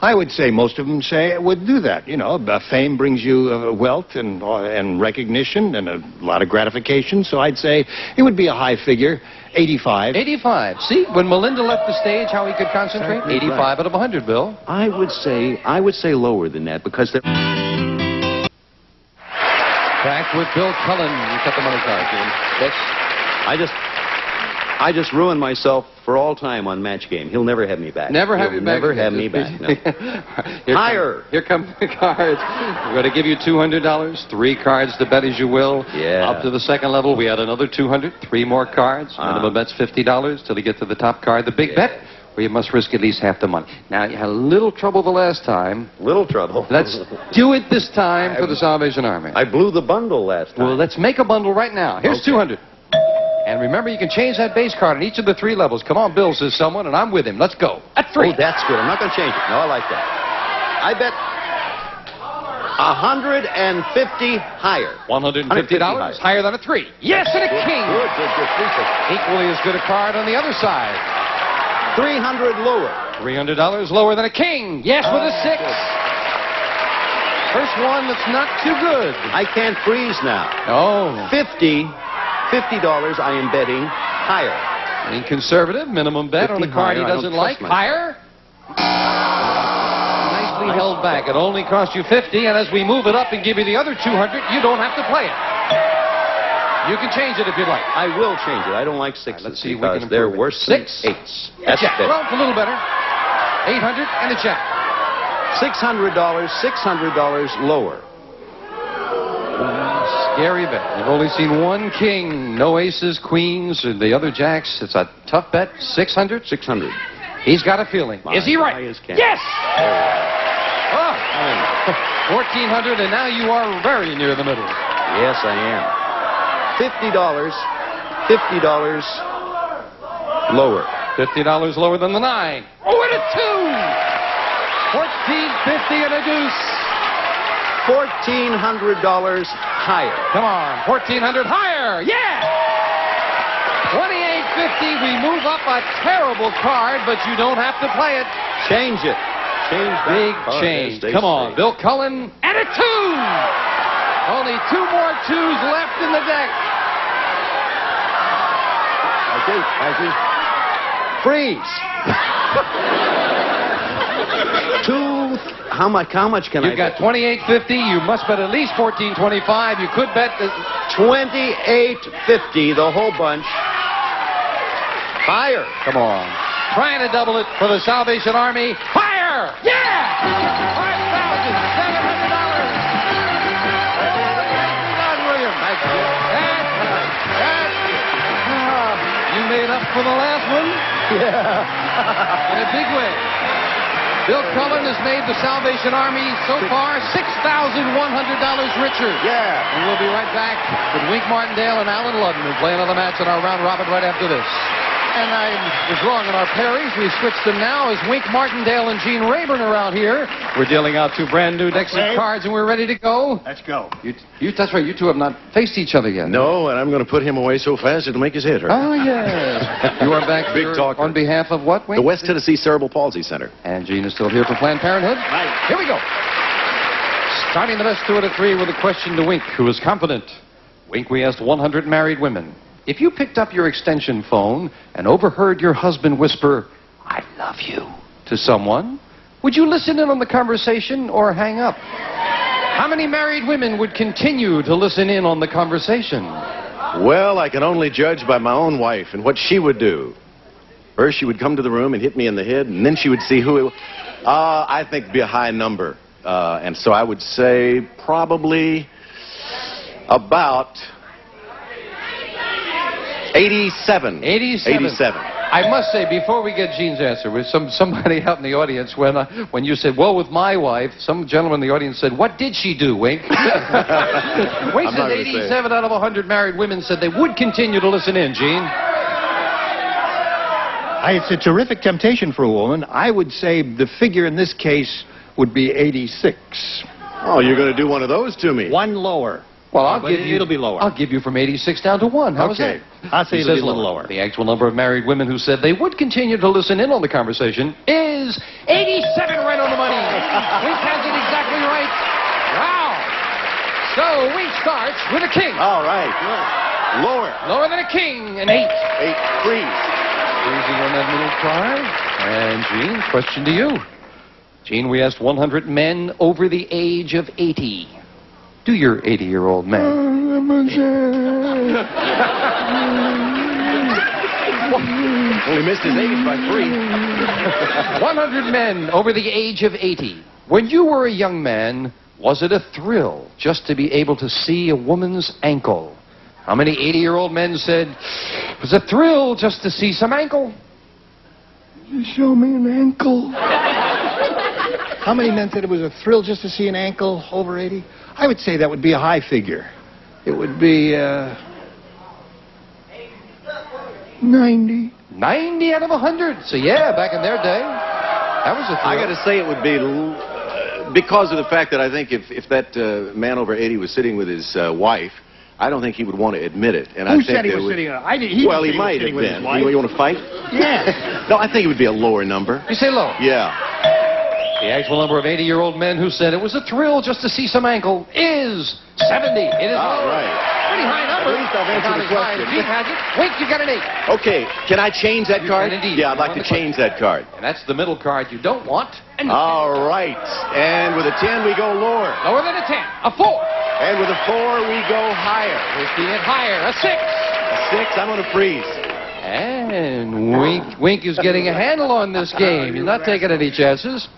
I would say most of them would do that. You know, fame brings you wealth and recognition and a lot of gratification. So I'd say it would be a high figure, 85. 85. See, when Melinda left the stage, how he could concentrate? 85 out of 100, Bill. I would say lower than that because they're... Back with Bill Cullen. You cut the money card, Jim. Yes. I just ruined myself for all time on Match Game. He'll never have me back. Never have He'll you back. Never have me back. No. Higher. Here come the cards. We're going to give you $200. 3 cards to bet as you will. Yeah. Up to the second level, we add another 200. 3 more cards. Minimum bet's $50 till you get to the top card. The big bet, where you must risk at least half the money. Now, you had a little trouble the last time. Little trouble. Let's do it this time for the Salvation Army. I blew the bundle last time. Well, let's make a bundle right now. Here's 200. And remember, you can change that base card on each of the 3 levels. Come on, Bill, says someone, and I'm with him. Let's go. At 3. Oh, that's good. I'm not going to change it. No, I like that. I bet $150 higher. $150 higher than a 3. Yes, and a king. Good. Equally as good a card on the other side. $300 lower. $300 lower than a king. Yes, with a 6. First one that's not too good. I can't freeze now. Oh. $50 I am betting higher. Being conservative, minimum bet on the card he doesn't like. Higher. Nicely held back. It only cost you 50, and as we move it up and give you the other 200, you don't have to play it. You can change it if you'd like. I will change it. I don't like 6s. Let's see if we because can they're improve it. worse 6. than 8s. That's Jack. better. Well, it's a little better. 800 and a jack. $600 lower. Scary bet. You've only seen one king, no aces, queens, and the other jacks. It's a tough bet. 600? 600. He's got a feeling. Is he right? Yes! Oh. 1,400, and now you are very near the middle. Yes, I am. $50 lower. $50 lower than the 9. Oh, and a 2! $1,450 and a deuce. $1,400 higher. Come on, 1,400 higher. Yeah! 2850. We move up a terrible card, but you don't have to play it. Change it. Change that. Big card. change. Stay Come on, safe. Bill Cullen and a 2. Only 2 more 2s left in the deck. Okay, Mikey. Freeze. How much can You've got 2850. You must bet at least 1425. You could bet $28.50, the whole bunch. Higher. Come on. Trying to double it for the Salvation Army. Higher! Yeah! $5,700. William. You made up for the last one? Yeah. In a big way. Bill Cullen has made the Salvation Army so far $6,100 richer. Yeah. And we'll be right back with Wink Martindale and Alan Ludden who play another match in our round robin right after this. And I was wrong in our pairings. We switched them now as Wink Martindale and Gene Rayburn are out here. We're dealing out 2 brand new decks of cards, and we're ready to go. Let's go. That's right. You two have not faced each other yet. No, and I'm going to put him away so fast it'll make his head hurt. Oh, yes. You are back Big here talker. on behalf of what, Wink? The West Tennessee Cerebral Palsy Center. And Gene is still here for Planned Parenthood. Right. Here we go. Starting the best 2 out of 3 with a question to Wink, who is confident. Wink, we asked 100 married women. If you picked up your extension phone and overheard your husband whisper, "I love you," to someone, would you listen in on the conversation or hang up? How many married women would continue to listen in on the conversation? Well, I can only judge by my own wife and what she would do. First, she would come to the room and hit me in the head, and then she would see who it was. I think it'd be a high number. And so I would say probably about 87. 87. I must say, before we get Gene's answer, with somebody out in the audience, when you said, "Well, with my wife," some gentleman in the audience said, "What did she do, Wink?" Wink said 87 out of 100 married women said they would continue to listen in, Gene. It's a terrific temptation for a woman. I would say the figure in this case would be 86. Oh, you're going to do one of those to me. One lower. Well, I'll But give you. it'll be lower. I'll give you from 86 down to 1. How was Okay. that? I'll say He it'll be says a little lower. The actual number of married women who said they would continue to listen in on the conversation is 87, right on the money. Wink has it exactly right. Wow. So Wink starts with a king. All right. Lower. Lower than a king, an 8. 8. Freeze. Freezing on that middle card. And Gene, question to you. Gene, we asked 100 men over the age of 80. Do your 80-year-old men. Only missed his age by 3. 100 men over the age of 80. When you were a young man, was it a thrill just to be able to see a woman's ankle? How many 80-year-old men said, it was a thrill just to see some ankle? You show me an ankle. How many men said it was a thrill just to see an ankle over 80? I would say that would be a high figure. It would be 90. 90 out of 100. So, yeah, back in their day, that was a thrill. I got to say it would be because of the fact that I think if that man over 80 was sitting with his wife, I don't think he would want to admit it. And Who I think said he there was would... sitting? Well, he might have been. You want to fight? Yeah. No, I think it would be a lower number. You say low? Yeah. The actual number of 80-year-old men who said it was a thrill just to see some ankle is 70. It is All low. right. Pretty high number. At least I've answered the question. Gene has it. Wink, you got an 8. Okay, can I change that You card? can indeed. Yeah, I'd like to change that card. And that's the middle card you don't want. And All right. And with a 10, we go lower. lower than a 10. A 4. And with a 4, we go higher. Whiskey it higher. A 6. A 6, I'm going to freeze. And Wink is getting a handle on this game. He's not taking any chances.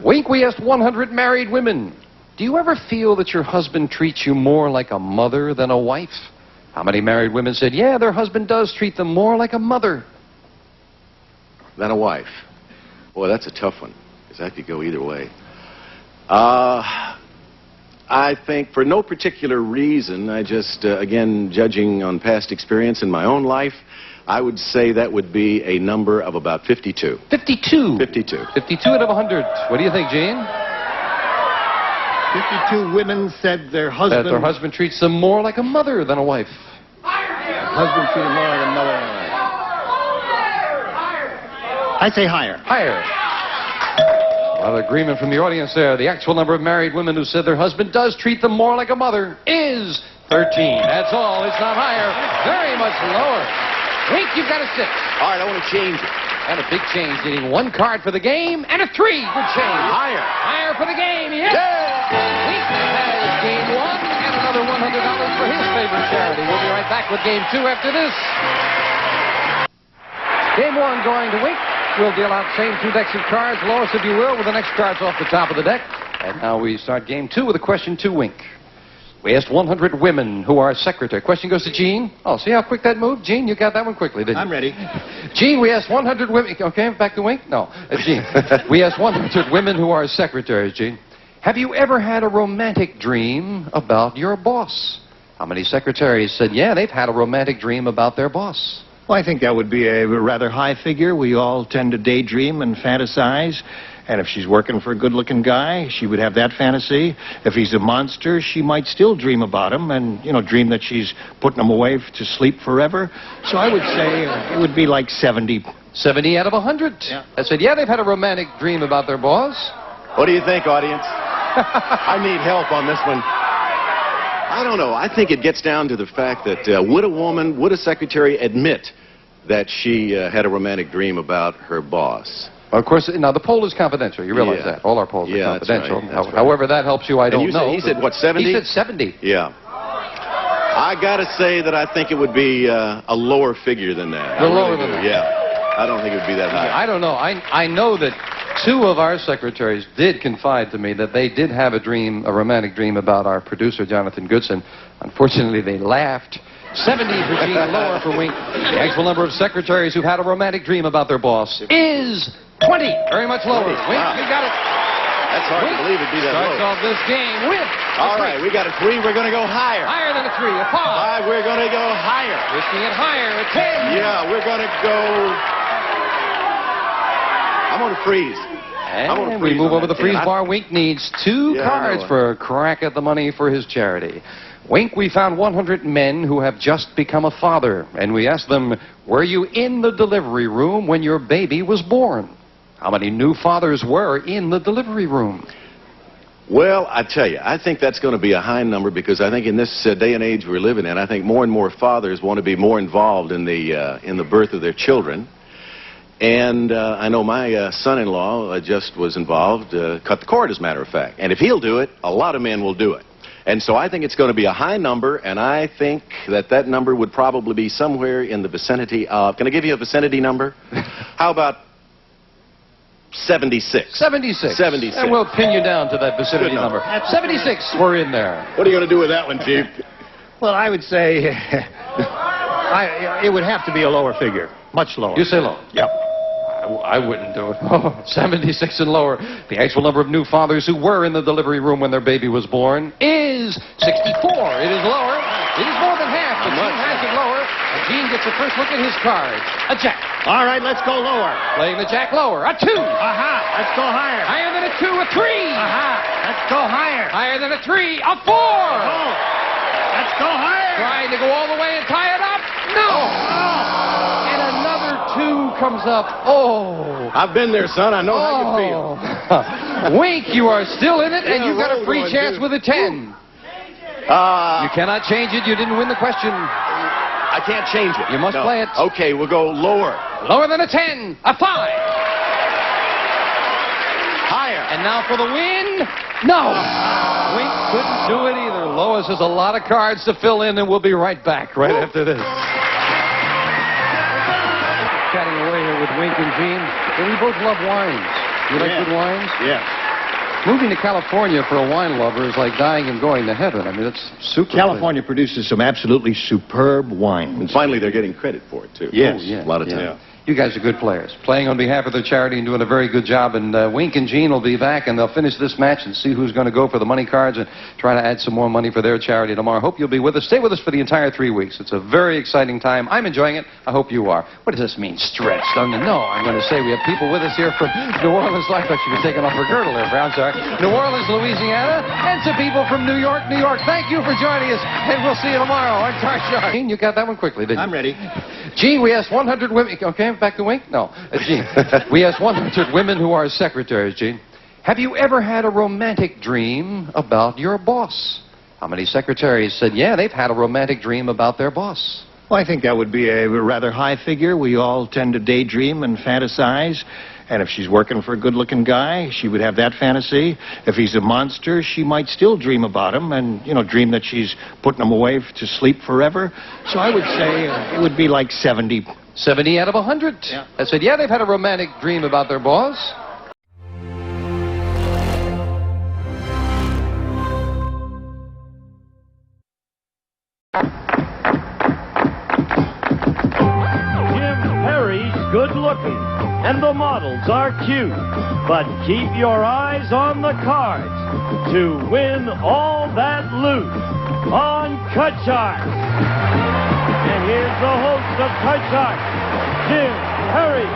Wink, we asked 100 married women. Do you ever feel that your husband treats you more like a mother than a wife? How many married women said, yeah, their husband does treat them more like a mother Than a wife. Boy, that's a tough one, because that could go either way. I think for no particular reason, I just, again, judging on past experience in my own life, I would say that would be a number of about 52. 52. 52. 52 out of 100. What do you think, Gene? 52 women said their husband... That their husband treats them more like a mother than a wife. Husband treated more like a mother than a wife. I say higher. Higher. A lot of agreement from the audience there. The actual number of married women who said their husband does treat them more like a mother is 13. That's all. It's not higher. Very much lower. Wink, you've got a 6. All right, I want to change it. And a big change, getting 1 card for the game and a 3. Good change. Higher. Higher for the game. Yes. Wink has game 1 and another $100 for his favorite charity. We'll be right back with game 2 after this. Game 1 going to Wink. We'll deal out same 2 decks of cards. Lois, if you will, with the next cards off the top of the deck. And now we start game 2 with a question to Wink. We asked 100 women who are secretary. Question goes to Gene. Oh, see how quick that moved? Gene, you got that one quickly, didn't you? I'm ready. Gene, we asked 100 women. Okay, back to Wink? No. Gene, we asked 100 women who are secretaries, Gene. Have you ever had a romantic dream about your boss? How many secretaries said, yeah, they've had a romantic dream about their boss? Well, I think that would be a rather high figure. We all tend to daydream and fantasize. And if she's working for a good-looking guy, she would have that fantasy. If he's a monster, she might still dream about him and, you know, dream that she's putting him away to sleep forever. So I would say it would be like 70. 70 out of 100. Yeah. I said, yeah, they've had a romantic dream about their boss. What do you think, audience? I need help on this one. I don't know. I think it gets down to the fact that would a secretary admit that she had a romantic dream about her boss? Of course, now the poll is confidential. You realize Yeah. that. All our polls are Yeah, that's confidential. right, that's right. However that helps you, I And don't you said- know. he said, what, 70? He said 70. Yeah. I got to say that I think it would be a lower figure than that. The I lower really than do. that. Yeah. I don't think it would be that high. I don't know. I know that 2 of our secretaries did confide to me that they did have a dream, a romantic dream about our producer, Jonathan Goodson. Unfortunately, they laughed. 70 for Gene, lower for Wink. The actual number of secretaries who've had a romantic dream about their boss is 20. Very much lower. Wow. Wink, you got it. That's hard Wink to believe it'd be that starts low. off this game with All right, we got a 3. We're going to go higher. higher than a 3, a 5. 5, we're going to go higher. Risking it higher, a 10. Yeah, we're going to go... I'm going to freeze. And we move over the freeze bar. Wink needs 2 Yeah, I cards know. for a crack at the money for his charity. Wink, we found 100 men who have just become a father, and we asked them, were you in the delivery room when your baby was born? How many new fathers were in the delivery room? Well, I tell you, I think that's going to be a high number because I think in this day and age we're living in, I think more and more fathers want to be more involved in the birth of their children. And I know my son-in-law just was involved, cut the cord, as a matter of fact. And if he'll do it, a lot of men will do it. And so I think it's going to be a high number, and I think that number would probably be somewhere in the vicinity of... Can I give you a vicinity number? How about 76? 76. 76. And we'll pin you down to that vicinity Good number. number. 76, we're in there. What are you going to do with that one, Chief? Well, I would say it would have to be a lower figure. Much lower. You say low? Yep. I wouldn't do it. 76 and lower. The actual number of new fathers who were in the delivery room when their baby was born is 64. It is lower. It is more than half, but Gene has it lower. And Gene gets a first look at his cards. A jack. All right, let's go lower. Playing the jack lower. A 2. Aha, let's go higher. Higher than a 2, a 3. Aha, let's go higher. Higher than a 3, a 4. Oh, let's go higher. Trying to go all the way and tie it up. No. And another 2 comes up. Oh. I've been there, son. I know how you feel. Wink, you are still in it, and you've got a free chance with a 10. You cannot change it. You didn't win the question. I can't change it. You must play it. Okay, we'll go lower. Lower than a 10, a 5. Higher. And now for the win. No. Wink couldn't do it either. Lois has a lot of cards to fill in, and we'll be right back right after this. Chatting away here with Wink and Gene. And we both love wines. You like good wines? Yes. Moving to California for a wine lover is like dying and going to heaven. I mean, it's super. California produces some absolutely superb wines. And finally, they're getting credit for it, too. Yes. Oh, yeah, A lot of time. yeah. You guys are good players, playing on behalf of the charity and doing a very good job. And Wink and Gene will be back, and they'll finish this match and see who's going to go for the money cards and try to add some more money for their charity tomorrow. Hope you'll be with us. Stay with us for the entire 3 weeks. It's a very exciting time. I'm enjoying it. I hope you are. What does this mean, stretched? No, I'm going to say we have people with us here from New Orleans. I thought she was taking off her girdle there, I'm sorry. New Orleans, Louisiana, and some people from New York, New York. Thank you for joining us, and we'll see you tomorrow on Card Shark. Gene, you got that one quickly, didn't you? I'm ready. Gene, we asked 100 women. Okay, back to Wink? No. Gene, we asked 100 women who are secretaries, Gene. Have you ever had a romantic dream about your boss? How many secretaries said, yeah, they've had a romantic dream about their boss? Well, I think that would be a rather high figure. We all tend to daydream and fantasize. And if she's working for a good-looking guy, she would have that fantasy. If he's a monster, she might still dream about him and, dream that she's putting him away to sleep forever. So I would say it would be like 70. 70 out of 100. Yeah. I said, yeah, they've had a romantic dream about their boss. Good looking, and the models are cute. But keep your eyes on the cards to win all that loot on Cut Shark. And here's the host of Cut Shark, Jim Perry.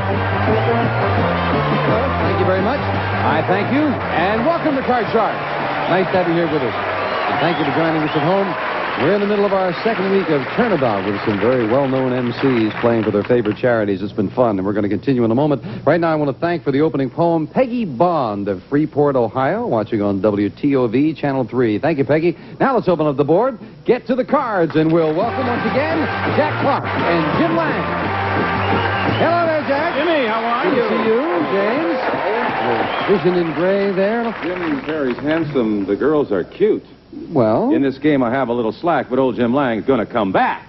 Thank you very much. I thank you, and welcome to Card Shark. Nice to have you here with us. And thank you for joining us at home. We're in the middle of our second week of Turnabout with some very well-known MCs playing for their favorite charities. It's been fun, and we're going to continue in a moment. Right now, I want to thank for the opening poem Peggy Bond of Freeport, Ohio, watching on WTOV Channel 3. Thank you, Peggy. Now let's open up the board, get to the cards, and we'll welcome once again Jack Clark and Jim Lang. Hello there, Jack. Jimmy, how are Good you? to see you, James. Vision in gray there. Jim Perry's handsome. The girls are cute. Well? In this game, I have a little slack, but old Jim Lang's going to come back.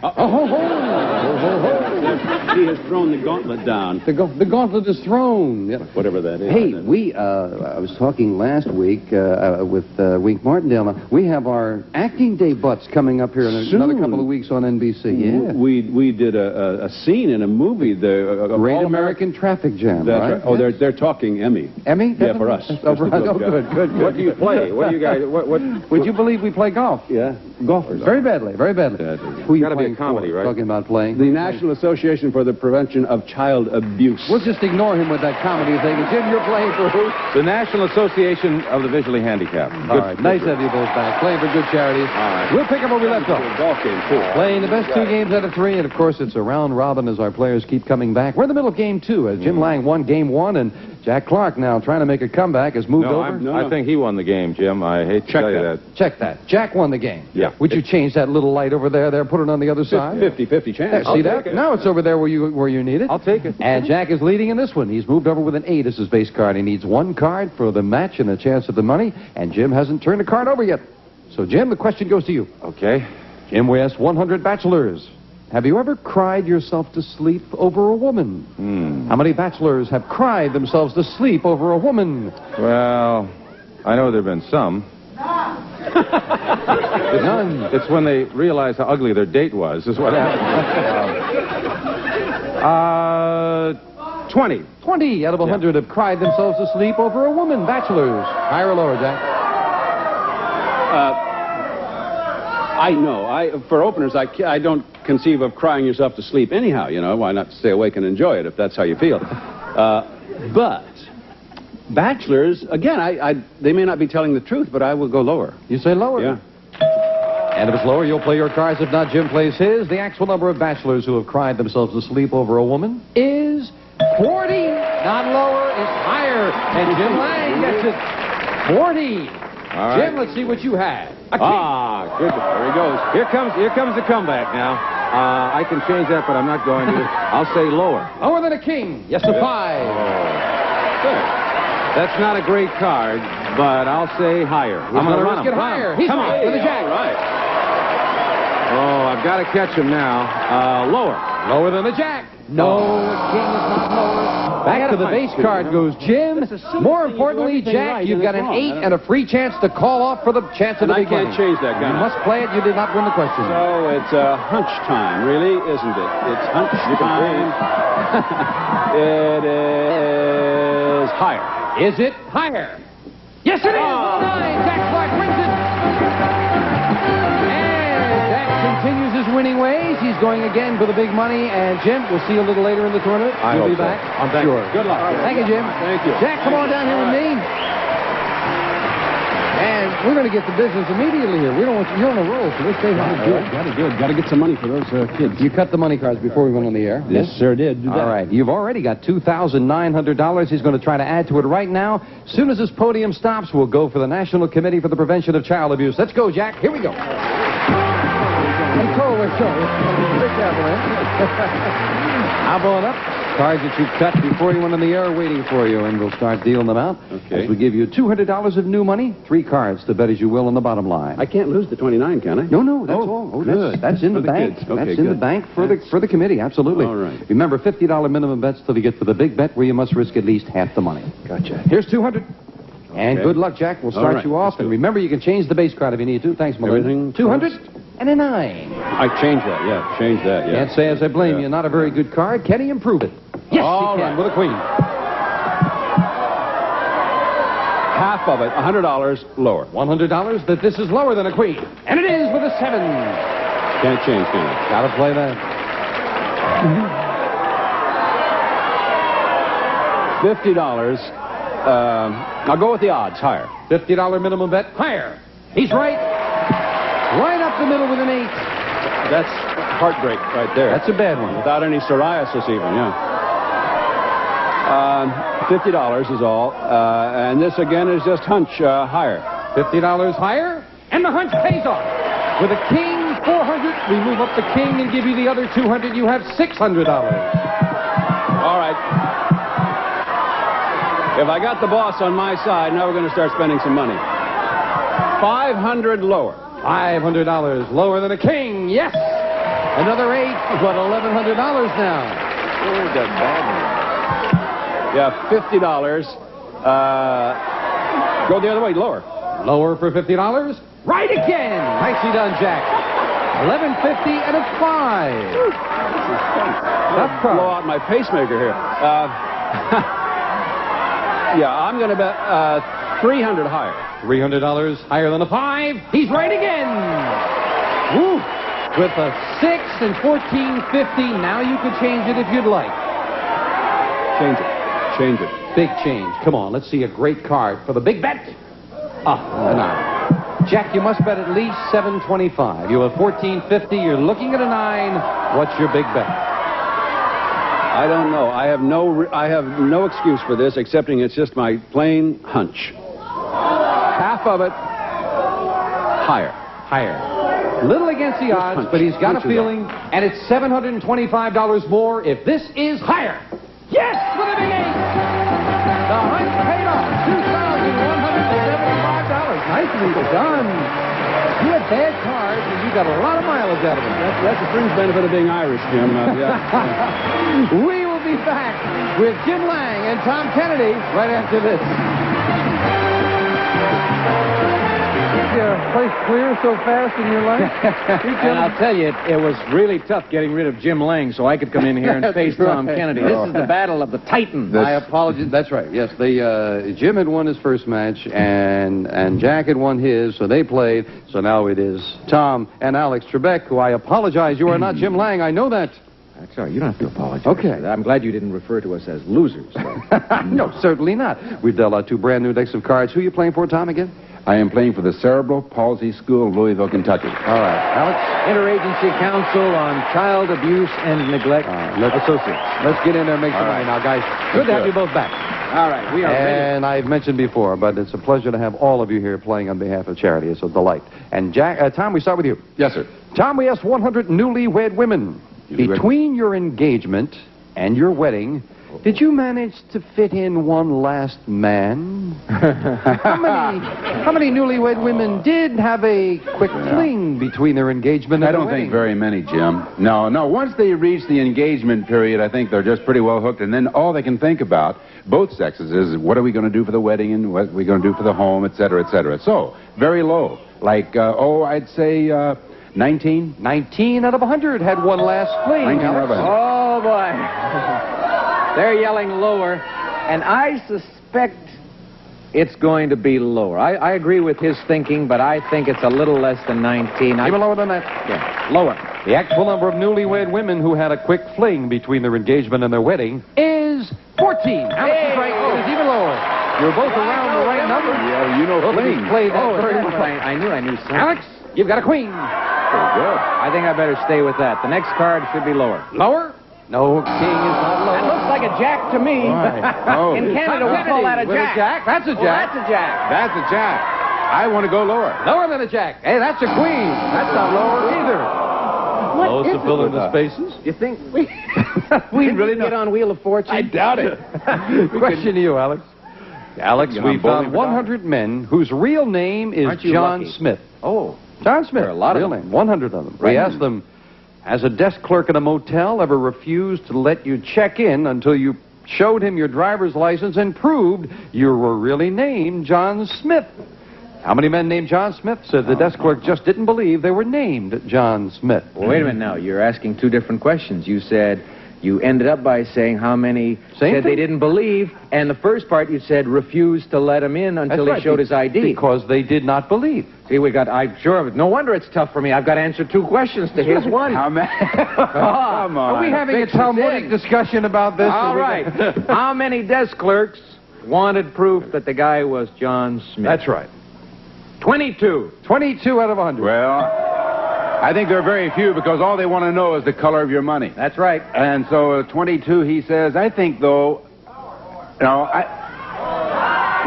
He has thrown the gauntlet down. The gauntlet is thrown. Yeah. Whatever that is. Hey, I was talking last week with Wink Martindale. We have our acting debuts coming up here in another couple of weeks on NBC. Yeah. We did a scene in a movie. The Great American Traffic Jam, That's right? Oh, they're talking Emmy. Emmy? Yeah, for us. Oh, right. Good. What do you play? What do you guys... What? Would you believe we play golf? Yeah. Golfers. Very badly. Who are you Gotta be a playing comedy, for? right? Talking about playing. The National Association for the Prevention of Child Abuse. We'll just ignore him with that comedy thing. Jim, you're playing for who? The National Association of the Visually Handicapped. All right. Nice to have you both back. Playing for good charities. All right. We'll pick up where we left off. Golf game, too. Playing the best 2 games out of 3, and of course it's a round robin as our players keep coming back. We're in the middle of game 2 as Jim Lang won game 1, and Jack Clark now trying to make a comeback has moved over. I think he won the game, Jim. I hate to tell you that. Check that. Jack won the game. Yeah. Would you change that little light over there, put it on the other side? 50-50 chance. See that? Now it's over there where you need it. I'll take it. And Jack is leading in this one. He's moved over with an 8 as his base card. He needs 1 card for the match and a chance at the money, and Jim hasn't turned a card over yet. So, Jim, the question goes to you. Okay. Jim, we asked 100 bachelors. Have you ever cried yourself to sleep over a woman? How many bachelors have cried themselves to sleep over a woman? Well, I know there have been some. None. It's when they realize how ugly their date was, is what happened. 20. 20 out of 100 have cried themselves to sleep over a woman. Bachelors. Higher or lower, Jack? I know. For openers, I don't conceive of crying yourself to sleep anyhow, you know. Why not stay awake and enjoy it if that's how you feel? But bachelors, again, they may not be telling the truth, but I will go lower. You say lower? Yeah. And if it's lower, you'll play your cards. If not, Jim plays his. The actual number of bachelors who have cried themselves to sleep over a woman is 40. Not lower, it's higher. And Jim Lang gets it. 40. All right. Jim, let's see what you had. Good. There he goes. Here comes the comeback now. I can change that, but I'm not going to. I'll say lower. Lower than a king. Yes, a 5. Good. That's not a great card, but I'll say higher. I'm going to run him. Higher. He's Come on. with a jack. All right. Oh, I've got to catch him now. Lower. Lower than the jack. No, the king is not lower. Back to the base card goes Jim. More importantly, Jack, you've got an 8 and a free chance to call off for the chance of the big money. I can't change that, guy. You must play it. You did not win the question. So it's hunch time, really, isn't it? It's hunch time. It is higher. Is it higher? Yes, it is. 9. Jack Clark wins it. And Jack continues his winning ways. He's going again for the big money. And Jim, we'll see you a little later in the tournament. You'll be back. I'm back. Sure. Good luck. Thank you, Jim. Thank you. Jack, come on down here with me. And we're going to get to business immediately here. We don't want you're on a roll, so let's stay high. Got to get some money for those kids. You cut the money cards before we went on the air? Yes, sir, did. Do that. All right. You've already got $2,900. He's going to try to add to it right now. As soon as this podium stops, we'll go for the National Committee for the Prevention of Child Abuse. Let's go, Jack. Here we go. I'm blowing up. Cards that you cut before you went on the air are waiting for you, and we'll start dealing them out. Okay. As we give you $200 of new money, 3 cards to bet as you will on the bottom line. I can't lose the 29, can I? No, that's all. Oh, good. That's in the bank. Kids. Okay, that's in the bank for the committee, absolutely. All right. Remember, $50 minimum bets till you get for the big bet where you must risk at least half the money. Gotcha. Here's 200. And good luck, Jack. We'll start you off. And remember, you can change the base card if you need to. Thanks, Melinda. Everything 200 and a 9. I changed that, yeah. Change that, yeah. Can't say as I blame you. Not a very good card. Can he improve it? Yes, he can with a queen. Half of it, $100 lower. $100 that this is lower than a queen. And it is with a 7. Can't change, can I? Gotta play that. $50. I'll go with the odds, higher. $50 minimum bet, higher. He's right. Right up the middle with an 8. That's heartbreak right there. That's a bad one. Without any psoriasis even, yeah. $50 is all. And this, again, is just hunch higher. $50 higher, and the hunch pays off. With a king, 400. We move up the king and give you the other 200. You have $600. All right. If I got the boss on my side, now we're going to start spending some money. $500 lower. $500 lower than a king. Yes. Another 8. What, $1,100 now? Oh, that bad. Yeah, $50. Go the other way, lower. Lower for $50. Right again. Nicely done, Jack. $11.50 and a 5. Tough card. Blow out my pacemaker here. Yeah, I'm going to bet $300 higher. $300 higher than a 5. He's right again. Woo. With a 6 and $14.50. Now you could change it if you'd like. Change it. Change it. Big change. Come on, let's see a great card for the big bet. A 9. Jack, you must bet at least $7.25. You have $14.50. You're looking at a 9. What's your big bet? I don't know. I have no excuse for this, excepting it's just my plain hunch. Half of it higher. Higher. Little against the odds, but he's got a feeling, and it's $725 more if this is higher. Yes, with a big 8. The hunt paid off. $2,175. Nicely done. You had bad cards, and you got a lot of mileage out of them. That's the fringe benefit of being Irish, Jim. Yeah. We will be back with Jim Lang and Tom Kennedy right after this. place clear so fast in your life? And I'll tell you, it was really tough getting rid of Jim Lang so I could come in here and face Tom Kennedy. This is the battle of the Titans. I apologize. That's right. Yes, Jim had won his first match, and Jack had won his, so they played. So now it is Tom and Alex Trebek, who I apologize. You are not Jim Lang. I know that. That's all right. You don't have to apologize. Okay. I'm glad you didn't refer to us as losers. No, certainly not. We've dealt out 2 brand new decks of cards. Who are you playing for, Tom, again? I am playing for the Cerebral Palsy School of Louisville, Kentucky. All right. Alex? Interagency Council on Child Abuse and Neglect Associates. Let's get in there and make some money now, guys. Good to have you both back. All right, we are ready. And I've mentioned before, but it's a pleasure to have all of you here playing on behalf of charity. It's a delight. And Tom, we start with you. Yes, sir. Tom, we asked 100 newlywed women. Between your engagement and your wedding, did you manage to fit in one last man? How many newlywed women did have a quick fling between their engagement and I don't their wedding? think very many, Jim. No. Once they reach the engagement period, I think they're just pretty well hooked, and then all they can think about, both sexes, is what are we going to do for the wedding and what are we going to do for the home, et cetera, et cetera. So, very low. Like, I'd say 19. 19 out of 100 had one last fling. 19 out of 100. Oh, boy. They're yelling lower, and I suspect it's going to be lower. I agree with his thinking, but I think it's a little less than 19. Even lower than that? Yeah, lower. The actual number of newlywed women who had a quick fling between their engagement and their wedding is 14. Alex is right. It is even lower. You're both around the right number. Yeah, you know Both of you fling. played that very well. I knew something. Alex, you've got a queen. Pretty good. I think I better stay with that. The next card should be lower. Lower? No, king is not lower. That looks like a jack to me. Oh. In Canada, we call that a With jack. That's a Oh, jack. that's a jack. That's a jack. I want to go lower. Lower than a jack. Hey, that's a queen. That's not lower either. What is to fill in the with spaces. You think we really get on Wheel of Fortune? I doubt it. Question to you, Alex. Alex, we found 100 men whose real name is Aren't you John lucky? Smith. Oh, John Smith. There are a lot of real them. name. 100 of them. Right. We asked them, has a desk clerk at a motel ever refused to let you check in until you showed him your driver's license and proved you were really named John Smith? How many men named John Smith said the desk clerk just didn't believe they were named John Smith? well, wait a minute now. You're asking 2 different questions. You said you ended up by saying how many Same said thing. they didn't believe, and the first part you said refused to let him in until That's he right, showed his ID. Because they did not believe. See, I'm sure of it. No wonder it's tough for me. I've got to answer 2 questions to his one. How many? Come Are we having a Talmudic discussion about this? All right. How many desk clerks wanted proof that the guy was John Smith? That's right. 22. 22 out of 100. Well, I think there are very few because all they want to know is the color of your money. That's right. And so 22, he says, I think, though,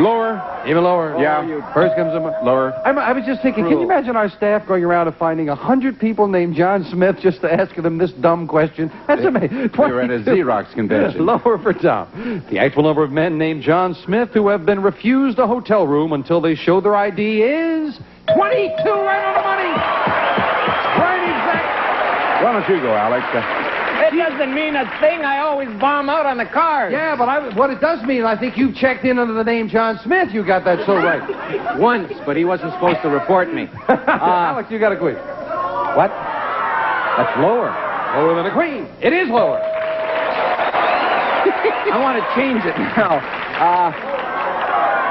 lower. Even lower. Yeah. First comes the Lower. I was just thinking, can you imagine our staff going around and finding 100 people named John Smith just to ask them this dumb question? That's amazing. We were at a Xerox convention. Lower for Tom. The actual number of men named John Smith who have been refused a hotel room until they show their ID is 22, right on the money. Right exact. Why don't you go, Alex? It doesn't mean a thing. I always bomb out on the card. Yeah, but what it does mean, I think you checked in under the name John Smith. You got that so right. Once, but he wasn't supposed to report me. Alex, you got a queen. What? That's lower. Lower than a queen. It is lower. I want to change it now.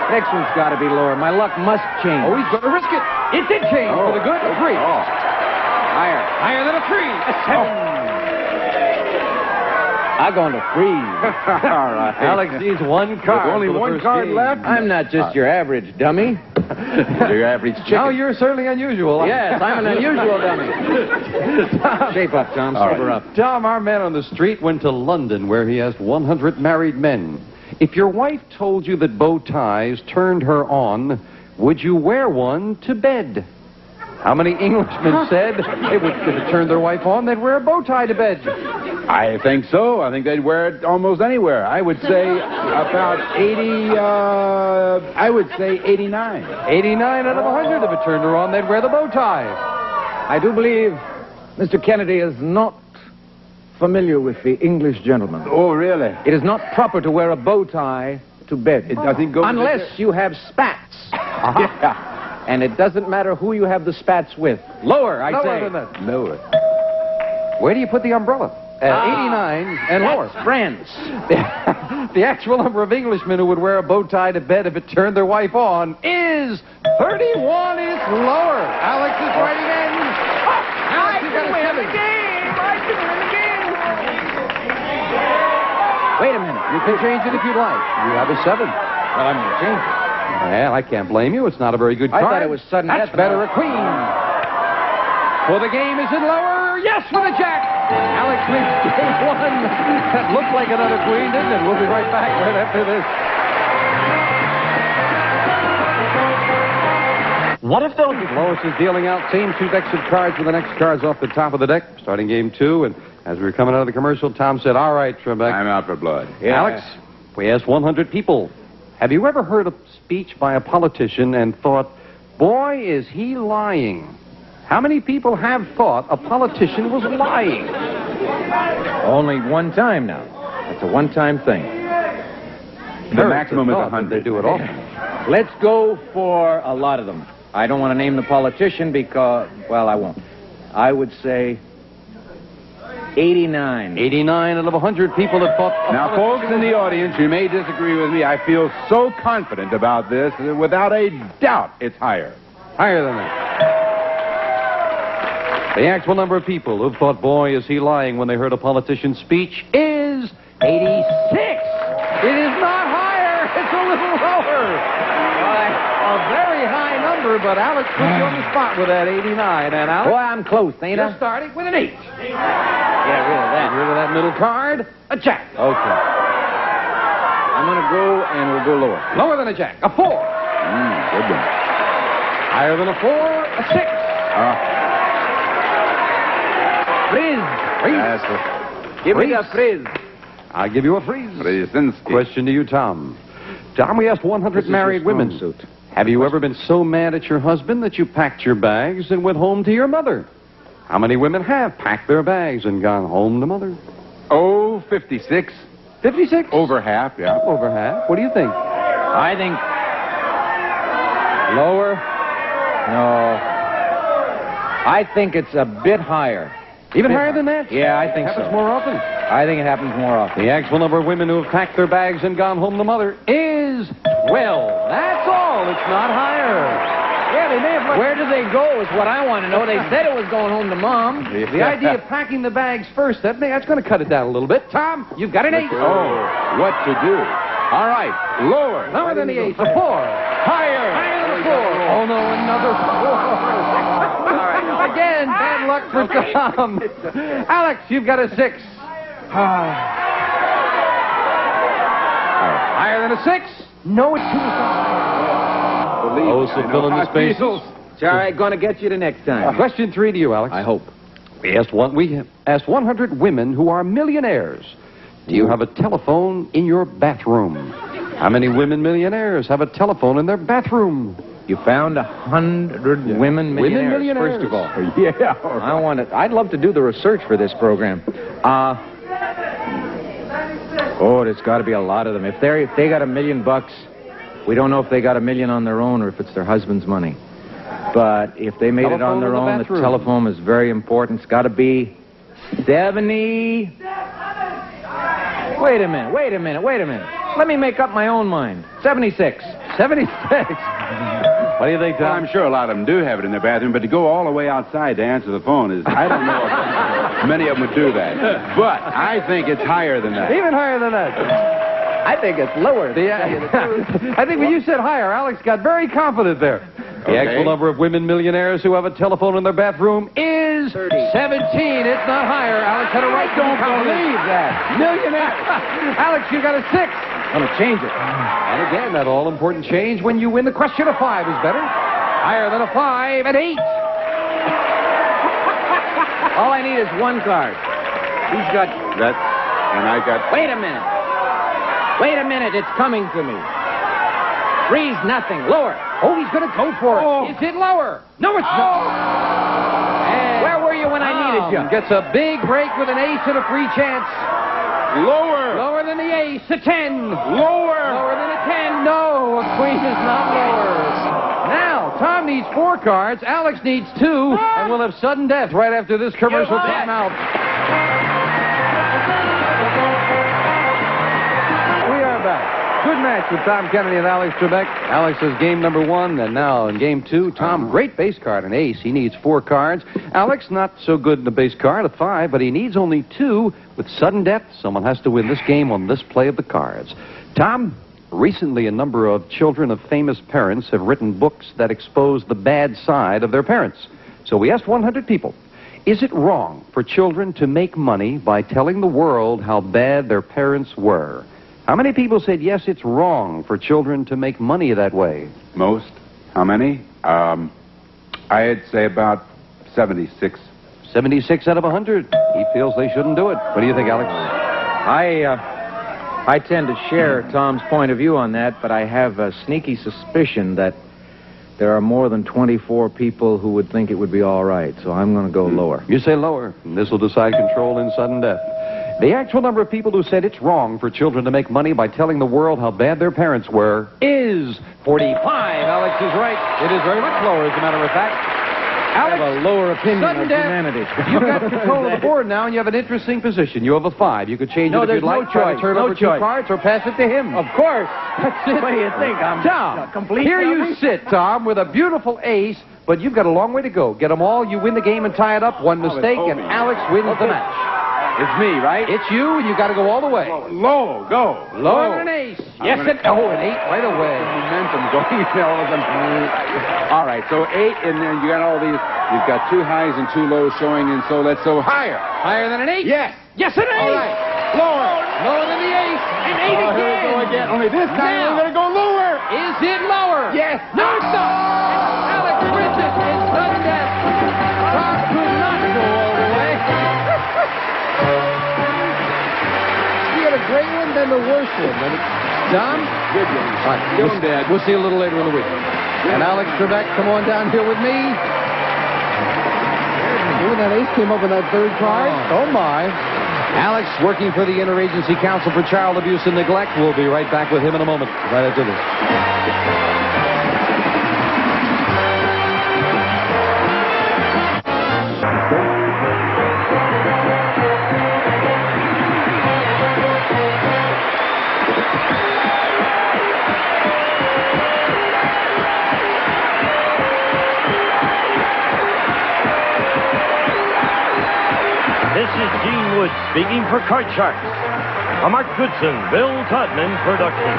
Next one's got to be lower. My luck must change. Oh, he's going to risk it. It did change for the good. A 3. Higher. Higher than a 3. A 7. I'm going to freeze. All right. Alex needs one card. With only for the one first card game. left? I'm not just your average dummy. Your average chicken. No, you're certainly unusual. Yes, I'm an unusual dummy. Shape up, Tom. Sober up. Tom, our man on the street, went to London where he asked 100 married men, if your wife told you that bow ties turned her on, would you wear one to bed? How many Englishmen said if it turned their wife on, they'd wear a bow tie to bed? I think so. I think they'd wear it almost anywhere. I would say about 80, I would say 89. 89 out of 100. If it turned her on, they'd wear the bow tie. I do believe Mr. Kennedy is not familiar with the English gentleman. Oh, really? It is not proper to wear a bow tie to bed. It doesn't go unless you have spats. Yeah. And it doesn't matter who you have the spats with. Lower, I say. Lower than that. Lower. Where do you put the umbrella? 89 and lower. France. The actual number of Englishmen who would wear a bow tie to bed if it turned their wife on is 31. It's lower. Alex is right again. Alex, you got a 7. Wait a minute. You can change it if you'd like. You have a 7. Well, I'm going to change it. Well, I can't blame you. It's not a very good I card. thought it was sudden That's death. better a queen. For the game is in lower. Yes, for the jack. Alex makes game 1. That looked like another queen, didn't it? We'll be right back right after this. What if those... Lois is dealing out same 2 decks of cards with the next cards off the top of the deck, starting game 2. And as we were coming out of the commercial, Tom said, all right, Trebek. I'm out for blood. Yeah. Alex, we asked 100 people, have you ever heard a speech by a politician and thought, boy, is he lying? How many people have thought a politician was lying? Only one time now. It's a one-time thing. The maximum is 100. They do it often. Let's go for a lot of them. I don't want to name the politician because, well, I won't. I would say 89. 89 out of 100 people have thought... Now, folks in the audience, you may disagree with me. I feel so confident about this that without a doubt it's higher. Higher than that. The actual number of people who've thought, boy, is he lying when they heard a politician's speech is 86. It is not higher. It's a little lower. A very high number, but Alex put you on the spot with that 89. And Alex... Boy, I'm close, ain't I? You're starting with an 8. Get rid of that. Get rid of that middle card. A jack. Okay. I'm going to go, and we'll go lower. Lower than a jack. A 4. Good one. Higher than a 4. A 6. Frizz. Give me the frizz. I'll give you a freeze. Question to you, Tom. Tom, we asked 100 married women. Have you ever been so mad at your husband that you packed your bags and went home to your mother? How many women have packed their bags and gone home to mother? Oh, 56. 56? Over half, yeah. Over half. What do you think? I think lower. No. I think it's a bit higher. Even higher than that? Yeah, I think so. Happens more often? I think it happens more often. The actual number of women who have packed their bags and gone home to mother is 12. That's all. It's not higher. Yeah, they may have left... Where do they go is what I want to know. They said it was going home to Mom. The idea of packing the bags first, that's going to cut it down a little bit. Tom, you've got an 8. Oh, what to do? All right, lower. Lower than the 8. A 4. Higher. Higher than a 4. Oh, no, another 4. Again, bad luck for Tom. Alex, you've got a 6. Higher than a 6? No, it's too high. Oh, so fill in the spaces. It's all right, going to get you the next time. Question 3 to you, Alex. I hope. We asked 100 women who are millionaires. Do you have a telephone in your bathroom? How many women millionaires have a telephone in their bathroom? You found 100 women millionaires. Women millionaires. First of all. Yeah. I want it. I'd love to do the research for this program. Oh, there's got to be a lot of them. If they got $1 million, we don't know if they got $1 million on their own or if it's their husband's money. But if they made it on their own, the telephone is very important. It's got to be 70. Wait a minute. Let me make up my own mind. 76. 76. What do you think, Tom? Well, I'm sure a lot of them do have it in their bathroom, but to go all the way outside to answer the phone is, I don't know if many of them would do that. But I think it's higher than that. Even higher than that. I think it's lower. I think when you said higher, Alex got very confident there. The actual number of women millionaires who have a telephone in their bathroom is 17. It's not higher. Alex had a right. Don't believe that. Millionaire. Alex, you got a 6. I'm going to change it. And again, that all-important change when you win. The question of 5 is better. Higher than a 5 at 8. All I need is one card. He's got... That, and I got... Wait a minute. It's coming to me. Freeze, nothing. Lower. Oh, he's going to go for it. Oh. Is it lower? No, it's not. And where were you when I needed you? Gets a big break with an ace and a free chance. Lower. Lower than the ace. A 10. Lower. Lower than a 10. No, a queen is not lower. Now, Tom Tom needs 4 cards. Alex needs 2. And we'll have sudden death right after this commercial timeout. We are back. Good match with Tom Kennedy and Alex Trebek. Alex is game number 1, and now in game 2, Tom, great base card, an ace. He needs 4 cards. Alex, not so good in the base card, a 5, but he needs only 2. With sudden death, someone has to win this game on this play of the cards. Tom, recently a number of children of famous parents have written books that expose the bad side of their parents. So we asked 100 people, is it wrong for children to make money by telling the world how bad their parents were? How many people said, yes, it's wrong for children to make money that way? Most. How many? I'd say about 76. 76 out of 100. He feels they shouldn't do it. What do you think, Alex? I tend to share Tom's point of view on that, but I have a sneaky suspicion that there are more than 24 people who would think it would be all right, so I'm going to go lower. You say lower, and this will decide control in sudden death. The actual number of people who said it's wrong for children to make money by telling the world how bad their parents were is 45. Alex is right. It is very much lower, as a matter of fact. Alex, I have a lower opinion of humanity. You've got control of the board now, and you have an interesting position. You have a 5. You could change it if you'd like. Try to turn over 2 cards or pass it to him. Of course. That's it. What do you think? I'm Tom, complete. Here you sit, Tom, with a beautiful ace, but you've got a long way to go. Get them all, you win the game and tie it up. One mistake, and Alex wins the match. It's me, right? It's you, and you got to go all the way. Low, go. Lower than an ace. Yes, an 8 right away. Momentum going. All right, so 8, and then you got all these. You've got 2 highs and 2 lows showing, and so let's go higher. Higher than an 8? Yes. Yes, an 8. All right. Lower. Lower than the ace. An 8 again. Here we go again. Only this time Now, we're going to go lower. Is it lower? Yes. No, it's not. Alex wins it in sudden death. Tom could not go all the way. You got a great one, then the worst one. Tom? Good game. All right, Give him, Dad. We'll see you a little later in the week. And Alex Trebek, come on down here with me. Ooh, that ace came up in that 3rd card. Oh, my. Alex, working for the Interagency Council for Child Abuse and Neglect. We'll be right back with him in a moment, right after this. This is Gene Wood speaking for Card Sharks. A Mark Goodson, Bill Todman production.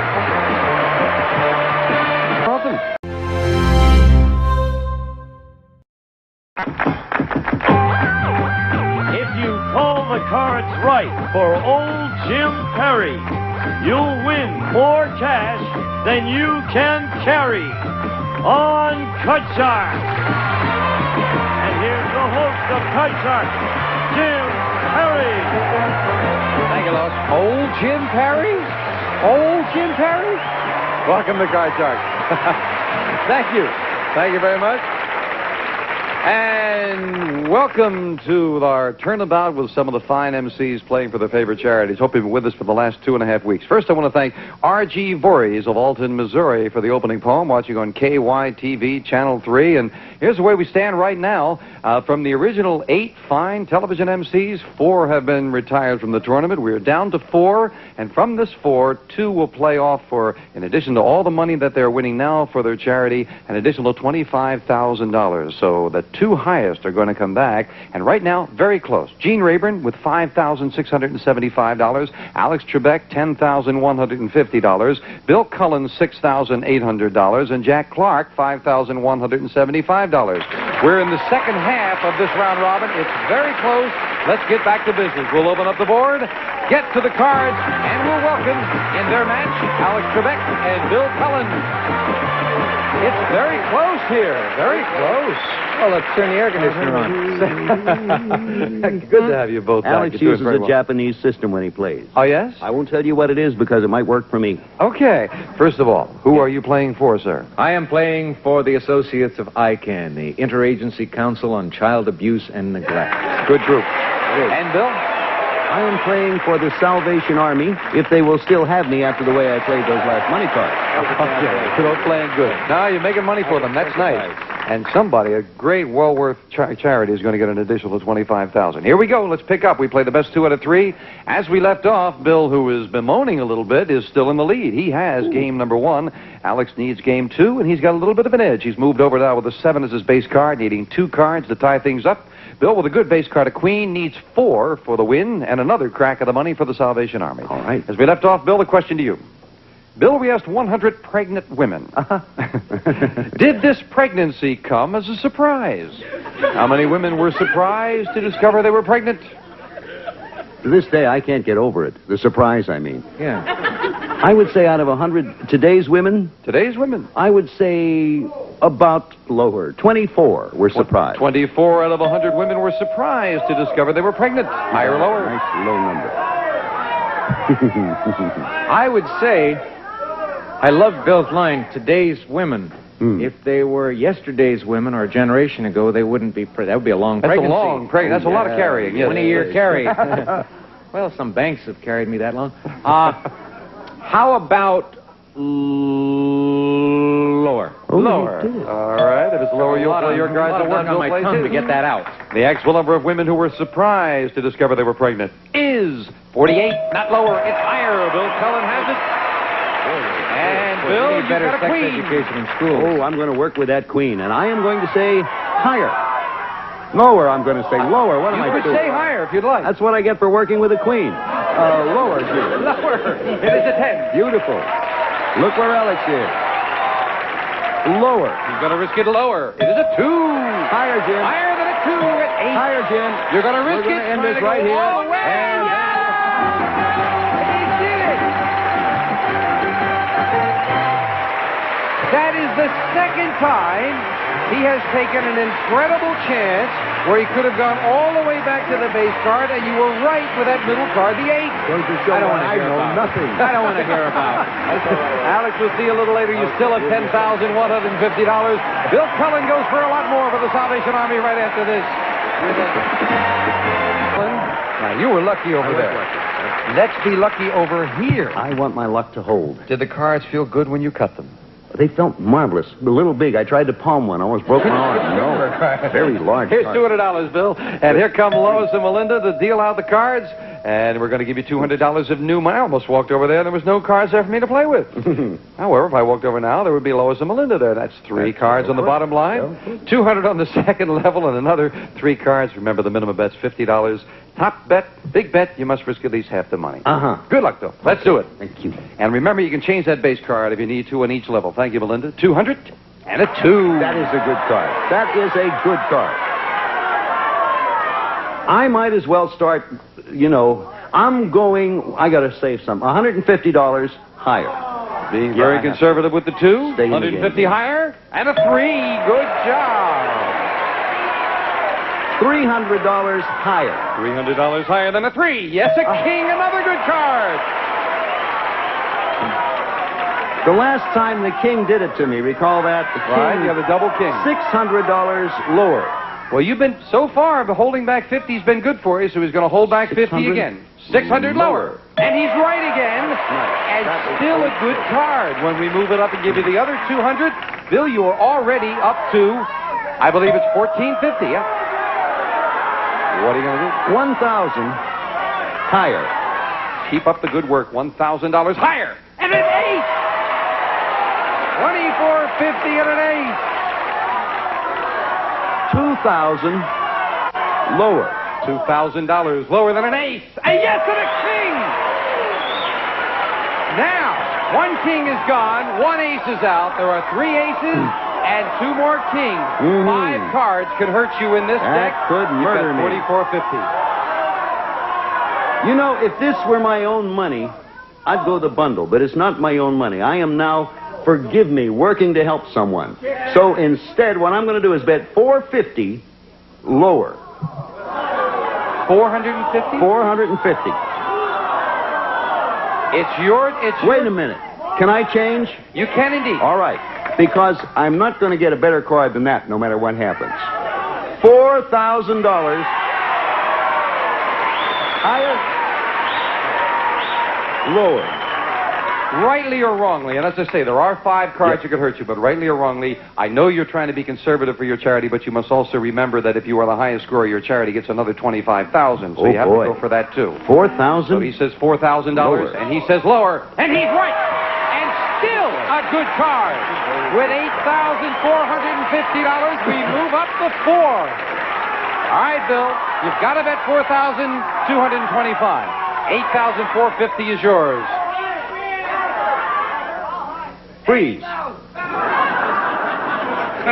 Awesome. If you call the cards right for old Jim Perry, you'll win more cash than you can carry on Card Sharks. And here's the host of Card Sharks, Jim Perry. Thank you, Los. Old Jim Perry? Old Jim Perry? Welcome to Card Sharks. Thank you. Thank you very much. And welcome to our turnabout with some of the fine MCs playing for their favorite charities. Hope you've been with us for the last 2.5 weeks. First, I want to thank R.G. Voorhees of Alton, Missouri for the opening poem, watching on KYTV Channel 3. And here's the way we stand right now. From the original 8 fine television MCs, 4 have been retired from the tournament. We're down to 4, and from this 4, 2 will play off for, in addition to all the money that they're winning now for their charity, an additional $25,000. So the 2 highest are going to come back, and right now, very close. Gene Rayburn with $5,675, Alex Trebek, $10,150, Bill Cullen, $6,800, and Jack Clark, $5,175. We're in the second half of this round robin. It's very close. Let's get back to business. We'll open up the board, get to the cards, and we'll welcome in their match Alex Trebek and Bill Cullen. It's very close here. Very close. Well, let's turn the air conditioner on. Good to have you both back. Alex uses a Japanese system when he plays. Oh, yes? I won't tell you what it is because it might work for me. Okay. First of all, who are you playing for, sir? I am playing for the Associates of ICANN, the Interagency Council on Child Abuse and Neglect. Good group. And Bill? I am playing for the Salvation Army, if they will still have me after the way I played those last money cards. Okay, so they're playing good. Now you're making money for them. That's nice. And somebody, a great well-worth charity, is going to get an additional $25,000. Here we go. Let's pick up. We play the best 2 out of 3. As we left off, Bill, who is bemoaning a little bit, is still in the lead. He has game number 1. Alex needs game 2, and he's got a little bit of an edge. He's moved over now with a 7 as his base card, needing 2 cards to tie things up. Bill, with a good base card, a queen, needs 4 for the win and another crack at the money for the Salvation Army. All right. As we left off, Bill, the question to you. Bill, we asked 100 pregnant women. Did this pregnancy come as a surprise? How many women were surprised to discover they were pregnant? To this day, I can't get over it. The surprise, I mean. Yeah. I would say out of 100 today's women, I would say about lower. 24 were surprised. 24 out of 100 women were surprised to discover they were pregnant. Higher or lower? Nice low number. I would say, I love Bill's line, today's women. If they were yesterday's women or a generation ago, they wouldn't be that would be a long That's pregnancy. a long pregnancy. That's a lot of carrying. Yes. 20-year carry. Well, some banks have carried me that long. How about lower? Lower. All right. If it's lower, you'll play your cards. A lot of work on my tongue to get that out. The actual number of women who were surprised to discover they were pregnant is 48. Not lower. It's higher. Bill Cullen has it. And Bill, you you've better got a sex queen. education in school. Oh, I'm going to work with that queen, and I am going to say higher. Lower, I'm going to say lower. What am I You could doing? say higher if you'd like. That's what I get for working with a queen. Lower, Jim. Lower. It is a 10. Beautiful. Look where Alex is. Lower. He's going to risk it lower. It is a 2. Higher, Jim. Higher than a 2 at 8. Higher, Jim. You're going to risk We're it. gonna end this right here. All the way. And He did it. That is the second time he has taken an incredible chance where he could have gone all the way back to the base card, and you were right with that middle card, the 8. I don't want to hear about nothing. I don't want to hear about it. Alex, we'll see you a little later. You still have $10,150. Bill Cullen goes for a lot more for the Salvation Army right after this. Now, you were lucky over there. Let's be lucky over here. I want my luck to hold. Did the cards feel good when you cut them? They felt marvelous. A little big. I tried to palm one. I almost broke my arm. No. Very large. Here's card. $200, Bill. And here come Lois and Melinda to deal out the cards. And we're going to give you $200 of new money. I almost walked over there. There was no cards there for me to play with. However, if I walked over now, there would be Lois and Melinda there. That's 3 cards on the bottom line. 200 on the second level and another 3 cards. Remember, the minimum bet's $50. Top bet, big bet, you must risk at least half the money. Good luck, Bill. Let's do it. Thank you. And remember, you can change that base card if you need to on each level. Thank you, Melinda. 200 and a 2. That is a good card. That is a good card. I might as well start, I'm going, I got to save some. $150 higher. Being very conservative with the 2. Stay in the 150 game. higher and a 3. Good job. $300 higher. $300 higher than a 3. Yes, a king, another good card. The last time the king did it to me, recall that? The king, Right, you have a double king. $600 lower. Well, you've been, so far, holding back 50 has been good for you, so he's going to hold back 50 again. 600 lower. And he's right again. And still a good card. When we move it up and give you the other 200, Bill, you are already up to, I believe it's $1,450, yeah? What are you going to do? 1,000 higher. Keep up the good work. $1,000 higher. And an 8! $2,450 and an 8. $2,000 lower. $2,000 lower than an ace. A yes and a king! Now, 1 king is gone, 1 ace is out. There are 3 aces and 2 more kings. 5 cards could hurt you in this That deck. could murder me. $2,450. If this were my own money, I'd go the bundle, but it's not my own money. I am now, forgive me, working to help someone. So instead, what I'm going to do is bet $450 lower. $450? $450. Wait a minute. Can I change? You can indeed. All right. Because I'm not going to get a better card than that, no matter what happens. $4,000 higher, lower. rightly or wrongly, and as I say, there are 5 cards that could hurt you, but rightly or wrongly, I know you're trying to be conservative for your charity, but you must also remember that if you are the highest scorer, your charity gets another $25,000. So you have to go for that too. $4,000? So he says $4,000, and he says lower, and he's right. And still a good card. With $8,450, we move up to 4. All right, Bill, you've got to bet $4,225. $8,450 is yours. Freeze.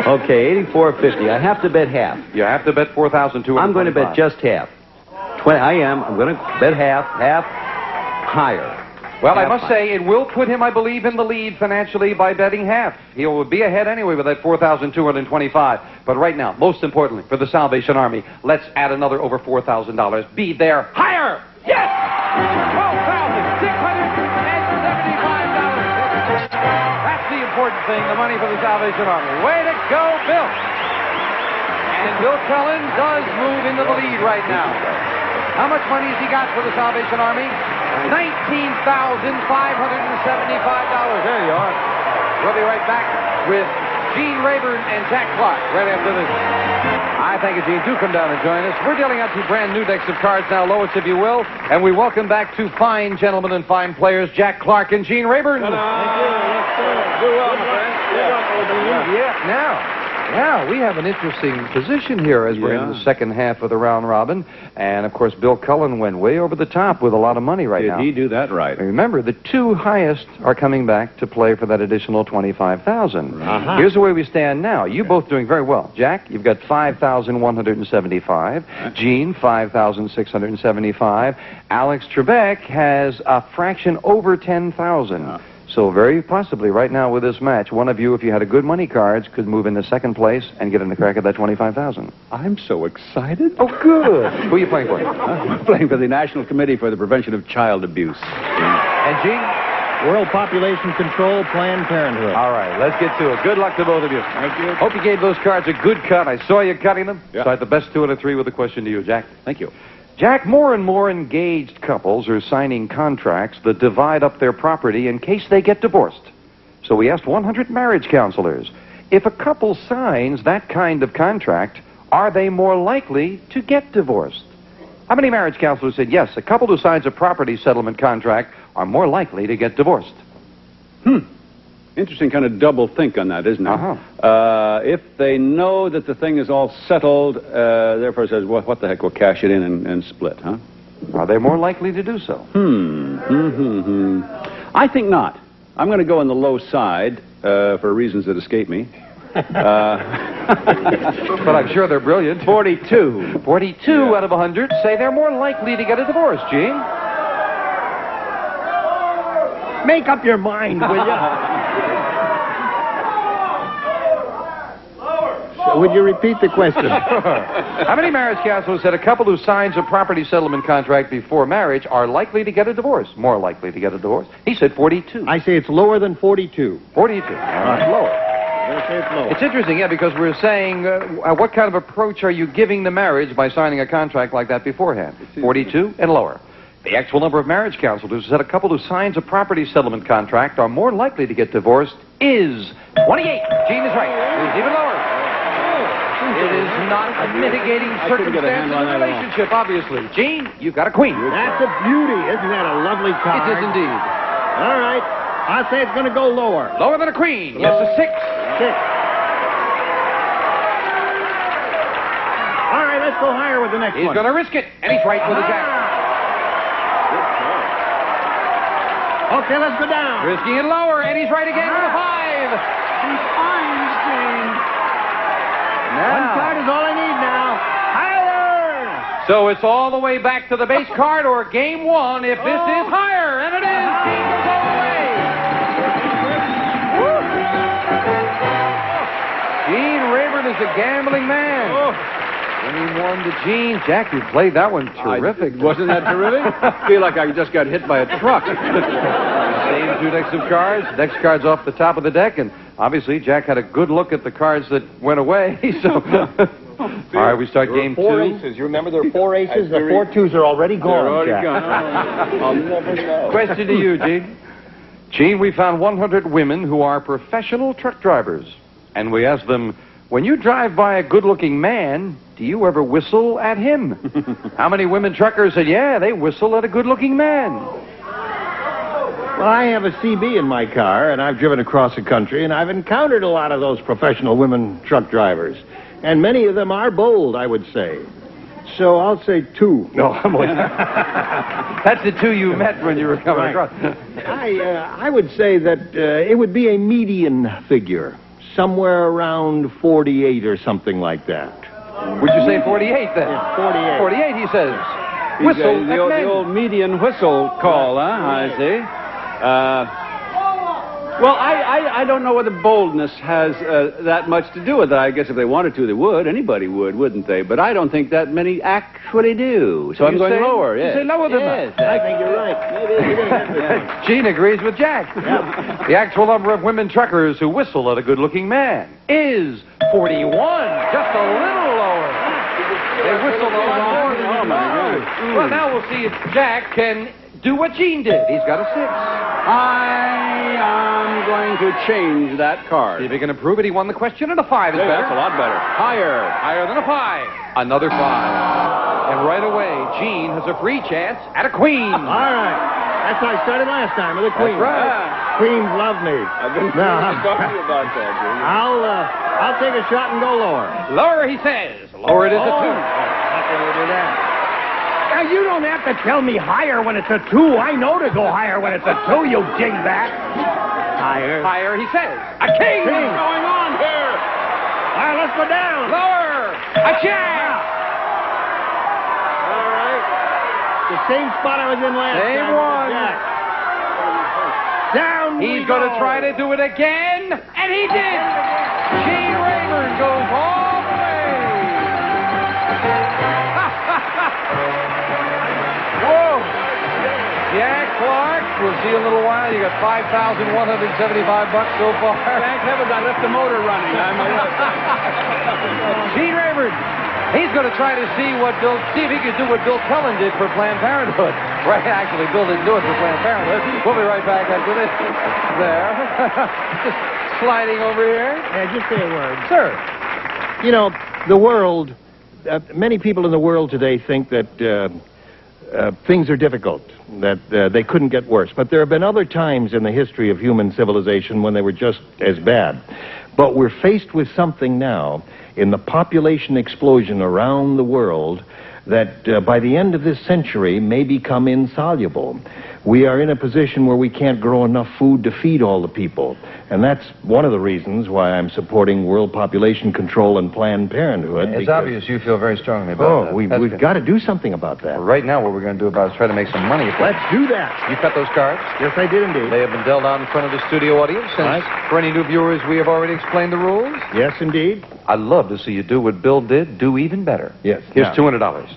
Okay, $8,450. I have to bet half. You have to bet $4,225. I'm going to bet just half. I'm going to bet half higher. Well, half I must say, it will put him, I believe, in the lead financially by betting half. He'll be ahead anyway with that $4,225. But right now, most importantly, for the Salvation Army, let's add another over $4,000. Be there higher! Yes! $12,675. That's the important thing, the money for the Salvation Army. Way to go, Bill! And Bill Cullen does move into the lead right now. How much money has he got for the Salvation Army? $19,575. There you are. We'll be right back with Gene Rayburn and Jack Clark right after this. I thank you, Gene. Do come down and join us. We're dealing out 2 brand new decks of cards now, Lois, if you will. And we welcome back 2 fine gentlemen and fine players, Jack Clark and Gene Rayburn. Thank you. Yes, sir. Do well, my friend. Now, we have an interesting position here as we're in the second half of the round robin. And, of course, Bill Cullen went way over the top with a lot of money right now. Did he do that right? And remember, the 2 highest are coming back to play for that additional $25,000. Here's the way we stand now. You both doing very well. Jack, you've got $5,175. Gene, $5,675. Alex Trebek has a fraction over $10,000. So very possibly right now with this match, one of you, if you had a good money cards, could move into second place and get in the crack at that $25,000. I'm so excited. Oh, good. Who are you playing for? I'm playing for the National Committee for the Prevention of Child Abuse. And Gene? World Population Control, Planned Parenthood. All right, let's get to it. Good luck to both of you. Thank you. Hope you gave those cards a good cut. I saw you cutting them. Yeah. So I had the best 2 out of 3 with a question to you, Jack. Thank you. Jack, more and more engaged couples are signing contracts that divide up their property in case they get divorced. So we asked 100 marriage counselors, if a couple signs that kind of contract, are they more likely to get divorced? How many marriage counselors said yes, a couple who signs a property settlement contract are more likely to get divorced? Interesting kind of double think on that, isn't it? If they know that the thing is all settled, therefore it says, well, what the heck, we'll cash it in and split, huh? Are they more likely to do so? I think not. I'm going to go on the low side for reasons that escape me. But I'm sure they're brilliant. 42. 42 out of 100 say they're more likely to get a divorce, Gene. Make up your mind, will you? Would you repeat the question? How many marriage counselors said a couple who signs a property settlement contract before marriage are likely to get a divorce? More likely to get a divorce? He said 42. I say it's lower than 42. 42. All right, lower. It's interesting, yeah, because we're saying what kind of approach are you giving the marriage by signing a contract like that beforehand? 42 and lower. The actual number of marriage counselors who said a couple who signs a property settlement contract are more likely to get divorced is 28. Gene is right. It's even lower. It is not a mitigating circumstance in the relationship, obviously. Gene, you've got a queen. That's a beauty. Isn't that a lovely card? It is indeed. All right. I say it's going to go lower. Lower than a queen. Yes, a 6. 6. All right, let's go higher with the next one. He's going to risk it, and he's right with a jack. Okay, let's go down. Risking it lower, and he's right again with a 5. He's Einstein. Now. One card is all I need now. Higher! So it's all the way back to the base card or game 1 if this is higher, and it is. Gene goes all the way. Gene Rayburn is a gambling man. Game 1 to Gene. Jack, you played that one terrific. Wasn't that terrific? I feel like I just got hit by a truck. Same 2 decks of cards. Next card's off the top of the deck, and obviously Jack had a good look at the cards that went away. So, all right, we start game 2. 4 aces. You remember there are 4 aces? The 4 twos are already gone. They're already Jack. gone. I'll never know. Question to you, Gene. Gene, we found 100 women who are professional truck drivers. And we asked them, when you drive by a good-looking man, do you ever whistle at him? How many women truckers said, yeah, they whistle at a good-looking man? Well, I have a CB in my car, and I've driven across the country, and I've encountered a lot of those professional women truck drivers. And many of them are bold, I would say. So I'll say 2. No, I'm only... That's the 2 you met when you were coming across. I would say that it would be a median figure, somewhere around 48 or something like that. Would you say 48 then? Yeah, 48. 48, he says. Whistle the old median whistle call, huh? I see. Well, I don't know whether boldness has that much to do with it. I guess if they wanted to, they would. Anybody would, wouldn't they? But I don't think that many actually do. So I'm going lower. You say lower than that. I think you're right. Gene agrees with Jack. Yeah. The actual number of women truckers who whistle at a good-looking man is 41. Just a little lower. They whistle a lot more than you know. Well, now we'll see if Jack can do what Gene did. He's got a 6. I am going to change that card. See if he can improve it. He won the question, and a 5 is better. That's a lot better. Higher. Higher than a 5. Another 5. And right away, Gene has a free chance at a queen. All right. That's how I started last time with a queen. That's right. Queens love me. I've been talking to you about that, Junior. I'll take a shot and go lower. Lower, he says. Lower it is a 2. How can we do that? Now, you don't have to tell me higher when it's a 2. I know to go higher when it's a 2, you dingbat. Higher. Higher, he says. A king. What's going on here? All right, let's go down. Lower. A jack. All right. The same spot I was in last time. Same one. Down He's going to try to do it again, and he did. Gene Rayburn goes all the way. Whoa. Jack Clark, we'll see you in a little while. You got $5,175 so far. Thank heavens I left the motor running. Gene Rayburn. He's going to try to see if he can do what Bill Cullen did for Planned Parenthood. Right, actually, Bill didn't do it for Planned Parenthood. We'll be right back after this. There. Just sliding over here. Yeah, just say a word. Sir. You know, the world, many people in the world today think that things are difficult, that they couldn't get worse. But there have been other times in the history of human civilization when they were just as bad. But we're faced with something now in the population explosion around the world that by the end of this century may become insoluble. We are in a position where we can't grow enough food to feed all the people. And that's one of the reasons why I'm supporting world population control and Planned Parenthood. It's obvious you feel very strongly about that. We've got to do something about that. Well, right now, what we're going to do about is try to make some money. Let's do that. You cut those cards? Yes, I did indeed. They have been dealt out in front of the studio audience. And for any new viewers, we have already explained the rules. Yes, indeed. I'd love to see you do what Bill did, do even better. Yes. Here's $200.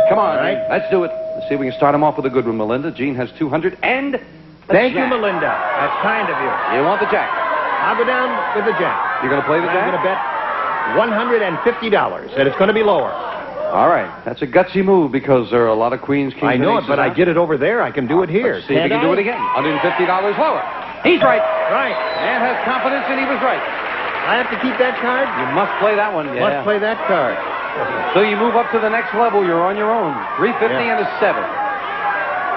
Come on, right. Let's do it. Let's see if we can start him off with a good one, Melinda. Gene has 200 and a Thank you, jack. Melinda. That's kind of you. You want the jack? I'll go down with the jack. You're going to play the jack? I'm going to bet $150, and it's going to be lower. All right. That's a gutsy move because there are a lot of queens, kings, I know and it, but I get it over there. I can do it here. Let's see if he can do it again. $150 lower. He's right. Right. And has confidence, and he was right. I have to keep that card? You must play that one. Yeah. Must play that card. So you move up to the next level. You're on your own. $350 and a 7.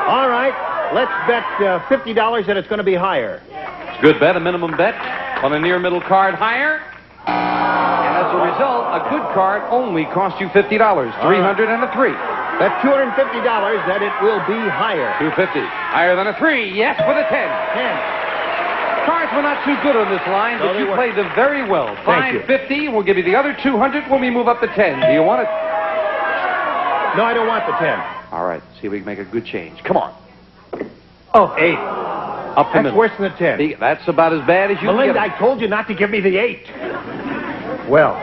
All right. Let's bet $50 that it's going to be higher. It's a good bet, a minimum bet on a near-middle card higher. And as a result, a good card only costs you $50. 300 and a 3. That's $250 that it will be higher. 250. Higher than a 3. Yes, with a 10. 10. Cards were not too good on this line, but you played them very well. $550. We'll give you the other $200 when we move up to 10. Do you want it? No, I don't want the 10. All right. See if we can make a good change. Come on. Oh, 8. Up the That's middle. worse than the 10. That's about as bad as you Melinda, can I get. told you not to give me the 8. Well,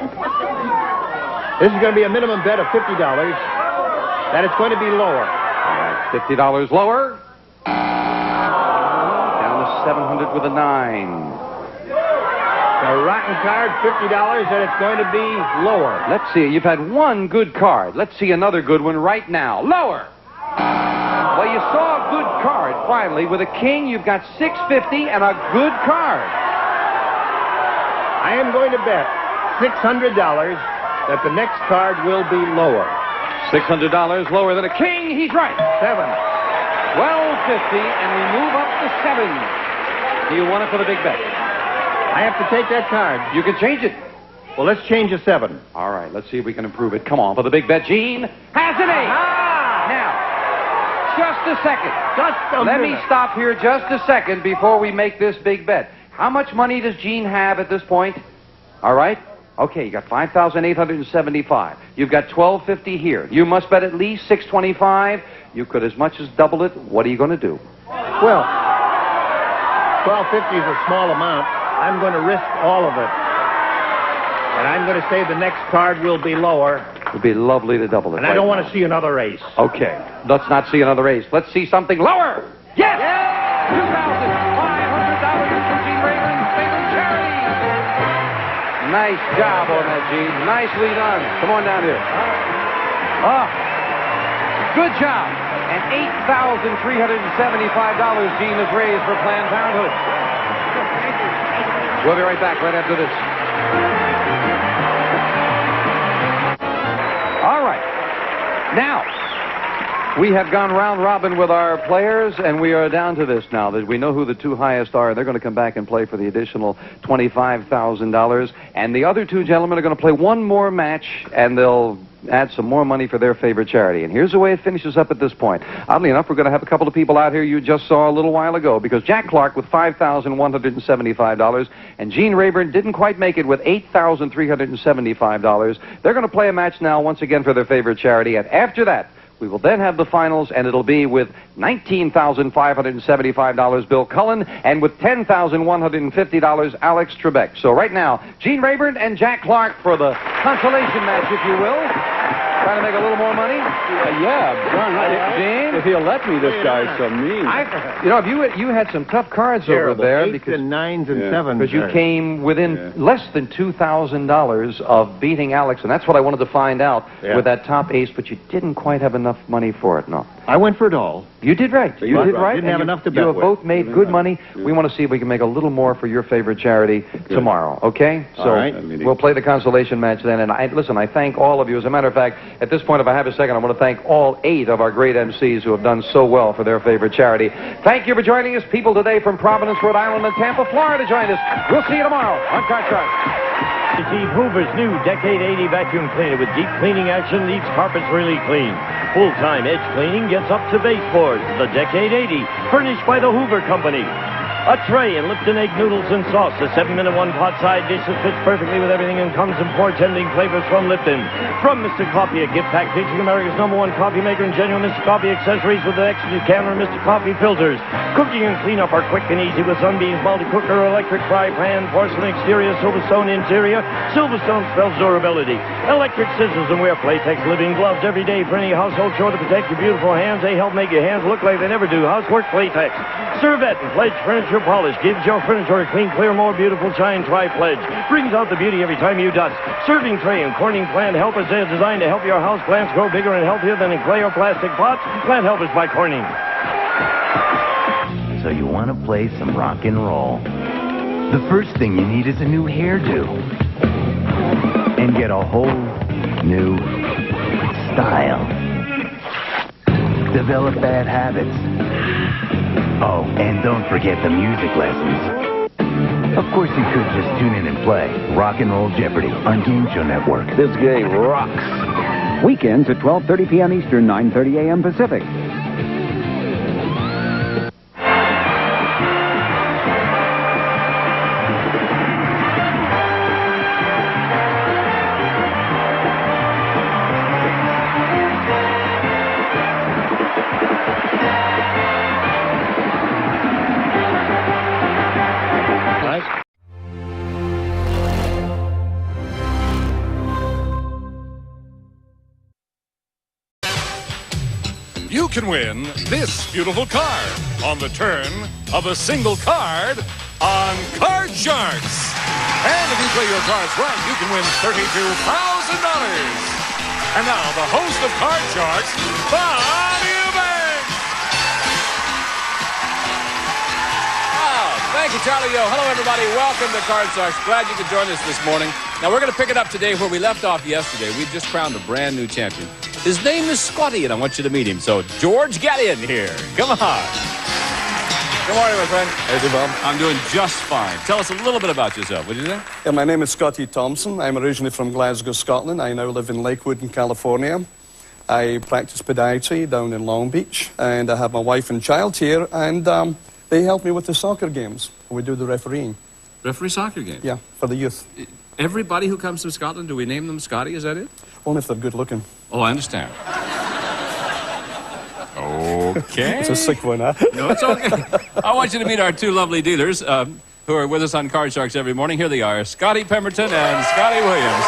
this is going to be a minimum bet of $50. That it's going to be lower. All right. $50 lower. Down to 700 with a 9. The rotten card, $50, and it's going to be lower. Let's see. You've had one good card. Let's see another good one right now. Lower. Well, you saw a good card, finally. With a king, you've got 650 and a good card. I am going to bet $600 that the next card will be lower. $600 lower than a king. He's right. 7. 1250, and we move up to 7. Do you want it for the big bet? I have to take that card. You can change it. Well, let's change a 7. All right, let's see if we can improve it. Come on, for the big bet. Gene has an 8. Now, just a second. Let me stop here just a second before we make this big bet. How much money does Gene have at this point? All right. Okay, you got 5,875. You've got 1250 here. You must bet at least 625. You could as much as double it. What are you going to do? Well, 1250 is a small amount. I'm going to risk all of it. And I'm going to say the next card will be lower. It would be lovely to double it. And I don't want to see another ace. Okay, let's not see another ace. Let's see something lower. Yes! $2,500 for Gene Rayburn, favorite charity. Nice job on that, Gene. Nicely done. Come on down here. Good job. And $8,375 Gene has raised for Planned Parenthood. We'll be right back right after this. All right. Now, we have gone round robin with our players, and we are down to this now. That we know who the two highest are. They're going to come back and play for the additional $25,000. And the other two gentlemen are going to play one more match, and they'll add some more money for their favorite charity. And here's the way it finishes up at this point. Oddly enough, we're going to have a couple of people out here you just saw a little while ago, because Jack Clark with $5,175 and Gene Rayburn didn't quite make it with $8,375. They're going to play a match now once again for their favorite charity, and after that, we will then have the finals, and it'll be with $19,575 Bill Cullen, and with $10,150 Alex Trebek. So right now, Gene Rayburn and Jack Clark for the consolation match, if you will. Trying to make a little more money? John, Gene? if he'll let me, this guy's so mean. You had some tough cards over there. 8s and 9s and 7s. Because you came within less than $2,000 of beating Alex, and that's what I wanted to find out with that top ace, but you didn't quite have enough money for it, no. I went for it all. You did right. You did right. Didn't have enough to bet You have with. both made good money. We want to see if we can make a little more for your favorite charity tomorrow, okay? So All right. we'll play the consolation match then. And I thank all of you. As a matter of fact, at this point, if I have a second, I want to thank all 8 of our great MCs who have done so well for their favorite charity. Thank you for joining us. People today from Providence, Rhode Island, and Tampa, Florida joined us. We'll see you tomorrow on Card Shark. Receive Hoover's new Decade 80 vacuum cleaner with deep cleaning action, leaves carpets really clean. Full-time edge cleaning gets up to baseboards. The Decade 80, furnished by the Hoover Company. A tray and Lipton egg noodles and sauce. The 7-minute one-pot side dish that fits perfectly with everything and comes in 4 tempting flavors from Lipton. From Mr. Coffee, a gift pack featuring America's #1 coffee maker and genuine Mr. Coffee accessories with the extra Decanter and Mr. Coffee filters. Cooking and cleanup are quick and easy with Sunbeam's multi-cooker, electric fry pan, porcelain exterior, Silverstone interior. Silverstone spells durability. Electric scissors and wear Playtex living gloves every day for any household chore to protect your beautiful hands. They help make your hands look like they never do. Housework Playtex. Servette and Pledge Furniture Polish gives your furniture a clean, clear, more beautiful shine. Try Pledge. Brings out the beauty every time you dust. Serving tray and Corning Plant Helpers. They're designed to help your house plants grow bigger and healthier than in clay or plastic pots. Plant Helpers by Corning. So you want to play some rock and roll. The first thing you need is a new hairdo. And get a whole new style. Develop bad habits. Oh, and don't forget the music lessons. Of course, you could just tune in and play Rock and Roll Jeopardy on Game Show Network. This game rocks. Weekends at 12:30 p.m. Eastern, 9:30 a.m. Pacific. You can win this beautiful card on the turn of a single card on Card Sharks. And if you play your cards right, you can win $32,000. And now the host of Card Sharks, Bonnie Eubanks. Thank you, Charlie Yo. Hello, everybody. Welcome to Card Sharks. Glad you could join us this morning. Now, we're going to pick it up today where we left off yesterday. We've just crowned a brand new champion. His name is Scotty, and I want you to meet him. So, George, get in here. Come on. Good morning, my friend. How do you, Bob? I'm doing just fine. Tell us a little bit about yourself, would you say? Yeah, my name is Scotty Thompson. I'm originally from Glasgow, Scotland. I now live in Lakewood in California. I practice podiatry down in Long Beach, and I have my wife and child here, and they help me with the soccer games. We do the refereeing. Referee soccer game? Yeah, for the youth. Everybody who comes from Scotland, do we name them Scotty? Is that it? Only if they're good looking. Oh, I understand. Okay. It's a sick one, huh? No, it's okay. I want you to meet our two lovely dealers who are with us on Card Sharks every morning. Here they are, Scotty Pemberton and Scotty Williams.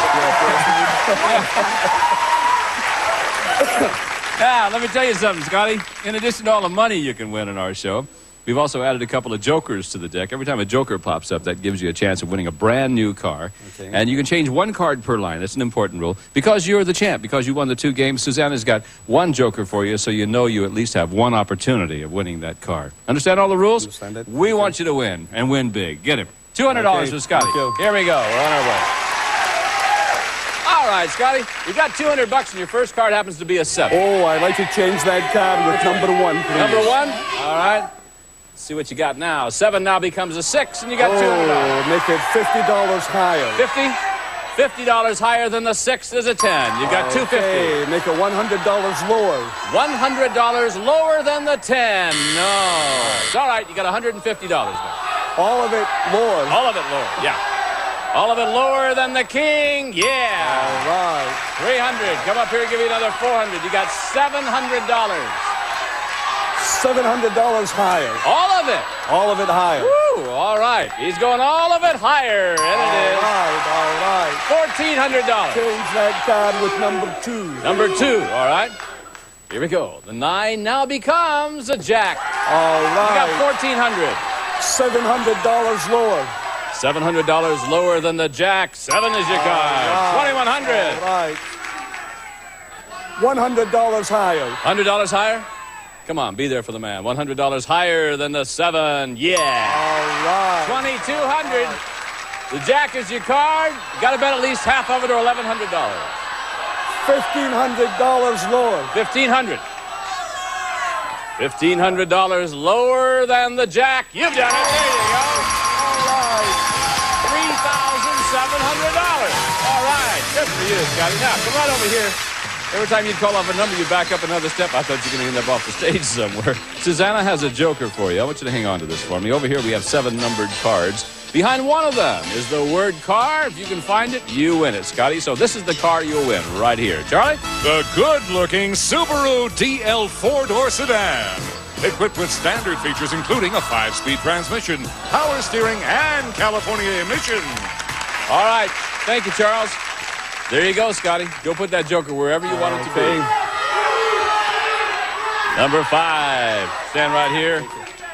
Now, let me tell you something, Scotty. In addition to all the money you can win in our show, we've also added a couple of jokers to the deck. Every time a joker pops up, that gives you a chance of winning a brand new car. Okay. And you can change one card per line. That's an important rule. Because you're the champ, because you won the 2 games, Susanna's got one joker for you, so you know you at least have one opportunity of winning that car. Understand all the rules? Understand it. We want you to win, and win big. Get him. $200 for Scotty. Here we go. We're on our way. All right, Scotty, you got $200, and your first card happens to be a 7. Oh, I'd like to change that card with number 1, please. Number 1? All right. See what you got now. 7 now becomes a 6, and you got $200. Make it $50 higher. 50? $50 higher than the 6 is a 10. You got $250. Okay, make it $100 lower. $100 lower than the 10. No. It's all right. You got $150 now. All of it lower. All of it lower. Yeah. All of it lower than the king. Yeah. All right. 300. Come up here and give you another 400. You got $700. $700 higher. All of it. All of it higher. Woo, all right. He's going all of it higher, and it is. All right. $1,400. Change that card with number 2. Number 2, all right. Here we go. The 9 now becomes a jack. All right. You got $1,400. $700 lower. $700 lower than the jack. 7 is your card. $2,100. All right. $100 higher. $100 higher? Come on, be there for the man. $100 higher than the 7. Yeah. All right. $2,200. The jack is your card. You got to bet at least half of it or $1,100. $1,500 lower. $1,500. $1,500 lower than the jack. You've done it. There you go. All right. $3,700. All right. Good for you, Scotty. Now, come right over here. Every time you call off a number, you back up another step. I thought you were going to end up off the stage somewhere. Susanna has a joker for you. I want you to hang on to this for me. Over here, we have 7 numbered cards. Behind one of them is the word car. If you can find it, you win it, Scotty. So this is the car you'll win right here. Charlie? The good-looking Subaru DL 4-door sedan. Equipped with standard features including a 5-speed transmission, power steering, and California emission. All right. Thank you, Charles. There you go, Scotty. Go put that joker wherever you want it to be. Number 5. Stand right here.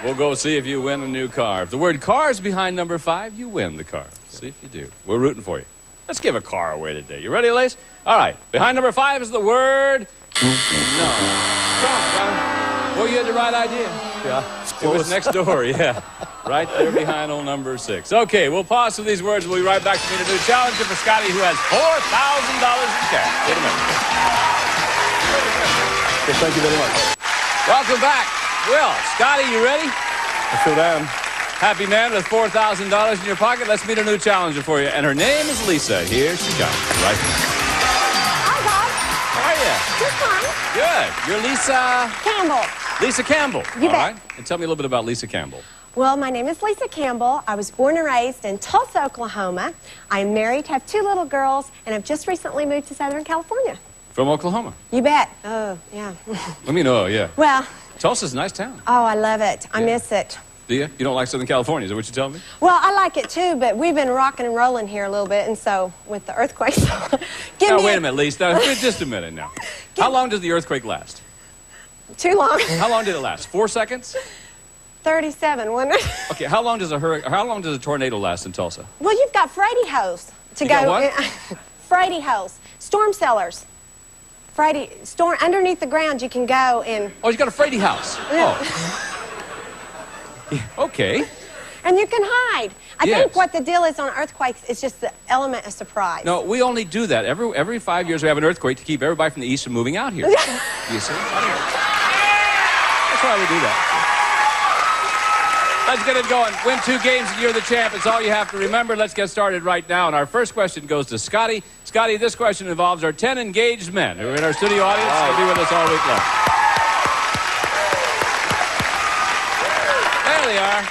We'll go see if you win a new car. If the word car is behind number 5, you win the car. See if you do. We're rooting for you. Let's give a car away today. You ready, Lace? All right. Behind number 5 is the word no. Come on, Scotty. Well, you had the right idea. Yeah. It was next door, yeah. Right there behind old number 6. Okay, we'll pause for these words. We'll be right back to meet a new challenger for Scotty, who has $4,000 in cash. Wait a minute. Okay, thank you very much. Welcome back. Will, Scotty, you ready? I sure am. Happy man with $4,000 in your pocket. Let's meet a new challenger for you. And her name is Lisa. Here she comes. Right here. Hi, Bob. How are you? Just fine. Good. You're Lisa... Campbell. Lisa Campbell. You All bet. right. And tell me a little bit about Lisa Campbell. Well, my name is Lisa Campbell. I was born and raised in Tulsa, Oklahoma. I'm married, have 2 little girls, and I've just recently moved to Southern California. From Oklahoma. You bet. Oh, yeah. Let me know, yeah. Well... Tulsa's a nice town. Oh, I love it. I miss it. Do you? You don't like Southern California, is that what you're telling me? Well, I like it too, but we've been rocking and rolling here a little bit, and so with the earthquakes... Now, wait a minute, Lisa. Now, just a minute now. How long does the earthquake last? Too long. How long did it last? 4 seconds? 37, wasn't it? Okay, how long does a tornado last in Tulsa? Well, you've got Frady hose to You go. got what? Frady hose. Storm cellars. Storm underneath the ground you can go and... Oh, you got a Frady house. Yeah. Oh. Yeah, okay. And you can hide. I Yes. think what the deal is on earthquakes is just the element of surprise. No, we only do that. Every 5 years we have an earthquake to keep everybody from the east from moving out here. You see? That's why we do that. Let's get it going. Win 2 games and you're the champ. It's all you have to remember. Let's get started right now. And our first question goes to Scotty. Scotty, this question involves our 10 engaged men who are in our studio audience. They'll be with us all week long. There they are.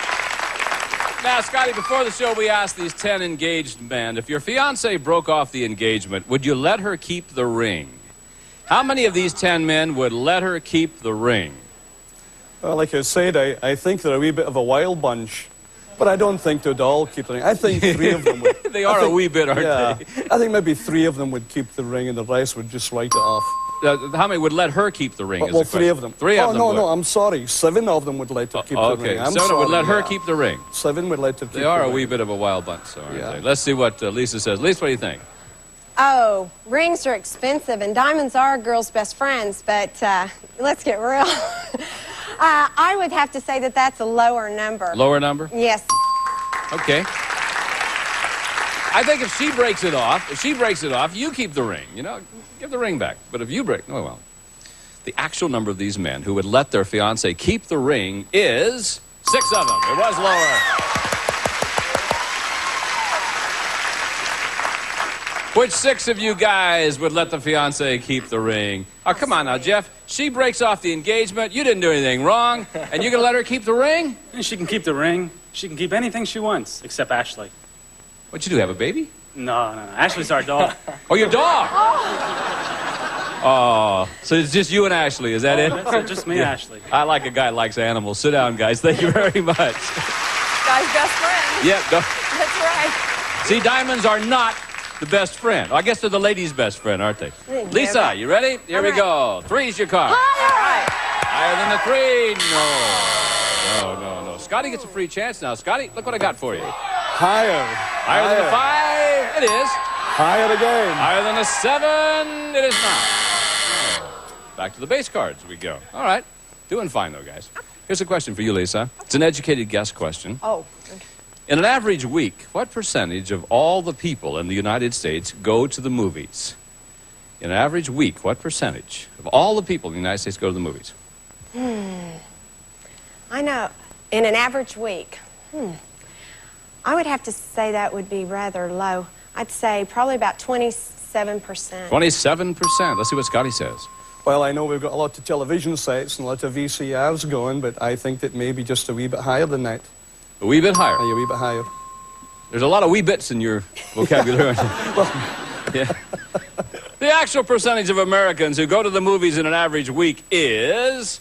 Now, Scotty, before the show, we asked these 10 engaged men, if your fiancée broke off the engagement, would you let her keep the ring? How many of these 10 men would let her keep the ring? Well, like I said, I think they're a wee bit of a wild bunch, but I don't think they'd all keep the ring. I think 3 of them would. They are a wee bit, aren't they? I think maybe 3 of them would keep the ring and the rest would just write it off. How many would let her keep the ring? Well, 3 of them. 3 of them no, would. no, I'm sorry. 7 of them would let her keep the ring. I'm 7 sorry, would let her keep the ring. 7 would let her keep the ring. They are a wee bit of a wild bunch, so aren't they? Let's see what Lisa says. Lisa, what do you think? Oh, rings are expensive, and diamonds are a girl's best friends, but let's get real. I would have to say that that's a lower number. Lower number? Yes. Okay. I think if she breaks it off, you keep the ring. You know, give the ring back. But if you break, oh well. The actual number of these men who would let their fiancée keep the ring is 6 of them. It was lower. Which 6 of you guys would let the fiancée keep the ring? Oh, come on now, Jeff. She breaks off the engagement. You didn't do anything wrong. And you're going to let her keep the ring? She can keep the ring. She can keep anything she wants, except Ashley. What'd you do, have a baby? No. Ashley's our dog. Oh, your dog? Oh, so it's just you and Ashley, is that it? That's it, just me and Ashley. I like a guy who likes animals. Sit down, guys. Thank you very much. Guy's best friend. Yep. That's right. See, diamonds are not the best friend. I guess they're the lady's best friend, aren't they? Lisa, you ready? Here we go. 3's your card. Higher! Higher than the 3. No. Scotty gets a free chance now. Scotty, look what I got for you. Higher. Higher than the 5. It is. Higher again. Higher than the 7. It is not. Back to the base cards we go. All right. Doing fine, though, guys. Here's a question for you, Lisa. It's an educated guess question. Oh. In an average week, what percentage of all the people in the United States go to the movies? In an average week, what percentage of all the people in the United States go to the movies? I know. In an average week, I would have to say that would be rather low. I'd say probably about 27%. 27%. Let's see what Scotty says. Well, I know we've got a lot of television sets and a lot of VCRs going, but I think that maybe just a wee bit higher than that. A wee bit higher? A wee bit higher. There's a lot of wee bits in your vocabulary. Yeah. The actual percentage of Americans who go to the movies in an average week is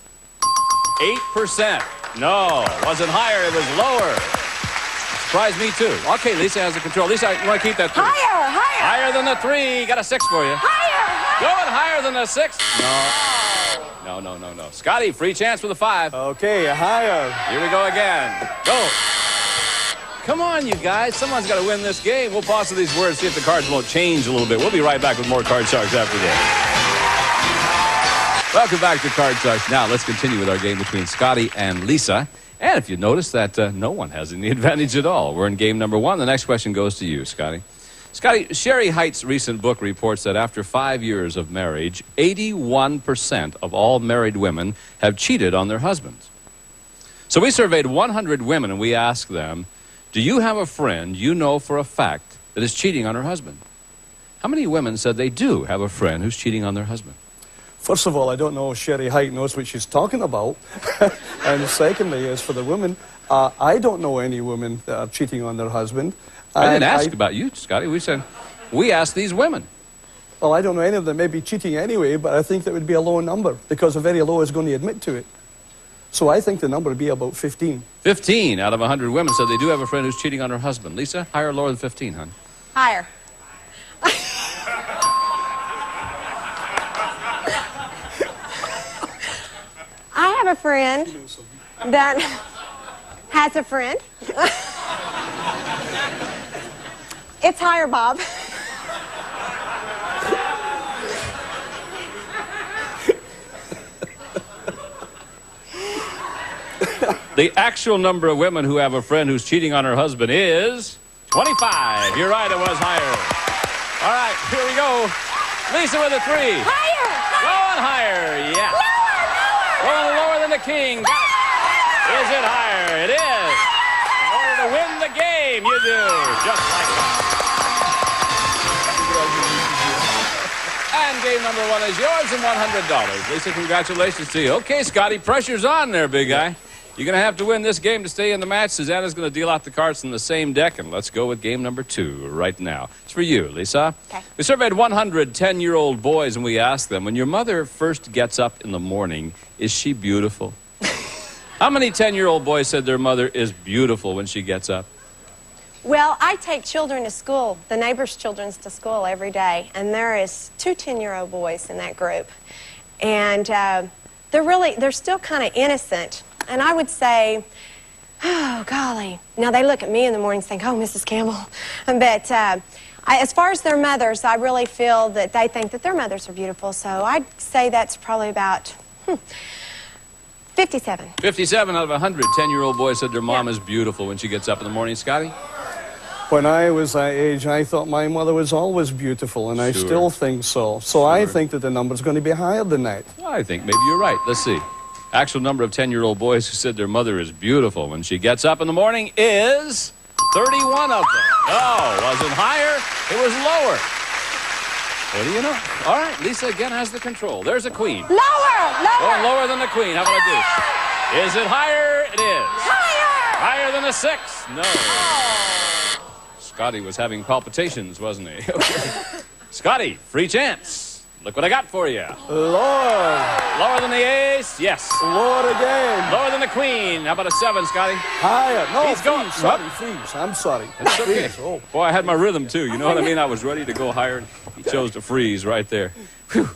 8%. No, it wasn't higher, it was lower. Surprised me, too. Okay, Lisa has the control. Lisa, you want to keep that 3? Higher! Higher than the 3. Got a 6 for you. Higher! Going higher than the 6? No. No. Scotty, free chance for the 5. Okay, higher. Here we go again. Go. Come on, you guys. Someone's got to win this game. We'll pause to these words, see if the cards won't change a little bit. We'll be right back with more Card Sharks after this. Welcome back to Card Sharks. Now, let's continue with our game between Scotty and Lisa. And if you notice that no one has any advantage at all. We're in game number 1. The next question goes to you, Scotty. Scotty, Sherry Height's recent book reports that after 5 years of marriage, 81% of all married women have cheated on their husbands. So we surveyed 100 women and we asked them, do you have a friend you know for a fact that is cheating on her husband? How many women said they do have a friend who's cheating on their husband? First of all, I don't know if Sherry Height knows what she's talking about. And secondly, as for the women, I don't know any women that are cheating on their husband. I didn't ask about you, Scotty. We asked these women. Well, I don't know any of them may be cheating anyway, but I think that would be a low number because a very low is going to admit to it. So I think the number would be about 15. 15 out of 100 women said they do have a friend who's cheating on her husband. Lisa, higher or lower than 15, hon? Higher. I have a friend that has a friend. It's higher, Bob. The actual number of women who have a friend who's cheating on her husband is 25. You're right, it was higher. All right, here we go. Lisa with a 3. Higher! Going higher, yeah. Going lower than the king. Got it. Is it higher? It is. In order to win the game, you do. Just like that. And game number 1 is yours and $100. Lisa, congratulations to you. Okay, Scotty, pressure's on there, big guy. You're going to have to win this game to stay in the match. Susanna's going to deal out the cards from the same deck, and let's go with game number 2 right now. It's for you, Lisa. Okay. We surveyed 100 10-year-old boys, and we asked them, when your mother first gets up in the morning, is she beautiful? How many 10-year-old boys said their mother is beautiful when she gets up? Well, I take children to school, the neighbors' children to school every day, and there is 2 10-year-old boys in that group. And they're still kind of innocent. And I would say, oh, golly. Now, they look at me in the morning and think, oh, Mrs. Campbell. But as far as their mothers, I really feel that they think that their mothers are beautiful. So I'd say that's probably about 57. 57 out of 100 10-year-old boys said their mom is beautiful when she gets up in the morning. Scotty? When I was that age, I thought my mother was always beautiful, and I still think so. So I think that the number's going to be higher than that. Well, I think maybe you're right. Let's see. Actual number of 10-year-old boys who said their mother is beautiful when she gets up in the morning is 31 of them. No, wasn't higher. It was lower. What do you know? All right, Lisa again has the control. There's a queen. Lower! Lower! Oh, lower than the queen. How about a deuce? Is it higher? It is. Higher! Higher than a 6? No. Scotty was having palpitations, wasn't he? Okay. Scotty, free chance. Look what I got for you. Lord. Lower than the ace? Yes. Lord again. Lower than the queen. How about a 7, Scotty? Higher. No, he's going. Sorry, freeze. I'm sorry. It's okay. Freeze. Oh. Boy, I had my rhythm, too. You know what I mean? I was ready to go higher, and he chose to freeze right there. Whew.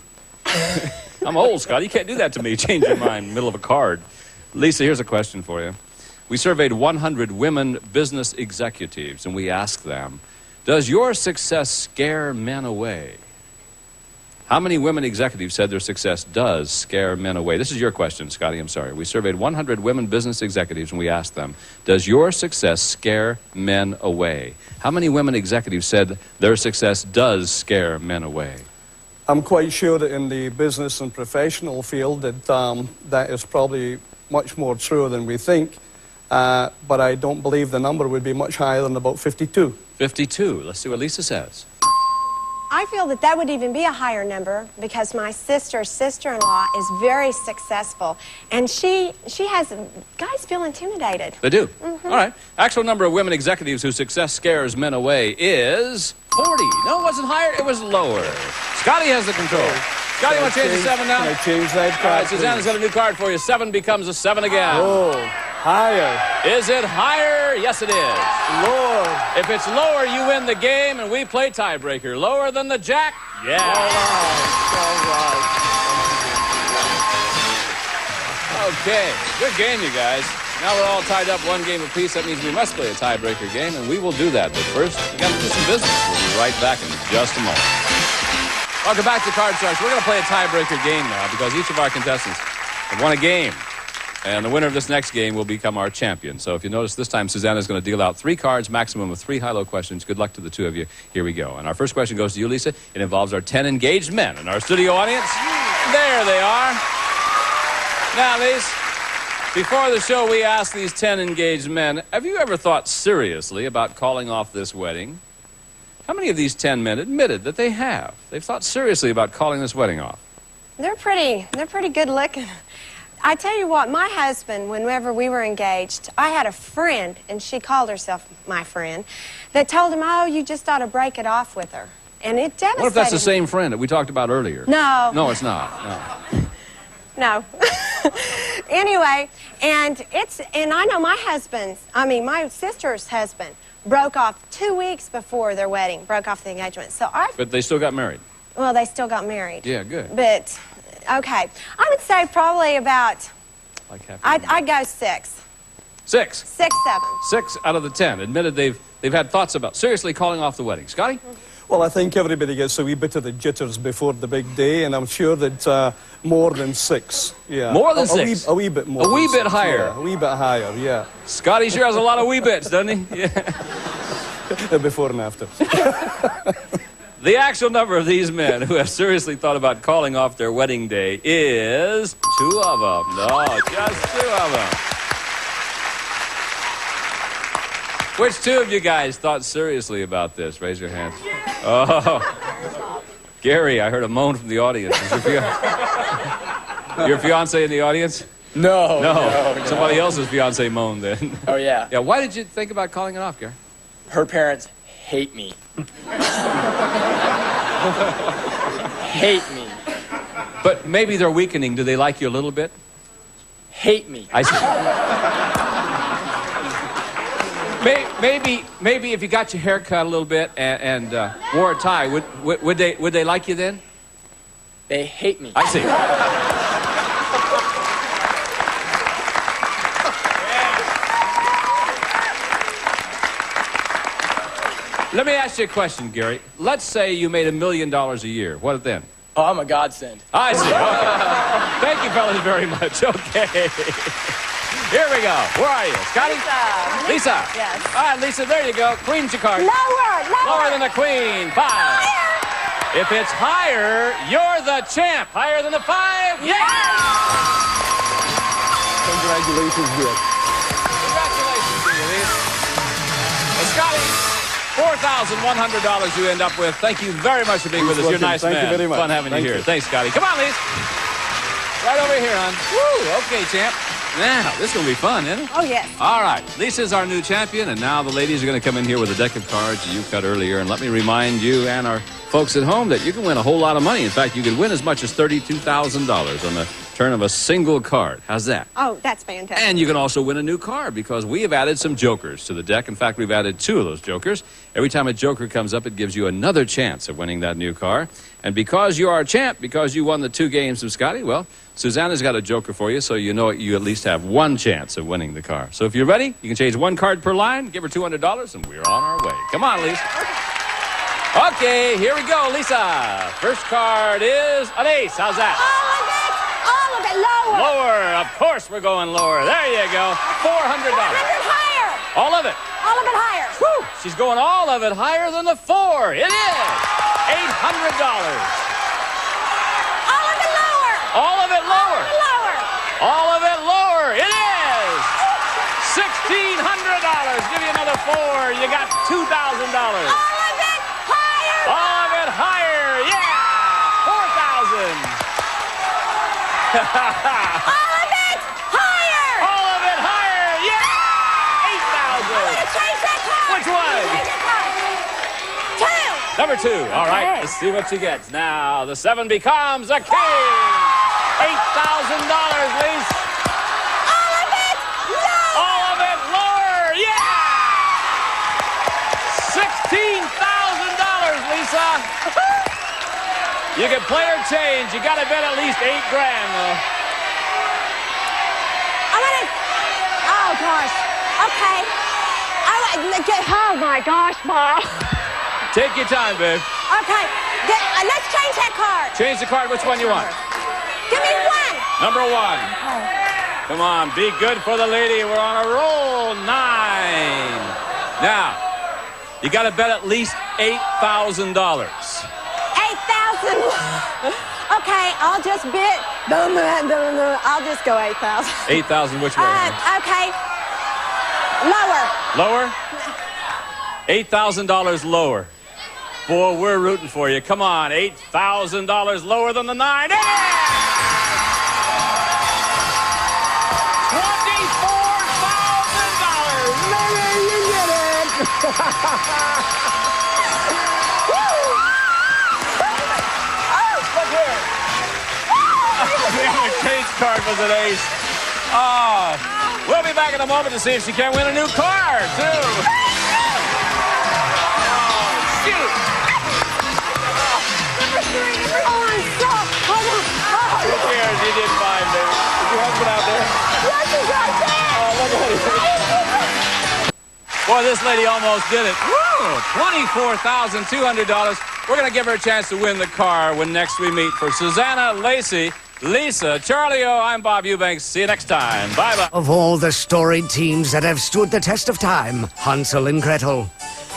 I'm old, Scotty. You can't do that to me. Change your mind in the middle of a card. Lisa, here's a question for you. We surveyed 100 women business executives, and we asked them, does your success scare men away? How many women executives said their success does scare men away? This is your question, Scotty. I'm sorry. We surveyed 100 women business executives, and we asked them, does your success scare men away? How many women executives said their success does scare men away? I'm quite sure that in the business and professional field that that is probably much more true than we think. But I don't believe the number would be much higher than about 52. 52. Let's see what Lisa says. I feel that that would even be a higher number because my sister-in-law is very successful. And she has, guys feel intimidated. They do. All right. Actual number of women executives whose success scares men away is 40. No, it wasn't higher. It was lower. Scotty has the control. Scotty, you want to change the 7 now? Can I change that card? All right, Susanna's got a new card for you. 7 becomes a 7 again. Oh, higher. Is it higher? Yes, it is. Lord. If it's lower, you win the game, and we play tiebreaker. Lower than the jack? Yeah. All right. Okay. Good game, you guys. Now we're all tied up 1 game apiece. That means we must play a tiebreaker game, and we will do that. But first, we got to do some business. We'll be right back in just a moment. Welcome back to Card Sharks. We're going to play a tiebreaker game now because each of our contestants have won a game. And the winner of this next game will become our champion. So if you notice, this time Susanna's going to deal out 3 cards, maximum of 3 high-low questions. Good luck to the 2 of you. Here we go. And our first question goes to you, Lisa. It involves our 10 engaged men in our studio audience. There they are. Now, Lisa, before the show, we asked these 10 engaged men, have you ever thought seriously about calling off this wedding? How many of these 10 men admitted that they have? They've thought seriously about calling this wedding off. They're pretty good looking. I tell you what, my husband, whenever we were engaged, I had a friend, and she called herself my friend, that told him, oh, you just ought to break it off with her. And it devastated What if that's the me. same friend that we talked about earlier? No. No, it's not. No. No. Anyway, and I know my sister's husband broke off 2 weeks before their wedding, broke off the engagement. But they still got married. Well, they still got married. Yeah, good. But, okay. I would say probably about, Like I'd go 6. 6. 6, 7. 6 out of the 10 admitted they've had thoughts about seriously calling off the wedding. Scotty? Well, I think everybody gets a wee bit of the jitters before the big day, and I'm sure that more than 6. Yeah. More than 6? A wee bit more. A wee than bit 6, higher. Yeah, a wee bit higher, yeah. Scotty sure has a lot of wee bits, doesn't he? Yeah. Before and after. The actual number of these men who have seriously thought about calling off their wedding day is 2 of them. No, just 2 of them. Which 2 of you guys thought seriously about this? Raise your hands. Oh. Gary, I heard a moan from the audience. Is your fiance in the audience? No. Somebody else's fiance moaned then. Oh, yeah. Yeah, why did you think about calling it off, Gary? Her parents hate me. Hate me. But maybe they're weakening. Do they like you a little bit? Hate me. I see. Maybe if you got your hair cut a little bit and wore a tie, would they like you then? They hate me. I see. Let me ask you a question, Gary. Let's say you made $1 million a year. What then? Oh, I'm a godsend. I see. Okay. Thank you, fellas, very much. Okay. Here we go. Where are you? Scotty? Lisa. Yes. All right, Lisa, there you go. Queen's your card. Lower. Lower than the queen. 5. Higher. If it's higher, you're the champ. Higher than the 5? Yeah! Congratulations, Bill. Congratulations to you, Lisa. Scotty, $4,100 you end up with. Thank you very much for being with us. You're a nice man. Thank you very much. Fun having you here. Thanks, Scotty. Come on, Lisa. Right over here, hon. Woo! Okay, champ. Now, this is going to be fun, isn't it? Oh, yes. All right. Lisa's our new champion, and now the ladies are going to come in here with a deck of cards that you cut earlier. And let me remind you and our folks at home that you can win a whole lot of money. In fact, you could win as much as $32,000 on the turn of a single card. How's that? Oh, that's fantastic. And you can also win a new card because we have added some jokers to the deck. In fact, we've added 2 of those jokers. Every time a joker comes up, it gives you another chance of winning that new car. And because you are a champ, because you won the 2 games of Scotty, well, Susanna's got a joker for you, so you know you at least have 1 chance of winning the car. So if you're ready, you can change 1 card per line, give her $200, and we're on our way. Come on, Lisa. Okay, here we go, Lisa. First card is an ace. How's that? All of it. Lower. Lower. Of course we're going lower. There you go. $400. 400 higher. All of it. All of it higher. Whew. She's going all of it higher than the 4. It is $800. All of it lower. All of it lower. Lower. All of it lower. It is $1,600. Give you another 4. You got $2,000. All of it higher. All of it higher. Yeah. 4,000. All of it higher. All of it higher. Yeah. 8,000. Change that card. Which one? Change that card. 2. Number 2. All right. Okay. Let's see what she gets. Now the 7 becomes a king. $8,000, Lisa. All of it lower. All of it lower. Yeah. $16,000, Lisa. You can play or change. You got to bet at least $8,000, though. I'm gonna. Oh gosh. Okay. Oh my gosh, Mom. Take your time, babe. Okay. Let's change that card. Change the card. Which one you want? Give me 1. Number 1. Come on, be good for the lady. We're on a roll. 9. Now, you got to bet at least $8,000. 8,000. Okay, I'll just bid. I'll just go 8,000. 8,000. Which way? Okay. Lower. Lower? $8,000 lower. Boy, we're rooting for you. Come on, $8,000 lower than the 9. Yeah! $24,000. Maybe you get it. Look here. The exchange card was an ace. Oh, we'll be back in a moment to see if she can win a new car, too. Who cares? You did fine, baby. Is your husband out there? Yes, he's right there. Oh, look at him. Boy, Boy, this lady almost did it. Woo! $24,200. We're going to give her a chance to win the car when next we meet. For Susanna, Lacey, Lisa, Charlie O, I'm Bob Eubanks. See you next time. Bye-bye. Of all the storied teams that have stood the test of time, Hansel and Gretel,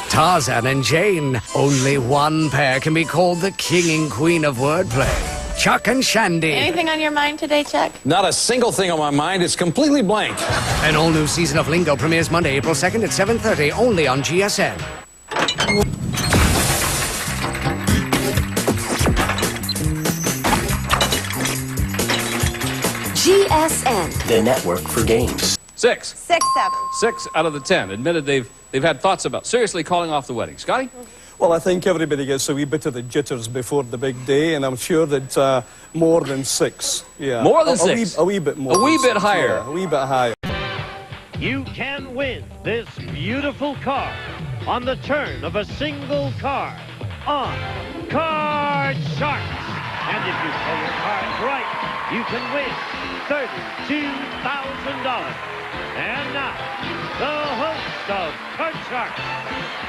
Tarzan and Jane, only one pair can be called the king and queen of wordplay. Chuck and Shandy. Anything on your mind today, Chuck? Not a single thing on my mind. It's completely blank. An all-new season of Lingo premieres Monday, April 2nd at 7:30, only on GSN. GSN. The network for games. 6. 6, 7. 6 out of the 10 admitted they've had thoughts about seriously calling off the wedding. Scotty? Well, I think everybody gets a wee bit of the jitters before the big day, and I'm sure that more than 6. Yeah. More than 6? A wee bit more. A wee than bit 6, higher. Yeah, a wee bit higher. You can win this beautiful car on the turn of a single card on Card Sharks. And if you play your cards right, you can win $32,000. And now, the host of Card Sharks,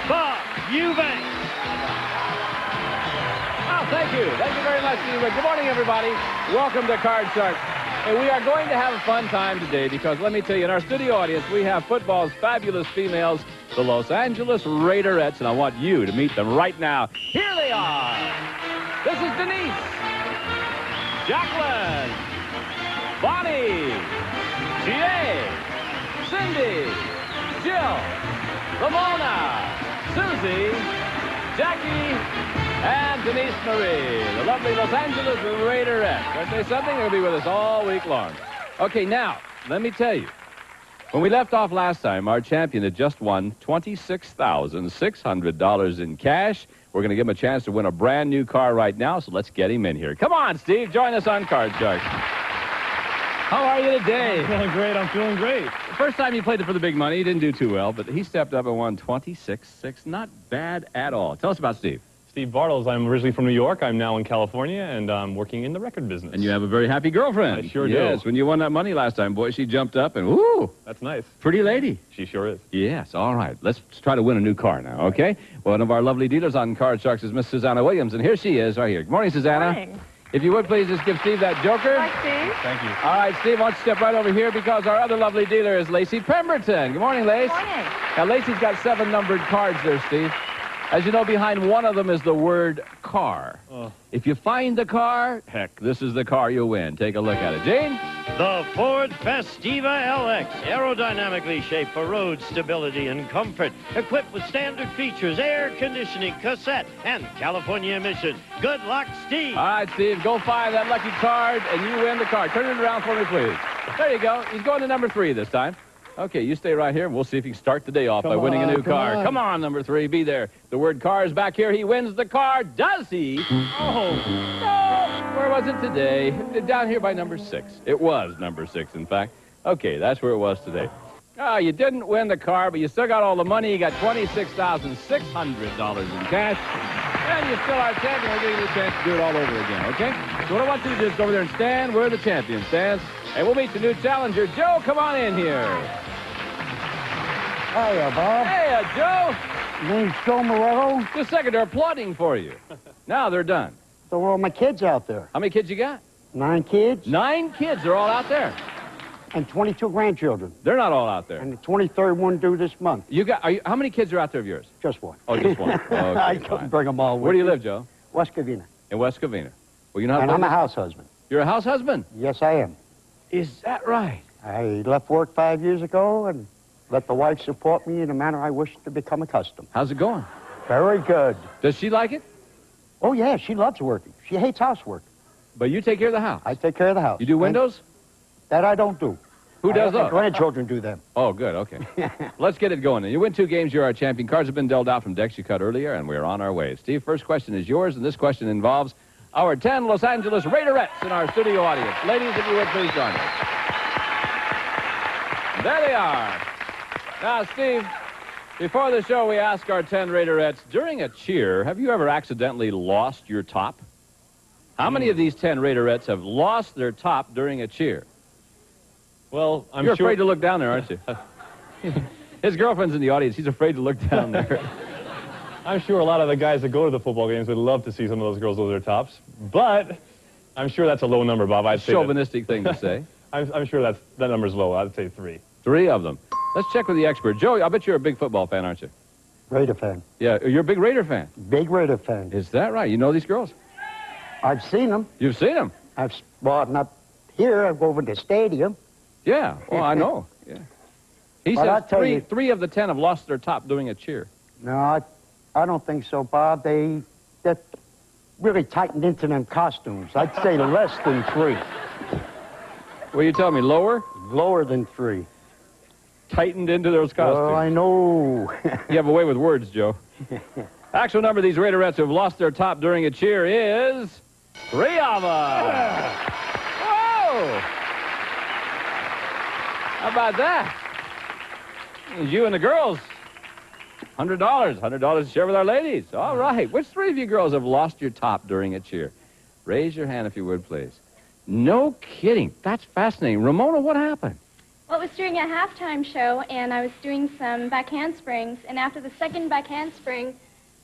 Bob Eubanks. Oh, thank you. Thank you very much, Steve. Good morning, everybody. Welcome to Card Sharks. And we are going to have a fun time today because, let me tell you, in our studio audience, we have football's fabulous females, the Los Angeles Raiderettes, and I want you to meet them right now. Here they are. This is Denise, Jacqueline, Bonnie, G.A., Cindy, Jill, Ramona, Susie, Jackie, and Denise Marie, the lovely Los Angeles Raiderettes. Aren't they something? They'll be with us all week long. Okay, now, let me tell you. When we left off last time, our champion had just won $26,600 in cash. We're going to give him a chance to win a brand new car right now, so let's get him in here. Come on, Steve, join us on Card Sharks. How are you today? I'm feeling great. I'm feeling great. The first time you played it for the big money, you didn't do too well, but he stepped up and won $26,600. Not bad at all. Tell us about Steve. Steve Bartles. I'm originally from New York. I'm now in California, and I'm working in the record business. And you have a very happy girlfriend. I sure do. Yes, when you won that money last time, boy, she jumped up and, woo! That's nice. Pretty lady. She sure is. Yes, all right. Let's try to win a new car now, okay? One of our lovely dealers on Card Sharks is Miss Susanna Williams, and here she is right here. Good morning, Susanna. Good morning. If you would, please just give Steve that joker. Hi, Steve. Thank you. All right, Steve, why don't you step right over here because our other lovely dealer is Lacey Pemberton. Good morning, Lace. Good morning. Now, Lacey's got 7 numbered cards there, Steve. As you know, behind one of them is the word car. Oh. If you find the car, heck, this is the car you'll win. Take a look at it. Jane? The Ford Festiva LX, aerodynamically shaped for road stability and comfort, equipped with standard features, air conditioning, cassette, and California emission. Good luck, Steve. All right, Steve, go find that lucky card, and you win the car. Turn it around for me, please. There you go. He's going to number 3 this time. Okay, you stay right here, and we'll see if he can start the day off by winning a new car. Come on, number 3, be there. The word car is back here. He wins the car. Does he? Oh, no. Where was it today? Down here by number 6. It was number 6, in fact. Okay, that's where it was today. Ah, you didn't win the car, but you still got all the money. You got $26,600 in cash. And you still are champion. We're giving you a chance to do it all over again, okay? So what I want you to do is go over there and stand where the champion stands. And we'll meet the new challenger. Joe, come on in here. Hiya, Bob. Hey, Joe. Name's Joe Moretto. Just a second, they're applauding for you. Now they're done. So where are my kids out there? How many kids you got? 9 kids. 9 kids. They're all out there. And 22 grandchildren. They're not all out there. And the 23rd one due this month. You got? How many kids are out there of yours? Just one. Oh, just one. Okay, I couldn't bring them all with Where do you me. live, Joe? West Covina. In West Covina. Well, you know how to And I'm play a this? house husband. You're a house husband? Yes, I am. Is that right? I left work 5 years ago and let the wife support me in a manner I wish to become accustomed. How's it going? Very good. Does she like it? Oh, yeah, she loves working. She hates housework. But you take care of the house? I take care of the house. You do windows? That I don't do. Who does My those? grandchildren do them. Oh, good, okay. Let's get it going. You win 2 games, you're our champion. Cards have been dealt out from decks you cut earlier, and we're on our way. Steve, first question is yours, and this question involves our 10 Los Angeles Raiderettes in our studio audience. Ladies, if you would, please join us. There they are. Now, Steve, before the show, we ask our 10 Raiderettes, during a cheer, have you ever accidentally lost your top? How many of these 10 Raiderettes have lost their top during a cheer? Well, You're afraid to look down there, aren't you? His girlfriend's in the audience. He's afraid to look down there. I'm sure a lot of the guys that go to the football games would love to see some of those girls lose their tops, but I'm sure that's a low number, Bob. I'd say Chauvinistic thing to say. I'm sure that number's low. I'd say 3. 3 of them. Let's check with the expert. Joe, I bet you're a big football fan, aren't you? Raider fan. Yeah, you're a big Raider fan. Big Raider fan. Is that right? You know these girls? I've seen them. You've seen them? Well, not here. I go over to the stadium. Yeah, well, I know. Yeah. He But says 3 of the 10 have lost their top doing a cheer. No, I don't think so, Bob. That really tightened into them costumes. I'd say less than 3. Well, you tell me, lower? Lower than 3. Tightened into those costumes. Oh, I know. You have a way with words, Joe. Actual number of these Raiderettes who have lost their top during a cheer is 3 of them. Whoa! How about that? You and the girls, $100. $100 to share with our ladies. All right. Which 3 of you girls have lost your top during a cheer? Raise your hand if you would, please. No kidding. That's fascinating. Ramona, what happened? Well, it was during a halftime show, and I was doing some back handsprings, and after the second back handspring,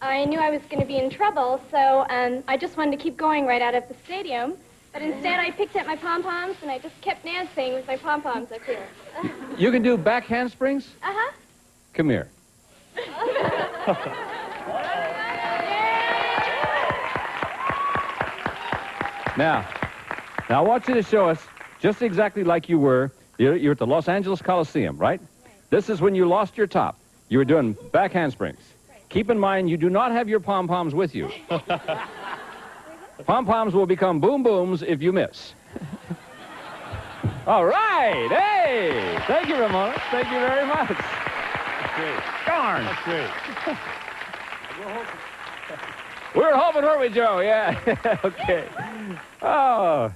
I knew I was going to be in trouble, so I just wanted to keep going right out of the stadium. But instead, I picked up my pom-poms, and I just kept dancing with my pom-poms up here. You can do back handsprings? Uh-huh. Come here. Now, I want you to show us just exactly like you were. You're at the Los Angeles Coliseum, right? This is when you lost your top. You were doing back handsprings. Keep in mind, you do not have your pom-poms with you. Pom-poms will become boom-booms if you miss. All right. Hey! Thank you, Ramona. Thank you very much. That's great. Darn. That's great. We were hoping, weren't we, Joe? Yeah. Okay. Oh.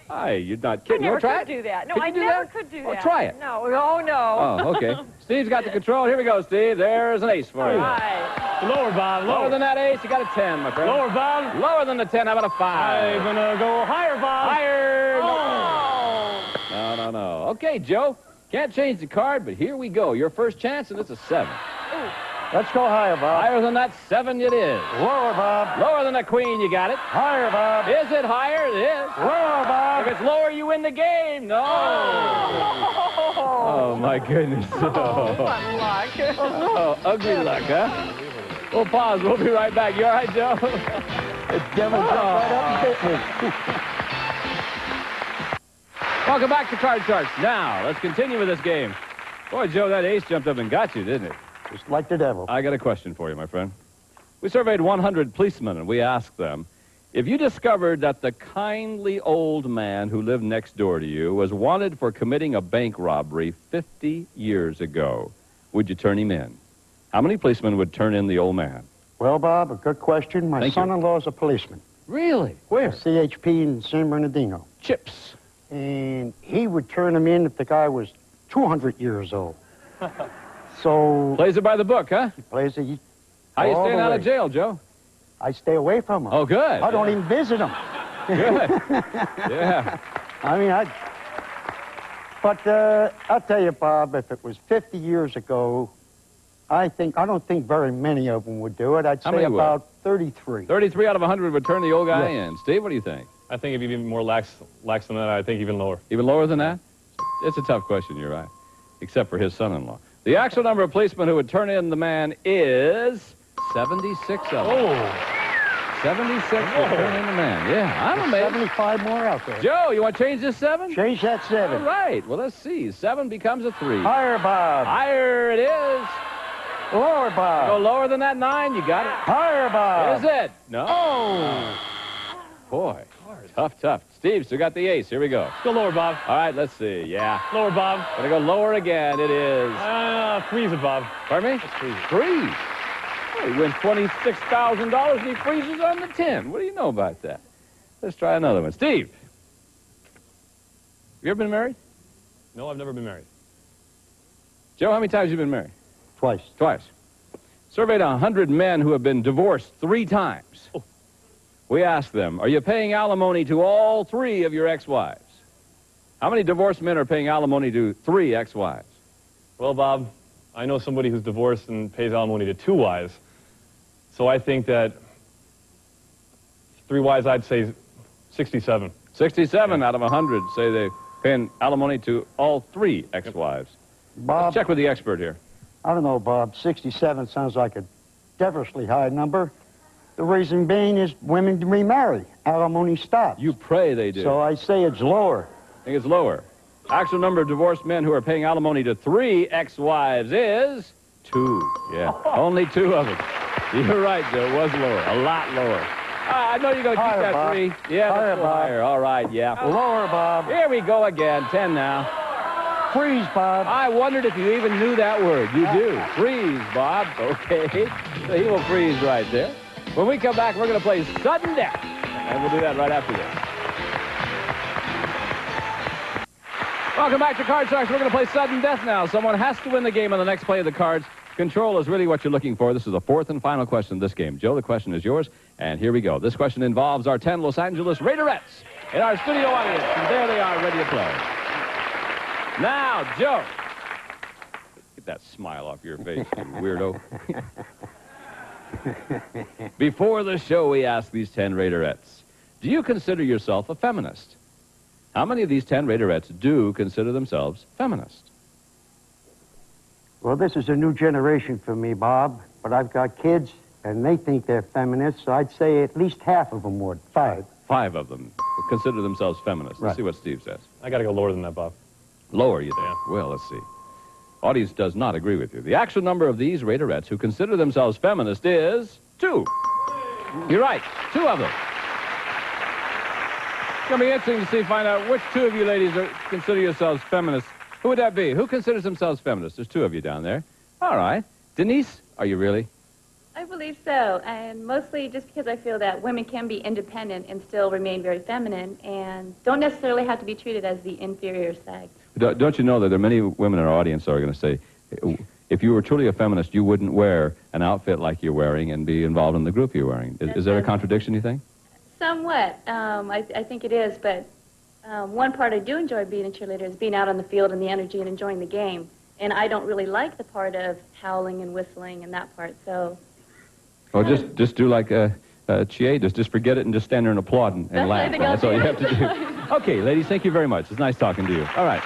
Hi, you're not kidding. I You never want to try could it? do that. No, Could I you do never that? could do Oh, that. try it. No, oh, no. Oh, okay. Steve's got the control. Here we go, Steve. There's an ace for you. Right. Lower, Bob. Lower than that ace, you got a 10, my friend. Lower, Bob. Lower than the 10, how about a 5? I'm gonna go higher, Bob. Higher. Oh. No. Okay, Joe. Can't change the card, but here we go. Your first chance, and it's a 7. Ooh. Let's go higher, Bob. Higher than that 7 it is. Lower, Bob. Lower than the queen, you got it. Higher, Bob. Is it higher? It is. Lower, Bob. If it's lower, you win the game. No. Oh, my goodness. Oh, fun luck. Oh, ugly luck, huh? We'll pause. We'll be right back. You all right, Joe? It's Devil's Right up and bit me. Welcome back to Card Sharks. Now, let's continue with this game. Boy, Joe, that ace jumped up and got you, didn't it? Just like the devil. I got a question for you, my friend. We surveyed 100 policemen, and we asked them, if you discovered that the kindly old man who lived next door to you was wanted for committing a bank robbery 50 years ago, would you turn him in? How many policemen would turn in the old man? Well, Bob, a good question. My Thank you. son-in-law's a policeman. Really? Where? CHP in San Bernardino. Chips. And he would turn him in if the guy was 200 years old. So... Plays it by the book, huh? He plays it... How you all staying the out way. of jail, Joe? I stay away from him. Oh, good. I don't even visit him. Good. Yeah. I mean, But I'll tell you, Bob, if it was 50 years ago, I don't think very many of them would do it. I'd How say many would? about 33. 33 out of 100 would turn the old guy Yes. in. Steve, what do you think? I think if you'd be more lax than that, I think even lower. Even lower than that? It's a tough question, you're right. Except for his son-in-law. The actual number of policemen who would turn in the man is 76 of them. Oh. 76 would turn in the man. Yeah, I'm amazed. 75 more out there. Joe, you want to change this 7? Change that 7. All right. Well, let's see. 7 becomes a 3. Higher, Bob. Higher it is. Lower, Bob. Go lower than that 9. You got it. Higher, Bob. Is it? No. Oh. Boy. Tough. Steve still got the ace. Here we go. Let's go lower, Bob. All right, let's see. Yeah. Lower, Bob. Gonna go lower again. It is. Freeze it, Bob. Pardon me? Let's freeze it. Freeze. Oh, he wins $26,000 and he freezes on the 10. What do you know about that? Let's try another one. Steve. You ever been married? No, I've never been married. Joe, how many times have you been married? Twice. Twice. Surveyed 100 men who have been divorced 3 times. Oh. We asked them, are you paying alimony to all 3 of your ex-wives? How many divorced men are paying alimony to 3 ex-wives? Well, Bob, I know somebody who's divorced and pays alimony to 2 wives. So I think that 3 wives, I'd say 67. 67 out of 100 say they pay alimony to all 3 ex-wives. Bob, Let's check with the expert here. I don't know, Bob. 67 sounds like a devilishly high number. The reason being is women remarry. Alimony stops. You pray they do. So I say it's lower. I think it's lower. Actual number of divorced men who are paying alimony to 3 ex-wives is 2. Yeah, only 2 of them. You're right, Joe. It was lower. A lot lower. I know you're going to keep that Bob. 3. Yeah, Higher, that's Bob. higher. All right, yeah. Lower, Bob. Here we go again. 10 now. Freeze, Bob. I wondered if you even knew that word. You do. Freeze, Bob. Okay. So he will freeze right there. When we come back, we're going to play Sudden Death. And we'll do that right after this. Welcome back to Card Sharks. We're going to play Sudden Death now. Someone has to win the game on the next play of the cards. Control is really what you're looking for. This is the 4th and final question of this game. Joe, the question is yours. And here we go. This question involves our 10 Los Angeles Raiderettes in our studio audience. And there they are, ready to play. Now, Joe. Get that smile off your face, you weirdo. Before the show, we asked these 10 Raiderettes, do you consider yourself a feminist? How many of these 10 Raiderettes do consider themselves feminist? Well, this is a new generation for me, Bob. But I've got kids, and they think they're feminists, so I'd say at least half of them would. 5. 5 of them consider themselves feminists. Let's Right. see what Steve says. I got to go lower than that, Bob. Lower, you think? Yeah. Well, let's see. Audience does not agree with you. The actual number of these Raiderettes who consider themselves feminist is 2. You're right. 2 of them. It's going to be interesting to find out which 2 of you ladies consider yourselves feminists. Who would that be? Who considers themselves feminists? There's 2 of you down there. All right. Denise, are you really? I believe so, and mostly just because I feel that women can be independent and still remain very feminine and don't necessarily have to be treated as the inferior sex. Don't you know that there are many women in our audience that are going to say, if you were truly a feminist, you wouldn't wear an outfit like you're wearing and be involved in the group you're wearing. Is there a contradiction, you think? Somewhat. I think it is, but one part I do enjoy being a cheerleader is being out on the field and the energy and enjoying the game. And I don't really like the part of howling and whistling and that part, so... Or just do like Chie does. Just forget it and just stand there and applaud and laugh. That's all you have to do. Okay, ladies, thank you very much. It's nice talking to you. All right.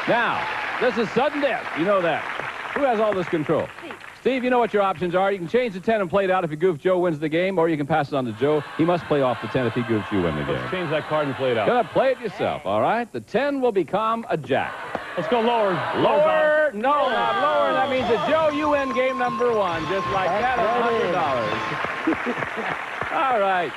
Now, this is Sudden Death. You know that. Who has all this control? Steve, you know what your options are. You can change the 10 and play it out if you goof. Joe wins the game, or you can pass it on to Joe. He must play off the 10 if he goofs. You win the game. Let's change that card and play it out. Gonna play it yourself, all right? The 10 will become a jack. Let's go lower. Lower? No, not lower. That means that Joe, you win game number 1. Just like that, $100. All right.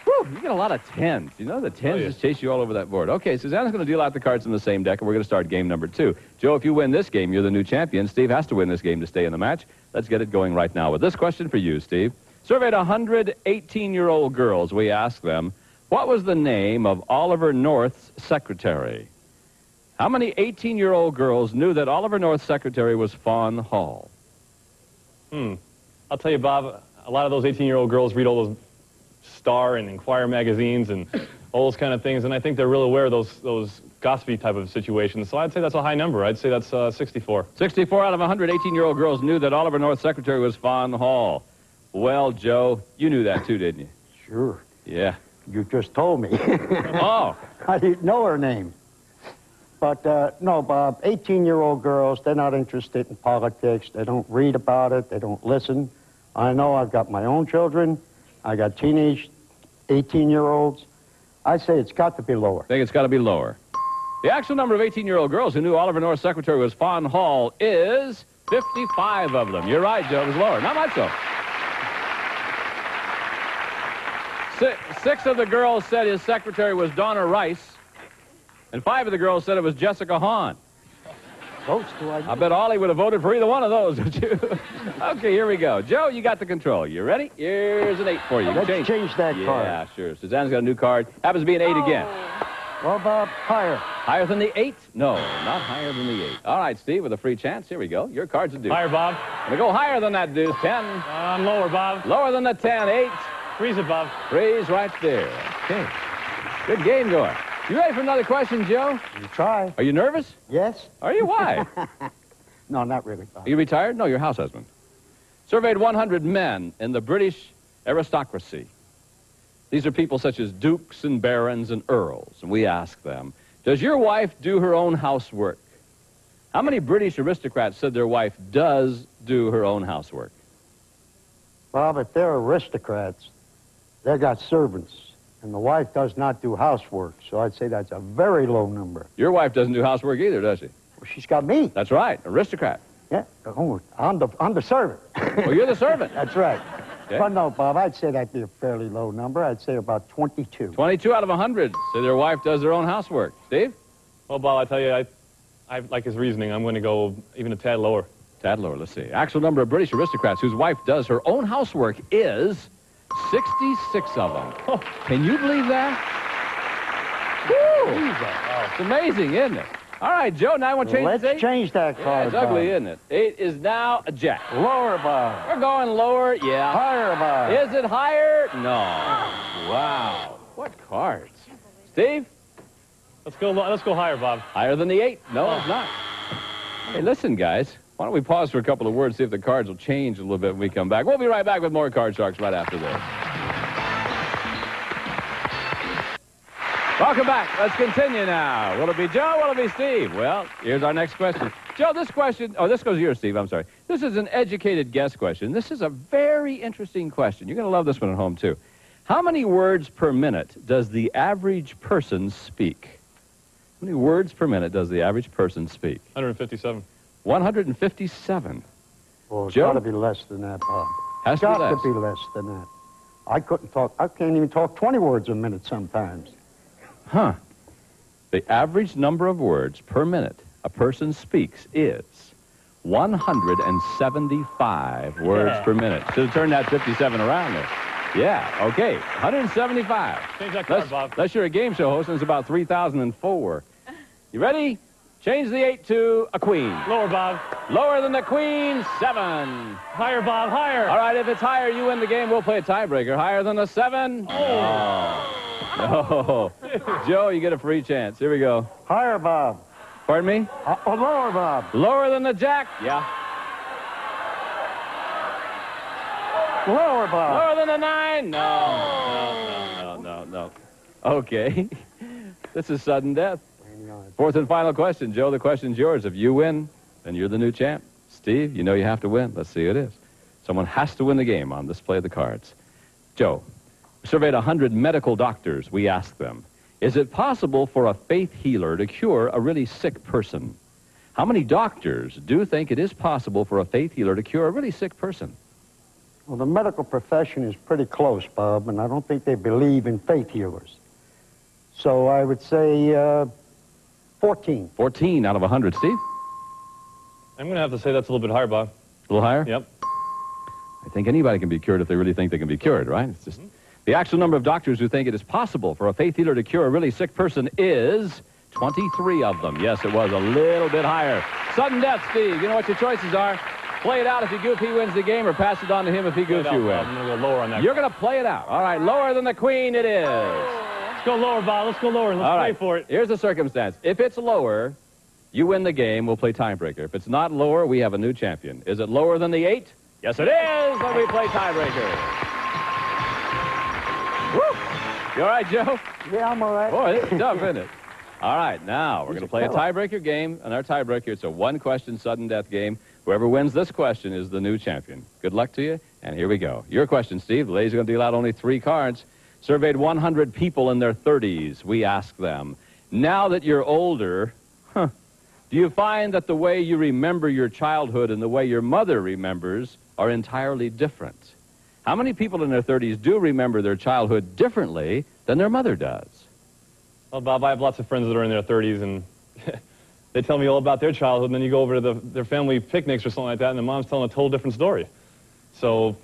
Whew, you get a lot of 10s. You know the 10s just chase you all over that board. Okay, Susanna's going to deal out the cards in the same deck, and we're going to start game number 2. Joe, if you win this game, you're the new champion. Steve has to win this game to stay in the match. Let's get it going right now with this question for you, Steve. Surveyed 100 18-year-old girls. We asked them, what was the name of Oliver North's secretary? How many 18-year-old girls knew that Oliver North's secretary was Fawn Hall? I'll tell you, Bob, a lot of those 18-year-old girls read all those Star and Inquirer magazines and all those kind of things, and I think they're real aware of those gossipy type of situations. So I'd say that's a high number. I'd say that's 64. 64 out of 100 18-year-old girls knew that Oliver North's secretary was Fawn Hall. Well, Joe, you knew that too, didn't you? Sure. Yeah. You just told me. Oh. I didn't know her name. But, no, Bob, 18-year-old girls, they're not interested in politics. They don't read about it. They don't listen. I know I've got my own children. I got teenage 18-year-olds. I say it's got to be lower. I think it's got to be lower. The actual number of 18-year-old girls who knew Oliver North's secretary was Fawn Hall is 55 of them. You're right, Joe. It was lower. Not much, though. 6 of the girls said his secretary was Donna Rice, and 5 of the girls said it was Jessica Hahn. Those two, I bet Ollie would have voted for either one of those, would you? Okay, here we go. Joe, you got the control. You ready? Here's an 8 for you. Let's change that card. Yeah, sure. Suzanne's got a new card. Happens to be an 8 again. Well, Bob, higher. Higher than the 8? No, not higher than the 8. All right, Steve, with a free chance. Here we go. Your card's a deuce. Higher, Bob. Gonna go higher than that deuce. 10. I'm lower, Bob. Lower than the 10. 8. Freeze it, Bob. Freeze right there. Okay. Good game going. You ready for another question, Joe? You try. Are you nervous? Yes. Are you? Why? No, not really, Bob. Are you retired? No, you're house husband. Surveyed 100 men in the British aristocracy. These are people such as dukes and barons and earls. And we ask them, does your wife do her own housework? How many British aristocrats said their wife does do her own housework? Bob, if they're aristocrats, they got servants, and the wife does not do housework, so I'd say that's a very low number. Your wife doesn't do housework either, does she? Well, she's got me. That's right, aristocrat. Yeah, oh, I'm the servant. Well, you're the servant. That's right. Okay. But no, Bob, I'd say that'd be a fairly low number. I'd say about 22. 22 out of 100 say their wife does their own housework. Steve? Well, Bob, I tell you, I like his reasoning. I'm going to go even a tad lower. Tad lower, let's see. Actual number of British aristocrats whose wife does her own housework is 66 of them. Oh, can you believe that? Woo! Oh, it's amazing, isn't it? All right, Joe, now I want to change Let's this 8. change that card, Yeah, it's ugly, Bob. isn't it? 8 is now a jack. Lower, Bob. We're going lower, yeah. Higher, Bob. Is it higher? No. Wow. What cards? Steve? Let's go higher, Bob. Higher than the 8? No, it's not. Hey, listen, guys. Why don't we pause for a couple of words, see if the cards will change a little bit when we come back. We'll be right back with more Card Sharks right after this. Welcome back. Let's continue now. Will it be Joe? Will it be Steve? Well, here's our next question. Joe, this question... Oh, this goes to you, Steve. I'm sorry. This is an educated guess question. This is a very interesting question. You're going to love this one at home, too. How many words per minute does the average person speak? How many words per minute does the average person speak? 157. 157. Well, it's Joe? got to be less than that, Bob. Has to be got less. to be less than that. I can't even talk 20 words a minute sometimes. Huh. The average number of words per minute a person speaks is 175 words per minute. Should have turned that 57 around there. Yeah, okay. 175. Change that card, Bob. Unless you're a game show host and it's about 3004. You ready? Change the 8 to a queen. Lower, Bob. Lower than the queen, 7. Higher, Bob, higher. All right, if it's higher, you win the game. We'll play a tiebreaker. Higher than the 7? Oh. No. Joe, you get a free chance. Here we go. Higher, Bob. Pardon me? Lower, Bob. Lower than the jack? Yeah. Lower, Bob. Lower than the 9? No. Okay. This is sudden death. Fourth and final question. Joe, the question's yours. If you win, then you're the new champ. Steve, you know you have to win. Let's see who it is. Someone has to win the game on this play of the cards. Joe, we surveyed 100 medical doctors. We asked them, is it possible for a faith healer to cure a really sick person? How many doctors do think it is possible for a faith healer to cure a really sick person? Well, the medical profession is pretty close, Bob, and I don't think they believe in faith healers. So I would say 14. 14 out of 100. Steve? I'm going to have to say that's a little bit higher, Bob. A little higher? Yep. I think anybody can be cured if they really think they can be cured, right? It's just the actual number of doctors who think it is possible for a faith healer to cure a really sick person is 23 of them. Yes, it was a little bit higher. Sudden death, Steve. You know what your choices are. Play it out if you goof, he wins the game, or pass it on to him if he goofs, you win. I'm going to go lower on that. You're going to play it out. All right, lower than the queen it is. Let's go lower, Bob. Let's go lower. Let's All play right. for it. Here's the circumstance. If it's lower, you win the game. We'll play tiebreaker. If it's not lower, we have a new champion. Is it lower than the 8? Yes, it is. Then we play tiebreaker. Woo! You all right, Joe? Yeah, I'm all right. Boy, this is tough, isn't it? All right, now we're going to play a tiebreaker game. And our tiebreaker, it's a one-question sudden death game. Whoever wins this question is the new champion. Good luck to you, and here we go. Your question, Steve. The ladies are going to deal out only 3 cards. Surveyed 100 people in their 30s. We asked them, now that you're older, do you find that the way you remember your childhood and the way your mother remembers are entirely different? How many people in their 30s do remember their childhood differently than their mother does? Well, Bob, I have lots of friends that are in their 30s, and they tell me all about their childhood, and then you go over to their family picnics or something like that, and the mom's telling a total different story. So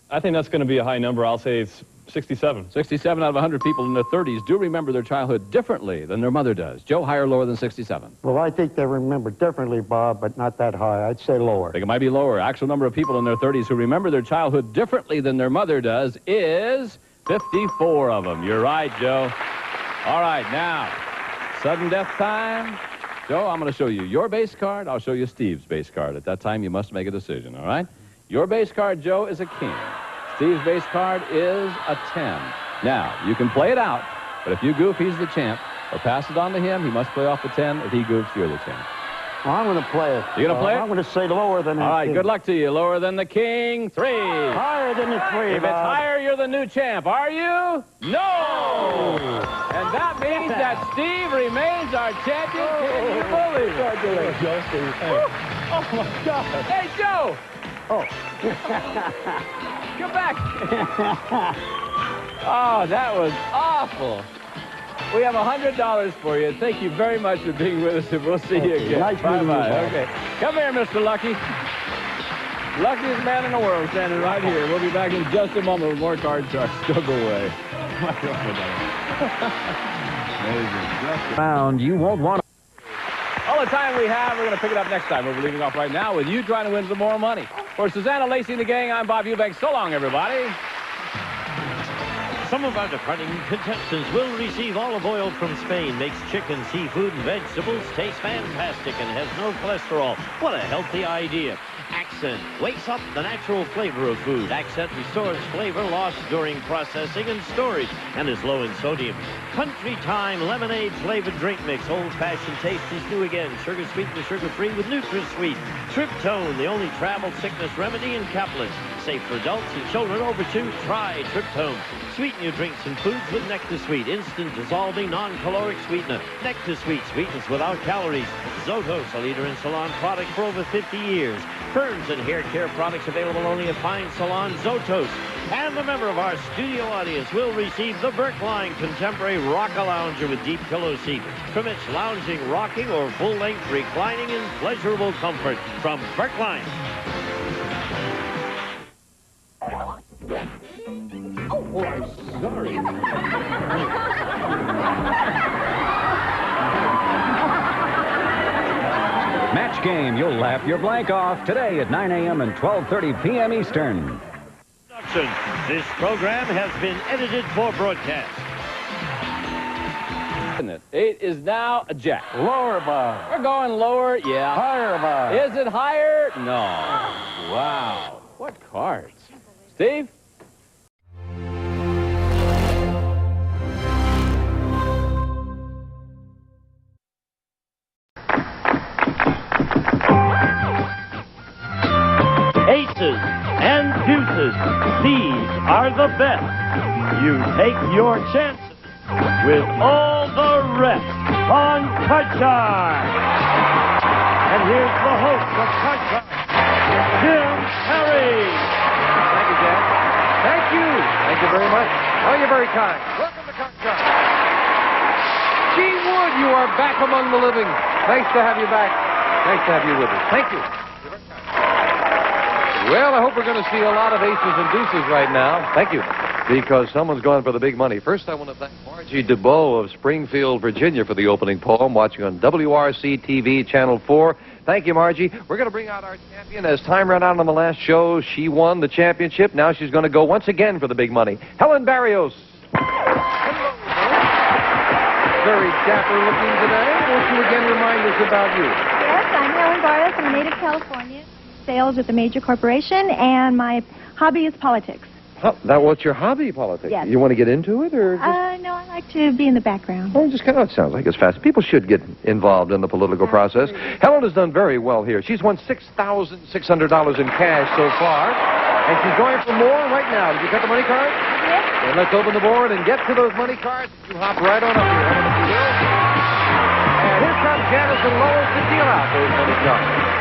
I think that's going to be a high number. I'll say it's 67. 67 out of 100 people in their 30s do remember their childhood differently than their mother does. Joe, higher or lower than 67? Well, I think they remember differently, Bob, but not that high. I'd say lower. I think it might be lower. Actual number of people in their 30s who remember their childhood differently than their mother does is 54 of them. You're right, Joe. All right, now, sudden death time. show. I'm going to show you your base card. I'll show you Steve's base card. At that time, you must make a decision, all right? Your base card, Joe, is a king. Steve's base card is a 10. Now, you can play it out, but if you goof, he's the champ. Or pass it on to him. He must play off the 10. If he goofs, you're the champ. Well, I'm going to play it. You going to play it? I'm going to say lower than that. All right, king. good luck to you. Lower than the king. 3. Higher than the 3, If it's higher, you're the new champ. Are you? No! And that means that Steve remains our champion. Can you believe it? Congratulations, Oh, my God. Hey, Joe! Oh. Come back. Oh, that was awful. We have $100 for you. Thank you very much for being with us, and we'll see you again. Nice meeting you, Bye-bye. Bob. Okay. Come here, Mr. Lucky. Luckiest man in the world standing right here. We'll be back in just a moment with more card sharks. Don't go away. Amazing. Found you won't want to. All the time we have, we're going to pick it up next time. We're leaving off right now with you trying to win some more money. For Susanna Lacey and the gang, I'm Bob Eubanks. So long, everybody. Some of our departing contestants will receive olive oil from Spain. Makes chicken, seafood, and vegetables taste fantastic and has no cholesterol. What a healthy idea. Accent wakes up the natural flavor of food. Accent restores flavor lost during processing and storage and is low in sodium. Country Time lemonade flavored drink mix. Old-fashioned taste is new again. Sugar sweet and sugar-free with NutraSweet. Triptone, the only travel sickness remedy in Kaplan. Safe for adults and children over 2. Try Triptone. Sweeten your drinks and foods with NectarSweet. Instant dissolving non-caloric sweetener. NectarSweet sweetens without calories. Zotos, a leader in salon products for over 50 years. Ferns and hair care products available only at fine salon Zotos. And a member of our studio audience will receive the Berkline Contemporary Rock-A-Lounger with deep pillow seat. Permits lounging, rocking, or full-length reclining in pleasurable comfort from Berkline. Oh, I'm sorry. Match game. You'll laugh your blank off today at 9 a.m. and 12:30 p.m. Eastern. This program has been edited for broadcast. 8 is now a jack. Lower, Bob. We're going lower, yeah. Higher, Bob. Is it higher? No. Wow. What cards? Steve? Aces and deuces, these are the best. You take your chances with all the rest on Card Shark. And here's the host of Card Shark, Jim Perry. Thank you, Jack. Thank you. Thank you very much. Oh, you're very kind. Welcome to Card Shark. Gee Wood, you are back among the living. Nice to have you back. Nice to have you with us. Thank you. Well, I hope we're going to see a lot of aces and deuces right now. Thank you. Because someone's going for the big money. First, I want to thank Margie DeBow of Springfield, Virginia for the opening poem, watching on WRC-TV, Channel 4. Thank you, Margie. We're going to bring out our champion. As time ran out on the last show, she won the championship. Now she's going to go once again for the big money. Helen Barrios. Hello. Very dapper looking today. Won't you again remind us about you? Yes, I'm Helen Barrios. I'm a native California. Sales with a major corporation, and my hobby is politics. Now, what's your hobby, politics? Yes. You want to get into it, or just... No, I like to be in the background. Well, just kind of, it sounds like it's fast. People should get involved in the political process. Helen has done very well here. She's won $6,600 in cash so far, and she's going for more right now. Did you cut the money card? Yes. And let's open the board and get to those money cards. You hop right on up here, Helen, if you will. And here comes Janice and Lois to deal out those money cards.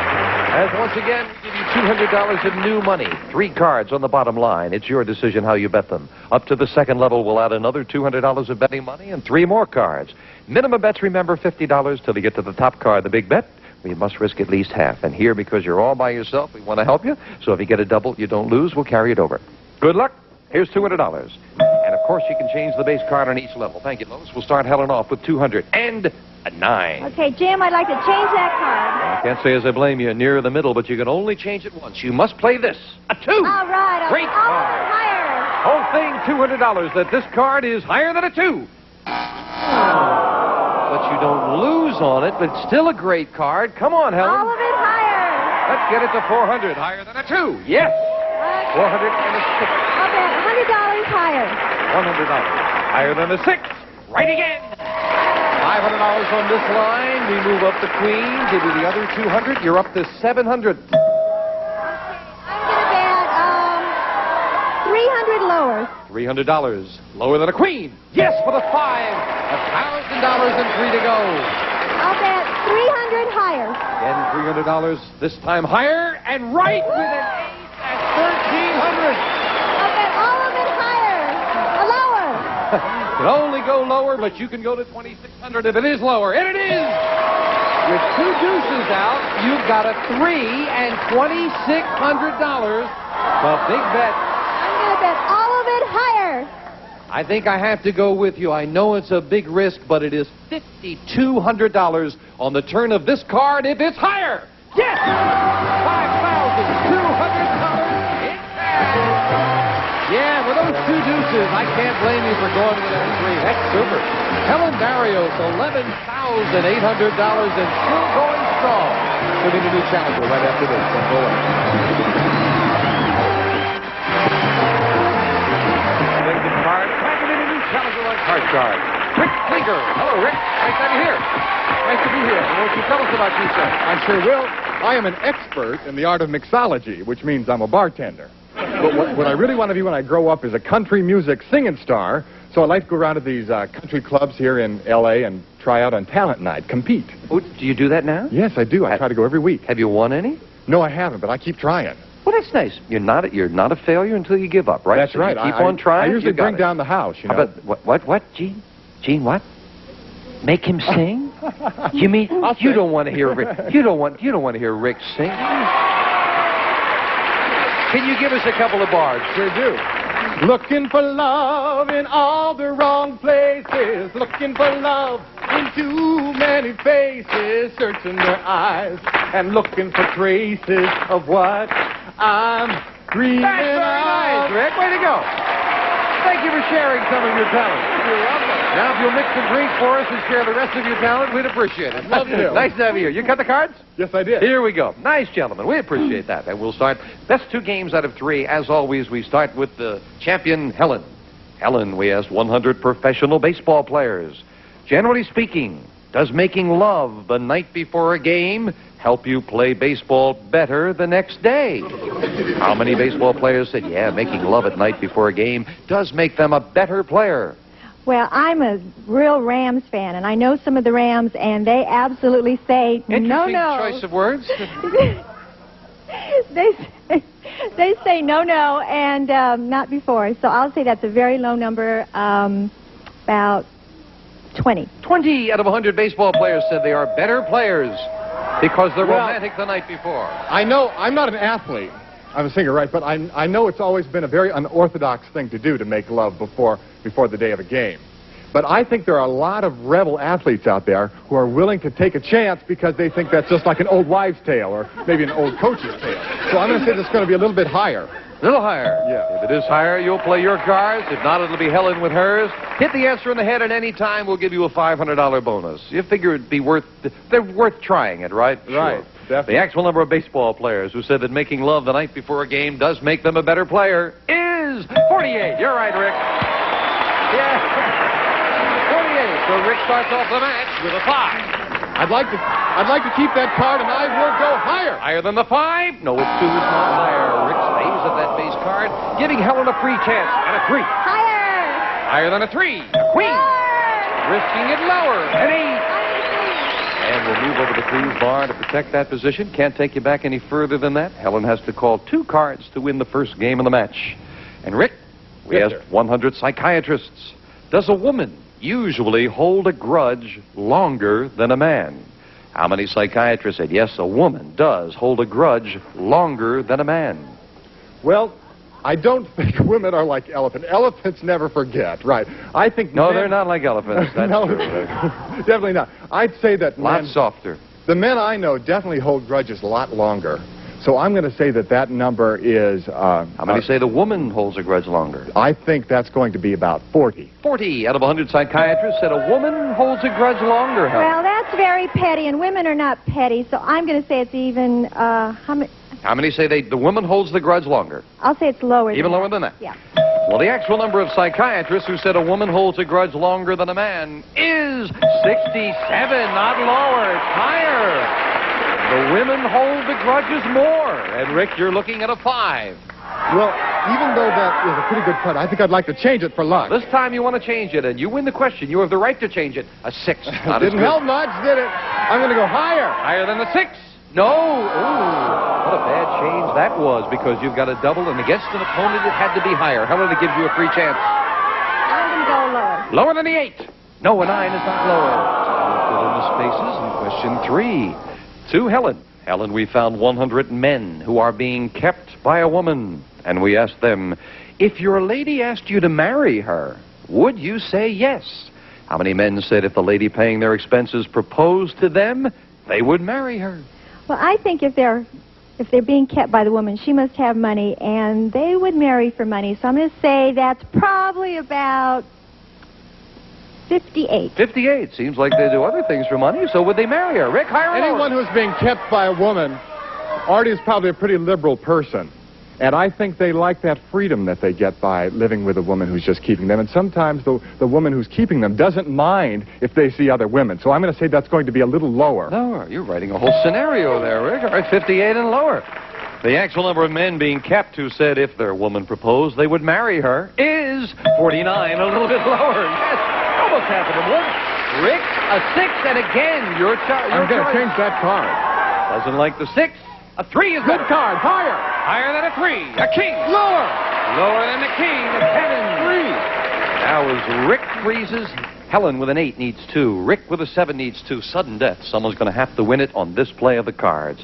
As once again, we give you $200 in new money. 3 cards on the bottom line. It's your decision how you bet them. Up to the second level, we'll add another $200 of betting money and 3 more cards. Minimum bets, remember, $50 till you get to the top card, the big bet. We must risk at least half. And here, because you're all by yourself, we want to help you. So if you get a double, you don't lose. We'll carry it over. Good luck. Here's $200. And, of course, you can change the base card on each level. Thank you, Lois. We'll start Helen off with 200 and a 9. Okay, Jim, I'd like to change that card. I can't say as I blame you, near the middle, but you can only change it once. You must play this. A 2. All right. Great card. Higher. Whole thing, $200. That this card is higher than a 2. But you don't lose on it, but still a great card. Come on, Helen. All of it higher. Let's get it to 400. Higher than a 2. Yes. 400 and a 6. I'll bet $100 higher. $100. Higher than a 6. Right again. $500 on this line. We move up the queen. Give you the other 200. You're up to 700. I'm going to bet $300 lower. $300. Lower than a queen. Yes, for the 5. $1,000 and 3 to go. I'll bet $300 higher. Again, $300. This time higher and right with an 8 at $1,300. I'll bet all of it higher. Lower. Can only go lower, but you can go to 2,600 if it is lower. And it is! With 2 deuces out, you've got a 3 and $2,600. The big bet. I'm going to bet all of it higher. I think I have to go with you. I know it's a big risk, but it is $5,200 on the turn of this card if it's higher. Yes! $5,200 in cash. Yeah, with those 2 deuces, I can't blame you for going with that 3. That's super. Helen Barrios, $11,800 and still going strong. We'll be the new challenger right after this. Don't go away. Challenger on Card Card. Rick Flinker. Hello, Rick. Nice to have you here. Nice to be here. Won't you tell us about yourself? I sure will. I am an expert in the art of mixology, which means I'm a bartender. But what I really want to be when I grow up is a country music singing star, so I like to go around to these country clubs here in L.A. and try out on talent night, compete. Oh, do you do that now? Yes, I do. I try to go every week. Have you won any? No, I haven't, but I keep trying. Well, that's nice. You're not a failure until you give up, right? That's so right. You keep on trying. I usually bring down the house, you know. How about, what, Gene? Gene, what? Make him sing? You mean you don't want to hear Rick? You don't want to hear Rick sing? Can you give us a couple of bars? Sure do. Looking for love in all the wrong places. Looking for love in too many faces. Searching their eyes and looking for traces of what I'm dreaming That's very nice, Rick. Way to go. Thank you for sharing some of your talent. You're welcome. Now, if you'll mix and drink for us and share the rest of your talent, we'd appreciate it. Love to. Nice to have you here. You cut the cards? Yes, I did. Here we go. Nice, gentlemen. We appreciate that. And we'll start. Best 2 games out of 3. As always, we start with the champion, Helen. Helen, we asked 100 professional baseball players. Generally speaking, does making love the night before a game help you play baseball better the next day? How many baseball players said, yeah, making love at night before a game does make them a better player? Well, I'm a real Rams fan, and I know some of the Rams, and they absolutely say no. Interesting choice of words. They say no, and not before. So I'll say that's a very low number, about 20. 20 out of 100 baseball players said they are better players because they're romantic the night before. I know I'm not an athlete. I'm a singer, right? But I know it's always been a very unorthodox thing to do to make love before the day of a game. But I think there are a lot of rebel athletes out there who are willing to take a chance because they think that's just like an old wives' tale or maybe an old coach's tale. So I'm going to say it's going to be a little bit higher. A little higher. Yeah. If it is higher, you'll play your cards. If not, it'll be Helen with hers. Hit the answer in the head at any time. We'll give you a $500 bonus. You figure it'd be they're worth trying it, right? Right. Sure. Definitely. The actual number of baseball players who said that making love the night before a game does make them a better player is 48. You're right, Rick. Yeah. 48. So Rick starts off the match with a 5. I'd like to keep that card, and I will go higher. Higher than the 5? No, it's 2 is not higher. Rick stays at that base card, giving Helen a free chance at a 3. Higher. Higher than a 3. A queen. Risking it lower. An 8. And we'll move over the queen's bar to protect that position. Can't take you back any further than that. Helen has to call 2 cards to win the first game of the match. And Rick, we asked 100 psychiatrists. Does a woman usually hold a grudge longer than a man? How many psychiatrists said, yes, a woman does hold a grudge longer than a man? Well, I don't think women are like elephants. Elephants never forget, right? I think no, they're not like elephants. That's no, true. Definitely not. I'd say that a lot softer. The men I know definitely hold grudges a lot longer. So I'm going to say that that number is... How many say the woman holds a grudge longer? I think that's going to be about 40. 40 out of 100 psychiatrists said a woman holds a grudge longer. Well, that's very petty, and women are not petty, so I'm going to say it's even, How many say the woman holds the grudge longer? I'll say it's lower. Even lower than that? Yeah. Well, the actual number of psychiatrists who said a woman holds a grudge longer than a man is 67, not lower. It's higher. The women hold the grudges more. And, Rick, you're looking at a 5. Well, even though that is a pretty good cut, I think I'd like to change it for luck. This time you want to change it, and you win the question. You have the right to change it. A 6. Not as Didn't good. help much, did it? I'm going to go higher. Higher than the 6. No. Ooh, what a bad change that was, because you've got a double, and against an opponent it had to be higher. Helen, it gives you a free chance. I'm going to go lower. Lower than the 8. No, a 9 is not lower. Fill in the spaces in question 3. To Helen. Helen, we found 100 men who are being kept by a woman. And we asked them, if your lady asked you to marry her, would you say yes? How many men said if the lady paying their expenses proposed to them, they would marry her? Well, I think if they're being kept by the woman, she must have money, and they would marry for money. So I'm going to say that's probably about 58. 58. Seems like they do other things for money, so would they marry her? Rick, higher or lower? Anyone who's being kept by a woman, Artie is probably a pretty liberal person. And I think they like that freedom that they get by living with a woman who's just keeping them. And sometimes the woman who's keeping them doesn't mind if they see other women. So I'm going to say that's going to be a little lower. Lower. You're writing a whole scenario there, Rick. All right, 58 and lower. The actual number of men being kept who said if their woman proposed they would marry her is 49, a little bit lower. Yes, almost half of them would. Rick, a 6, and again, your I'm going to change that card. Doesn't like the 6. A 3 is good card. Higher. Higher than a 3. A king. Lower. Lower than the king. A 10. 3. Now as Rick freezes, Helen with an 8 needs 2. Rick with a 7 needs 2. Sudden death. Someone's going to have to win it on this play of the cards.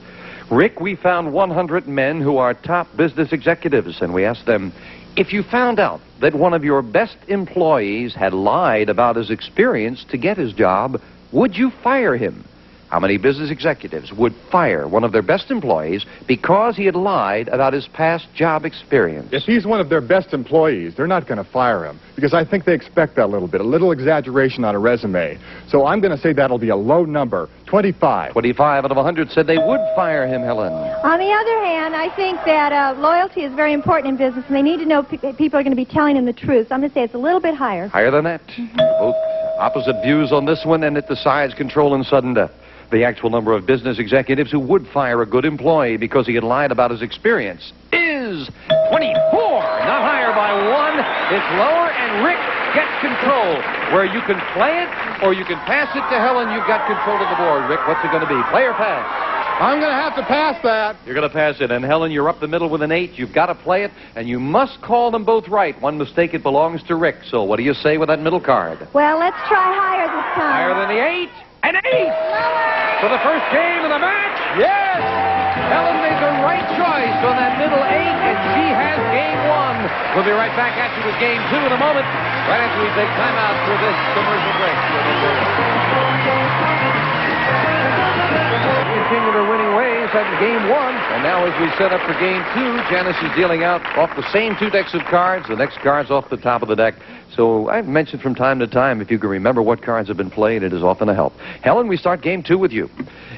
Rick, we found 100 men who are top business executives, and we asked them, if you found out that one of your best employees had lied about his experience to get his job, would you fire him? How many business executives would fire one of their best employees because he had lied about his past job experience? If he's one of their best employees, they're not going to fire him, because I think they expect that a little exaggeration on a resume. So I'm going to say that'll be a low number, 25. 25 out of 100 said they would fire him, Helen. On the other hand, I think that loyalty is very important in business, and they need to know people are going to be telling them the truth. So I'm going to say it's a little bit higher. Higher than that. Both opposite views on this one, and it decides control and sudden death. The actual number of business executives who would fire a good employee because he had lied about his experience is 24. Not higher by 1. It's lower, and Rick gets control. Where you can play it or you can pass it to Helen, you've got control of the board. Rick, what's it going to be? Play or pass? I'm going to have to pass that. You're going to pass it. And Helen, you're up the middle with an 8. You've got to play it, and you must call them both right. One mistake, it belongs to Rick. So what do you say with that middle card? Well, let's try higher this time. Higher than the 8. An 8! For the first game of the match, yes! Helen made the right choice on that middle 8, and she has game 1. We'll be right back at you with game 2 in a moment, right after we take time out for this commercial break. Continue their winning ways at game 1. And now as we set up for game 2, Janice is dealing out off the same 2 decks of cards. The next card's off the top of the deck. So I've mentioned from time to time, if you can remember what cards have been played, it is often a help. Helen, we start game 2 with you.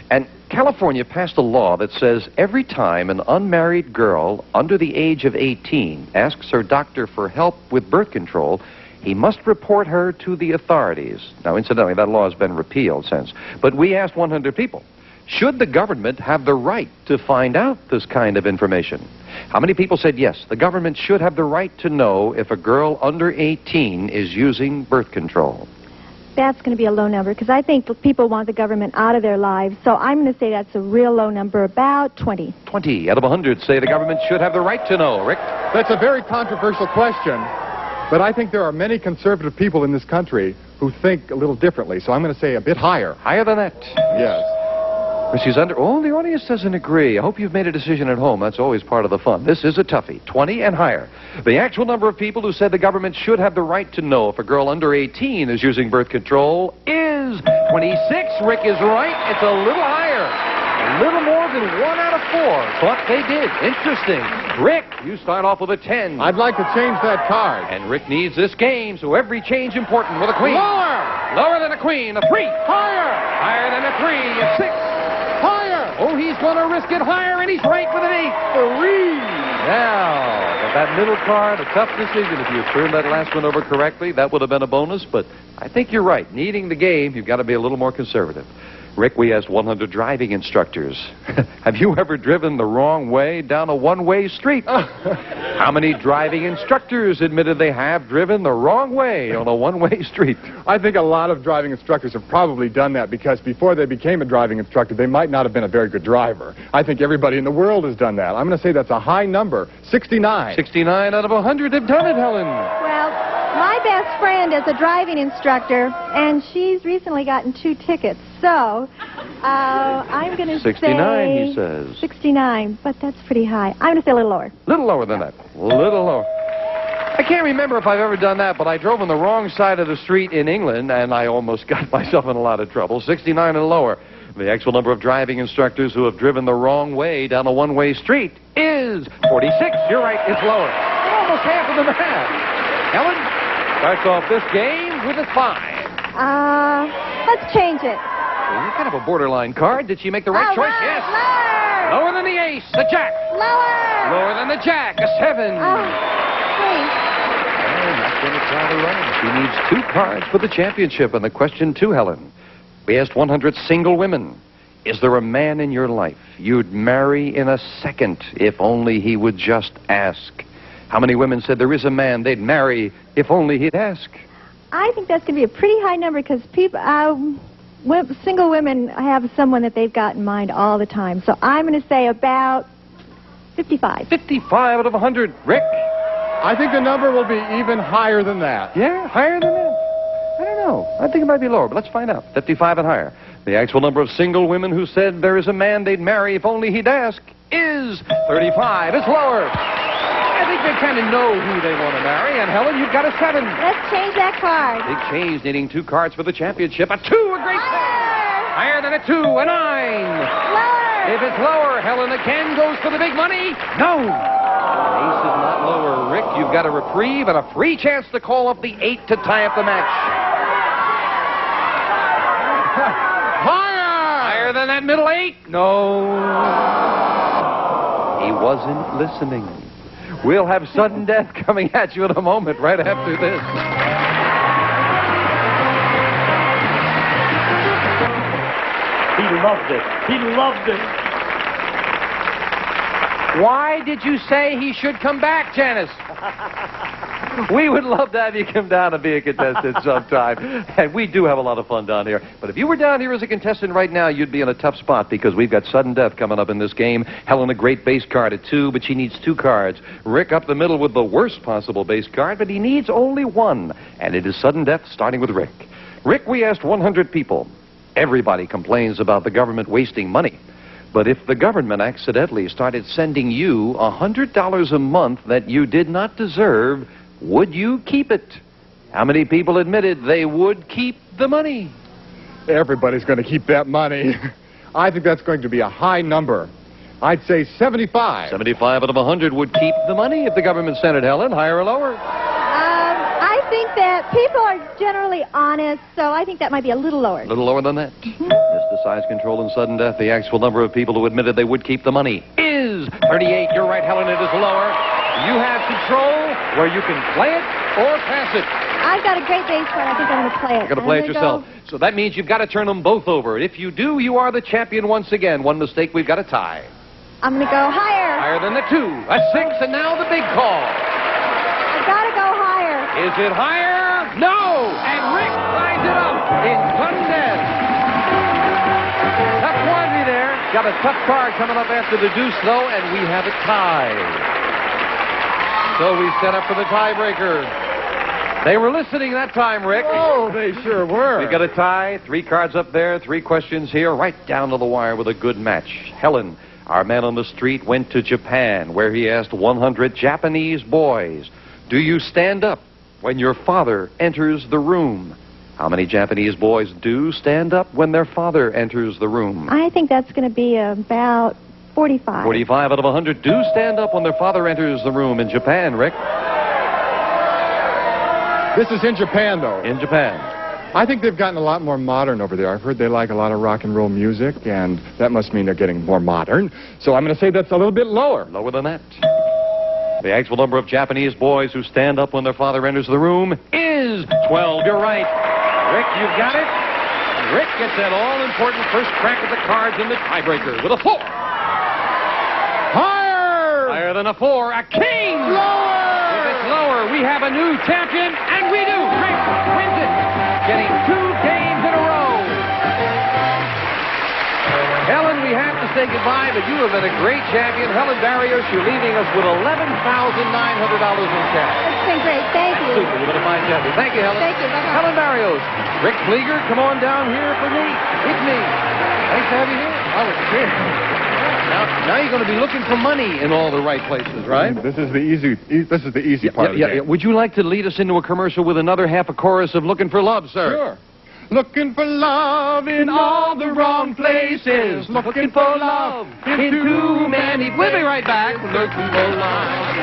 And California passed a law that says every time an unmarried girl under the age of 18 asks her doctor for help with birth control, he must report her to the authorities. Now, incidentally, that law has been repealed since. But we asked 100 people, should the government have the right to find out this kind of information? How many people said yes, the government should have the right to know if a girl under 18 is using birth control? That's going to be a low number, because I think people want the government out of their lives. So I'm going to say that's a real low number, about 20. 20 out of 100 say the government should have the right to know. Rick? That's a very controversial question, but I think there are many conservative people in this country who think a little differently. So I'm going to say a bit higher. Higher than that? Yes. She's under... Oh, the audience doesn't agree. I hope you've made a decision at home. That's always part of the fun. This is a toughie. 20 and higher. The actual number of people who said the government should have the right to know if a girl under 18 is using birth control is 26. Rick is right. It's a little higher. A little more than and 1 out of 4 thought they did. Interesting. Rick, you start off with a 10. I'd like to change that card. And Rick needs this game, so every change important with a queen. Lower! Lower than a queen, a 3. Higher! Higher than a 3, a 6. Higher! Oh, he's going to risk it higher, and he's right with an 8. 3! Now, with that middle card, a tough decision. If you turned that last one over correctly, that would have been a bonus, but I think you're right. Needing the game, you've got to be a little more conservative. Rick, we asked 100 driving instructors. Have you ever driven the wrong way down a one-way street? How many driving instructors admitted they have driven the wrong way on a one-way street? I think a lot of driving instructors have probably done that because before they became a driving instructor, they might not have been a very good driver. I think everybody in the world has done that. I'm going to say that's a high number, 69. 69 out of 100 have done it, Helen. Well, my best friend is a driving instructor, and she's recently gotten 2 tickets. So, I'm going to say... 69, he says. 69, but that's pretty high. I'm going to say a little lower. Little lower than that. Little lower. I can't remember if I've ever done that, but I drove on the wrong side of the street in England, and I almost got myself in a lot of trouble. 69 and lower. The actual number of driving instructors who have driven the wrong way down a one-way street is 46. You're right, it's lower. Almost half of the math. Helen starts off this game with a 5. Let's change it. Well, kind of a borderline card. Did she make the right choice? Yes. Lower. Lower than the ace, the jack. Lower. Lower than the jack, a 7. Please. Well, not going to try to run. She needs 2 cards for the championship. And the question to Helen. We asked 100 single women. Is there a man in your life you'd marry in a second if only he would just ask? How many women said there is a man they'd marry if only he'd ask? I think that's going to be a pretty high number because people, single women have someone that they've got in mind all the time. So I'm going to say about 55. 55 out of 100. Rick? I think the number will be even higher than that. Yeah, higher than that. I don't know. I think it might be lower, but let's find out. 55 and higher. The actual number of single women who said there is a man they'd marry if only he'd ask is 35. It's lower. I think they kind of know who they want to marry. And Helen, you've got a 7. Let's change that card. Big change, needing 2 cards for the championship. A 2, a great save. Higher than a 2, a 9. Lower. If it's lower, Helen again goes for the big money. No. The ace is not lower. Rick, you've got a reprieve and a free chance to call up the 8 to tie up the match. Higher than that middle 8? No. He wasn't listening. We'll have sudden death coming at you in a moment right after this. He loved it. He loved it. Why did you say he should come back, Janice? We would love to have you come down and be a contestant sometime. And we do have a lot of fun down here. But if you were down here as a contestant right now, you'd be in a tough spot because we've got sudden death coming up in this game. Helen, a great base card at 2, but she needs 2 cards. Rick up the middle with the worst possible base card, but he needs only 1. And it is sudden death starting with Rick. Rick, we asked 100 people. Everybody complains about the government wasting money. But if the government accidentally started sending you $100 a month that you did not deserve, would you keep it? How many people admitted they would keep the money? Everybody's going to keep that money. I think that's going to be a high number. I'd say 75. 75 out of 100 would keep the money if the government sent it, Helen. Higher or lower? I think that people are generally honest, so I think that might be a little lower. A little lower than that. As the size control and sudden death, the actual number of people who admitted they would keep the money is 38. You're right, Helen, it is lower. You have control where you can play it or pass it. I've got a great base card. I think I'm going to play it. You're going to play it yourself. So that means you've got to turn them both over. If you do, you are the champion once again. One mistake, we've got a tie. I'm going to go higher. Higher than the 2. A 6, and now the big call. I've got to go higher. Is it higher? No! And Rick ties it up in sudden death. Tough quantity there. Got a tough card coming up after the deuce, though, and we have a tie. So we set up for the tiebreaker. They were listening that time, Rick. Oh, they sure were. We got a tie. 3 cards up there, 3 questions here, right down to the wire with a good match. Helen, our man on the street, went to Japan, where he asked 100 Japanese boys, do you stand up when your father enters the room? How many Japanese boys do stand up when their father enters the room? I think that's going to be about 45. 45 out of 100 do stand up when their father enters the room in Japan, Rick. This is in Japan, though. In Japan. I think they've gotten a lot more modern over there. I've heard they like a lot of rock and roll music, and that must mean they're getting more modern. So I'm going to say that's a little bit lower. Lower than that. The actual number of Japanese boys who stand up when their father enters the room is 12. You're right. Rick, you've got it. And Rick gets that all-important first crack at the cards in the tiebreaker with a 4. Higher! Higher than a 4. A king! Lower! If it's lower, we have a new champion, and we do. Rick wins it, getting 2 games in a row. Helen, we have to say goodbye, but you have been a great champion. Helen Barrios, you're leaving us with $11,900 in cash. It's been great. Thank you. Super. You've been a fine champion. Thank you, Helen. Thank you. Bye-bye. Helen Barrios. Rick Flieger, come on down here for me. It's me. Nice to have you here. Oh, it's here. Now you're going to be looking for money in all the right places, right? This is the easy part of the game. Would you like to lead us into a commercial with another half a chorus of Looking for Love, sir? Sure. Looking for love in all the wrong places. Looking for love in too many. We'll be right back. Looking for love.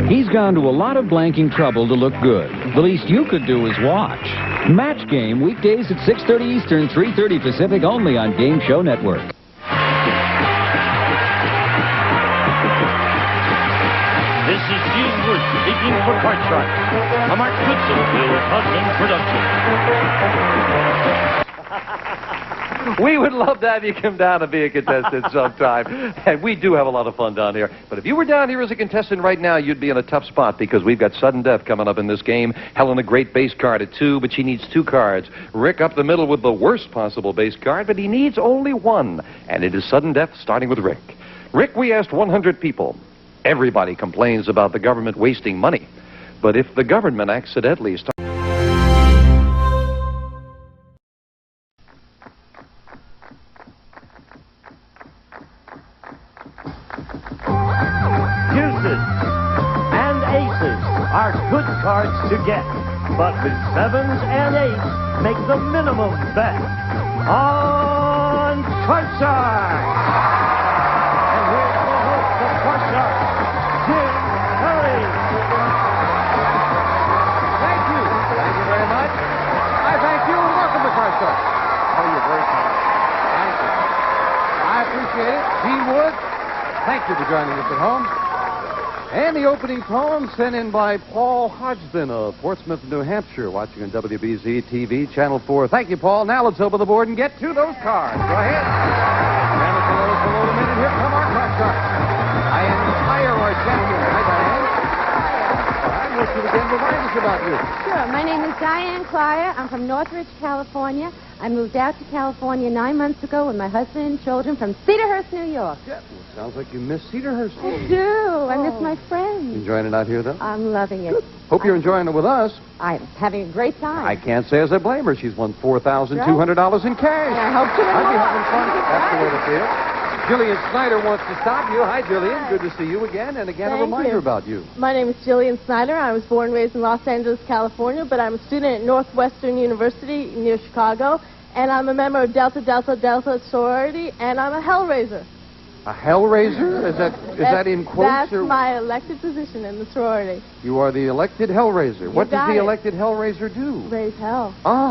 He's gone to a lot of blanking trouble to look good. The least you could do is watch. Match Game, weekdays at 6:30 Eastern, 3:30 Pacific, only on Game Show Network. This is Gene Wood speaking for Card Shark, a Mark Goodson, Bill Todman production. We would love to have you come down and be a contestant sometime. And we do have a lot of fun down here. But if you were down here as a contestant right now, you'd be in a tough spot because we've got sudden death coming up in this game. Helen, a great base card at 2, but she needs 2 cards. Rick up the middle with the worst possible base card, but he needs only 1. And it is sudden death starting with Rick. Rick, we asked 100 people. Everybody complains about the government wasting money. But if the government accidentally starts... Deuces and aces are good cards to get, but with 7s and 8s make the minimum bet on Card Shark. And here's the host of Card Shark, Jim Curry. Thank you. Thank you very much. I thank you and welcome to Card Shark. Oh, you're very kind. Thank you. I appreciate it. Gene Wood, thank you for joining us at home. And the opening poem sent in by Paul Hodgson of Portsmouth, New Hampshire, watching on WBZ TV, Channel 4. Thank you, Paul. Now let's open the board and get to those cards. Go ahead. Diane, hello to me, and here come our card sharks. Diane Meyer, our champion. Hi, Diane. Diane, let's do it again. Remind us about you. Sure. My name is Diane Clyer. I'm from Northridge, California. I moved out to California 9 months ago with my husband and children from Cedarhurst, New York. Yeah, well, sounds like you miss Cedarhurst. I do. I miss my friends. Enjoying it out here, though? I'm loving it. Hope you're enjoying it with us. I'm having a great time. I can't say as I blame her. She's won $4,200 in cash. I hope to win I'd be more. having fun. That's the way to feel. Jillian Snyder wants to stop you. Hi, Jillian. Good to see you again. And again, a Thank reminder you. about you. My name is Jillian Snyder. I was born and raised in Los Angeles, California, but I'm a student at Northwestern University near Chicago, and I'm a member of Delta Delta Delta sorority, and I'm a Hellraiser. A Hellraiser? Is that in quotes? That's or my elected position in the sorority. You are the elected Hellraiser. What does got the it. elected Hellraiser do? Raise hell. Oh.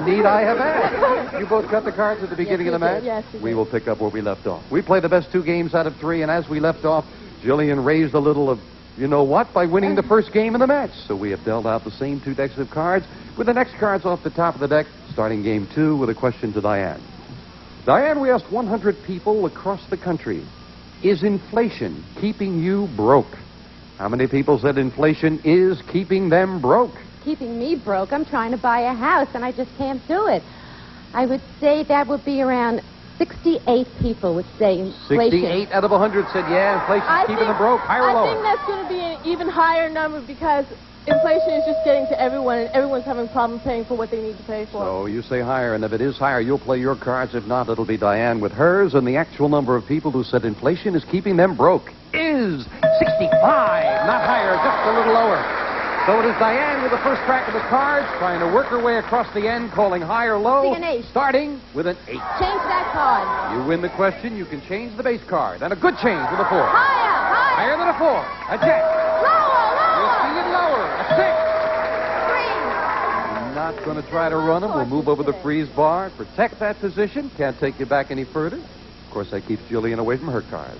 Need I have asked? You both got the cards at the beginning of the match? Yes, we did. We will pick up where we left off. We play the best 2 games out of 3, and as we left off, Jillian raised a little of you know what by winning the first game of the match. So we have dealt out the same 2 decks of cards with the next cards off the top of the deck, starting game 2 with a question to Diane. Diane, we asked 100 people across the country, is inflation keeping you broke? How many people said inflation is keeping them broke? Keeping me broke. I'm trying to buy a house, and I just can't do it. I would say that would be around 68 people would say inflation. 68 out of 100 said, yeah, inflation's keeping them broke. Higher or I lower? think that's going to be an even higher number because inflation is just getting to everyone, and everyone's having problems paying for what they need to pay for. So you say higher, and if it is higher, you'll play your cards. If not, it'll be Diane with hers, and the actual number of people who said inflation is keeping them broke is 65. Not higher, just a little lower. So it is Diane with the first crack of the cards, trying to work her way across the end, calling high or low. An 8. Starting with an 8. Change that card. You win the question, you can change the base card. And a good change with a 4. Higher. Higher than a 4. A jack. Listing it lower. A 6. I'm not going to try to run him. We'll move over the freeze bar. Protect that position. Can't take you back any further. Of course, that keeps Jillian away from her cards.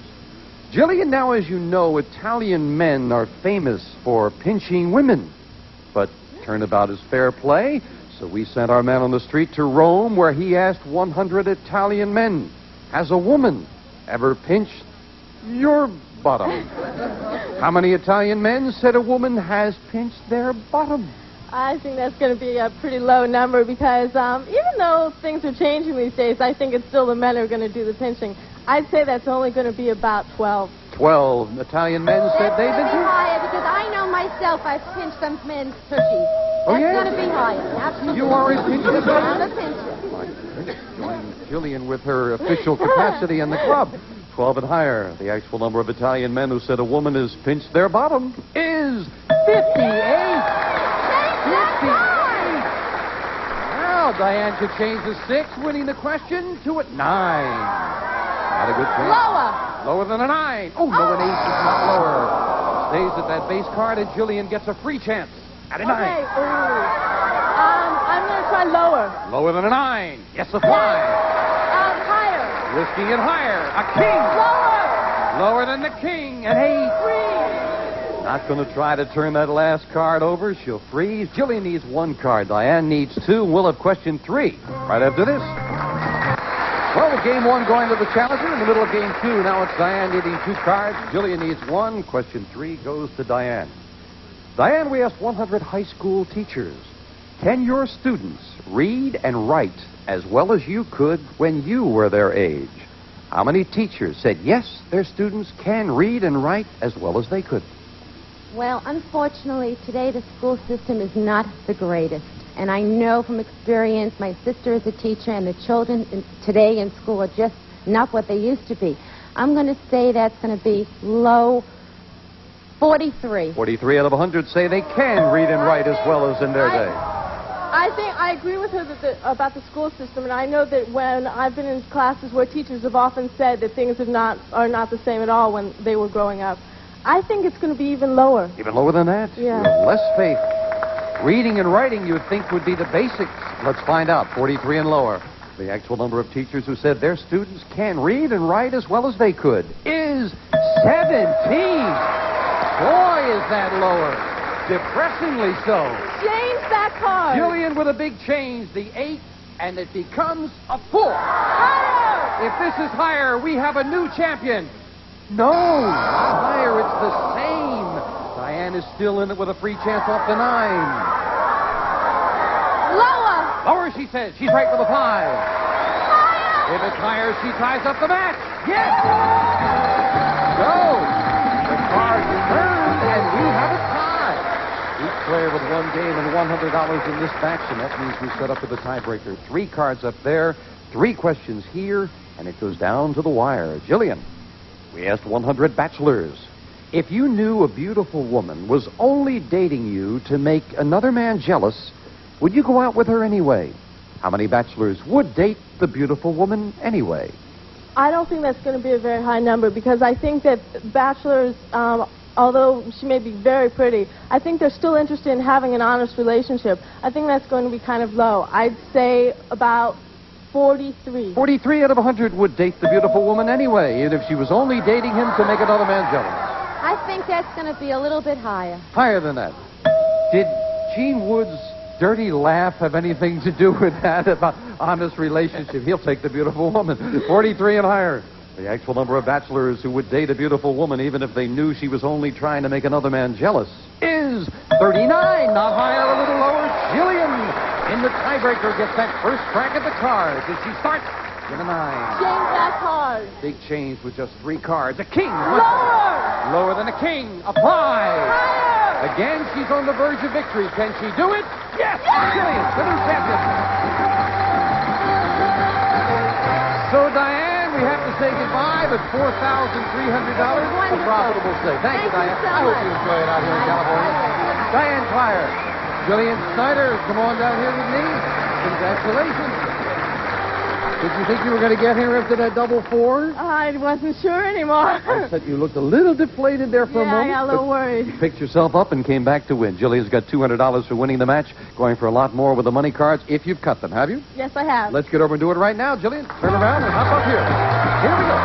Jillian, now, as you know, Italian men are famous for pinching women. But turnabout is fair play, so we sent our man on the street to Rome, where he asked 100 Italian men, has a woman ever pinched your bottom? How many Italian men said a woman has pinched their bottom? I think that's going to be a pretty low number because even though things are changing these days, I think it's still the men who are going to do the pinching. I'd say that's only going to be about 12. 12 Italian men said they've been to. Higher because I know myself I've pinched some men's tushies. Oh, That's yeah? going to be higher. Absolutely. You are a pincher? I'm a pincher. Join Jillian with her official capacity in the club. 12 and higher. The actual number of Italian men who said a woman has pinched their bottom is 58. 58. Now Diane could change the 6, winning the question to a 9. Not a good change. Lower than a 9. Oh, no, an 8 is not lower. Stays at that base card, and Jillian gets a free chance at a 9. Okay. I'm going to try lower. Lower than a 9. Yes, a 5. Higher. Risking it higher. A king. Lower than the king. An 8. Not going to try to turn that last card over. She'll freeze. Jillian needs 1 card. Diane needs 2. We'll have question 3 right after this. Well, with game 1 going to the challenger, in the middle of game 2, now it's Diane needing 2 cards. Jillian needs 1. Question 3 goes to Diane. Diane, we asked 100 high school teachers, can your students read and write as well as you could when you were their age? How many teachers said yes, their students can read and write as well as they could? Well, unfortunately, today the school system is not the greatest. And I know from experience, my sister is a teacher, and the children today in school are just not what they used to be. I'm going to say that's going to be low 43. 43 out of 100 say they can read and write as well as in their day. I think I agree with her about the school system, and I know that when I've been in classes where teachers have often said that things are not the same at all when they were growing up. I think it's going to be even lower. Even lower than that? Yeah. You have less faith. Reading and writing, you would think, would be the basics. Let's find out. 43 and lower. The actual number of teachers who said their students can read and write as well as they could is 17. Boy, is that lower. Depressingly so. Change that card. Jillian with a big change, the 8, and it becomes a 4. Higher. If this is higher, we have a new champion. No, not higher. It's the same. Diane is still in it with a free chance off the 9. Lower. Lower, she says. She's right with a 5. Higher. If it's higher, she ties up the match. Yes. So, the cards turned, and we have a tie. Each player with 1 game and $100 in this faction. That means we set up with a tiebreaker. 3 cards up there, 3 questions here, and it goes down to the wire. Jillian, we asked 100 bachelors. If you knew a beautiful woman was only dating you to make another man jealous, would you go out with her anyway? How many bachelors would date the beautiful woman anyway? I don't think that's going to be a very high number because I think that bachelors, although she may be very pretty, I think they're still interested in having an honest relationship. I think that's going to be kind of low. I'd say about 43. 43 out of 100 would date the beautiful woman anyway, and if she was only dating him to make another man jealous. I think that's going to be a little bit higher. Higher than that. Did Gene Wood's dirty laugh have anything to do with that about honest relationship? He'll take the beautiful woman. 43 and higher. The actual number of bachelors who would date a beautiful woman even if they knew she was only trying to make another man jealous is 39. Not higher, a little lower. Jillian in the tiebreaker gets that first crack at the cards as she starts with a 9. Change that card. Big change with just 3 cards. A king. Lower. Lower than a king. A 5. Higher. Again, she's on the verge of victory. Can she do it? Yes! Jillian, the new champion. So, Diane, we have to say goodbye. 5 at $4,300. A profitable stake. Thank you, Diane. I hope you enjoy it out here in California. Diane Pryor, Jillian Snyder, come on down here with me. Congratulations. Did you think you were going to get here after that double four? I wasn't sure anymore. I said you looked a little deflated there for a moment. I got a little worried. You picked yourself up and came back to win. Jillian's got $200 for winning the match, going for a lot more with the money cards if you've cut them, have you? Yes, I have. Let's get over and do it right now, Jillian. Turn around and hop up here. Here we go.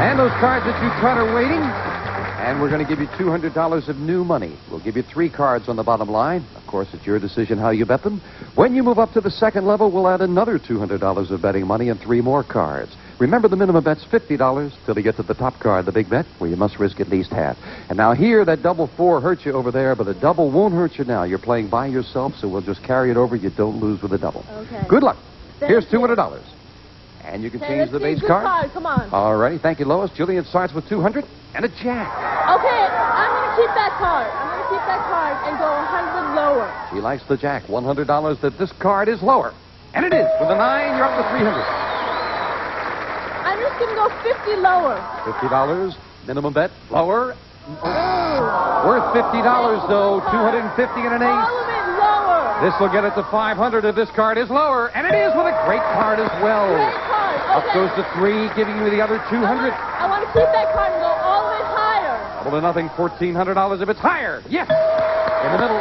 And those cards that you cut are waiting. And we're going to give you $200 of new money. We'll give you 3 cards on the bottom line. Of course, it's your decision how you bet them. When you move up to the second level, we'll add another $200 of betting money and 3 more cards. Remember, the minimum bet's $50 till you get to the top card, the big bet, where you must risk at least half. And now here, that double 4 hurt you over there, but the double won't hurt you now. You're playing by yourself, so we'll just carry it over. You don't lose with the double. Okay. Good luck. Here's you. $200. And you can Okay, change let's the base change the card. Come on. All righty. Thank you, Lois. Jillian starts with 200 and a jack. Okay, I'm going to keep that card. I'm going to keep that card and go 100 lower. She likes the jack. $100 that this card is lower. And it is. With a 9, you're up to 300. I'm just going to go 50 lower. $50. Minimum bet. Lower. Worth $50, though. 250 and an All ace. of it lower. This will get it to 500 if this card is lower. And it is with a great card as well. Great card. Up goes to 3, giving you the other 200. I want to keep that card and go all the way higher. Double to nothing. $1,400 if it's higher. Yes. In the middle.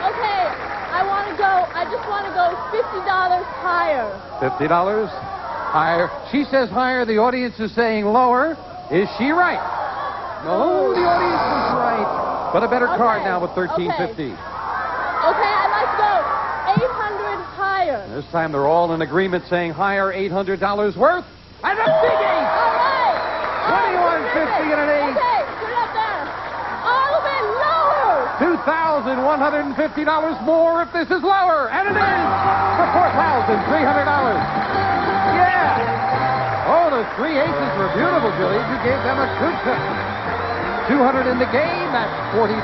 Okay. I just want to go $50 higher. $50 higher. She says higher. The audience is saying lower. Is she right? No, the audience is right. But a better card now with $1,350. Okay, I'd like to go 800 higher. This time they're all in agreement saying higher, $800 worth. And a big ace! All right. 2150 and an ace. Okay, put it up there. All of it lower. $2,150 more if this is lower. And it is for $4,300. Yeah! Oh, those 3 aces were beautiful, Julie. You gave them a good cut. 200 in the game. That's $4,500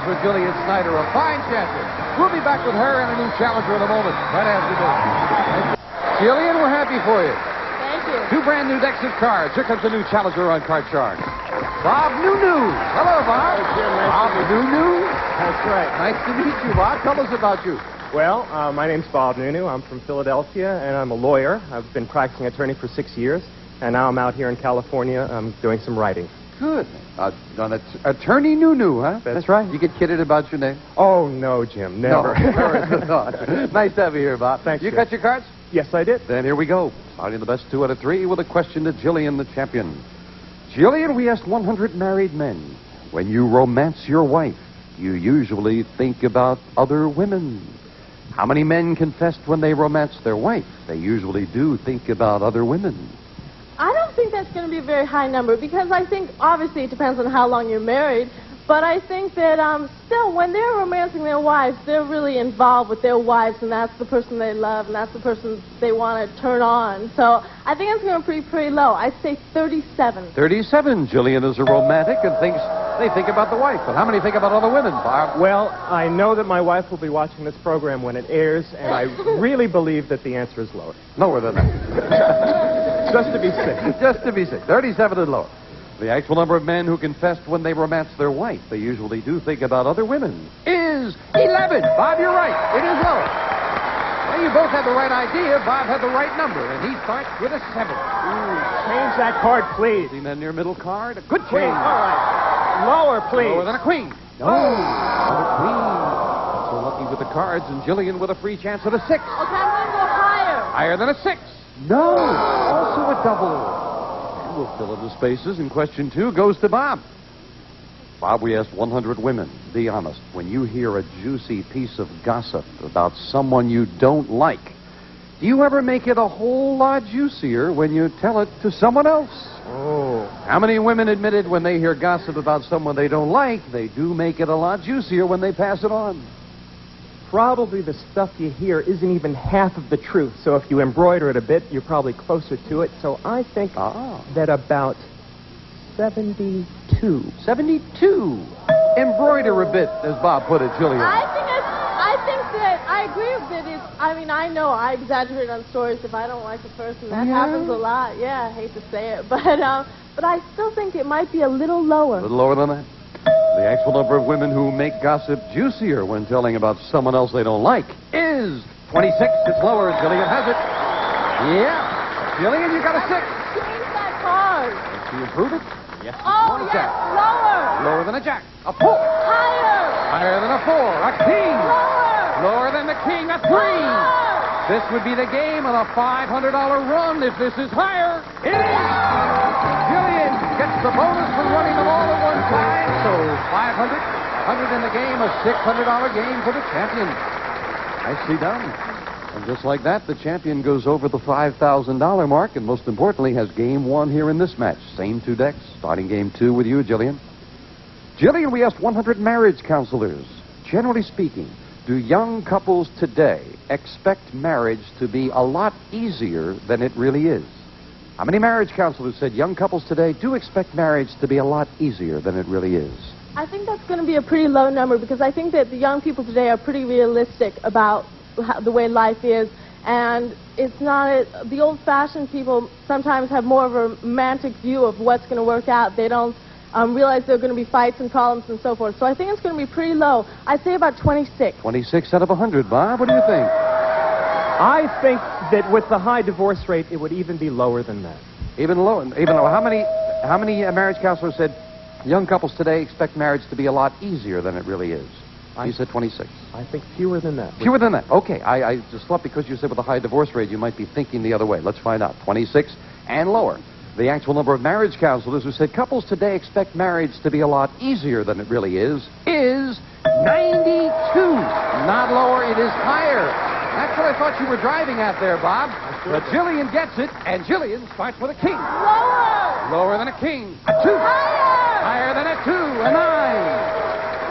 for Jillian Snyder, a fine champion. We'll be back with her and a new challenger in a moment, right after this. Jillian, we're happy for you. Thank you. 2 brand new decks of cards. Here comes a new challenger on Card Shark. Bob Nunu. Hello, Bob. Bob Nunu. That's right. Nice to meet you, Bob. Tell us about you. Well, my name's Bob Nunu. I'm from Philadelphia, and I'm a lawyer. I've been practicing attorney for 6 years, and now I'm out here in California doing some writing. Good. Attorney Nunu, huh? That's right. You get kidded about your name? Oh, no, Jim. Never. No. Nice to have you here, Bob. Thanks, You Jim. got your cards? Yes, I did. Then here we go. Starting the best 2 out of 3 with a question to Jillian, the champion. Jillian, we asked 100 married men. When you romance your wife, you usually think about other women. How many men confessed when they romance their wife? They usually do think about other women. I don't think that's going to be a very high number because I think, obviously, it depends on how long you're married. But I think that still, when they're romancing their wives, they're really involved with their wives, and that's the person they love, and that's the person they want to turn on. So I think it's going to be pretty low. I'd say 37. 37. Jillian is a romantic and thinks they think about the wife. But how many think about other women, Bob? Well, I know that my wife will be watching this program when it airs, and I really believe that the answer is lower. Lower than that. Just to be safe. Just to be safe. 37 and lower. The actual number of men who confessed when they romance their wife, they usually do think about other women, is 11. Bob, you're right. It is lower. Well, you both had the right idea. Bob had the right number, and he starts with a 7. Change that card, please. See that near middle card? A good Please. change. All right. Lower, please. Lower than a queen. No. Not a queen. So lucky with the cards, and Jillian with a free chance at a 6. Okay, I'm going to go higher. Higher than a 6. No. Also a double. We'll fill in the spaces, and question 2 goes to Bob. Bob, we asked 100 women. Be honest. When you hear a juicy piece of gossip about someone you don't like, do you ever make it a whole lot juicier when you tell it to someone else? Oh. How many women admitted when they hear gossip about someone they don't like, they do make it a lot juicier when they pass it on? Probably the stuff you hear isn't even half of the truth. So if you embroider it a bit, you're probably closer to it. So I think that about 72. 72. Embroider a bit, as Bob put it, Jillian. I think that I agree with it. I mean, I know I exaggerate on stories if I don't like a person. That happens a lot. Yeah, I hate to say it, but I still think it might be a little lower. A little lower than that? The actual number of women who make gossip juicier when telling about someone else they don't like is 26. It's lower. Jillian has it. Yeah. Jillian, you got a 6. Change that card. Did she improve it? Yes. Oh, yes, jack. lower. Lower than a jack. A 4. Higher. Higher than a 4. A king. Lower. Lower than the king. A 3. This would be the game on a $500 run if this is higher. It is. Jillian gets the bonus for running them all at one time. So 500, 100 in the game, a $600 game for the champion. Nicely done. And just like that, the champion goes over the $5,000 mark, and most importantly, has game 1 here in this match. Same 2 decks, starting game 2 with you, Jillian. Jillian, we asked 100 marriage counselors. Generally speaking, do young couples today expect marriage to be a lot easier than it really is? How many marriage counselors said young couples today do expect marriage to be a lot easier than it really is? I think that's going to be a pretty low number because I think that the young people today are pretty realistic about the way life is, and it's not the old-fashioned people sometimes have more of a romantic view of what's going to work out. They don't realize there are going to be fights and problems and so forth. So I think it's going to be pretty low. I'd say about 26. 26 out of 100. Bob, what do you think? I think that with the high divorce rate, it would even be lower than that. Even lower. Even lower. How many marriage counselors said young couples today expect marriage to be a lot easier than it really is? You said 26. I think fewer than that. Fewer than that. Okay. I just thought because you said with a high divorce rate, you might be thinking the other way. Let's find out. 26 and lower. The actual number of marriage counselors who said couples today expect marriage to be a lot easier than it really is 92. Not lower, it is higher. That's what I thought you were driving at there, Bob. But Jillian gets it, and Jillian starts with a king. Lower. Lower than a king. A 2. Higher than a 2. A 9.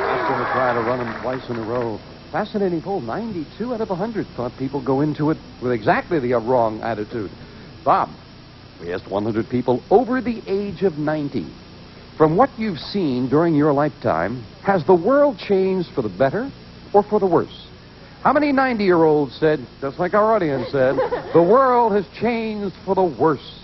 I'm going to try to run them twice in a row. Fascinating poll. 92 out of 100 thought people go into it with exactly the wrong attitude. Bob, we asked 100 people over the age of 90. From what you've seen during your lifetime, has the world changed for the better or for the worse? How many 90-year-olds said, just like our audience said, the world has changed for the worse?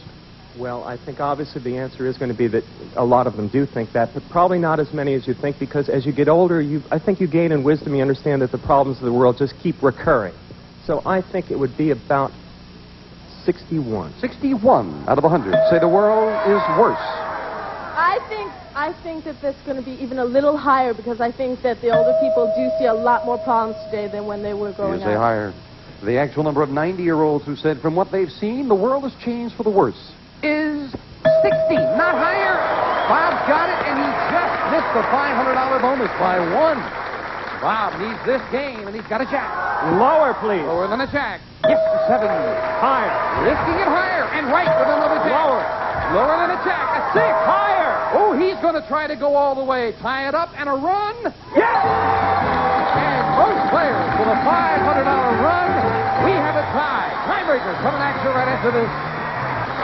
Well, I think obviously the answer is going to be that a lot of them do think that, but probably not as many as you think, because as you get older, I think you gain in wisdom. You understand that the problems of the world just keep recurring. So I think it would be about 61. 61 out of 100 say the world is worse. I think that that's going to be even a little higher because I think that the older people do see a lot more problems today than when they were growing up. You say higher. The actual number of 90-year-olds who said from what they've seen, the world has changed for the worse is 60, not higher. Bob's got it, and he just missed the $500 bonus by 1. Bob needs this game, and he's got a jack. Lower, please. Lower than a jack. Yes, 7. Higher. Lifting it higher, and right with another jack. Lower. Lower than a jack. A 6. Higher. Oh, he's going to try to go all the way. Tie it up, and a run. Yes! And both players with a $500 run. We have a tie. Tiebreakers coming at you right after this.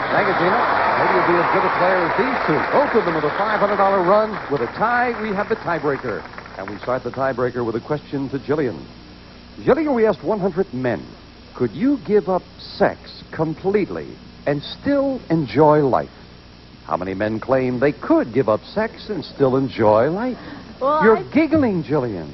Thank you, Gina. Maybe you'll be as good a player as these two. Both of them with a $500 run. With a tie, we have the tiebreaker. And we start the tiebreaker with a question to Jillian. Jillian, we asked 100 men, could you give up sex completely and still enjoy life? How many men claim they could give up sex and still enjoy life? Well, You're giggling, Jillian.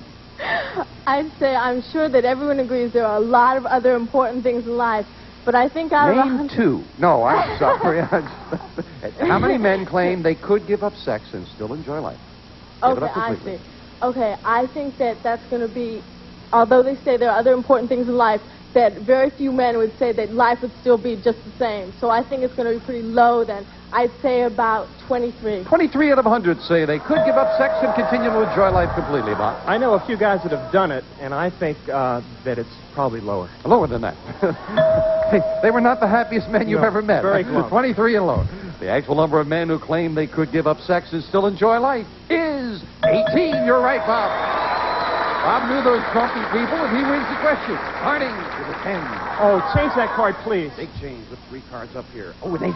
I'd say I'm sure that everyone agrees there are a lot of other important things in life, but I think out of Name 2. No, I'm sorry. How many men claim they could give up sex and still enjoy life? Give it Okay, up I completely. see. Okay, I think that that's going to be, although they say there are other important things in life, that very few men would say that life would still be just the same. So I think it's going to be pretty low then. I'd say about 23. 23 out of 100 say they could give up sex and continue to enjoy life completely, Bob. I know a few guys that have done it, and I think that it's probably lower. Lower than that. They were not the happiest men you've ever met. Very close. 23 and lower. The actual number of men who claim they could give up sex and still enjoy life is 18. You're right, Bob. Bob knew those grumpy people, and he wins the question. Harding with a 10. Oh, change that card, please. Big change with 3 cards up here. Oh, an 8.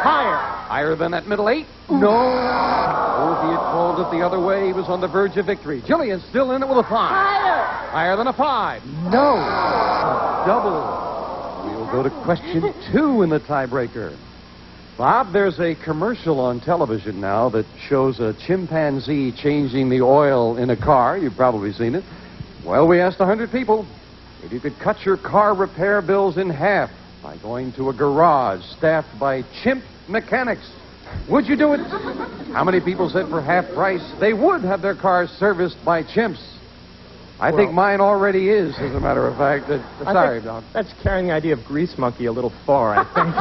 Higher. Higher than that middle 8? No. Oh, if he had called it the other way, he was on the verge of victory. Jillian's still in it with a 5. Higher. Higher than a 5. No. A double. We'll go to question 2 in the tiebreaker. Bob, there's a commercial on television now that shows a chimpanzee changing the oil in a car. You've probably seen it. Well, we asked 100 people if you could cut your car repair bills in half by going to a garage staffed by chimp mechanics. Would you do it? How many people said for half price they would have their cars serviced by chimps? I think mine already is, as a matter of fact. Sorry, Doc. That's carrying the idea of Grease Monkey a little far, I think.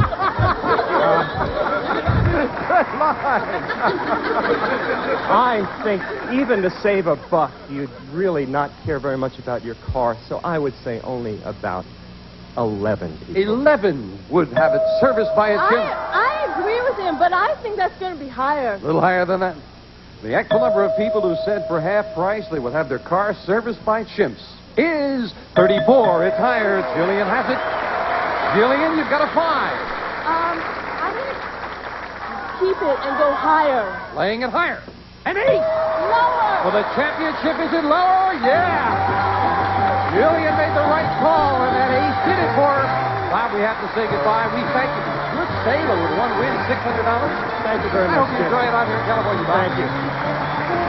Good line. I think even to save a buck, you'd really not care very much about your car, so I would say only about 11 people. 11 would have it serviced by a chimp. I agree with him, but I think that's going to be higher. A little higher than that. The actual number of people who said for half price they would have their car serviced by chimps is 34. It's higher. Jillian has it. Jillian, you've got a 5. I'm going to keep it and go higher. Laying it higher. An 8. Lower. Well, the championship is in lower. Yeah. Jillian made the right call, and that ace did it for her. Bob, we have to say goodbye. We thank you. Good sailor with one win, $600. Thank you very much. I hope you enjoy it out here in California. Thank you.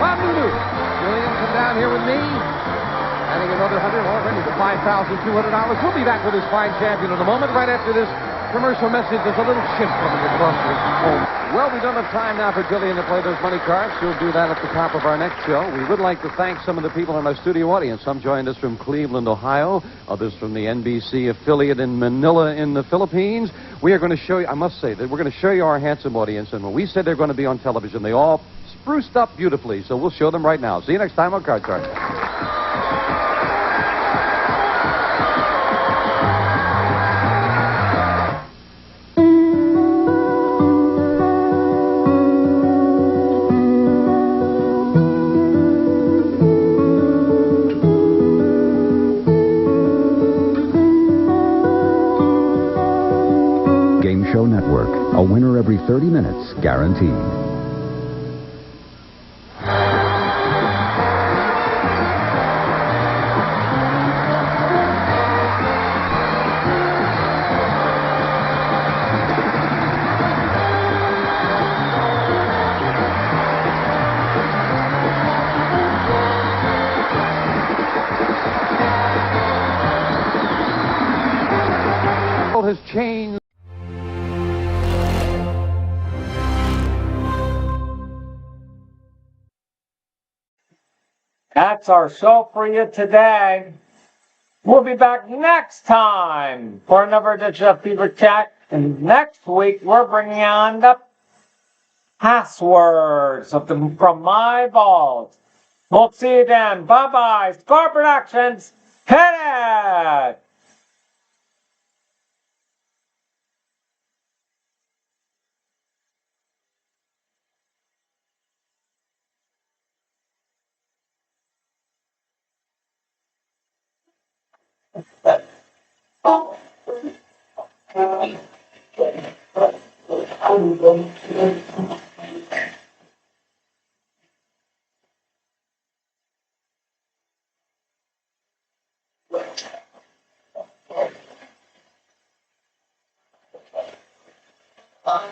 Bob Lulu. Jillian, come down here with me. Adding another 100, already to $5,200. We'll be back with this fine champion in a moment, right after this commercial message. There's a little chimp coming across the home. Well, we don't have time now for Jillian to play those money cards. She'll do that at the top of our next show. We would like to thank some of the people in our studio audience. Some joined us from Cleveland, Ohio. Others from the NBC affiliate in Manila in the Philippines. We are going to show you, I must say, that we're going to show you our handsome audience. And when we said they're going to be on television, they all spruced up beautifully. So we'll show them right now. See you next time on Card Charge. Game Show Network. A winner every 30 minutes, guaranteed. Has changed. That's our show for you today. We'll be back next time for another edition of Fever Chat. And next week, we're bringing on the passwords from my vault. We'll see you then. Bye-bye. Score Productions. Hit it! Bye.